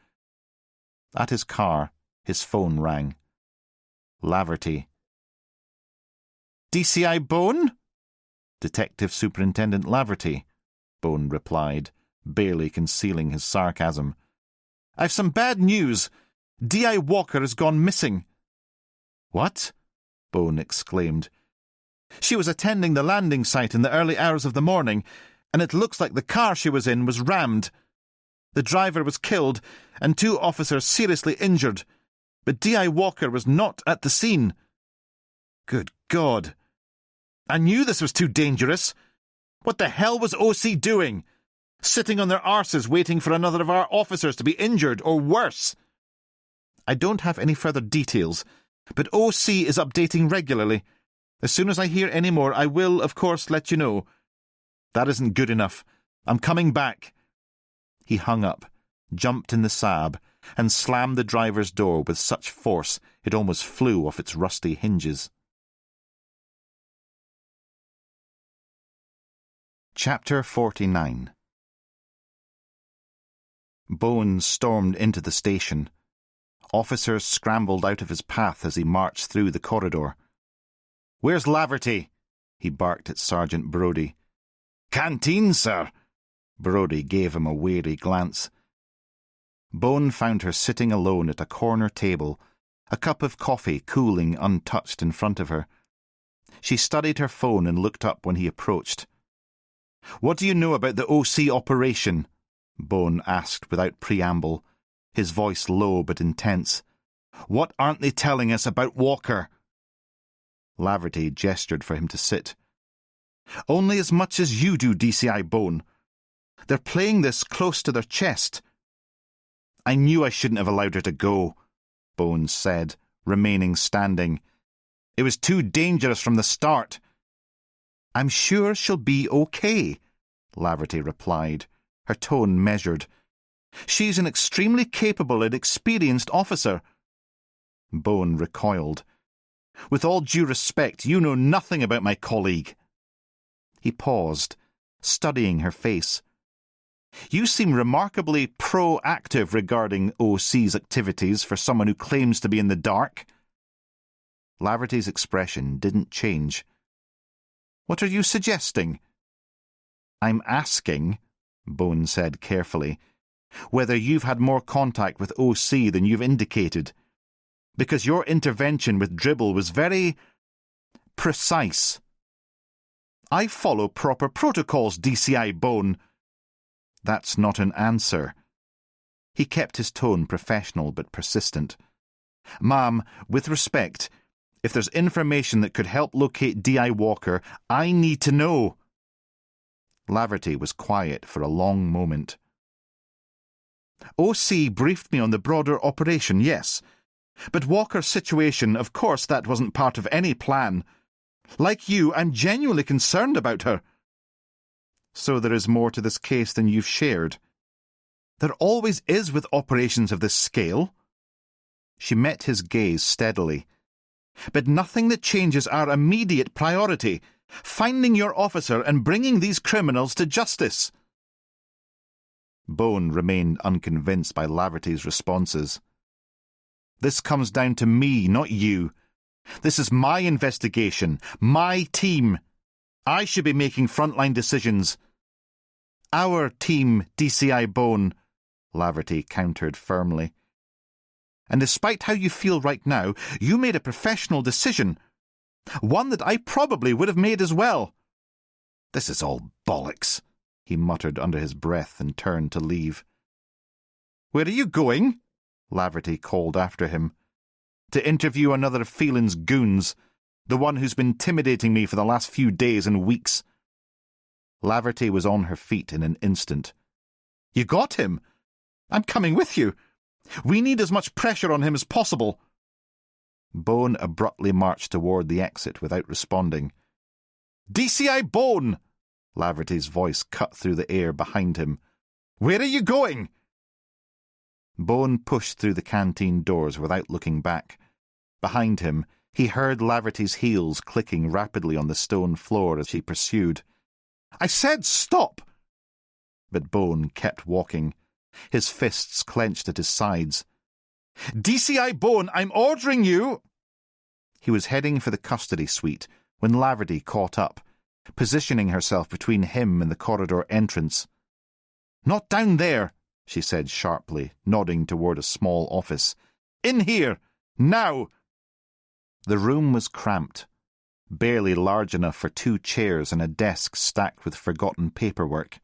At his car, his phone rang. Laverty. "DCI Bone?" "Detective Superintendent Laverty," Bone replied, barely concealing his sarcasm. "I've some bad news. D.I. Walker has gone missing." "What?" Bone exclaimed. "She was attending the landing site in the early hours of the morning, and it looks like the car she was in was rammed. The driver was killed, and 2 officers seriously injured, but D.I. Walker was not at the scene." "Good God! I knew this was too dangerous. What the hell was O.C. doing? sitting on their arses waiting for another of our officers to be injured or worse. I don't have any further details, but OC is updating regularly. As soon as I hear any more, I will, of course, let you know. That isn't good enough. I'm coming back. He hung up, jumped in the Saab, and slammed the driver's door with such force it almost flew off its rusty hinges. Chapter 49. Bones stormed into the station. Officers scrambled out of his path as he marched through the corridor. "Where's Laverty?" he barked at Sergeant Brodie. "Canteen, sir." Brodie gave him a wary glance. Bone found her sitting alone at a corner table, a cup of coffee cooling untouched in front of her. She studied her phone and looked up when he approached. "What do you know about the OC operation?" Bone asked without preamble, his voice low but intense. "What aren't they telling us about Walker?" Laverty gestured for him to sit. "Only as much as you do, DCI Bone. They're playing this close to their chest." "I knew I shouldn't have allowed her to go," Bones said, remaining standing. "It was too dangerous from the start." "I'm sure she'll be okay," Laverty replied, her tone measured. "She's an extremely capable and experienced officer." Bone recoiled. "With all due respect, you know nothing about my colleague." He paused, studying her face. "You seem remarkably proactive regarding OC's activities for someone who claims to be in the dark." Laverty's expression didn't change. "What are you suggesting?" "I'm asking," Bone said carefully, "whether you've had more contact with OC than you've indicated. Because your intervention with Dribble was very precise." "I follow proper protocols, DCI Bone." "That's not an answer." He kept his tone professional but persistent. "Ma'am, with respect, if there's information that could help locate D.I. Walker, I need to know." Laverty was quiet for a long moment. "OC briefed me on the broader operation, yes. But Walker's situation, of course, that wasn't part of any plan. Like you, I'm genuinely concerned about her." "So there is more to this case than you've shared." "There always is with operations of this scale." She met his gaze steadily. "But nothing that changes our immediate priority, finding your officer and bringing these criminals to justice." Bone remained unconvinced by Laverty's responses. "This comes down to me, not you. This is my investigation, my team. I should be making frontline decisions." "Our team, DCI Bone," Laverty countered firmly. "And despite how you feel right now, you made a professional decision. One that I probably would have made as well." "This is all bollocks," he muttered under his breath and turned to leave. "Where are you going?" Laverty called after him. "To interview another of Phelan's goons, the one who's been intimidating me for the last few days and weeks." Laverty was on her feet in an instant. "You got him? I'm coming with you. We need as much pressure on him as possible." Bone abruptly marched toward the exit without responding. "DCI Bone!" Laverty's voice cut through the air behind him. "Where are you going?" Bone pushed through the canteen doors without looking back. Behind him, he heard Laverty's heels clicking rapidly on the stone floor as he pursued. "I said stop!" But Bone kept walking, his fists clenched at his sides. "DCI Bone, I'm ordering you!" He was heading for the custody suite when Laverty caught up, positioning herself between him and the corridor entrance. "Not down there," she said sharply, nodding toward a small office. "In here! Now!" The room was cramped, barely large enough for 2 chairs and a desk stacked with forgotten paperwork.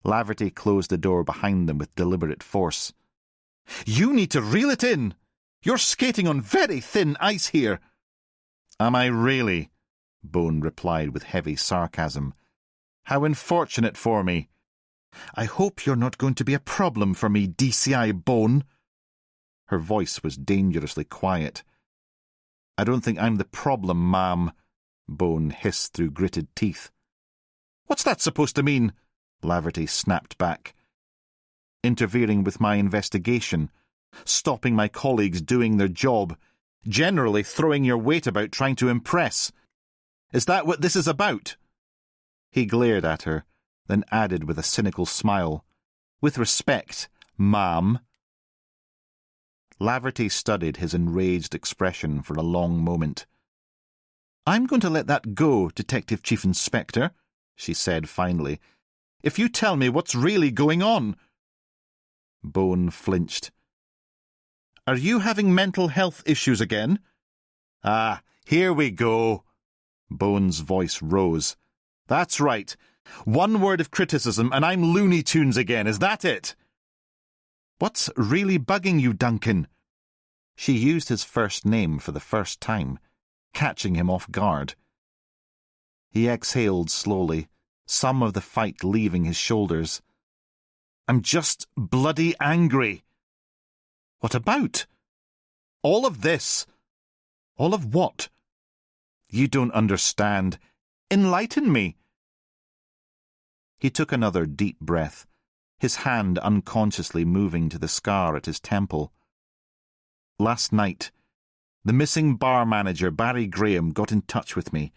Laverty closed the door behind them with deliberate force. "You need to reel it in! You're skating on very thin ice here." "Am I really?" Bone replied with heavy sarcasm. "How unfortunate for me. I hope you're not going to be a problem for me, DCI Bone. Her voice was dangerously quiet. I don't think I'm the problem, ma'am, Bone hissed through gritted teeth. What's that supposed to mean? Laverty snapped back. Interfering with my investigation, stopping my colleagues doing their job, generally throwing your weight about trying to impress. Is that what this is about? He glared at her, then added with a cynical smile, With respect, ma'am. Laverty studied his enraged expression for a long moment. I'm going to let that go, Detective Chief Inspector, she said finally, if you tell me what's really going on. Bone flinched. Are you having mental health issues again? Ah, here we go. Bone's voice rose. That's right. One word of criticism and I'm Looney Tunes again, is that it? What's really bugging you, Duncan? She used his first name for the first time, catching him off guard. He exhaled slowly, some of the fight leaving his shoulders. I'm just bloody angry. What about? All of this. All of what? You don't understand. Enlighten me. He took another deep breath, his hand unconsciously moving to the scar at his temple. Last night, the missing bar manager, Barry Graham, got in touch with me.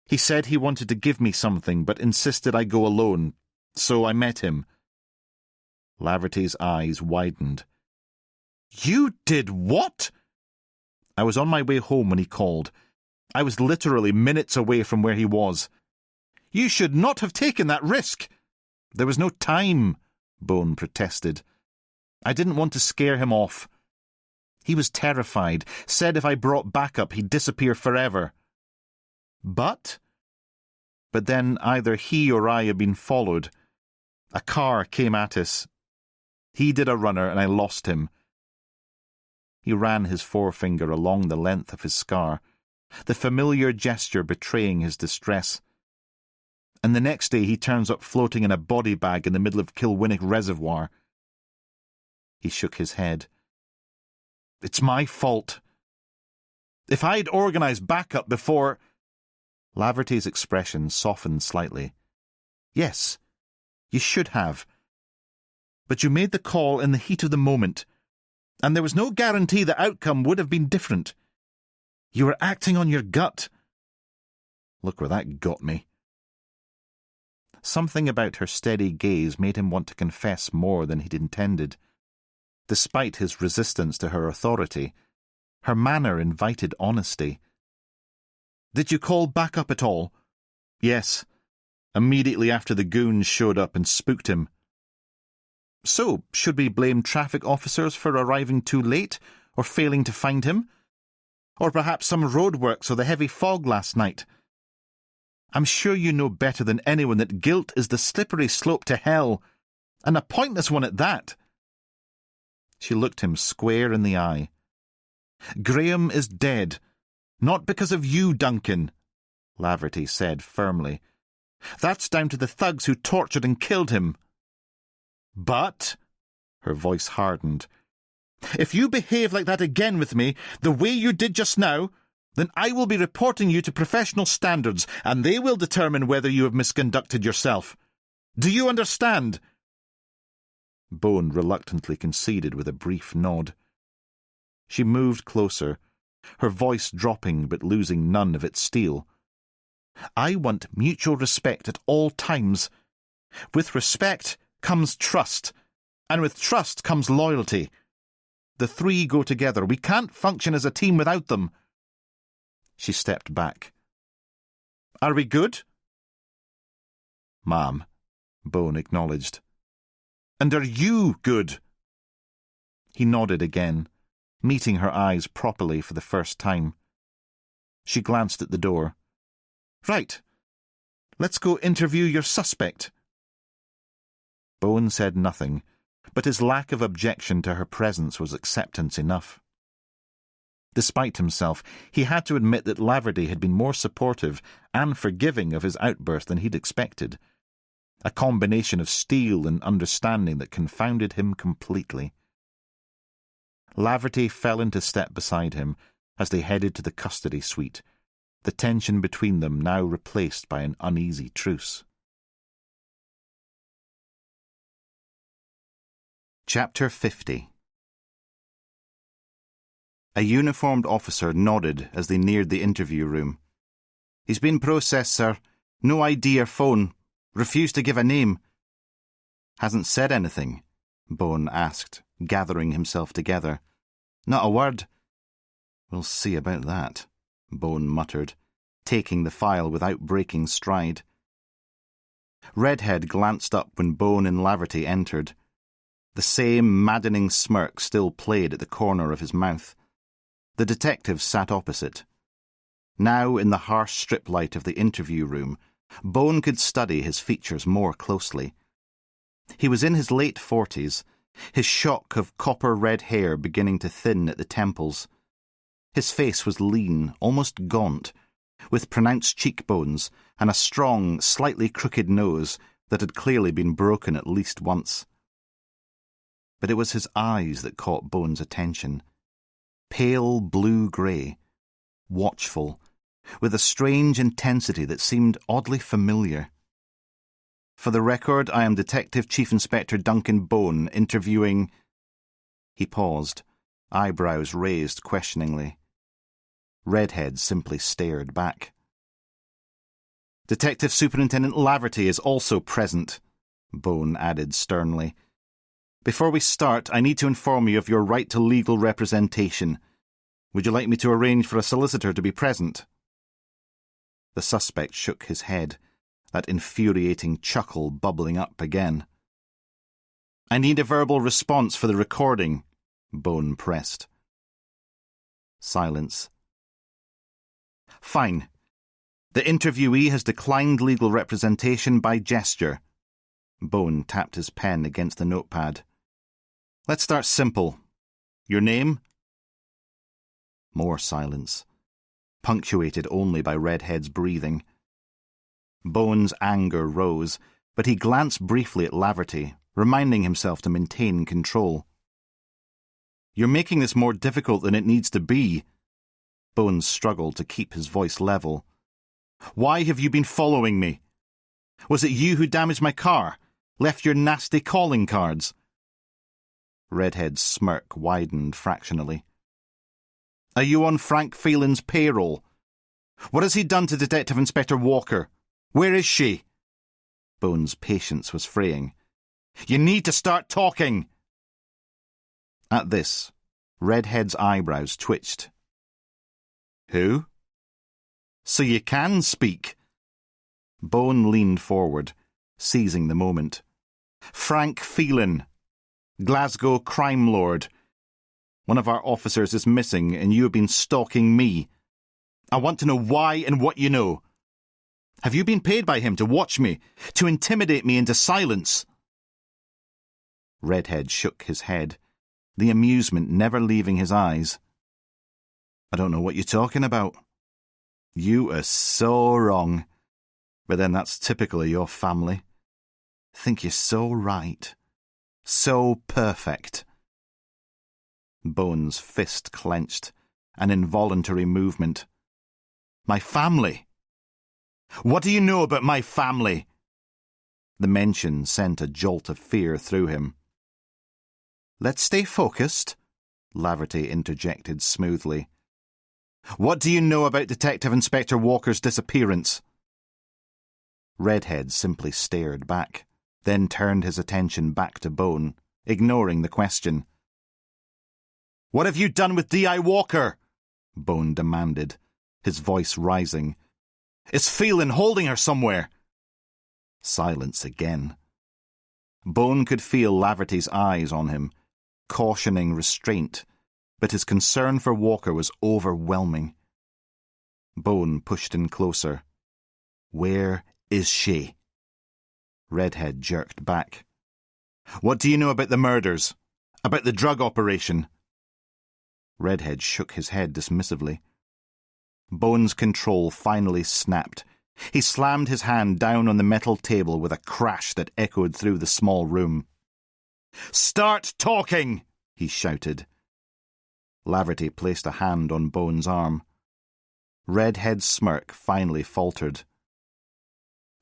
He said he wanted to give me something, but insisted I go alone, so I met him. Laverty's eyes widened. You did what? I was on my way home when he called. I was literally minutes away from where he was. You should not have taken that risk. There was no time, Bone protested. I didn't want to scare him off. He was terrified, said if I brought backup he'd disappear forever. But then either he or I had been followed. A car came at us. He did a runner and I lost him. He ran his forefinger along the length of his scar, the familiar gesture betraying his distress. And the next day he turns up floating in a body bag in the middle of Kilwinnock Reservoir. He shook his head. It's my fault. If I'd organised backup before... Laverty's expression softened slightly. Yes, you should have. But you made the call in the heat of the moment, and there was no guarantee the outcome would have been different. You were acting on your gut. Look where that got me. Something about her steady gaze made him want to confess more than he'd intended. Despite his resistance to her authority, her manner invited honesty. Did you call backup at all? Yes, immediately after the goons showed up and spooked him. So, should we blame traffic officers for arriving too late, or failing to find him? Or perhaps some roadworks or the heavy fog last night? I'm sure you know better than anyone that guilt is the slippery slope to hell, and a pointless one at that. She looked him square in the eye. Graham is dead, not because of you, Duncan, Laverty said firmly. That's down to the thugs who tortured and killed him. But, her voice hardened, if you behave like that again with me, the way you did just now, then I will be reporting you to professional standards, and they will determine whether you have misconducted yourself. Do you understand? Bone reluctantly conceded with a brief nod. She moved closer, her voice dropping but losing none of its steel. I want mutual respect at all times. With respect comes trust, and with trust comes loyalty. The three go together. We can't function as a team without them. She stepped back. Are we good? Ma'am, Bone acknowledged. And are you good? He nodded again, meeting her eyes properly for the first time. She glanced at the door. Right. Let's go interview your suspect. Bone said nothing, but his lack of objection to her presence was acceptance enough. Despite himself, he had to admit that Laverty had been more supportive and forgiving of his outburst than he'd expected. a combination of steel and understanding that confounded him completely. Laverty fell into step beside him as they headed to the custody suite, the tension between them now replaced by an uneasy truce. Chapter 50. A uniformed officer nodded as they neared the interview room. "He's been processed, sir. No ID or phone. Refused to give a name." "Hasn't said anything?" Bone asked, gathering himself together. "Not a word." "We'll see about that," Bone muttered, taking the file without breaking stride. Redhead glanced up when Bone and Laverty entered. The same maddening smirk still played at the corner of his mouth. The detective sat opposite. Now, in the harsh strip light of the interview room, Bone could study his features more closely. He was in his late 40s, his shock of copper-red hair beginning to thin at the temples. His face was lean, almost gaunt, with pronounced cheekbones and a strong, slightly crooked nose that had clearly been broken at least once. But it was his eyes that caught Bone's attention. Pale blue-grey, watchful, with a strange intensity that seemed oddly familiar. "For the record, I am Detective Chief Inspector Duncan Bone, interviewing—" He paused, eyebrows raised questioningly. Redhead simply stared back. "Detective Superintendent Laverty is also present," Bone added sternly. "Before we start, I need to inform you of your right to legal representation. Would you like me to arrange for a solicitor to be present?" The suspect shook his head, that infuriating chuckle bubbling up again. "I need a verbal response for the recording," Bone pressed. Silence. "Fine. The interviewee has declined legal representation by gesture." Bone tapped his pen against the notepad. "Let's start simple. Your name?" More silence, punctuated only by Redhead's breathing. Bone's anger rose, but he glanced briefly at Laverty, reminding himself to maintain control. "You're making this more difficult than it needs to be." Bones struggled to keep his voice level. "Why have you been following me? Was it you who damaged my car? Left your nasty calling cards?" Redhead's smirk widened fractionally. "Are you on Frank Phelan's payroll? What has he done to Detective Inspector Walker? Where is she?" Bones' patience was fraying. "You need to start talking!" At this, Redhead's eyebrows twitched. "Who?" "So you can speak." Bone leaned forward, seizing the moment. "Frank Phelan, Glasgow crime lord. One of our officers is missing and you have been stalking me. I want to know why and what you know. Have you been paid by him to watch me, to intimidate me into silence?" Redhead shook his head, the amusement never leaving his eyes. "I don't know what you're talking about." "You are so wrong. But then that's typical of your family. Think you're so right. So perfect." Bone's fist clenched, an involuntary movement. "My family? What do you know about my family?" The mention sent a jolt of fear through him. "Let's stay focused," Laverty interjected smoothly. "What do you know about Detective Inspector Walker's disappearance?" Redhead simply stared back, then turned his attention back to Bone, ignoring the question. "What have you done with D.I. Walker?" Bone demanded, his voice rising. "Is Phelan holding her somewhere?" Silence again. Bone could feel Laverty's eyes on him, cautioning restraint, but his concern for Walker was overwhelming. Bone pushed in closer. "Where is she?" Redhead jerked back. "What do you know about the murders? About the drug operation?" Redhead shook his head dismissively. Bone's control finally snapped, He slammed his hand down on the metal table with a crash that echoed through the small room. "Start talking!" he shouted. Laverty placed a hand on Bones' arm. Redhead's smirk finally faltered.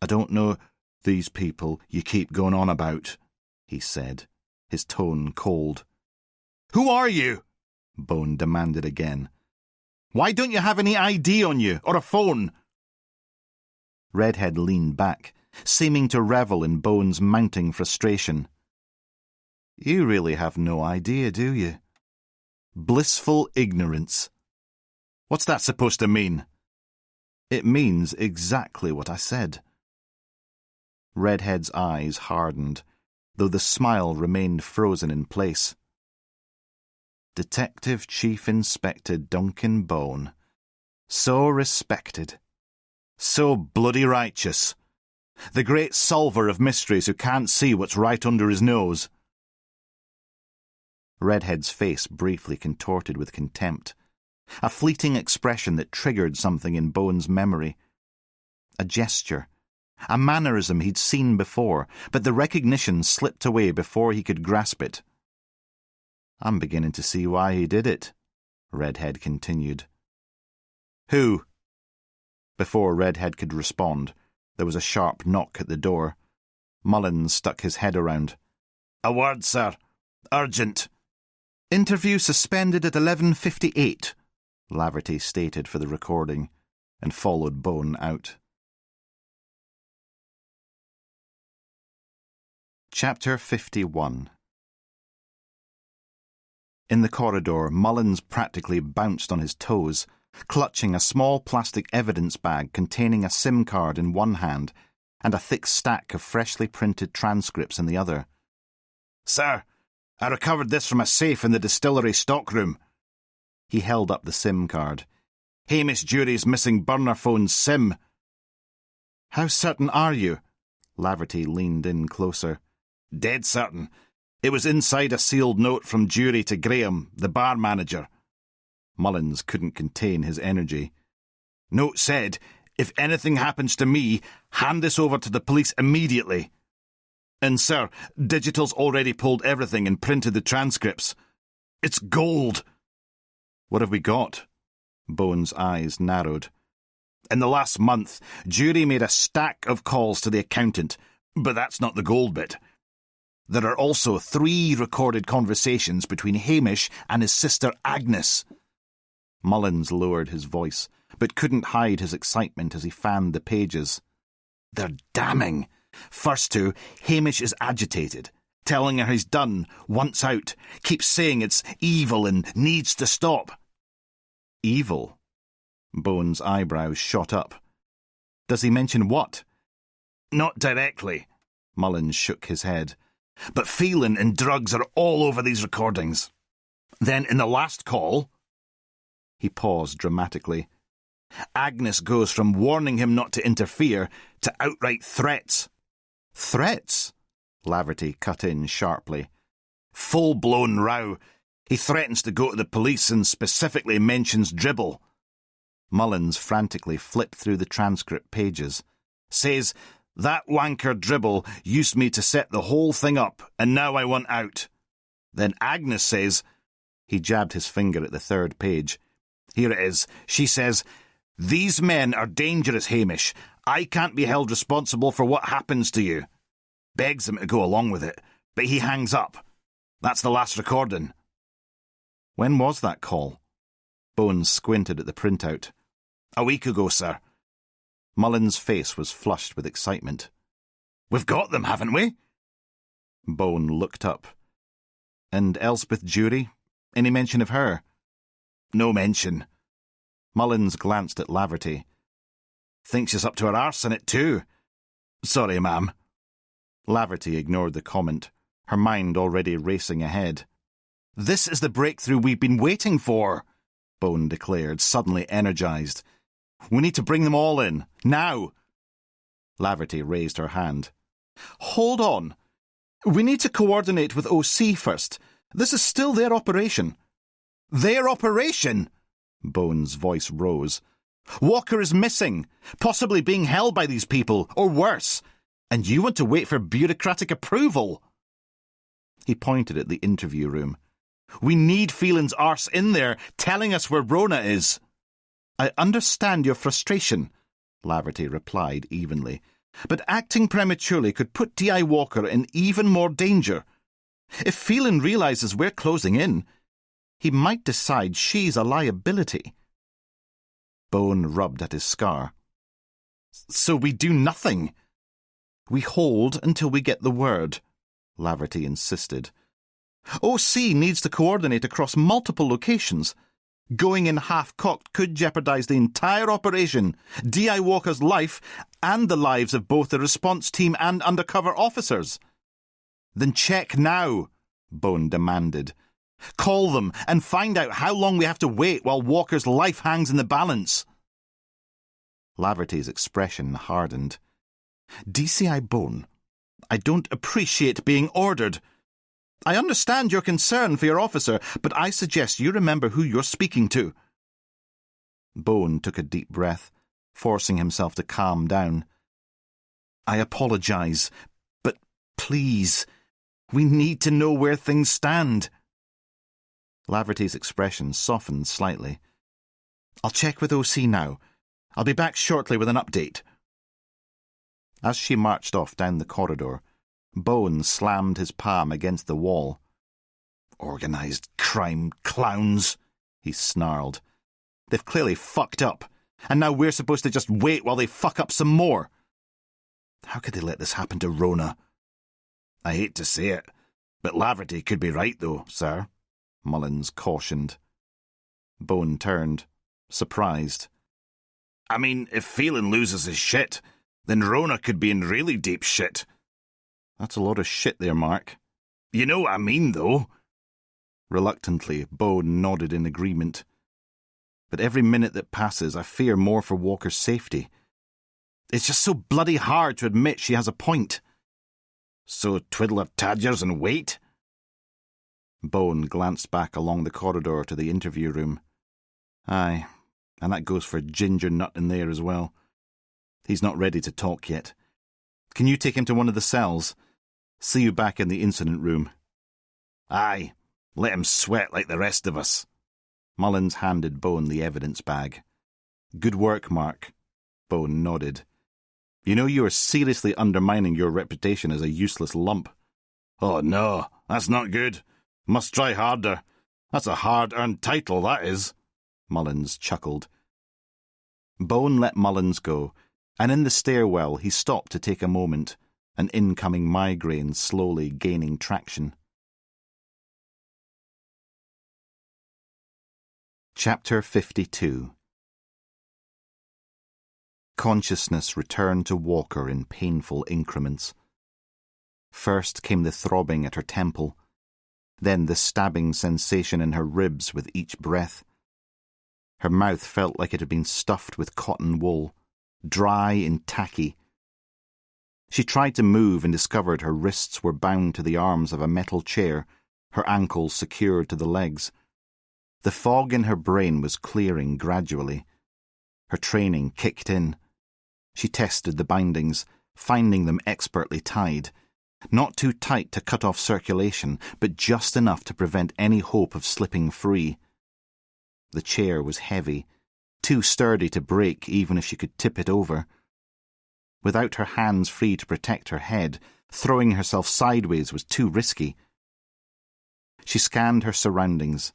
"I don't know these people you keep going on about," he said, his tone cold. "Who are you?" Bone demanded again. "Why don't you have any ID on you, or a phone?" Redhead leaned back, seeming to revel in Bones' mounting frustration. "You really have no idea, do you? Blissful ignorance. What's that supposed to mean?" "It means exactly what I said." Redhead's eyes hardened, though the smile remained frozen in place. Detective Chief Inspector Duncan Bone. So respected. So bloody righteous. The great solver of mysteries who can't see what's right under his nose. Redhead's face briefly contorted with contempt. A fleeting expression that triggered something in Bones' memory. A gesture. A mannerism he'd seen before, but the recognition slipped away before he could grasp it. "I'm beginning to see why he did it," Redhead continued. "Who?" Before Redhead could respond, there was a sharp knock at the door. Mullins stuck his head around. "A word, sir. Urgent." "Interview suspended at 11:58, Laverty stated for the recording, and followed Bone out. Chapter 51. In the corridor, Mullins practically bounced on his toes, clutching a small plastic evidence bag containing a SIM card in one hand and a thick stack of freshly printed transcripts in the other. "Sir, I recovered this from a safe in the distillery stockroom." He held up the SIM card. "Hamish Jury's missing burner phone's SIM." "How certain are you?" Laverty leaned in closer. "Dead certain. It was inside a sealed note from Jury to Graham, the bar manager." Mullins couldn't contain his energy. "Note said, if anything happens to me, hand this over to the police immediately. And, sir, Digital's already pulled everything and printed the transcripts. It's gold." "What have we got?" Bones' eyes narrowed. "In the last month, Jury made a stack of calls to the accountant, but that's not the gold bit. There are also 3 recorded conversations between Hamish and his sister Agnes." Mullins lowered his voice, but couldn't hide his excitement as he fanned the pages. "They're damning. First 2, Hamish is agitated, telling her he's done, wants out, keeps saying it's evil and needs to stop." "Evil?" Bones' eyebrows shot up. "Does he mention what?" "Not directly." Mullins shook his head. "But Phelan and drugs are all over these recordings. Then in the last call..." He paused dramatically. "Agnes goes from warning him not to interfere to outright threats." "Threats?" Laverty cut in sharply. "Full-blown row. He threatens to go to the police and specifically mentions Dribble." Mullins frantically flipped through the transcript pages. "Says, 'That wanker Dribble used me to set the whole thing up, and now I want out.' Then Agnes says..." He jabbed his finger at the 3rd page. "Here it is. She says, 'These men are dangerous, Hamish. I can't be held responsible for what happens to you.' Begs him to go along with it, but he hangs up. That's the last recording." "When was that call?" Bones squinted at the printout. "A week ago, sir." Mullins' face was flushed with excitement. "We've got them, haven't we?" Bone looked up. "And Elspeth Jury? Any mention of her?" "No mention." Mullins glanced at Laverty. "Think she's up to her arse in it too." "Sorry, ma'am." Laverty ignored the comment, her mind already racing ahead. "This is the breakthrough we've been waiting for," Bone declared, suddenly energised. "We need to bring them all in, now." Laverty raised her hand. "Hold on. We need to coordinate with OC first. This is still their operation." "Their operation?" Bone's voice rose. Walker is missing, possibly being held by these people, or worse, and you want to wait for bureaucratic approval. He pointed at the interview room. We need Phelan's arse in there, telling us where Rona is. I understand your frustration, Laverty replied evenly, but acting prematurely could put D.I. Walker in even more danger. If Phelan realises we're closing in, he might decide she's a liability. Bone rubbed at his scar. So we do nothing. We hold until we get the word, Laverty insisted. OC needs to coordinate across multiple locations. Going in half-cocked could jeopardise the entire operation, D.I. Walker's life, and the lives of both the response team and undercover officers. Then check now, Bone demanded. Call them and find out how long we have to wait while Walker's life hangs in the balance. Laverty's expression hardened. DCI Bone, I don't appreciate being ordered. I understand your concern for your officer, but I suggest you remember who you're speaking to. Bone took a deep breath, forcing himself to calm down. I apologise, but please, we need to know where things stand. Laverty's expression softened slightly. I'll check with OC now. I'll be back shortly with an update. As she marched off down the corridor, Bone slammed his palm against the wall. Organised crime clowns, he snarled. They've clearly fucked up, and now we're supposed to just wait while they fuck up some more. How could they let this happen to Rona? I hate to say it, but Laverty could be right, though, sir, Mullins cautioned. Bone turned, surprised. I mean, if Phelan loses his shit, then Rona could be in really deep shit. That's a lot of shit there, Mark. You know what I mean, though. Reluctantly, Bone nodded in agreement. But every minute that passes, I fear more for Walker's safety. It's just so bloody hard to admit she has a point. So twiddle her tadgers and wait? Bone glanced back along the corridor to the interview room. Aye, and that goes for Ginger Nut in there as well. He's not ready to talk yet. Can you take him to one of the cells? See you back in the incident room. Aye, let him sweat like the rest of us. Mullins handed Bone the evidence bag. Good work, Mark. Bone nodded. You know you are seriously undermining your reputation as a useless lump. Oh no, that's not good. Must try harder. That's a hard-earned title, that is. Mullins chuckled. Bone let Mullins go, and in the stairwell he stopped to take a moment, an incoming migraine slowly gaining traction. Chapter 52. Consciousness returned to Walker in painful increments. First came the throbbing at her temple, then the stabbing sensation in her ribs with each breath. Her mouth felt like it had been stuffed with cotton wool, dry and tacky. She tried to move and discovered her wrists were bound to the arms of a metal chair, her ankles secured to the legs. The fog in her brain was clearing gradually. Her training kicked in. She tested the bindings, finding them expertly tied, not too tight to cut off circulation, but just enough to prevent any hope of slipping free. The chair was heavy, too sturdy to break even if she could tip it over. Without her hands free to protect her head, throwing herself sideways was too risky. She scanned her surroundings.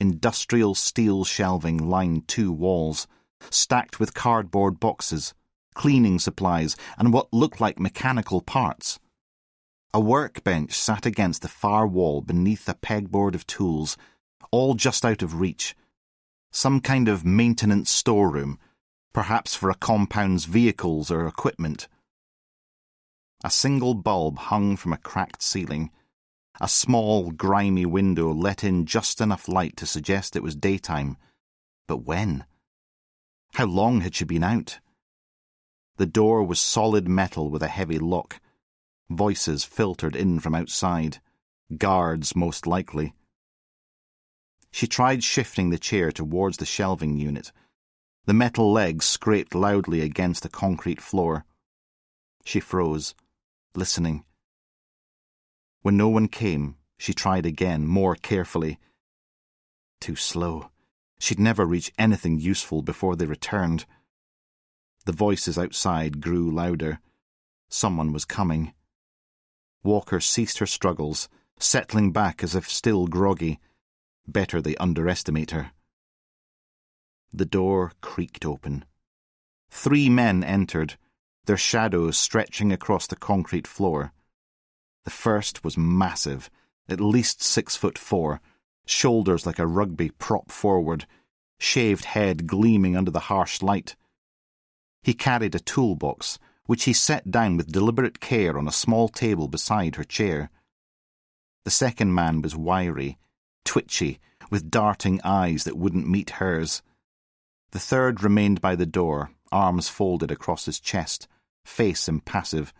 Industrial steel shelving lined two walls, stacked with cardboard boxes, cleaning supplies, and what looked like mechanical parts. A workbench sat against the far wall beneath a pegboard of tools, all just out of reach. Some kind of maintenance storeroom, perhaps for a compound's vehicles or equipment. A single bulb hung from a cracked ceiling. A small, grimy window let in just enough light to suggest it was daytime. But when? How long had she been out? The door was solid metal with a heavy lock. Voices filtered in from outside. Guards, most likely. She tried shifting the chair towards the shelving unit, The metal legs scraped loudly against the concrete floor. She froze, listening. When no one came, she tried again, more carefully. Too slow. She'd never reach anything useful before they returned. The voices outside grew louder. Someone was coming. Walker ceased her struggles, settling back as if still groggy. Better they underestimate her. The door creaked open. 3 men entered, their shadows stretching across the concrete floor. The first was massive, at least 6'4", shoulders like a rugby propped forward, shaved head gleaming under the harsh light. He carried a toolbox, which he set down with deliberate care on a small table beside her chair. The second man was wiry, twitchy, with darting eyes that wouldn't meet hers. The third remained by the door, arms folded across his chest, face impassive,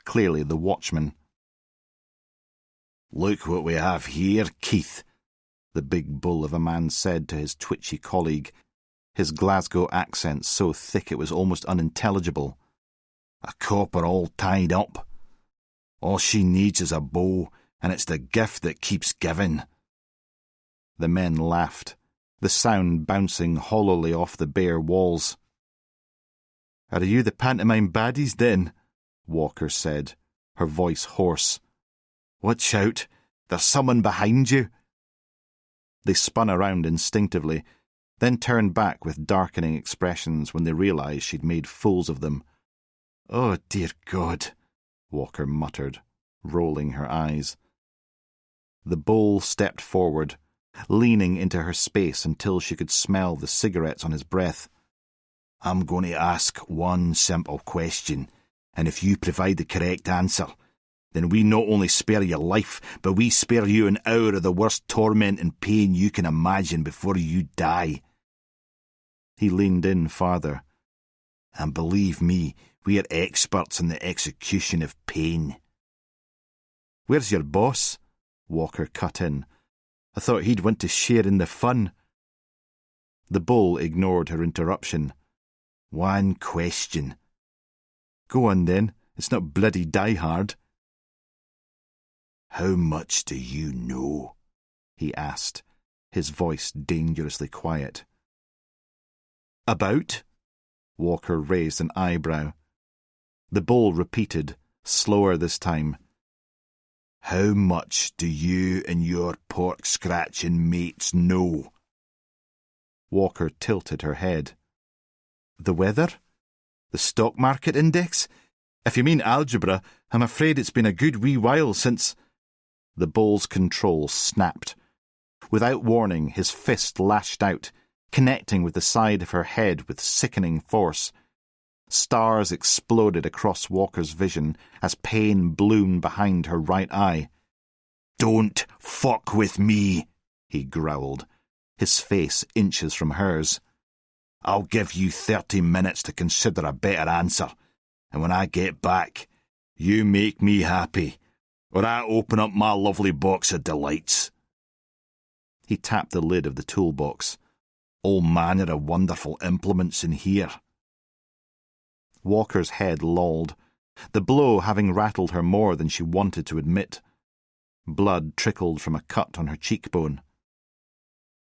clearly the watchman. "Look what we have here, Keith," the big bull of a man said to his twitchy colleague, his Glasgow accent so thick it was almost unintelligible. "A copper all tied up. All she needs is a bow, and it's the gift that keeps giving." The men laughed, the sound bouncing hollowly off the bare walls. "Are you the pantomime baddies, then?" Walker said, her voice hoarse. "Watch out, there's someone behind you." They spun around instinctively, then turned back with darkening expressions when they realized she'd made fools of them. "Oh, dear God," Walker muttered, rolling her eyes. The bull stepped forward, leaning into her space until she could smell the cigarettes on his breath. "I'm going to ask one simple question, and if you provide the correct answer, then we not only spare your life, but we spare you an hour of the worst torment and pain you can imagine before you die." He leaned in farther. "And believe me, we are experts in the execution of pain." "Where's your boss?" Walker cut in. "I thought he'd want to share in the fun." The bull ignored her interruption. "One question." "Go on, then. It's not bloody Die Hard." "How much do you know?" he asked, his voice dangerously quiet. "About?" Walker raised an eyebrow. The bull repeated, slower this time. "How much do you and your pork-scratching mates know?" Walker tilted her head. "The weather? The stock market index? If you mean algebra, I'm afraid it's been a good wee while since—" The bull's control snapped. Without warning, his fist lashed out, connecting with the side of her head with sickening force. Stars exploded across Walker's vision as pain bloomed behind her right eye. "Don't fuck with me," he growled, his face inches from hers. "I'll give you 30 minutes to consider a better answer, and when I get back, you make me happy, or I open up my lovely box of delights." He tapped the lid of the toolbox. "All manner of wonderful implements in here." Walker's head lolled, the blow having rattled her more than she wanted to admit. Blood trickled from a cut on her cheekbone.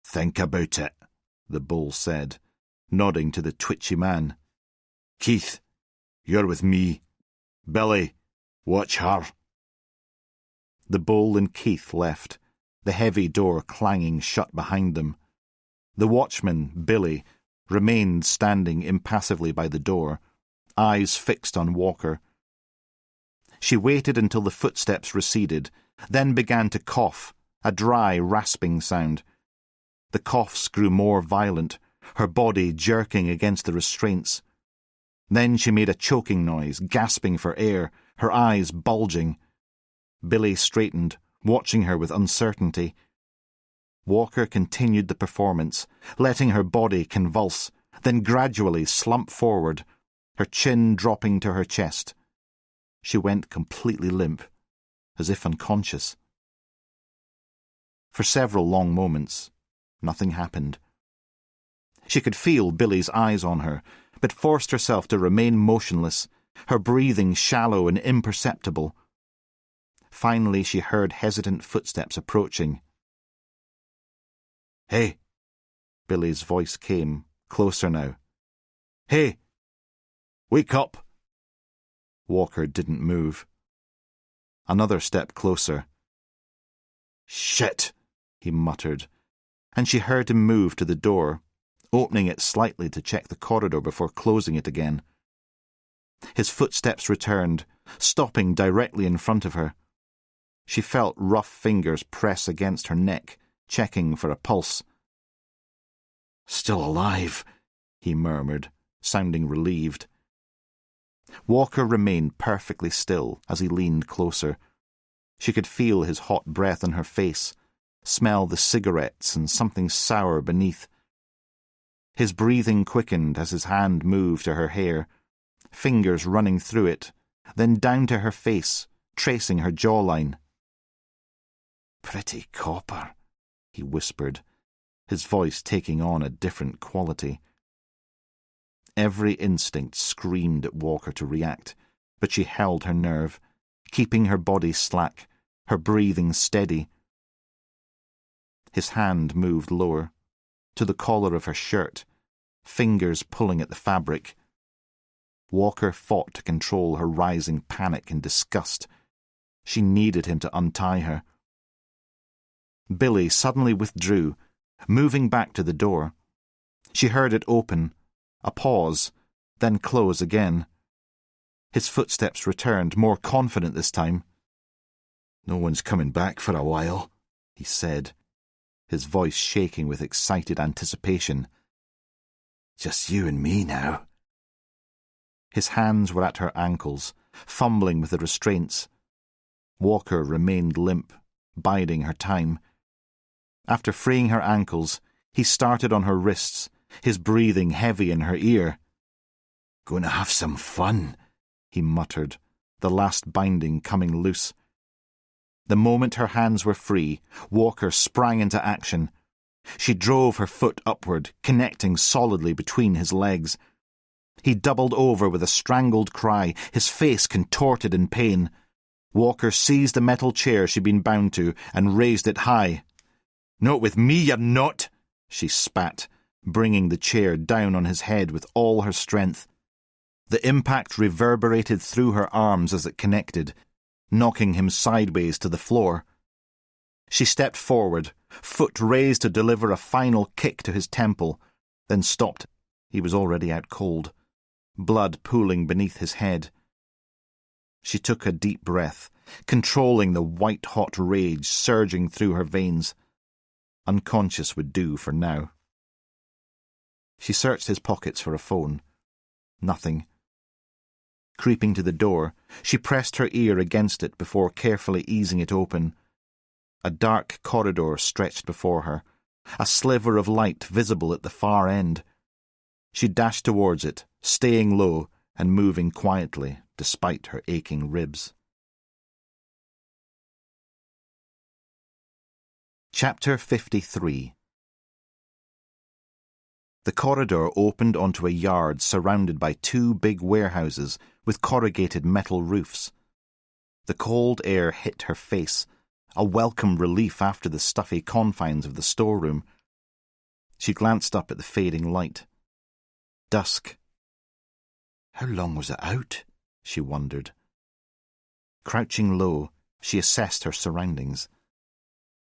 "Think about it," the bull said, nodding to the twitchy man. "Keith, you're with me. Billy, watch her." The bull and Keith left, the heavy door clanging shut behind them. The watchman, Billy, remained standing impassively by the door, eyes fixed on Walker. She waited until the footsteps receded, then began to cough, a dry, rasping sound. The coughs grew more violent, her body jerking against the restraints. Then she made a choking noise, gasping for air, her eyes bulging. Billy straightened, watching her with uncertainty. Walker continued the performance, letting her body convulse, then gradually slump forward, her chin dropping to her chest. She went completely limp, as if unconscious. For several long moments, nothing happened. She could feel Billy's eyes on her, but forced herself to remain motionless, her breathing shallow and imperceptible. Finally, she heard hesitant footsteps approaching. "Hey!" Billy's voice came, closer now. "Hey! Wake up!" Walker didn't move. Another step closer. "Shit!" he muttered, and she heard him move to the door, opening it slightly to check the corridor before closing it again. His footsteps returned, stopping directly in front of her. She felt rough fingers press against her neck, checking for a pulse. "Still alive," he murmured, sounding relieved. Walker remained perfectly still as he leaned closer. She could feel his hot breath on her face, smell the cigarettes and something sour beneath. His breathing quickened as his hand moved to her hair, fingers running through it, then down to her face, tracing her jawline. "Pretty copper," he whispered, his voice taking on a different quality. Every instinct screamed at Walker to react, but she held her nerve, keeping her body slack, her breathing steady. His hand moved lower, to the collar of her shirt, fingers pulling at the fabric. Walker fought to control her rising panic and disgust. She needed him to untie her. Billy suddenly withdrew, moving back to the door. She heard it open, a pause, then close again. His footsteps returned, more confident this time. "No one's coming back for a while," he said, his voice shaking with excited anticipation. "Just you and me now." His hands were at her ankles, fumbling with the restraints. Walker remained limp, biding her time. After freeing her ankles, he started on her wrists, his breathing heavy in her ear. "Gonna have some fun," he muttered, the last binding coming loose. The moment her hands were free, Walker sprang into action. She drove her foot upward, connecting solidly between his legs. He doubled over with a strangled cry, his face contorted in pain. Walker seized the metal chair she'd been bound to and raised it high. "Not with me, you're not," she spat, bringing the chair down on his head with all her strength. The impact reverberated through her arms as it connected, knocking him sideways to the floor. She stepped forward, foot raised to deliver a final kick to his temple, then stopped. He was already out cold, blood pooling beneath his head. She took a deep breath, controlling the white-hot rage surging through her veins. Unconscious would do for now. She searched his pockets for a phone. Nothing. Creeping to the door, she pressed her ear against it before carefully easing it open. A dark corridor stretched before her, a sliver of light visible at the far end. She dashed towards it, staying low and moving quietly despite her aching ribs. Chapter 53. The corridor opened onto a yard surrounded by two big warehouses with corrugated metal roofs. The cold air hit her face, a welcome relief after the stuffy confines of the storeroom. She glanced up at the fading light. Dusk. How long was it out? She wondered. Crouching low, she assessed her surroundings.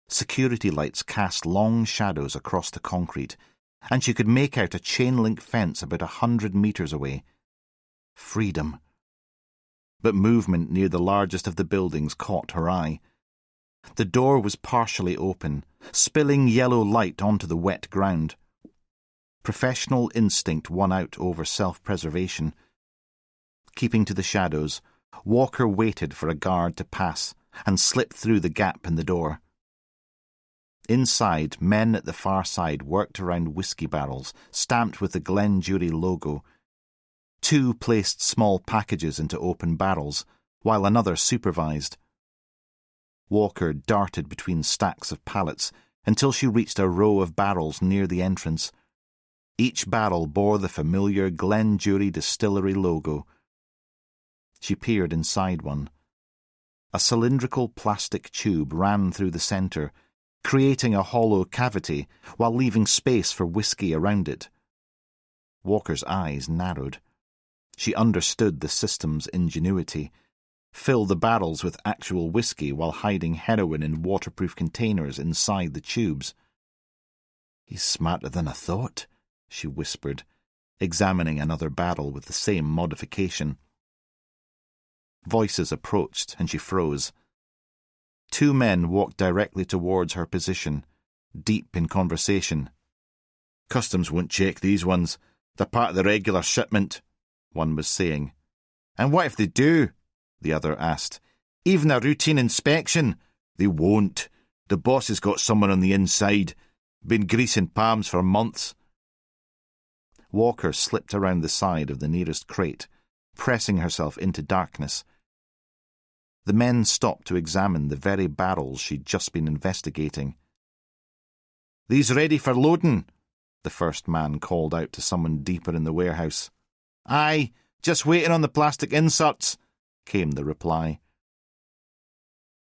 Security lights cast long shadows across the concrete, and she could make out a chain-link fence about 100 meters away. Freedom. But movement near the largest of the buildings caught her eye. The door was partially open, spilling yellow light onto the wet ground. Professional instinct won out over self-preservation. Keeping to the shadows, Walker waited for a guard to pass and slipped through the gap in the door. Inside, men at the far side worked around whiskey barrels, stamped with the Glenjury logo. Two placed small packages into open barrels, while another supervised. Walker darted between stacks of pallets until she reached a row of barrels near the entrance. Each barrel bore the familiar Glenjury distillery logo. She peered inside one. A cylindrical plastic tube ran through the centre, creating a hollow cavity while leaving space for whiskey around it. Walker's eyes narrowed. She understood the system's ingenuity. Fill the barrels with actual whiskey while hiding heroin in waterproof containers inside the tubes. "He's smarter than I thought," she whispered, examining another barrel with the same modification. Voices approached, and she froze. Two men walked directly towards her position, deep in conversation. "Customs won't check these ones. They're part of the regular shipment," one was saying. "And what if they do?" the other asked. "Even a routine inspection?" "They won't. The boss has got someone on the inside. Been greasing palms for months." Walker slipped around the side of the nearest crate, pressing herself into darkness. The men stopped to examine the very barrels she'd just been investigating. "These ready for loading?" the first man called out to someone deeper in the warehouse. "Aye, just waiting on the plastic inserts," came the reply.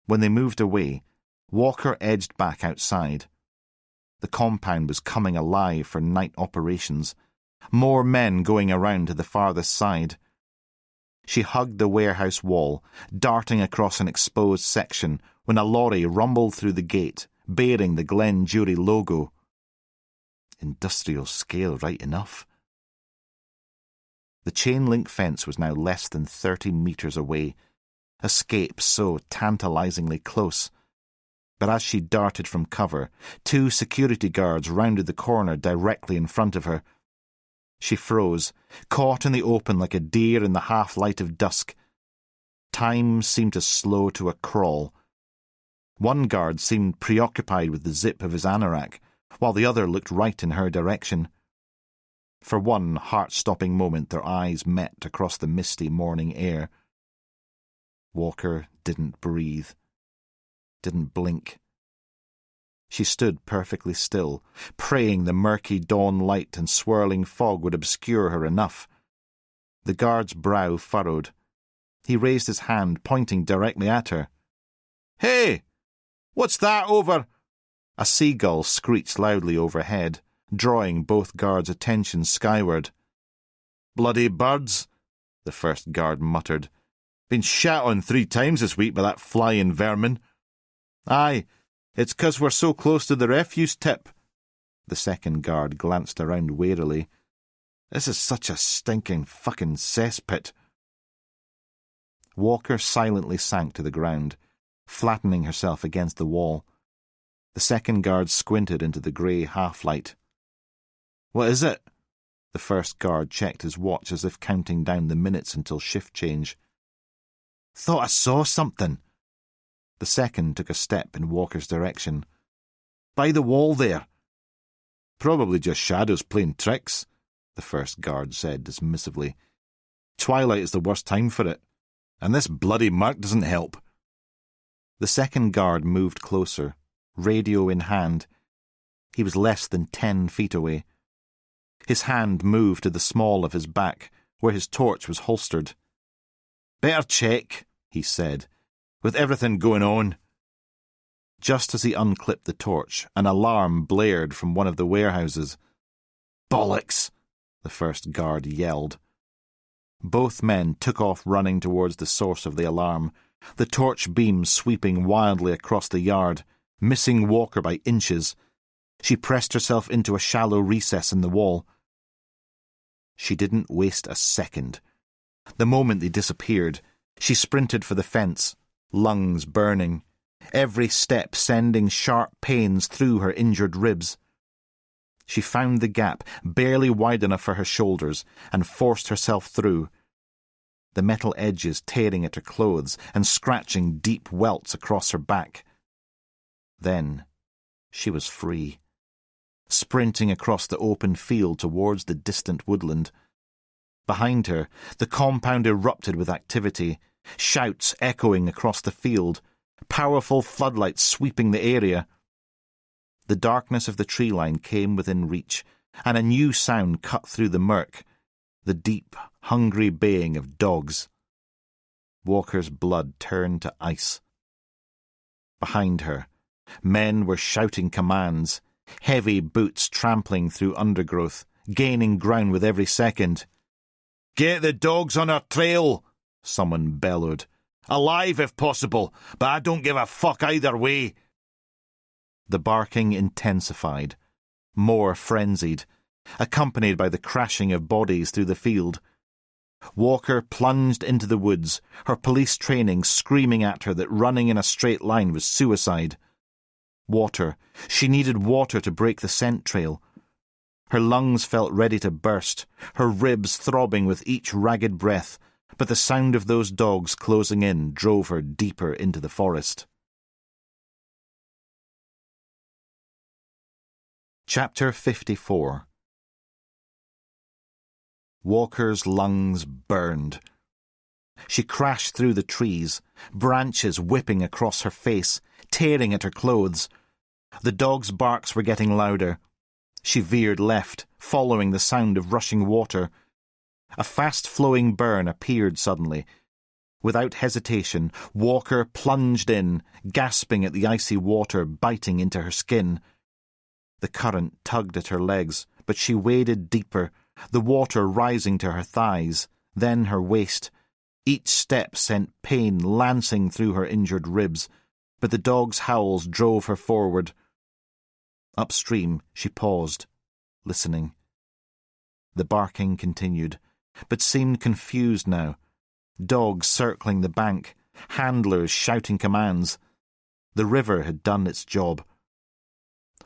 When they moved away, Walker edged back outside. The compound was coming alive for night operations, more men going around to the farthest side. She hugged the warehouse wall, darting across an exposed section when a lorry rumbled through the gate, bearing the Glenjury logo. Industrial scale right enough. The chain-link fence was now less than 30 metres away, escape so tantalisingly close. But as she darted from cover, two security guards rounded the corner directly in front of her. She froze, caught in the open like a deer in the half-light of dusk. Time seemed to slow to a crawl. One guard seemed preoccupied with the zip of his anorak, while the other looked right in her direction. For one heart-stopping moment their eyes met across the misty morning air. Walker didn't breathe, didn't blink. She stood perfectly still, praying the murky dawn light and swirling fog would obscure her enough. The guard's brow furrowed. He raised his hand, pointing directly at her. "Hey! What's that over?" A seagull screeched loudly overhead, drawing both guards' attention skyward. "Bloody birds," the first guard muttered. "Been shat on 3 times this week by that flying vermin." "Aye, it's 'cause we're so close to the refuse tip." The second guard glanced around warily. "This is such a stinking fucking cesspit." Walker silently sank to the ground, flattening herself against the wall. The second guard squinted into the grey half-light. "What is it?" The first guard checked his watch as if counting down the minutes until shift change. "Thought I saw something." The second took a step in Walker's direction. "By the wall there." "Probably just shadows playing tricks," the first guard said dismissively. "Twilight is the worst time for it, and this bloody murk doesn't help." The second guard moved closer, radio in hand. He was less than 10 feet away. His hand moved to the small of his back, where his torch was holstered. "Better check," he said, "with everything going on." Just as he unclipped the torch, an alarm blared from one of the warehouses. "Bollocks!" the first guard yelled. Both men took off running towards the source of the alarm, the torch beam sweeping wildly across the yard, missing Walker by inches. She pressed herself into a shallow recess in the wall. She didn't waste a second. The moment they disappeared, she sprinted for the fence, lungs burning, every step sending sharp pains through her injured ribs. She found the gap, barely wide enough for her shoulders, and forced herself through, the metal edges tearing at her clothes and scratching deep welts across her back. Then she was free, sprinting across the open field towards the distant woodland. Behind her, the compound erupted with activity, shouts echoing across the field, powerful floodlights sweeping the area. The darkness of the tree line came within reach, and a new sound cut through the murk, the deep, hungry baying of dogs. Walker's blood turned to ice. Behind her, men were shouting commands, heavy boots trampling through undergrowth, gaining ground with every second. "Get the dogs on our trail," someone bellowed. "Alive if possible, but I don't give a fuck either way." The barking intensified, more frenzied, accompanied by the crashing of bodies through the field. Walker plunged into the woods, her police training screaming at her that running in a straight line was suicide. Water. She needed water to break the scent trail. Her lungs felt ready to burst, her ribs throbbing with each ragged breath, but the sound of those dogs closing in drove her deeper into the forest. Chapter 54. Walker's lungs burned. She crashed through the trees, branches whipping across her face, tearing at her clothes. The dogs' barks were getting louder. She veered left, following the sound of rushing water. A fast-flowing burn appeared suddenly. Without hesitation, Walker plunged in, gasping at the icy water biting into her skin. The current tugged at her legs, but she waded deeper, the water rising to her thighs, then her waist. Each step sent pain lancing through her injured ribs, but the dog's howls drove her forward. Upstream, she paused, listening. The barking continued, but seemed confused now. Dogs circling the bank, handlers shouting commands. The river had done its job.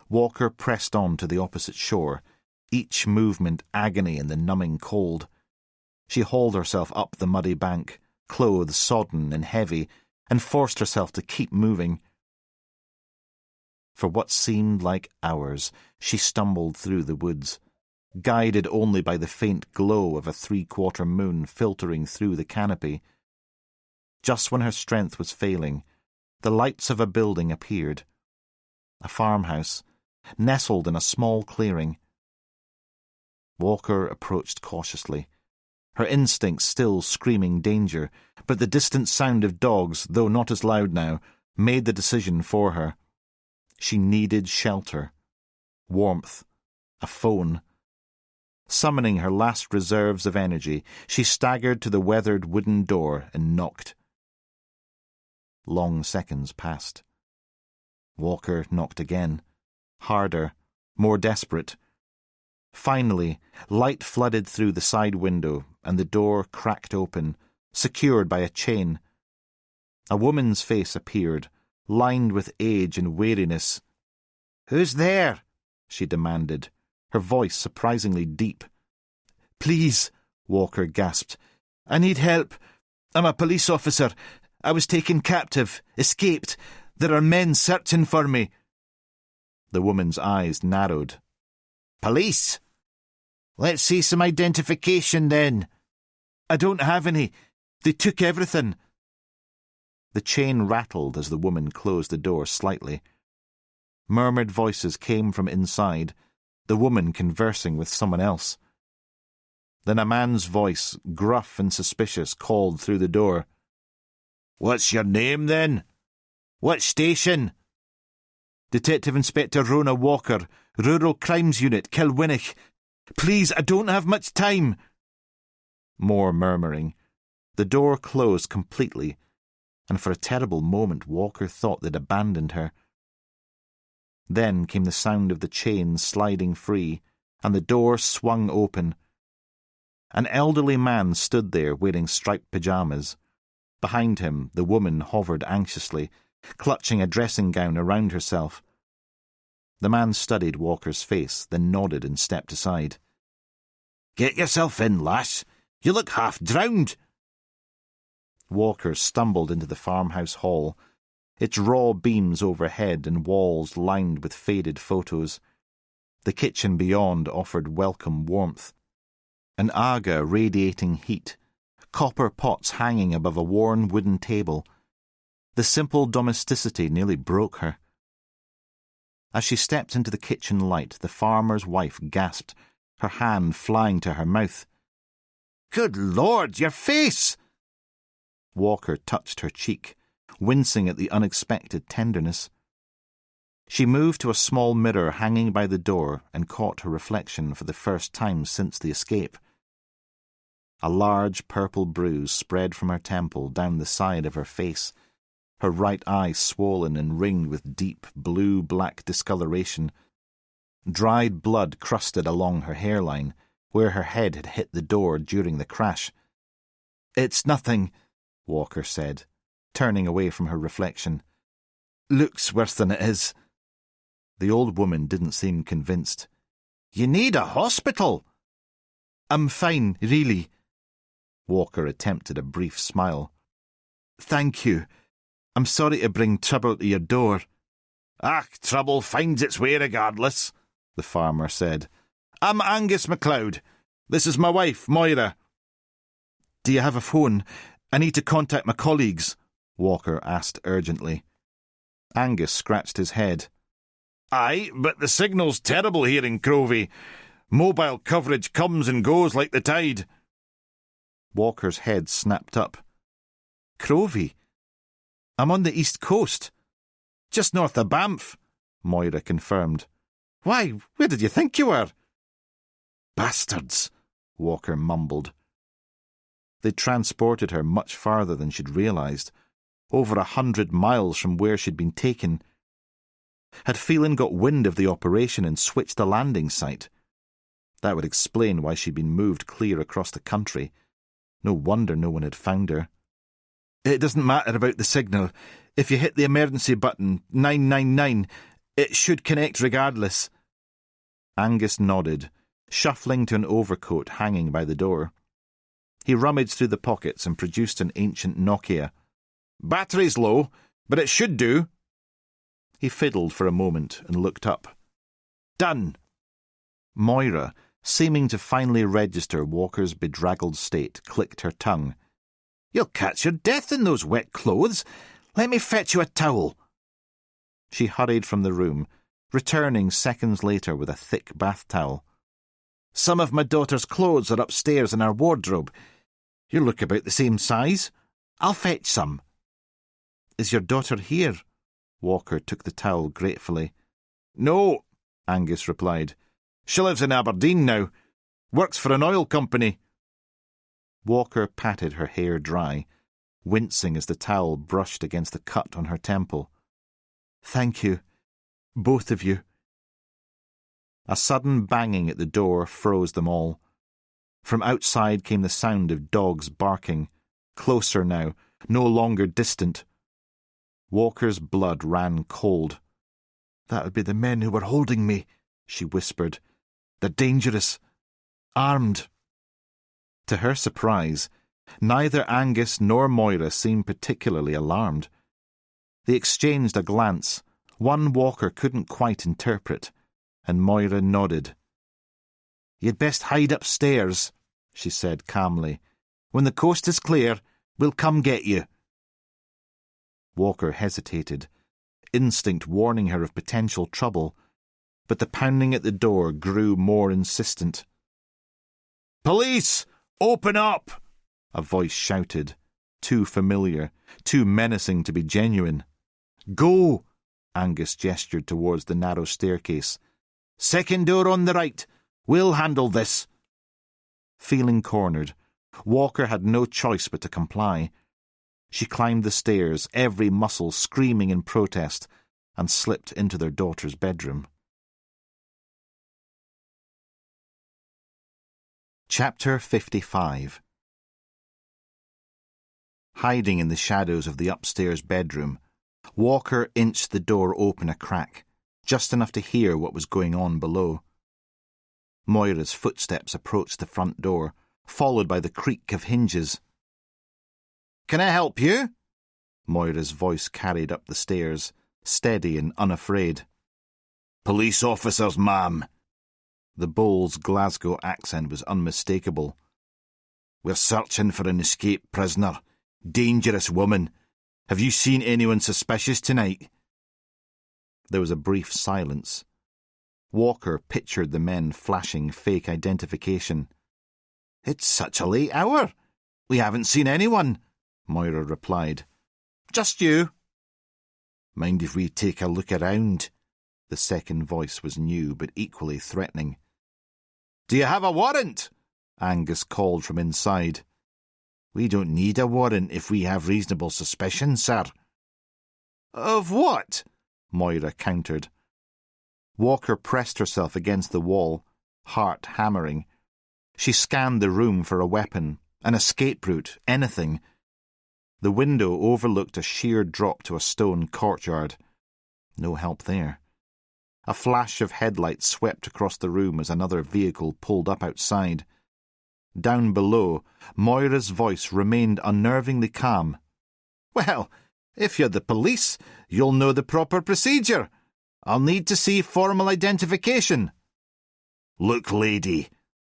Walker pressed on to the opposite shore, each movement agony in the numbing cold. She hauled herself up the muddy bank, clothes sodden and heavy, and forced herself to keep moving. For what seemed like hours, she stumbled through the woods, guided only by the faint glow of a 3/4 moon filtering through the canopy. Just when her strength was failing, the lights of a building appeared. A farmhouse, nestled in a small clearing. Walker approached cautiously, her instincts still screaming danger, but the distant sound of dogs, though not as loud now, made the decision for her. She needed shelter, warmth, a phone. Summoning her last reserves of energy, she staggered to the weathered wooden door and knocked. Long seconds passed. Walker knocked again, harder, more desperate. Finally, light flooded through the side window, and the door cracked open, secured by a chain. A woman's face appeared, lined with age and weariness. "Who's there?" she demanded, her voice surprisingly deep. "Please," Walker gasped. "I need help. I'm a police officer. I was taken captive, escaped. There are men searching for me." The woman's eyes narrowed. "Police? Let's see some identification, then." "I don't have any. They took everything." The chain rattled as the woman closed the door slightly. Murmured voices came from inside, the woman conversing with someone else. Then a man's voice, gruff and suspicious, called through the door. "What's your name, then? What station?" "Detective Inspector Rona Walker, Rural Crimes Unit, Kilwinnock. Please, I don't have much time." More murmuring. The door closed completely, and for a terrible moment Walker thought they'd abandoned her. Then came the sound of the chain sliding free, and the door swung open. An elderly man stood there wearing striped pyjamas. Behind him, the woman hovered anxiously, clutching a dressing gown around herself. The man studied Walker's face, then nodded and stepped aside. "Get yourself in, lass. You look half drowned." Walker stumbled into the farmhouse hall, its raw beams overhead and walls lined with faded photos. The kitchen beyond offered welcome warmth. An aga radiating heat, copper pots hanging above a worn wooden table. The simple domesticity nearly broke her. As she stepped into the kitchen light, the farmer's wife gasped, her hand flying to her mouth. "Good Lord, your face!" Walker touched her cheek, wincing at the unexpected tenderness. She moved to a small mirror hanging by the door and caught her reflection for the first time since the escape. A large purple bruise spread from her temple down the side of her face, her right eye swollen and ringed with deep blue-black discoloration. Dried blood crusted along her hairline, where her head had hit the door during the crash. "It's nothing," Walker said, turning away from her reflection. "Looks worse than it is." The old woman didn't seem convinced. "You need a hospital." "I'm fine, really." Walker attempted a brief smile. "Thank you. I'm sorry to bring trouble to your door." Trouble finds its way regardless," the farmer said. "I'm Angus MacLeod. This is my wife, Moira." "Do you have a phone? I need to contact my colleagues," Walker asked urgently. Angus scratched his head. "Aye, but the signal's terrible here in Crovey. Mobile coverage comes and goes like the tide." Walker's head snapped up. "Crovey? I'm on the east coast." "Just north of Banff," Moira confirmed. "Why, where did you think you were?" "Bastards," Walker mumbled. They'd transported her much farther than she'd realised, over 100 miles from where she'd been taken. Had Phelan got wind of the operation and switched the landing site? That would explain why she'd been moved clear across the country. No wonder no one had found her. "It doesn't matter about the signal. If you hit the emergency button, 999, it should connect regardless." Angus nodded, shuffling to an overcoat hanging by the door. He rummaged through the pockets and produced an ancient Nokia. "Battery's low, but it should do." He fiddled for a moment and looked up. "Done." Moira, seeming to finally register Walker's bedraggled state, clicked her tongue. "You'll catch your death in those wet clothes. Let me fetch you a towel." She hurried from the room, returning seconds later with a thick bath towel. "Some of my daughter's clothes are upstairs in our wardrobe. You look about the same size. I'll fetch some." "Is your daughter here?" Walker took the towel gratefully. "No," Angus replied. "She lives in Aberdeen now. Works for an oil company." Walker patted her hair dry, wincing as the towel brushed against the cut on her temple. "Thank you, both of you." A sudden banging at the door froze them all. From outside came the sound of dogs barking, closer now, no longer distant. Walker's blood ran cold. "That would be the men who were holding me," she whispered. "They're dangerous. Armed." To her surprise, neither Angus nor Moira seemed particularly alarmed. They exchanged a glance, one Walker couldn't quite interpret, and Moira nodded. "You'd best hide upstairs," she said calmly. "When the coast is clear, we'll come get you." Walker hesitated, instinct warning her of potential trouble, but the pounding at the door grew more insistent. "Police! Open up!" a voice shouted, too familiar, too menacing to be genuine. "Go!" Angus gestured towards the narrow staircase. "Second door on the right. We'll handle this." Feeling cornered, Walker had no choice but to comply. She climbed the stairs, every muscle screaming in protest, and slipped into their daughter's bedroom. Chapter 55. Hiding in the shadows of the upstairs bedroom, Walker inched the door open a crack, just enough to hear what was going on below. Moira's footsteps approached the front door, followed by the creak of hinges. "Can I help you?" Moira's voice carried up the stairs, steady and unafraid. "Police officers, ma'am." The bull's Glasgow accent was unmistakable. "We're searching for an escaped prisoner. Dangerous woman. Have you seen anyone suspicious tonight?" There was a brief silence. Walker pictured the men flashing fake identification. "It's such a late hour. We haven't seen anyone," Moira replied. "Just you." "Mind if we take a look around?" The second voice was new but equally threatening. "Do you have a warrant?" Angus called from inside. "We don't need a warrant if we have reasonable suspicion, sir." "Of what?" Moira countered. Walker pressed herself against the wall, heart hammering. She scanned the room for a weapon, an escape route, anything. The window overlooked a sheer drop to a stone courtyard. No help there. A flash of headlights swept across the room as another vehicle pulled up outside. Down below, Moira's voice remained unnervingly calm. "Well, if you're the police, you'll know the proper procedure. I'll need to see formal identification." "Look, lady,"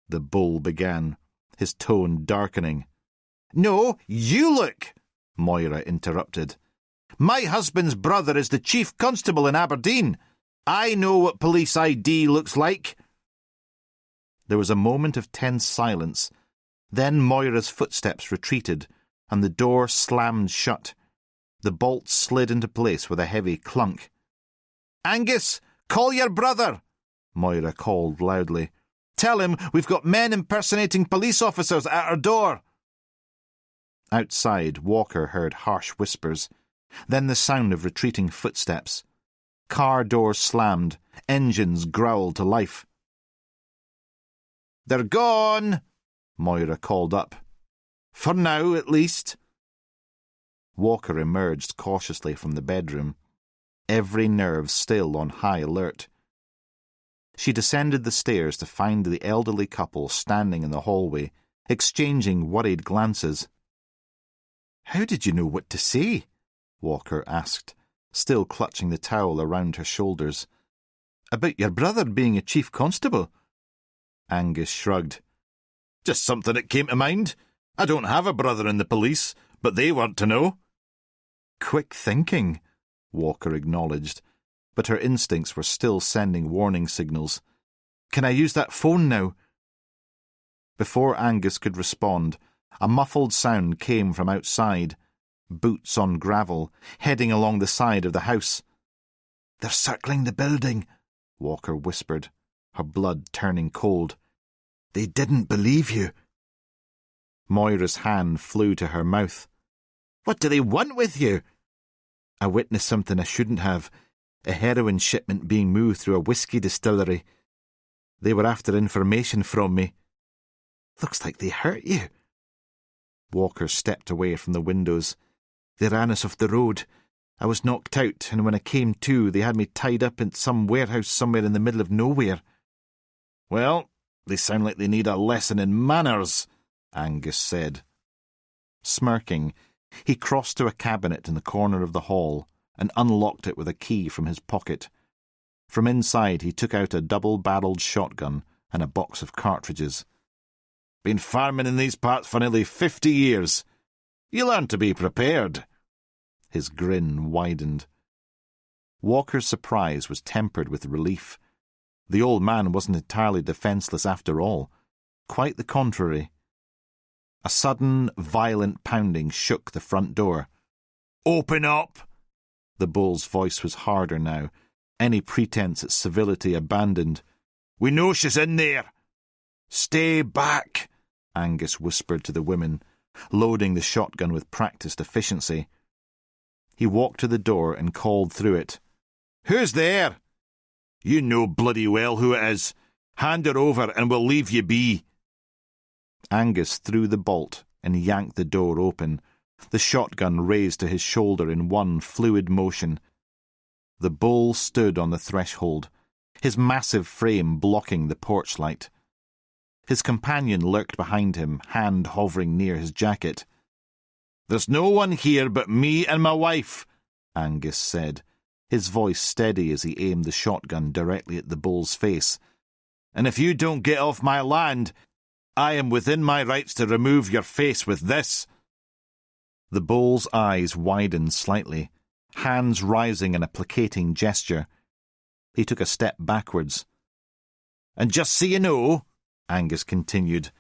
the bull began, his tone darkening. "No, you look," Moira interrupted. "My husband's brother is the chief constable in Aberdeen. I know what police ID looks like." There was a moment of tense silence. Then Moira's footsteps retreated, and the door slammed shut. The bolt slid into place with a heavy clunk. "Angus, call your brother," Moira called loudly. "Tell him we've got men impersonating police officers at our door." Outside, Walker heard harsh whispers, then the sound of retreating footsteps. Car doors slammed, engines growled to life. "They're gone," Moira called up. "For now, at least." Walker emerged cautiously from the bedroom, every nerve still on high alert. She descended the stairs to find the elderly couple standing in the hallway, exchanging worried glances. "How did you know what to say?" Walker asked, still clutching the towel around her shoulders. "About your brother being a chief constable?" Angus shrugged. "Just something that came to mind. I don't have a brother in the police, but they weren't to know." "Quick thinking," Walker acknowledged, but her instincts were still sending warning signals. "Can I use that phone now?" Before Angus could respond, a muffled sound came from outside. Boots on gravel, heading along the side of the house. "They're circling the building," Walker whispered, her blood turning cold. "They didn't believe you." Moira's hand flew to her mouth. "What do they want with you?" "I witnessed something I shouldn't have. A heroin shipment being moved through a whisky distillery. They were after information from me." "Looks like they hurt you." Walker stepped away from the windows. "They ran us off the road. I was knocked out, and when I came to, they had me tied up in some warehouse somewhere in the middle of nowhere." "Well, they sound like they need a lesson in manners," Angus said. Smirking, he crossed to a cabinet in the corner of the hall and unlocked it with a key from his pocket. From inside he took out a double-barrelled shotgun and a box of cartridges. "Been farming in these parts for nearly 50 years. You learn to be prepared." His grin widened. Walker's surprise was tempered with relief. The old man wasn't entirely defenceless after all. Quite the contrary. A sudden, violent pounding shook the front door. "Open up!" The bull's voice was harder now, any pretense at civility abandoned. "We know she's in there." "Stay back," Angus whispered to the women, loading the shotgun with practised efficiency. He walked to the door and called through it. "Who's there?" "You know bloody well who it is. Hand her over and we'll leave you be." Angus threw the bolt and yanked the door open, the shotgun raised to his shoulder in one fluid motion. The bull stood on the threshold, his massive frame blocking the porch light. His companion lurked behind him, hand hovering near his jacket. "There's no one here but me and my wife," Angus said, his voice steady as he aimed the shotgun directly at the bull's face. "And if you don't get off my land, I am within my rights to remove your face with this." The bull's eyes widened slightly, hands rising in a placating gesture. He took a step backwards. "And just so you know," Angus continued,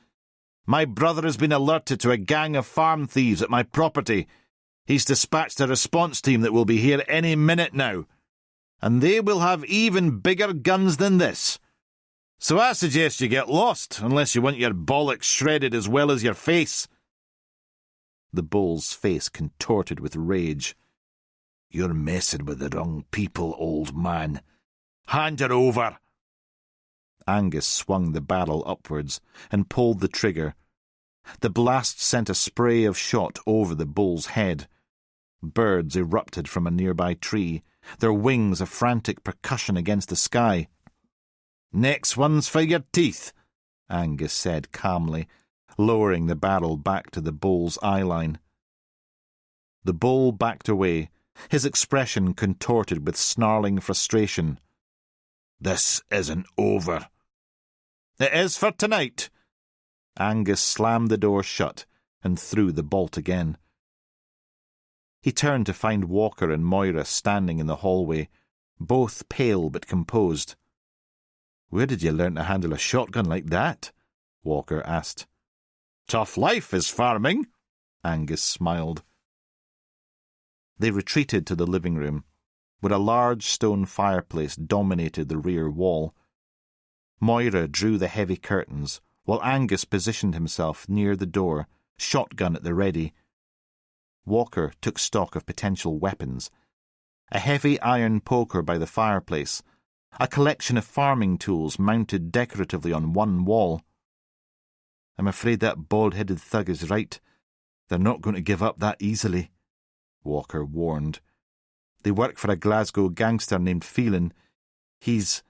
"my brother has been alerted to a gang of farm thieves at my property. He's dispatched a response team that will be here any minute now. And they will have even bigger guns than this. So I suggest you get lost, unless you want your bollocks shredded as well as your face." The bull's face contorted with rage. "You're messing with the wrong people, old man. Hand her over." Angus swung the barrel upwards and pulled the trigger. The blast sent a spray of shot over the bull's head. Birds erupted from a nearby tree, their wings a frantic percussion against the sky. "Next one's for your teeth," Angus said calmly, lowering the barrel back to the bull's eyeline. The bull backed away, his expression contorted with snarling frustration. "This isn't over." "It is for tonight." Angus slammed the door shut and threw the bolt again. He turned to find Walker and Moira standing in the hallway, both pale but composed. "Where did you learn to handle a shotgun like that?" Walker asked. "Tough life is farming," Angus smiled. They retreated to the living room, where a large stone fireplace dominated the rear wall. Moira drew the heavy curtains, while Angus positioned himself near the door, shotgun at the ready. Walker took stock of potential weapons. A heavy iron poker by the fireplace, a collection of farming tools mounted decoratively on one wall. "I'm afraid that bald-headed thug is right. They're not going to give up that easily," Walker warned. "They work for a Glasgow gangster named Phelan. He's—"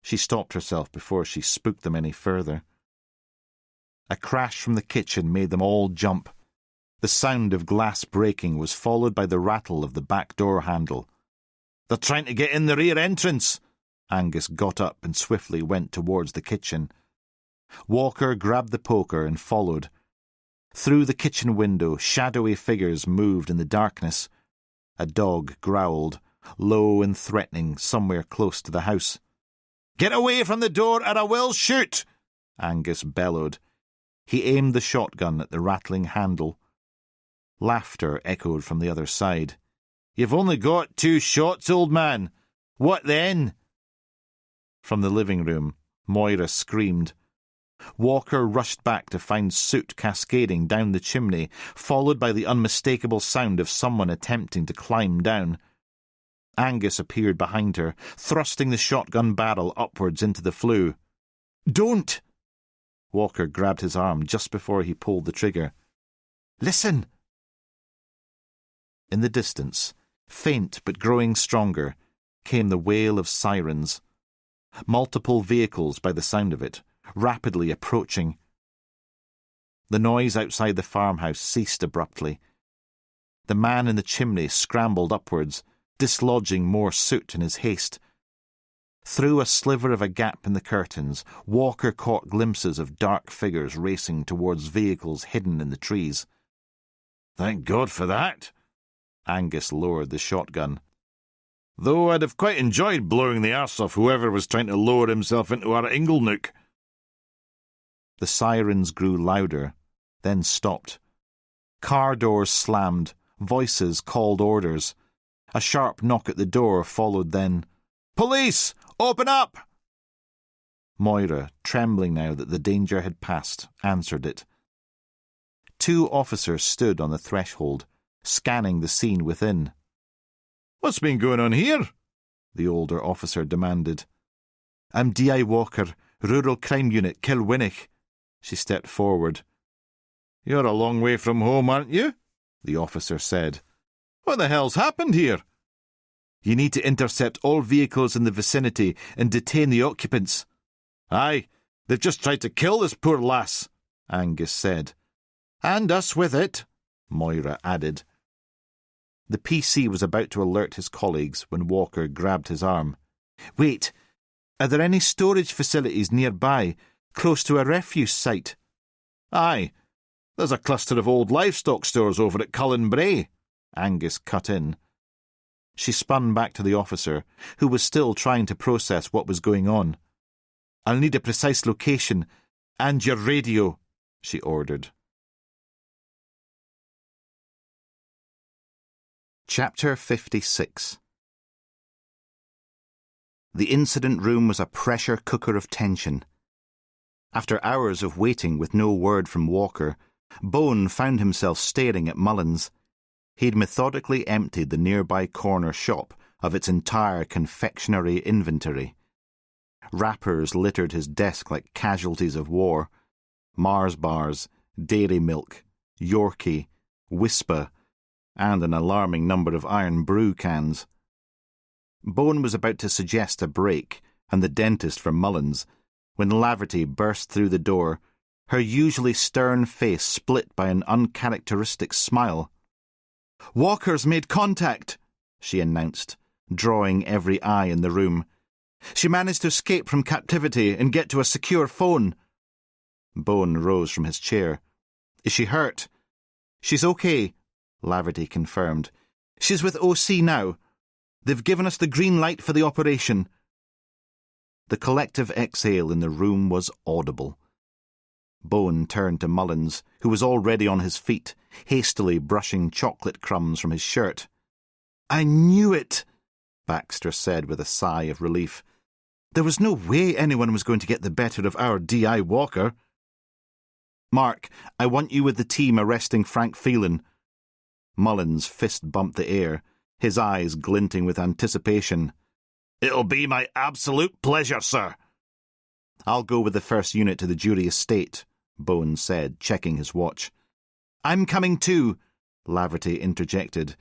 She stopped herself before she spooked them any further. A crash from the kitchen made them all jump. The sound of glass breaking was followed by the rattle of the back door handle. "They're trying to get in the rear entrance." Angus got up and swiftly went towards the kitchen. Walker grabbed the poker and followed. Through the kitchen window, shadowy figures moved in the darkness. A dog growled, low and threatening, somewhere close to the house. "Get away from the door or I will shoot!" Angus bellowed. He aimed the shotgun at the rattling handle. Laughter echoed from the other side. "You've only got 2 shots, old man. What then?" From the living room, Moira screamed. Walker rushed back to find soot cascading down the chimney, followed by the unmistakable sound of someone attempting to climb down. Angus appeared behind her, thrusting the shotgun barrel upwards into the flue. "Don't!" Walker grabbed his arm just before he pulled the trigger. "Listen!" In the distance, faint but growing stronger, came the wail of sirens. Multiple vehicles, by the sound of it, rapidly approaching. The noise outside the farmhouse ceased abruptly. The man in the chimney scrambled upwards, dislodging more soot in his haste. Through a sliver of a gap in the curtains, Walker caught glimpses of dark figures racing towards vehicles hidden in the trees. "Thank God for that!" Angus lowered the shotgun. "Though I'd have quite enjoyed blowing the arse off whoever was trying to lower himself into our inglenook." The sirens grew louder, then stopped. Car doors slammed, voices called orders. A sharp knock at the door followed then. "Police! Open up!" Moira, trembling now that the danger had passed, answered it. 2 officers stood on the threshold, scanning the scene within. "What's been going on here?" the older officer demanded. "I'm D.I. Walker, Rural Crime Unit, Kilwinnock." She stepped forward. "You're a long way from home, aren't you?" the officer said. "What the hell's happened here?" "You need to intercept all vehicles in the vicinity and detain the occupants." "Aye, they've just tried to kill this poor lass," Angus said. "And us with it," Moira added. The PC was about to alert his colleagues when Walker grabbed his arm. "Wait, are there any storage facilities nearby, close to a refuse site?" "Aye, there's a cluster of old livestock stores over at Cullen Bray," Angus cut in. She spun back to the officer, who was still trying to process what was going on. "I'll need a precise location, and your radio," she ordered. Chapter 56. The incident room was a pressure cooker of tension. After hours of waiting with no word from Walker, Bone found himself staring at Mullins. He'd methodically emptied the nearby corner shop of its entire confectionery inventory. Wrappers littered his desk like casualties of war. Mars bars, dairy milk, Yorkie, Whisper, and an alarming number of iron brew cans. Bone was about to suggest a break and the dentist for Mullins when Laverty burst through the door, her usually stern face split by an uncharacteristic smile. "Walker's made contact," she announced, drawing every eye in the room. "She managed to escape from captivity and get to a secure phone." Bone rose from his chair. "Is she hurt?" "She's okay," Laverty confirmed. "She's with OC now. They've given us the green light for the operation." The collective exhale in the room was audible. Bone turned to Mullins, who was already on his feet, hastily brushing chocolate crumbs from his shirt. "I knew it," Baxter said with a sigh of relief. "There was no way anyone was going to get the better of our D.I. Walker." "Mark, I want you with the team arresting Frank Phelan." Mullins' fist bumped the air, his eyes glinting with anticipation. "It'll be my absolute pleasure, sir." "I'll go with the first unit to the jury estate," Bone said, checking his watch. "I'm coming too," Laverty interjected.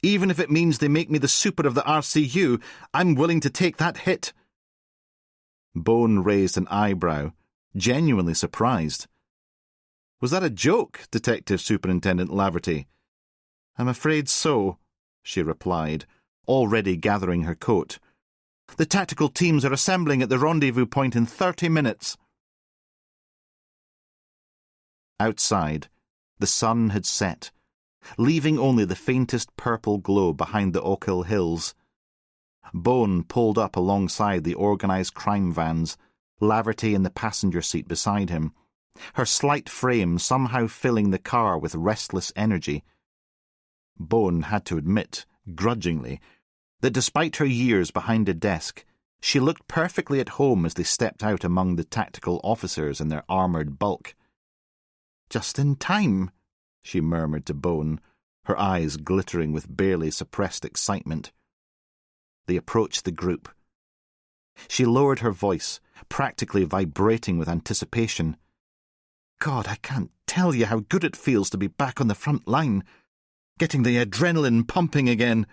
"Even if it means they make me the super of the RCU, I'm willing to take that hit." Bone raised an eyebrow, genuinely surprised. "Was that a joke, Detective Superintendent Laverty?" "I'm afraid so," she replied, already gathering her coat. "The tactical teams are assembling at the rendezvous point in 30 minutes. Outside, the sun had set, leaving only the faintest purple glow behind the Oakhill Hills. Bone pulled up alongside the organised crime vans, Laverty in the passenger seat beside him, her slight frame somehow filling the car with restless energy. Bone had to admit, grudgingly, that despite her years behind a desk, she looked perfectly at home as they stepped out among the tactical officers in their armoured bulk. "Just in time," she murmured to Bone, her eyes glittering with barely suppressed excitement. They approached the group. She lowered her voice, practically vibrating with anticipation. "God, I can't tell you how good it feels to be back on the front line, getting the adrenaline pumping again."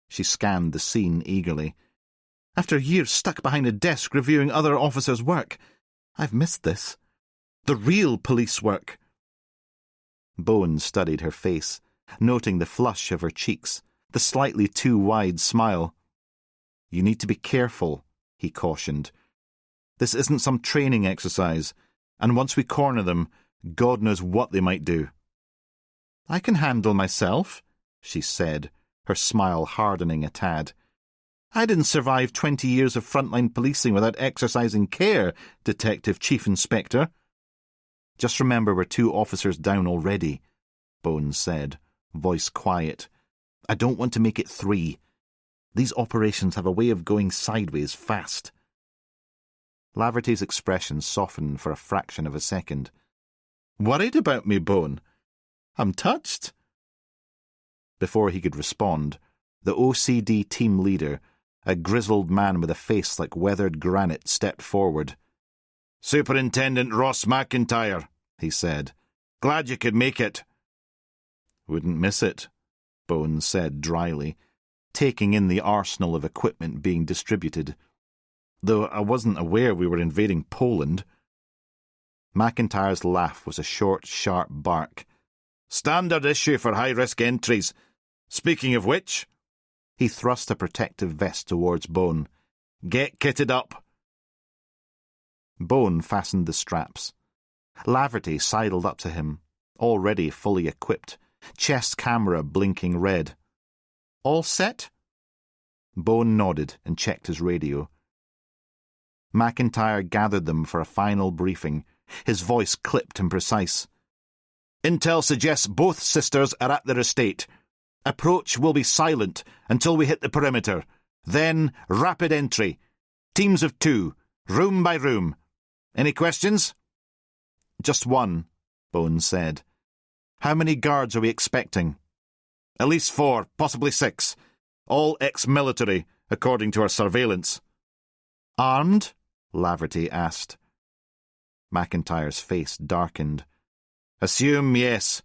She scanned the scene eagerly. "After years stuck behind a desk reviewing other officers' work, I've missed this. The real police work." Bone studied her face, noting the flush of her cheeks, the slightly too wide smile. "You need to be careful," he cautioned. "This isn't some training exercise, and once we corner them, God knows what they might do." "I can handle myself," she said, her smile hardening a tad. "I didn't survive 20 years of frontline policing without exercising care, Detective Chief Inspector." "Just remember we're 2 officers down already," Bone said, voice quiet. "I don't want to make it 3. These operations have a way of going sideways fast." Laverty's expression softened for a fraction of a second. "Worried about me, Bone? I'm touched." Before he could respond, the OCD team leader, a grizzled man with a face like weathered granite, stepped forward. "Superintendent Ross McIntyre," he said. "Glad you could make it." "Wouldn't miss it," Bone said dryly, taking in the arsenal of equipment being distributed. "Though I wasn't aware we were invading Poland." McIntyre's laugh was a short, sharp bark. "Standard issue for high-risk entries. Speaking of which..." He thrust a protective vest towards Bone. "Get kitted up." Bone fastened the straps. Laverty sidled up to him, already fully equipped, chest camera blinking red. All set? Bone nodded and checked his radio. McIntyre gathered them for a final briefing, his voice clipped and precise. Intel suggests both sisters are at their estate. Approach will be silent until we hit the perimeter. Then rapid entry. Teams of 2, room by room. Any questions? Just one, Bones said. How many guards are we expecting? At least 4, possibly 6. All ex-military, according to our surveillance. Armed? Laverty asked. McIntyre's face darkened. Assume yes.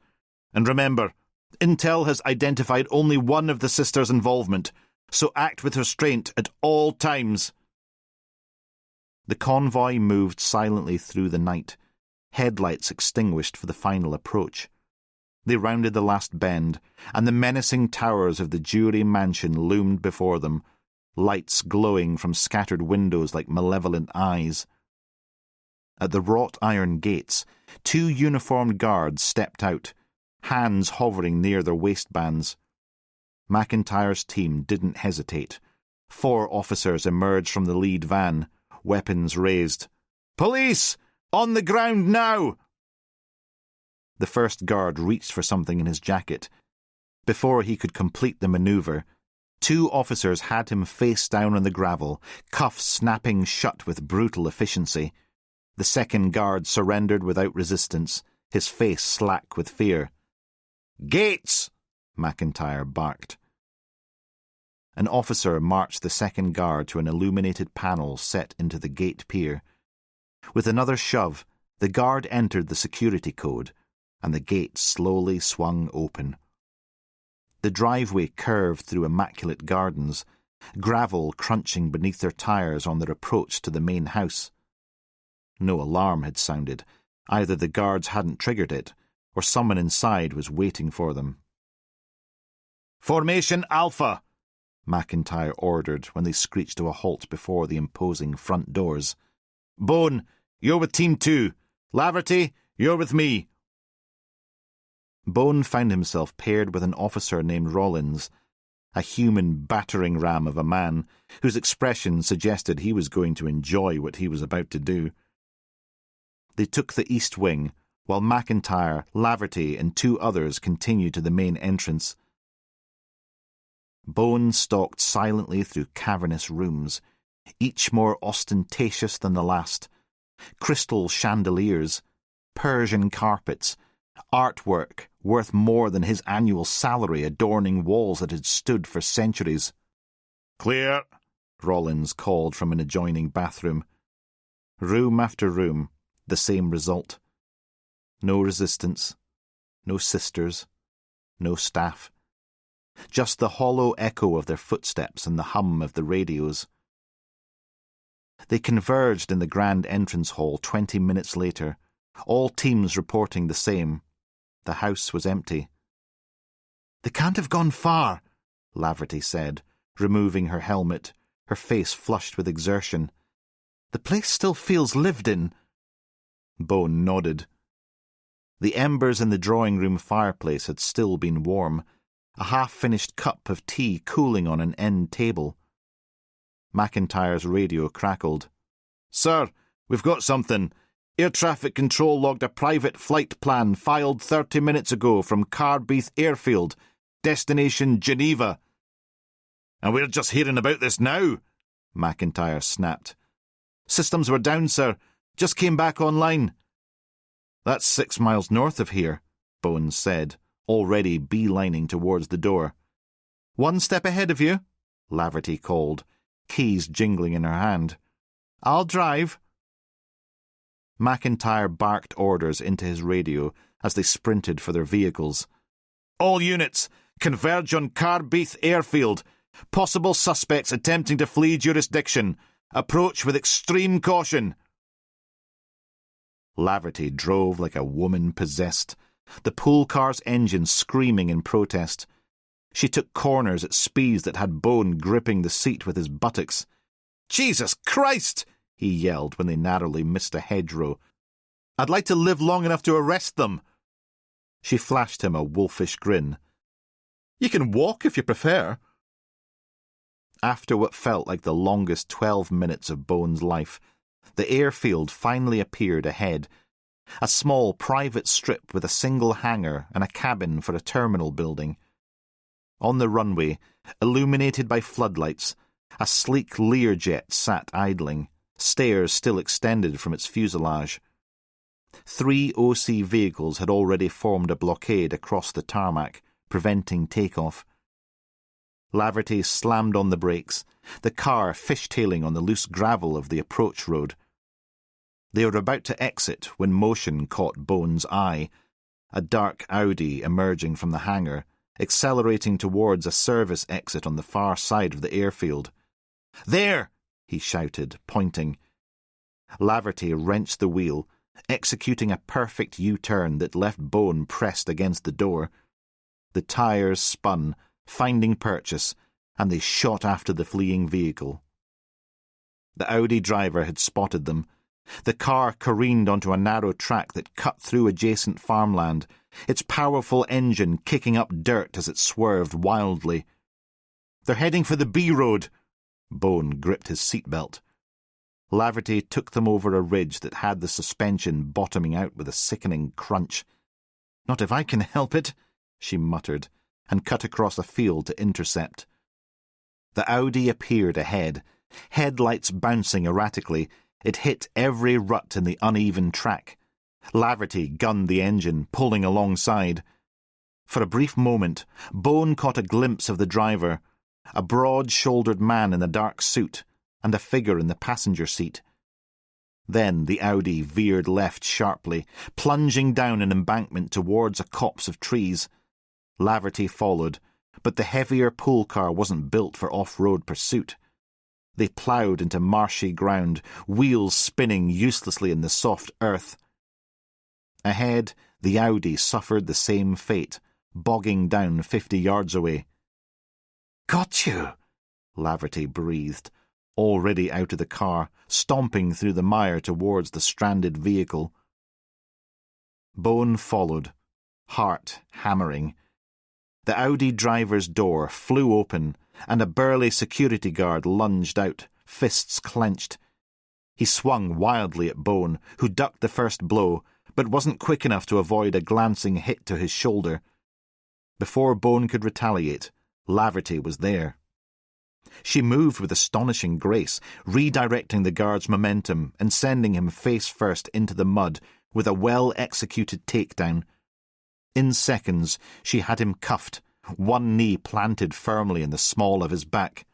And remember, Intel has identified only one of the sisters' involvement, so act with restraint at all times. The convoy moved silently through the night, headlights extinguished for the final approach. They rounded the last bend, and the menacing towers of the jury mansion loomed before them, lights glowing from scattered windows like malevolent eyes. At the wrought iron gates, 2 uniformed guards stepped out, hands hovering near their waistbands. McIntyre's team didn't hesitate. 4 officers emerged from the lead van, weapons raised. Police! On the ground now! The first guard reached for something in his jacket. Before he could complete the maneuver, 2 officers had him face down on the gravel, cuffs snapping shut with brutal efficiency. The second guard surrendered without resistance, his face slack with fear. Gates! McIntyre barked. An officer marched the second guard to an illuminated panel set into the gate pier. With another shove, the guard entered the security code, and the gate slowly swung open. The driveway curved through immaculate gardens, gravel crunching beneath their tires on their approach to the main house. No alarm had sounded. Either the guards hadn't triggered it, or someone inside was waiting for them. Formation Alpha! McIntyre ordered when they screeched to a halt before the imposing front doors. Bone, you're with Team 2. Laverty, you're with me. Bone found himself paired with an officer named Rollins, a human battering ram of a man whose expression suggested he was going to enjoy what he was about to do. They took the east wing, while McIntyre, Laverty, and 2 others continued to the main entrance. Bone stalked silently through cavernous rooms, each more ostentatious than the last. Crystal chandeliers, Persian carpets, artwork worth more than his annual salary adorning walls that had stood for centuries. Clear, Rollins called from an adjoining bathroom. Room after room, the same result. No resistance, no sisters, no staff. Just the hollow echo of their footsteps and the hum of the radios. They converged in the grand entrance hall 20 minutes later, all teams reporting the same. The house was empty. They can't have gone far, Laverty said, removing her helmet, her face flushed with exertion. The place still feels lived in. Bone nodded. The embers in the drawing-room fireplace had still been warm, a half-finished cup of tea cooling on an end table. McIntyre's radio crackled. Sir, we've got something. Air traffic control logged a private flight plan filed 30 minutes ago from Carbeath Airfield, destination Geneva. And we're just hearing about this now, McIntyre snapped. Systems were down, sir. Just came back online. That's 6 miles north of here, Bones said, already beelining towards the door. 1 step ahead of you, Laverty called, keys jingling in her hand. I'll drive. McIntyre barked orders into his radio as they sprinted for their vehicles. All units, converge on Carbeath Airfield. Possible suspects attempting to flee jurisdiction. Approach with extreme caution. Laverty drove like a woman possessed, the pool car's engine screaming in protest. She took corners at speeds that had Bone gripping the seat with his buttocks. Jesus Christ! He yelled when they narrowly missed a hedgerow. I'd like to live long enough to arrest them. She flashed him a wolfish grin. You can walk if you prefer. After what felt like the longest 12 minutes of Bone's life, the airfield finally appeared ahead. A small private strip with a single hangar and a cabin for a terminal building. On the runway, illuminated by floodlights, a sleek Learjet sat idling, stairs still extended from its fuselage. 3 OC vehicles had already formed a blockade across the tarmac, preventing takeoff. Laverty slammed on the brakes, the car fishtailing on the loose gravel of the approach road. They were about to exit when motion caught Bone's eye, a dark Audi emerging from the hangar, accelerating towards a service exit on the far side of the airfield. "There!" he shouted, pointing. Laverty wrenched the wheel, executing a perfect U-turn that left Bone pressed against the door. The tires spun, finding purchase, and they shot after the fleeing vehicle. The Audi driver had spotted them. The car careened onto a narrow track that cut through adjacent farmland, its powerful engine kicking up dirt as it swerved wildly. "They're heading for the B road." Bone gripped his seatbelt. Laverty took them over a ridge that had the suspension bottoming out with a sickening crunch. "Not if I can help it," she muttered, and cut across a field to intercept. The Audi appeared ahead, headlights bouncing erratically. It hit every rut in the uneven track. Laverty gunned the engine, pulling alongside. For a brief moment, Bone caught a glimpse of the driver, a broad-shouldered man in a dark suit, and a figure in the passenger seat. Then the Audi veered left sharply, plunging down an embankment towards a copse of trees. Laverty followed, but the heavier pool car wasn't built for off-road pursuit. They ploughed into marshy ground, wheels spinning uselessly in the soft earth. Ahead, the Audi suffered the same fate, bogging down 50 yards away. "Got you," Laverty breathed, already out of the car, stomping through the mire towards the stranded vehicle. Bone followed, heart hammering. The Audi driver's door flew open, and a burly security guard lunged out, fists clenched. He swung wildly at Bone, who ducked the first blow, but wasn't quick enough to avoid a glancing hit to his shoulder. Before Bone could retaliate, Laverty was there. She moved with astonishing grace, redirecting the guard's momentum and sending him face first into the mud with a well-executed takedown. In seconds, she had him cuffed, one knee planted firmly in the small of his back.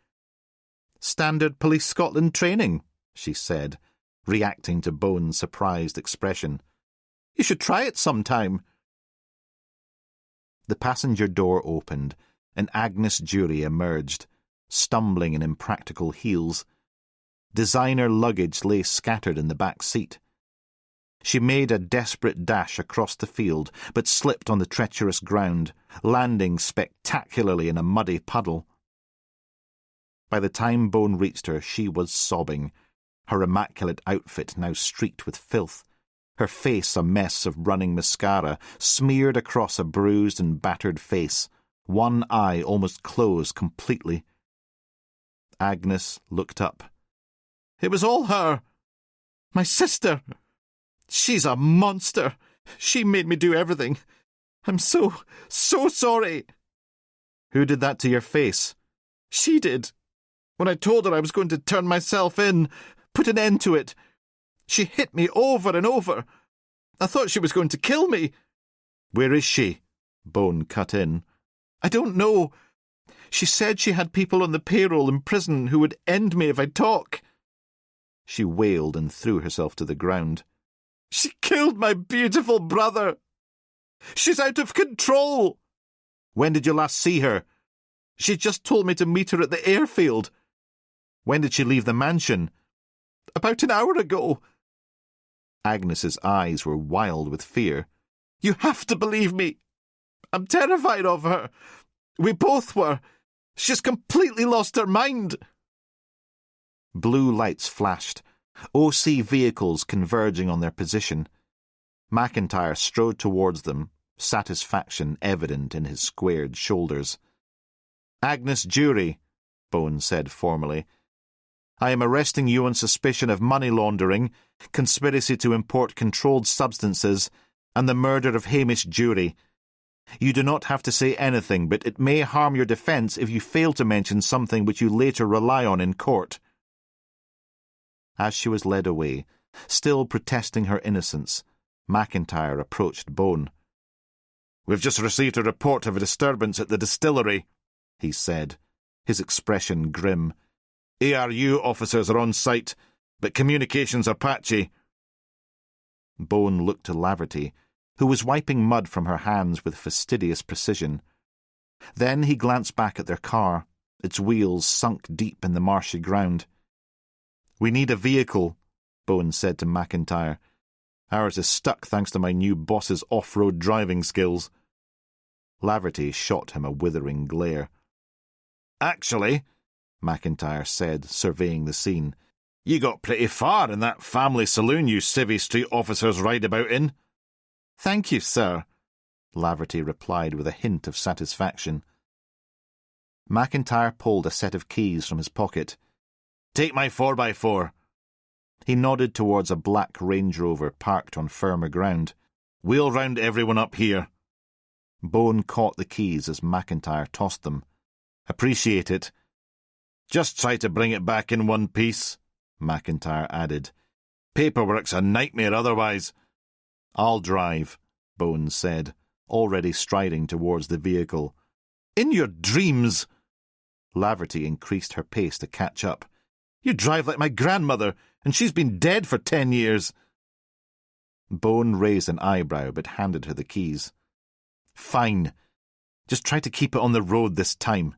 "Standard Police Scotland training," she said, reacting to Bone's surprised expression. "You should try it sometime." The passenger door opened, and Agnes Jury emerged, stumbling in impractical heels. Designer luggage lay scattered in the back seat. She made a desperate dash across the field, but slipped on the treacherous ground, landing spectacularly in a muddy puddle. By the time Bone reached her, she was sobbing, her immaculate outfit now streaked with filth, her face a mess of running mascara smeared across a bruised and battered face, one eye almost closed completely. Agnes looked up. "It was all her. My sister. She's a monster. She made me do everything. I'm so sorry." "Who did that to your face?" "She did. When I told her I was going to turn myself in, put an end to it. She hit me over and over. I thought she was going to kill me." "Where is she?" Bone cut in. "I don't know. She said she had people on the payroll in prison who would end me if I talk." She wailed and threw herself to the ground. "She killed my beautiful brother. She's out of control." "When did you last see her?" "She just told me to meet her at the airfield." "When did she leave the mansion?" "About an hour ago." Agnes's eyes were wild with fear. "You have to believe me. I'm terrified of her. We both were. She's completely lost her mind." Blue lights flashed, OC vehicles converging on their position. McIntyre strode towards them, satisfaction evident in his squared shoulders. Agnes Jury, Bone said formally. I am arresting you on suspicion of money laundering, conspiracy to import controlled substances, and the murder of Hamish Jury. You do not have to say anything, but it may harm your defence if you fail to mention something which you later rely on in court. As she was led away, still protesting her innocence, McIntyre approached Bone. "We've just received a report of a disturbance at the distillery," he said, his expression grim. "ARU officers are on site, but communications are patchy." Bone looked to Laverty, who was wiping mud from her hands with fastidious precision. Then he glanced back at their car, its wheels sunk deep in the marshy ground. "We need a vehicle," Bone said to McIntyre. "Ours is stuck thanks to my new boss's off-road driving skills." Laverty shot him a withering glare. "Actually," McIntyre said, surveying the scene, "you got pretty far in that family saloon you civvy street officers ride about in." "Thank you, sir," Laverty replied with a hint of satisfaction. McIntyre pulled a set of keys from his pocket. "Take my 4x4. He nodded towards a black Range Rover parked on firmer ground. "We'll round everyone up here." Bone caught the keys as McIntyre tossed them. "Appreciate it." "Just try to bring it back in one piece," McIntyre added. "Paperwork's a nightmare otherwise." "I'll drive," Bone said, already striding towards the vehicle. "In your dreams!" Laverty increased her pace to catch up. "You drive like my grandmother, and she's been dead for 10 years. Bone raised an eyebrow but handed her the keys. "Fine. Just try to keep it on the road this time."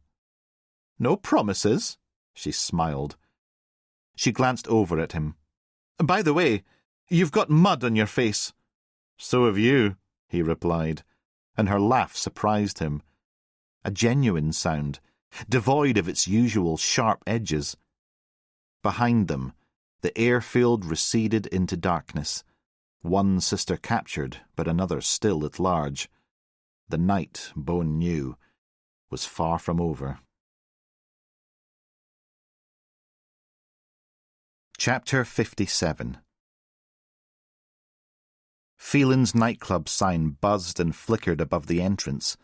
"No promises," she smiled. She glanced over at him. "By the way, you've got mud on your face." "So have you," he replied, and her laugh surprised him. A genuine sound, devoid of its usual sharp edges. Behind them, the airfield receded into darkness. One sister captured, but another still at large. The night, Bone knew, was far from over. Chapter 57. Phelan's nightclub sign buzzed and flickered above the entrance,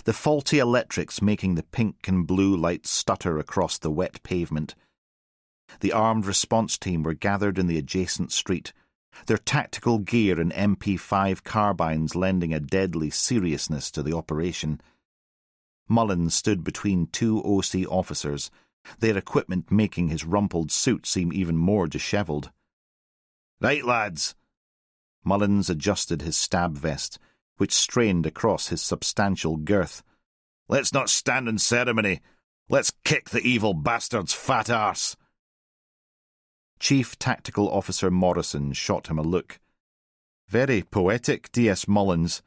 the faulty electrics making the pink and blue lights stutter across the wet pavement. The armed response team were gathered in the adjacent street, their tactical gear and MP5 carbines lending a deadly seriousness to the operation. Mullins stood between two OC officers, their equipment making his rumpled suit seem even more dishevelled. "Right, lads." Mullins adjusted his stab vest, which strained across his substantial girth. "Let's not stand on ceremony. Let's kick the evil bastard's fat arse." Chief Tactical Officer Morrison shot him a look. "Very poetic, D.S. Mullins."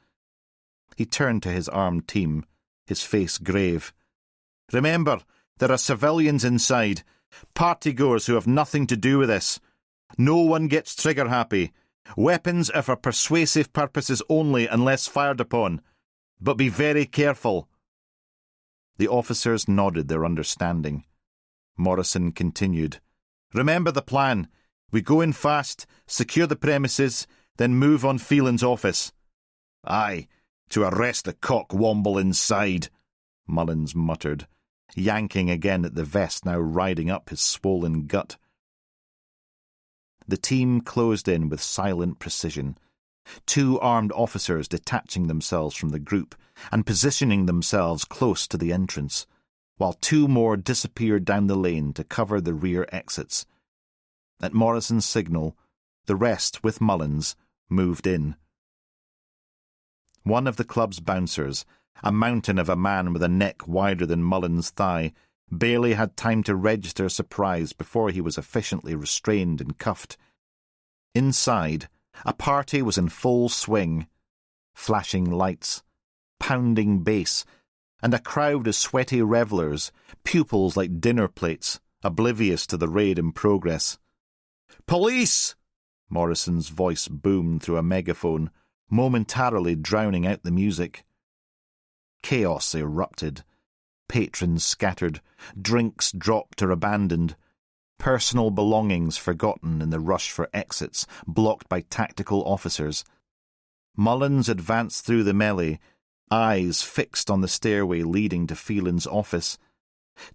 He turned to his armed team, his face grave. "Remember, there are civilians inside, partygoers who have nothing to do with this. No one gets trigger-happy. Weapons are for persuasive purposes only unless fired upon. But be very careful." The officers nodded their understanding. Morrison continued. "Remember the plan. We go in fast, secure the premises, then move on Phelan's office." "Aye, to arrest the cock-womble inside," Mullins muttered, yanking again at the vest now riding up his swollen gut. The team closed in with silent precision, two armed officers detaching themselves from the group and positioning themselves close to the entrance, while two more disappeared down the lane to cover the rear exits. At Morrison's signal, the rest, with Mullins, moved in. One of the club's bouncers, a mountain of a man with a neck wider than Mullins' thigh, barely had time to register surprise before he was efficiently restrained and cuffed. Inside, a party was in full swing. Flashing lights, pounding bass, and a crowd of sweaty revellers, pupils like dinner plates, oblivious to the raid in progress. "Police!" Morrison's voice boomed through a megaphone, momentarily drowning out the music. Chaos erupted. Patrons scattered, drinks dropped or abandoned, personal belongings forgotten in the rush for exits, blocked by tactical officers. Mullins advanced through the melee, eyes fixed on the stairway leading to Phelan's office.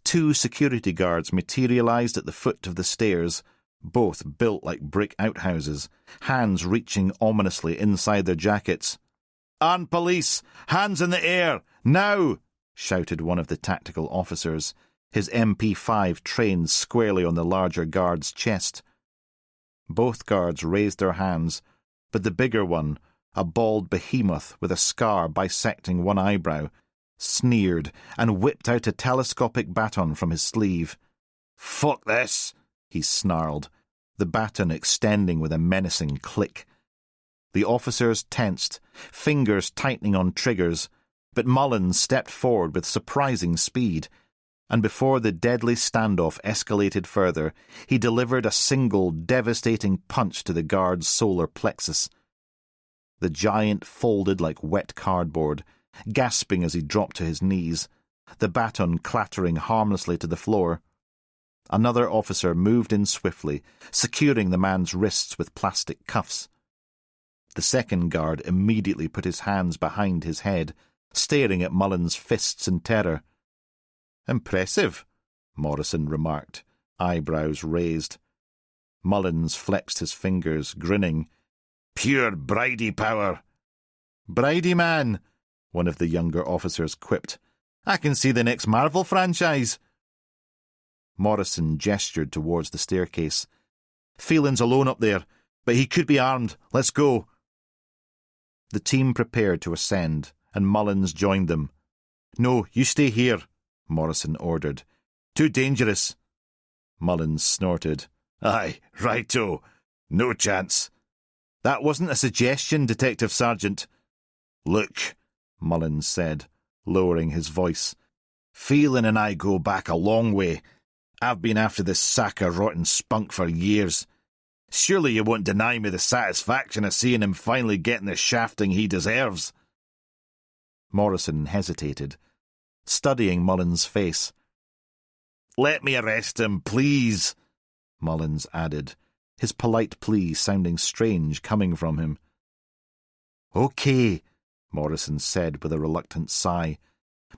2 security guards materialised at the foot of the stairs, both built like brick outhouses, hands reaching ominously inside their jackets. "Armed police! Hands in the air! Now!" shouted one of the tactical officers, his MP5 trained squarely on the larger guard's chest. Both guards raised their hands, but the bigger one, a bald behemoth with a scar bisecting one eyebrow, sneered and whipped out a telescopic baton from his sleeve. "Fuck this!" he snarled, the baton extending with a menacing click. The officers tensed, fingers tightening on triggers, but Mullins stepped forward with surprising speed, and before the deadly standoff escalated further, he delivered a single devastating punch to the guard's solar plexus. The giant folded like wet cardboard, gasping as he dropped to his knees, the baton clattering harmlessly to the floor. Another officer moved in swiftly, securing the man's wrists with plastic cuffs. The second guard immediately put his hands behind his head, staring at Mullins' fists in terror. "Impressive," Morrison remarked, eyebrows raised. Mullins flexed his fingers, grinning. "Pure bridey power." "Bridey man," one of the younger officers quipped. "I can see the next Marvel franchise." Morrison gestured towards the staircase. "Phelan's alone up there, but he could be armed. Let's go." The team prepared to ascend, and Mullins joined them. "No, you stay here," Morrison ordered. "Too dangerous." Mullins snorted. "Aye, righto. No chance." "That wasn't a suggestion, Detective Sergeant." "Look," Mullins said, lowering his voice. "Phelan and I go back a long way. I've been after this sack of rotten spunk for years. Surely you won't deny me the satisfaction of seeing him finally getting the shafting he deserves." Morrison hesitated, studying Mullins' face. "Let me arrest him, please," Mullins added, his polite plea sounding strange coming from him. "Okay," Morrison said with a reluctant sigh.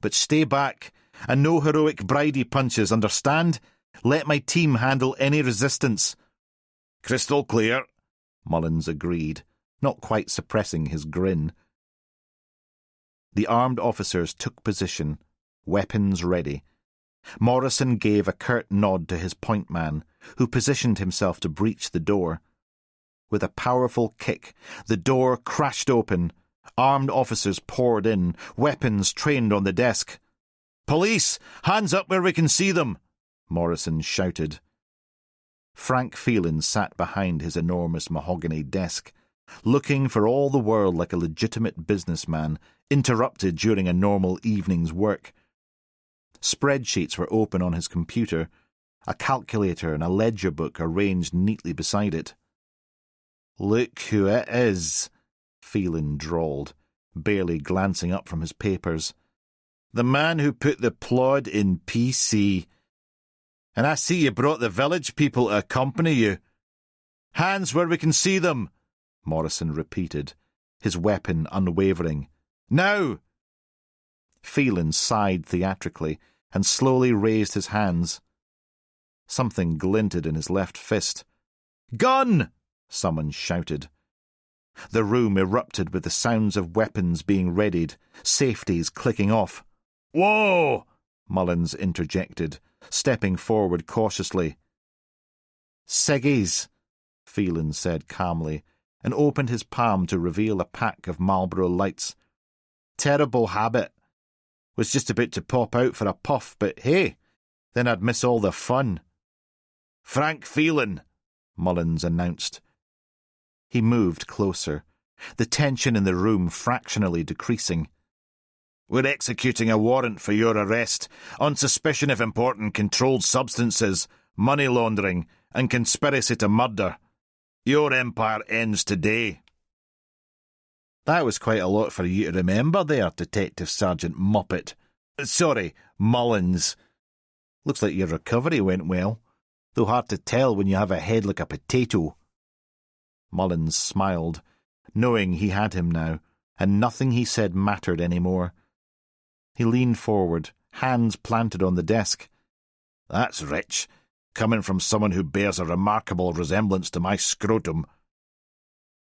"But stay back, and no heroic bridey punches, understand? Let my team handle any resistance." "Crystal clear," Mullins agreed, not quite suppressing his grin. The armed officers took position, weapons ready. Morrison gave a curt nod to his point man, who positioned himself to breach the door. With a powerful kick, the door crashed open. Armed officers poured in, weapons trained on the desk. "Police! Hands up where we can see them!" Morrison shouted. Frank Phelan sat behind his enormous mahogany desk, looking for all the world like a legitimate businessman, interrupted during a normal evening's work. Spreadsheets were open on his computer, a calculator and a ledger book arranged neatly beside it. "Look who it is," Phelan drawled, barely glancing up from his papers. "The man who put the plod in PC. And I see you brought the village people to accompany you." "Hands where we can see them," Morrison repeated, his weapon unwavering. "Now!" Phelan sighed theatrically and slowly raised his hands. Something glinted in his left fist. "Gun!" someone shouted. The room erupted with the sounds of weapons being readied, safeties clicking off. "Whoa!" Mullins interjected, stepping forward cautiously. "Ciggies," Phelan said calmly, and opened his palm to reveal a pack of Marlboro Lights. "Terrible habit. Was just about to pop out for a puff, but hey, then I'd miss all the fun." "Frank Phelan," Mullins announced. He moved closer, the tension in the room fractionally decreasing. "We're executing a warrant for your arrest on suspicion of important controlled substances, money laundering, and conspiracy to murder. Your empire ends today." "That was quite a lot for you to remember there, Detective Sergeant Muppet," Sorry, Mullins. Looks like your recovery went well, though hard to tell when you have a head like a potato. Mullins smiled, knowing he had him now, and nothing he said mattered any more. He leaned forward, hands planted on the desk. That's rich, coming from someone who bears a remarkable resemblance to my scrotum.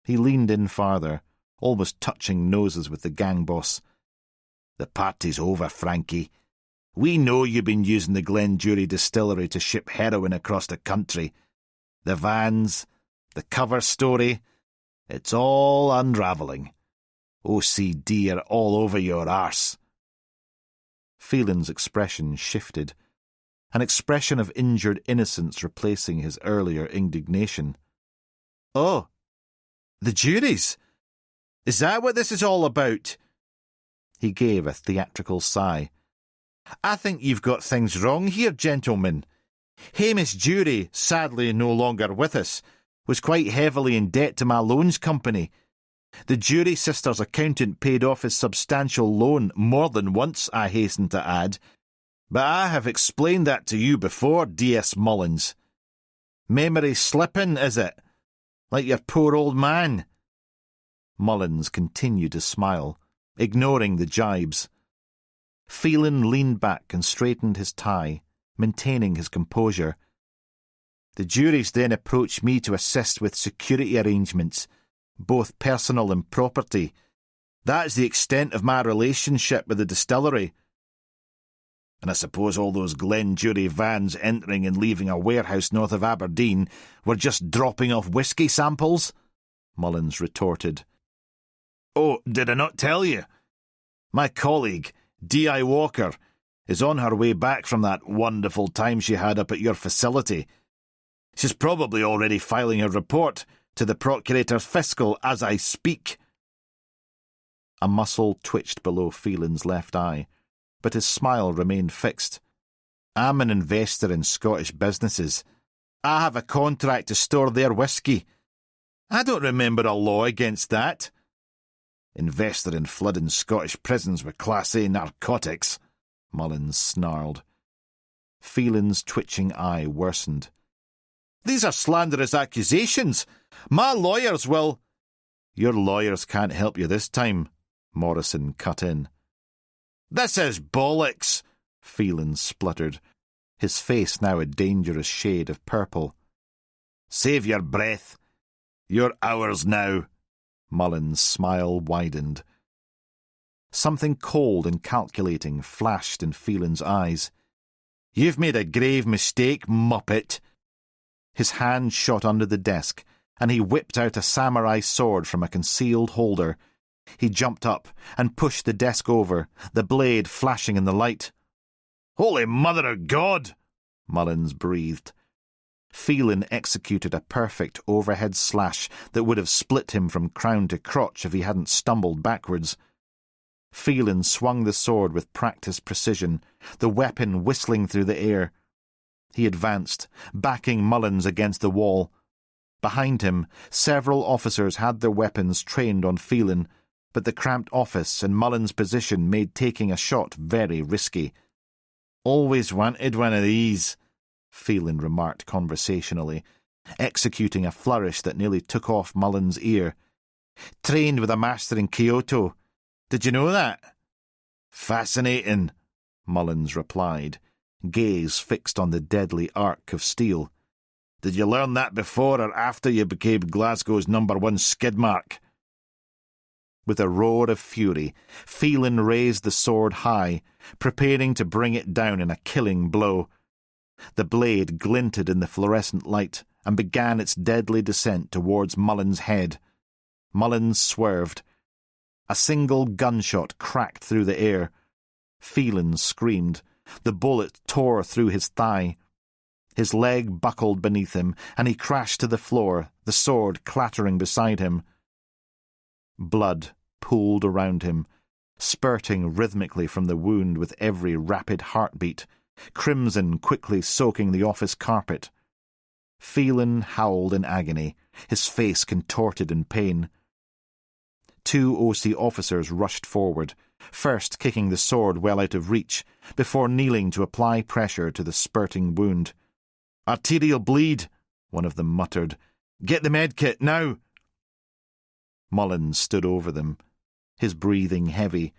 He leaned in farther, almost touching noses with the gang boss. The party's over, Frankie. We know you've been using the Glenjury distillery to ship heroin across the country. The vans, the cover story, it's all unravelling. OCD are all over your arse. Phelan's expression shifted, an expression of injured innocence replacing his earlier indignation. Oh, the juries? Is that what this is all about? He gave a theatrical sigh. I think you've got things wrong here, gentlemen. Hamish Jury, sadly no longer with us, was quite heavily in debt to my loans company. The Jury sister's accountant paid off his substantial loan more than once, I hasten to add. But I have explained that to you before, D.S. Mullins. Memory slipping, is it? Like your poor old man. Mullins continued to smile, ignoring the jibes. Phelan leaned back and straightened his tie, maintaining his composure. The juries then approached me to assist with security arrangements, both personal and property. That is the extent of my relationship with the distillery. And I suppose all those Glenjury vans entering and leaving a warehouse north of Aberdeen were just dropping off whisky samples? Mullins retorted. Oh, did I not tell you? My colleague, D.I. Walker, is on her way back from that wonderful time she had up at your facility. She's probably already filing her report to the Procurator Fiscal as I speak. A muscle twitched below Phelan's left eye, but his smile remained fixed. I'm an investor in Scottish businesses. I have a contract to store their whisky. I don't remember a law against that. Investor in flooding Scottish prisons with Class A narcotics, Mullins snarled. Phelan's twitching eye worsened. These are slanderous accusations. My lawyers will... Your lawyers can't help you this time, Morrison cut in. This is bollocks, Phelan spluttered, his face now a dangerous shade of purple. Save your breath. You're ours now. Mullins' smile widened. Something cold and calculating flashed in Phelan's eyes. You've made a grave mistake, muppet. His hand shot under the desk, and he whipped out a samurai sword from a concealed holder. He jumped up and pushed the desk over, the blade flashing in the light. Holy Mother of God! Mullins breathed. Phelan executed a perfect overhead slash that would have split him from crown to crotch if he hadn't stumbled backwards. Phelan swung the sword with practised precision, the weapon whistling through the air. He advanced, backing Mullins against the wall. Behind him, several officers had their weapons trained on Phelan, but the cramped office and Mullins' position made taking a shot very risky. Always wanted one of these, Phelan remarked conversationally, executing a flourish that nearly took off Mullins' ear. Trained with a master in Kyoto. Did you know that? Fascinating, Mullins replied, gaze fixed on the deadly arc of steel. Did you learn that before or after you became Glasgow's #1 skid mark? With a roar of fury, Phelan raised the sword high, preparing to bring it down in a killing blow. The blade glinted in the fluorescent light and began its deadly descent towards Mullins' head. Mullins swerved. A single gunshot cracked through the air. Phelan screamed. The bullet tore through his thigh. His leg buckled beneath him, and he crashed to the floor, the sword clattering beside him. Blood pooled around him, spurting rhythmically from the wound with every rapid heartbeat, crimson quickly soaking the office carpet. Phelan howled in agony, his face contorted in pain. 2 OC officers rushed forward, first kicking the sword well out of reach, before kneeling to apply pressure to the spurting wound. "Arterial bleed," one of them muttered. "Get the medkit, now!" Mullins stood over them, his breathing heavy,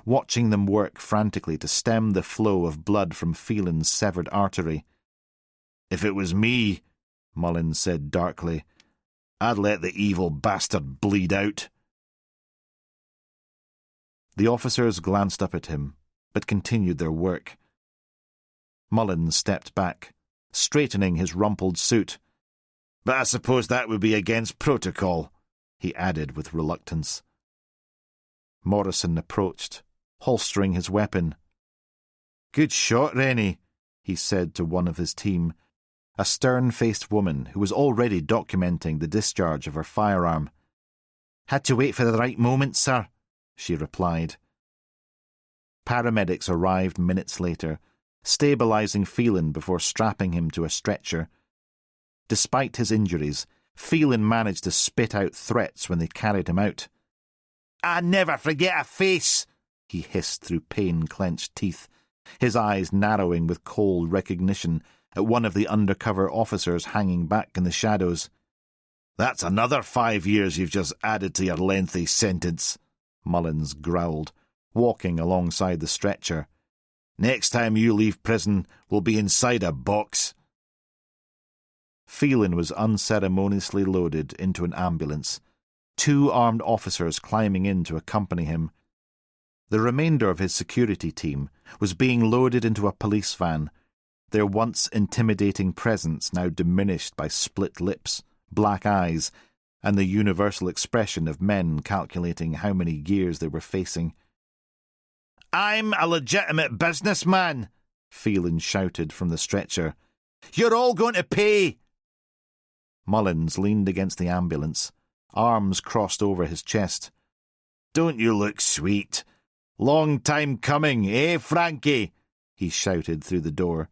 watching them work frantically to stem the flow of blood from Phelan's severed artery. "If it was me," Mullins said darkly, "I'd let the evil bastard bleed out." The officers glanced up at him, but continued their work. Mullins stepped back, straightening his rumpled suit. "But I suppose that would be against protocol," he added with reluctance. Morrison approached, holstering his weapon. "Good shot, Rennie," he said to one of his team, a stern-faced woman who was already documenting the discharge of her firearm. "Had to wait for the right moment, sir," she replied. Paramedics arrived minutes later, stabilizing Phelan before strapping him to a stretcher. Despite his injuries, Phelan managed to spit out threats when they carried him out. "I never forget a face," he hissed through pain-clenched teeth, his eyes narrowing with cold recognition at one of the undercover officers hanging back in the shadows. "That's another 5 years you've just added to your lengthy sentence," Mullins growled, walking alongside the stretcher. "Next time you leave prison, we'll be inside a box." Phelan was unceremoniously loaded into an ambulance, 2 armed officers climbing in to accompany him. The remainder of his security team was being loaded into a police van, their once intimidating presence now diminished by split lips, black eyes, and the universal expression of men calculating how many years they were facing. "I'm a legitimate businessman," Phelan shouted from the stretcher. "You're all going to pay!" Mullins leaned against the ambulance, arms crossed over his chest. "Don't you look sweet? Long time coming, eh, Frankie?" he shouted through the door.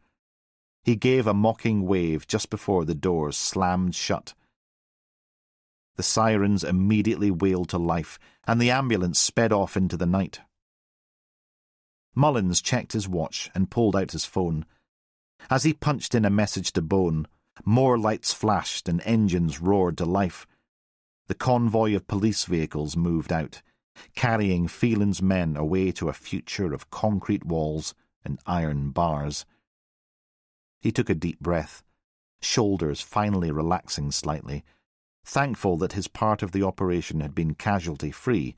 He gave a mocking wave just before the doors slammed shut. The sirens immediately wailed to life, and the ambulance sped off into the night. Mullins checked his watch and pulled out his phone. As he punched in a message to Bone, more lights flashed and engines roared to life. The convoy of police vehicles moved out, carrying Phelan's men away to a future of concrete walls and iron bars. He took a deep breath, shoulders finally relaxing slightly, thankful that his part of the operation had been casualty-free,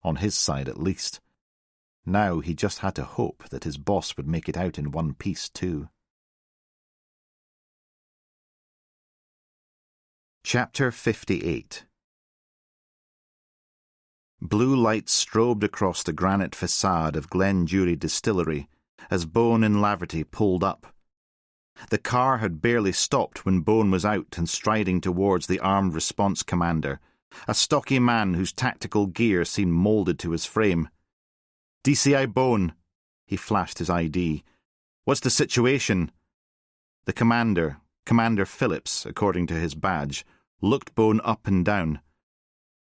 on his side at least. Now he just had to hope that his boss would make it out in one piece too. Chapter 58. Blue lights strobed across the granite facade of Glenjury Distillery as Bone and Laverty pulled up. The car had barely stopped when Bone was out and striding towards the armed response commander, a stocky man whose tactical gear seemed moulded to his frame. "DCI Bone," he flashed his ID. "What's the situation?" The commander, Commander Phillips, according to his badge, looked Bone up and down.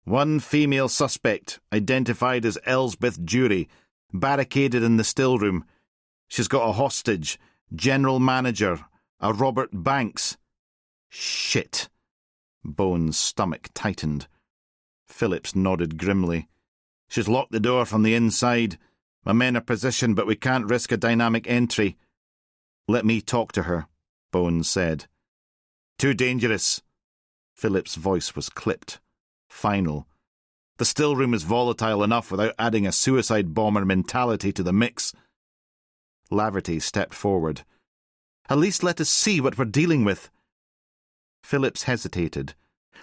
"One female suspect, identified as Elsbeth Jury, barricaded in the stillroom. She's got a hostage, General Manager, a Robert Banks." "Shit." Bone's stomach tightened. Phillips nodded grimly. "She's locked the door from the inside. My men are positioned, but we can't risk a dynamic entry." "Let me talk to her," Bone said. "Too dangerous." Phillips' voice was clipped, final. "The stillroom is volatile enough without adding a suicide bomber mentality to the mix." Laverty stepped forward. "At least let us see what we're dealing with." Phillips hesitated,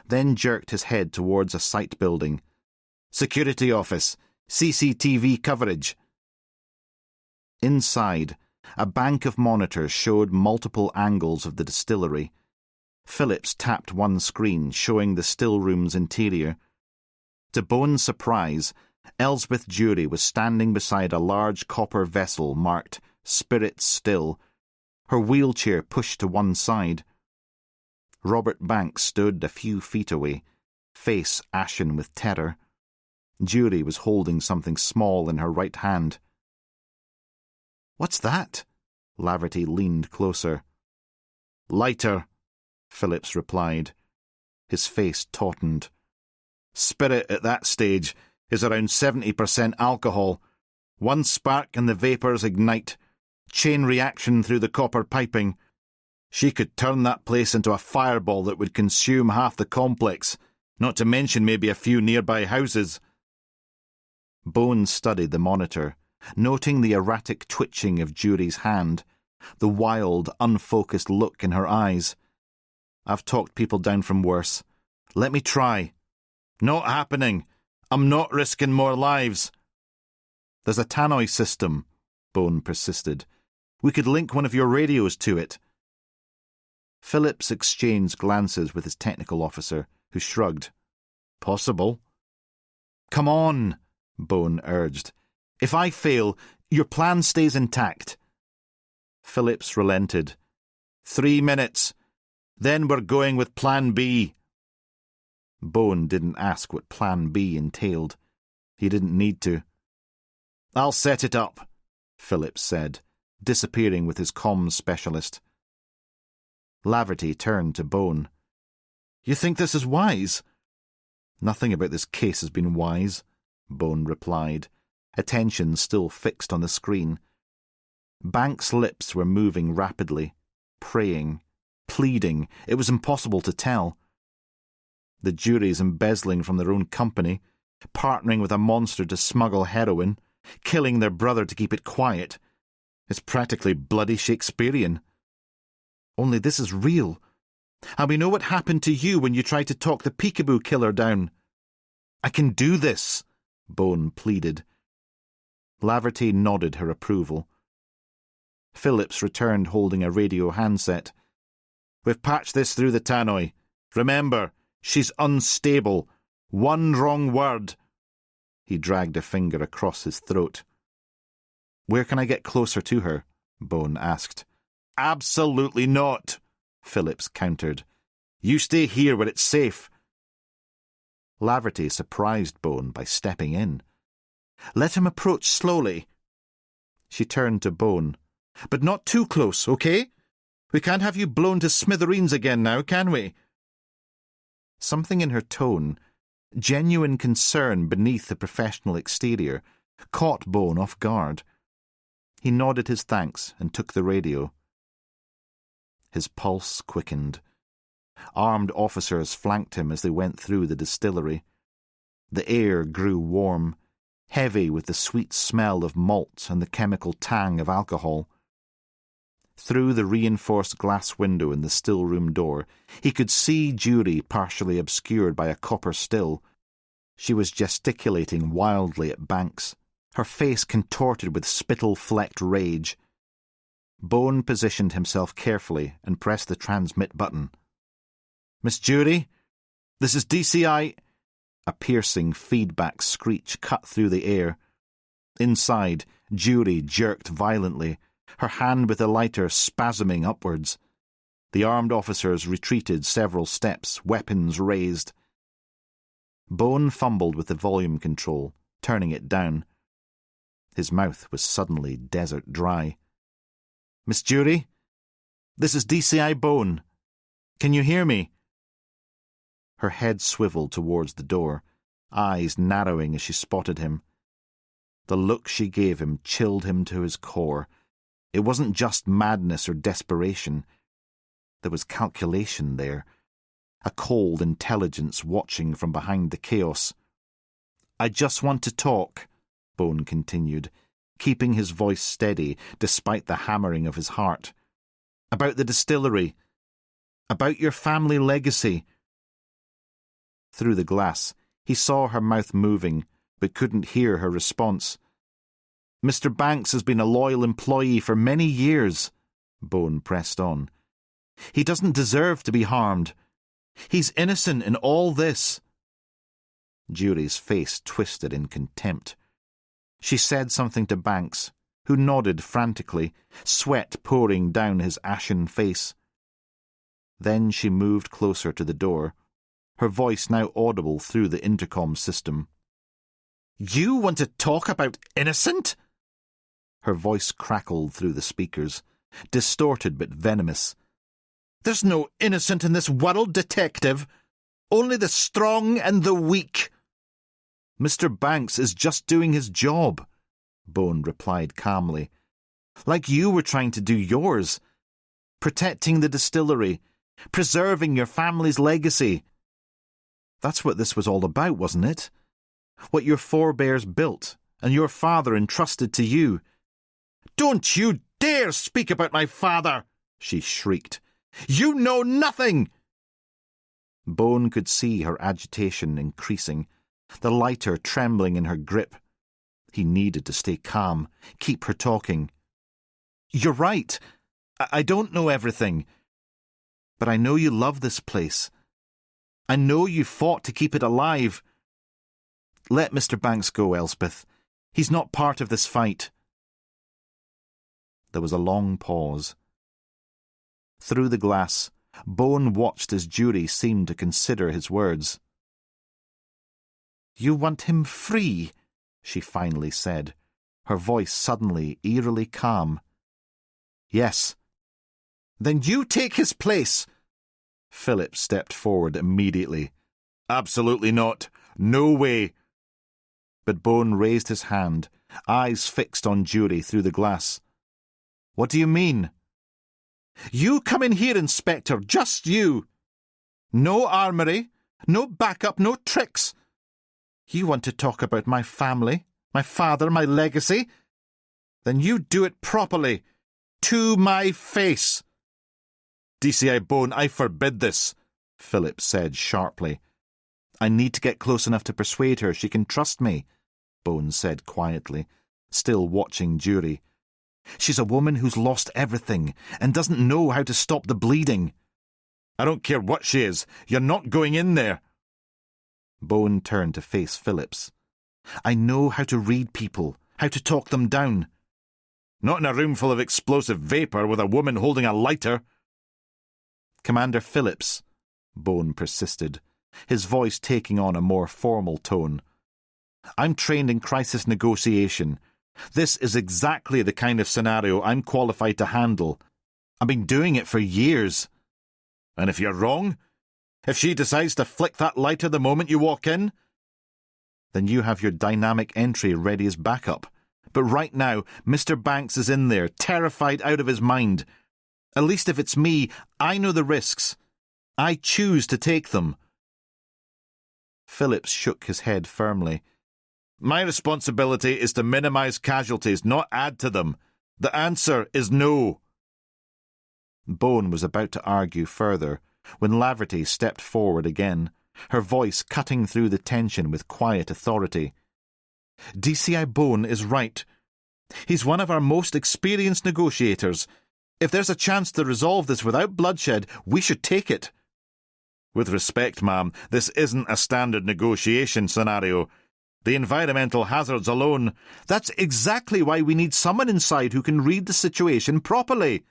then jerked his head towards a site building. "Security office. CCTV coverage." Inside, a bank of monitors showed multiple angles of the distillery. Phillips tapped one screen, showing the stillroom's interior. To Bone's surprise, Elsbeth Jury was standing beside a large copper vessel marked "Spirits Still," her wheelchair pushed to one side. Robert Banks stood a few feet away, face ashen with terror. Jury was holding something small in her right hand. "What's that?" Laverty leaned closer. "Lighter," Phillips replied. His face tautened. "Spirit at that stage is around 70% alcohol. One spark and the vapours ignite. Chain reaction through the copper piping. She could turn that place into a fireball that would consume half the complex, not to mention maybe a few nearby houses." Bones studied the monitor, noting the erratic twitching of Jury's hand, the wild, unfocused look in her eyes. "I've talked people down from worse. Let me try." "Not happening. I'm not risking more lives." "There's a tannoy system," Bone persisted. "We could link one of your radios to it." Phillips exchanged glances with his technical officer, who shrugged. "Possible." "Come on," Bone urged. "If I fail, your plan stays intact." Phillips relented. 3 minutes. Then we're going with Plan B. Bone didn't ask what Plan B entailed. He didn't need to. "I'll set it up," Phillips said, disappearing with his comms specialist. Laverty turned to Bone. "You think this is wise?" "Nothing about this case has been wise," Bone replied, attention still fixed on the screen. Banks' lips were moving rapidly, praying, pleading. It was impossible to tell. The jury's embezzling from their own company, partnering with a monster to smuggle heroin, killing their brother to keep it quiet. It's practically bloody Shakespearean. Only this is real. And we know what happened to you when you tried to talk the peekaboo killer down. "I can do this," Bone pleaded. Laverty nodded her approval. Phillips returned holding a radio handset. "We've patched this through the tannoy. Remember, she's unstable. One wrong word." He dragged a finger across his throat. "Where can I get closer to her?" Bone asked. "Absolutely not," Phillips countered. "You stay here where it's safe." Laverty surprised Bone by stepping in. "Let him approach slowly." She turned to Bone. "But not too close, okay? We can't have you blown to smithereens again now, can we?" Something in her tone, genuine concern beneath the professional exterior, caught Bone off guard. He nodded his thanks and took the radio. His pulse quickened. Armed officers flanked him as they went through the distillery. The air grew warm, heavy with the sweet smell of malt and the chemical tang of alcohol. Through the reinforced glass window in the still-room door, he could see Jury partially obscured by a copper still. She was gesticulating wildly at Banks, her face contorted with spittle-flecked rage. Bone positioned himself carefully and pressed the transmit button. "Miss Jury, this is DCI..." A piercing feedback screech cut through the air. Inside, Jury jerked violently, her hand with the lighter spasming upwards. The armed officers retreated several steps, weapons raised. Bone fumbled with the volume control, turning it down. His mouth was suddenly desert dry. "Miss Jury, this is DCI Bone. Can you hear me?" Her head swiveled towards the door, eyes narrowing as she spotted him. The look she gave him chilled him to his core. It wasn't just madness or desperation. There was calculation there, a cold intelligence watching from behind the chaos. "I just want to talk," Bone continued, keeping his voice steady despite the hammering of his heart. "About the distillery. About your family legacy." Through the glass, he saw her mouth moving, but couldn't hear her response. "Mr. Banks has been a loyal employee for many years," Bone pressed on. "He doesn't deserve to be harmed. He's innocent in all this." Jury's face twisted in contempt. She said something to Banks, who nodded frantically, sweat pouring down his ashen face. Then she moved closer to the door, her voice now audible through the intercom system. You want to talk about innocent? Her voice crackled through the speakers, distorted but venomous. There's no innocent in this world, detective. Only the strong and the weak. Mr. Banks is just doing his job, Bone replied calmly. Like you were trying to do yours. Protecting the distillery, preserving your family's legacy. That's what this was all about, wasn't it? What your forebears built, and your father entrusted to you. Don't you dare speak about my father, she shrieked. You know nothing! Bone could see her agitation increasing, the lighter trembling in her grip. He needed to stay calm, keep her talking. You're right. I don't know everything. But I know you love this place. I know you fought to keep it alive. Let Mr. Banks go, Elspeth. He's not part of this fight. There was a long pause. Through the glass, Bone watched as Jury seemed to consider his words. You want him free, she finally said, her voice suddenly eerily calm. Yes. Then you take his place. Philip stepped forward immediately. Absolutely not. No way. But Bone raised his hand, eyes fixed on Jury through the glass. What do you mean? You come in here, Inspector, just you. No armoury, no backup, no tricks. You want to talk about my family, my father, my legacy? Then you do it properly, to my face. DCI Bone, I forbid this, Philip said sharply. I need to get close enough to persuade her she can trust me, Bone said quietly, still watching Jury. She's a woman who's lost everything and doesn't know how to stop the bleeding. I don't care what she is. You're not going in there. Bone turned to face Phillips. I know how to read people, how to talk them down. Not in a room full of explosive vapour with a woman holding a lighter. Commander Phillips, Bone persisted, his voice taking on a more formal tone. I'm trained in crisis negotiation. This is exactly the kind of scenario I'm qualified to handle. I've been doing it for years. And if you're wrong? If she decides to flick that lighter the moment you walk in? Then you have your dynamic entry ready as backup. But right now, Mr. Banks is in there, terrified out of his mind. At least if it's me, I know the risks. I choose to take them. Phillips shook his head firmly. My responsibility is to minimise casualties, not add to them. The answer is no. Bone was about to argue further when Laverty stepped forward again, her voice cutting through the tension with quiet authority. DCI Bone is right. He's one of our most experienced negotiators. If there's a chance to resolve this without bloodshed, we should take it. With respect, ma'am, this isn't a standard negotiation scenario. The environmental hazards alone. That's exactly why we need someone inside who can read the situation properly,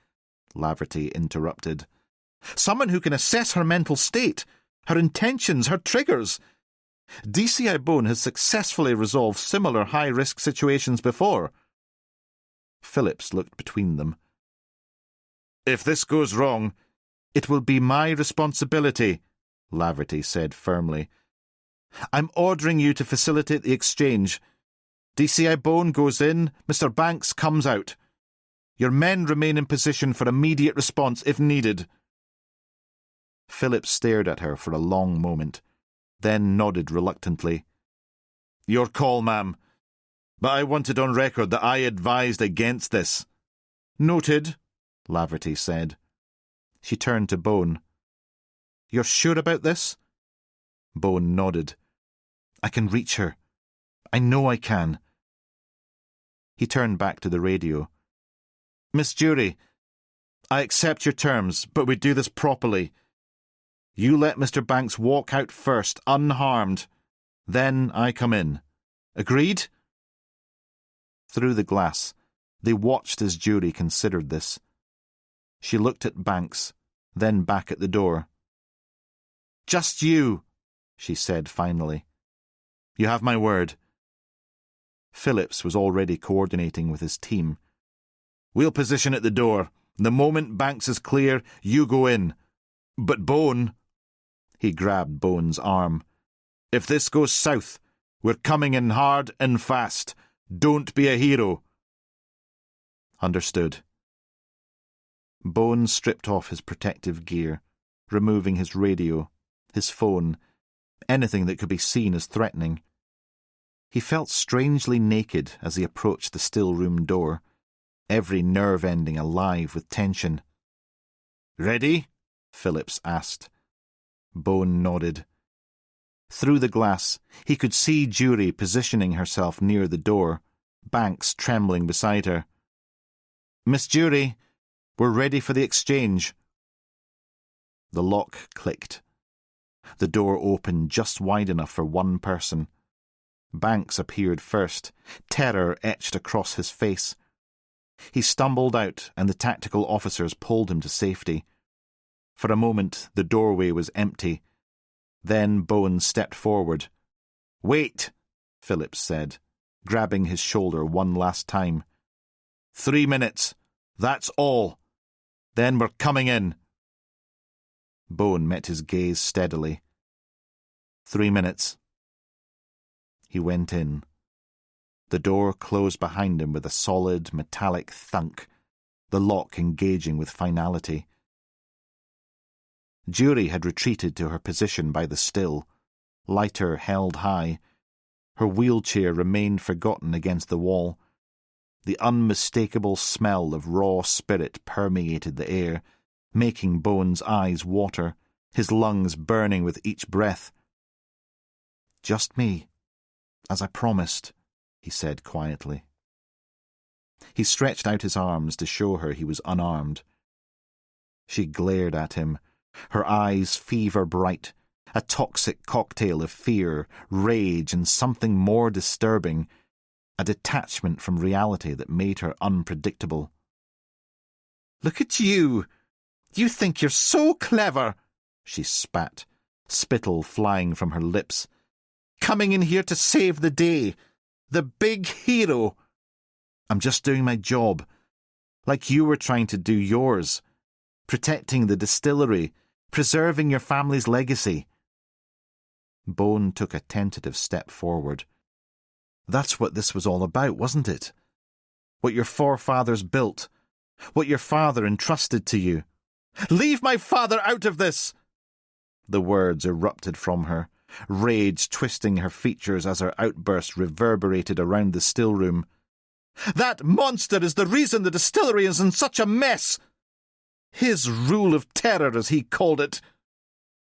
Laverty interrupted. Someone who can assess her mental state, her intentions, her triggers. DCI Bone has successfully resolved similar high-risk situations before. Phillips looked between them. If this goes wrong, it will be my responsibility, Laverty said firmly. I'm ordering you to facilitate the exchange. DCI Bone goes in, Mr. Banks comes out. Your men remain in position for immediate response if needed. Philip stared at her for a long moment, then nodded reluctantly. Your call, ma'am. But I wanted on record that I advised against this. Noted, Laverty said. She turned to Bone. You're sure about this? Bone nodded. I can reach her. I know I can. He turned back to the radio. Miss Jury, I accept your terms, but we do this properly. You let Mr. Banks walk out first, unharmed. Then I come in. Agreed? Through the glass, they watched as Jury considered this. She looked at Banks, then back at the door. Just you, she said finally. You have my word. Phillips was already coordinating with his team. "We'll position at the door. The moment Banks is clear, you go in. But Bone—" He grabbed Bone's arm. "If this goes south, we're coming in hard and fast. Don't be a hero." "Understood." Bone stripped off his protective gear, removing his radio, his phone, anything that could be seen as threatening. He felt strangely naked as he approached the still room door, every nerve ending alive with tension. "Ready?" Phillips asked. Bone nodded. Through the glass, he could see Jury positioning herself near the door, Banks trembling beside her. "Miss Jury, we're ready for the exchange." The lock clicked. The door opened just wide enough for one person. Banks appeared first, terror etched across his face. He stumbled out, and the tactical officers pulled him to safety. For a moment, the doorway was empty. Then Bone stepped forward. "Wait," Phillips said, grabbing his shoulder one last time. 3 minutes. That's all. Then we're coming in." Bone met his gaze steadily. 3 minutes. He went in. The door closed behind him with a solid, metallic thunk, the lock engaging with finality. Jury had retreated to her position by the still, lighter held high. Her wheelchair remained forgotten against the wall. The unmistakable smell of raw spirit permeated the air, making Bone's eyes water, his lungs burning with each breath. "Just me, as I promised," he said quietly. He stretched out his arms to show her he was unarmed. She glared at him, her eyes fever-bright, a toxic cocktail of fear, rage, and something more disturbing, a detachment from reality that made her unpredictable. "Look at you! You think you're so clever!" she spat, spittle flying from her lips. "Coming in here to save the day. The big hero." "I'm just doing my job, like you were trying to do yours. Protecting the distillery, preserving your family's legacy." Bone took a tentative step forward. "That's what this was all about, wasn't it? What your forefathers built, what your father entrusted to you." "Leave my father out of this!" The words erupted from her, rage twisting her features as her outburst reverberated around the still room. "That monster is the reason the distillery is in such a mess! His rule of terror, as he called it."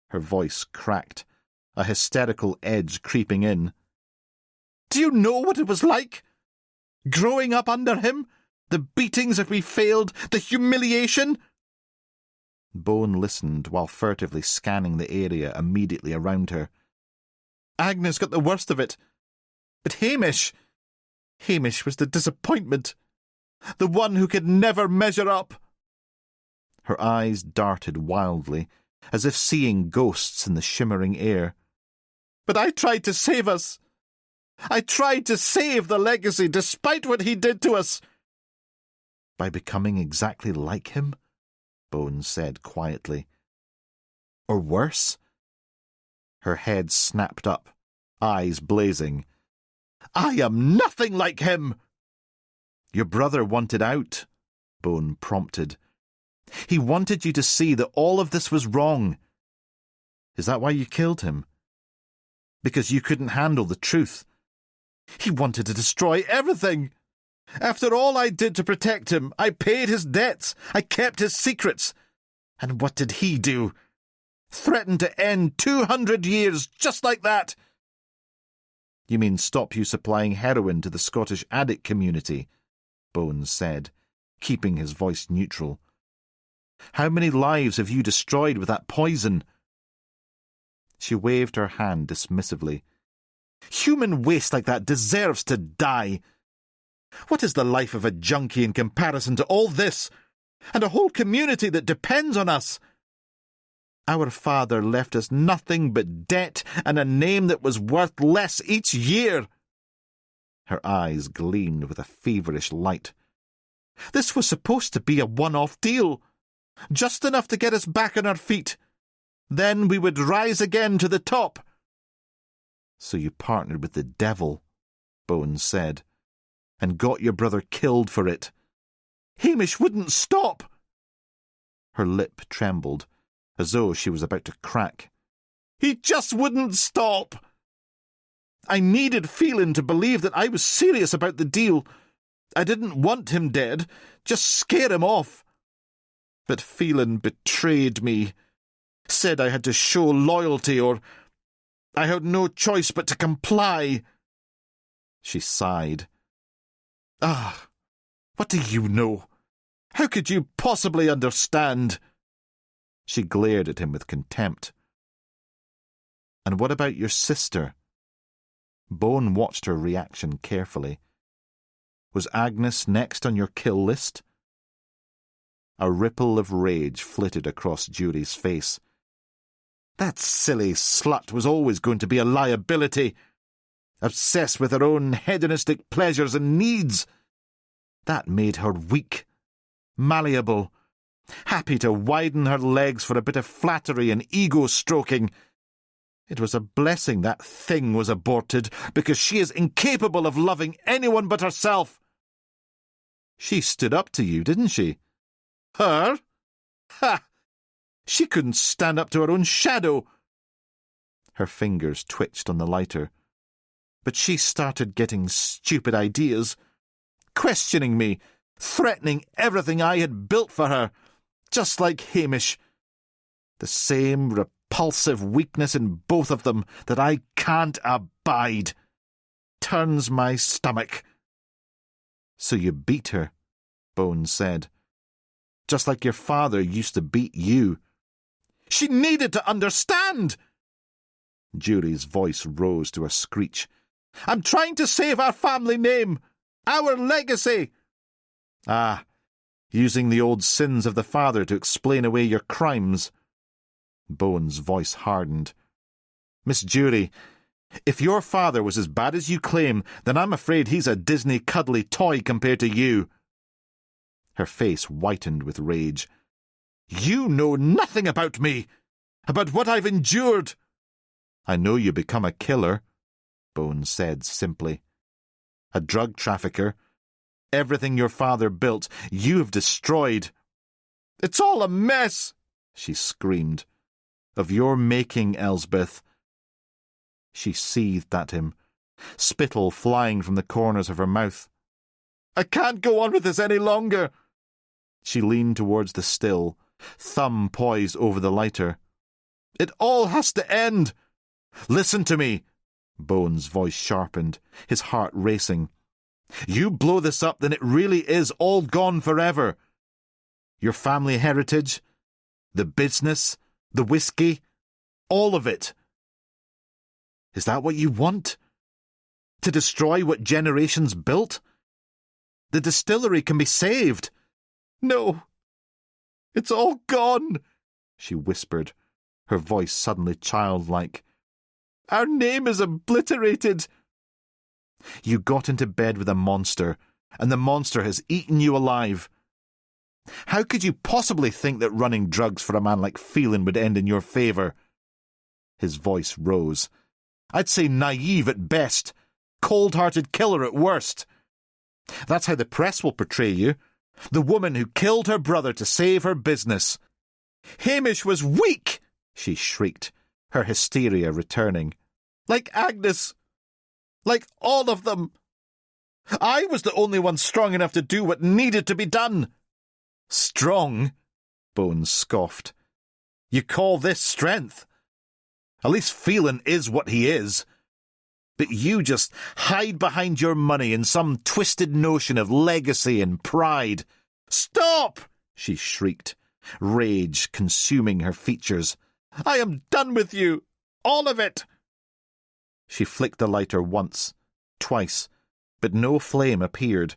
Her voice cracked, a hysterical edge creeping in. "Do you know what it was like? Growing up under him? The beatings if we failed? The humiliation?" Bone listened while furtively scanning the area immediately around her. "Agnes got the worst of it. But Hamish was the disappointment. The one who could never measure up." Her eyes darted wildly, as if seeing ghosts in the shimmering air. "But I tried to save us. I tried to save the legacy despite what he did to us." "By becoming exactly like him?" Bone said quietly. "Or worse?" Her head snapped up, eyes blazing. "I am nothing like him!" "Your brother wanted out," Bone prompted. "He wanted you to see that all of this was wrong. Is that why you killed him? Because you couldn't handle the truth? He wanted to destroy everything. After all I did to protect him, I paid his debts, I kept his secrets. And what did he do? Threatened to end 200 years just like that." "You mean stop you supplying heroin to the Scottish addict community?" Bones said, keeping his voice neutral. "How many lives have you destroyed with that poison?" She waved her hand dismissively. "Human waste like that deserves to die. What is the life of a junkie in comparison to all this, and a whole community that depends on us? Our father left us nothing but debt and a name that was worth less each year." Her eyes gleamed with a feverish light. "This was supposed to be a one-off deal. Just enough to get us back on our feet. Then we would rise again to the top." "So you partnered with the devil," Bones said, "and got your brother killed for it." "Hamish wouldn't stop." Her lip trembled, as though she was about to crack. "He just wouldn't stop. I needed Phelan to believe that I was serious about the deal. I didn't want him dead, just scare him off. But Phelan betrayed me, said I had to show loyalty or I had no choice but to comply." She sighed. "Ah, what do you know? How could you possibly understand?" She glared at him with contempt. "And what about your sister?" Bone watched her reaction carefully. "Was Agnes next on your kill list?" A ripple of rage flitted across Judy's face. That silly slut was always going to be a liability, obsessed with her own hedonistic pleasures and needs. That made her weak, malleable, happy to widen her legs for a bit of flattery and ego-stroking. It was a blessing that thing was aborted, because she is incapable of loving anyone but herself. She stood up to you, didn't she? Her? Ha! She couldn't stand up to her own shadow. Her fingers twitched on the lighter. But she started getting stupid ideas, questioning me, threatening everything I had built for her, just like Hamish. The same repulsive weakness in both of them that I can't abide. Turns my stomach. "So you beat her," Bones said. "Just like your father used to beat you." "She needed to understand!" Judy's voice rose to a screech. "I'm trying to save our family name, our legacy." "Ah, using the old sins of the father to explain away your crimes." Bones' voice hardened. "Miss Judy, if your father was as bad as you claim, then I'm afraid he's a Disney cuddly toy compared to you." Her face whitened with rage. "You know nothing about me, about what I've endured." "I know you become a killer," Bones said simply. "A drug trafficker. Everything your father built, you've destroyed." "It's all a mess," she screamed. "Of your making, Elsbeth." She seethed at him, spittle flying from the corners of her mouth. "I can't go on with this any longer." She leaned towards the still, thumb poised over the lighter. "It all has to end." "Listen to me." Bones' voice sharpened, his heart racing. "You blow this up, then it really is all gone forever. Your family heritage, the business, the whiskey, all of it. Is that what you want? To destroy what generations built? The distillery can be saved." "No, it's all gone," she whispered, her voice suddenly childlike. "Our name is obliterated." "You got into bed with a monster, and the monster has eaten you alive. How could you possibly think that running drugs for a man like Phelan would end in your favour?" His voice rose. "I'd say naive at best, cold-hearted killer at worst. That's how the press will portray you. The woman who killed her brother to save her business." "Hamish was weak!" she shrieked, her hysteria returning. "Like Agnes. Like all of them. I was the only one strong enough to do what needed to be done." "Strong?" Bones scoffed. "You call this strength? At least Phelan is what he is. But you just hide behind your money in some twisted notion of legacy and pride." "Stop!" she shrieked, rage consuming her features. "I am done with you. All of it." She flicked the lighter once, twice, but no flame appeared.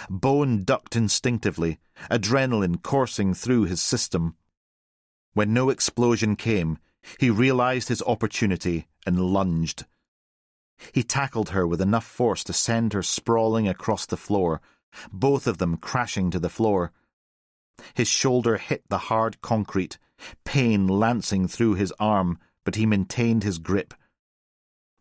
Bone ducked instinctively, adrenaline coursing through his system. When no explosion came, he realized his opportunity and lunged. He tackled her with enough force to send her sprawling across the floor, both of them crashing to the floor. His shoulder hit the hard concrete, pain lancing through his arm, but he maintained his grip.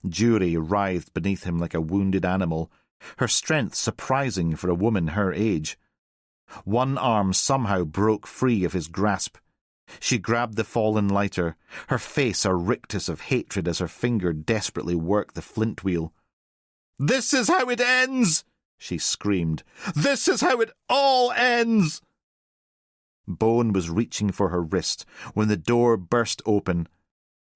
Jury writhed beneath him like a wounded animal, her strength surprising for a woman her age. One arm somehow broke free of his grasp. She grabbed the fallen lighter, her face a rictus of hatred as her finger desperately worked the flint wheel. "This is how it ends!" she screamed. "This is how it all ends!" Bone was reaching for her wrist when the door burst open.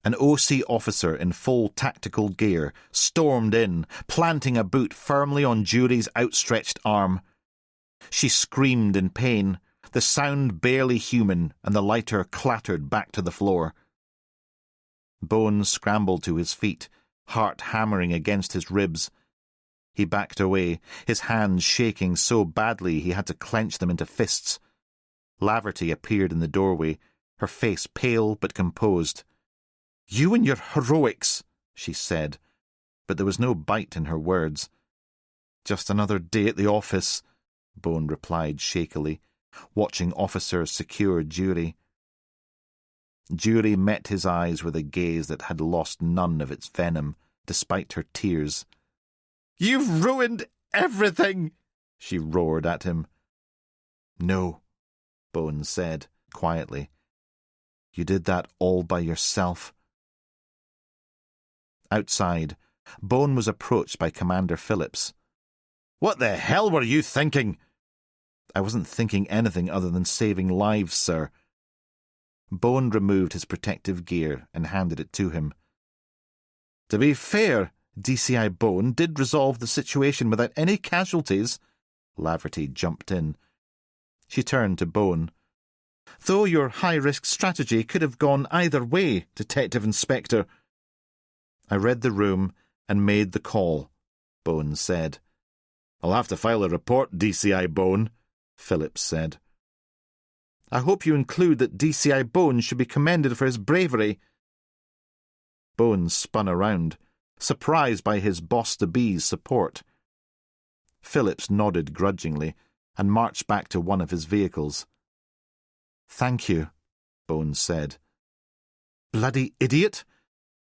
An OC officer in full tactical gear stormed in, planting a boot firmly on Jury's outstretched arm. She screamed in pain, the sound barely human, and the lighter clattered back to the floor. Bone scrambled to his feet, heart hammering against his ribs. He backed away, his hands shaking so badly he had to clench them into fists. Laverty appeared in the doorway, her face pale but composed. "You and your heroics," she said, but there was no bite in her words. "Just another day at the office," Bone replied shakily, watching officers secure Jury. Jury met his eyes with a gaze that had lost none of its venom, despite her tears. "You've ruined everything!" she roared at him. "No," Bone said, quietly. "You did that all by yourself." Outside, Bone was approached by Commander Phillips. "What the hell were you thinking?" "I wasn't thinking anything other than saving lives, sir." Bone removed his protective gear and handed it to him. "To be fair, DCI Bone did resolve the situation without any casualties." Laverty jumped in. She turned to Bone. "Though your high-risk strategy could have gone either way, Detective Inspector." "I read the room and made the call," Bone said. "I'll have to file a report, DCI Bone," Phillips said. "I hope you include that DCI Bone should be commended for his bravery." Bone spun around, surprised by his boss-to-be's support. Phillips nodded grudgingly and marched back to one of his vehicles. "Thank you," Bone said. "Bloody idiot!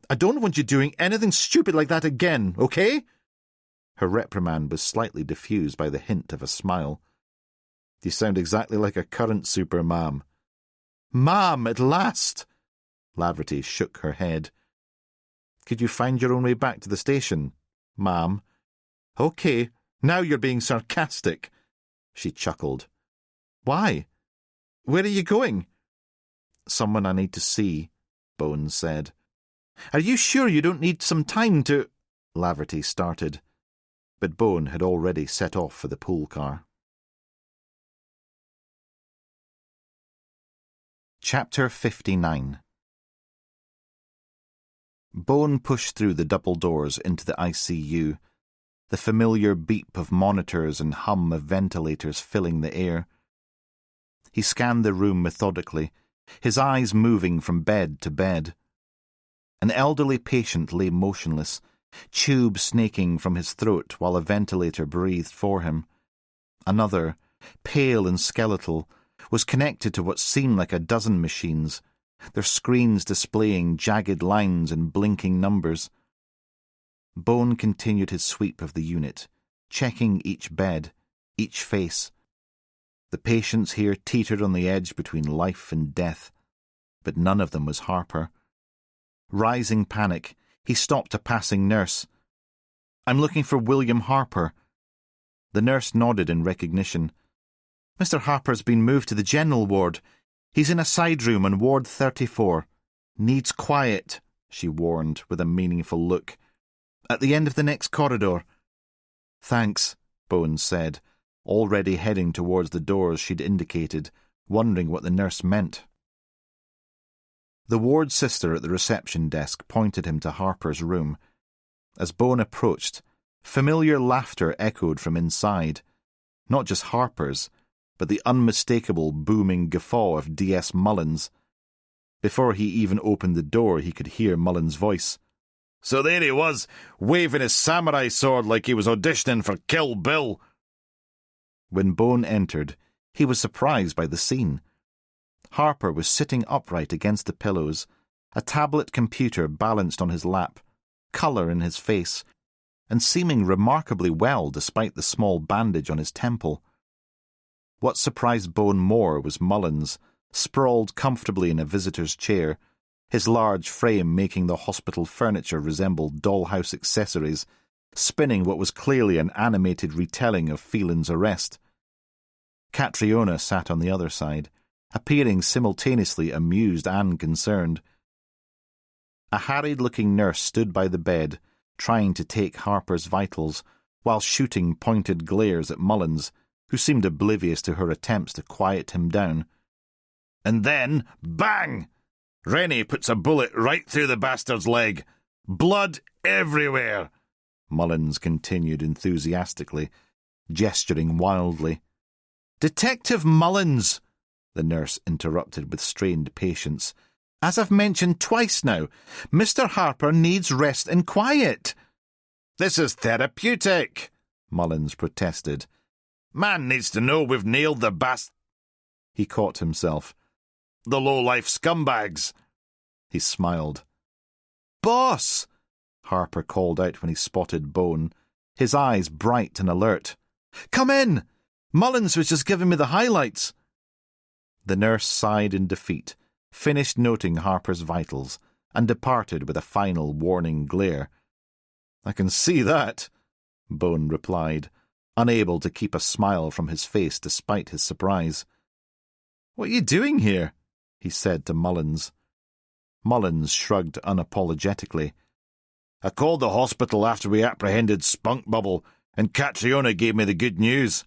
I don't want you doing anything stupid like that again, okay?" Her reprimand was slightly diffused by the hint of a smile. "You sound exactly like a current super, ma'am." "Ma'am, at last!" Laverty shook her head. "Could you find your own way back to the station, ma'am?" "Okay, now you're being sarcastic." She chuckled. "Why? Where are you going?" "Someone I need to see," Bone said. "Are you sure you don't need some time to—" Laverty started, but Bone had already set off for the pool car. Chapter 59. Bone pushed through the double doors into the ICU, the familiar beep of monitors and hum of ventilators filling the air. He scanned the room methodically, his eyes moving from bed to bed. An elderly patient lay motionless, tube snaking from his throat while a ventilator breathed for him. Another, pale and skeletal, was connected to what seemed like a dozen machines, their screens displaying jagged lines and blinking numbers. Bone continued his sweep of the unit, checking each bed, each face. The patients here teetered on the edge between life and death, but none of them was Harper. Rising panic, he stopped a passing nurse. "I'm looking for William Harper." The nurse nodded in recognition. "Mr. Harper's been moved to the general ward. He's in a side room on Ward 34. Needs quiet," she warned with a meaningful look. "At the end of the next corridor." "Thanks," Bone said, already heading towards the doors she'd indicated, wondering what the nurse meant. The ward sister at the reception desk pointed him to Harper's room. As Bone approached, familiar laughter echoed from inside. Not just Harper's, but the unmistakable booming guffaw of D.S. Mullins. Before he even opened the door, he could hear Mullins' voice. So there he was, waving his samurai sword like he was auditioning for Kill Bill. When Bone entered, he was surprised by the scene. Harper was sitting upright against the pillows, a tablet computer balanced on his lap, colour in his face, and seeming remarkably well despite the small bandage on his temple. What surprised Bone more was Mullins, sprawled comfortably in a visitor's chair, his large frame making the hospital furniture resemble dollhouse accessories, spinning what was clearly an animated retelling of Phelan's arrest. Catriona sat on the other side, appearing simultaneously amused and concerned. A harried-looking nurse stood by the bed, trying to take Harper's vitals, while shooting pointed glares at Mullins, who seemed oblivious to her attempts to quiet him down. And then, bang! Rennie puts a bullet right through the bastard's leg. Blood everywhere, Mullins continued enthusiastically, gesturing wildly. "Detective Mullins," the nurse interrupted with strained patience. "As I've mentioned twice now, Mr. Harper needs rest and quiet." "This is therapeutic," Mullins protested. "Man needs to know we've nailed the He caught himself. "The low-life scumbags." He smiled. "Boss!" Harper called out when he spotted Bone, his eyes bright and alert. "Come in! Mullins was just giving me the highlights." The nurse sighed in defeat, finished noting Harper's vitals, and departed with a final warning glare. "I can see that," Bone replied, unable to keep a smile from his face despite his surprise. "What are you doing here?" he said to Mullins. Mullins shrugged unapologetically. "I called the hospital after we apprehended Spunk Bubble, and Catriona gave me the good news.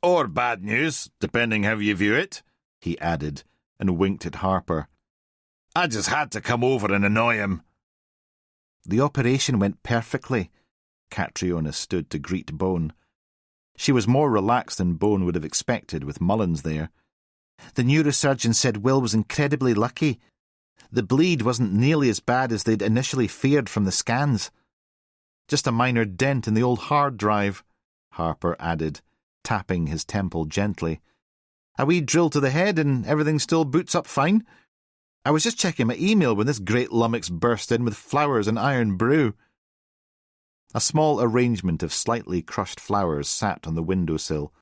Or bad news, depending how you view it," he added, and winked at Harper. "I just had to come over and annoy him." "The operation went perfectly." Catriona stood to greet Bone. She was more relaxed than Bone would have expected with Mullins there. "The neurosurgeon said Will was incredibly lucky. The bleed wasn't nearly as bad as they'd initially feared from the scans. Just a minor dent in the old hard drive," Harper added, tapping his temple gently. "A wee drill to the head and everything still boots up fine. I was just checking my email when this great lummox burst in with flowers and iron brew." A small arrangement of slightly crushed flowers sat on the windowsill,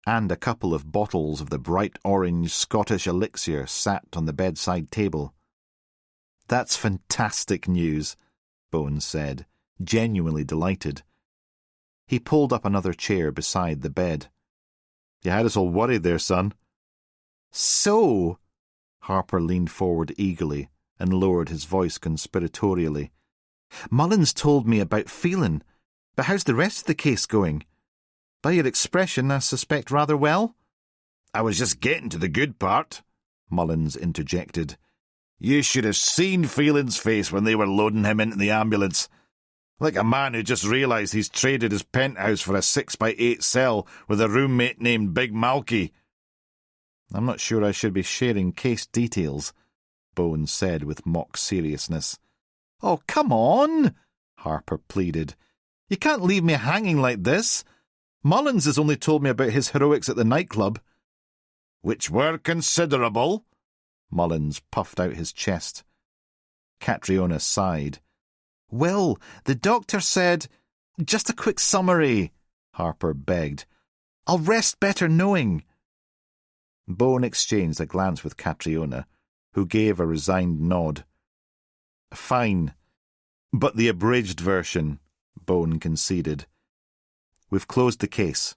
and a couple of bottles of the bright orange Scottish elixir sat on the bedside table. "That's fantastic news," Bone said, genuinely delighted. He pulled up another chair beside the bed. "You had us all worried there, son." "So?" Harper leaned forward eagerly and lowered his voice conspiratorially. "Mullins told me about Phelan, but how's the rest of the case going? By your expression, I suspect rather well." "I was just getting to the good part," Mullins interjected. "You should have seen Phelan's face when they were loading him into the ambulance. Like a man who just realised he's traded his penthouse for a 6x8 cell with a roommate named Big Malky." "I'm not sure I should be sharing case details," Bone said with mock seriousness. "Oh, come on," Harper pleaded. "You can't leave me hanging like this. Mullins has only told me about his heroics at the nightclub." "Which were considerable." Mullins puffed out his chest. Catriona sighed. "Well, the doctor said—" "Just a quick summary," Harper begged. "I'll rest better knowing." Bone exchanged a glance with Catriona, who gave a resigned nod. "Fine. But the abridged version," Bone conceded. "We've closed the case.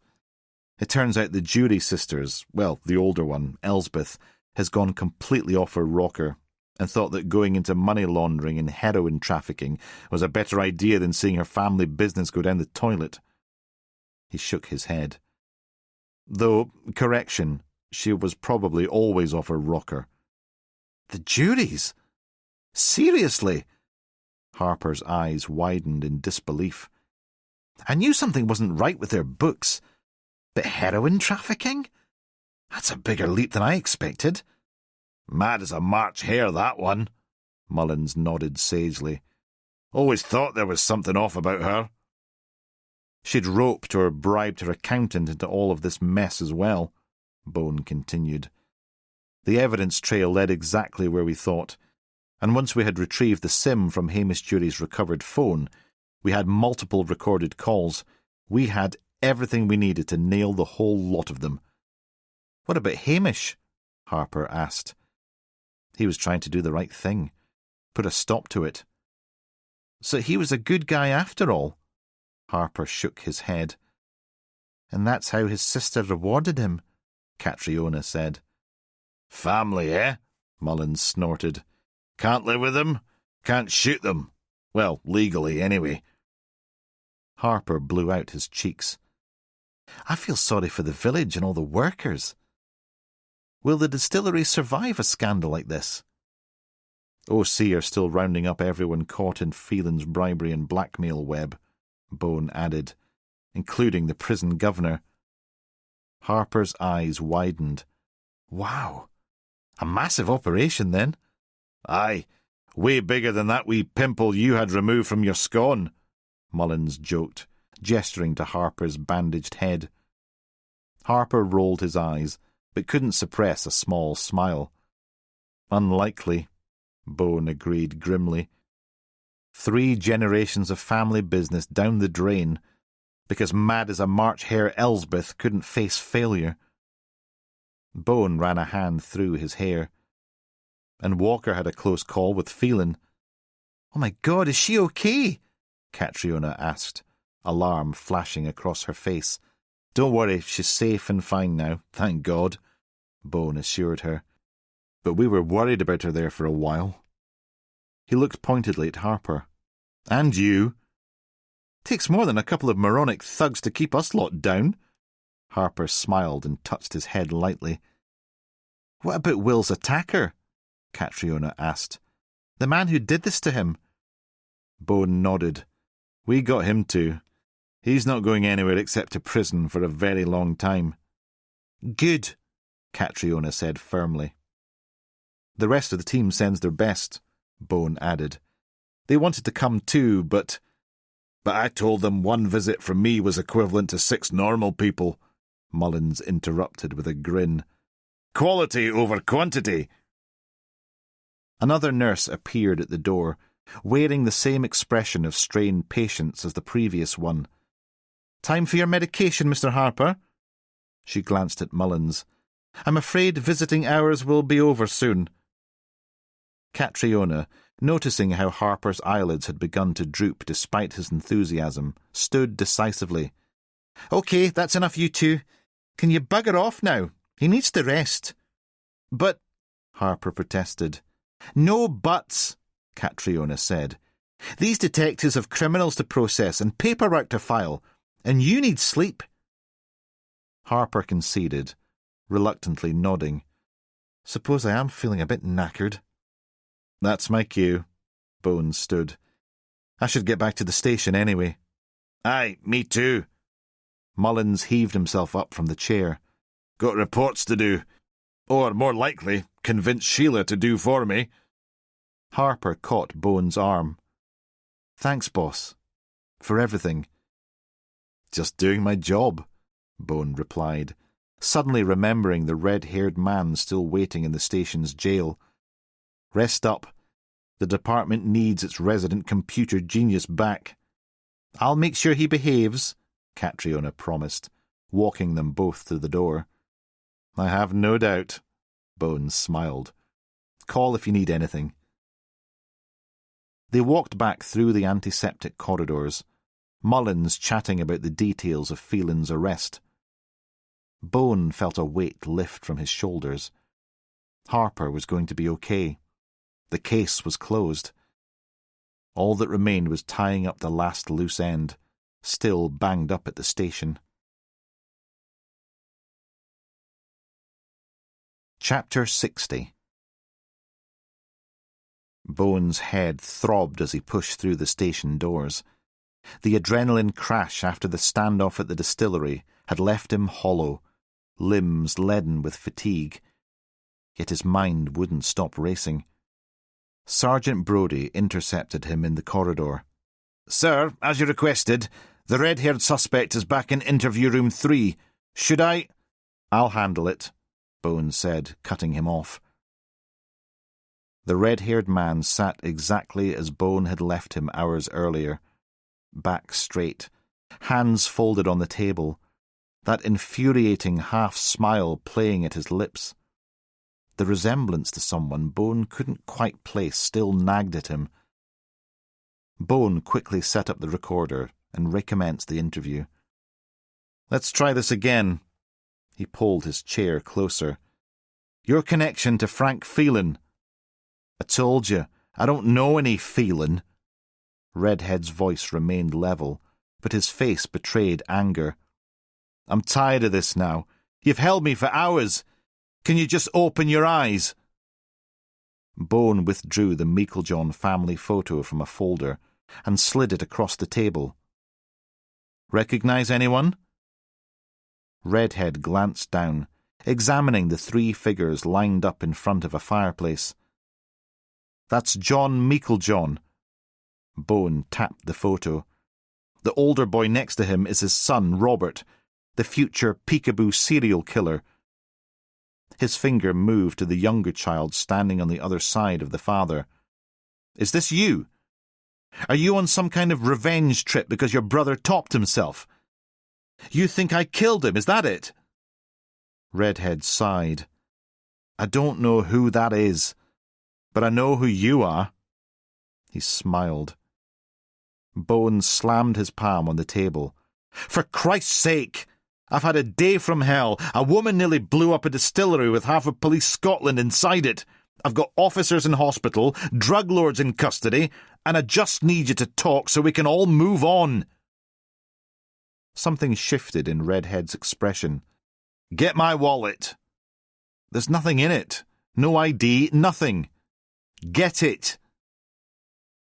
It turns out the Jury sisters, well, the older one, Elsbeth, has gone completely off her rocker and thought that going into money laundering and heroin trafficking was a better idea than seeing her family business go down the toilet." He shook his head. "Though, correction, she was probably always off her rocker." "The Juries? Seriously?" Harper's eyes widened in disbelief. "I knew something wasn't right with their books, but heroin trafficking? That's a bigger leap than I expected." "Mad as a March hare, that one," Mullins nodded sagely. Always thought there was something off about her. She'd roped or bribed her accountant into all of this mess as well, Bone continued. The evidence trail led exactly where we thought, and once we had retrieved the SIM from Hamish Jury's recovered phone, we had multiple recorded calls. We had everything we needed to nail the whole lot of them. What about Hamish? Harper asked. He was trying to do the right thing, put a stop to it. So he was a good guy after all? Harper shook his head. And that's how his sister rewarded him, Catriona said. Family, eh? Mullins snorted. Can't live with them, can't shoot them. Well, legally, anyway. Harper blew out his cheeks. I feel sorry for the village and all the workers. Will the distillery survive a scandal like this? O.C. are still rounding up everyone caught in Phelan's bribery and blackmail web, Bone added, including the prison governor. Harper's eyes widened. Wow, a massive operation then. Aye, way bigger than that wee pimple you had removed from your scone, Mullins joked, gesturing to Harper's bandaged head. Harper rolled his eyes, but couldn't suppress a small smile. Unlikely, Bone agreed grimly. 3 generations of family business down the drain, because mad as a March hare Elsbeth couldn't face failure. Bone ran a hand through his hair. And Walker had a close call with Phelan. Oh my God, is she okay? Catriona asked, alarm flashing across her face. Don't worry, she's safe and fine now, thank God, Bone assured her. But we were worried about her there for a while. He looked pointedly at Harper. And you. Takes more than a couple of moronic thugs to keep us lot down. Harper smiled and touched his head lightly. What about Will's attacker? Catriona asked. The man who did this to him. Bone nodded. We got him too. He's not going anywhere except to prison for a very long time. Good, Catriona said firmly. The rest of the team sends their best, Bone added. They wanted to come too, but I told them 1 visit from me was equivalent to 6 normal people, Mullins interrupted with a grin. Quality over quantity. Another nurse appeared at the door, wearing the same expression of strained patience as the previous one. Time for your medication, Mr. Harper. She glanced at Mullins. I'm afraid visiting hours will be over soon. Catriona, noticing how Harper's eyelids had begun to droop despite his enthusiasm, stood decisively. OK, that's enough, you two. Can you bugger off now? He needs to rest. But, Harper protested. No buts, Catriona said. These detectives have criminals to process and paperwork to file, and you need sleep. Harper conceded, reluctantly nodding. Suppose I am feeling a bit knackered. That's my cue. Bones stood. I should get back to the station anyway. Aye, me too. Mullins heaved himself up from the chair. Got reports to do. Or, more likely, convince Sheila to do for me. Harper caught Bones' arm. Thanks, boss. For everything. Just doing my job, Bone replied, suddenly remembering the red-haired man still waiting in the station's jail. Rest up. The department needs its resident computer genius back. I'll make sure he behaves, Catriona promised, walking them both to the door. I have no doubt, Bones smiled. Call if you need anything. They walked back through the antiseptic corridors, Mullins chatting about the details of Phelan's arrest. Bone felt a weight lift from his shoulders. Harper was going to be okay. The case was closed. All that remained was tying up the last loose end, still banged up at the station. Chapter 60. Bone's head throbbed as he pushed through the station doors. The adrenaline crash after the standoff at the distillery had left him hollow, limbs leaden with fatigue. Yet his mind wouldn't stop racing. Sergeant Brodie intercepted him in the corridor. "Sir, as you requested, the red-haired suspect is back in interview room 3. Should I—" "I'll handle it," Bones said, cutting him off. The red-haired man sat exactly as Bone had left him hours earlier, back straight, hands folded on the table, that infuriating half-smile playing at his lips. The resemblance to someone Bone couldn't quite place still nagged at him. Bone quickly set up the recorder and recommenced the interview. "Let's try this again." He pulled his chair closer. "Your connection to Frank Phelan." "I told you, I don't know any Phelan." Redhead's voice remained level, but his face betrayed anger. "I'm tired of this now. You've held me for hours. Can you just open your eyes?" Bone withdrew the Meiklejohn family photo from a folder and slid it across the table. "Recognize anyone?" Redhead glanced down, examining the 3 figures lined up in front of a fireplace. "That's John Meiklejohn." Bone tapped the photo. "The older boy next to him is his son, Robert, the future peekaboo serial killer." His finger moved to the younger child standing on the other side of the father. "Is this you? Are you on some kind of revenge trip because your brother topped himself? You think I killed him, is that it?" Redhead sighed. "I don't know who that is, but I know who you are." He smiled. Bone slammed his palm on the table. "For Christ's sake! I've had a day from hell. A woman nearly blew up a distillery with half of Police Scotland inside it. I've got officers in hospital, drug lords in custody, and I just need you to talk so we can all move on." Something shifted in Redhead's expression. "Get my wallet." "There's nothing in it. No ID, nothing." "Get it."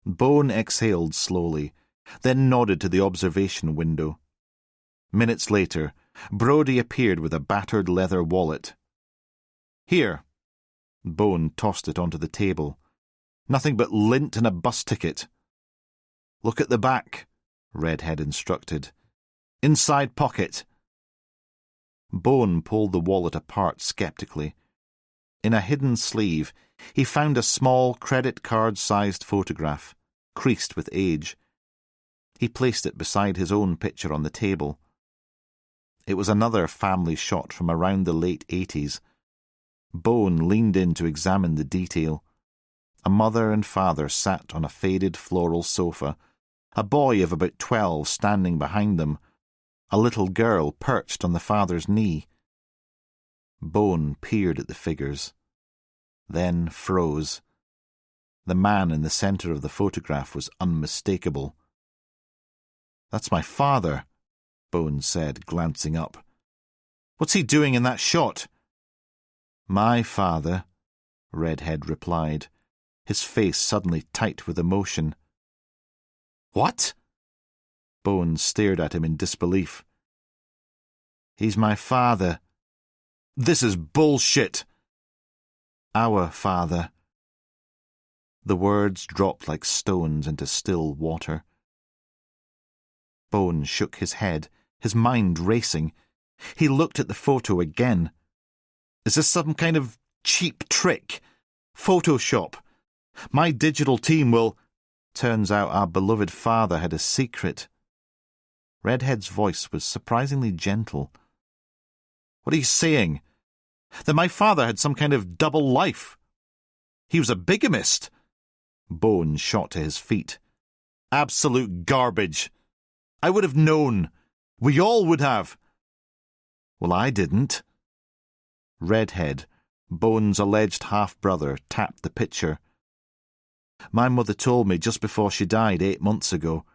Bone exhaled slowly, then nodded to the observation window. Minutes later, Brodie appeared with a battered leather wallet. "Here." Bone tossed it onto the table. "Nothing but lint and a bus ticket." "Look at the back," Redhead instructed. "Inside pocket." Bone pulled the wallet apart skeptically. In a hidden sleeve, he found a small credit card-sized photograph, creased with age. He placed it beside his own picture on the table. It was another family shot from around the late 80s. Bone leaned in to examine the detail. A mother and father sat on a faded floral sofa, a boy of about 12 standing behind them, a little girl perched on the father's knee. Bone peered at the figures, then froze. The man in the centre of the photograph was unmistakable. "That's my father," Bone said, glancing up. "What's he doing in that shot?" "My father," Redhead replied, his face suddenly tight with emotion. "What?" Bone stared at him in disbelief. "He's my father." "This is bullshit." "Our father." The words dropped like stones into still water. Bone shook his head, his mind racing. He looked at the photo again. "Is this some kind of cheap trick? Photoshop? My digital team will—" "Turns out our beloved father had a secret." Redhead's voice was surprisingly gentle. "What are you saying? That my father had some kind of double life? He was a bigamist?" Bone shot to his feet. "Absolute garbage. I would have known. We all would have." "Well, I didn't." Redhead, Bone's alleged half-brother, tapped the picture. "My mother told me just before she died 8 months ago.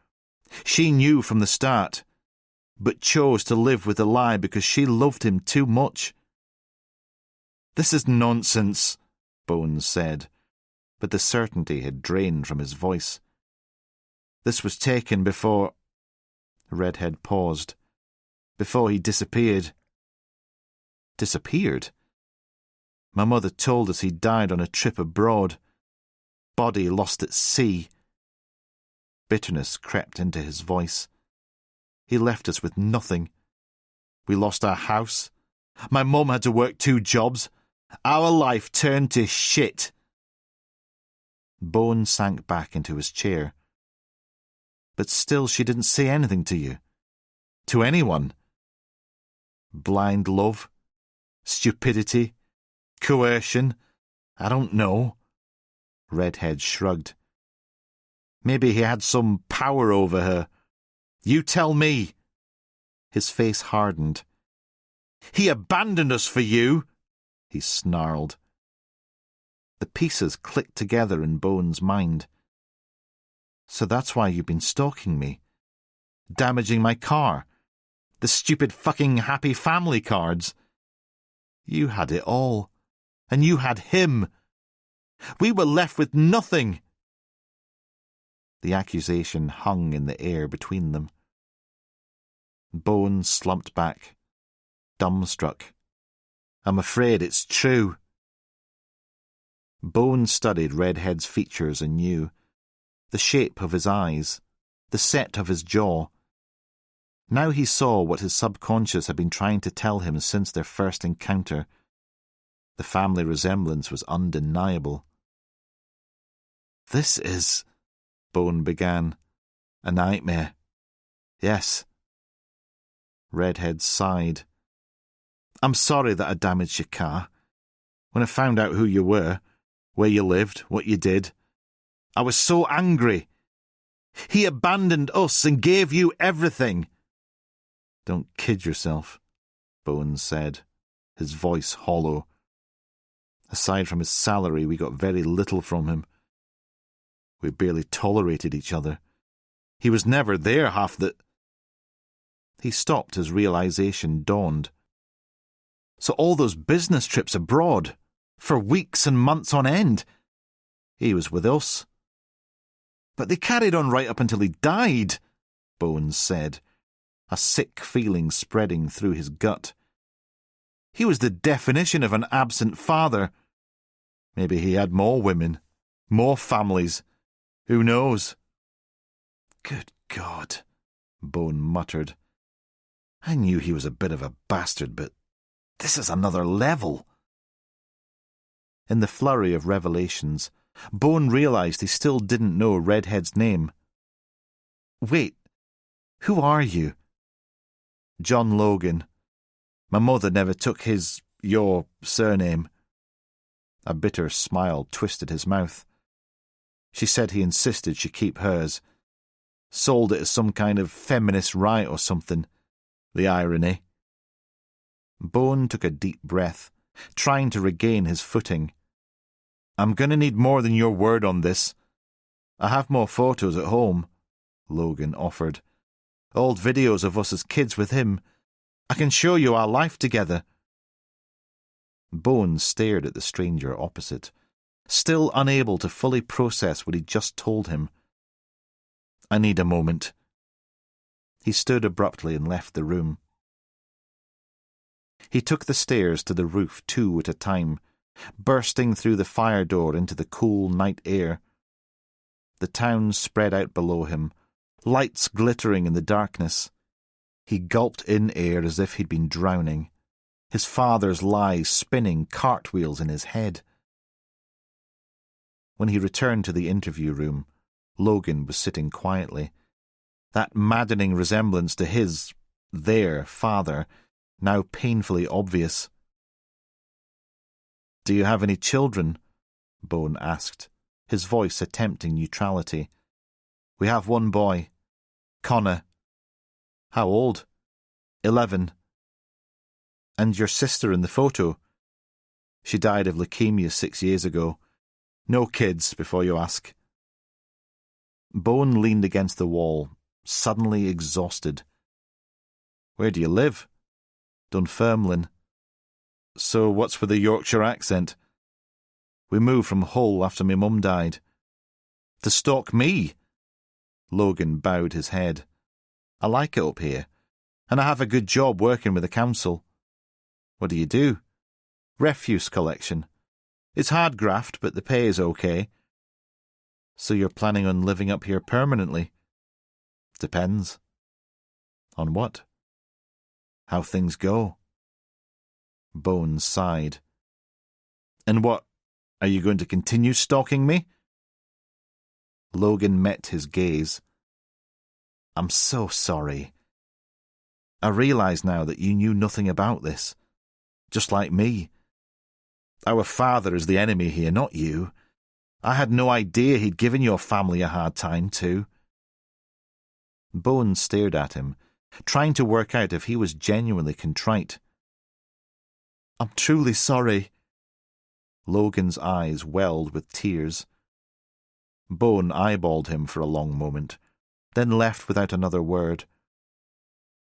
She knew from the start, but chose to live with the lie because she loved him too much." "This is nonsense," Bones said, but the certainty had drained from his voice. "This was taken before—" Redhead paused. "Before he disappeared." "Disappeared?" "My mother told us he died on a trip abroad. body lost at sea. Bitterness crept into his voice. He left us with nothing. We lost our house. My mum had to work 2 jobs. Our life turned to shit. Bone sank back into his chair. But still she didn't say anything to you. To anyone. Blind love? Stupidity? Coercion? I don't know. Redhead shrugged. Maybe he had some power over her. You tell me. His face hardened. He abandoned us for you, he snarled. The pieces clicked together in Bone's mind. So that's why you've been stalking me. Damaging my car. The stupid fucking happy family cards. You had it all. And you had him. We were left with nothing. The accusation hung in the air between them. Bone slumped back, dumbstruck. I'm afraid it's true. Bone studied Redhead's features anew, the shape of his eyes, the set of his jaw. Now he saw what his subconscious had been trying to tell him since their first encounter. The family resemblance was undeniable. This is, Bone began, a nightmare. Yes. Redhead sighed. I'm sorry that I damaged your car. When I found out who you were, where you lived, what you did, I was so angry. He abandoned us and gave you everything. Don't kid yourself, Bones said, his voice hollow. Aside from his salary, we got very little from him. We barely tolerated each other. He was never there half the... He stopped as realization dawned. So all those business trips abroad, for weeks and months on end, he was with us. But they carried on right up until he died, Bones said, a sick feeling spreading through his gut. He was the definition of an absent father. Maybe he had more women, more families. Who knows? Good God, Bone muttered. I knew he was a bit of a bastard, but this is another level. In the flurry of revelations, Bone realized he still didn't know Redhead's name. Wait, who are you? John Logan. My mother never took your surname. A bitter smile twisted his mouth. She said he insisted she keep hers. Sold it as some kind of feminist right or something. The irony. Bone took a deep breath, trying to regain his footing. I'm going to need more than your word on this. I have more photos at home, Logan offered. Old videos of us as kids with him. I can show you our life together. Bone stared at the stranger opposite, still unable to fully process what he'd just told him. I need a moment. He stood abruptly and left the room. He took the stairs to the roof 2 at a time, bursting through the fire door into the cool night air. The town spread out below him, lights glittering in the darkness. He gulped in air as if he'd been drowning, his father's lies spinning cartwheels in his head. When he returned to the interview room, Logan was sitting quietly. That maddening resemblance to their father, now painfully obvious. Do you have any children? Bone asked, his voice attempting neutrality. We have one boy, Connor. How old? 11. And your sister in the photo? She died of leukemia 6 years ago. No kids, before you ask. Bone leaned against the wall, suddenly exhausted. Where do you live? Dunfermline. So what's with the Yorkshire accent? We moved from Hull after my mum died. To stalk me? Logan bowed his head. I like it up here, and I have a good job working with the council. What do you do? Refuse collection. It's hard graft, but the pay is okay. So you're planning on living up here permanently? Depends. On what? How things go. Bones sighed. And what, are you going to continue stalking me? Logan met his gaze. I'm so sorry. I realise now that you knew nothing about this. Just like me. Our father is the enemy here, not you. I had no idea he'd given your family a hard time, too. Bones stared at him, trying to work out if he was genuinely contrite. I'm truly sorry. Logan's eyes welled with tears. Bone eyeballed him for a long moment, then left without another word.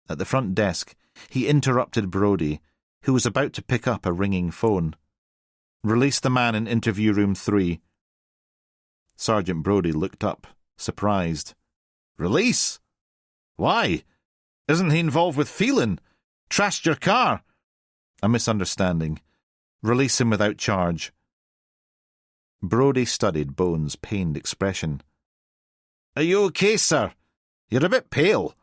At the front desk, he interrupted Brodie, who was about to pick up a ringing phone. Release the man in interview room 3. Sergeant Brodie looked up, surprised. Release? Why? Isn't he involved with Phelan? Trashed your car? A misunderstanding. Release him without charge. Brodie studied Bones' pained expression. Are you okay, sir? You're a bit pale.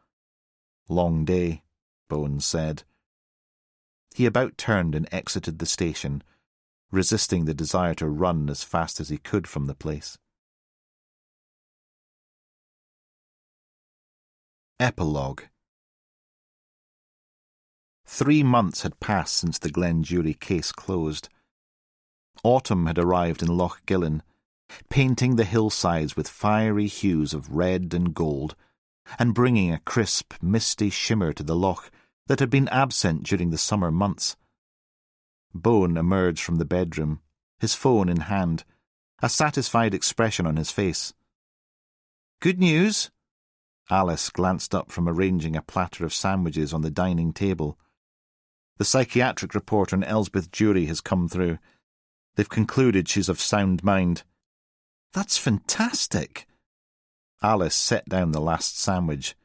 Long day, Bones said. He about turned and exited the station, resisting the desire to run as fast as he could from the place. Epilogue. 3 months had passed since the Glenjury case closed. Autumn had arrived in Loch Gillen, painting the hillsides with fiery hues of red and gold, and bringing a crisp, misty shimmer to the loch that had been absent during the summer months. Bone emerged from the bedroom, his phone in hand, a satisfied expression on his face. Good news? Alice glanced up from arranging a platter of sandwiches on the dining table. The psychiatric report on Elsbeth Jury has come through. They've concluded she's of sound mind. That's fantastic. Alice set down the last sandwich.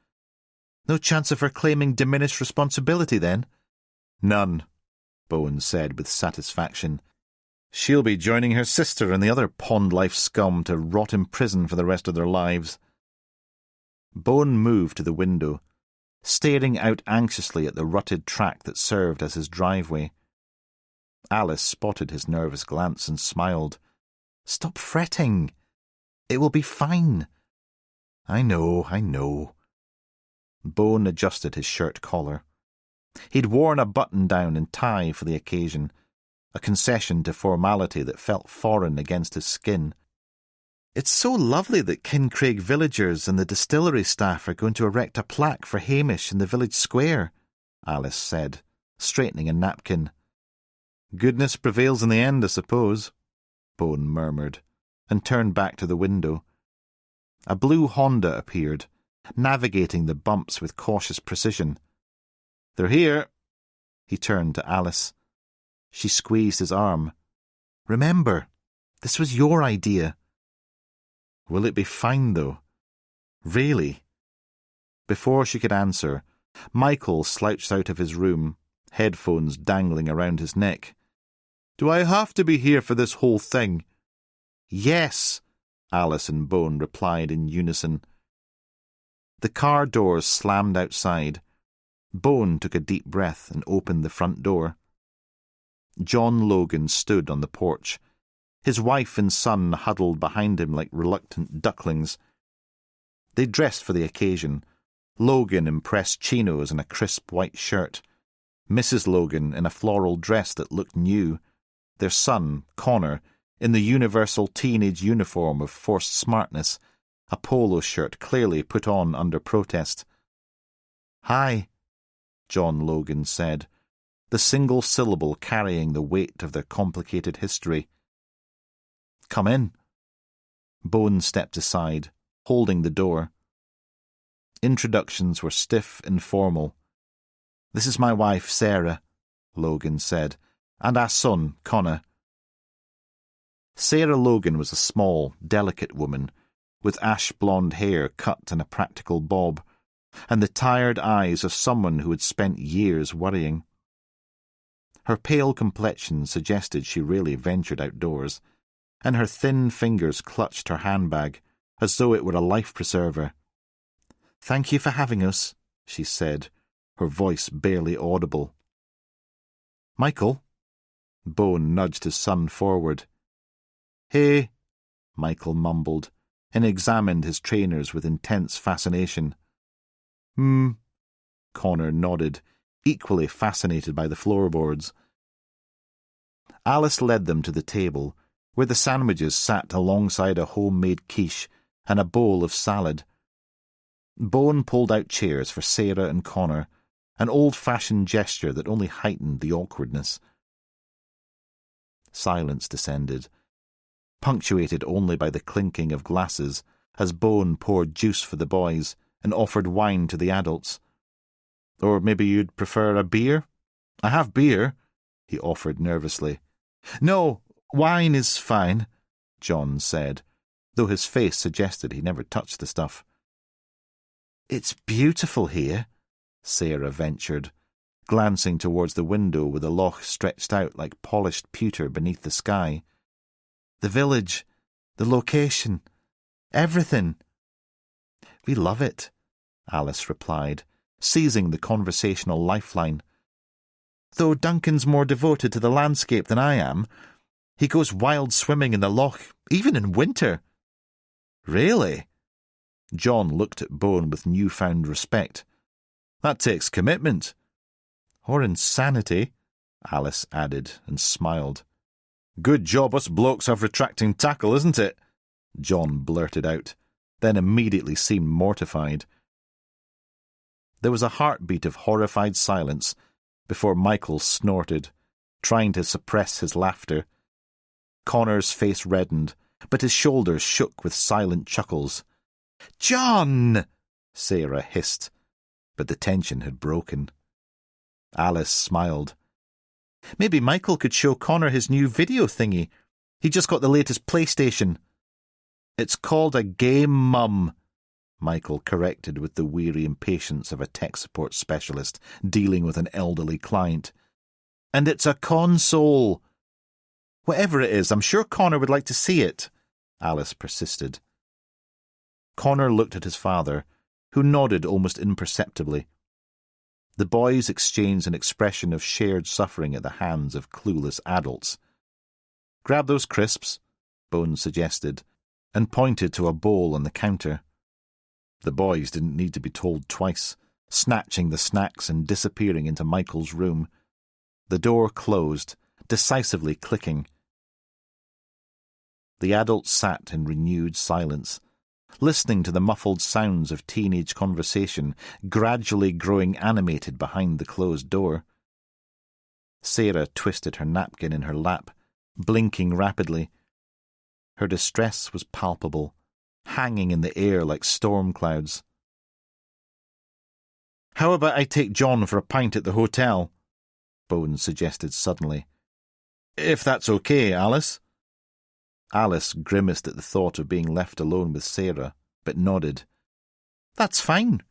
No chance of her claiming diminished responsibility, then? None, Bowen said with satisfaction. She'll be joining her sister and the other pond-life scum to rot in prison for the rest of their lives. Bowen moved to the window, staring out anxiously at the rutted track that served as his driveway. Alice spotted his nervous glance and smiled. Stop fretting. It will be fine. I know. Bowen adjusted his shirt collar. He'd worn a button-down and tie for the occasion, a concession to formality that felt foreign against his skin. It's so lovely that Kincraig villagers and the distillery staff are going to erect a plaque for Hamish in the village square, Alice said, straightening a napkin. Goodness prevails in the end, I suppose, Bowen murmured, and turned back to the window. A blue Honda appeared, navigating the bumps with cautious precision. They're here. He turned to Alice. She squeezed his arm. Remember, this was your idea. Will it be fine, though? Really? Before she could answer, Michael slouched out of his room, headphones dangling around his neck. Do I have to be here for this whole thing? Yes, Alice and Bone replied in unison. The car doors slammed outside. Bone took a deep breath and opened the front door. John Logan stood on the porch, his wife and son huddled behind him like reluctant ducklings. They dressed for the occasion, Logan in pressed chinos and a crisp white shirt, Mrs. Logan in a floral dress that looked new, their son, Connor, in the universal teenage uniform of forced smartness, a polo shirt clearly put on under protest. Hi, John Logan said, the single syllable carrying the weight of their complicated history. Come in. Bone stepped aside, holding the door. Introductions were stiff and formal. This is my wife, Sarah, Logan said, and our son, Connor. Sarah Logan was a small, delicate woman, with ash-blonde hair cut in a practical bob, and the tired eyes of someone who had spent years worrying. Her pale complexion suggested she rarely ventured outdoors, and her thin fingers clutched her handbag, as though it were a life-preserver. "Thank you for having us," she said, her voice barely audible. "Michael?" Bone nudged his son forward. "Hey," Michael mumbled, and examined his trainers with intense fascination. Connor nodded, equally fascinated by the floorboards. Alice led them to the table, where the sandwiches sat alongside a homemade quiche and a bowl of salad. Bone pulled out chairs for Sarah and Connor, an old-fashioned gesture that only heightened the awkwardness. Silence descended, punctuated only by the clinking of glasses as Bone poured juice for the boys and offered wine to the adults. "Or maybe you'd prefer a beer? I have beer," he offered nervously. "No, wine is fine," John said, though his face suggested he never touched the stuff. "It's beautiful here," Sarah ventured, glancing towards the window where the loch stretched out like polished pewter beneath the sky. "The village, the location, everything." "We love it," Alice replied, seizing the conversational lifeline. "Though Duncan's more devoted to the landscape than I am. He goes wild swimming in the loch, even in winter." "Really?" John looked at Bone with newfound respect. "That takes commitment." "Or insanity," Alice added, and smiled. "Good job us blokes have retracting tackle, isn't it?" John blurted out, then immediately seemed mortified. There was a heartbeat of horrified silence before Michael snorted, trying to suppress his laughter. Connor's face reddened, but his shoulders shook with silent chuckles. "John!" Sarah hissed, but the tension had broken. Alice smiled. "Maybe Michael could show Connor his new video thingy. He just got the latest PlayStation." "It's called a game, Mum," Michael corrected with the weary impatience of a tech support specialist dealing with an elderly client. "And it's a console." "Whatever it is, I'm sure Connor would like to see it," Alice persisted. Connor looked at his father, who nodded almost imperceptibly. The boys exchanged an expression of shared suffering at the hands of clueless adults. "Grab those crisps," Bones suggested, and pointed to a bowl on the counter. The boys didn't need to be told twice, snatching the snacks and disappearing into Michael's room. The door closed, decisively clicking. The adults sat in renewed silence, listening to the muffled sounds of teenage conversation gradually growing animated behind the closed door. Sarah twisted her napkin in her lap, blinking rapidly. Her distress was palpable, hanging in the air like storm clouds. "How about I take John for a pint at the hotel?" Bones suggested suddenly. "If that's okay, Alice." Alice grimaced at the thought of being left alone with Sarah, but nodded. "That's fine."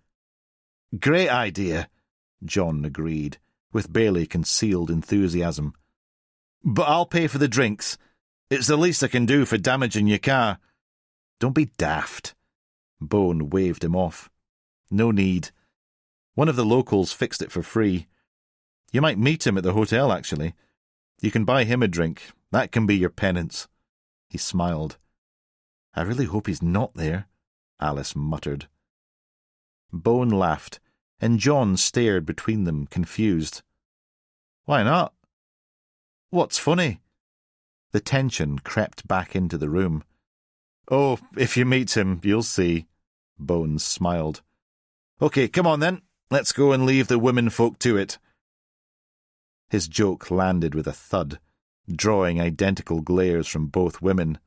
"Great idea," John agreed, with barely concealed enthusiasm. "But I'll pay for the drinks. It's the least I can do for damaging your car." "Don't be daft." Bone waved him off. "No need. One of the locals fixed it for free. You might meet him at the hotel, actually. You can buy him a drink. That can be your penance." He smiled. "I really hope he's not there," Alice muttered. Bone laughed, and John stared between them, confused. "Why not?" "What's funny?" The tension crept back into the room. "Oh, if you meet him, you'll see," Bones smiled. "Okay, come on then. Let's go and leave the women folk to it." His joke landed with a thud, drawing identical glares from both women.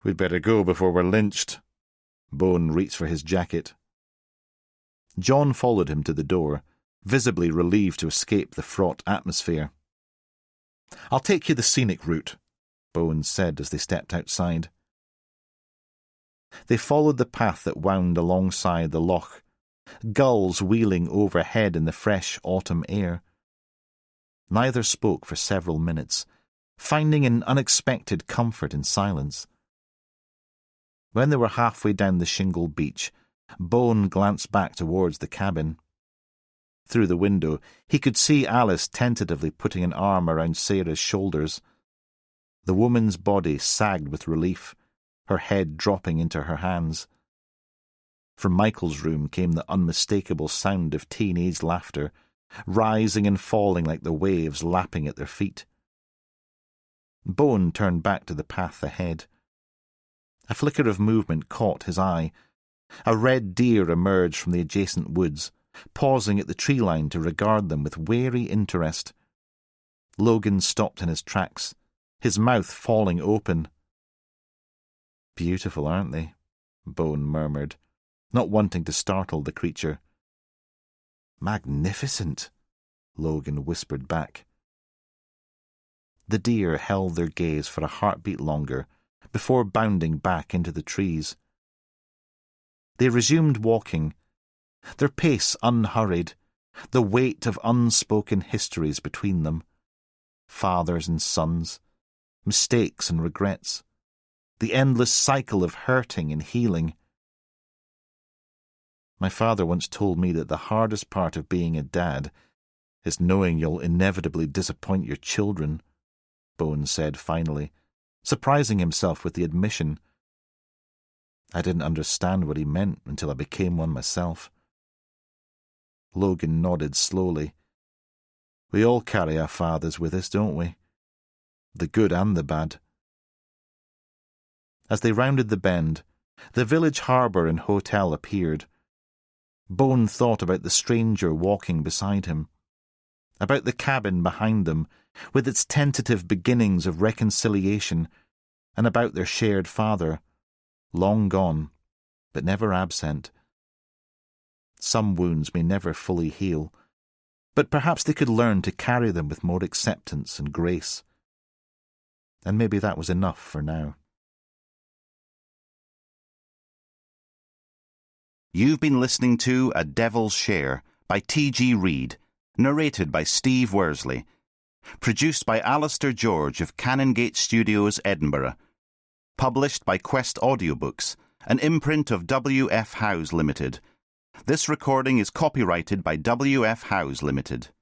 "We'd better go before we're lynched." Bone reached for his jacket. John followed him to the door, visibly relieved to escape the fraught atmosphere. "I'll take you the scenic route," Bone said as they stepped outside. They followed the path that wound alongside the loch, gulls wheeling overhead in the fresh autumn air. Neither spoke for several minutes, finding an unexpected comfort in silence. When they were halfway down the shingle beach, Bone glanced back towards the cabin. Through the window, he could see Alice tentatively putting an arm around Sarah's shoulders. The woman's body sagged with relief, her head dropping into her hands. From Michael's room came the unmistakable sound of teenage laughter, rising and falling like the waves lapping at their feet. Bone turned back to the path ahead. A flicker of movement caught his eye. A red deer emerged from the adjacent woods, pausing at the tree line to regard them with wary interest. Logan stopped in his tracks, his mouth falling open. "Beautiful, aren't they?" Bone murmured, not wanting to startle the creature. "Magnificent," Logan whispered back. The deer held their gaze for a heartbeat longer before bounding back into the trees. They resumed walking, their pace unhurried, the weight of unspoken histories between them. Fathers and sons, mistakes and regrets, the endless cycle of hurting and healing. "My father once told me that the hardest part of being a dad is knowing you'll inevitably disappoint your children," Bone said finally, surprising himself with the admission. "I didn't understand what he meant until I became one myself." Logan nodded slowly. "We all carry our fathers with us, don't we? The good and the bad." As they rounded the bend, the village harbour and hotel appeared. Bone thought about the stranger walking beside him, about the cabin behind them, with its tentative beginnings of reconciliation, and about their shared father, long gone, but never absent. Some wounds may never fully heal, but perhaps they could learn to carry them with more acceptance and grace. And maybe that was enough for now. You've been listening to A Devil's Share by T.G. Reid, narrated by Steve Worsley, produced by Alistair George of Canongate Studios, Edinburgh, published by Quest Audiobooks, an imprint of W.F. Howes Limited. This recording is copyrighted by W.F. Howes Limited.